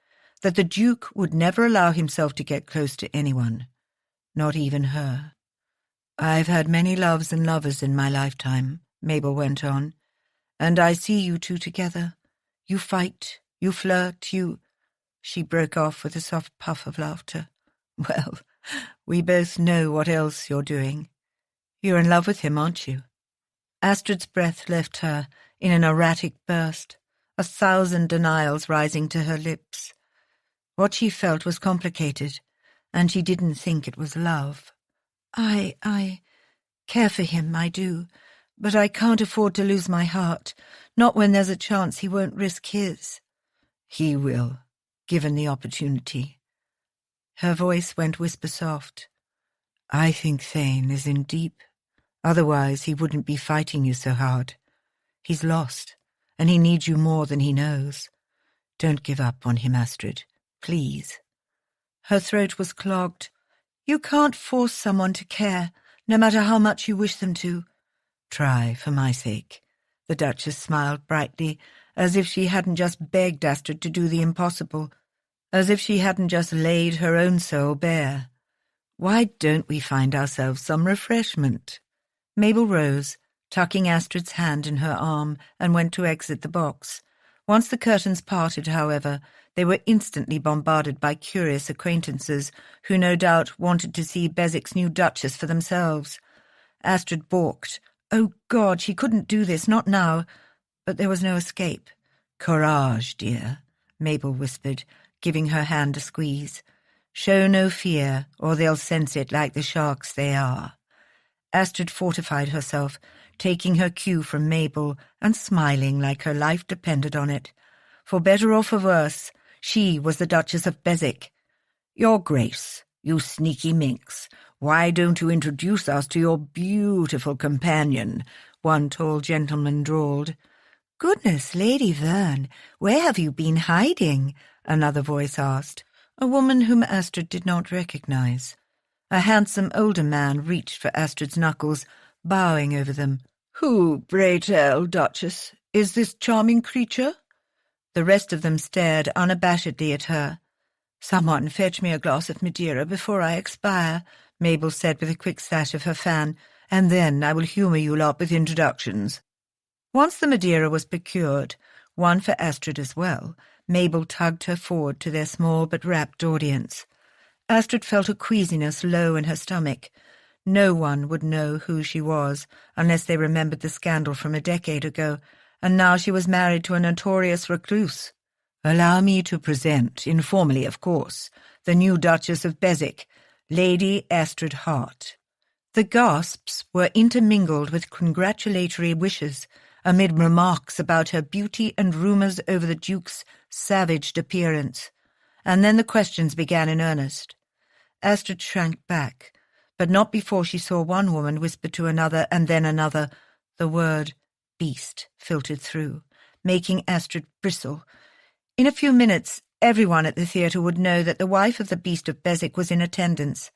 that the Duke would never allow himself to get close to anyone, not even her. "I've had many loves and lovers in my lifetime," Mabel went on, "and I see you two together. You fight, you flirt, you—" She broke off with a soft puff of laughter. "Well, we both know what else you're doing. You're in love with him, aren't you?" Astrid's breath left her in an erratic burst, 1,000 denials rising to her lips. What she felt was complicated, and she didn't think it was love. I care for him, I do, but I can't afford to lose my heart, not when there's a chance he won't risk his." "He will, given the opportunity." Her voice went whisper-soft. "I think Thane is in deep. Otherwise he wouldn't be fighting you so hard. He's lost, and he needs you more than he knows. Don't give up on him, Astrid. Please." Her throat was clogged. "You can't force someone to care, no matter how much you wish them to." "Try, for my sake." The Duchess smiled brightly, as if she hadn't just begged Astrid to do the impossible, as if she hadn't just laid her own soul bare. "Why don't we find ourselves some refreshment?" Mabel rose, tucking Astrid's hand in her arm, and went to exit the box. Once the curtains parted, however, they were instantly bombarded by curious acquaintances who no doubt wanted to see Bezek's new Duchess for themselves. Astrid balked. Oh, God, she couldn't do this, not now. But there was no escape. "Courage, dear," Mabel whispered, giving her hand a squeeze. "Show no fear, or they'll sense it like the sharks they are." Astrid fortified herself, taking her cue from Mabel and smiling like her life depended on it. For better or for worse, she was the Duchess of Bezek. "Your Grace, you sneaky minx, why don't you introduce us to your beautiful companion?" one tall gentleman drawled. "Goodness, Lady Verne, where have you been hiding?" another voice asked, a woman whom Astrid did not recognize. A handsome older man reached for Astrid's knuckles, bowing over them. "Who, pray tell, Duchess, is this charming creature?" The rest of them stared unabashedly at her. "Someone fetch me a glass of Madeira before I expire," Mabel said with a quick slash of her fan, "and then I will humour you lot with introductions." Once the Madeira was procured, one for Astrid as well, Mabel tugged her forward to their small but rapt audience. Astrid felt a queasiness low in her stomach. No one would know who she was unless they remembered the scandal from a decade ago, and now she was married to a notorious recluse. "Allow me to present, informally of course, the new Duchess of Bezek, Lady Astrid Hart." The gasps were intermingled with congratulatory wishes, amid remarks about her beauty and rumours over the Duke's savaged appearance. And then the questions began in earnest. Astrid shrank back, but not before she saw one woman whisper to another and then another. The word beast filtered through, making Astrid bristle. In a few minutes, everyone at the theatre would know that the wife of the Beast of Bezek was in attendance.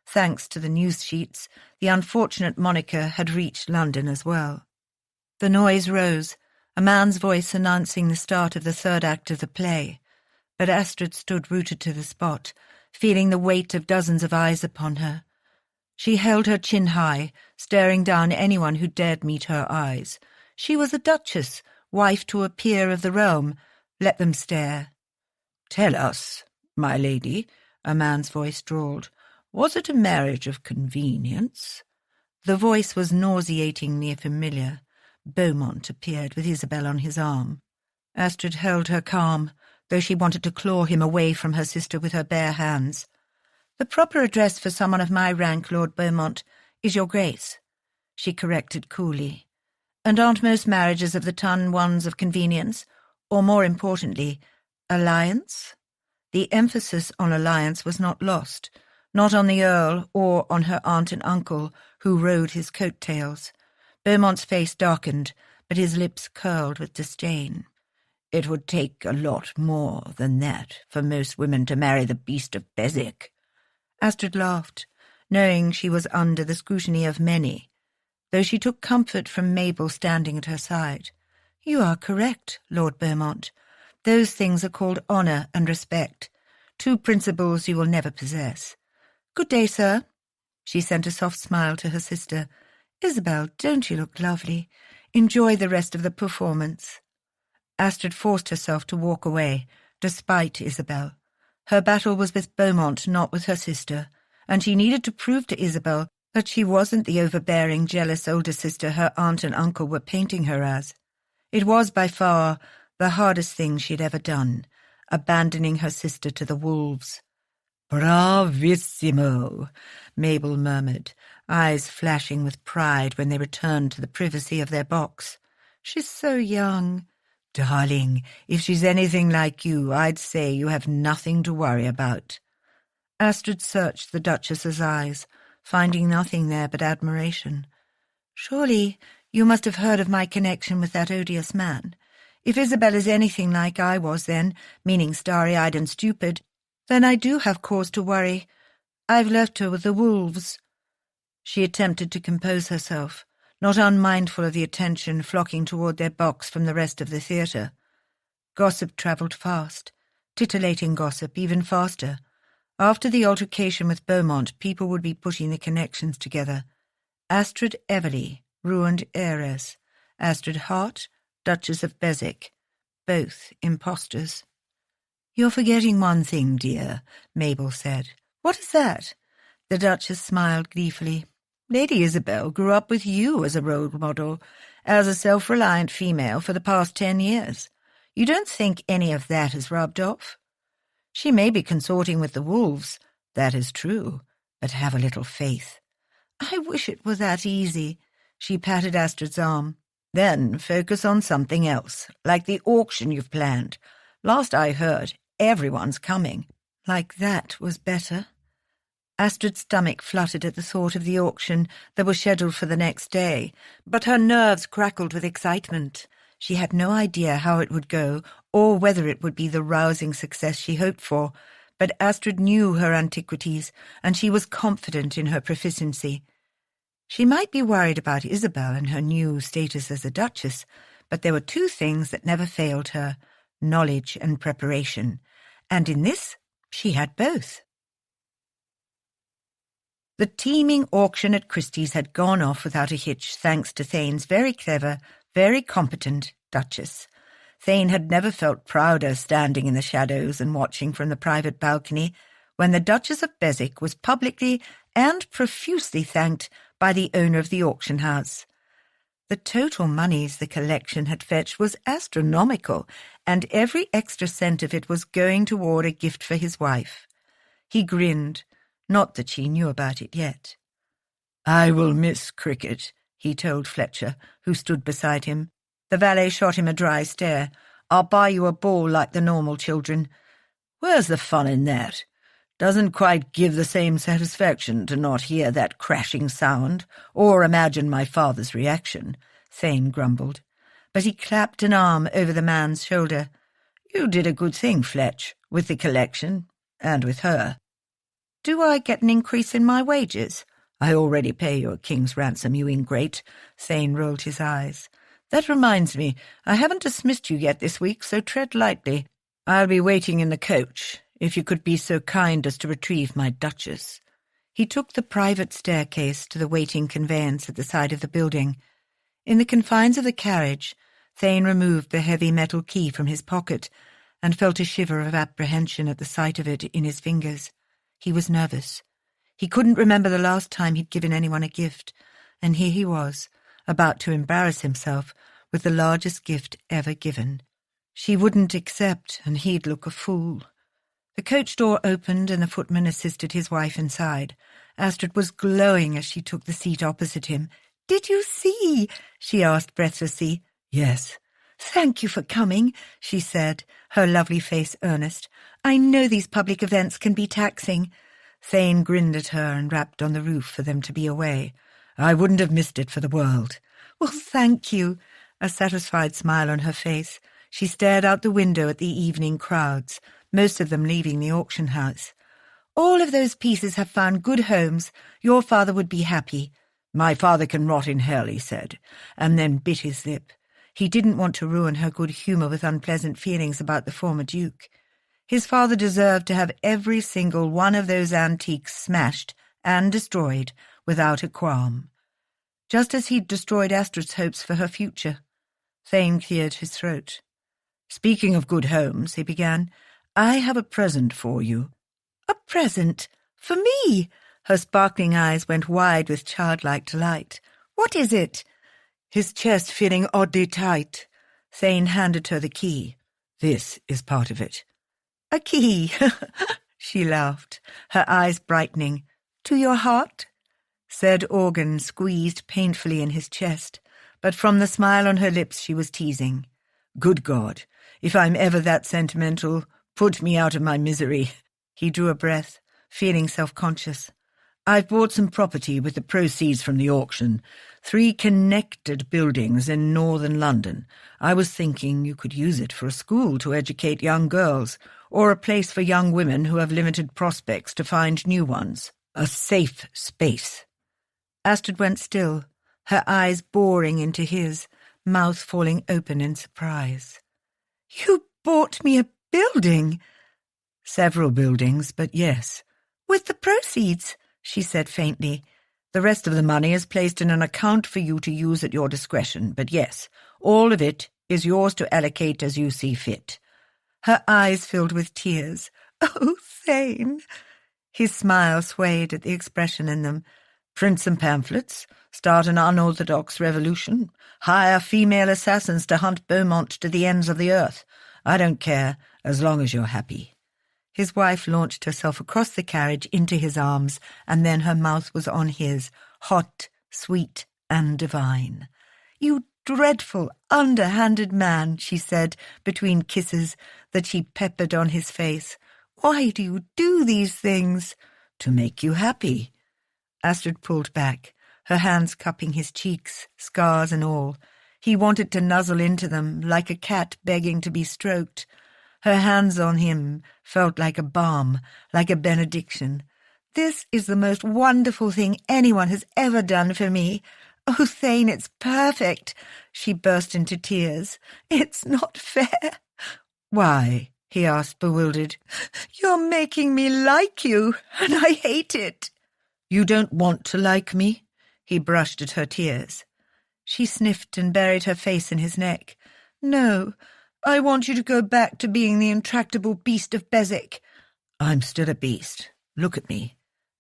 Thanks to the news sheets, the unfortunate moniker had reached London as well. The noise rose, a man's voice announcing the start of the third act of the play. But Astrid stood rooted to the spot, feeling the weight of dozens of eyes upon her. She held her chin high, staring down anyone who dared meet her eyes. She was a duchess, wife to a peer of the realm. Let them stare. "Tell us, my lady," a man's voice drawled, "was it a marriage of convenience?" The voice was nauseatingly familiar. Beaumont appeared with Isabel on his arm. Astrid held her calm, though she wanted to claw him away from her sister with her bare hands. "The proper address for someone of my rank, Lord Beaumont, is your Grace," she corrected coolly. "And aren't most marriages of the ton ones of convenience, or more importantly, alliance?" The emphasis on alliance was not lost, not on the Earl or on her aunt and uncle, who rode his coat-tails. Beaumont's face darkened, but his lips curled with disdain. "It would take a lot more than that for most women to marry the Beast of Bezek." Astrid laughed, knowing she was under the scrutiny of many, though she took comfort from Mabel standing at her side. "You are correct, Lord Beaumont. Those things are called honour and respect, two principles you will never possess. Good day, sir." She sent a soft smile to her sister. "Isabel, don't you look lovely? Enjoy the rest of the performance." Astrid forced herself to walk away, despite Isabel. Her battle was with Beaumont, not with her sister, and she needed to prove to Isabel that she wasn't the overbearing, jealous older sister her aunt and uncle were painting her as. It was by far the hardest thing she'd ever done, abandoning her sister to the wolves. "Bravissimo," Mabel murmured, eyes flashing with pride when they returned to the privacy of their box. "She's so young." "Darling, if she's anything like you, I'd say you have nothing to worry about." Astrid searched the Duchess's eyes, finding nothing there but admiration. "Surely
You must have heard of my connection with that odious man. If Isabel is anything like I was then, meaning starry-eyed and stupid, then I do have cause to worry. I've left her with the wolves." She attempted to compose herself, not unmindful of the attention flocking toward their box from the rest of the theatre. Gossip travelled fast, titillating gossip even faster. After the altercation with Beaumont, people would be putting the connections together. Astrid Everleigh, ruined heiress. Astrid Hart, Duchess of Beswick. Both impostors. "You're forgetting one thing, dear," Mabel said. "What is that?" The Duchess smiled gleefully. "Lady Isabel grew up with you as a role model, as a self-reliant female for the past 10 years. You don't think any of that has rubbed off? She may be consorting with the wolves, that is true, but have a little faith." "I wish it were that easy." She patted Astrid's arm. "Then focus on something else, like the auction you've planned. Last I heard, everyone's coming." Like that was better. Astrid's stomach fluttered at the thought of the auction that was scheduled for the next day, but her nerves crackled with excitement. She had no idea how it would go, or whether it would be the rousing success she hoped for, but Astrid knew her antiquities, and she was confident in her proficiency. She might be worried about Isabel and her new status as a duchess, but there were two things that never failed her: knowledge and preparation, and in this she had both. The teeming auction at Christie's had gone off without a hitch, thanks to Thane's very clever, very competent Duchess. Thane had never felt prouder standing in the shadows and watching from the private balcony when the Duchess of Beswick was publicly and profusely thanked by the owner of the auction house. The total monies the collection had fetched was astronomical, and every extra cent of it was going toward a gift for his wife. He grinned, not that she knew about it yet. "I will miss cricket," he told Fletcher, who stood beside him. The valet shot him a dry stare. "I'll buy you a ball like the normal children." "Where's the fun in that? Doesn't quite give the same satisfaction to not hear that crashing sound, or imagine my father's reaction," Thane grumbled. But he clapped an arm over the man's shoulder. "You did a good thing, Fletch, with the collection, and with her." "Do I get an increase in my wages?" "I already pay you a king's ransom, you ingrate." Thane rolled his eyes. "That reminds me, I haven't dismissed you yet this week, so tread lightly. I'll be waiting in the coach, if you could be so kind as to retrieve my Duchess." He took the private staircase to the waiting conveyance at the side of the building. In the confines of the carriage, Thane removed the heavy metal key from his pocket and felt a shiver of apprehension at the sight of it in his fingers. He was nervous. He couldn't remember the last time he'd given anyone a gift, and here he was, about to embarrass himself with the largest gift ever given. She wouldn't accept, and he'd look a fool. The coach door opened and the footman assisted his wife inside. Astrid was glowing as she took the seat opposite him. "Did you see?" she asked breathlessly. "Yes." "Thank you for coming," she said, her lovely face earnest. "I know these public events can be taxing." Thane grinned at her and rapped on the roof for them to be away. "I wouldn't have missed it for the world." "Well, thank you." A satisfied smile on her face, she stared out the window at the evening crowds, most of them leaving the auction house. "All of those pieces have found good homes. Your father would be happy." "My father can rot in hell," he said, and then bit his lip. He didn't want to ruin her good humour with unpleasant feelings about the former Duke. His father deserved to have every single one of those antiques smashed and destroyed without a qualm, just as he'd destroyed Astrid's hopes for her future. Thane cleared his throat. "Speaking of good homes," he began, "I have a present for you." "A present? For me?" Her sparkling eyes went wide with childlike delight. "What is it?" His chest feeling oddly tight, Thane handed her the key. "This is part of it." "A key?" She laughed, her eyes brightening. "To your heart?" Said organ squeezed painfully in his chest, but from the smile on her lips she was teasing. "Good God, if I'm ever that sentimental, put me out of my misery." He drew a breath, feeling self-conscious.
I've bought some property with the proceeds from the auction, 3 connected buildings in northern London. I was thinking you could use it for a school to educate young girls, or a place for young women who have limited prospects to find new ones. A safe space.
Astrid went still, her eyes boring into his, mouth falling open in surprise. "You bought me a building?"
"Several buildings, but yes."
"With the proceeds?" she said faintly.
"The rest of the money is placed in an account for you to use at your discretion, but yes, all of it is yours to allocate as you see fit."
Her eyes filled with tears. "Oh, Thane!" His smile swayed at the expression in them.
"Print some pamphlets, start an unorthodox revolution, hire female assassins to hunt Beaumont to the ends of the earth. I don't care, as long as you're happy."
His wife launched herself across the carriage into his arms, and then her mouth was on his, hot, sweet, and divine. "You dreadful, underhanded man," she said, between kisses that she peppered on his face. "Why do you do these things?"
"To make you happy."
Astrid pulled back, her hands cupping his cheeks, scars and all. He wanted to nuzzle into them, like a cat begging to be stroked. Her hands on him felt like a balm, like a benediction. "This is the most wonderful thing anyone has ever done for me. Oh, Thane, it's perfect." She burst into tears. "It's not fair."
"Why?" he asked, bewildered.
"You're making me like you, and I hate it."
"You don't want to like me?" He brushed at her tears.
She sniffed and buried her face in his neck. "No, I want you to go back to being the intractable beast of Beswick."
"I'm still a beast. Look at me."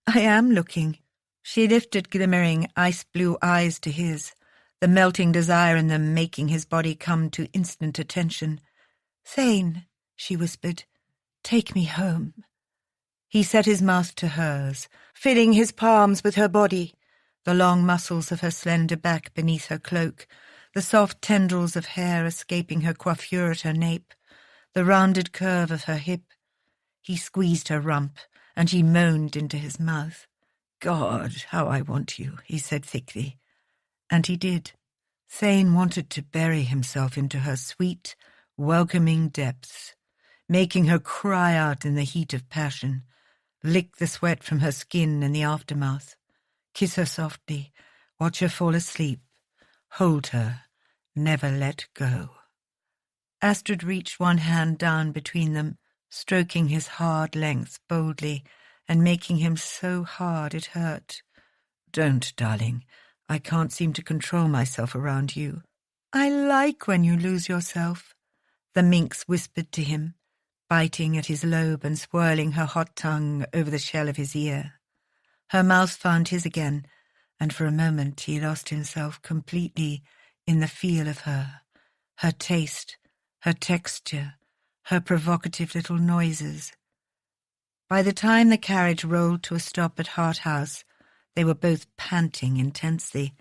"I am looking." She lifted glimmering ice-blue eyes to his, the melting desire in them making his body come to instant attention. "Thane," she whispered, "take me home." He set his mouth to hers, filling his palms with her body, the long muscles of her slender back beneath her cloak, the soft tendrils of hair escaping her coiffure at her nape, the rounded curve of her hip. He squeezed her rump, and she moaned into his mouth. "God, how I want you," he said thickly. And he did. Thane wanted to bury himself into her sweet, welcoming depths, making her cry out in the heat of passion, lick the sweat from her skin in the aftermath, kiss her softly, watch her fall asleep, hold her, never let go. Astrid reached one hand down between them, stroking his hard length boldly, and making him so hard it hurt.
"Don't, darling. I can't seem to control myself around you."
"I like when you lose yourself," the minx whispered to him, biting at his lobe and swirling her hot tongue over the shell of his ear. Her mouth found his again, and for a moment he lost himself completely in the feel of her, her taste, her texture, her provocative little noises. By the time the carriage rolled to a stop at Hart House, they were both panting intensely.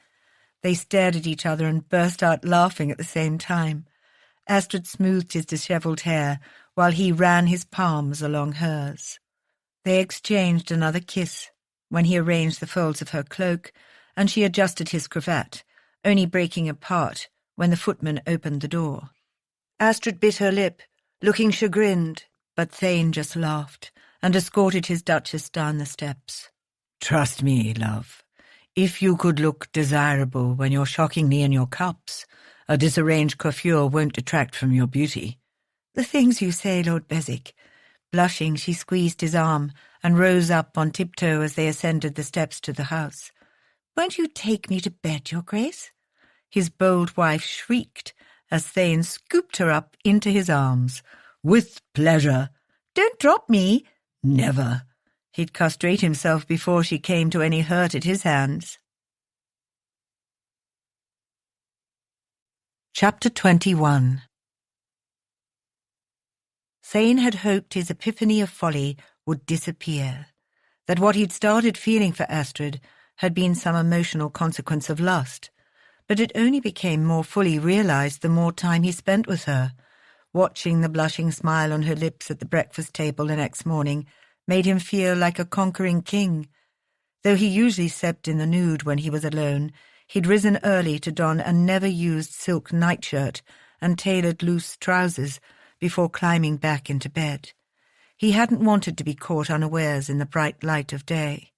They stared at each other and burst out laughing at the same time. Astrid smoothed his dishevelled hair while he ran his palms along hers. They exchanged another kiss when he arranged the folds of her cloak, and she adjusted his cravat, only breaking apart when the footman opened the door. Astrid bit her lip, looking chagrined, but Thane just laughed and escorted his Duchess down the steps.
"Trust me, love. If you could look desirable when you're shockingly in your cups, a disarranged coiffure won't detract from your beauty."
"The things you say, Lord Beswick." Blushing, she squeezed his arm and rose up on tiptoe as they ascended the steps to the house. "Won't you take me to bed, Your Grace?" His bold wife shrieked as Thane scooped her up into his arms.
"With pleasure."
"Don't drop me."
"Never."
He'd castrate himself before she came to any hurt at his hands. Chapter 21. Thane had hoped his epiphany of folly would disappear, that what he'd started feeling for Astrid had been some emotional consequence of lust, but it only became more fully realized the more time he spent with her. Watching the blushing smile on her lips at the breakfast table the next morning made him feel like a conquering king. Though he usually slept in the nude when he was alone, he'd risen early to don a never-used silk nightshirt and tailored loose trousers before climbing back into bed. He hadn't wanted to be caught unawares in the bright light of day.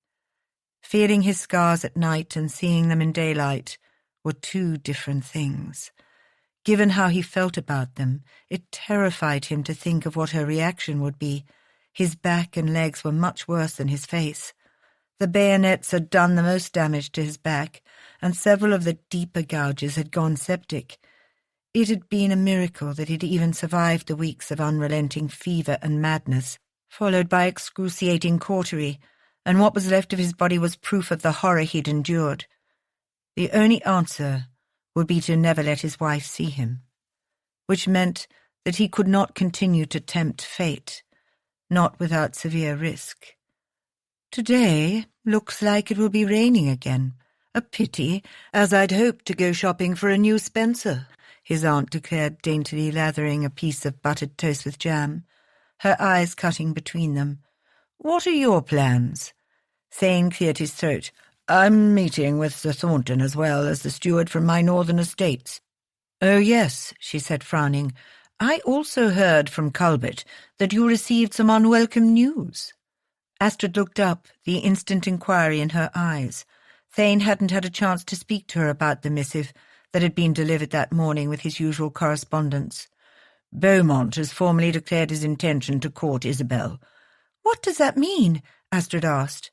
Feeling his scars at night and seeing them in daylight were two different things. Given how he felt about them, it terrified him to think of what her reaction would be. His back and legs were much worse than his face. The bayonets had done the most damage to his back, and several of the deeper gouges had gone septic. It had been a miracle that he'd even survived the weeks of unrelenting fever and madness, followed by excruciating cautery, and what was left of his body was proof of the horror he'd endured. The only answer would be to never let his wife see him, which meant that he could not continue to tempt fate, not without severe risk. Today looks like it will be raining again. A pity, as I'd hoped to go shopping for a new Spencer, his aunt declared, daintily lathering a piece of buttered toast with jam, her eyes cutting between them. What are your plans? Thane cleared his throat. I'm meeting with Sir Thornton as well as the steward from my northern estates. Oh, yes, she said, frowning. I also heard from Culbert that you received some unwelcome news. Astrid looked up, the instant inquiry in her eyes. Thane hadn't had a chance to speak to her about the missive that had been delivered that morning with his usual correspondence. Beaumont has formally declared his intention to court Isabel. What does that mean? Astrid asked.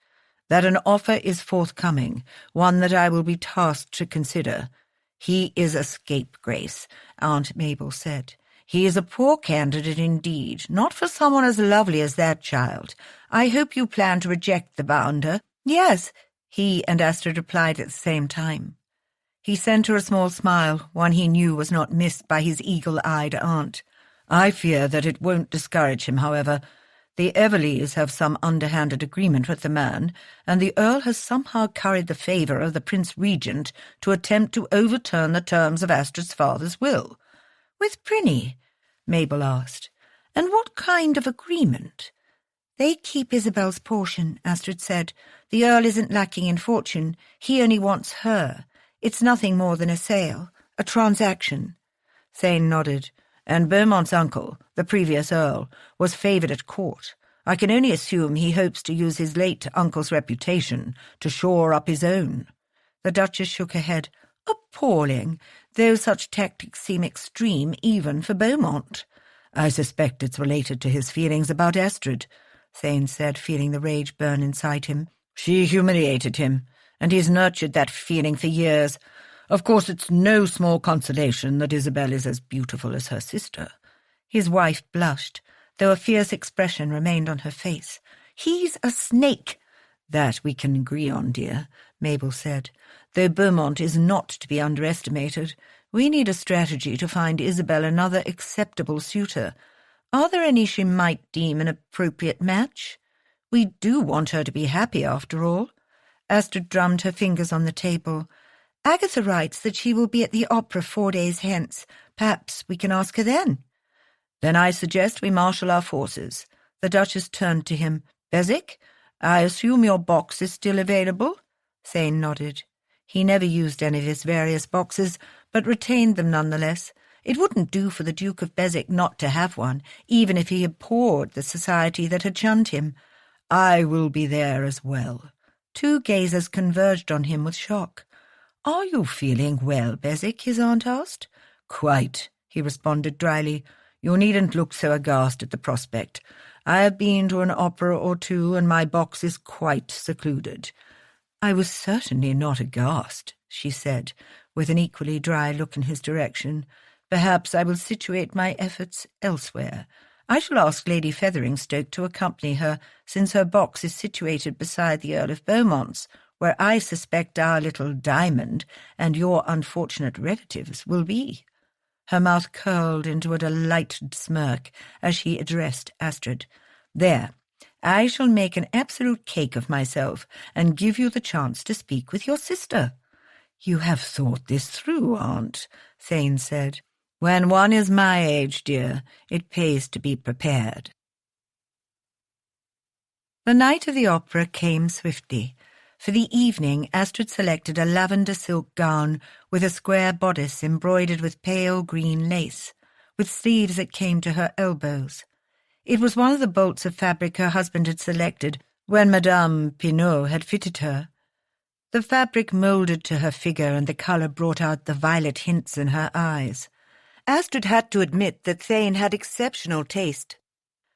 That an offer is forthcoming, one that I will be tasked to consider. He is a scapegrace, Aunt Mabel said. He is a poor candidate indeed, not for someone as lovely as that child. I hope you plan to reject the bounder. Yes, he and Astrid replied at the same time. He sent her a small smile, one he knew was not missed by his eagle-eyed aunt. I fear that it won't discourage him, however. The Everleys have some underhanded agreement with the man, and the Earl has somehow curried the favour of the Prince Regent to attempt to overturn the terms of Astrid's father's will. With Prinny? Mabel asked. And what kind of agreement? They keep Isabel's portion, Astrid said. The Earl isn't lacking in fortune. He only wants her. It's nothing more than a sale, a transaction. Thane nodded. And Beaumont's uncle, the previous Earl, was favoured at court. I can only assume he hopes to use his late uncle's reputation to shore up his own. The Duchess shook her head. Appalling, though such tactics seem extreme even for Beaumont. I suspect it's related to his feelings about Astrid, Thane said, feeling the rage burn inside him. She humiliated him, and he's nurtured that feeling for years. Of course, it's no small consolation that Isabel is as beautiful as her sister. His wife blushed, though a fierce expression remained on her face. He's a snake. That we can agree on, dear, Mabel said. Though Beaumont is not to be underestimated, we need a strategy to find Isabel another acceptable suitor. Are there any she might deem an appropriate match? We do want her to be happy, after all. Astrid drummed her fingers on the table. Agatha writes that she will be at the opera 4 days hence. Perhaps we can ask her then. Then I suggest we marshal our forces. The Duchess turned to him. Beswick, I assume your box is still available? Thane nodded. He never used any of his various boxes, but retained them nonetheless. It wouldn't do for the Duke of Beswick not to have one, even if he abhorred the society that had shunned him. I will be there as well. Two gazers converged on him with shock. Are you feeling well, Beswick? His aunt asked. Quite, he responded dryly. You needn't look so aghast at the prospect. I have been to an opera or two, and my box is quite secluded. I was certainly not aghast, she said, with an equally dry look in his direction. Perhaps I will situate my efforts elsewhere. I shall ask Lady Featheringstoke to accompany her, since her box is situated beside the Earl of Beaumont's, where I suspect our little Diamond and your unfortunate relatives will be. Her mouth curled into a delighted smirk as she addressed Astrid. There, I shall make an absolute cake of myself and give you the chance to speak with your sister. You have thought this through, Aunt, Thane said. When one is my age, dear, it pays to be prepared. The night of the opera came swiftly. For the evening, Astrid selected a lavender silk gown with a square bodice embroidered with pale green lace, with sleeves that came to her elbows. It was one of the bolts of fabric her husband had selected when Madame Pinault had fitted her. The fabric moulded to her figure, and the colour brought out the violet hints in her eyes. Astrid had to admit that Thane had exceptional taste.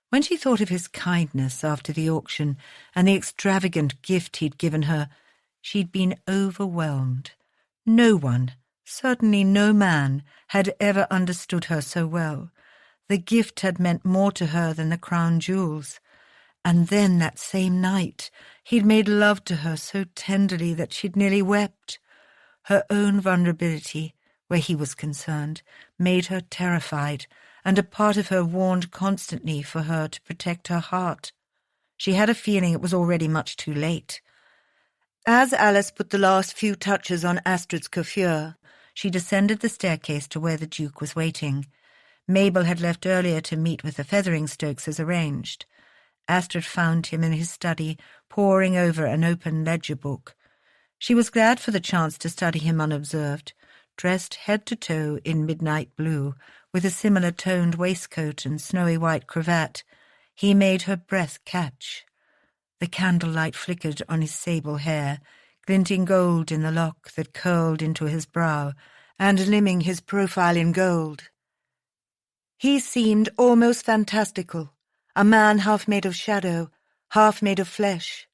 When she thought of his kindness after the auction and the extravagant gift he'd given her, she'd been overwhelmed. No one, certainly no man, had ever understood her so well. The gift had meant more to her than the crown jewels. And then that same night, he'd made love to her so tenderly that she'd nearly wept. Her own vulnerability, where he was concerned, made her terrified, and a part of her warned constantly for her to protect her heart. She had a feeling it was already much too late. As Alice put the last few touches on Astrid's coiffure, she descended the staircase to where the Duke was waiting. Mabel had left earlier to meet with the Featheringstokes as arranged. Astrid found him in his study, poring over an open ledger book. She was glad for the chance to study him unobserved, dressed head to toe in midnight blue, with a similar toned waistcoat and snowy white cravat. He made her breath catch. The candlelight flickered on his sable hair, glinting gold in the lock that curled into his brow, and limning his profile in gold. He seemed almost fantastical, a man half made of shadow, half made of flesh.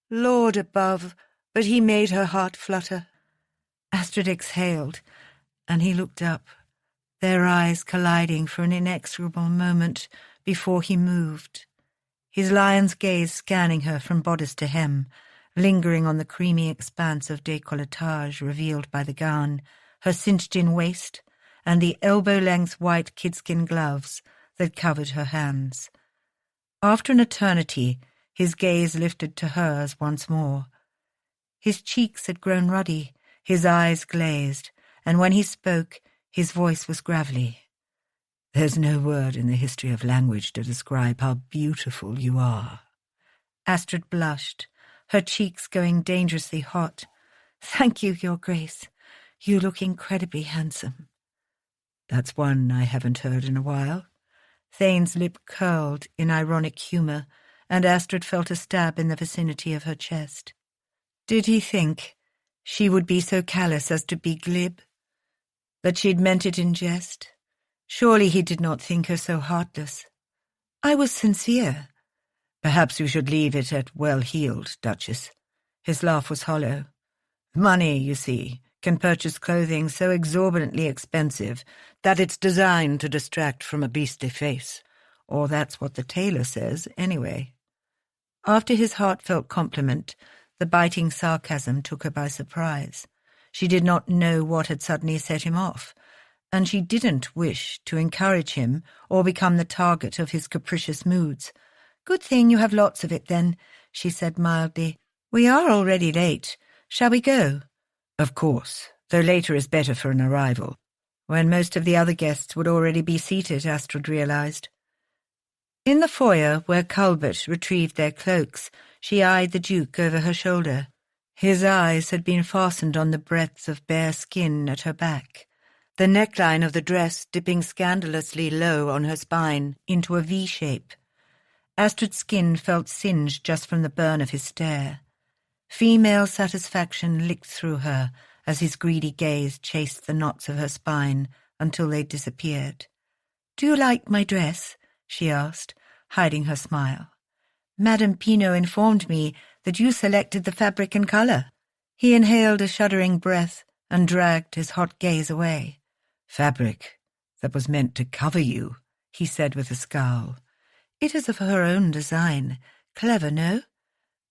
Lord above, but he made her heart flutter. Astrid exhaled, and he looked up, their eyes colliding for an inexorable moment before he moved, his lion's gaze scanning her from bodice to hem, lingering on the creamy expanse of décolletage revealed by the gown, her cinched-in waist, and the elbow-length white kidskin gloves that covered her hands. After an eternity, his gaze lifted to hers once more. His cheeks had grown ruddy, his eyes glazed, and when he spoke, his voice was gravelly. "There's no word in the history of language to describe how beautiful you are." Astrid blushed, her cheeks going dangerously hot. "Thank you, Your Grace. You look incredibly handsome." "That's one I haven't heard in a while." Thane's lip curled in ironic humour, and Astrid felt a stab in the vicinity of her chest. Did he think she would be so callous as to be glib? That she'd meant it in jest? Surely he did not think her so heartless. "I was sincere." "Perhaps you should leave it at well-heeled, Duchess." His laugh was hollow. "Money, you see, can purchase clothing so exorbitantly expensive that it's designed to distract from a beastly face. Or that's what the tailor says, anyway." After his heartfelt compliment, the biting sarcasm took her by surprise. She did not know what had suddenly set him off, and she didn't wish to encourage him or become the target of his capricious moods. "Good thing you have lots of it, then," she said mildly. "We are already late. Shall we go?" "Of course, though later is better for an arrival." When most of the other guests would already be seated, Astrid realized. In the foyer, where Culbert retrieved their cloaks, she eyed the Duke over her shoulder. His eyes had been fastened on the breadth of bare skin at her back, the neckline of the dress dipping scandalously low on her spine into a V-shape. Astrid's skin felt singed just from the burn of his stare. Female satisfaction licked through her as his greedy gaze chased the knots of her spine until they disappeared. "Do you like my dress?" she asked, hiding her smile. "Madame Pinault informed me that you selected the fabric and colour." He inhaled a shuddering breath and dragged his hot gaze away. "Fabric that was meant to cover you," he said with a scowl. "It is of her own design. Clever, no?"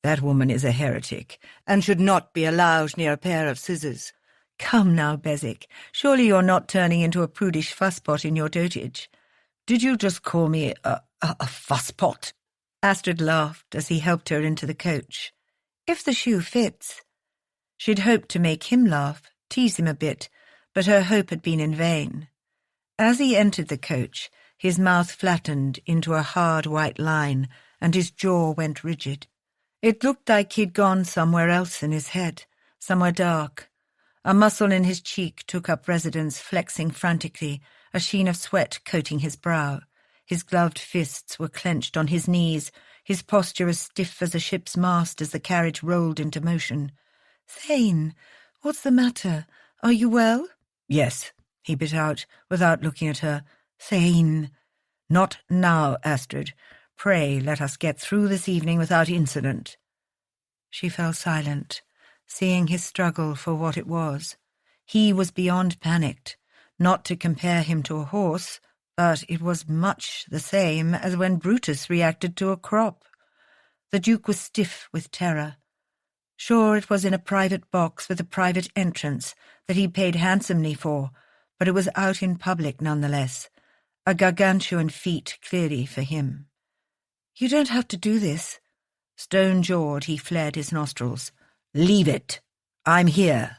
"That woman is a heretic, and should not be allowed near a pair of scissors." "Come now, Beswick, surely you're not turning into a prudish fusspot in your dotage." "Did you just call me a fusspot?" Astrid laughed as he helped her into the coach. "If the shoe fits." She'd hoped to make him laugh, tease him a bit, but her hope had been in vain. As he entered the coach, his mouth flattened into a hard white line, and his jaw went rigid.
It looked like he'd gone somewhere else in his head, somewhere dark. A muscle in his cheek took up residence, flexing frantically, a sheen of sweat coating his brow. His gloved fists were clenched on his knees, his posture as stiff as a ship's mast as the carriage rolled into motion. "Thane, what's the matter? Are you well?"
"Yes," he bit out, without looking at her. "Thane." "Not now, Astrid. Pray let us get through this evening without incident." She fell silent, seeing his struggle for what it was. He was beyond panicked. Not to compare him to a horse, but it was much the same as when Brutus reacted to a crop. The Duke was stiff with terror. Sure, it was in a private box with a private entrance that he paid handsomely for, but it was out in public nonetheless. A gargantuan feat, clearly, for him. "You don't have to do this." Stone-jawed, he flared his nostrils. "Leave it. I'm here."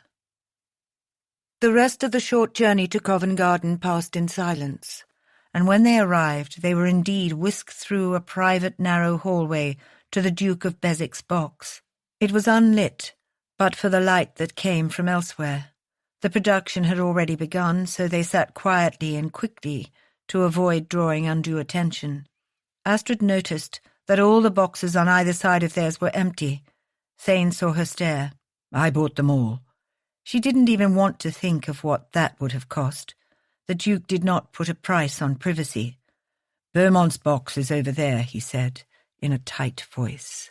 The rest of the short journey to Covent Garden passed in silence, and when they arrived, they were indeed whisked through a private narrow hallway to the Duke of Beswick's box. It was unlit, but for the light that came from elsewhere. The production had already begun, so they sat quietly and quickly to avoid drawing undue attention. Astrid noticed that all the boxes on either side of theirs were empty. Thane saw her stare. "I bought them all." She didn't even want to think of what that would have cost. The Duke did not put a price on privacy. "Beaumont's box is over there," he said, in a tight voice.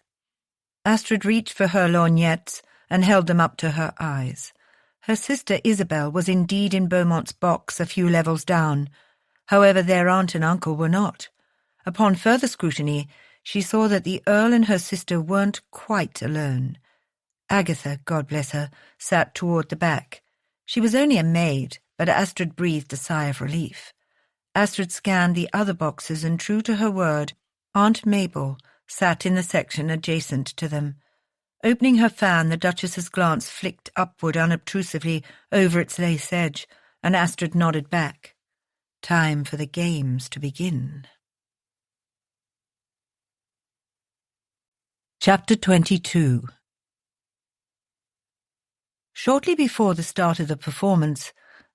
Astrid reached for her lorgnettes and held them up to her eyes. Her sister Isabel was indeed in Beaumont's box a few levels down. However, their aunt and uncle were not. Upon further scrutiny, she saw that the Earl and her sister weren't quite alone. Agatha, God bless her, sat toward the back. She was only a maid, but Astrid breathed a sigh of relief. Astrid scanned the other boxes, and true to her word, Aunt Mabel sat in the section adjacent to them. Opening her fan, the Duchess's glance flicked upward unobtrusively over its lace edge, and Astrid nodded back. Time for the games to begin. Chapter 22. Shortly before the start of the performance,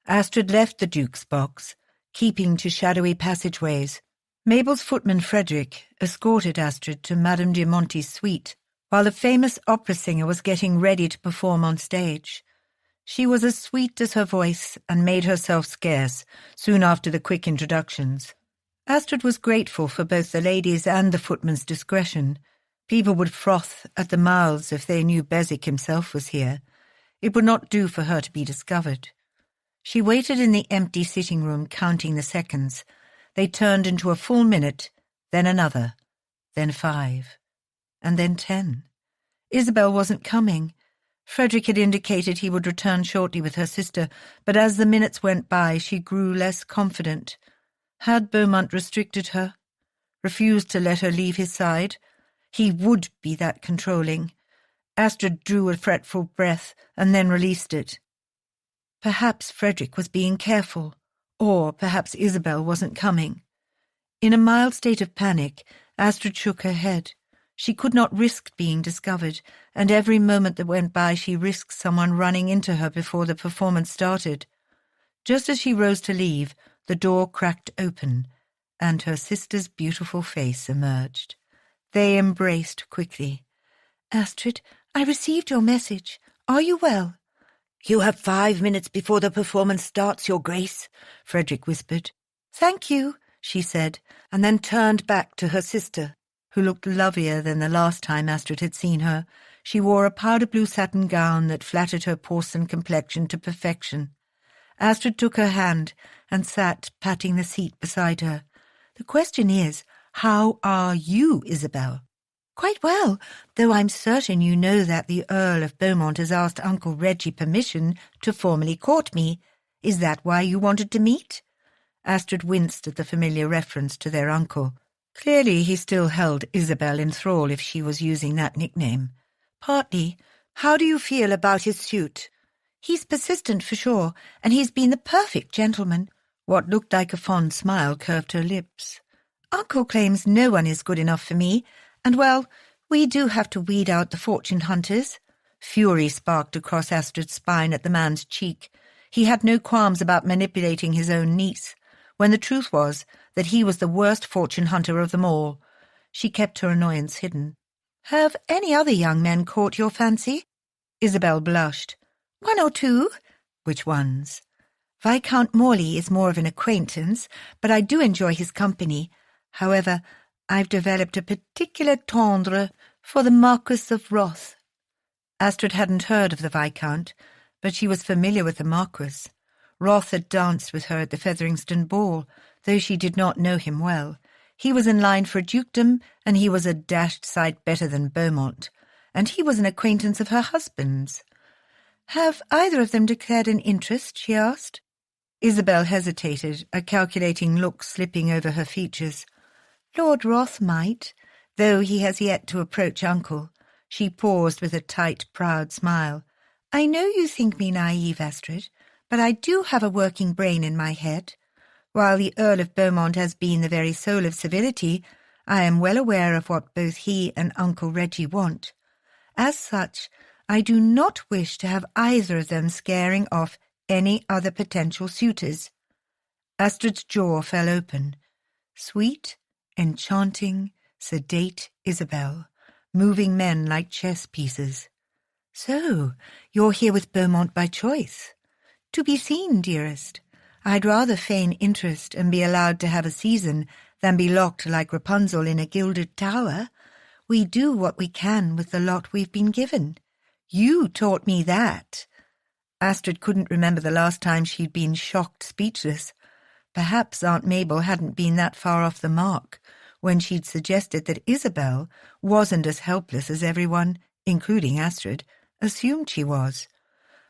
Astrid left the Duke's box, keeping to shadowy passageways. Mabel's footman Frederick escorted Astrid to Madame de Monti's suite, while the famous opera singer was getting ready to perform on stage. She was as sweet as her voice and made herself scarce soon after the quick introductions. Astrid was grateful for both the ladies' and the footman's discretion. People would froth at the mouths if they knew Beswick himself was here. It would not do for her to be discovered. She waited in the empty sitting room, counting the seconds. They turned into a full minute, then another, then 5, and then 10. Isabel wasn't coming. Frederick had indicated he would return shortly with her sister, but as the minutes went by, she grew less confident. Had Beaumont restricted her? Refused to let her leave his side? He would be that controlling. Astrid drew a fretful breath and then released it. Perhaps Frederick was being careful, or perhaps Isabel wasn't coming. In a mild state of panic, Astrid shook her head. She could not risk being discovered, and every moment that went by she risked someone running into her before the performance started. Just as she rose to leave, the door cracked open, and her sister's beautiful face emerged. They embraced quickly. "Astrid, I received your message. Are you well?" "You have 5 minutes before the performance starts, Your Grace," Frederick whispered. "Thank you," she said, and then turned back to her sister, who looked lovelier than the last time Astrid had seen her. She wore a powder-blue satin gown that flattered her porcelain complexion to perfection. Astrid took her hand and sat patting the seat beside her. "The question is, how are you, Isabel?" "Quite well, though I'm certain you know that the Earl of Beaumont has asked Uncle Reggie permission to formally court me. Is that why you wanted to meet?" Astrid winced at the familiar reference to their uncle. Clearly he still held Isabel in thrall if she was using that nickname. "Partly. How do you feel about his suit?" "He's persistent for sure, and he's been the perfect gentleman." What looked like a fond smile curved her lips. "Uncle claims no one is good enough for me, and, well,
We do have to weed out the fortune hunters. Fury sparked across Astrid's spine at the man's cheek. He had no qualms about manipulating his own niece, when the truth was that he was the worst fortune hunter of them all. She kept her annoyance hidden. "Have any other young men caught your fancy?" Isabel blushed. "One or two." "Which ones?" "Viscount Morley is more of an acquaintance, but I do enjoy his company. However, I've developed a particular tendre for the Marquis of Roth." Astrid hadn't heard of the Viscount, but she was familiar with the Marquis. Roth had danced with her at the Featherington ball, though she did not know him well. He was in line for a dukedom, and he was a dashed sight better than Beaumont, and he was an acquaintance of her husband's. "Have either of them declared an interest?" she asked. Isabel hesitated, a calculating look slipping over her features. "Lord Roth might, though he has yet to approach uncle." She paused with a tight, proud smile. "I know you think me naive, Astrid, but I do have a working brain in my head. While the Earl of Beaumont has been the very soul of civility, I am well aware of what both he and Uncle Reggie want. As such, I do not wish to have either of them scaring off any other potential suitors." Astrid's jaw fell open. Sweet, enchanting, sedate Isabel, moving men like chess pieces. "So, you're here with Beaumont by choice?" "To be seen, dearest. I'd rather feign interest and be allowed to have a season than be locked like Rapunzel in a gilded tower. We do what we can with the lot we've been given. You taught me that." Astrid couldn't remember the last time she'd been shocked speechless. Perhaps Aunt Mabel hadn't been that far off the mark when she'd suggested that Isabel wasn't as helpless as everyone, including Astrid, assumed she was.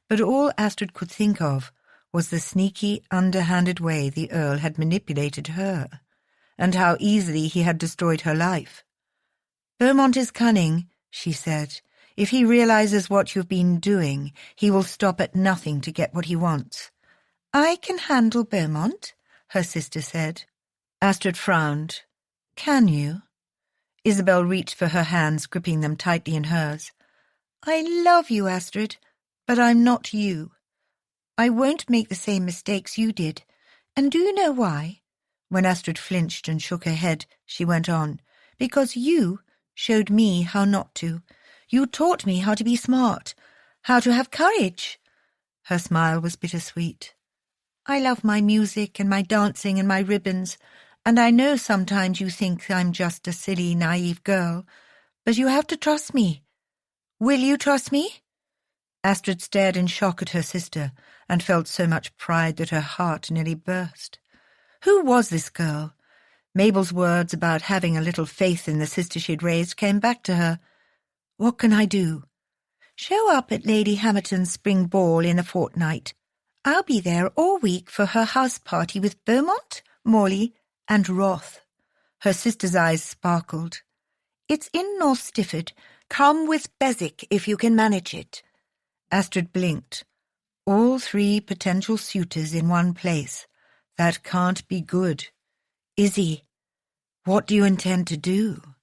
But all Astrid could think of was the sneaky, underhanded way the Earl had manipulated her, and how easily he had destroyed her life. "Beaumont is cunning," she said. "If he realizes what you've been doing, he will stop at nothing to get what he wants." "I can handle Beaumont," her sister said. Astrid frowned. "Can you?" Isabel reached for her hands, gripping them tightly in hers. "I love you, Astrid, but I'm not you. I won't make the same mistakes you did. And do you know why?" When Astrid flinched and shook her head, she went on. "Because you showed me how not to. You taught me how to be smart, how to have courage." Her smile was bittersweet. "I love my music and my dancing and my ribbons, and I know sometimes you think I'm just a silly, naive girl, but you have to trust me. Will you trust me?" Astrid stared in shock at her sister and felt so much pride that her heart nearly burst. Who was this girl? Mabel's words about having a little faith in the sister she'd raised came back to her. "What can I do?" "Show up at Lady Hamilton's spring ball in a fortnight. I'll be there all week for her house party with Beaumont, Morley, and Roth." Her sister's eyes sparkled. "It's in North Stifford. Come with Beswick if you can manage it." Astrid blinked. All 3 potential suitors in one place. That can't be good. "Izzy, what do you intend to do?"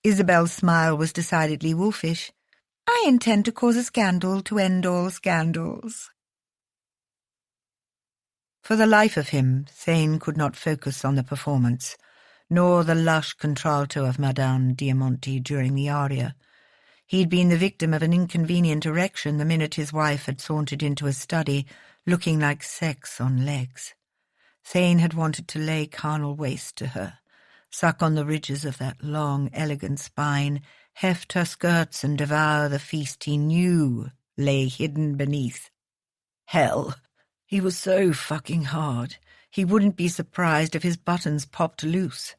Isabel's smile was decidedly wolfish. "I intend to cause a scandal to end all scandals." For the life of him, Thane could not focus on the performance, nor the lush contralto of Madame Diamanti during the aria. He'd been the victim of an inconvenient erection the minute his wife had sauntered into his study, looking like sex on legs. Thane had wanted to lay carnal waste to her, suck on the ridges of that long, elegant spine, heft her skirts and devour the feast he knew lay hidden beneath. Hell, he was so fucking hard. He wouldn't be surprised if his buttons popped loose.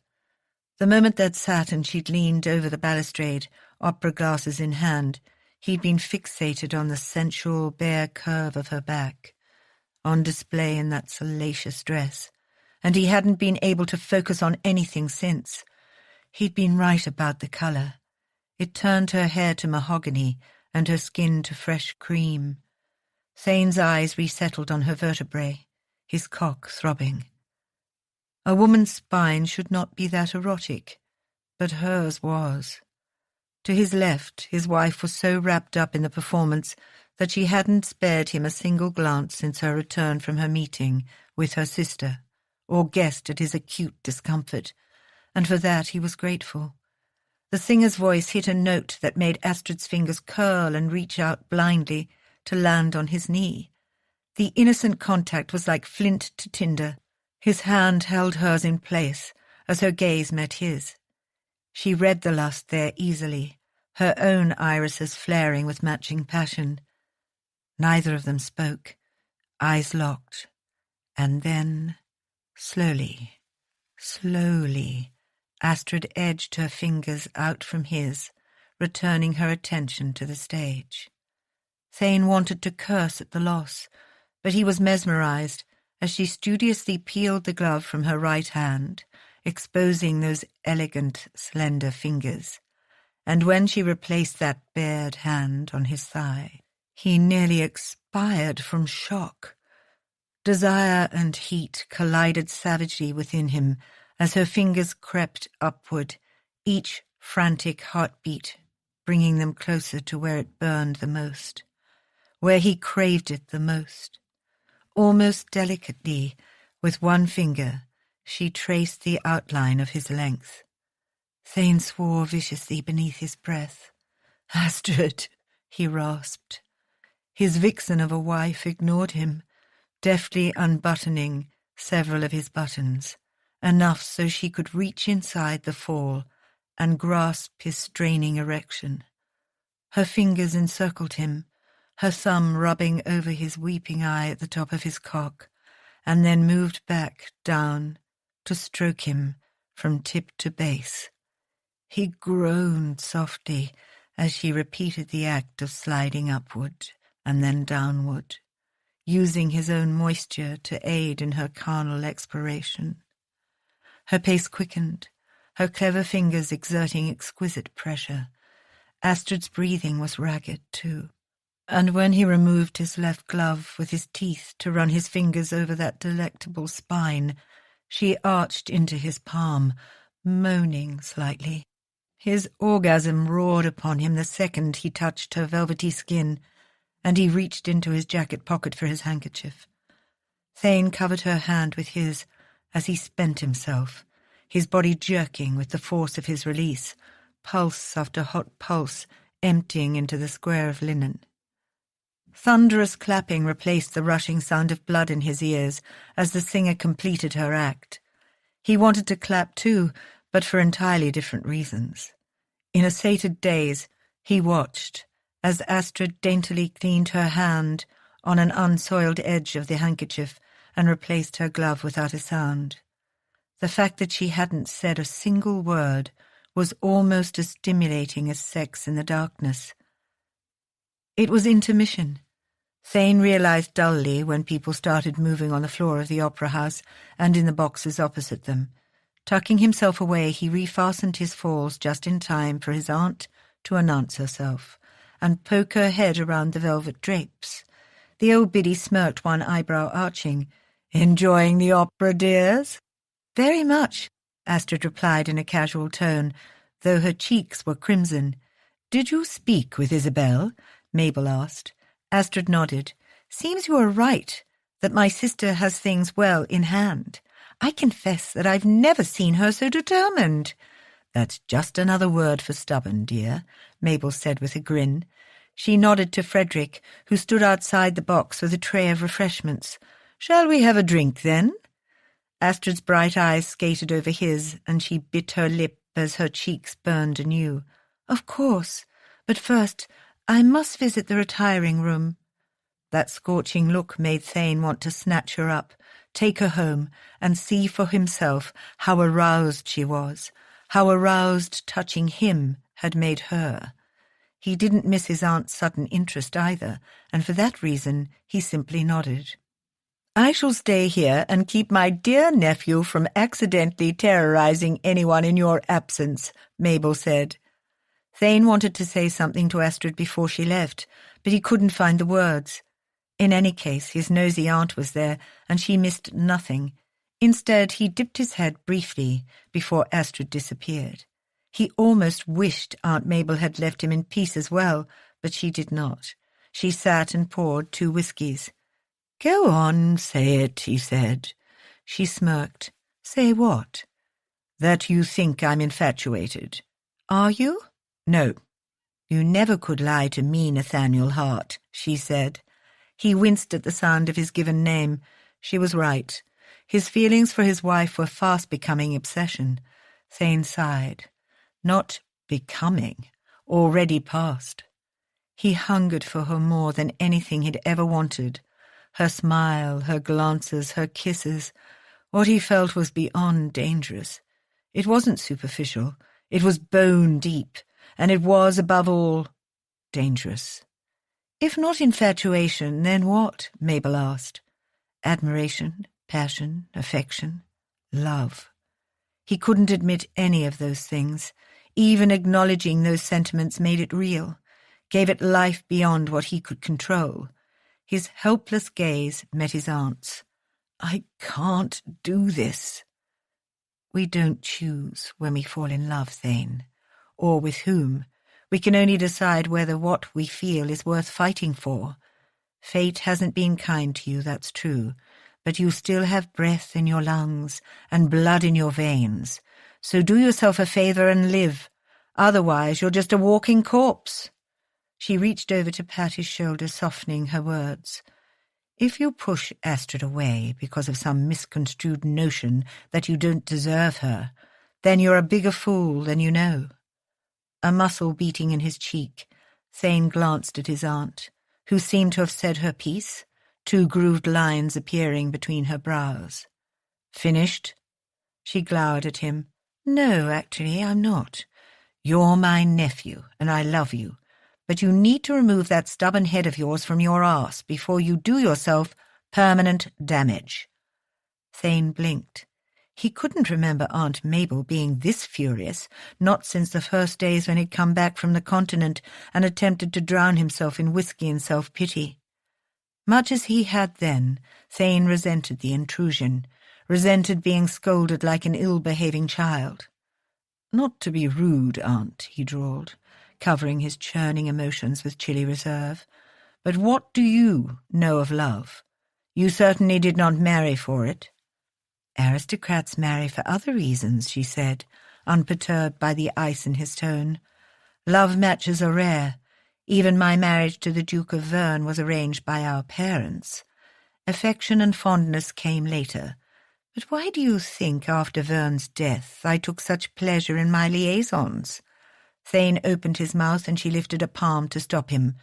The moment they'd sat and she'd leaned over the balustrade, opera glasses in hand, he'd been fixated on the sensual, bare curve of her back, on display in that salacious dress, and he hadn't been able to focus on anything since. He'd been right about the colour. It turned her hair to mahogany and her skin to fresh cream. Thane's eyes resettled on her vertebrae, his cock throbbing. A woman's spine should not be that erotic, but hers was. To his left, his wife was so wrapped up in the performance that she hadn't spared him a single glance since her return from her meeting with her sister, or guessed at his acute discomfort, and for that he was grateful. The singer's voice hit a note that made Astrid's fingers curl and reach out blindly to land on his knee. The innocent contact was like flint to tinder. His hand held hers in place as her gaze met his. She read the lust there easily, her own irises flaring with matching passion. Neither of them spoke, eyes locked, and then, slowly, Astrid edged her fingers out from his, returning her attention to the stage. Thane wanted to curse at the loss, but he was mesmerized as she studiously peeled the glove from her right hand, exposing those elegant, slender fingers. And when she replaced that bared hand on his thigh, he nearly expired from shock. Desire and heat collided savagely within him as her fingers crept upward, each frantic heartbeat bringing them closer to where it burned the most, where he craved it the most. Almost delicately, with one finger, she traced the outline of his length. Thane swore viciously beneath his breath. "Astrid," he rasped. His vixen of a wife ignored him, deftly unbuttoning several of his buttons, enough so she could reach inside the fall and grasp his straining erection. Her fingers encircled him, her thumb rubbing over his weeping eye at the top of his cock, and then moved back down to stroke him from tip to base. He groaned softly as she repeated the act of sliding upward and then downward, using his own moisture to aid in her carnal exploration. Her pace quickened, her clever fingers exerting exquisite pressure. Astrid's breathing was ragged, too. And when he removed his left glove with his teeth to run his fingers over that delectable spine, she arched into his palm, moaning slightly. His orgasm roared upon him the second he touched her velvety skin, and he reached into his jacket pocket for his handkerchief. Thane covered her hand with his as he spent himself, his body jerking with the force of his release, pulse after hot pulse emptying into the square of linen. Thunderous clapping replaced the rushing sound of blood in his ears as the singer completed her act. He wanted to clap too, but for entirely different reasons. In a sated daze, he watched as Astrid daintily cleaned her hand on an unsoiled edge of the handkerchief and replaced her glove without a sound. The fact that she hadn't said a single word was almost as stimulating as sex in the darkness. It was intermission. Thane realized dully when people started moving on the floor of the opera house and in the boxes opposite them. Tucking himself away, he refastened his falls just in time for his aunt to announce herself and poke her head around the velvet drapes. The old biddy smirked, one eyebrow arching. "Enjoying the opera, dears?" "Very much," Astrid replied in a casual tone, though her cheeks were crimson. "Did you speak with Isabel?" Mabel asked. Astrid nodded. "Seems you are right, that my sister has things well in hand. I confess that I've never seen her so determined." "That's just another word for stubborn, dear," Mabel said with a grin. She nodded to Frederick, who stood outside the box with a tray of refreshments. "Shall we have a drink, then?" Astrid's bright eyes skated over his, and she bit her lip as her cheeks burned anew. "Of course, but first I must visit the retiring room." That scorching look made Thane want to snatch her up, take her home, and see for himself how aroused she was, how aroused touching him had made her. He didn't miss his aunt's sudden interest either, and for that reason he simply nodded. "I shall stay here and keep my dear nephew from accidentally terrorizing anyone in your absence," Mabel said. Thane wanted to say something to Astrid before she left, but he couldn't find the words. In any case, his nosy aunt was there, and she missed nothing. Instead, he dipped his head briefly before Astrid disappeared.
He almost wished Aunt Mabel had left him in peace as well, but she did not. She sat and poured 2 whiskies. "Go on, say it," he said. She smirked. "Say what?" "That you think I'm infatuated." "Are you?" "No." "You never could lie to me, Nathaniel Hart," she said. He winced at the sound of his given name. She was right. His feelings for his wife were fast becoming obsession. Thane sighed. Not becoming, already past. He hungered for her more than anything he'd ever wanted. Her smile, her glances, her kisses. What he felt was beyond dangerous. It wasn't superficial. It was bone deep, and it was, above all, dangerous. If not infatuation, then what? Mabel asked. Admiration, passion, affection, love. He couldn't admit any of those things. Even acknowledging those sentiments made it real, gave it life beyond what he could control. His helpless gaze met his aunt's. "I can't do this." We don't choose when we fall in love, Thane. Or with whom. We can only decide whether what we feel is worth fighting for. Fate hasn't been kind to you, that's true, but you still have breath in your lungs and blood in your veins. So do yourself a favour and live. Otherwise you're just a walking corpse. She reached over to pat his shoulder, softening her words. If you push Astrid away because of some misconstrued notion that you don't deserve her, then you're a bigger fool than you know. A muscle beating in his cheek, Thane glanced at his aunt, who seemed to have said her piece, 2 grooved lines appearing between her brows. "Finished?" She glowered at him. "No, actually, I'm not. You're my nephew, and I love you. But you need to remove that stubborn head of yours from your arse before you do yourself permanent damage." Thane blinked. He couldn't remember Aunt Mabel being this furious, not since the first days when he'd come back from the continent and attempted to drown himself in whiskey and self-pity. Much as he had then, Thane resented the intrusion, resented being scolded like an ill-behaving child. "Not to be rude, Aunt," he drawled, covering his churning emotions with chilly reserve, "but what do you know of love? You certainly did not marry for it." "Aristocrats marry for other reasons," she said, unperturbed by the ice in his tone. "Love matches are rare. Even my marriage to the Duke of Verne was arranged by our parents. Affection and fondness came later. But why do you think, after Verne's death, I took such pleasure in my liaisons?" Thane opened his mouth and she lifted a palm to stop him.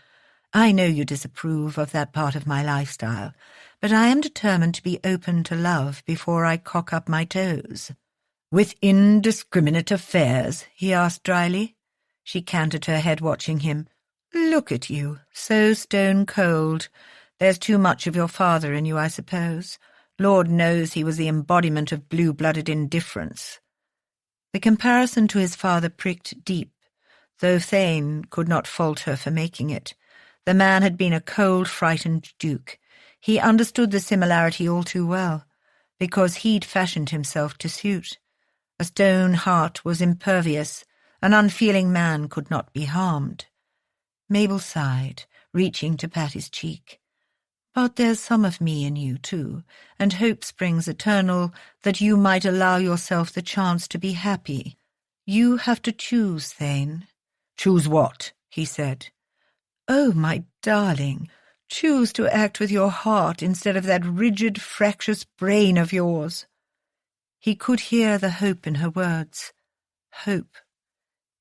"I know you disapprove of that part of my lifestyle, but I am determined to be open to love before I cock up my toes." "With indiscriminate affairs?" he asked dryly. She canted her head, watching him. "Look at you, so stone-cold. There's too much of your father in you, I suppose. Lord knows he was the embodiment of blue-blooded indifference." The comparison to his father pricked deep, though Thane could not fault her for making it. The man had been a cold, frightened duke. He understood the similarity all too well, because he'd fashioned himself to suit. A stone heart was impervious. An unfeeling man could not be harmed. Mabel sighed, reaching to pat his cheek. "But there's some of me in you, too, and hope springs eternal that you might allow yourself the chance to be happy. You have to choose, Thane." "Choose what?" he said. "Oh, my darling, choose to act with your heart instead of that rigid, fractious brain of yours." He could hear the hope in her words. Hope.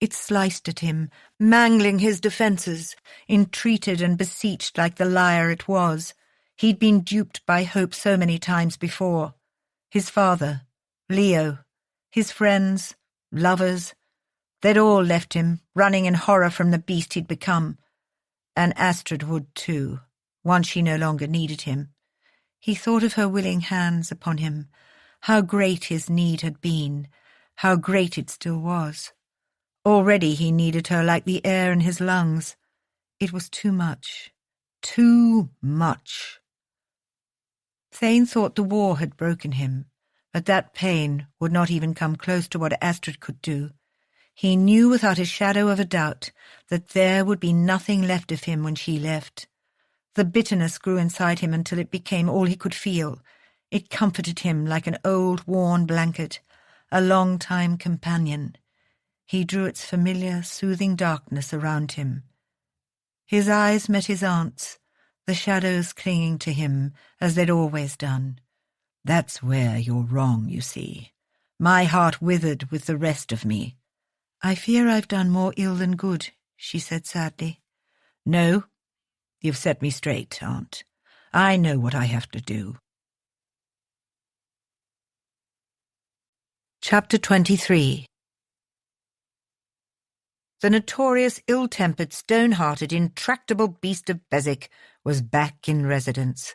It sliced at him, mangling his defences, entreated and beseeched like the liar it was. He'd been duped by hope so many times before. His father, Leo, his friends, lovers, they'd all left him, running in horror from the beast he'd become. And Astrid would too, once she no longer needed him. He thought of her willing hands upon him, how great his need had been, how great it still was. Already he needed her like the air in his lungs. It was too much. Too much. Thane thought the war had broken him, but that pain would not even come close to what Astrid could do.
He knew without a shadow of a doubt that there would be nothing left of him when she left. The bitterness grew inside him until it became all he could feel. It comforted him like an old worn blanket, a long-time companion. He drew its familiar, soothing darkness around him. His eyes met his aunt's, the shadows clinging to him as they'd always done. "That's where you're wrong, you see. My heart withered with the rest of me." "I fear I've done more ill than good," she said sadly. "No, you've set me straight, Aunt. I know what I have to do." Chapter 23. The notorious ill-tempered, stone-hearted, intractable beast of Beswick was back in residence.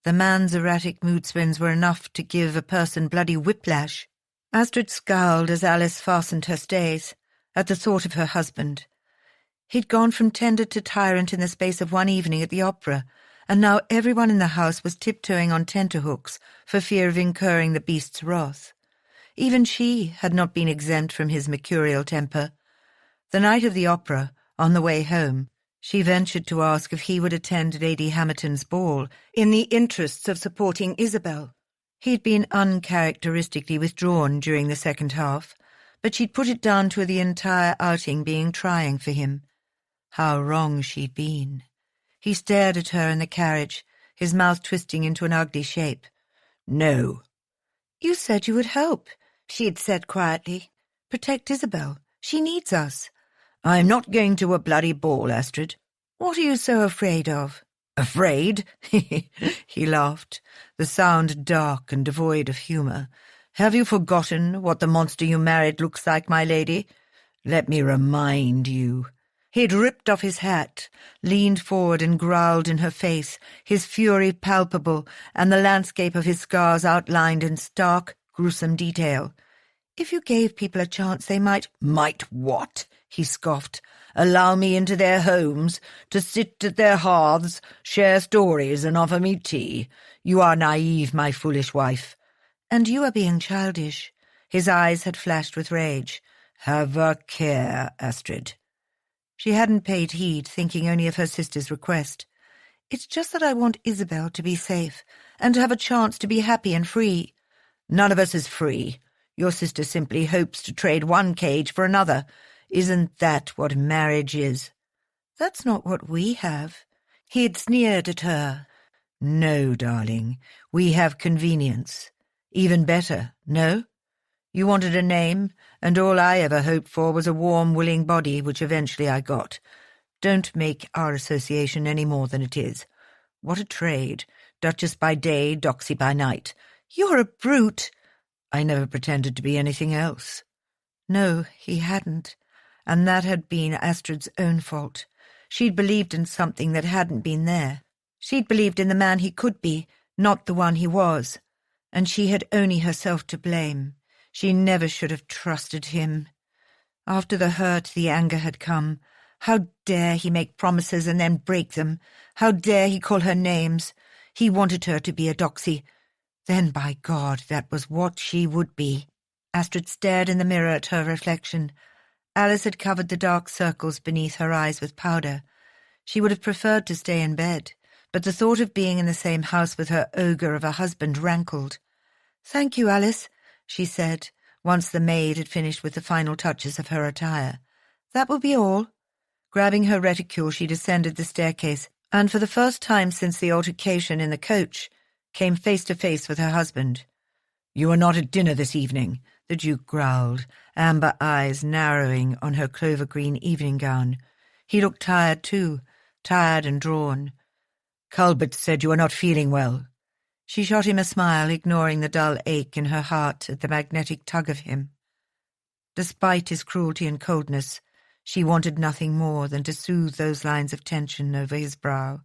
The man's erratic mood swings were enough to give a person bloody whiplash. Astrid scowled as Alice fastened her stays, at the thought of her husband. He'd gone from tender to tyrant in the space of one evening at the opera, and now everyone in the house was tiptoeing on tenterhooks for fear of incurring the beast's wrath. Even she had not been exempt from his mercurial temper. The night of the opera, on the way home, she ventured to ask if he would attend Lady Hamerton's ball in the interests of supporting Isabel. He'd been uncharacteristically withdrawn during the second half, but she'd put it down to the entire outing being trying for him. How wrong she'd been. He stared at her in the carriage, his mouth twisting into an ugly shape. "No." "You said you would help," she had said quietly. "Protect Isabel. She needs us." "I'm not going to a bloody ball, Astrid." "What are you so afraid of?" "Afraid?" He laughed, the sound dark and devoid of humour. "Have you forgotten what the monster you married looks like, my lady? Let me remind you." He'd ripped off his hat, leaned forward and growled in her face, his fury palpable and the landscape of his scars outlined in stark, gruesome detail. "If you gave people a chance, they might—" "Might what?" he scoffed. "Allow me into their homes, to sit at their hearths, share stories and offer me tea. You are naive, my foolish wife." "And you are being childish." His eyes had flashed with rage. "Have a care, Astrid." She hadn't paid heed, thinking only of her sister's request. "It's just that I want Isabel to be safe, and to have a chance to be happy and free." "None of us is free. Your sister simply hopes to trade one cage for another. Isn't that what marriage is?" "That's not what we have." He had sneered at her. "No, darling, we have convenience. Even better, no? You wanted a name, and all I ever hoped for was a warm, willing body, which eventually I got. Don't make our association any more than it is. What a trade. Duchess by day, doxy by night." "You're a brute." "I never pretended to be anything else." No, he hadn't, and that had been Astrid's own fault. She'd believed in something that hadn't been there. She'd believed in the man he could be, not the one he was, and she had only herself to blame. She never should have trusted him. After the hurt, the anger had come. How dare he make promises and then break them? How dare he call her names? He wanted her to be a doxy. Then, by God, that was what she would be. Astrid stared in the mirror at her reflection. Alice had covered the dark circles beneath her eyes with powder. She would have preferred to stay in bed, but the thought of being in the same house with her ogre of a husband rankled. "Thank you, Alice," she said, once the maid had finished with the final touches of her attire. "That will be all." Grabbing her reticule, she descended the staircase, and for the first time since the altercation in the coach, came face to face with her husband. "You are not at dinner this evening," the Duke growled, amber eyes narrowing on her clover-green evening gown. He looked tired too, tired and drawn. "Culbert said you are not feeling well." She shot him a smile, ignoring the dull ache in her heart at the magnetic tug of him. Despite his cruelty and coldness, she wanted nothing more than to soothe those lines of tension over his brow,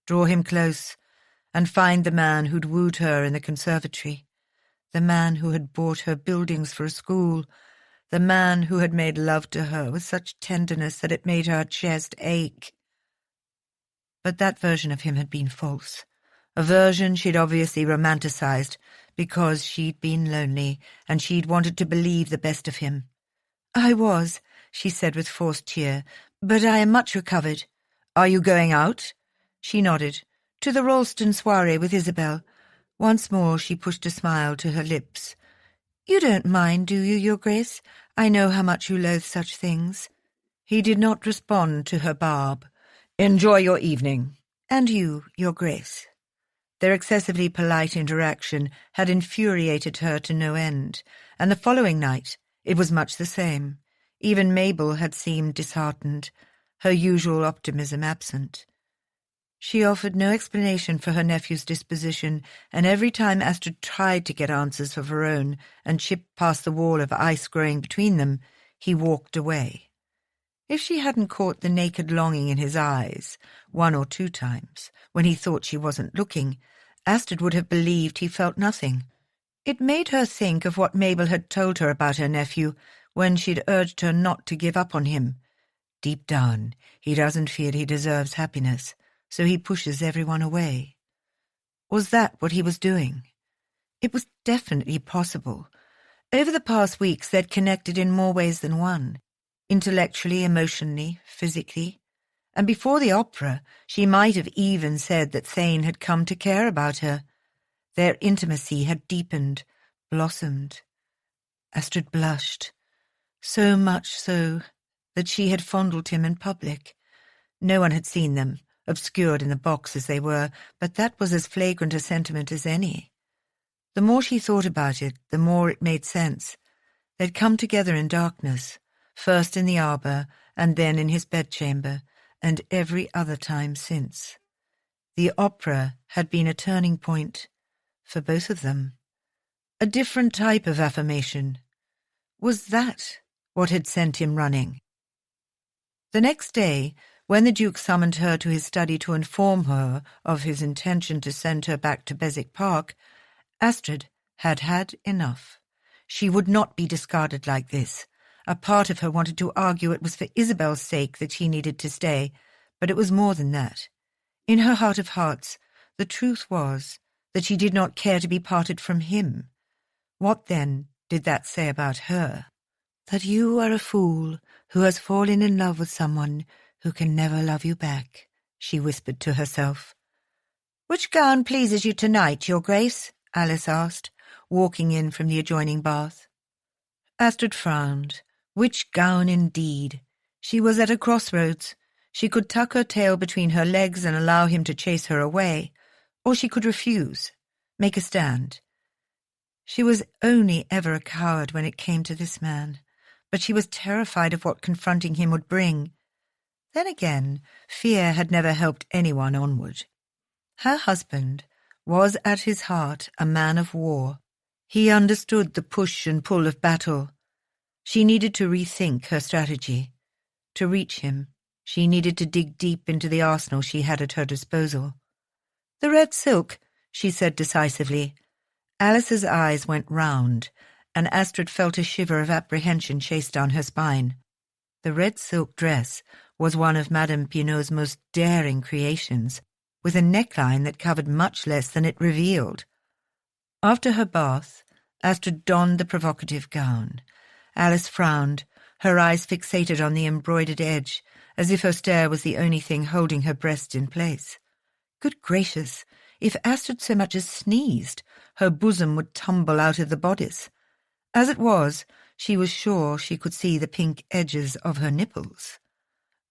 draw him close, and find the man who'd wooed her in the conservatory, the man who had bought her buildings for a school, the man who had made love to her with such tenderness that it made her chest ache. But that version of him had been false, a version she'd obviously romanticized because she'd been lonely and she'd wanted to believe the best of him.
"I was," she said with forced cheer, "but I am much recovered."
"Are you going out?"
She nodded. "To the Ralston soiree with Isabel." Once more she pushed a smile to her lips. "You don't mind, do you, Your Grace? I know how much you loathe such things."
He did not respond to her barb. "Enjoy your evening."
"And you, Your Grace." Their excessively polite interaction had infuriated her to no end, and the following night it was much the same. Even Mabel had seemed disheartened, her usual optimism absent. She offered no explanation for her nephew's disposition, and every time Astrid tried to get answers of her own and chipped past the wall of ice growing between them, he walked away. If she hadn't caught the naked longing in his eyes, 1 or 2 times, when he thought she wasn't looking, Astrid would have believed he felt nothing. It made her think of what Mabel had told her about her nephew when she'd urged her not to give up on him. Deep down, he doesn't feel he deserves happiness, so he pushes everyone away. Was that what he was doing? It was definitely possible. Over the past weeks they'd connected in more ways than one. Intellectually, emotionally, physically. And before the opera, she might have even said that Thane had come to care about her. Their intimacy had deepened, blossomed. Astrid blushed. So much so that she had fondled him in public. No one had seen them, obscured in the box as they were, but that was as flagrant a sentiment as any. The more she thought about it, the more it made sense. They'd come together in darkness, first in the arbour and then in his bedchamber, and every other time since. The opera had been a turning point for both of them. A different type of affirmation. Was that what had sent him running? The next day, when the Duke summoned her to his study to inform her of his intention to send her back to Beswick Park, Astrid had had enough. She would not be discarded like this. A part of her wanted to argue it was for Isabel's sake that she needed to stay, but it was more than that. In her heart of hearts, the truth was that she did not care to be parted from him. What, then, did that say about her? That you are a fool who has fallen in love with someone who can never love you back, she whispered to herself. "Which gown pleases you tonight, Your Grace?" Alice asked, walking in from the adjoining bath. Astrid frowned. Which gown indeed? She was at a crossroads. She could tuck her tail between her legs and allow him to chase her away, or she could refuse, make a stand. She was only ever a coward when it came to this man, but she was terrified of what confronting him would bring. Then again, fear had never helped anyone onward. Her husband was at his heart a man of war. He understood the push and pull of battle. She needed to rethink her strategy. To reach him, she needed to dig deep into the arsenal she had at her disposal. "The red silk," she said decisively. Alice's eyes went round, and Astrid felt a shiver of apprehension chase down her spine. The red silk dress was one of Madame Pinault's most daring creations, with a neckline that covered much less than it revealed. After her bath, Astrid donned the provocative gown. Alice frowned, her eyes fixated on the embroidered edge, as if her stare was the only thing holding her breast in place. Good gracious, if Astrid so much as sneezed, her bosom would tumble out of the bodice. As it was, she was sure she could see the pink edges of her nipples.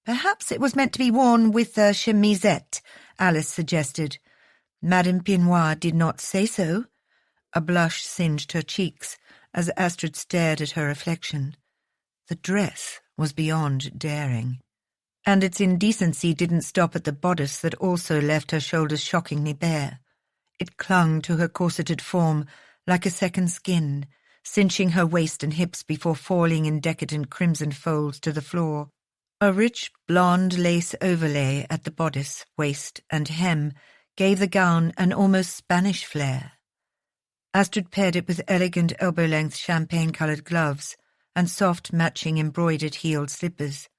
"Perhaps it was meant to be worn with a chemisette," Alice suggested. Madame Pinois did not say so. A blush singed her cheeks as Astrid stared at her reflection. The dress was beyond daring, and its indecency didn't stop at the bodice that also left her shoulders shockingly bare. It clung to her corseted form like a second skin, cinching her waist and hips before falling in decadent crimson folds to the floor. A rich blonde lace overlay at the bodice, waist, and hem gave the gown an almost Spanish flair. Astrid paired it with elegant elbow-length champagne-coloured gloves and soft matching embroidered heeled slippers.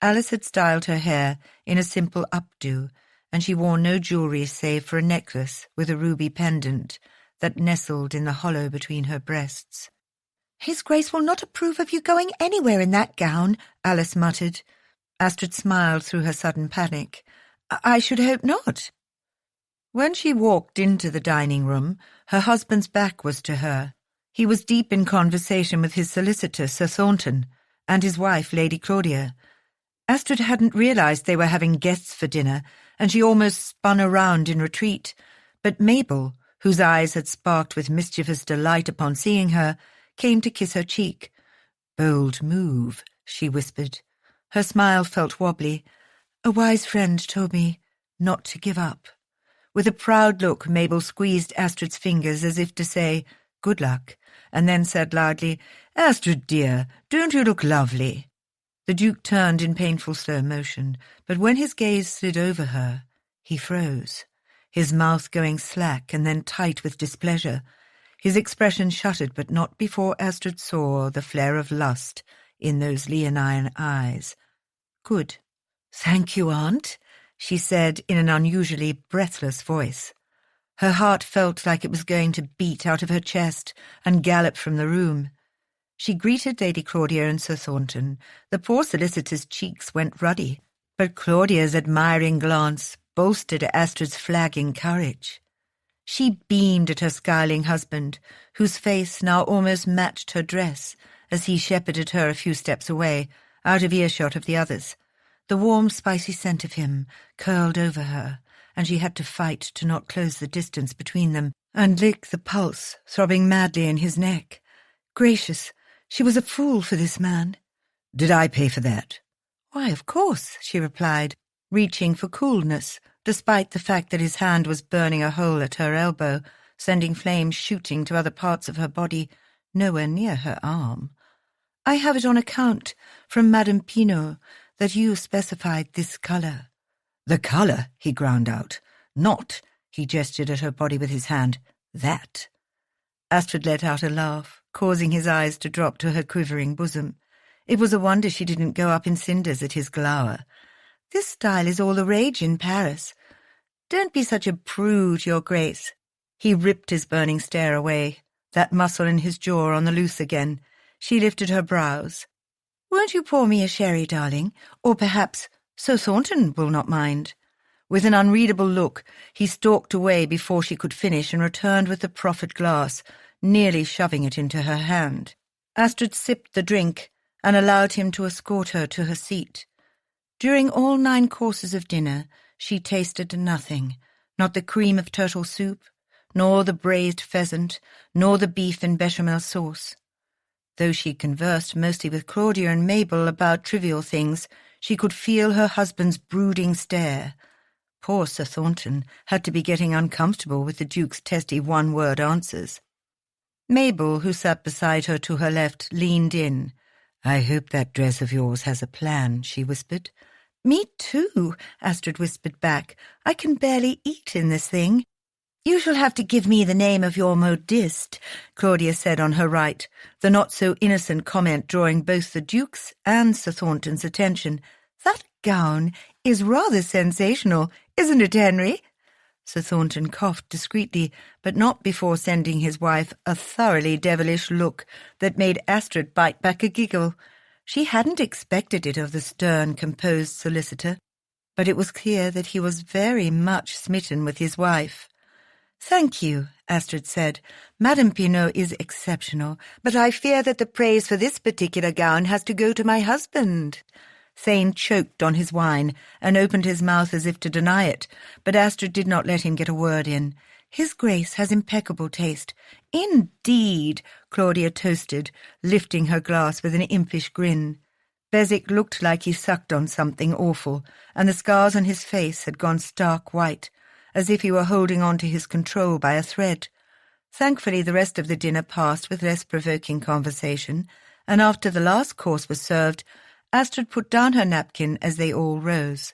Alice had styled her hair in a simple updo, and she wore no jewellery save for a necklace with a ruby pendant that nestled in the hollow between her breasts.
His Grace will not approve of you going anywhere in that gown, Alice muttered. Astrid smiled through her sudden panic. I should hope not. When she walked into the dining room, her husband's back was to her. He was deep in conversation with his solicitor, Sir Thornton, and his wife, Lady Claudia. Astrid hadn't realised they were having guests for dinner, and she almost spun around in retreat. But Mabel, whose eyes had sparked with mischievous delight upon seeing her, came to kiss her cheek. "Bold move," she whispered. Her smile felt wobbly. "A wise friend told me not to give up." With a proud look, Mabel squeezed Astrid's fingers as if to say, "Good luck," and then said loudly, "Astrid, dear, don't you look lovely?" The Duke turned in painful slow motion, but when his gaze slid over her, he froze, his mouth going slack and then tight with displeasure. His expression shuttered, but not before Astrid saw the flare of lust in those leonine eyes. "Good. Thank you, Aunt," she said in an unusually breathless voice. Her heart felt like it was going to beat out of her chest and gallop from the room. She greeted Lady Claudia and Sir Thornton. The poor solicitor's cheeks went ruddy, but Claudia's admiring glance bolstered Astrid's flagging courage. She beamed at her scowling husband, whose face now almost matched her dress, as he shepherded her a few steps away, out of earshot of the others. The warm, spicy scent of him curled over her, and she had to fight to not close the distance between them and lick the pulse throbbing madly in his neck. Gracious, she was a fool for this man.
"Did I pay for that?"
"Why, of course," she replied, reaching for coolness, despite the fact that his hand was burning a hole at her elbow, sending flames shooting to other parts of her body, nowhere near her arm. "I have it on account from Madame Pinault that you specified this colour."
"The colour," he ground out. "Not," he gestured at her body with his hand, "that."
Astrid let out a laugh, causing his eyes to drop to her quivering bosom. It was a wonder she didn't go up in cinders at his glower. "This style is all the rage in Paris. Don't be such a prude, Your Grace." He ripped his burning stare away, that muscle in his jaw on the loose again. She lifted her brows. "Won't you pour me a sherry, darling? Or perhaps Sir Thornton will not mind." With an unreadable look, he stalked away before she could finish and returned with the proffered glass, nearly shoving it into her hand. Astrid sipped the drink and allowed him to escort her to her seat. During all 9 courses of dinner, she tasted nothing, not the cream of turtle soup, nor the braised pheasant, nor the beef in bechamel sauce. Though she conversed mostly with Claudia and Mabel about trivial things, she could feel her husband's brooding stare. Poor Sir Thornton had to be getting uncomfortable with the Duke's testy one-word answers. Mabel, who sat beside her to her left, leaned in. "I hope that dress of yours has a plan," she whispered. "Me too," Astrid whispered back. "I can barely eat in this thing." "You shall have to give me the name of your modiste," Claudia said on her right, the not-so-innocent comment drawing both the Duke's and Sir Thornton's attention. "That gown is rather sensational, isn't it, Henry?" Sir Thornton coughed discreetly, but not before sending his wife a thoroughly devilish look that made Astrid bite back a giggle. She hadn't expected it of the stern, composed solicitor, but it was clear that he was very much smitten with his wife. "Thank you," Astrid said. "Madame Pinault is exceptional, but I fear that the praise for this particular gown has to go to my husband." Thane choked on his wine and opened his mouth as if to deny it, but Astrid did not let him get a word in. "His Grace has impeccable taste." "Indeed," Claudia toasted, lifting her glass with an impish grin. Beswick looked like he sucked on something awful, and the scars on his face had gone stark white, as if he were holding on to his control by a thread. Thankfully, the rest of the dinner passed with less provoking conversation, and after the last course was served, Astrid put down her napkin as they all rose.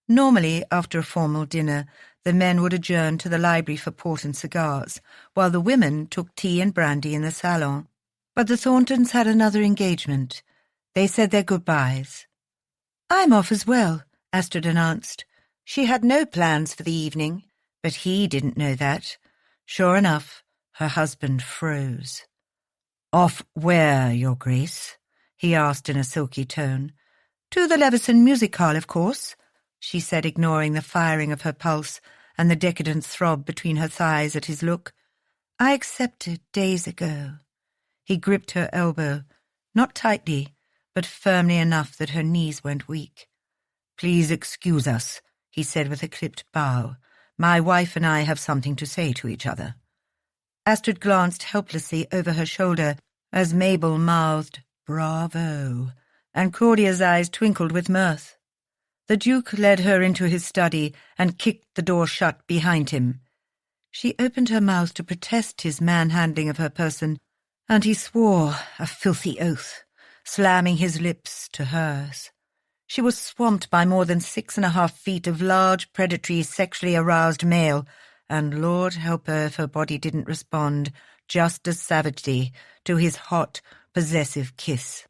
Normally, after a formal dinner, the men would adjourn to the library for port and cigars, while the women took tea and brandy in the salon. But the Thorntons had another engagement. They said their goodbyes. "I'm off as well," Astrid announced. She had no plans for the evening, but he didn't know that. Sure enough, her husband froze.
"Off where, Your Grace?" he asked in a silky tone.
"To the Leveson Music Hall, of course," she said, ignoring the firing of her pulse and the decadent throb between her thighs at his look. "I accepted days ago." He gripped her elbow, not tightly, but firmly enough that her knees went weak.
"Please excuse us," he said with a clipped bow. "My wife and I have something to say to each other."
Astrid glanced helplessly over her shoulder as Mabel mouthed, "Bravo," and Claudia's eyes twinkled with mirth. The Duke led her into his study and kicked the door shut behind him. She opened her mouth to protest his manhandling of her person, and he swore a filthy oath, slamming his lips to hers. She was swamped by more than 6.5 feet of large, predatory, sexually aroused male, and Lord help her if her body didn't respond just as savagely to his hot, possessive kiss.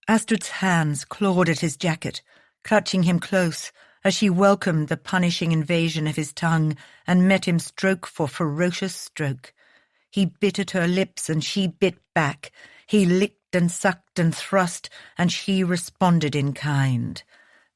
Astrid's hands clawed at his jacket, clutching him close as she welcomed the punishing invasion of his tongue and met him stroke for ferocious stroke. He bit at her lips and she bit back. He licked and sucked and thrust, and she responded in kind.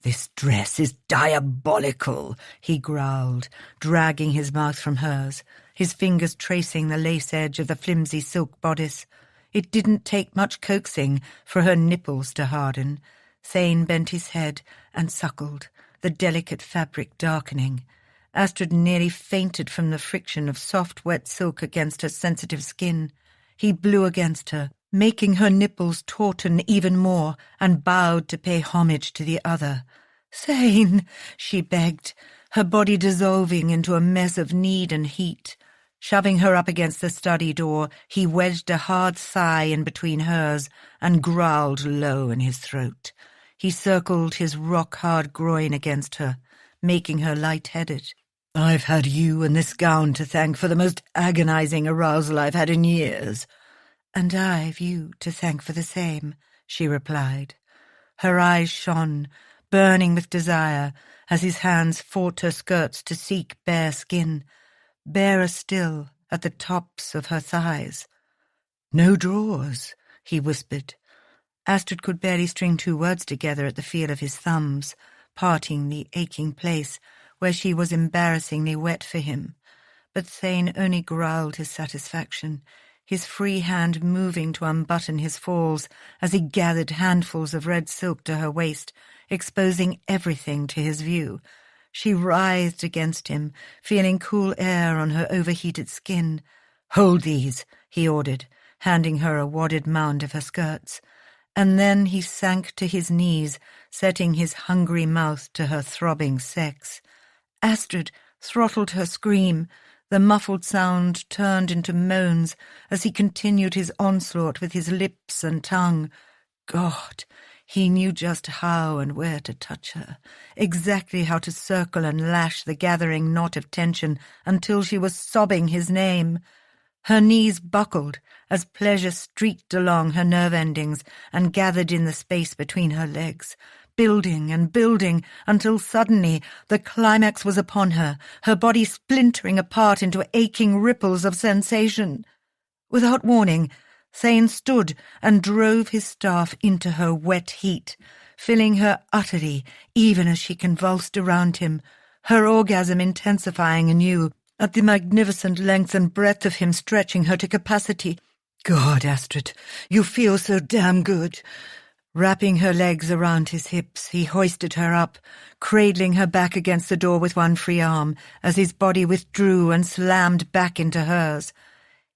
"This dress is diabolical," he growled, dragging his mouth from hers,
his fingers tracing the lace edge of the flimsy silk bodice. It didn't take much coaxing for her nipples to harden. Thane bent his head and suckled, the delicate fabric darkening. Astrid nearly fainted from the friction of soft, wet silk against her sensitive skin. He blew against her, making her nipples tauten even more, and bowed to pay homage to the other. "Thane," she begged, her body dissolving into a mess of need and heat. Shoving her up against the study door, he wedged a hard thigh in between hers and growled low in his throat. He circled his rock-hard groin against her, making her light-headed.
"I've had you and this gown to thank for the most agonizing arousal I've had in years."
"And I've you to thank for the same," she replied. Her eyes shone, burning with desire, as his hands fought her skirts to seek bare skin, barer still at the tops of her thighs.
"No drawers,"
he whispered. Astrid could barely string 2 words together at the feel of his thumbs, parting the aching place where she was embarrassingly wet for him. But Thane only growled his satisfaction, his free hand moving to unbutton his falls as he gathered handfuls of red silk to her waist, exposing everything to his view. She writhed against him, feeling cool air on her overheated skin.
"Hold these,"
he ordered, handing her a wadded mound of her skirts. And then he sank to his knees, setting his hungry mouth to her throbbing sex. Astrid throttled her scream. The muffled sound turned into moans as he continued his onslaught with his lips and tongue. God, he knew just how and where to touch her, exactly how to circle and lash the gathering knot of tension until she was sobbing his name. Her knees buckled as pleasure streaked along her nerve endings and gathered in the space between her legs, building and building until suddenly the climax was upon her, her body splintering apart into aching ripples of sensation. Without warning, Thane stood and drove his staff into her wet heat, filling her utterly even as she convulsed around him, her orgasm intensifying anew at the magnificent length and breadth of him stretching her to capacity.
"God, Astrid, you feel so damn good."
Wrapping her legs around his hips, he hoisted her up, cradling her back against the door with one free arm as his body withdrew and slammed back into hers.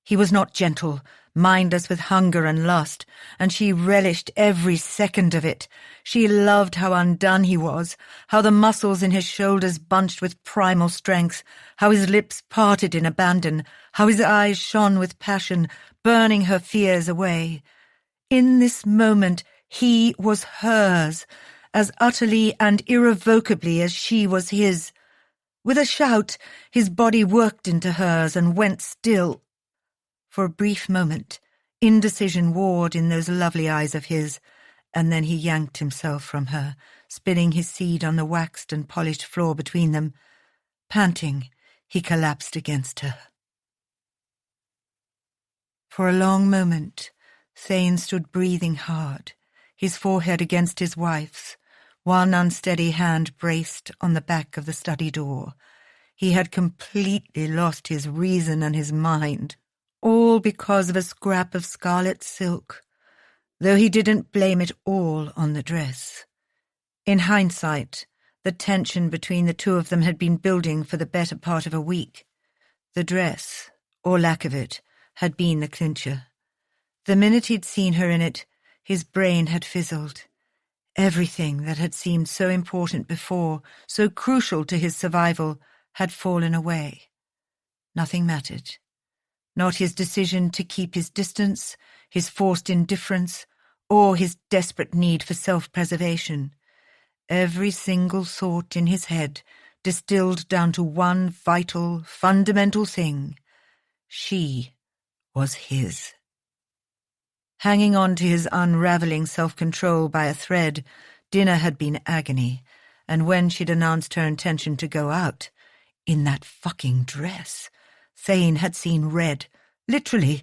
He was not gentle, mindless with hunger and lust, and she relished every second of it. She loved how undone he was, how the muscles in his shoulders bunched with primal strength, how his lips parted in abandon, how his eyes shone with passion, burning her fears away. In this moment, he was hers, as utterly and irrevocably as she was his. With a shout, his body worked into hers and went still. For a brief moment, indecision warred in those lovely eyes of his, and then he yanked himself from her, spilling his seed on the waxed and polished floor between them. Panting, he collapsed against her. For a long moment, Thane stood breathing hard, his forehead against his wife's, one unsteady hand braced on the back of the study door. He had completely lost his reason and his mind, all because of a scrap of scarlet silk, though he didn't blame it all on the dress. In hindsight, the tension between the two of them had been building for the better part of a week. The dress, or lack of it, had been the clincher. The minute he'd seen her in it, his brain had fizzled. Everything that had seemed so important before, so crucial to his survival, had fallen away. Nothing mattered. Not his decision to keep his distance, his forced indifference, or his desperate need for self-preservation. Every single thought in his head distilled down to one vital, fundamental thing. She was his. Hanging on to his unravelling self-control by a thread, dinner had been agony, and when she'd announced her intention to go out, in that fucking dress, Thane had seen red, literally.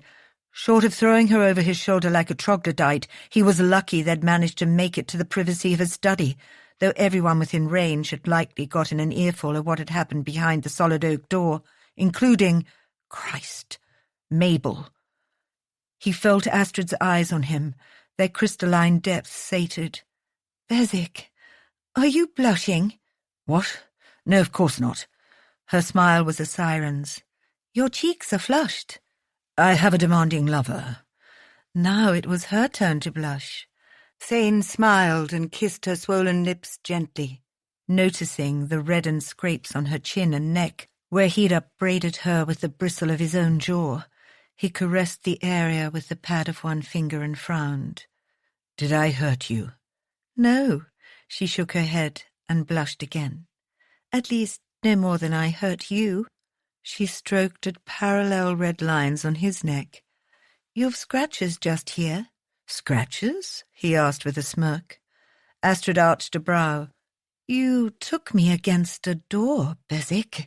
Short of throwing her over his shoulder like a troglodyte, he was lucky they'd managed to make it to the privacy of his study, though everyone within range had likely gotten an earful of what had happened behind the solid oak door, including, Christ, Mabel. He felt Astrid's eyes on him, their crystalline depths sated. "Bezic, are you blushing?" "What? No, of course not." Her smile was a siren's. "Your cheeks are flushed." "I have a demanding lover." Now it was her turn to blush. Thane smiled and kissed her swollen lips gently, noticing the reddened scrapes on her chin and neck, where he'd upbraided her with the bristle of his own jaw. He caressed the area with the pad of one finger and frowned. "Did I hurt you?" "No," she shook her head and blushed again. "At least, no more than I hurt you." She stroked at parallel red lines on his neck. "You've scratches just here." "Scratches?" he asked with a smirk. Astrid arched a brow. "You took me against a door, Bezic.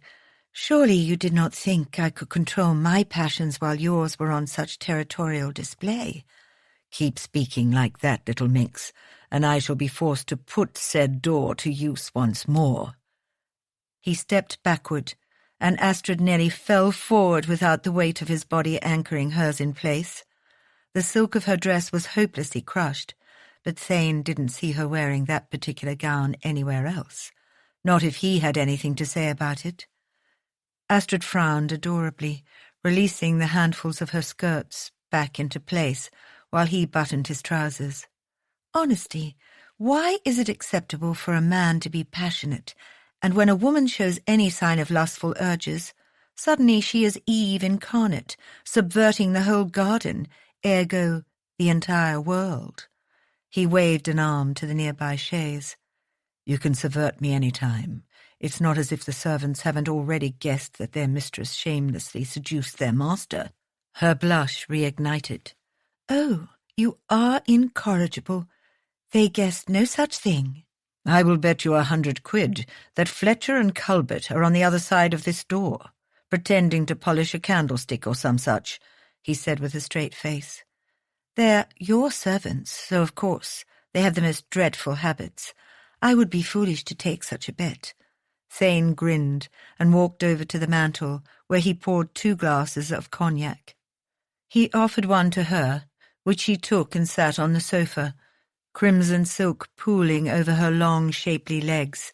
Surely you did not think I could control my passions while yours were on such territorial display." "Keep speaking like that, little minx, and I shall be forced to put said door to use once more." He stepped backward, and Astrid nearly fell forward without the weight of his body anchoring hers in place. The silk of her dress was hopelessly crushed, but Thane didn't see her wearing that particular gown anywhere else, not if he had anything to say about it. Astrid frowned adorably, releasing the handfuls of her skirts back into place while he buttoned his trousers. "Honesty, why is it acceptable for a man to be passionate, and when a woman shows any sign of lustful urges, suddenly she is Eve incarnate, subverting the whole garden, ergo the entire world?" He waved an arm to the nearby chaise. "You can subvert me any time. It's not as if the servants haven't already guessed that their mistress shamelessly seduced their master." Her blush reignited. "Oh, you are incorrigible. They guessed no such thing." "I will bet you 100 quid that Fletcher and Culbert are on the other side of this door, pretending to polish a candlestick or some such," he said with a straight face. "They're your servants, so of course they have the most dreadful habits. I would be foolish to take such a bet." Thane grinned and walked over to the mantel, where he poured 2 glasses of cognac. He offered one to her, which she took and sat on the sofa, crimson silk pooling over her long, shapely legs.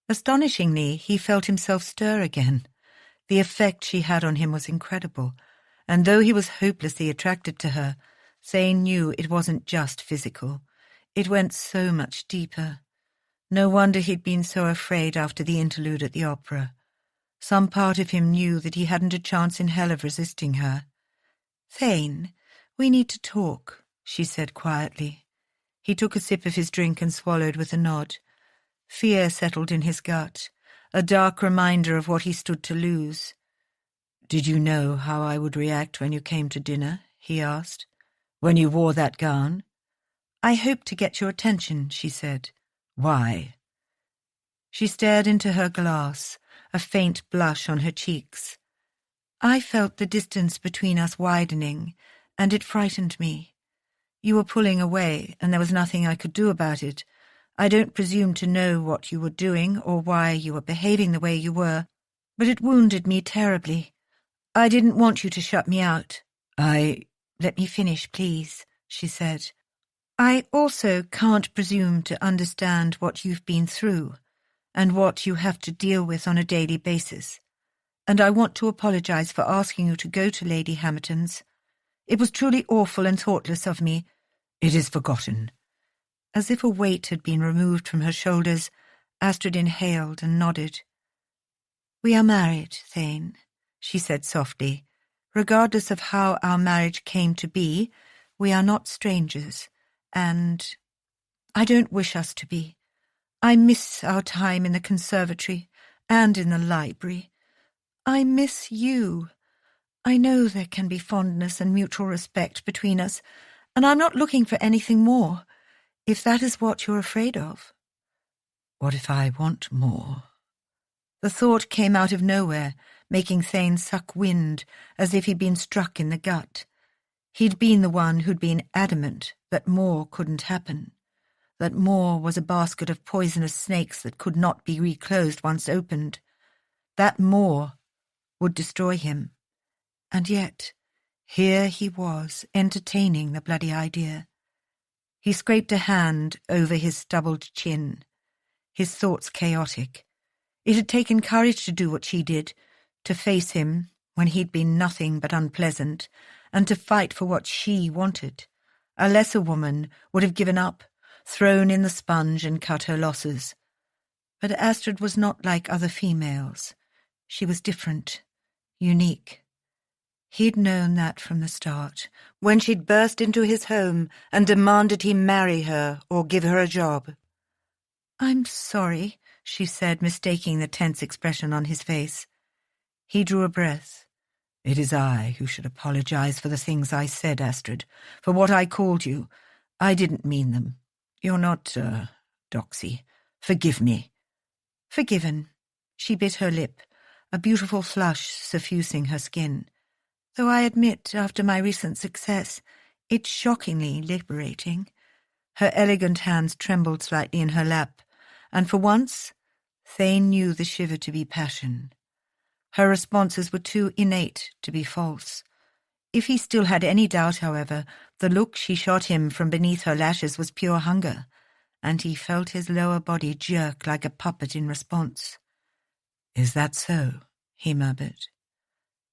Astonishingly, he felt himself stir again. The effect she had on him was incredible, and though he was hopelessly attracted to her, Thane knew it wasn't just physical. It went so much deeper. No wonder he'd been so afraid after the interlude at the opera. Some part of him knew that he hadn't a chance in hell of resisting her. "Thane, we need to talk," she said quietly. He took a sip of his drink and swallowed with a nod. Fear settled in his gut, a dark reminder of what he stood to lose. "Did you know how I would react when you came to dinner?" he asked. "When you wore that gown?" "I hoped to get your attention," she said. "Why?" She stared into her glass, a faint blush on her cheeks. "I felt the distance between us widening, and it frightened me.
You were pulling away, and there was nothing I could do about it. I don't presume to know what you were doing or why you were behaving the way you were, but it wounded me terribly. I didn't want you to shut me out. Let me finish, please, she said. I also can't presume to understand what you've been through and what you have to deal with on a daily basis. And I want to apologize for asking you to go to Lady Hamerton's. It was truly awful and thoughtless of me.
It is forgotten.
As if a weight had been removed from her shoulders, Astrid inhaled and nodded. We are married, Thane, she said softly. Regardless of how our marriage came to be, we are not strangers, and I don't wish us to be. I miss our time in the conservatory and in the library. I miss you. I know there can be fondness and mutual respect between us, and I'm not looking for anything more, if that is what you're afraid of.
What if I want more?
The thought came out of nowhere, making Thane suck wind as if he'd been struck in the gut. He'd been the one who'd been adamant that more couldn't happen, that more was a basket of poisonous snakes that could not be reclosed once opened. That more would destroy him. And yet, here he was, entertaining the bloody idea. He scraped a hand over his stubbled chin, his thoughts chaotic. It had taken courage to do what she did, to face him when he'd been nothing but unpleasant, and to fight for what she wanted. A lesser woman would have given up, thrown in the sponge and cut her losses. But Astrid was not like other females. She was different, unique. He'd known that from the start, when she'd burst into his home and demanded he marry her or give her a job. I'm sorry, she said, mistaking the tense expression on his face. He drew a breath.
It is I who should apologize for the things I said, Astrid, for what I called you. I didn't mean them. You're not, doxy. Forgive me.
Forgiven. She bit her lip, a beautiful flush suffusing her skin. Though I admit, after my recent success, it's shockingly liberating. Her elegant hands trembled slightly in her lap, and for once, Thane knew the shiver to be passion. Her responses were too innate to be false. If he still had any doubt, however, the look she shot him from beneath her lashes was pure hunger, and he felt his lower body jerk like a puppet in response.
Is that so? He murmured.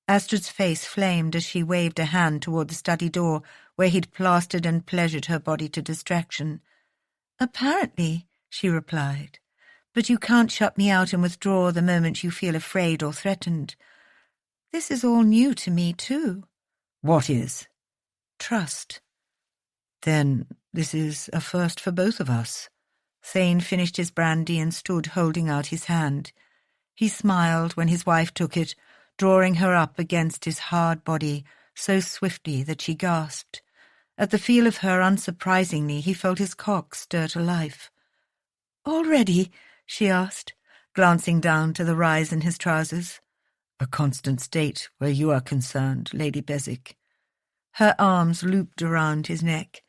Astrid's face flamed as she waved a hand toward the study door where he'd plastered and pleasured her body to distraction. Apparently, she replied, but you can't shut me out and withdraw the moment you feel afraid or threatened. This is all new to me, too.
What is?
Trust.
Then this is a first for both of us.
Thane finished his brandy and stood holding out his hand. He smiled when his wife took it, drawing her up against his hard body so swiftly that she gasped. At the feel of her, unsurprisingly, he felt his cock stir to life. Already? She asked, glancing down to the rise in his trousers.
A constant state where you are concerned, Lady Beswick.
Her arms looped around his neck.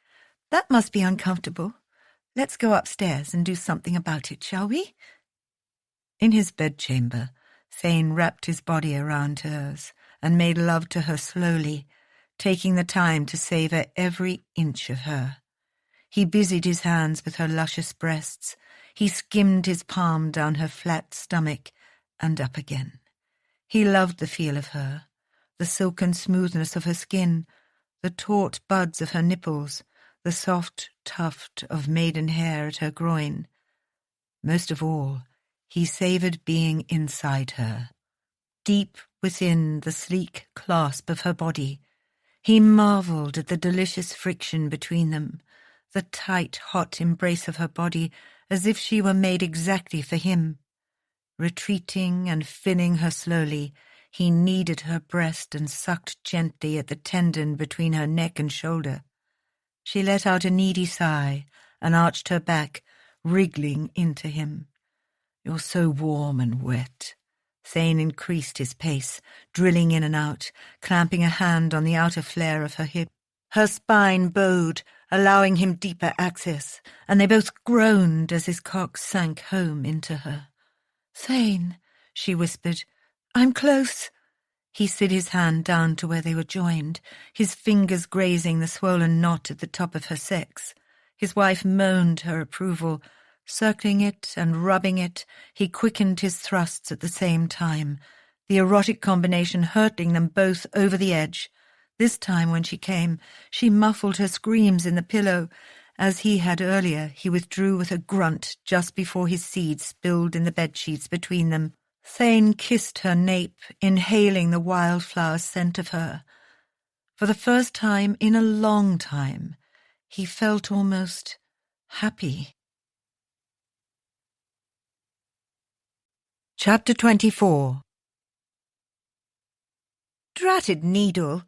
That must be uncomfortable. Let's go upstairs and do something about it, shall we?
In his bedchamber, Thane wrapped his body around hers and made love to her slowly, taking the time to savour every inch of her. He busied his hands with her luscious breasts. He skimmed his palm down her flat stomach and up again. He loved the feel of her, the silken smoothness of her skin, the taut buds of her nipples, the soft tuft of maiden hair at her groin. Most of all, he savoured being inside her, deep within the sleek clasp of her body. He marvelled at the delicious friction between them, the tight, hot embrace of her body, as if she were made exactly for him. Retreating and filling her slowly, he kneaded her breast and sucked gently at the tendon between her neck and shoulder. She let out a needy sigh and arched her back, wriggling into him. You're so warm and wet. Thane increased his pace, drilling in and out, clamping a hand on the outer flare of her hip. Her spine bowed
allowing him deeper access, and they both groaned as his cock sank home into her. "Thane," she whispered, "I'm close." He slid his hand down to where they were joined, his fingers grazing the swollen knot at the top of her sex. His wife moaned her approval. Circling it and rubbing it, he quickened his thrusts at the same time, the erotic combination hurtling them both over the edge. This time when she came, she muffled her screams in the pillow. As he had earlier, he withdrew with a grunt just before his seed spilled in the bedsheets between them. Thane kissed her nape, inhaling the wildflower scent of her. For the first time in a long time, he felt almost happy. Chapter 24. Dratted needle!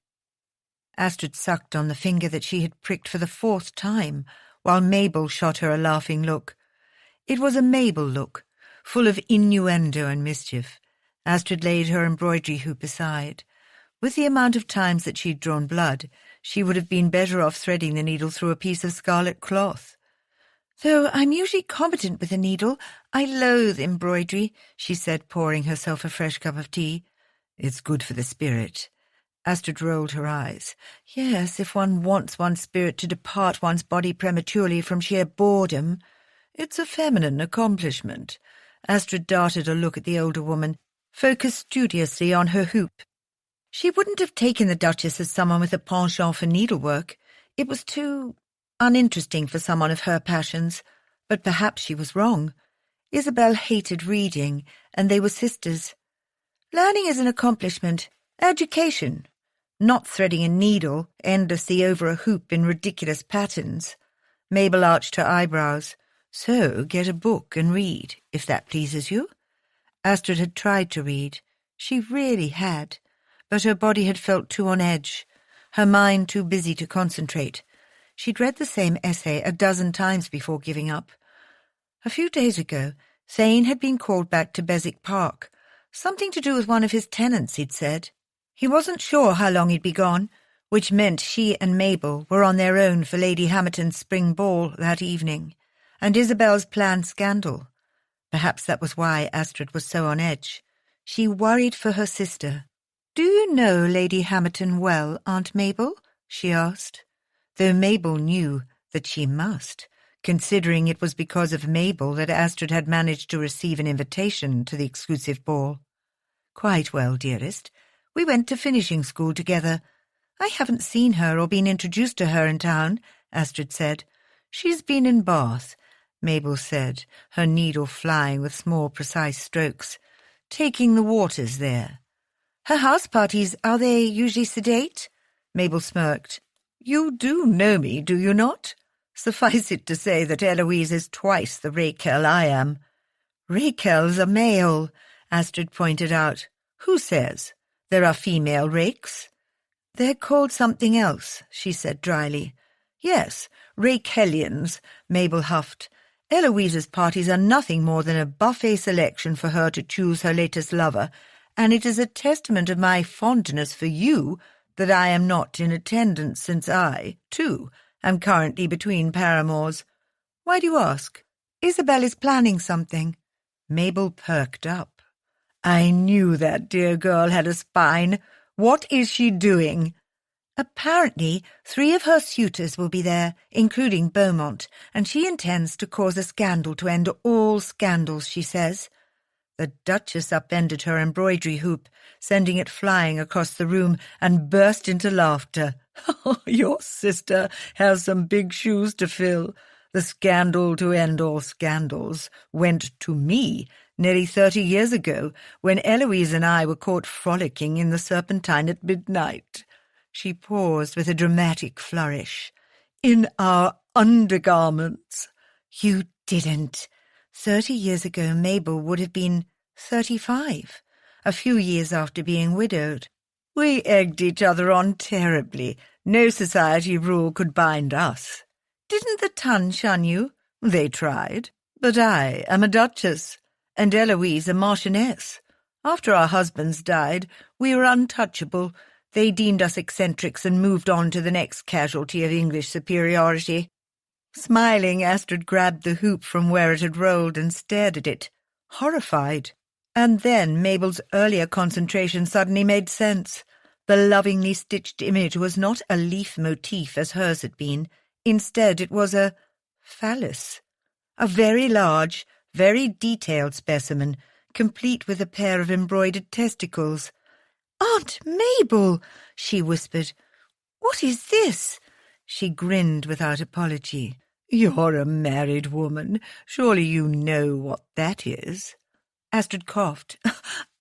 Astrid sucked on the finger that she had pricked for the 4th time, while Mabel shot her a laughing look. It was a Mabel look, full of innuendo and mischief. Astrid laid her embroidery hoop aside. With the amount of times that she'd drawn blood, she would have been better off threading the needle through a piece of scarlet cloth. "Though I'm usually competent with a needle, I loathe embroidery," she said, pouring herself a fresh cup of tea. "It's good for the spirit." Astrid rolled her eyes. "Yes, if one wants one's spirit to depart one's body prematurely from sheer boredom. It's a feminine accomplishment." Astrid darted a look at the older woman, focused studiously on her hoop. She wouldn't have taken the Duchess as someone with a penchant for needlework. It was too uninteresting for someone of her passions, but perhaps she was wrong. Isabel hated reading, and they were sisters. Learning is an accomplishment, education, not threading a needle endlessly over a hoop in ridiculous patterns. Mabel arched her eyebrows. "So get a book and read, if that pleases you." Astrid had tried to read. She really had, but her body had felt too on edge, her mind too busy to concentrate. She'd read the same essay a dozen times before giving up. A few days ago, Thane had been called back to Beswick Park. Something to do with one of his tenants, he'd said. He wasn't sure how long he'd be gone, which meant she and Mabel were on their own for Lady Hamilton's spring ball that evening, and Isabel's planned scandal. Perhaps that was why Astrid was so on edge. She worried for her sister. "Do you know Lady Hamilton well, Aunt Mabel?" she asked, though Mabel knew that she must, considering it was because of Mabel that Astrid had managed to receive an invitation to the exclusive ball. "Quite well, dearest. We went to finishing school together. I haven't seen her or been introduced to her in town," Astrid said. "She's been in Bath," Mabel said, her needle flying with small, precise strokes, "taking the waters there." "Her house parties, are they usually sedate?" Mabel smirked. "You do know me, do you not? Suffice it to say that Eloise is twice the Raquel I am." "Raquel's a male," Astrid pointed out. "Who says? There are female rakes?" "They're called something else," she said dryly. "Yes, Raquelians," Mabel huffed. "Eloise's parties are nothing more than a buffet selection for her to choose her latest lover, and it is a testament of my fondness for you that I am not in attendance, since I, too, am currently between paramours. Why do you ask? Isabel is planning something." Mabel perked up. "I knew that dear girl had a spine. What is she doing?" "Apparently 3 of her suitors will be there, including Beaumont, and she intends to cause a scandal to end all scandals, she says." The Duchess upended her embroidery hoop, sending it flying across the room, and burst into laughter. "Your sister has some big shoes to fill. The scandal to end all scandals went to me nearly 30 years ago, when Eloise and I were caught frolicking in the Serpentine at midnight." She paused with a dramatic flourish. "In our undergarments." "You didn't. 30 years ago Mabel would have been 35, a few years after being widowed. We egged each other on terribly. No society rule could bind us. Didn't the Ton shun you? They tried. But I am a duchess, and Eloise a marchioness. After our husbands died, we were untouchable.
They deemed us eccentrics and moved on to the next casualty of English superiority. Smiling, Astrid grabbed the hoop from where it had rolled and stared at it, horrified. And then Mabel's earlier concentration suddenly made sense. The lovingly stitched image was not a leaf motif as hers had been. Instead, it was a phallus. A very large, very detailed specimen, complete with a pair of embroidered testicles. "Aunt Mabel," she whispered. "What is this?" She grinned without apology. "You're a married woman. Surely you know what that is." Astrid coughed.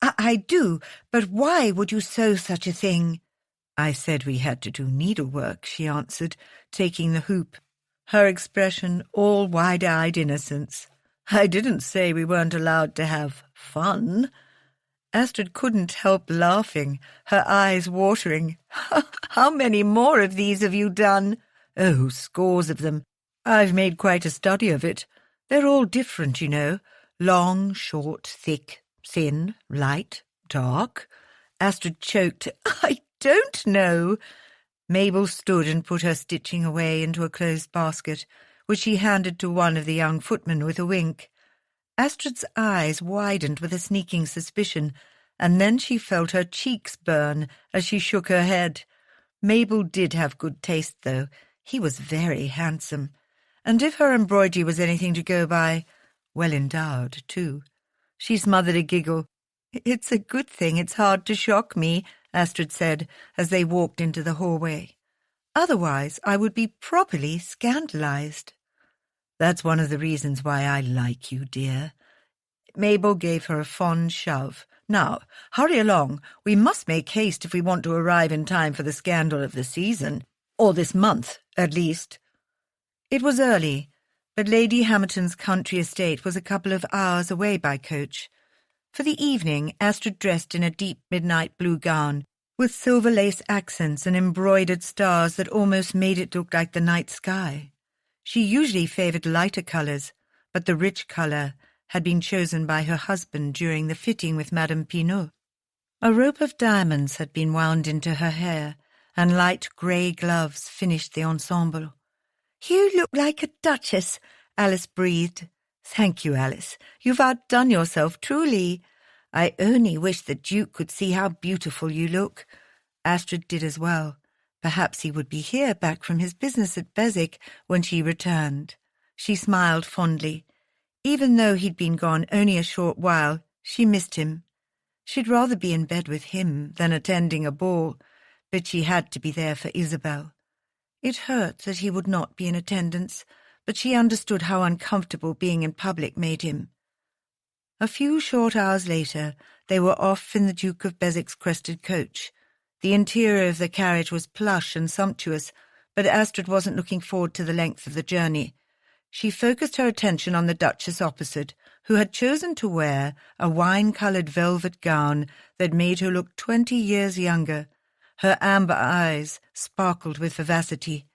I do, but why would you sew such a thing?" "I said we had to do needlework," she answered, taking the hoop, her expression all wide-eyed innocence. "I didn't say we weren't allowed to have fun." Astrid couldn't help laughing, her eyes watering. "How many more of these have you done?" "Oh, scores of them. I've made quite a study of it. They're all different, you know. Long, short, thick, thin, light, dark." Astrid choked. "I don't know." Mabel stood and put her stitching away into a closed basket, which she handed to one of the young footmen with a wink. Astrid's eyes widened with a sneaking suspicion, and then she felt her cheeks burn as she shook her head. Mabel did have good taste, though. He was very handsome. And if her embroidery was anything to go by, well endowed, too. She smothered a giggle. "It's a good thing it's hard to shock me," Astrid said, as they walked into the hallway. "Otherwise I would be properly scandalized." "That's one of the reasons why I like you, dear." Mabel gave her a fond shove. "Now, hurry along. We must make haste if we want to arrive in time for the scandal of the season. Or this month, at least." It was early, but Lady Hamilton's country estate was a couple of hours away by coach. For the evening, Astrid dressed in a deep midnight blue gown, with silver lace accents and embroidered stars that almost made it look like the night sky. She usually favoured lighter colours, but the rich colour had been chosen by her husband during the fitting with Madame Pinault. A rope of diamonds had been wound into her hair, and light grey gloves finished the ensemble. "You look like a duchess," Alice breathed. "Thank you, Alice. You've outdone yourself, truly. I only wish the Duke could see how beautiful you look." Astrid did as well. Perhaps he would be here, back from his business at Beswick, when she returned. She smiled fondly. Even though he'd been gone only a short while, she missed him. She'd rather be in bed with him than attending a ball, but she had to be there for Isabel. It hurt that he would not be in attendance, but she understood how uncomfortable being in public made him. A few short hours later, they were off in the Duke of Beswick's crested coach. The interior of the carriage was plush and sumptuous, but Astrid wasn't looking forward to the length of the journey. She focused her attention on the Duchess opposite, who had chosen to wear a wine-coloured velvet gown that made her look 20 years younger. Her amber eyes sparkled with vivacity.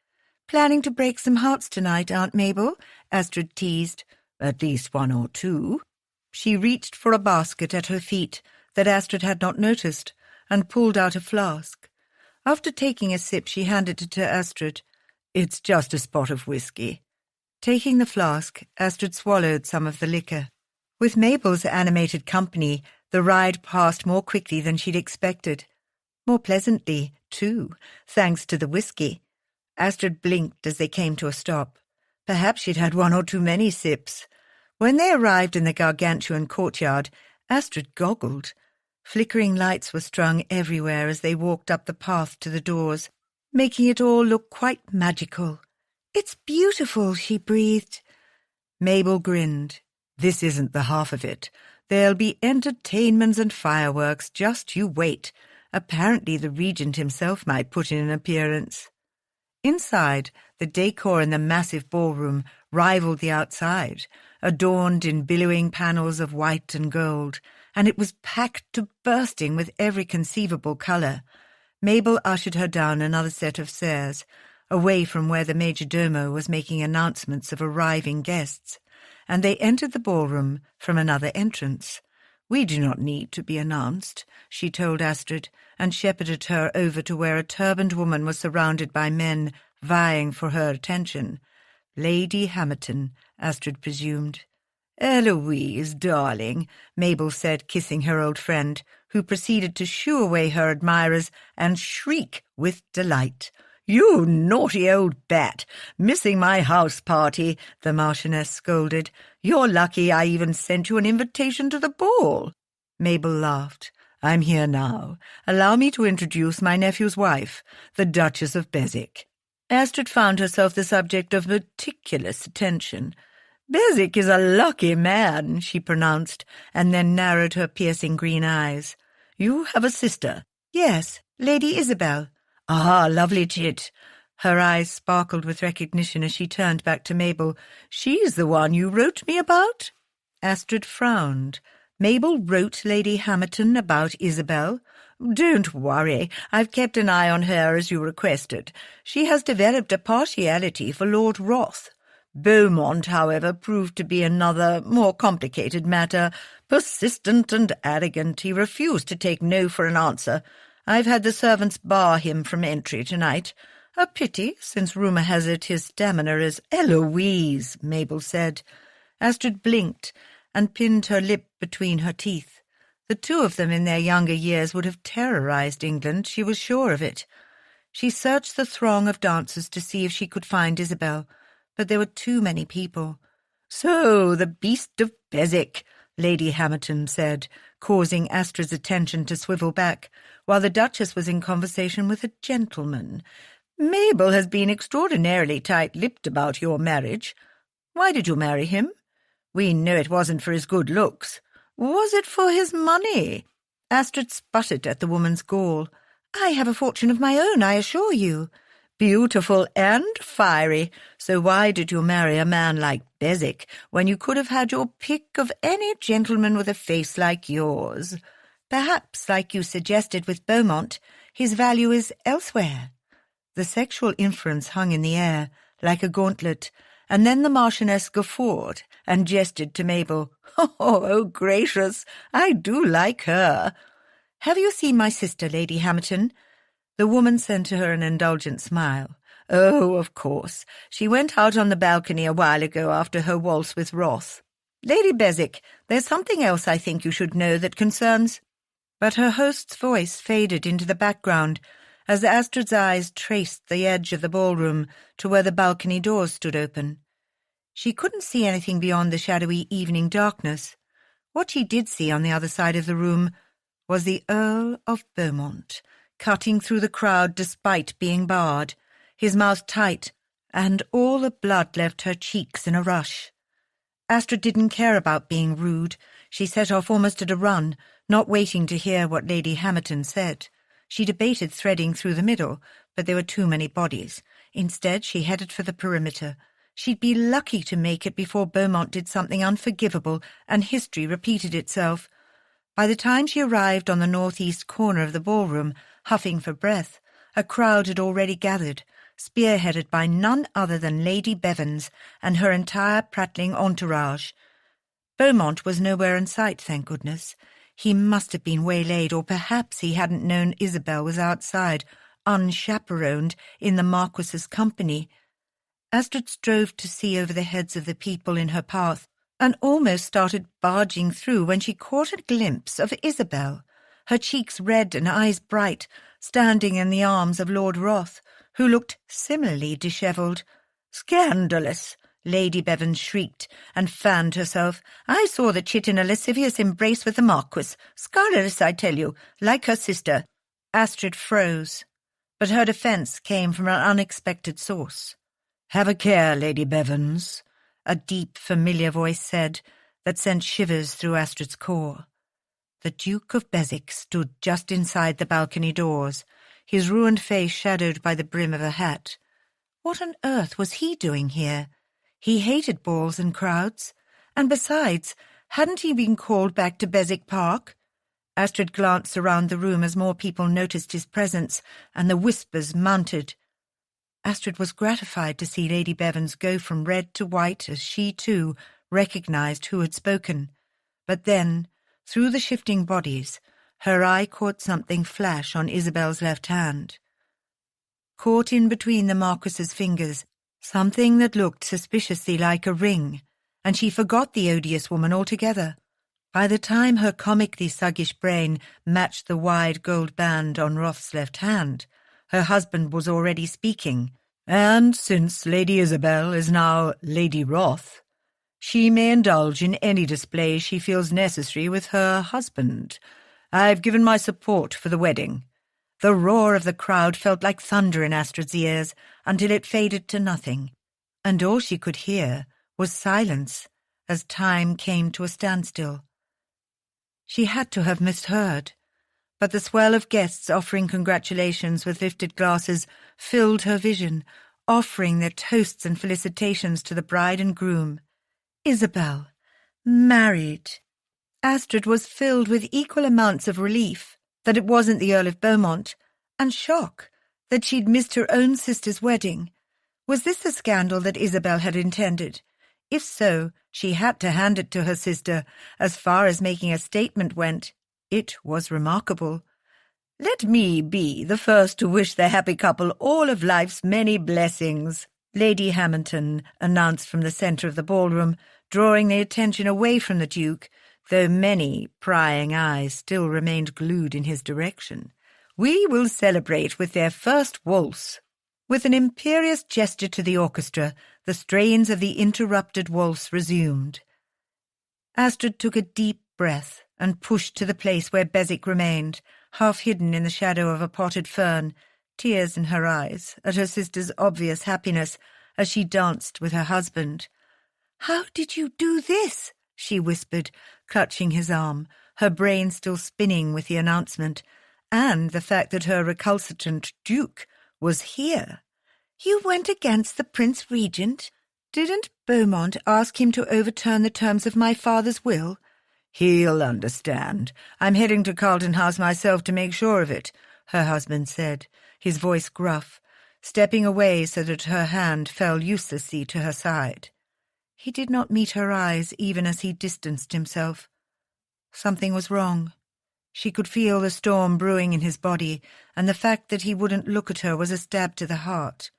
"Planning to break some hearts tonight, Aunt Mabel?" Astrid teased. "At least one or two." She reached for a basket at her feet that Astrid had not noticed, and pulled out a flask. After taking a sip, she handed it to Astrid. "It's just a spot of whiskey." Taking the flask, Astrid swallowed some of the liquor. With Mabel's animated company, the ride passed more quickly than she'd expected. More pleasantly, too, thanks to the whiskey. Astrid blinked as they came to a stop. Perhaps she'd had one or too many sips. When they arrived in the gargantuan courtyard, Astrid goggled. Flickering lights were strung everywhere as they walked up the path to the doors, making it all look quite magical. "It's beautiful," she breathed. Mabel grinned. "This isn't the half of it. There'll be entertainments and fireworks, just you wait. Apparently the regent himself might put in an appearance." Inside, the decor in the massive ballroom rivaled the outside, adorned in billowing panels of white and gold, and it was packed to bursting with every conceivable colour. Mabel ushered her down another set of stairs, away from where the majordomo was making announcements of arriving guests, and they entered the ballroom from another entrance. "We do not need to be announced," she told Astrid, and shepherded her over to where a turbaned woman was surrounded by men vying for her attention. Lady Hamilton, Astrid presumed. "Eloise, darling," Mabel said, kissing her old friend, who proceeded to shoo away her admirers and shriek with delight. "You naughty old bat, missing my house party," the Marchioness scolded. "You're lucky I even sent you an invitation to the ball." Mabel laughed. "I'm here now. Allow me to introduce my nephew's wife, the Duchess of Beswick." Astrid found herself the subject of meticulous attention. "Beswick is a lucky man," she pronounced, and then narrowed her piercing green eyes. "You have a sister?" "Yes, Lady Isabel." "Ah, lovely chit." Her eyes sparkled with recognition as she turned back to Mabel. "She's the one you wrote me about?" Astrid frowned. "Mabel wrote Lady Hamilton about Isabel?" "Don't worry. I've kept an eye on her as you requested. She has developed a partiality for Lord Roth. Beaumont, however, proved to be another, more complicated matter. Persistent and arrogant, he refused to take no for an answer. I've had the servants bar him from entry tonight. A pity, since rumour has it his stamina is—" "Eloise," Mabel said. Astrid blinked and pinned her lip between her teeth. The two of them in their younger years would have terrorized England, she was sure of it. She searched the throng of dancers to see if she could find Isabel, but there were too many people. "So, the beast of Beswick," Lady Hamilton said, causing Astrid's attention to swivel back, while the Duchess was in conversation with a gentleman. "Mabel has been extraordinarily tight-lipped about your marriage. Why did you marry him? We know it wasn't for his good looks. Was it for his money?" Astrid sputtered at the woman's gall. "I have a fortune of my own, I assure you." "Beautiful and fiery. So why did you marry a man like Beswick when you could have had your pick of any gentleman with a face like yours?" "Perhaps, like you suggested with Beaumont, his value is elsewhere." The sexual inference hung in the air, like a gauntlet, and then the Marchioness guffawed and gestured to Mabel. Oh, gracious, I do like her." "Have you seen my sister, Lady Hamilton?" The woman sent to her an indulgent smile. "Oh, of course. She went out on the balcony a while ago after her waltz with Roth. Lady Beswick, there's something else I think you should know that concerns—" But her host's voice faded into the background as Astrid's eyes traced the edge of the ballroom to where the balcony doors stood open. She couldn't see anything beyond the shadowy evening darkness. What she did see on the other side of the room was the Earl of Beaumont, cutting through the crowd despite being barred, his mouth tight, and all the blood left her cheeks in a rush. Astrid didn't care about being rude. She set off almost at a run, not waiting to hear what Lady Hamilton said. She debated threading through the middle, but there were too many bodies. Instead, she headed for the perimeter. She'd be lucky to make it before Beaumont did something unforgivable and history repeated itself. By the time she arrived on the northeast corner of the ballroom, huffing for breath, a crowd had already gathered, spearheaded by none other than Lady Bevans and her entire prattling entourage. Beaumont was nowhere in sight, thank goodness. He must have been waylaid, or perhaps he hadn't known Isabel was outside, unchaperoned, in the Marquis's company. Astrid strove to see over the heads of the people in her path, and almost started barging through when she caught a glimpse of Isabel, her cheeks red and eyes bright, standing in the arms of Lord Roth, who looked similarly dishevelled. "Scandalous!" Lady Bevans shrieked and fanned herself. "I saw the chit in a lascivious embrace with the Marquis. Scandalous, I tell you, like her sister." Astrid froze, but her defence came from an unexpected source. "Have a care, Lady Bevans," a deep, familiar voice said, that sent shivers through Astrid's core. The Duke of Beswick stood just inside the balcony doors, his ruined face shadowed by the brim of a hat. What on earth was he doing here? He hated balls and crowds, and besides, hadn't he been called back to Beswick Park? Astrid glanced around the room as more people noticed his presence, and the whispers mounted. Astrid was gratified to see Lady Bevans go from red to white as she, too, recognized who had spoken. But then,
Through the shifting bodies, her eye caught something flash on Isabel's left hand. Caught in between the Marquis's fingers, something that looked suspiciously like a ring, and she forgot the odious woman altogether. By the time her comically sluggish brain matched the wide gold band on Roth's left hand, her husband was already speaking, and since Lady Isabel is now Lady Roth, she may indulge in any display she feels necessary with her husband. I've given my support for the wedding. The roar of the crowd felt like thunder in Astrid's ears until it faded to nothing, and all she could hear was silence as time came to a standstill. She had to have misheard, but the swell of guests offering congratulations with lifted glasses filled her vision, offering their toasts and felicitations to the bride and groom. Isabel, married. Astrid was filled with equal amounts of relief that it wasn't the Earl of Beaumont, and shock that she'd missed her own sister's wedding. Was this the scandal that Isabel had intended? If so, she had to hand it to her sister. As far as making a statement went, it was remarkable. "Let me be the first to wish the happy couple all of life's many blessings," Lady Hamilton announced from the centre of the ballroom, drawing the attention away from the Duke, though many prying eyes still remained glued in his direction. "We will celebrate with their first waltz." With an imperious gesture to the orchestra, the strains of the interrupted waltz resumed. Astrid took a deep breath and pushed to the place where Beswick remained, half hidden in the shadow of a potted fern, tears in her eyes at her sister's obvious happiness as she danced with her husband. "How did you do this?" she whispered, clutching his arm, her brain still spinning with the announcement, and the fact that her recalcitrant Duke was here. "You went against the Prince Regent? Didn't Beaumont ask him to overturn the terms of my father's will?" "He'll understand. I'm heading to Carlton House myself to make sure of it," her husband said, his voice gruff, stepping away so that her hand fell uselessly to her side. He did not meet her eyes even as he distanced himself. Something was wrong. She could feel the storm brewing in his body, and the fact that he wouldn't look at her was a stab to the heart.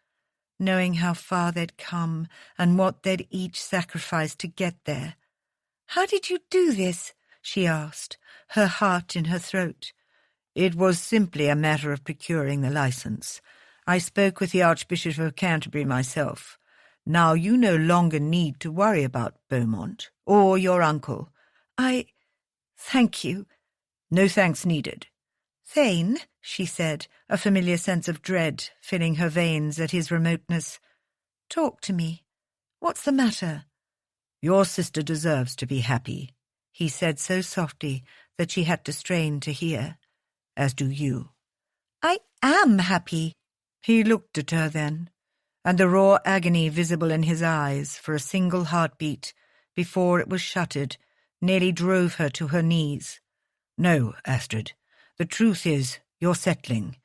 Knowing how far they'd come and what they'd each sacrificed to get there. "How did you do this?" she asked, her heart in her throat. "It was simply a matter of procuring the license. I spoke with the Archbishop of Canterbury myself. Now you no longer need to worry about Beaumont or your uncle." "Thank you." "No thanks needed." "Thane," she said, a familiar sense of dread filling her veins at his remoteness. "Talk to me. What's the matter?" "Your sister deserves to be happy," he said so softly that she had to strain to hear. "As do you." "I am happy." He looked at her then, and the raw agony visible in his eyes for a single heartbeat, before it was shuttered, nearly drove her to her knees. "No, Astrid. The truth is, you're settling.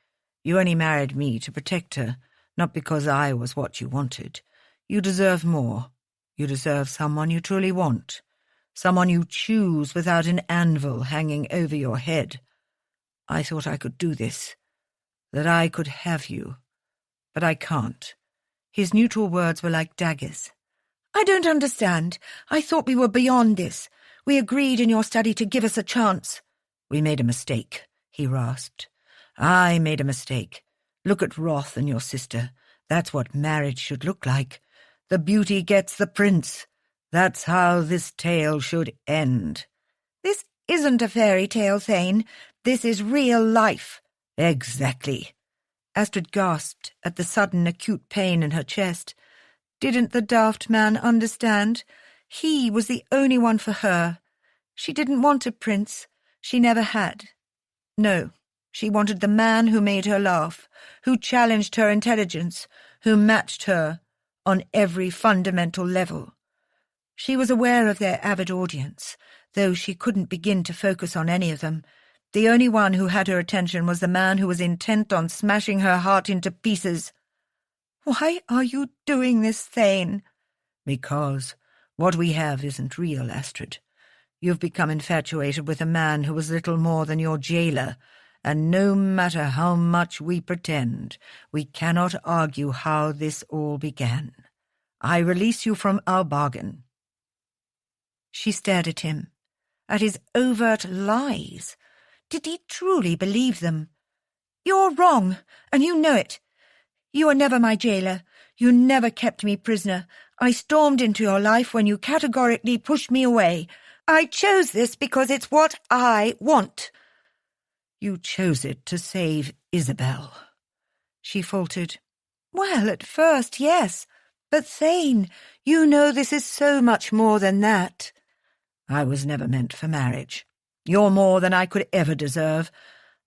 You only married me to protect her, not because I was what you wanted. You deserve more. You deserve someone you truly want. Someone you choose without an anvil hanging over your head. I thought I could do this, that I could have you, but I can't." His neutral words were like daggers. "I don't understand. I thought we were beyond this. We agreed in your study to give us a chance." "We made a mistake," he rasped. "I made a mistake. Look at Roth and your sister. That's what marriage should look like. The beauty gets the prince. That's how this tale should end." "This isn't a fairy tale, Thane. This is real life." "Exactly." Astrid gasped at the sudden acute pain in her chest. Didn't the daft man understand? He was the only one for her. She didn't want a prince. She never had. No, she wanted the man who made her laugh, who challenged her intelligence, who matched her on every fundamental level. She was aware of their avid audience, though she couldn't begin to focus on any of them. The only one who had her attention was the man who was intent on smashing her heart into pieces. "Why are you doing this, Thane?" "Because what we have isn't real, Astrid.
You've become infatuated with a man who was little more than your jailer, and no matter how much we pretend, we cannot argue how this all began. I release you from our bargain."
She stared at him, at his overt lies. Did he truly believe them? "You're wrong, and you know it. You were never my jailer. You never kept me prisoner. I stormed into your life when you categorically pushed me away. I chose this because it's what I want."
"You chose it to save Isabel," she faltered.
"Well, at first, yes. But Thane, you know this is so much more than that."
"I was never meant for marriage. You're more than I could ever deserve.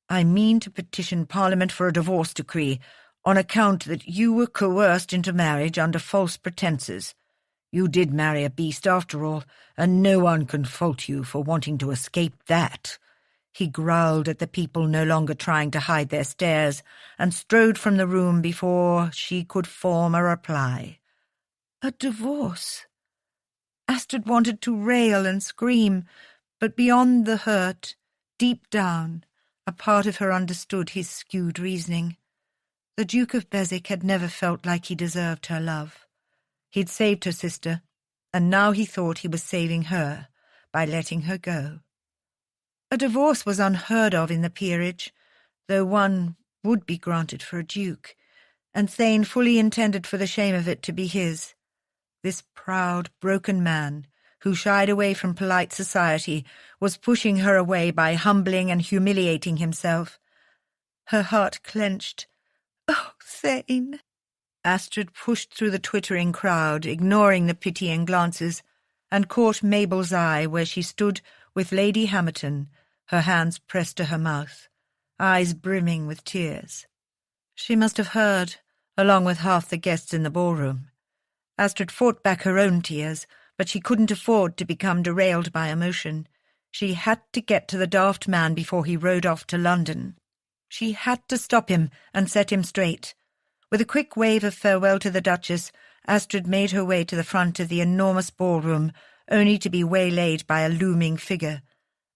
I mean to petition Parliament for a divorce decree, on account that you were coerced into marriage under false pretences. You did marry a beast after all, and no one can fault you for wanting to escape that." He growled at the people no longer trying to hide their stares, and strode from the room before she could form a reply.
A divorce? Astrid wanted to rail and scream, but beyond the hurt, deep down, a part of her understood his skewed reasoning. The Duke of Beswick had never felt like he deserved her love. He'd saved her sister, and now he thought he was saving her by letting her go. A divorce was unheard of in the peerage, though one would be granted for a duke, and Thane fully intended for the shame of it to be his. This proud, broken man, who shied away from polite society, was pushing her away by humbling and humiliating himself. Her heart clenched. "Oh, Thane!" Astrid pushed through the twittering crowd, ignoring the pitying glances, and caught Mabel's eye where she stood with Lady Hamilton, her hands pressed to her mouth, eyes brimming with tears. She must have heard, along with half the guests in the ballroom. Astrid fought back her own tears, but she couldn't afford to become derailed by emotion. She had to get to the daft man before he rode off to London. She had to stop him and set him straight. With a quick wave of farewell to the Duchess, Astrid made her way to the front of the enormous ballroom, only to be waylaid by a looming figure.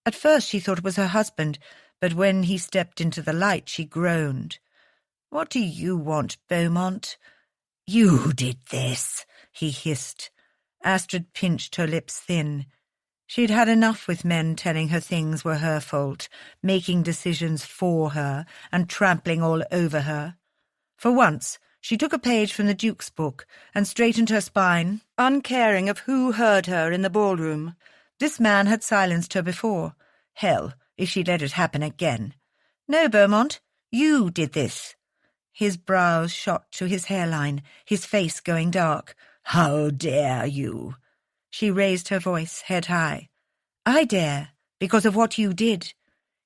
At first she thought it was her husband, but when he stepped into the light she groaned. "What do you want, Beaumont?" "You did this," he hissed. Astrid pinched her lips thin. She'd had enough with men telling her things were her fault, making decisions for her, and trampling all over her. For once, she took a page from the Duke's book and straightened her spine, uncaring of who heard her in the ballroom. This man had silenced her before. Hell, if she let it happen again. "No, Beaumont, you did this." His brows shot to his hairline, his face going dark. "How dare you?" She raised her voice, head high. "I dare, because of what you did.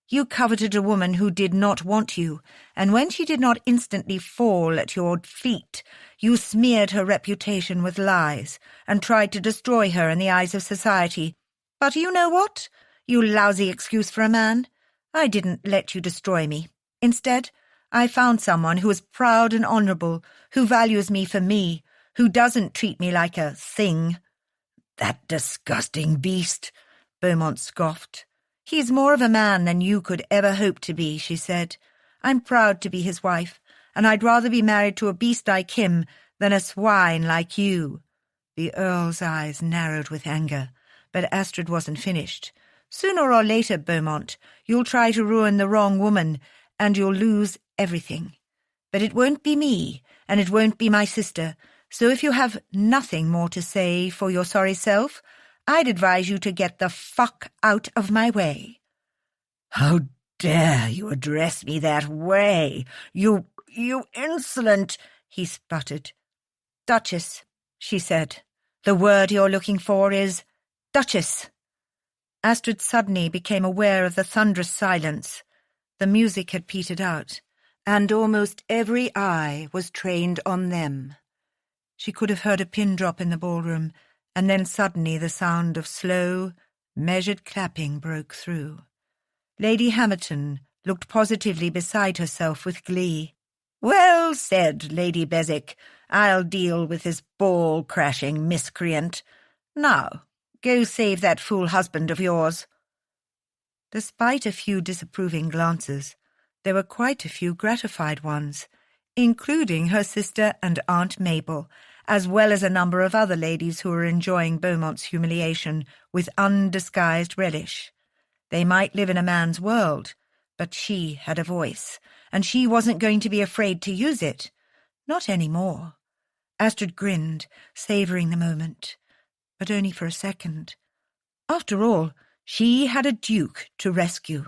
You coveted a woman who did not want you, and when she did not instantly fall at your feet, you smeared her reputation with lies and tried to destroy her in the eyes of society. But you know what? You lousy excuse for a man. I didn't let you destroy me. Instead, I found someone who is proud and honourable, who values me for me, who doesn't treat me like a thing." "That disgusting beast," Beaumont scoffed. "He's more of a man than you could ever hope to be," she said. "I'm proud to be his wife, and I'd rather be married to a beast like him than a swine like you." The Earl's eyes narrowed with anger, but Astrid wasn't finished. "Sooner or later, Beaumont, you'll try to ruin the wrong woman, and you'll lose everything. But it won't be me, and it won't be my sister, so if you have nothing more to say for your sorry self, I'd advise you to get the fuck out of my way." "How dare you address me that way? You insolent—" he sputtered. "Duchess," she said. "The word you're looking for is Duchess." Astrid suddenly became aware of the thunderous silence. The music had petered out, and almost every eye was trained on them. She could have heard a pin drop in the ballroom, and then suddenly the sound of slow, measured clapping broke through. Lady Hamilton looked positively beside herself with glee. "Well said, Lady Beswick. I'll deal with this ball-crashing miscreant. Now,
Go save that fool husband of yours." Despite a few disapproving glances, there were quite a few gratified ones, including her sister and Aunt Mabel, as well as a number of other ladies who were enjoying Beaumont's humiliation with undisguised relish. They might live in a man's world, but she had a voice, and she wasn't going to be afraid to use it. Not any more. Astrid grinned, savouring the moment, but only for a second. After all, she had a duke to rescue.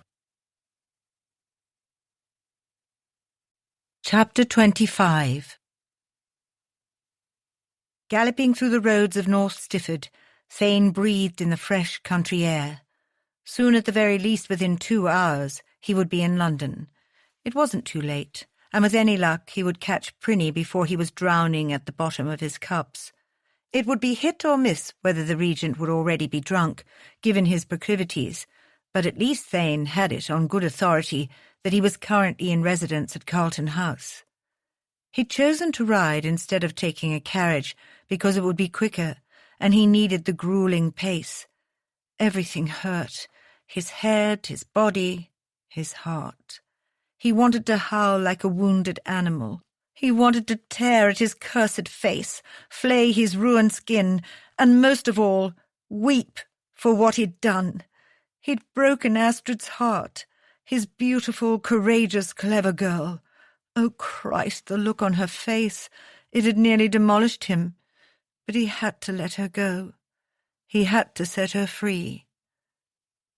Chapter 25. Galloping through the roads of North Stifford, Thane breathed in the fresh country air. Soon, at the very least within 2 hours, he would be in London. It wasn't too late, and with any luck he would catch Prinny before he was drowning at the bottom of his cups. It would be hit or miss whether the regent would already be drunk, given his proclivities, but at least Thane had it on good authority that he was currently in residence at Carlton House. He'd chosen to ride instead of taking a carriage because it would be quicker, and he needed the grueling pace. Everything hurt, his head, his body, his heart. He wanted to howl like a wounded animal. He wanted to tear at his cursed face, flay his ruined skin, and most of all, weep for what he'd done. He'd broken Astrid's heart, his beautiful, courageous, clever girl. Oh, Christ, the look on her face! It had nearly demolished him. But he had to let her go. He had to set her free.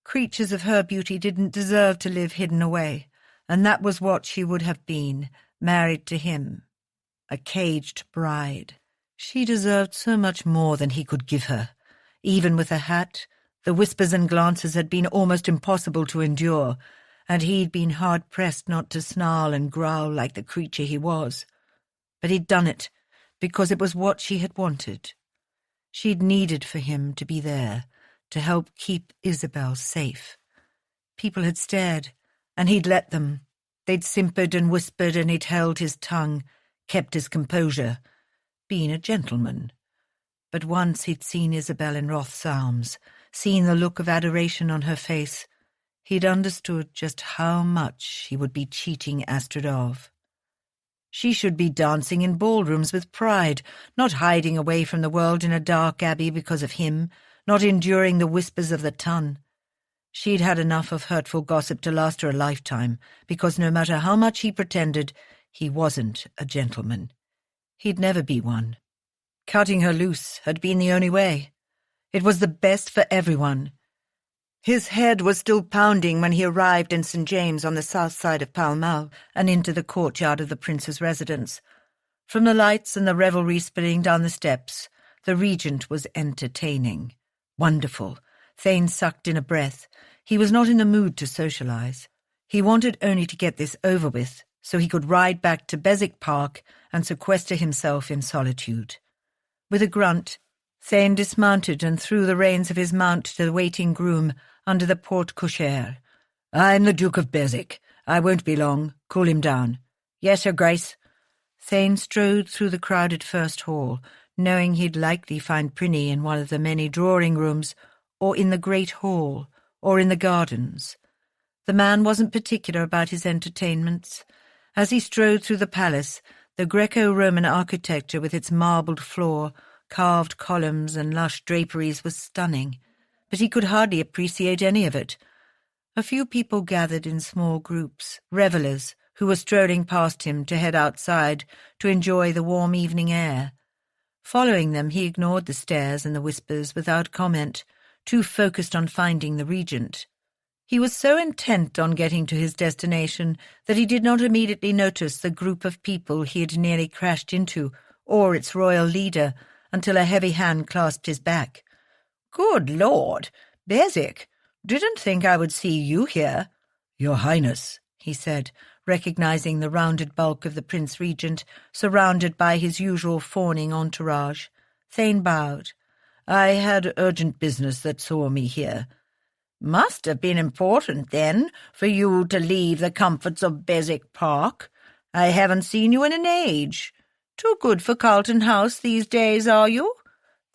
Creatures of her beauty didn't deserve to live hidden away, and that was what she would have been, married to him. A caged bride. She deserved so much more than he could give her. Even with a hat, the whispers and glances had been almost impossible to endure, and he'd been hard-pressed not to snarl and growl like the creature he was. But he'd done it, because it was what she had wanted. She'd needed for him to be there, to help keep Isabel safe. People had stared, and he'd let them. They'd simpered and whispered, and he'd held his tongue, kept his composure, been a gentleman. But once he'd seen Isabel in Roth's arms, seen the look of adoration on her face, he'd understood just how much he would be cheating Astrid of. She should be dancing in ballrooms with pride, not hiding away from the world in a dark abbey because of him, not enduring the whispers of the ton. She'd had enough of hurtful gossip to last her a lifetime, because no matter how much he pretended, he wasn't a gentleman. He'd never be one. Cutting her loose had been the only way. It was the best for everyone. His head was still pounding when he arrived in St. James on the south side of Pall Mall and into the courtyard of the prince's residence. From the lights and the revelry spilling down the steps, the regent was entertaining. Wonderful. Thane sucked in a breath. He was not in the mood to socialize. He wanted only to get this over with, so he could ride back to Beswick Park and sequester himself in solitude. With a grunt, Thane dismounted and threw the reins of his mount to the waiting groom under the porte-cochere. "I'm the Duke of Beswick. I won't be long. Cool him down." "Yes, Your Grace." Thane strode through the crowded first hall, knowing he'd likely find Prinny in one of the many drawing-rooms, or in the great hall, or in the gardens. The man wasn't particular about his entertainments. As he strode through the palace, the Greco-Roman architecture with its marbled floor, carved columns and lush draperies was stunning, but he could hardly appreciate any of it. A few people gathered in small groups, revellers, who were strolling past him to head outside to enjoy the warm evening air. Following them, he ignored the stares and the whispers without comment, too focused on finding the regent. He was so intent on getting to his destination that he did not immediately notice the group of people he had nearly crashed into, or its royal leader, until a heavy hand clasped his back. "Good Lord! Beswick! Didn't think I would see you here." "Your Highness," he said, recognizing the rounded bulk of the Prince Regent, surrounded by his usual fawning entourage. Thane bowed. "I had urgent business that saw me here." "Must have been important, then, for you to leave the comforts of Beswick Park. I haven't seen you in an age. Too good for Carlton House these days, are you?"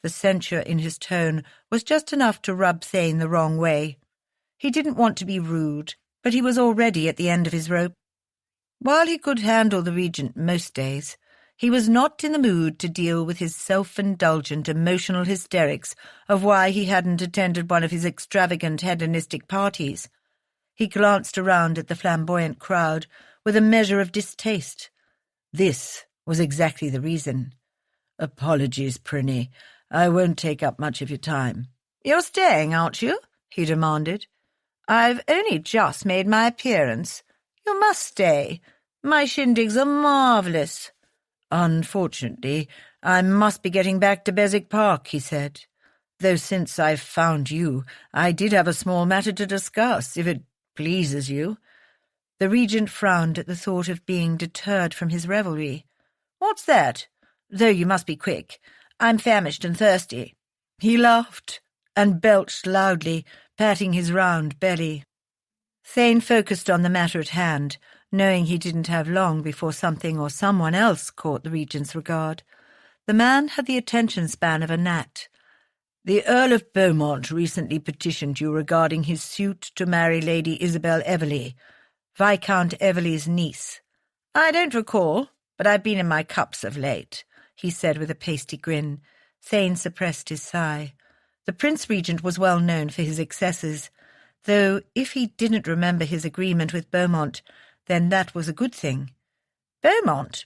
The censure in his tone was just enough to rub Thane the wrong way. He didn't want to be rude, but he was already at the end of his rope. While he could handle the regent most days, he was not in the mood to deal with his self-indulgent emotional hysterics of why he hadn't attended one of his extravagant hedonistic parties. He glanced around at the flamboyant crowd with a measure of distaste. This was exactly the reason. "Apologies, Prinny. I won't take up much of your time."
"You're staying, aren't you?" he demanded. "I've only just made my appearance. You must stay. My shindigs are marvellous."
"Unfortunately, I must be getting back to Beswick Park," he said. "Though since I've found you, I did have a small matter to discuss, if it pleases you." The regent frowned at the thought of being deterred from his revelry.
"What's that? Though you must be quick. I'm famished and thirsty."
He laughed and belched loudly, patting his round belly. Thane focused on the matter at hand, knowing he didn't have long before something or someone else caught the regent's regard. The man had the attention span of a gnat. "The Earl of Beaumont recently petitioned you regarding his suit to marry Lady Isabel Everley, Viscount Everley's niece."
"I don't recall, but I've been in my cups of late," he said with a pasty grin.
Thane suppressed his sigh. The Prince Regent was well known for his excesses, though if he didn't remember his agreement with Beaumont, then that was a good thing.
Beaumont.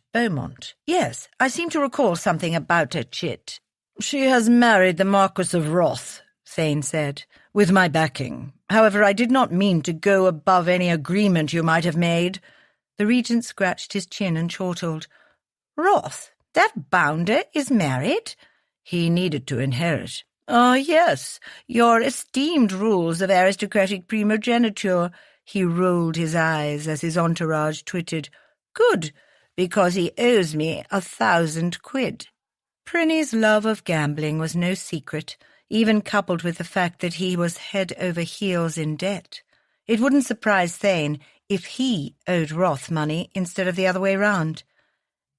Yes, I seem to recall something about a chit."
"She has married the Marquis of Roth," Thane said, "with my backing. However, I did not mean to go above any agreement you might have made."
The regent scratched his chin and chortled. "Roth? That bounder is married?"
"He needed to inherit."
"Ah, yes, your esteemed rules of aristocratic primogeniture." He rolled his eyes as his entourage twittered. "Good, because he owes me 1,000 quid."
Prinny's love of gambling was no secret, even coupled with the fact that he was head over heels in debt. It wouldn't surprise Thane if he owed Roth money instead of the other way round.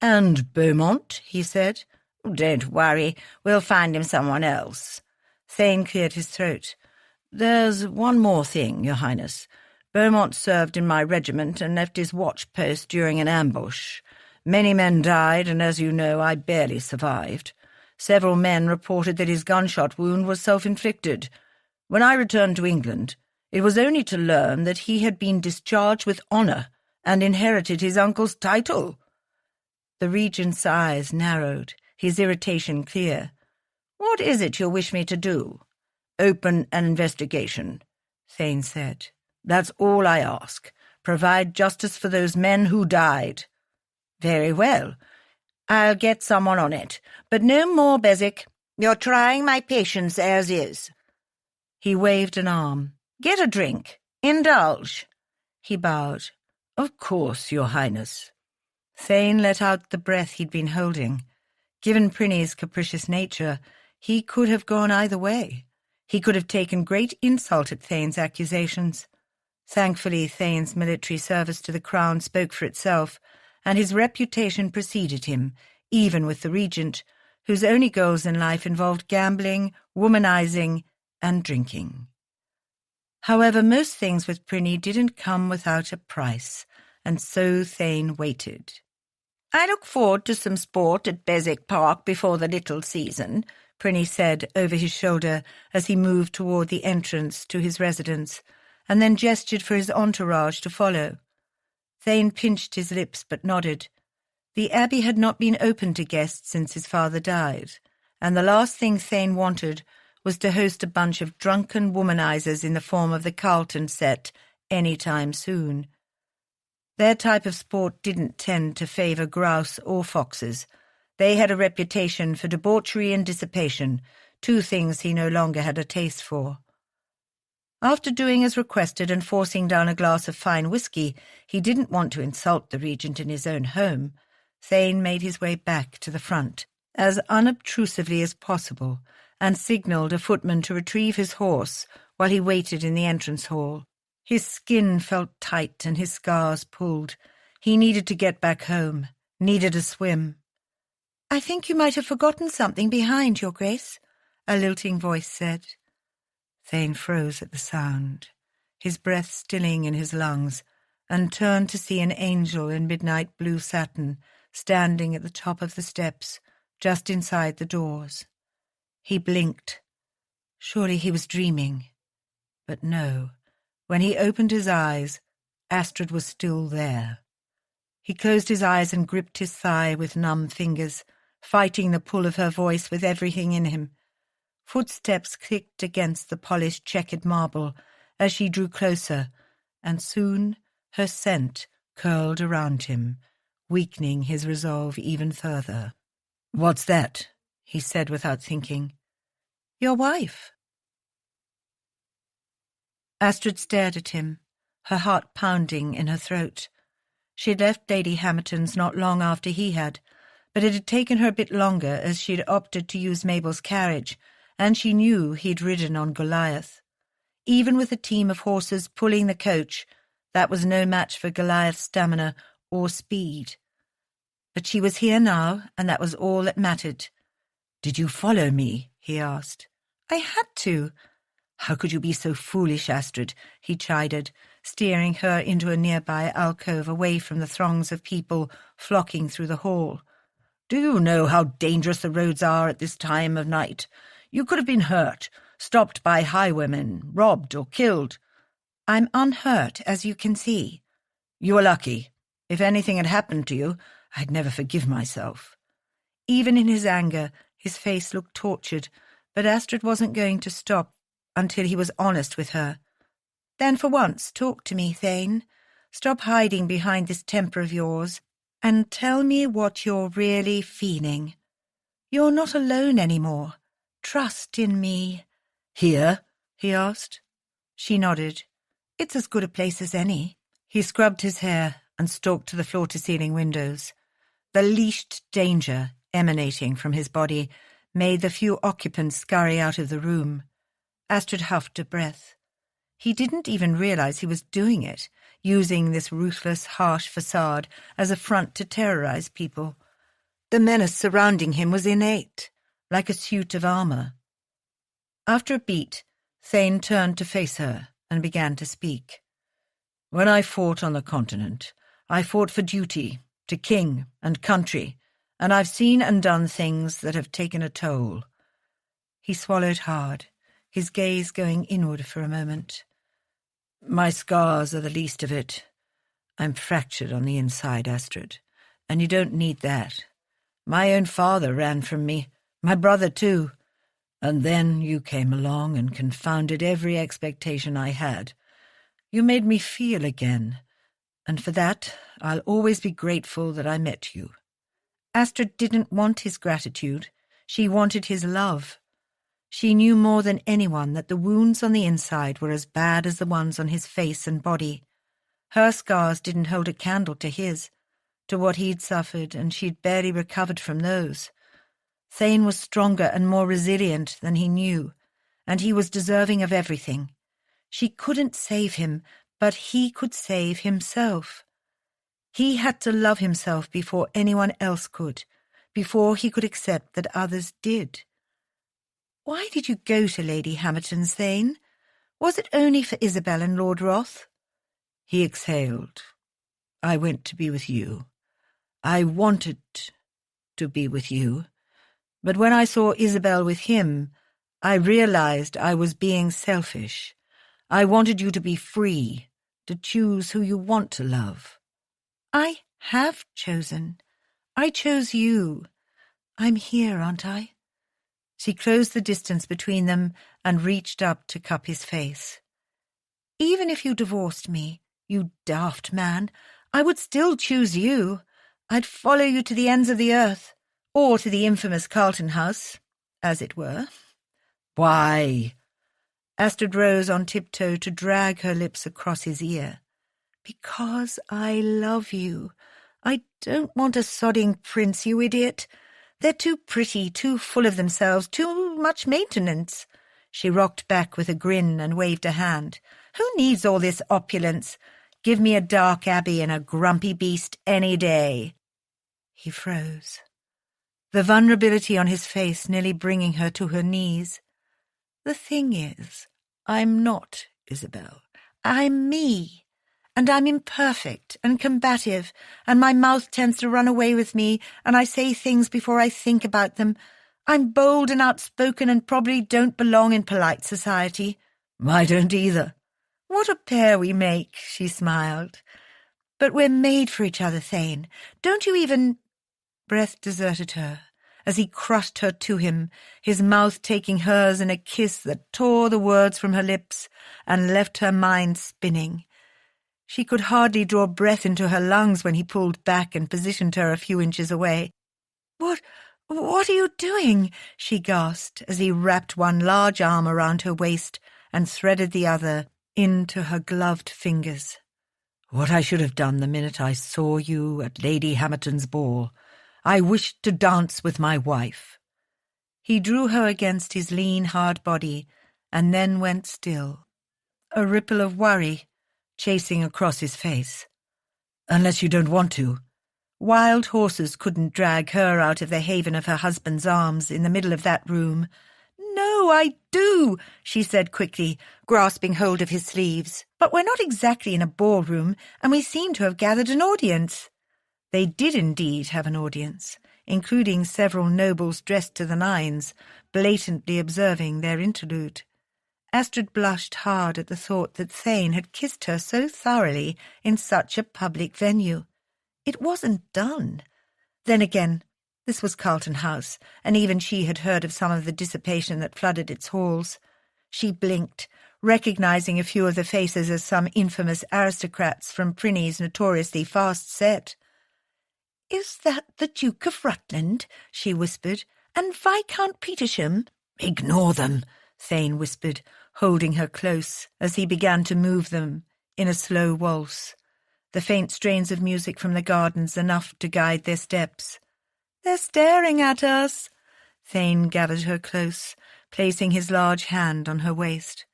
"And Beaumont," he said. "Don't worry, we'll find him someone else."
Thane cleared his throat. "There's one more thing, Your Highness. Beaumont served in my regiment and left his watch-post during an ambush. Many men died, and as you know, I barely survived. Several men reported that his gunshot wound was self-inflicted. When I returned to England, it was only to learn that he had been discharged with honour and inherited his uncle's title." The regent's eyes narrowed, his irritation clear.
"What is it you wish me to do?"
"Open an investigation," Thane said. "That's all I ask. Provide justice for those men who died."
"Very well. I'll get someone on it. But no more, Beswick. You're trying my patience as is."
He waved an arm.
"Get a drink. Indulge."
He bowed. "Of course, Your Highness." Thane let out the breath he'd been holding. Given Prinny's capricious nature, he could have gone either way. He could have taken great insult at Thane's accusations. Thankfully, Thane's military service to the Crown spoke for itself, and his reputation preceded him, even with the regent, whose only goals in life involved gambling, womanizing, and drinking. However, most things with Prinny didn't come without a price, and so Thane waited.
"I look forward to some sport at Beswick Park before the little season," Prinny said over his shoulder as he moved toward the entrance to his residence, and then gestured for his entourage to follow. Thane pinched his lips but nodded. The abbey had not been open to guests since his father died, and the last thing Thane wanted was to host a bunch of drunken womanizers in the form of the Carlton set any time soon. Their type of sport didn't tend to favour grouse or foxes. They had a reputation for debauchery and dissipation, two things he no longer had a taste for. After doing as requested and forcing down a glass of fine whisky, he didn't want to insult the regent in his own home. Thane made his way back to the front, as unobtrusively as possible, and signalled a footman to retrieve his horse while he waited in the entrance hall. His skin felt tight and his scars pulled. He needed to get back home, needed a swim. "I think you might have forgotten something behind, Your Grace,"
a lilting voice said. Thane froze at the sound, his breath stilling in his lungs, and turned to see an angel in midnight blue satin standing at the top of the steps, just inside the doors. He blinked. Surely he was dreaming. But no, when he opened his eyes, Astrid was still there. He closed his eyes and gripped his thigh with numb fingers, fighting the pull of her voice with everything in him. Footsteps clicked against the polished checkered marble as she drew closer, and soon her scent curled around him, weakening his resolve even further. "What's that?" he said without thinking. "Your wife." Astrid stared at him, her heart pounding in her throat. She had left Lady Hamilton's not long after he had, but it had taken her a bit longer as she had opted to use Mabel's carriage, and she knew he'd ridden on Goliath. Even with a team of horses pulling the coach, that was no match for Goliath's stamina or speed. But she was here now, and that was all that mattered. "Did you follow me?" he asked. "I had to." "How could you be so foolish, Astrid?" he chided, steering her into a nearby alcove away from the throngs of people flocking through the hall. "Do you know how dangerous the roads are at this time of night? You could have been hurt, stopped by highwaymen, robbed or killed." "I'm unhurt, as you can see." "You were lucky. If anything had happened to you, I'd never forgive myself." Even in his anger, his face looked tortured, but Astrid wasn't going to stop until he was honest with her. "Then for once, talk to me, Thane. Stop hiding behind this temper of yours, and tell me what you're really feeling. You're not alone anymore. Trust in me."
"Here?"
he asked. She nodded. "It's as good a place as any." He scrubbed his hair and stalked to the floor-to-ceiling windows. The leashed danger emanating from his body made the few occupants scurry out of the room. Astrid huffed a breath. He didn't even realize he was doing it, using this ruthless, harsh facade as a front to terrorize people. The menace surrounding him was innate, like a suit of armor. After a beat, Thane turned to face her and began to speak. "When I fought on the continent, I fought for duty, to king and country, and I've seen and done things that have taken a toll." He swallowed hard, his gaze going inward for a moment. "My scars are the least of it. I'm fractured on the inside, Astrid, and you don't need that. My own father ran from me, my brother too, and then you came along and confounded every expectation I had. You made me feel again, and for that I'll always be grateful that I met you." Astrid didn't want his gratitude. She wanted his love. She knew more than anyone that the wounds on the inside were as bad as the ones on his face and body. Her scars didn't hold a candle to his, to what he'd suffered, and she'd barely recovered from those. Thane was stronger and more resilient than he knew, and he was deserving of everything. She couldn't save him, but he could save himself. He had to love himself before anyone else could, before he could accept that others did. "Why did you go to Lady Hamilton's, Thane? Was it only for Isabel and Lord Roth?" He exhaled. "I went to be with you. I wanted to be with you. But when I saw Isabel with him, I realized I was being selfish. I wanted you to be free, to choose who you want to love." "I have chosen. I chose you. I'm here, aren't I?" She closed the distance between them and reached up to cup his face. "Even if you divorced me, you daft man, I would still choose you. I'd follow you to the ends of the earth, or to the infamous Carlton House, as it were."
"Why?"
Astrid rose on tiptoe to drag her lips across his ear. "Because I love you. I don't want a sodding prince, you idiot. They're too pretty, too full of themselves, too much maintenance." She rocked back with a grin and waved a hand. "Who needs all this opulence? Give me a dark abbey and a grumpy beast any day." He froze. the vulnerability on his face nearly bringing her to her knees. "The thing is, I'm not Isabel. I'm me. And I'm imperfect and combative, and my mouth tends to run away with me, and I say things before I think about them. I'm bold and outspoken and probably don't belong in polite society."
"I don't either."
"What a pair we make," she smiled. "But we're made for each other, Thane. Don't you even—" Breath deserted her as he crushed her to him, his mouth taking hers in a kiss that tore the words from her lips and left her mind spinning. She could hardly draw breath into her lungs when he pulled back and positioned her a few inches away. What are you doing?" she gasped as he wrapped one large arm around her waist and threaded the other into her gloved fingers.
"What I should have done the minute I saw you at Lady Hamerton's ball. I wished to dance with my wife."
He drew her against his lean, hard body and then went still, a ripple of worry chasing across his face.
"Unless you don't want to."
Wild horses couldn't drag her out of the haven of her husband's arms in the middle of that room. "No, I do," she said quickly, grasping hold of his sleeves. "But we're not exactly in a ballroom, and we seem to have gathered an audience." They did indeed have an audience, including several nobles dressed to the nines, blatantly observing their interlude. Astrid blushed hard at the thought that Thane had kissed her so thoroughly in such a public venue. It wasn't done. Then again, this was Carlton House, and even she had heard of some of the dissipation that flooded its halls. She blinked, recognizing a few of the faces as some infamous aristocrats from Prinny's notoriously fast set. "Is that the Duke of Rutland?" she whispered. "And Viscount Petersham?"
"Ignore them,"
Thane whispered, holding her close as he began to move them in a slow waltz, the faint strains of music from the gardens enough to guide their steps. "They're staring at us." Thane gathered her close, placing his large hand on her waist.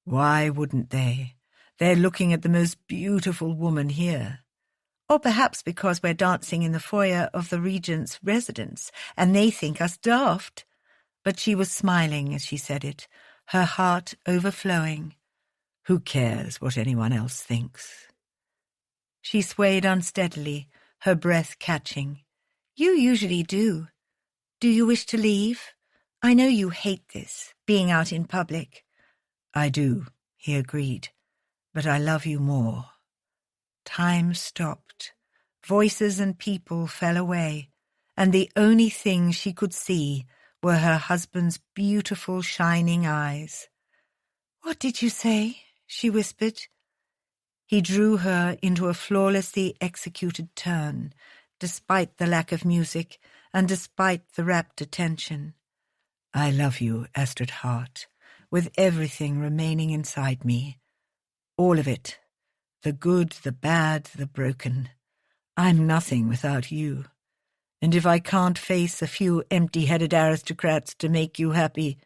"Why wouldn't they? They're looking at the most beautiful woman here."
"Or perhaps because we're dancing in the foyer of the Regent's residence, and they think us daft." But she was smiling as she said it, her heart overflowing.
"Who cares what anyone else thinks?"
She swayed unsteadily, her breath catching. "You usually do. Do you wish to leave? I know you hate this, being out in public."
"I do," he agreed, "but I love you more."
Time stopped. Voices and people fell away, and the only thing she could see were her husband's beautiful, shining eyes. "What did you say?" she whispered. He drew her into a flawlessly executed turn, despite the lack of music and despite the rapt attention.
"I love you, Astrid Hart, with everything remaining inside me. All of it. The good, the bad, the broken. I'm nothing without you. And if I can't face a few empty-headed aristocrats to make you happy,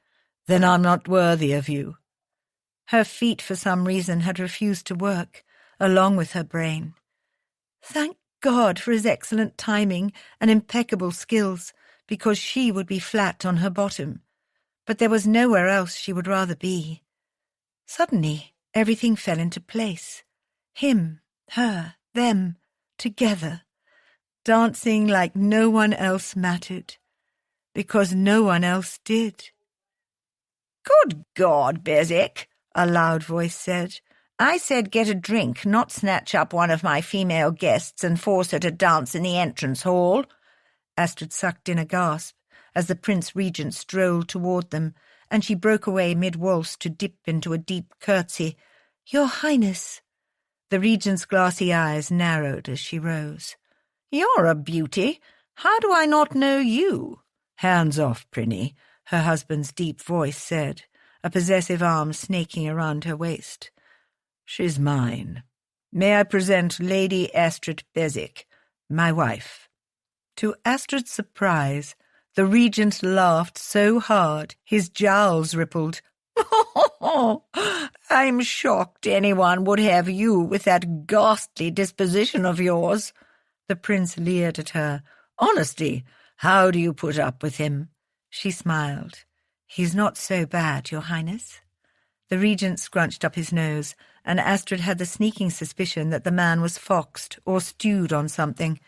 then I'm not worthy of you."
Her feet, for some reason, had refused to work, along with her brain. Thank God for his excellent timing and impeccable skills, because she would be flat on her bottom. But there was nowhere else she would rather be. Suddenly, everything fell into place. Him, her, them, together, dancing like no one else mattered, because no one else did.
"Good God, Bezic," a loud voice said. "I said get a drink, not snatch up one of my female guests and force her to dance in the entrance hall."
Astrid sucked in a gasp as the Prince Regent strolled toward them, and she broke away mid-waltz to dip into a deep curtsy. "Your Highness." The Regent's glassy eyes narrowed as she rose.
"You're a beauty. How do I not know you?"
"Hands off, Prinny,"
her husband's deep voice said, a possessive arm snaking around her waist.
"She's mine. May I present Lady Astrid Bezic, my wife?"
To Astrid's surprise, the Regent laughed so hard his jowls rippled.
"I'm shocked anyone would have you with that ghastly disposition of yours."
The Prince leered at her.
"Honesty, How do you put up with him?"
She smiled. "He's not so bad, Your Highness." The regent scrunched up his nose, and Astrid had the sneaking suspicion that the man was foxed or stewed on something.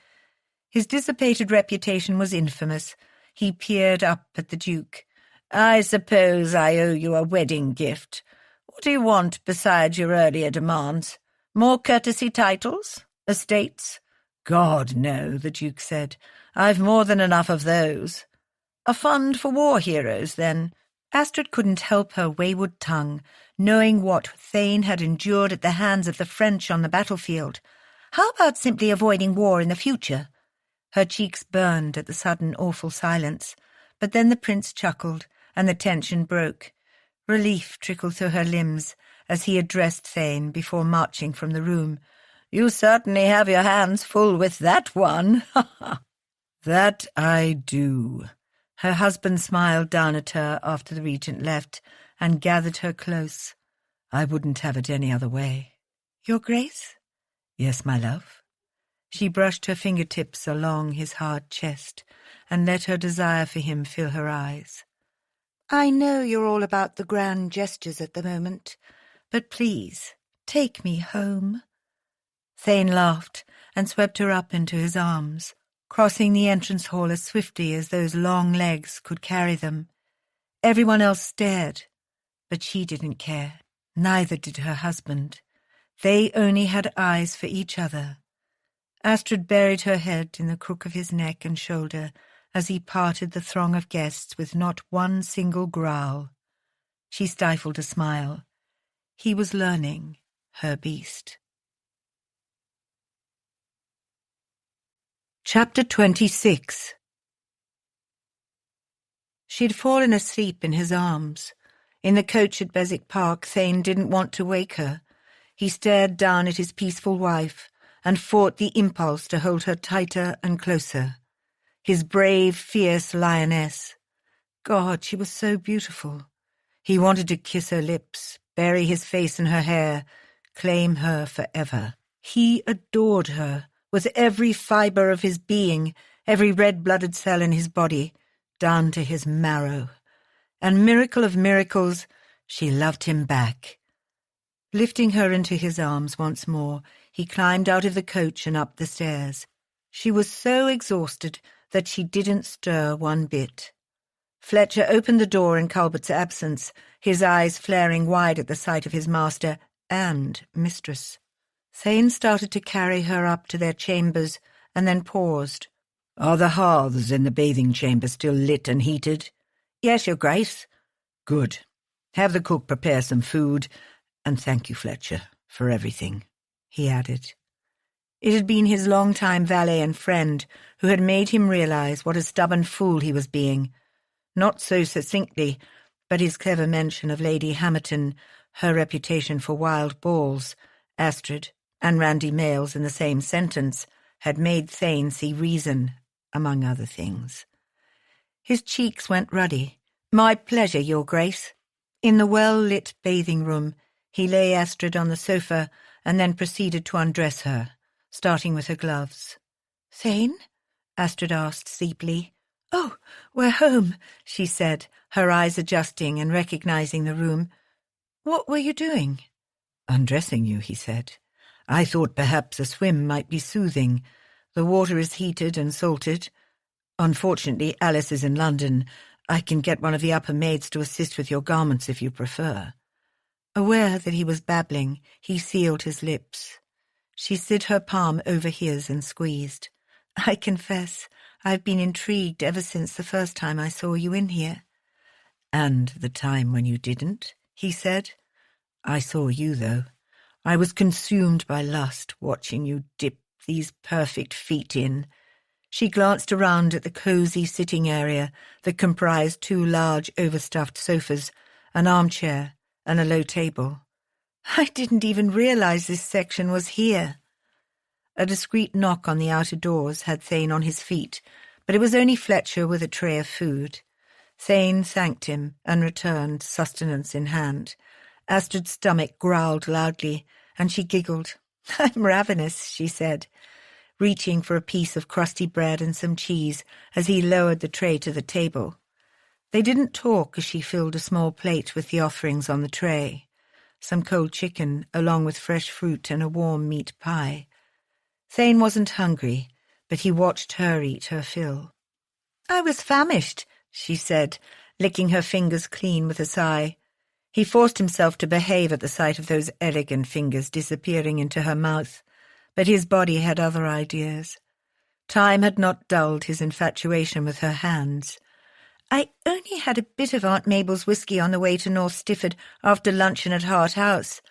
His dissipated reputation was infamous. He peered up at the Duke.
"I suppose I owe you a wedding gift. What do you want besides your earlier demands? More courtesy titles? Estates?" "God, no," the Duke said. "I've more than enough of those." "A fund for war heroes, then?"
Astrid couldn't help her wayward tongue, knowing what Thane had endured at the hands of the French on the battlefield. How about simply avoiding war in the future? Her cheeks burned at the sudden awful silence, but then the prince chuckled, and the tension broke. Relief trickled through her limbs as he addressed Thane before marching from the room.
"You certainly have your hands full with that one."
"That I do." Her husband smiled down at her after the regent left and gathered her close. "I wouldn't have it any other way." "Your Grace?" "Yes, my love." She brushed her fingertips along his hard chest and let her desire for him fill her eyes. "I know you're all about the grand gestures at the moment, but please, take me home." Thane laughed and swept her up into his arms, crossing the entrance hall as swiftly as those long legs could carry them. Everyone else stared, but she didn't care. Neither did her husband. They only had eyes for each other. Astrid buried her head in the crook of his neck and shoulder as he parted the throng of guests with not one single growl. She stifled a smile. He was learning her beast. Chapter 26. She had fallen asleep in his arms. In the coach at Beswick Park, Thane didn't want to wake her. He stared down at his peaceful wife and fought the impulse to hold her tighter and closer. His brave, fierce lioness. God, she was so beautiful. He wanted to kiss her lips, bury his face in her hair, claim her forever. He adored her. With every fibre of his being, every red-blooded cell in his body, down to his marrow. And miracle of miracles, she loved him back. Lifting her into his arms once more, he climbed out of the coach and up the stairs. She was so exhausted that she didn't stir one bit. Fletcher opened the door in Culbert's absence, his eyes flaring wide at the sight of his master and mistress. Thane started to carry her up to their chambers, and then paused.
"Are the hearths in the bathing chamber still lit and heated?"
"Yes, Your Grace."
"Good. Have the cook prepare some food, and thank you, Fletcher, for everything," he added.
It had been his long-time valet and friend who had made him realize what a stubborn fool he was being. Not so succinctly, but his clever mention of Lady Hamerton, her reputation for wild balls, Astrid, and Randy Males in the same sentence, had made Thane see reason, among other things. His cheeks went ruddy. "My pleasure, Your Grace." In the well-lit bathing room, he lay Astrid on the sofa and then proceeded to undress her, starting with her gloves. "Thane?" Astrid asked sleepily. "Oh, we're home," she said, her eyes adjusting and recognizing the room. "What were you doing?"
"Undressing you," he said. "I thought perhaps a swim might be soothing. The water is heated and salted. Unfortunately, Alice is in London. I can get one of the upper maids to assist with your garments if you prefer."
Aware that he was babbling, he sealed his lips. She slid her palm over his and squeezed. "I confess, I've been intrigued ever since the first time I saw you in here."
"And the time when you didn't," he said. "I saw you, though. I was consumed by lust, watching you dip these perfect feet in."
She glanced around at the cosy sitting area that comprised 2 large overstuffed sofas, an armchair, and a low table. "I didn't even realize this section was here." A discreet knock on the outer doors had Thane on his feet, but it was only Fletcher with a tray of food. Thane thanked him and returned, sustenance in hand. Astrid's stomach growled loudly, and she giggled. "I'm ravenous," she said. reaching for a piece of crusty bread and some cheese as he lowered the tray to the table. They didn't talk as she filled a small plate with the offerings on the tray, some cold chicken along with fresh fruit and a warm meat pie. Thane wasn't hungry, but he watched her eat her fill. "I was famished," she said, licking her fingers clean with a sigh. He forced himself to behave at the sight of those elegant fingers disappearing into her mouth, but his body had other ideas. Time had not dulled his infatuation with her hands. "I only had a bit of Aunt Mabel's whiskey on the way to North Stifford after luncheon at Hart House."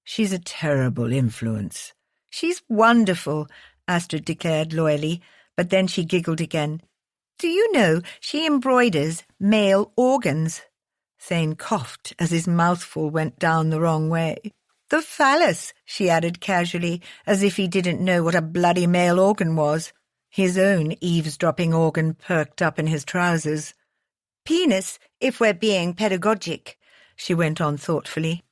"She's a terrible influence." "She's wonderful," Astrid declared loyally, but then she giggled again. "Do you know she embroiders male organs?" Thane coughed as his mouthful went down the wrong way. "The phallus," she added casually, as if he didn't know what a bloody male organ was. His own eavesdropping organ perked up in his trousers. "Penis, if we're being pedagogic," she went on thoughtfully.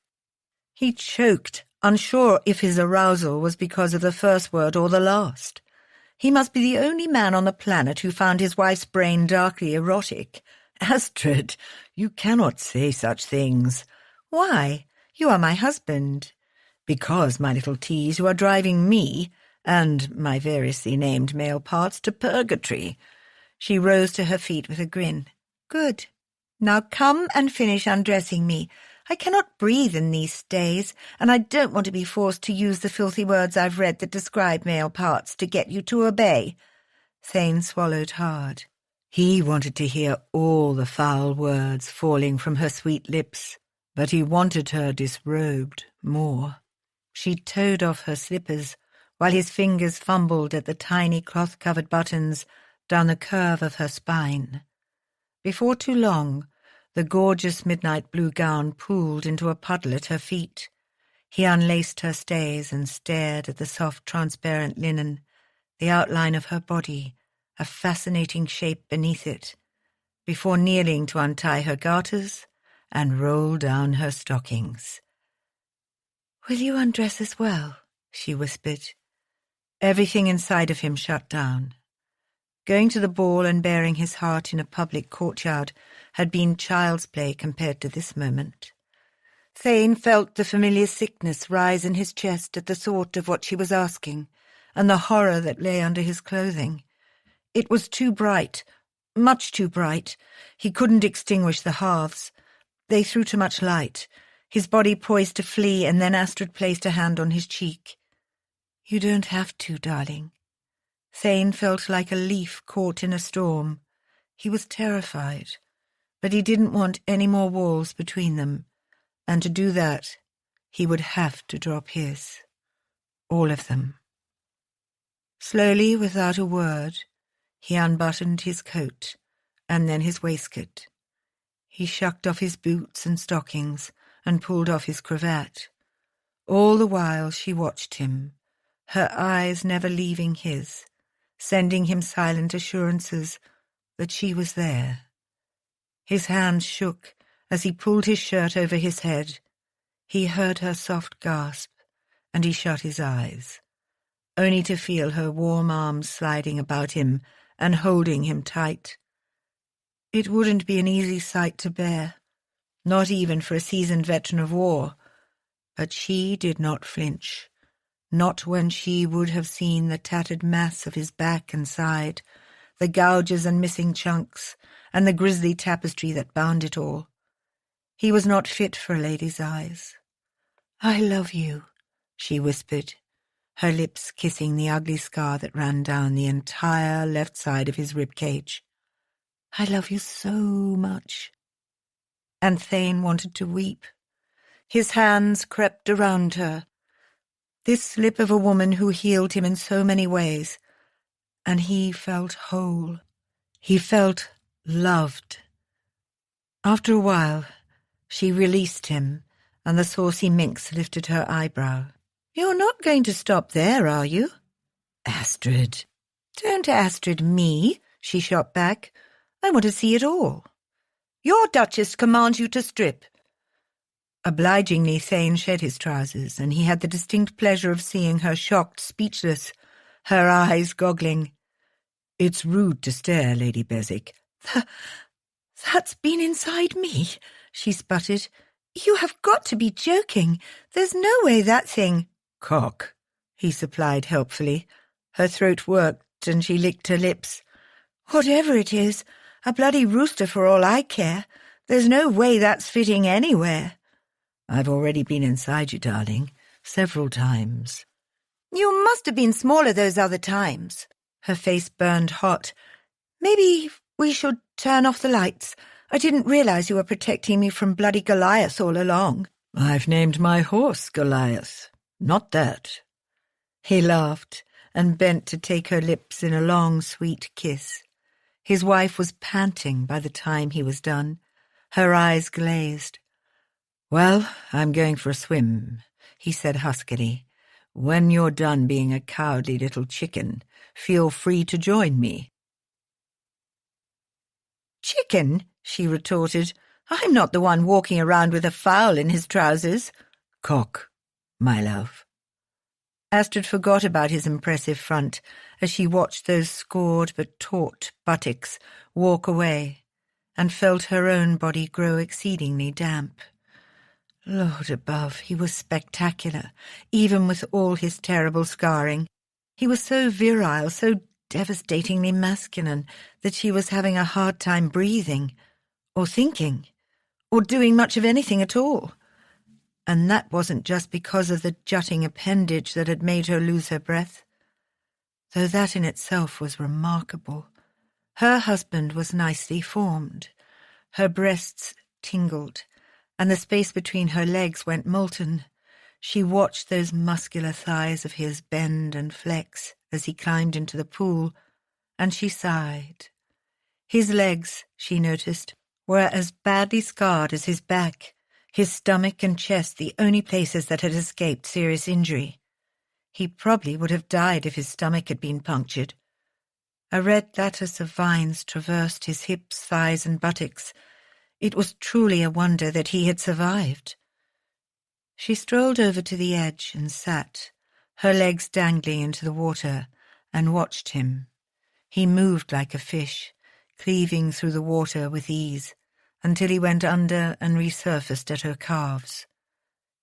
He choked, unsure if his arousal was because of the first word or the last. He must be the only man on the planet who found his wife's brain darkly erotic. "Astrid, you cannot say such things." "Why? You are my husband." "Because, my little tease, you are driving me and my variously named male parts to purgatory." She rose to her feet with a grin. "Good. Now come and finish undressing me. I cannot breathe in these days, and I don't want to be forced to use the filthy words I've read that describe male parts to get you to obey." Thane swallowed hard. He wanted to hear all the foul words falling from her sweet lips, but he wanted her disrobed more. She towed off her slippers, while his fingers fumbled at the tiny cloth-covered buttons down the curve of her spine. Before too long, the gorgeous midnight blue gown pooled into a puddle at her feet. He unlaced her stays and stared at the soft, transparent linen, the outline of her body, a fascinating shape beneath it, before kneeling to untie her garters and roll down her stockings. "Will you undress as well?" she whispered. Everything inside of him shut down. Going to the ball and bearing his heart in a public courtyard had been child's play compared to this moment. Thane felt the familiar sickness rise in his chest at the thought of what she was asking, and the horror that lay under his clothing. It was too bright, much too bright. He couldn't extinguish the hearths. They threw too much light. His body poised to flee, and then Astrid placed a hand on his cheek. "You don't have to, darling." Thane felt like a leaf caught in a storm. He was terrified, but he didn't want any more walls between them, and to do that, he would have to drop his. All of them. Slowly, without a word, he unbuttoned his coat, and then his waistcoat. He shucked off his boots and stockings, and pulled off his cravat. All the while she watched him, her eyes never leaving his, sending him silent assurances that she was there. His hands shook as he pulled his shirt over his head. He heard her soft gasp, and he shut his eyes, only to feel her warm arms sliding about him and holding him tight. It wouldn't be an easy sight to bear, not even for a seasoned veteran of war, but she did not flinch. Not when she would have seen the tattered mass of his back and side, the gouges and missing chunks, and the grisly tapestry that bound it all. He was not fit for a lady's eyes. "I love you," she whispered, her lips kissing the ugly scar that ran down the entire left side of his rib cage. "I love you so much." And Thane wanted to weep. His hands crept around her, this slip of a woman who healed him in so many ways, and he felt whole. He felt loved. After a while, she released him, and the saucy minx lifted her eyebrow. "You're not going to stop there, are you?" "Astrid." "Don't Astrid me," she shot back. "I want to see it all." "Your Duchess commands you to strip." Obligingly, Thane shed his trousers, and he had the distinct pleasure of seeing her shocked, speechless,
her eyes goggling. "It's rude to stare, Lady Beswick."
That's been inside me," she sputtered. "You have got to be joking. There's no way that thing—"
"Cock," he supplied helpfully. Her throat worked and she licked her lips.
"Whatever it is, a bloody rooster for all I care. There's no way that's fitting anywhere."
"I've already been inside you, darling, several times."
"You must have been smaller those other times." Her face burned hot. "Maybe we should turn off the lights. I didn't realize you were protecting me from bloody Goliath all along."
"I've named my horse Goliath, not that." He laughed and bent to take her lips in a long, sweet kiss. His wife was panting by the time he was done. Her eyes glazed. "Well, I'm going for a swim," he said huskily. "When you're done being a cowardly little chicken, feel free to join me."
"Chicken?" she retorted. "I'm not the one walking around with a fowl in his trousers."
"Cock, my love."
Astrid forgot about his impressive front as she watched those scored but taut buttocks walk away and felt her own body grow exceedingly damp. Lord above, he was spectacular, even with all his terrible scarring. He was so virile, so devastatingly masculine, that she was having a hard time breathing, or thinking, or doing much of anything at all. And that wasn't just because of the jutting appendage that had made her lose her breath, though that in itself was remarkable. Her husband was nicely formed. Her breasts tingled, and the space between her legs went molten. She watched those muscular thighs of his bend and flex as he climbed into the pool, and she sighed. His legs, she noticed, were as badly scarred as his back, his stomach and chest the only places that had escaped serious injury. He probably would have died if his stomach had been punctured. A red lattice of vines traversed his hips, thighs, and buttocks. It was truly a wonder that he had survived. She strolled over to the edge and sat, her legs dangling into the water, and watched him. He moved like a fish, cleaving through the water with ease, until he went under and resurfaced at her calves.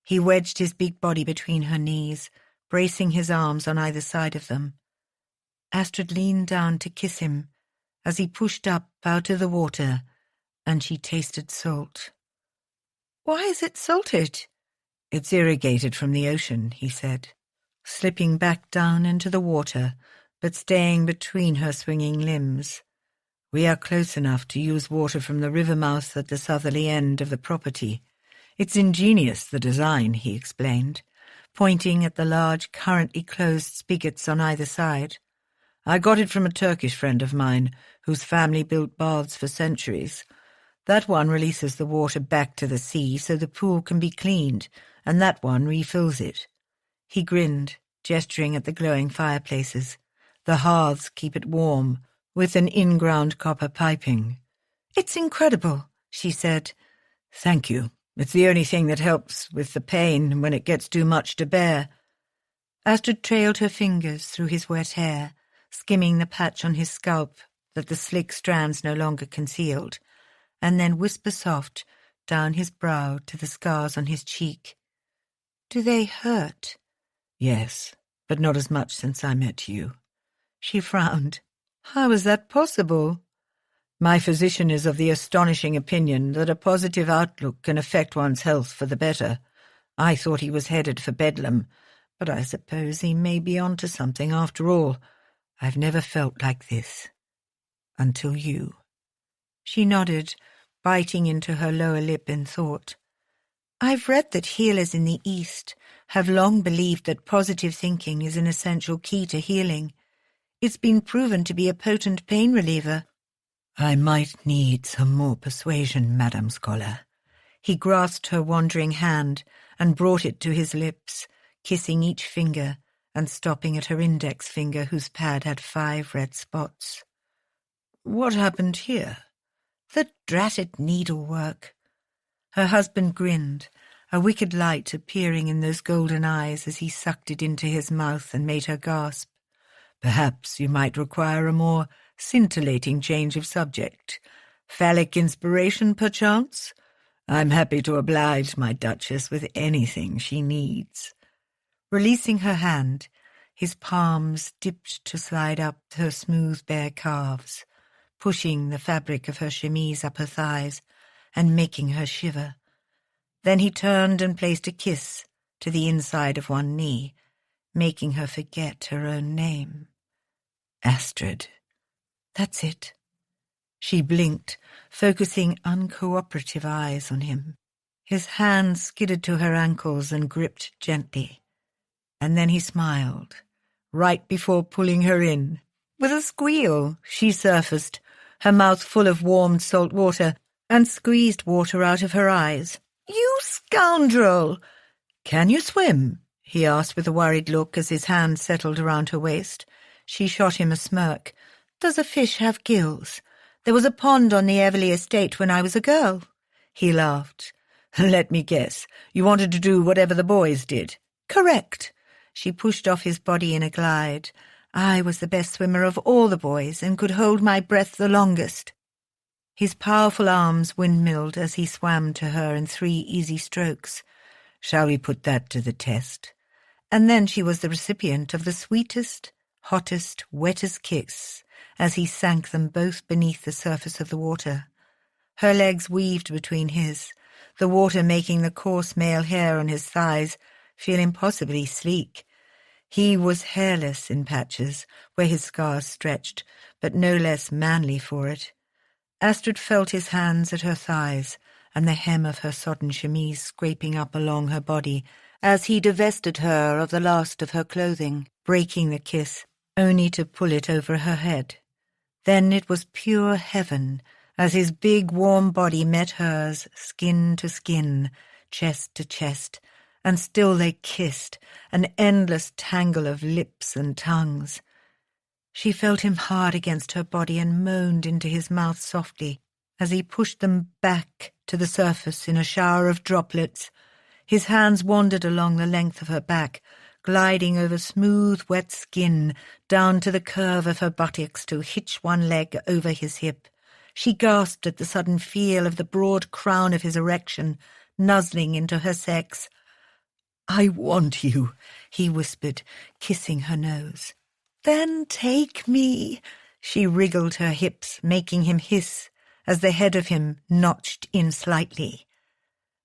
He wedged his big body between her knees, bracing his arms on either side of them. Astrid leaned down to kiss him as he pushed up out of the water, and she tasted salt. "Why is it salted?" "It's irrigated from the ocean," he said, slipping back down into the water, but staying between her swinging limbs. "We are close enough to use water from the river mouth at the southerly end of the property. It's ingenious, the design," he explained, pointing at the large, currently closed spigots on either side. "I got it from a Turkish friend of mine, whose family built baths for centuries. That one releases the water back to the sea so the pool can be cleaned, and that one refills it." He grinned, gesturing at the glowing fireplaces. The hearths keep it warm, with an in-ground copper piping. "It's incredible," she said. "Thank you. It's the only thing that helps with the pain when it gets too much to bear." Astrid trailed her fingers through his wet hair, skimming the patch on his scalp that the slick strands no longer concealed, and then whisper-soft down his brow to the scars on his cheek. "Do they hurt?" "Yes, but not as much since I met you." She frowned. "How is that possible?" "My physician is of the astonishing opinion that a positive outlook can affect one's health for the better. I thought he was headed for Bedlam, but I suppose he may be on to something after all. I've never felt like this. Until you." She nodded, biting into her lower lip in thought. "I've read that healers in the East have long believed that positive thinking is an essential key to healing. It's been proven to be a potent pain reliever." "I might need some more persuasion, Madam Scholar." He grasped her wandering hand and brought it to his lips, kissing each finger and stopping at her index finger, whose pad had 5 red spots. "What happened here?" "The dratted needlework." Her husband grinned, a wicked light appearing in those golden eyes as he sucked it into his mouth and made her gasp.
Perhaps you might require a more scintillating change of subject. Phallic inspiration, perchance? I'm happy to oblige my Duchess with anything she needs."
Releasing her hand, his palms dipped to slide up her smooth bare calves, pushing the fabric of her chemise up her thighs and making her shiver. Then he turned and placed a kiss to the inside of one knee, making her forget her own name.
Astrid.
That's it. She blinked, focusing uncooperative eyes on him. His hand skidded to her ankles and gripped gently. And then he smiled, right before pulling her in. With a squeal, she surfaced, her mouth full of warmed salt water, and squeezed water out of her eyes. "You scoundrel!" "Can you swim?" he asked with a worried look as his hand settled around her waist. She shot him a smirk. "Does a fish have gills? There was a pond on the Everley estate when I was a girl." He laughed. "Let me guess. You wanted to do whatever the boys did." "Correct." She pushed off his body in a glide. "I was the best swimmer of all the boys and could hold my breath the longest." His powerful arms windmilled as he swam to her in 3 easy strokes. "Shall we put that to the test?" And then she was the recipient of the sweetest, hottest, wettest kiss as he sank them both beneath the surface of the water. Her legs weaved between his, the water making the coarse male hair on his thighs feel impossibly sleek. He was hairless in patches where his scars stretched, but no less manly for it. Astrid felt his hands at her thighs and the hem of her sodden chemise scraping up along her body as he divested her of the last of her clothing, breaking the kiss, only to pull it over her head. Then it was pure heaven as his big warm body met hers, skin to skin, chest to chest, and still they kissed, an endless tangle of lips and tongues. She felt him hard against her body and moaned into his mouth softly as he pushed them back to the surface in a shower of droplets. His hands wandered along the length of her back, gliding over smooth, wet skin down to the curve of her buttocks to hitch one leg over his hip. She gasped at the sudden feel of the broad crown of his erection nuzzling into her sex. "I want you," he whispered, kissing her nose. "Then take me." She wriggled her hips, making him hiss as the head of him notched in slightly.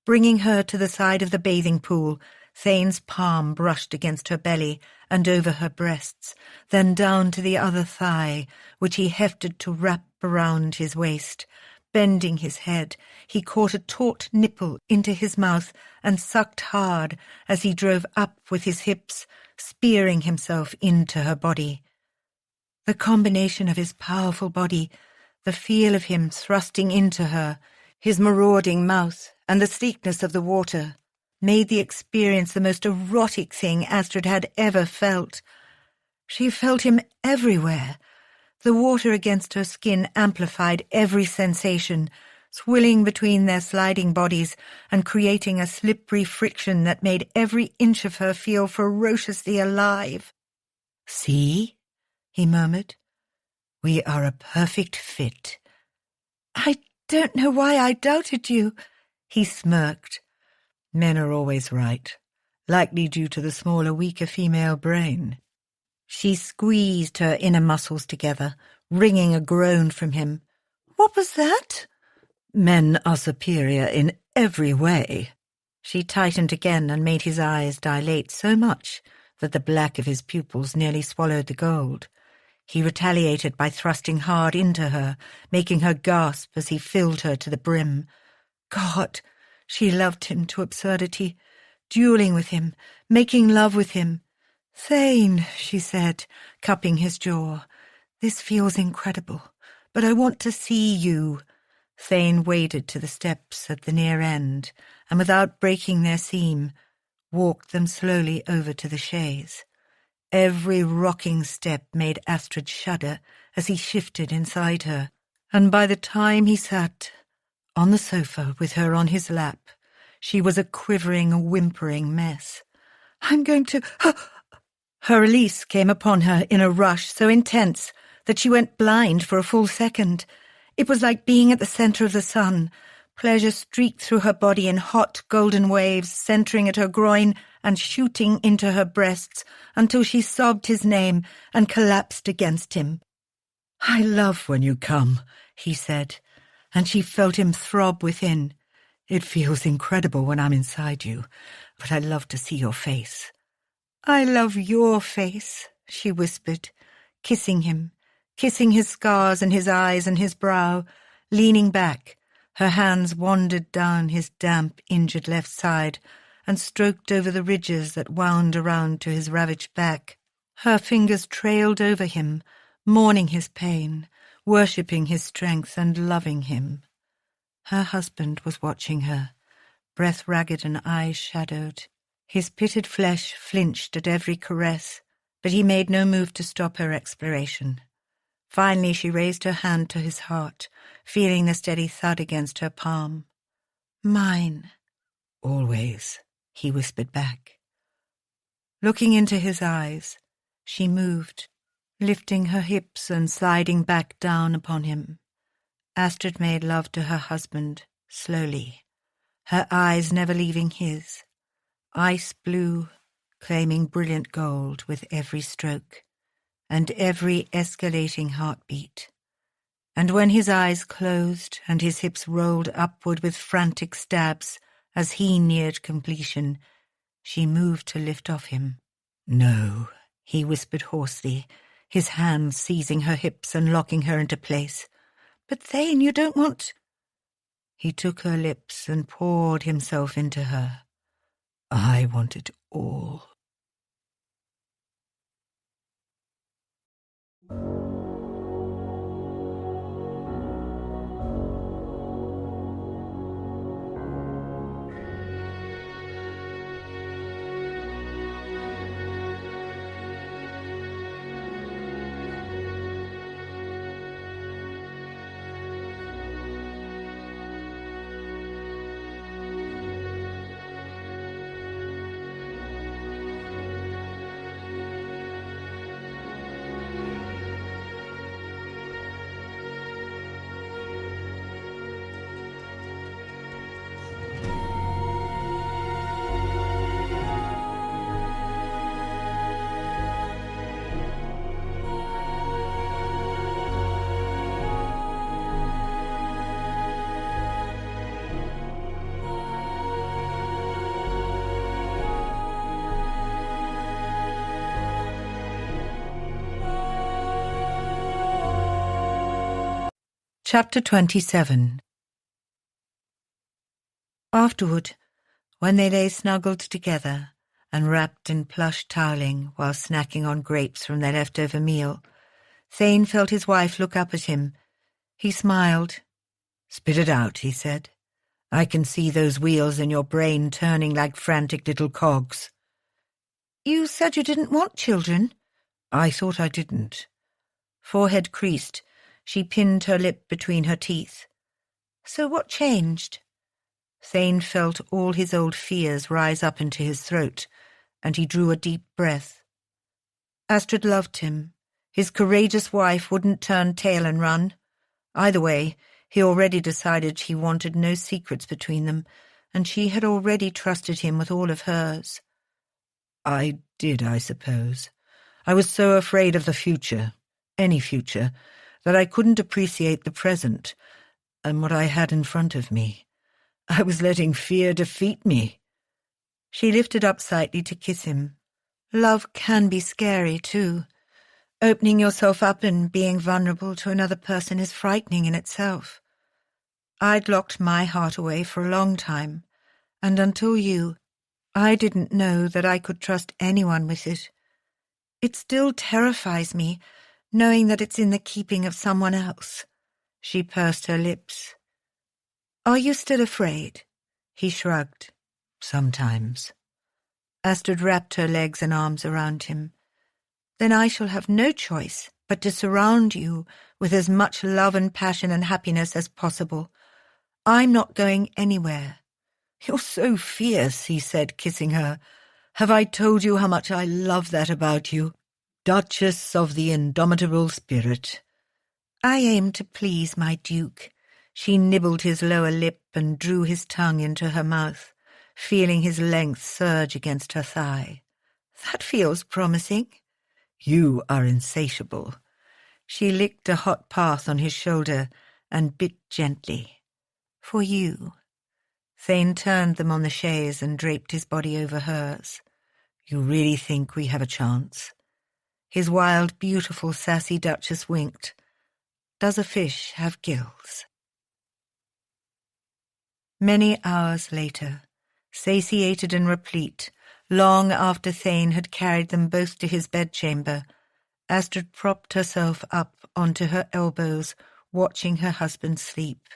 Bringing her to the side of the bathing pool, Thane's palm brushed against her belly and over her breasts, then down to the other thigh, which he hefted to wrap around his waist. Bending his head, he caught a taut nipple into his mouth and sucked hard as he drove up with his hips, spearing himself into her body. The combination of his powerful body, the feel of him thrusting into her, his marauding mouth, and the sleekness of the water, made the experience the most erotic thing Astrid had ever felt. She felt him everywhere. The water against her skin amplified every sensation, swilling between their sliding bodies and creating a slippery friction that made every inch of her feel ferociously alive. "See?" he murmured. "We are a perfect fit." "I don't know why I doubted you," he smirked. "Men are always right, likely due to the smaller, weaker female brain." She squeezed her inner muscles together, wringing a groan from him. "What was that?" "Men are superior in every way." She tightened again and made his eyes dilate so much that the black of his pupils nearly swallowed the gold. He retaliated by thrusting hard into her, making her gasp as he filled her to the brim. God, she loved him to absurdity, dueling with him, making love with him. "Thane," she said, cupping his jaw, "this feels incredible, but I want to see you." Thane waded to the steps at the near end, and without breaking their seam, walked them slowly over to the chaise. Every rocking step made Astrid shudder as he shifted inside her, and by the time he sat on the sofa with her on his lap, she was a quivering, whimpering mess. "I'm going to..."
Her release came upon her in a rush so intense that she went blind for a full second. It was like being at the centre of the sun. Pleasure streaked through her body in hot golden waves, centering at her groin and shooting into her breasts until she sobbed his name and collapsed against him. "I love when you come," he said, and she felt him throb within. "It feels incredible when I'm inside you, but I love to see your face." "I love your face," she whispered, kissing him, kissing his scars and his eyes and his brow, leaning back. Her hands wandered down his damp, injured left side and stroked over the ridges that wound around to his ravaged back. Her fingers trailed over him, mourning his pain, worshipping his strength and loving him. Her husband was watching her, breath ragged and eyes shadowed. His pitted flesh flinched at every caress, but he made no move to stop her exploration. Finally she raised her hand to his heart, feeling the steady thud against her palm. "Mine." "Always," he whispered back. Looking into his eyes, she moved, lifting her hips and sliding back down upon him. Astrid made love to her husband, slowly, her eyes never leaving his, ice blue, claiming brilliant gold with every stroke, and every escalating heartbeat. And when his eyes closed and his hips rolled upward with frantic stabs as he neared completion, she moved to lift off him. "No," he whispered hoarsely, his hands seizing her hips and locking her into place. "But Thane, you don't want—" He took her lips and poured himself into her. "I want it all." Chapter 27. Afterward, when they lay snuggled together and wrapped in plush toweling while snacking on grapes from their leftover meal, Thane felt his wife look up at him. He smiled. "Spit it out," he said. "I can see those wheels in your brain turning like frantic little cogs." "You said you didn't want children." "I thought I didn't." Forehead creased. She pinned her lip between her teeth. "So what changed?" Thane felt all his old fears rise up into his throat, and he drew a deep breath. Astrid loved him. His courageous wife wouldn't turn tail and run. Either way, he already decided he wanted no secrets between them, and she had already trusted him with all of hers. "I did, I suppose. I was so afraid of the future, any future, that I couldn't appreciate the present and what I had in front of me. I was letting fear defeat me." She lifted up slightly to kiss him. "Love can be scary, too. Opening yourself up and being vulnerable to another person is frightening in itself. I'd locked my heart away for a long time, and until you, I didn't know that I could trust anyone with it. It still terrifies me, knowing that it's in the keeping of someone else." She pursed her lips. "Are you still afraid?" He shrugged. "Sometimes." Astrid wrapped her legs and arms around him. "Then I shall have no choice but to surround you with as much love and passion and happiness as possible. I'm not going anywhere." "You're so fierce," he said, kissing her.
Have I told you how much I love that about you? Duchess of the indomitable spirit."
"I aim to please my Duke." She nibbled his lower lip and drew his tongue into her mouth, feeling his length surge against her thigh. "That feels promising."
"You are insatiable."
She licked a hot path on his shoulder and bit gently. "For you." Thane turned them on the chaise and draped his body over hers.
"You really think we have a chance?"
His wild, beautiful, sassy Duchess winked. "Does a fish have gills?" Many hours later, satiated and replete, long after Thane had carried them both to his bedchamber, Astrid propped herself up onto her elbows, watching her husband sleep,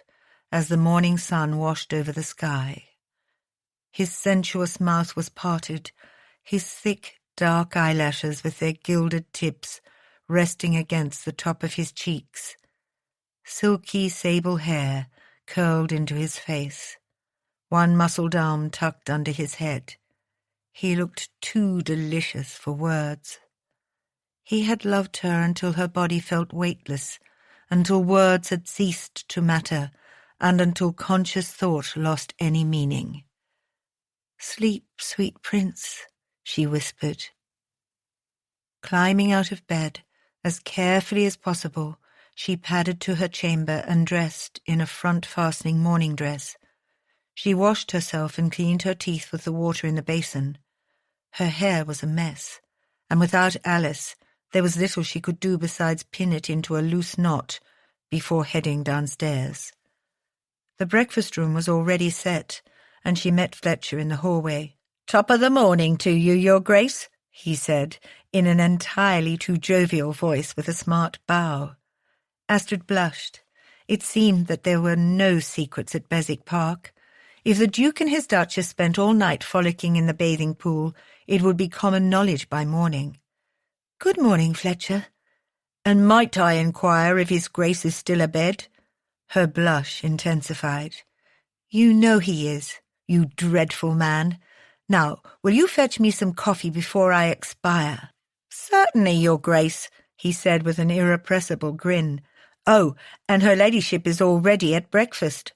as the morning sun washed over the sky. His sensuous mouth was parted, his thick, dark eyelashes with their gilded tips resting against the top of his cheeks. Silky sable hair curled into his face, one muscled arm tucked under his head. He looked too delicious for words. He had loved her until her body felt weightless, until words had ceased to matter, and until conscious thought lost any meaning. "Sleep, sweet prince," she whispered. Climbing out of bed, as carefully as possible, she padded to her chamber and dressed in a front-fastening morning dress. She washed herself and cleaned her teeth with the water in the basin. Her hair was a mess, and without Alice, there was little she could do besides pin it into a loose knot before heading downstairs. The breakfast room was already set, and she met Fletcher in the hallway. "Top of the morning to you, Your Grace," he said, in an entirely too jovial voice with a smart bow. Astrid blushed. It seemed that there were no secrets at Beswick Park. If the Duke and his Duchess spent all night frolicking in the bathing pool, it would be common knowledge by morning. "Good morning, Fletcher." "And might I inquire if his Grace is still abed?" Her blush intensified. "You know he is, you dreadful man. Now, will you fetch me some coffee before I expire?" "Certainly, Your Grace," he said with an irrepressible grin. "Oh, and her ladyship is already at breakfast."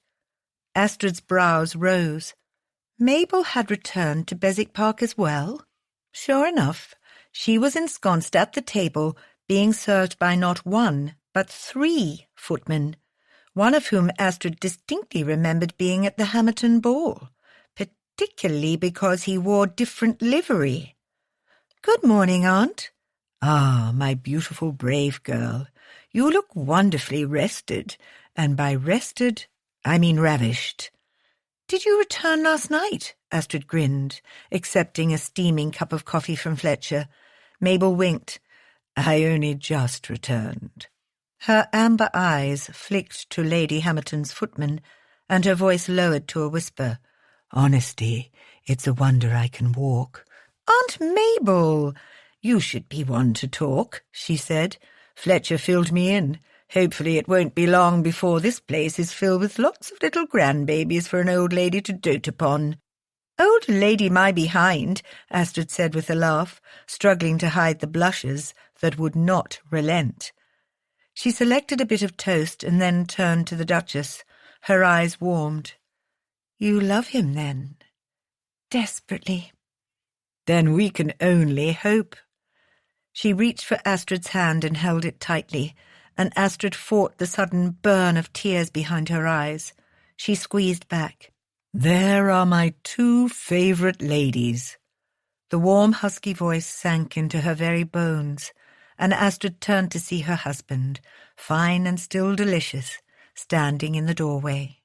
Astrid's brows rose. Mabel had returned to Beswick Park as well. Sure enough, she was ensconced at the table, being served by not one, but 3 footmen, one of whom Astrid distinctly remembered being at the Hamerton ball, particularly because he wore different livery. "Good morning, Aunt."
"Ah, my beautiful, brave girl, you look wonderfully rested, and by rested, I mean ravished."
"Did you return last night?" Astrid grinned, accepting a steaming cup of coffee from Fletcher. Mabel winked.
"I only just returned."
Her amber eyes flicked to Lady Hamerton's footman, and her voice lowered to a whisper.
"Honesty, it's a wonder I can walk."
"Aunt Mabel!" "You should be one to talk," she said. "Fletcher filled me in. Hopefully it won't be long before this place is filled with lots of little grandbabies for an old lady to dote upon." "Old lady my behind," Astrid said with a laugh, struggling to hide the blushes that would not relent. She selected a bit of toast and then turned to the Duchess. Her eyes warmed. "You love him, then?" "Desperately."
"Then we can only hope."
She reached for Astrid's hand and held it tightly, and Astrid fought the sudden burn of tears behind her eyes. She squeezed back.
"There are my 2 favourite ladies."
The warm, husky voice sank into her very bones, and Astrid turned to see her husband, fine and still delicious, standing in the doorway.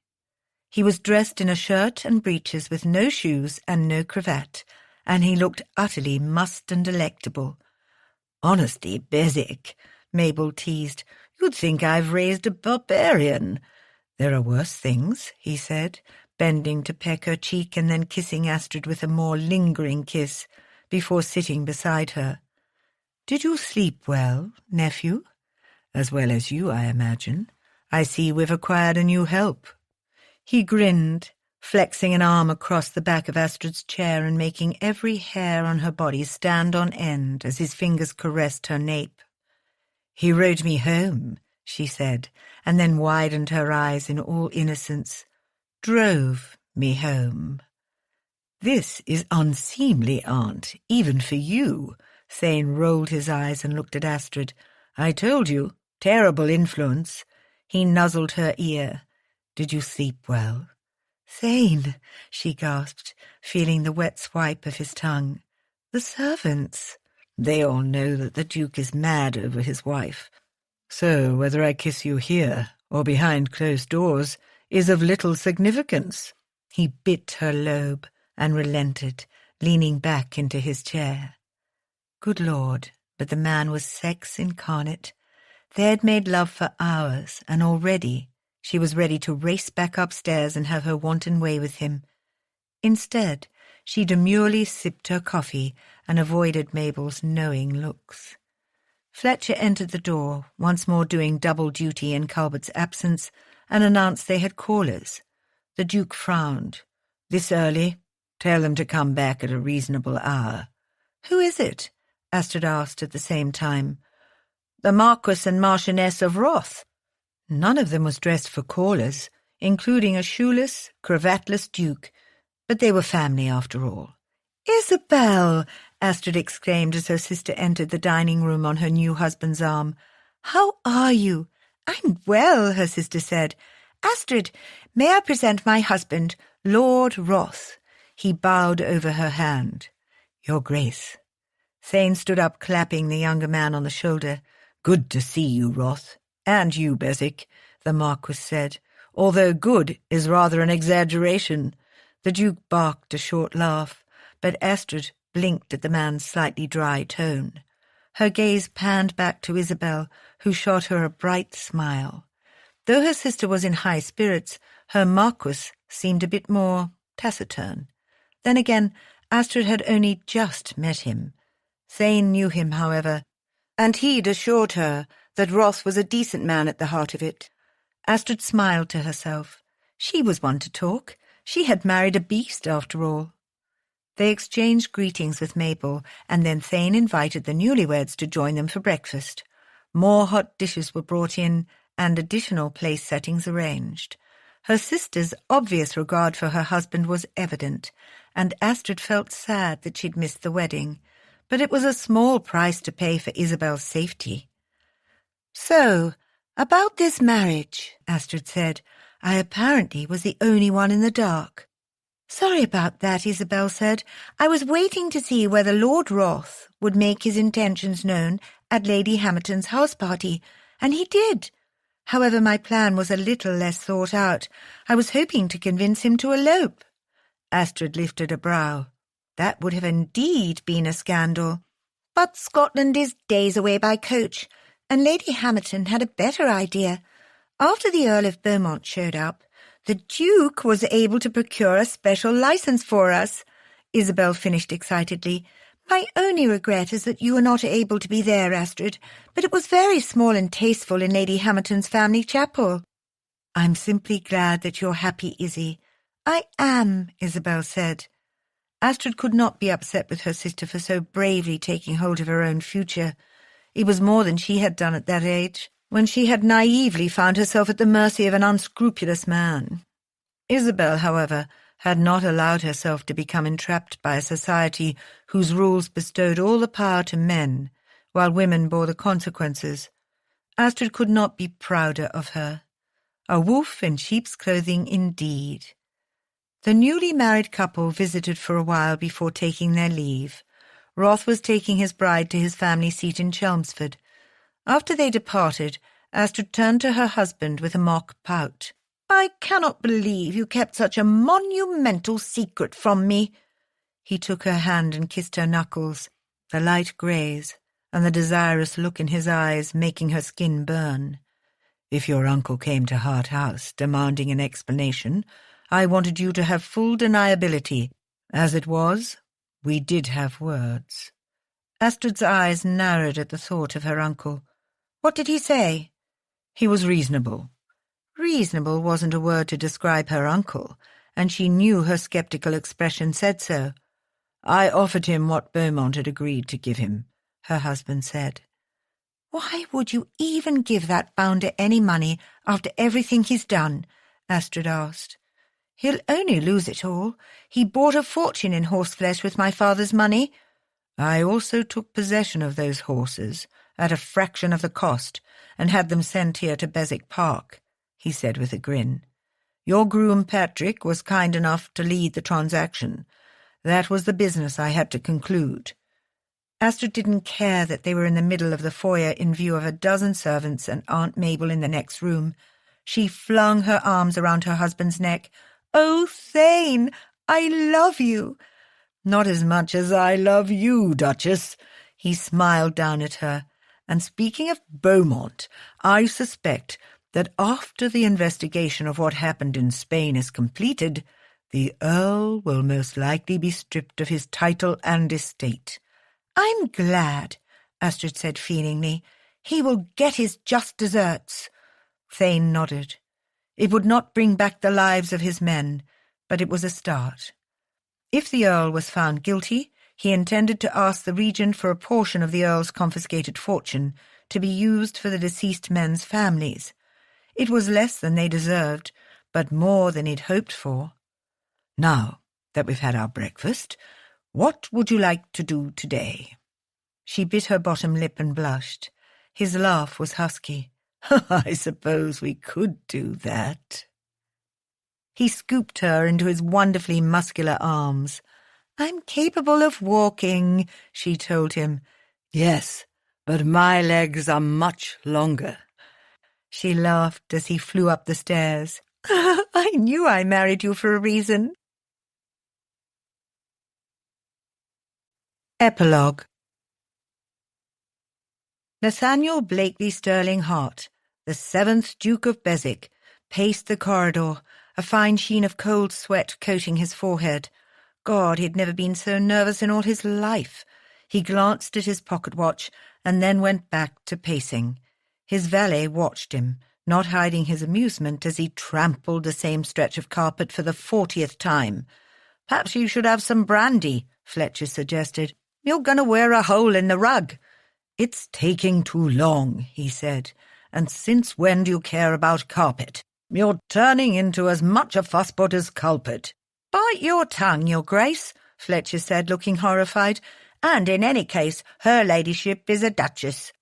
He was dressed in a shirt and breeches with no shoes and no cravat, and he looked utterly mussed and delectable.
"Honesty, Beswick,"
Mabel teased.
"you'd think I've raised a barbarian."
"There are worse things," he said, bending to peck her cheek and then kissing Astrid with a more lingering kiss, before sitting beside her. "Did you sleep well, nephew?"
"As well as you, I imagine."
"I see we've acquired a new help." He grinned. flexing an arm across the back of Astrid's chair and making every hair on her body stand on end as his fingers caressed her nape. "He rode me home," she said, and then widened her eyes in all innocence. "Drove me home." "This is unseemly, Aunt, even for you." Thane rolled his eyes and looked at Astrid. "I told you, terrible influence." He nuzzled her ear. "Did you sleep well?" "Thane," she gasped, feeling the wet swipe of his tongue. "The servants." "They all know that the Duke is mad over his wife. So whether I kiss you here or behind closed doors is of little significance." He bit her lobe and relented, leaning back into his chair. Good Lord, but the man was sex incarnate. They had made love for hours, and already she was ready to race back upstairs and have her wanton way with him. Instead, she demurely sipped her coffee and avoided Mabel's knowing looks. Fletcher entered the door, once more doing double duty in Calbert's absence, and announced they had callers. The Duke frowned. "This early? Tell them to come back at a reasonable hour." "Who is it?" Astrid asked at the same time. "The Marquess and Marchioness of Roth." None of them was dressed for callers, including a shoeless, cravatless Duke, but they were family after all. "Isabel!" Astrid exclaimed as her sister entered the dining room on her new husband's arm. "How are you?" "I'm well," her sister said. "Astrid, may I present my husband, Lord Roth?" He bowed over her hand. "Your Grace." Thane stood up, clapping the younger man on the shoulder. "Good to see you, Roth. And you, Beswick," the Marquis said, "although good is rather an exaggeration." The Duke barked a short laugh, but Astrid blinked at the man's slightly dry tone. Her gaze panned back to Isabel, who shot her a bright smile. Though her sister was in high spirits, her Marquis seemed a bit more taciturn. Then again, Astrid had only just met him. Thane knew him, however, and he'd assured her that Roth was a decent man at the heart of it. Astrid smiled to herself. She was one to talk. She had married a beast, after all. They exchanged greetings with Mabel, and then Thane invited the newlyweds to join them for breakfast. More hot dishes were brought in, and additional place settings arranged. Her sister's obvious regard for her husband was evident, and Astrid felt sad that she'd missed the wedding. But it was a small price to pay for Isabel's safety. "So, about this marriage," Astrid said. "I apparently was the only one in the dark." "Sorry about that," Isabel said. "I was waiting to see whether Lord Roth would make his intentions known at Lady Hamilton's house party, and he did. However, my plan was a little less thought out. I was hoping to convince him to elope." Astrid lifted a brow. That would have indeed been a scandal. But Scotland is days away by coach, and Lady Hamilton had a better idea. After the Earl of Beaumont showed up, the Duke was able to procure a special license for us. Isabel finished excitedly. "My only regret is that you were not able to be there, Astrid, but it was very small and tasteful in Lady Hamilton's family chapel." "I'm simply glad that you're happy, Izzy." "I am," Isabel said. Astrid could not be upset with her sister for so bravely taking hold of her own future. It was more than she had done at that age, when she had naively found herself at the mercy of an unscrupulous man. Isabel, however, had not allowed herself to become entrapped by a society whose rules bestowed all the power to men, while women bore the consequences. Astrid could not be prouder of her. A wolf in sheep's clothing indeed. The newly married couple visited for a while before taking their leave. Roth was taking his bride to his family seat in Chelmsford. After they departed, Astrid turned to her husband with a mock pout. "I cannot believe you kept such a monumental secret from me." He took her hand and kissed her knuckles, the light greys, and the desirous look in his eyes making her skin burn. "If your uncle came to Hart House demanding an explanation, I wanted you to have full deniability. As it was, we did have words." Astrid's eyes narrowed at the thought of her uncle. "What did he say?" "He was reasonable." Reasonable wasn't a word to describe her uncle, and she knew her sceptical expression said so.
"I offered him what Beaumont had agreed to give him," her husband said.
"Why would you even give that bounder any money after everything he's done?" Astrid asked. "He'll only lose it all. He bought a fortune in horseflesh with my father's money."
"I also took possession of those horses at a fraction of the cost and had them sent here to Beswick Park," he said with a grin. "Your groom Patrick was kind enough to lead the transaction. That was the business I had to conclude."
Astrid didn't care that they were in the middle of the foyer in view of a dozen servants and Aunt Mabel in the next room. She flung her arms around her husband's neck. "Oh, Thane, I love you."
"Not as much as I love you, Duchess." He smiled down at her. "And speaking of Beaumont, I suspect that after the investigation of what happened in Spain is completed, the Earl will most likely be stripped of his title and estate."
"I'm glad," Astrid said feelingly. "He will get his just deserts."
Thane nodded. It would not bring back the lives of his men, but it was a start. If the Earl was found guilty, he intended to ask the Regent for a portion of the Earl's confiscated fortune to be used for the deceased men's families. It was less than they deserved, but more than he'd hoped for. "Now that we've had our breakfast, what would you like to do today?" She bit her bottom lip and blushed. His laugh was husky. "I suppose we could do that." He scooped her into his wonderfully muscular arms.
"I'm capable of walking," she told him.
"Yes, but my legs are much longer."
She laughed as he flew up the stairs. "I knew I married you for a reason." Epilogue. Nathaniel Blakely Sterling Hart, the 7th Duke of Beswick, paced the corridor, a fine sheen of cold sweat coating his forehead. God, he'd never been so nervous in all his life. He glanced at his pocket watch and then went back to pacing. His valet watched him, not hiding his amusement as he trampled the same stretch of carpet for the 40th time. "Perhaps you should have some brandy," Fletcher suggested. "You're going to wear a hole in the rug." "It's taking too long," he said. "And since when do you care about carpet? You're turning into as much a fusspot as Culpet." "Bite your tongue, your Grace," Fletcher said, looking horrified. "And in any case, her ladyship is a duchess."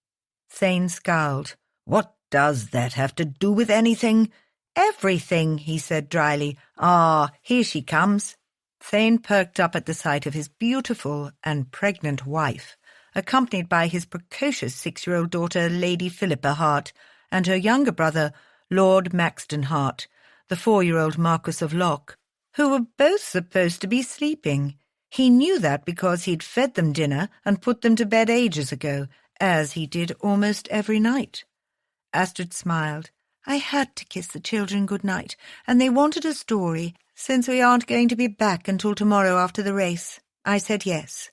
Thane scowled. "What does that have to do with anything?" "Everything," he said dryly. "Ah, here she comes." Thane perked up at the sight of his beautiful and pregnant wife, accompanied by his precocious 6-year-old daughter, Lady Philippa Hart, and her younger brother, Lord Maxton Hart, the 4-year-old Marquis of Loch, who were both supposed to be sleeping. He knew that because he'd fed them dinner and put them to bed ages ago, as he did almost every night. Astrid smiled. "I had to kiss the children good night, and they wanted a story, since we aren't going to be back until tomorrow after the race. I said yes."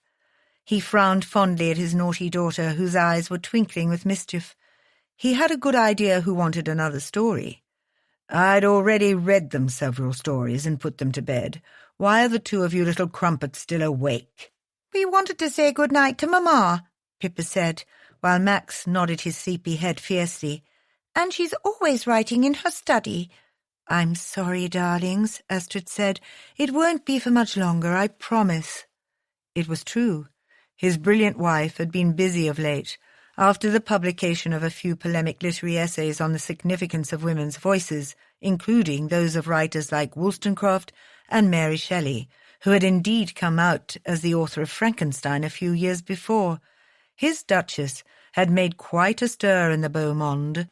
He frowned fondly at his naughty daughter, whose eyes were twinkling with mischief. He had a good idea who wanted another story. "I'd already read them several stories and put them to bed. Why are the two of you little crumpets still awake?" "We wanted to say good night to Mamma," Pippa said, while Max nodded his sleepy head fiercely. "And she's always writing in her study." "I'm sorry, darlings," Astrid said. "It won't be for much longer, I promise." It was true. His brilliant wife had been busy of late, after the publication of a few polemic literary essays on the significance of women's voices, including those of writers like Wollstonecraft and Mary Shelley, who had indeed come out as the author of Frankenstein a few years before. His Duchess had made quite a stir in the beau monde.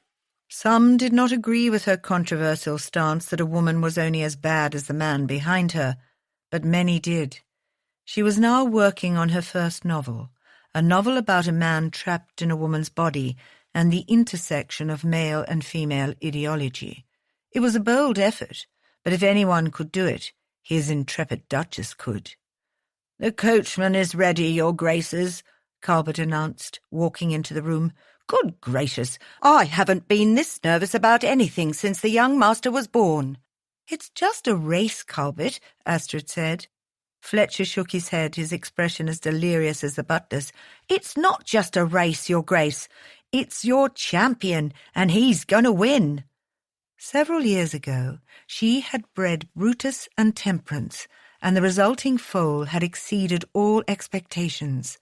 Some did not agree with her controversial stance that a woman was only as bad as the man behind her, but many did. She was now working on her first novel, a novel about a man trapped in a woman's body and the intersection of male and female ideology. It was a bold effort, but if anyone could do it, his intrepid Duchess could. "The coachman is ready, your Graces," Calvert announced, walking into the room. "Good gracious, I haven't been this nervous about anything since the young master was born." It's just a race, Culbert, Astrid said. Fletcher shook his head, his expression as delirious as the butler's. It's not just a race, Your Grace. It's your champion, and he's going to win. Several years ago, she had bred Brutus and Temperance, and the resulting foal had exceeded all expectations.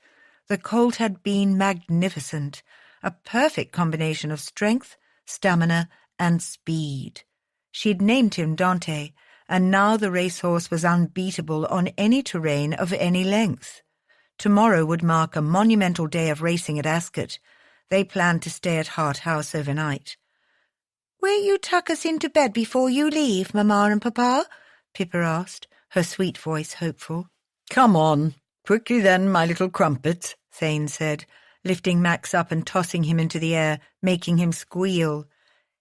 The colt had been magnificent, a perfect combination of strength, stamina, and speed. She'd named him Dante, and now the racehorse was unbeatable on any terrain of any length. Tomorrow would mark a monumental day of racing at Ascot. They planned to stay at Hart House overnight. "Will you tuck us into bed before you leave, Mamma and Papa?" Pippa asked, her sweet voice hopeful.
"Come on, quickly then, my little crumpet,"
Thane said, lifting Max up and tossing him into the air, making him squeal.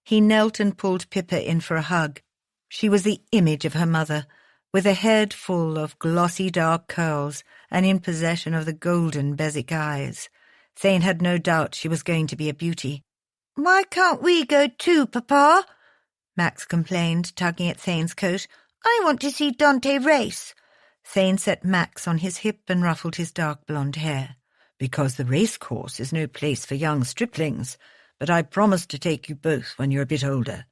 He knelt and pulled Pippa in for a hug. She was the image of her mother, with a head full of glossy dark curls and in possession of the golden Beswick eyes. Thane had no doubt she was going to be a beauty. "Why can't we go too, Papa?" Max complained, tugging at Thane's coat. "I want to see Dante race." Thane set Max on his hip and ruffled his dark blonde hair.
"Because the racecourse is no place for young striplings, but I promise to take you both when you're a bit older."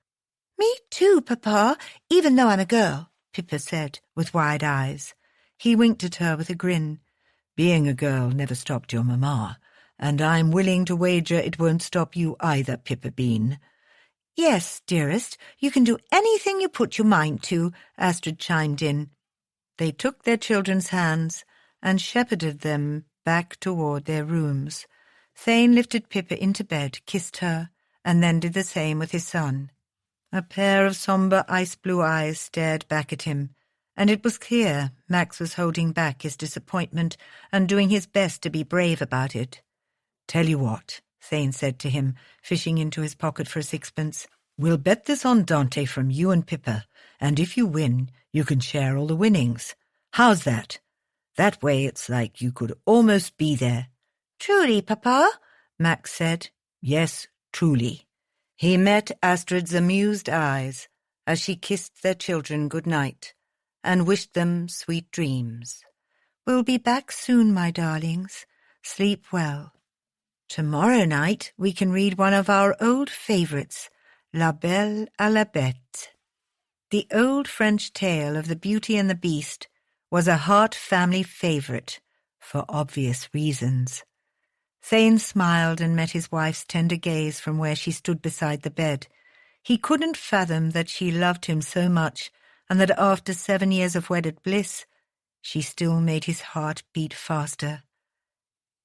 "Me too, Papa, even though I'm a girl," Pippa said, with wide eyes. He winked at her with a grin.
"Being a girl never stopped your mamma, and I'm willing to wager it won't stop you either, Pippa Bean."
"Yes, dearest, you can do anything you put your mind to," Astrid chimed in. They took their children's hands and shepherded them back toward their rooms. Thane lifted Pippa into bed, kissed her, and then did the same with his son. A pair of sombre ice-blue eyes stared back at him, and it was clear Max was holding back his disappointment and doing his best to be brave about it.
"Tell you what," Thane said to him, fishing into his pocket for a sixpence. "We'll bet this on Dante from you and Pippa, and if you win, you can share all the winnings. How's that? That way it's like you could almost be there."
"Truly, Papa?" Max said.
"Yes, truly."
He met Astrid's amused eyes as she kissed their children good night and wished them sweet dreams. "We'll be back soon, my darlings. Sleep well. Tomorrow night we can read one of our old favourites, La Belle à la Bête." The old French tale of the Beauty and the Beast was a Hart family favourite, for obvious reasons. Thane smiled and met his wife's tender gaze from where she stood beside the bed. He couldn't fathom that she loved him so much, and that after 7 years of wedded bliss, she still made his heart beat faster.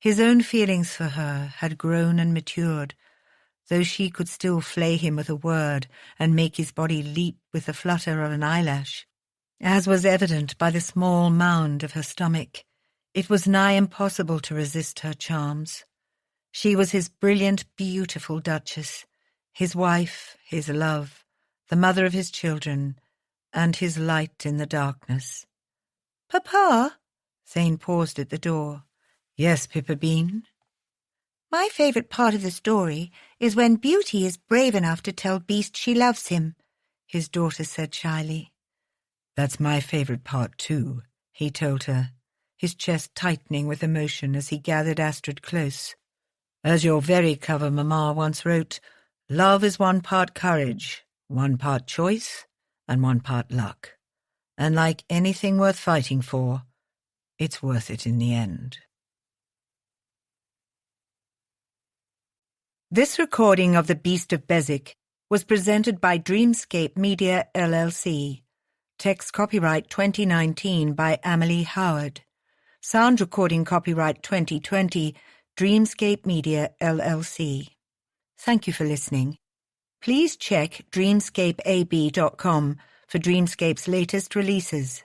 His own feelings for her had grown and matured, though she could still flay him with a word and make his body leap with the flutter of an eyelash. As was evident by the small mound of her stomach, it was nigh impossible to resist her charms. She was his brilliant, beautiful Duchess, his wife, his love, the mother of his children, and his light in the darkness. "Papa?" Thane paused at the door.
"Yes, Pippa Bean?"
"My favourite part of the story is when Beauty is brave enough to tell Beast she loves him," his daughter said shyly.
"That's my favourite part too," he told her, his chest tightening with emotion as he gathered Astrid close. "As your very clever mamma once wrote, love is 1 part courage, 1 part choice, and 1 part luck. And like anything worth fighting for, it's worth it in the end."
This recording of The Beast of Beswick was presented by Dreamscape Media LLC. Text copyright 2019 by Amelie Howard. Sound recording copyright 2020, Dreamscape Media LLC. Thank you for listening. Please check dreamscapeab.com for Dreamscape's latest releases.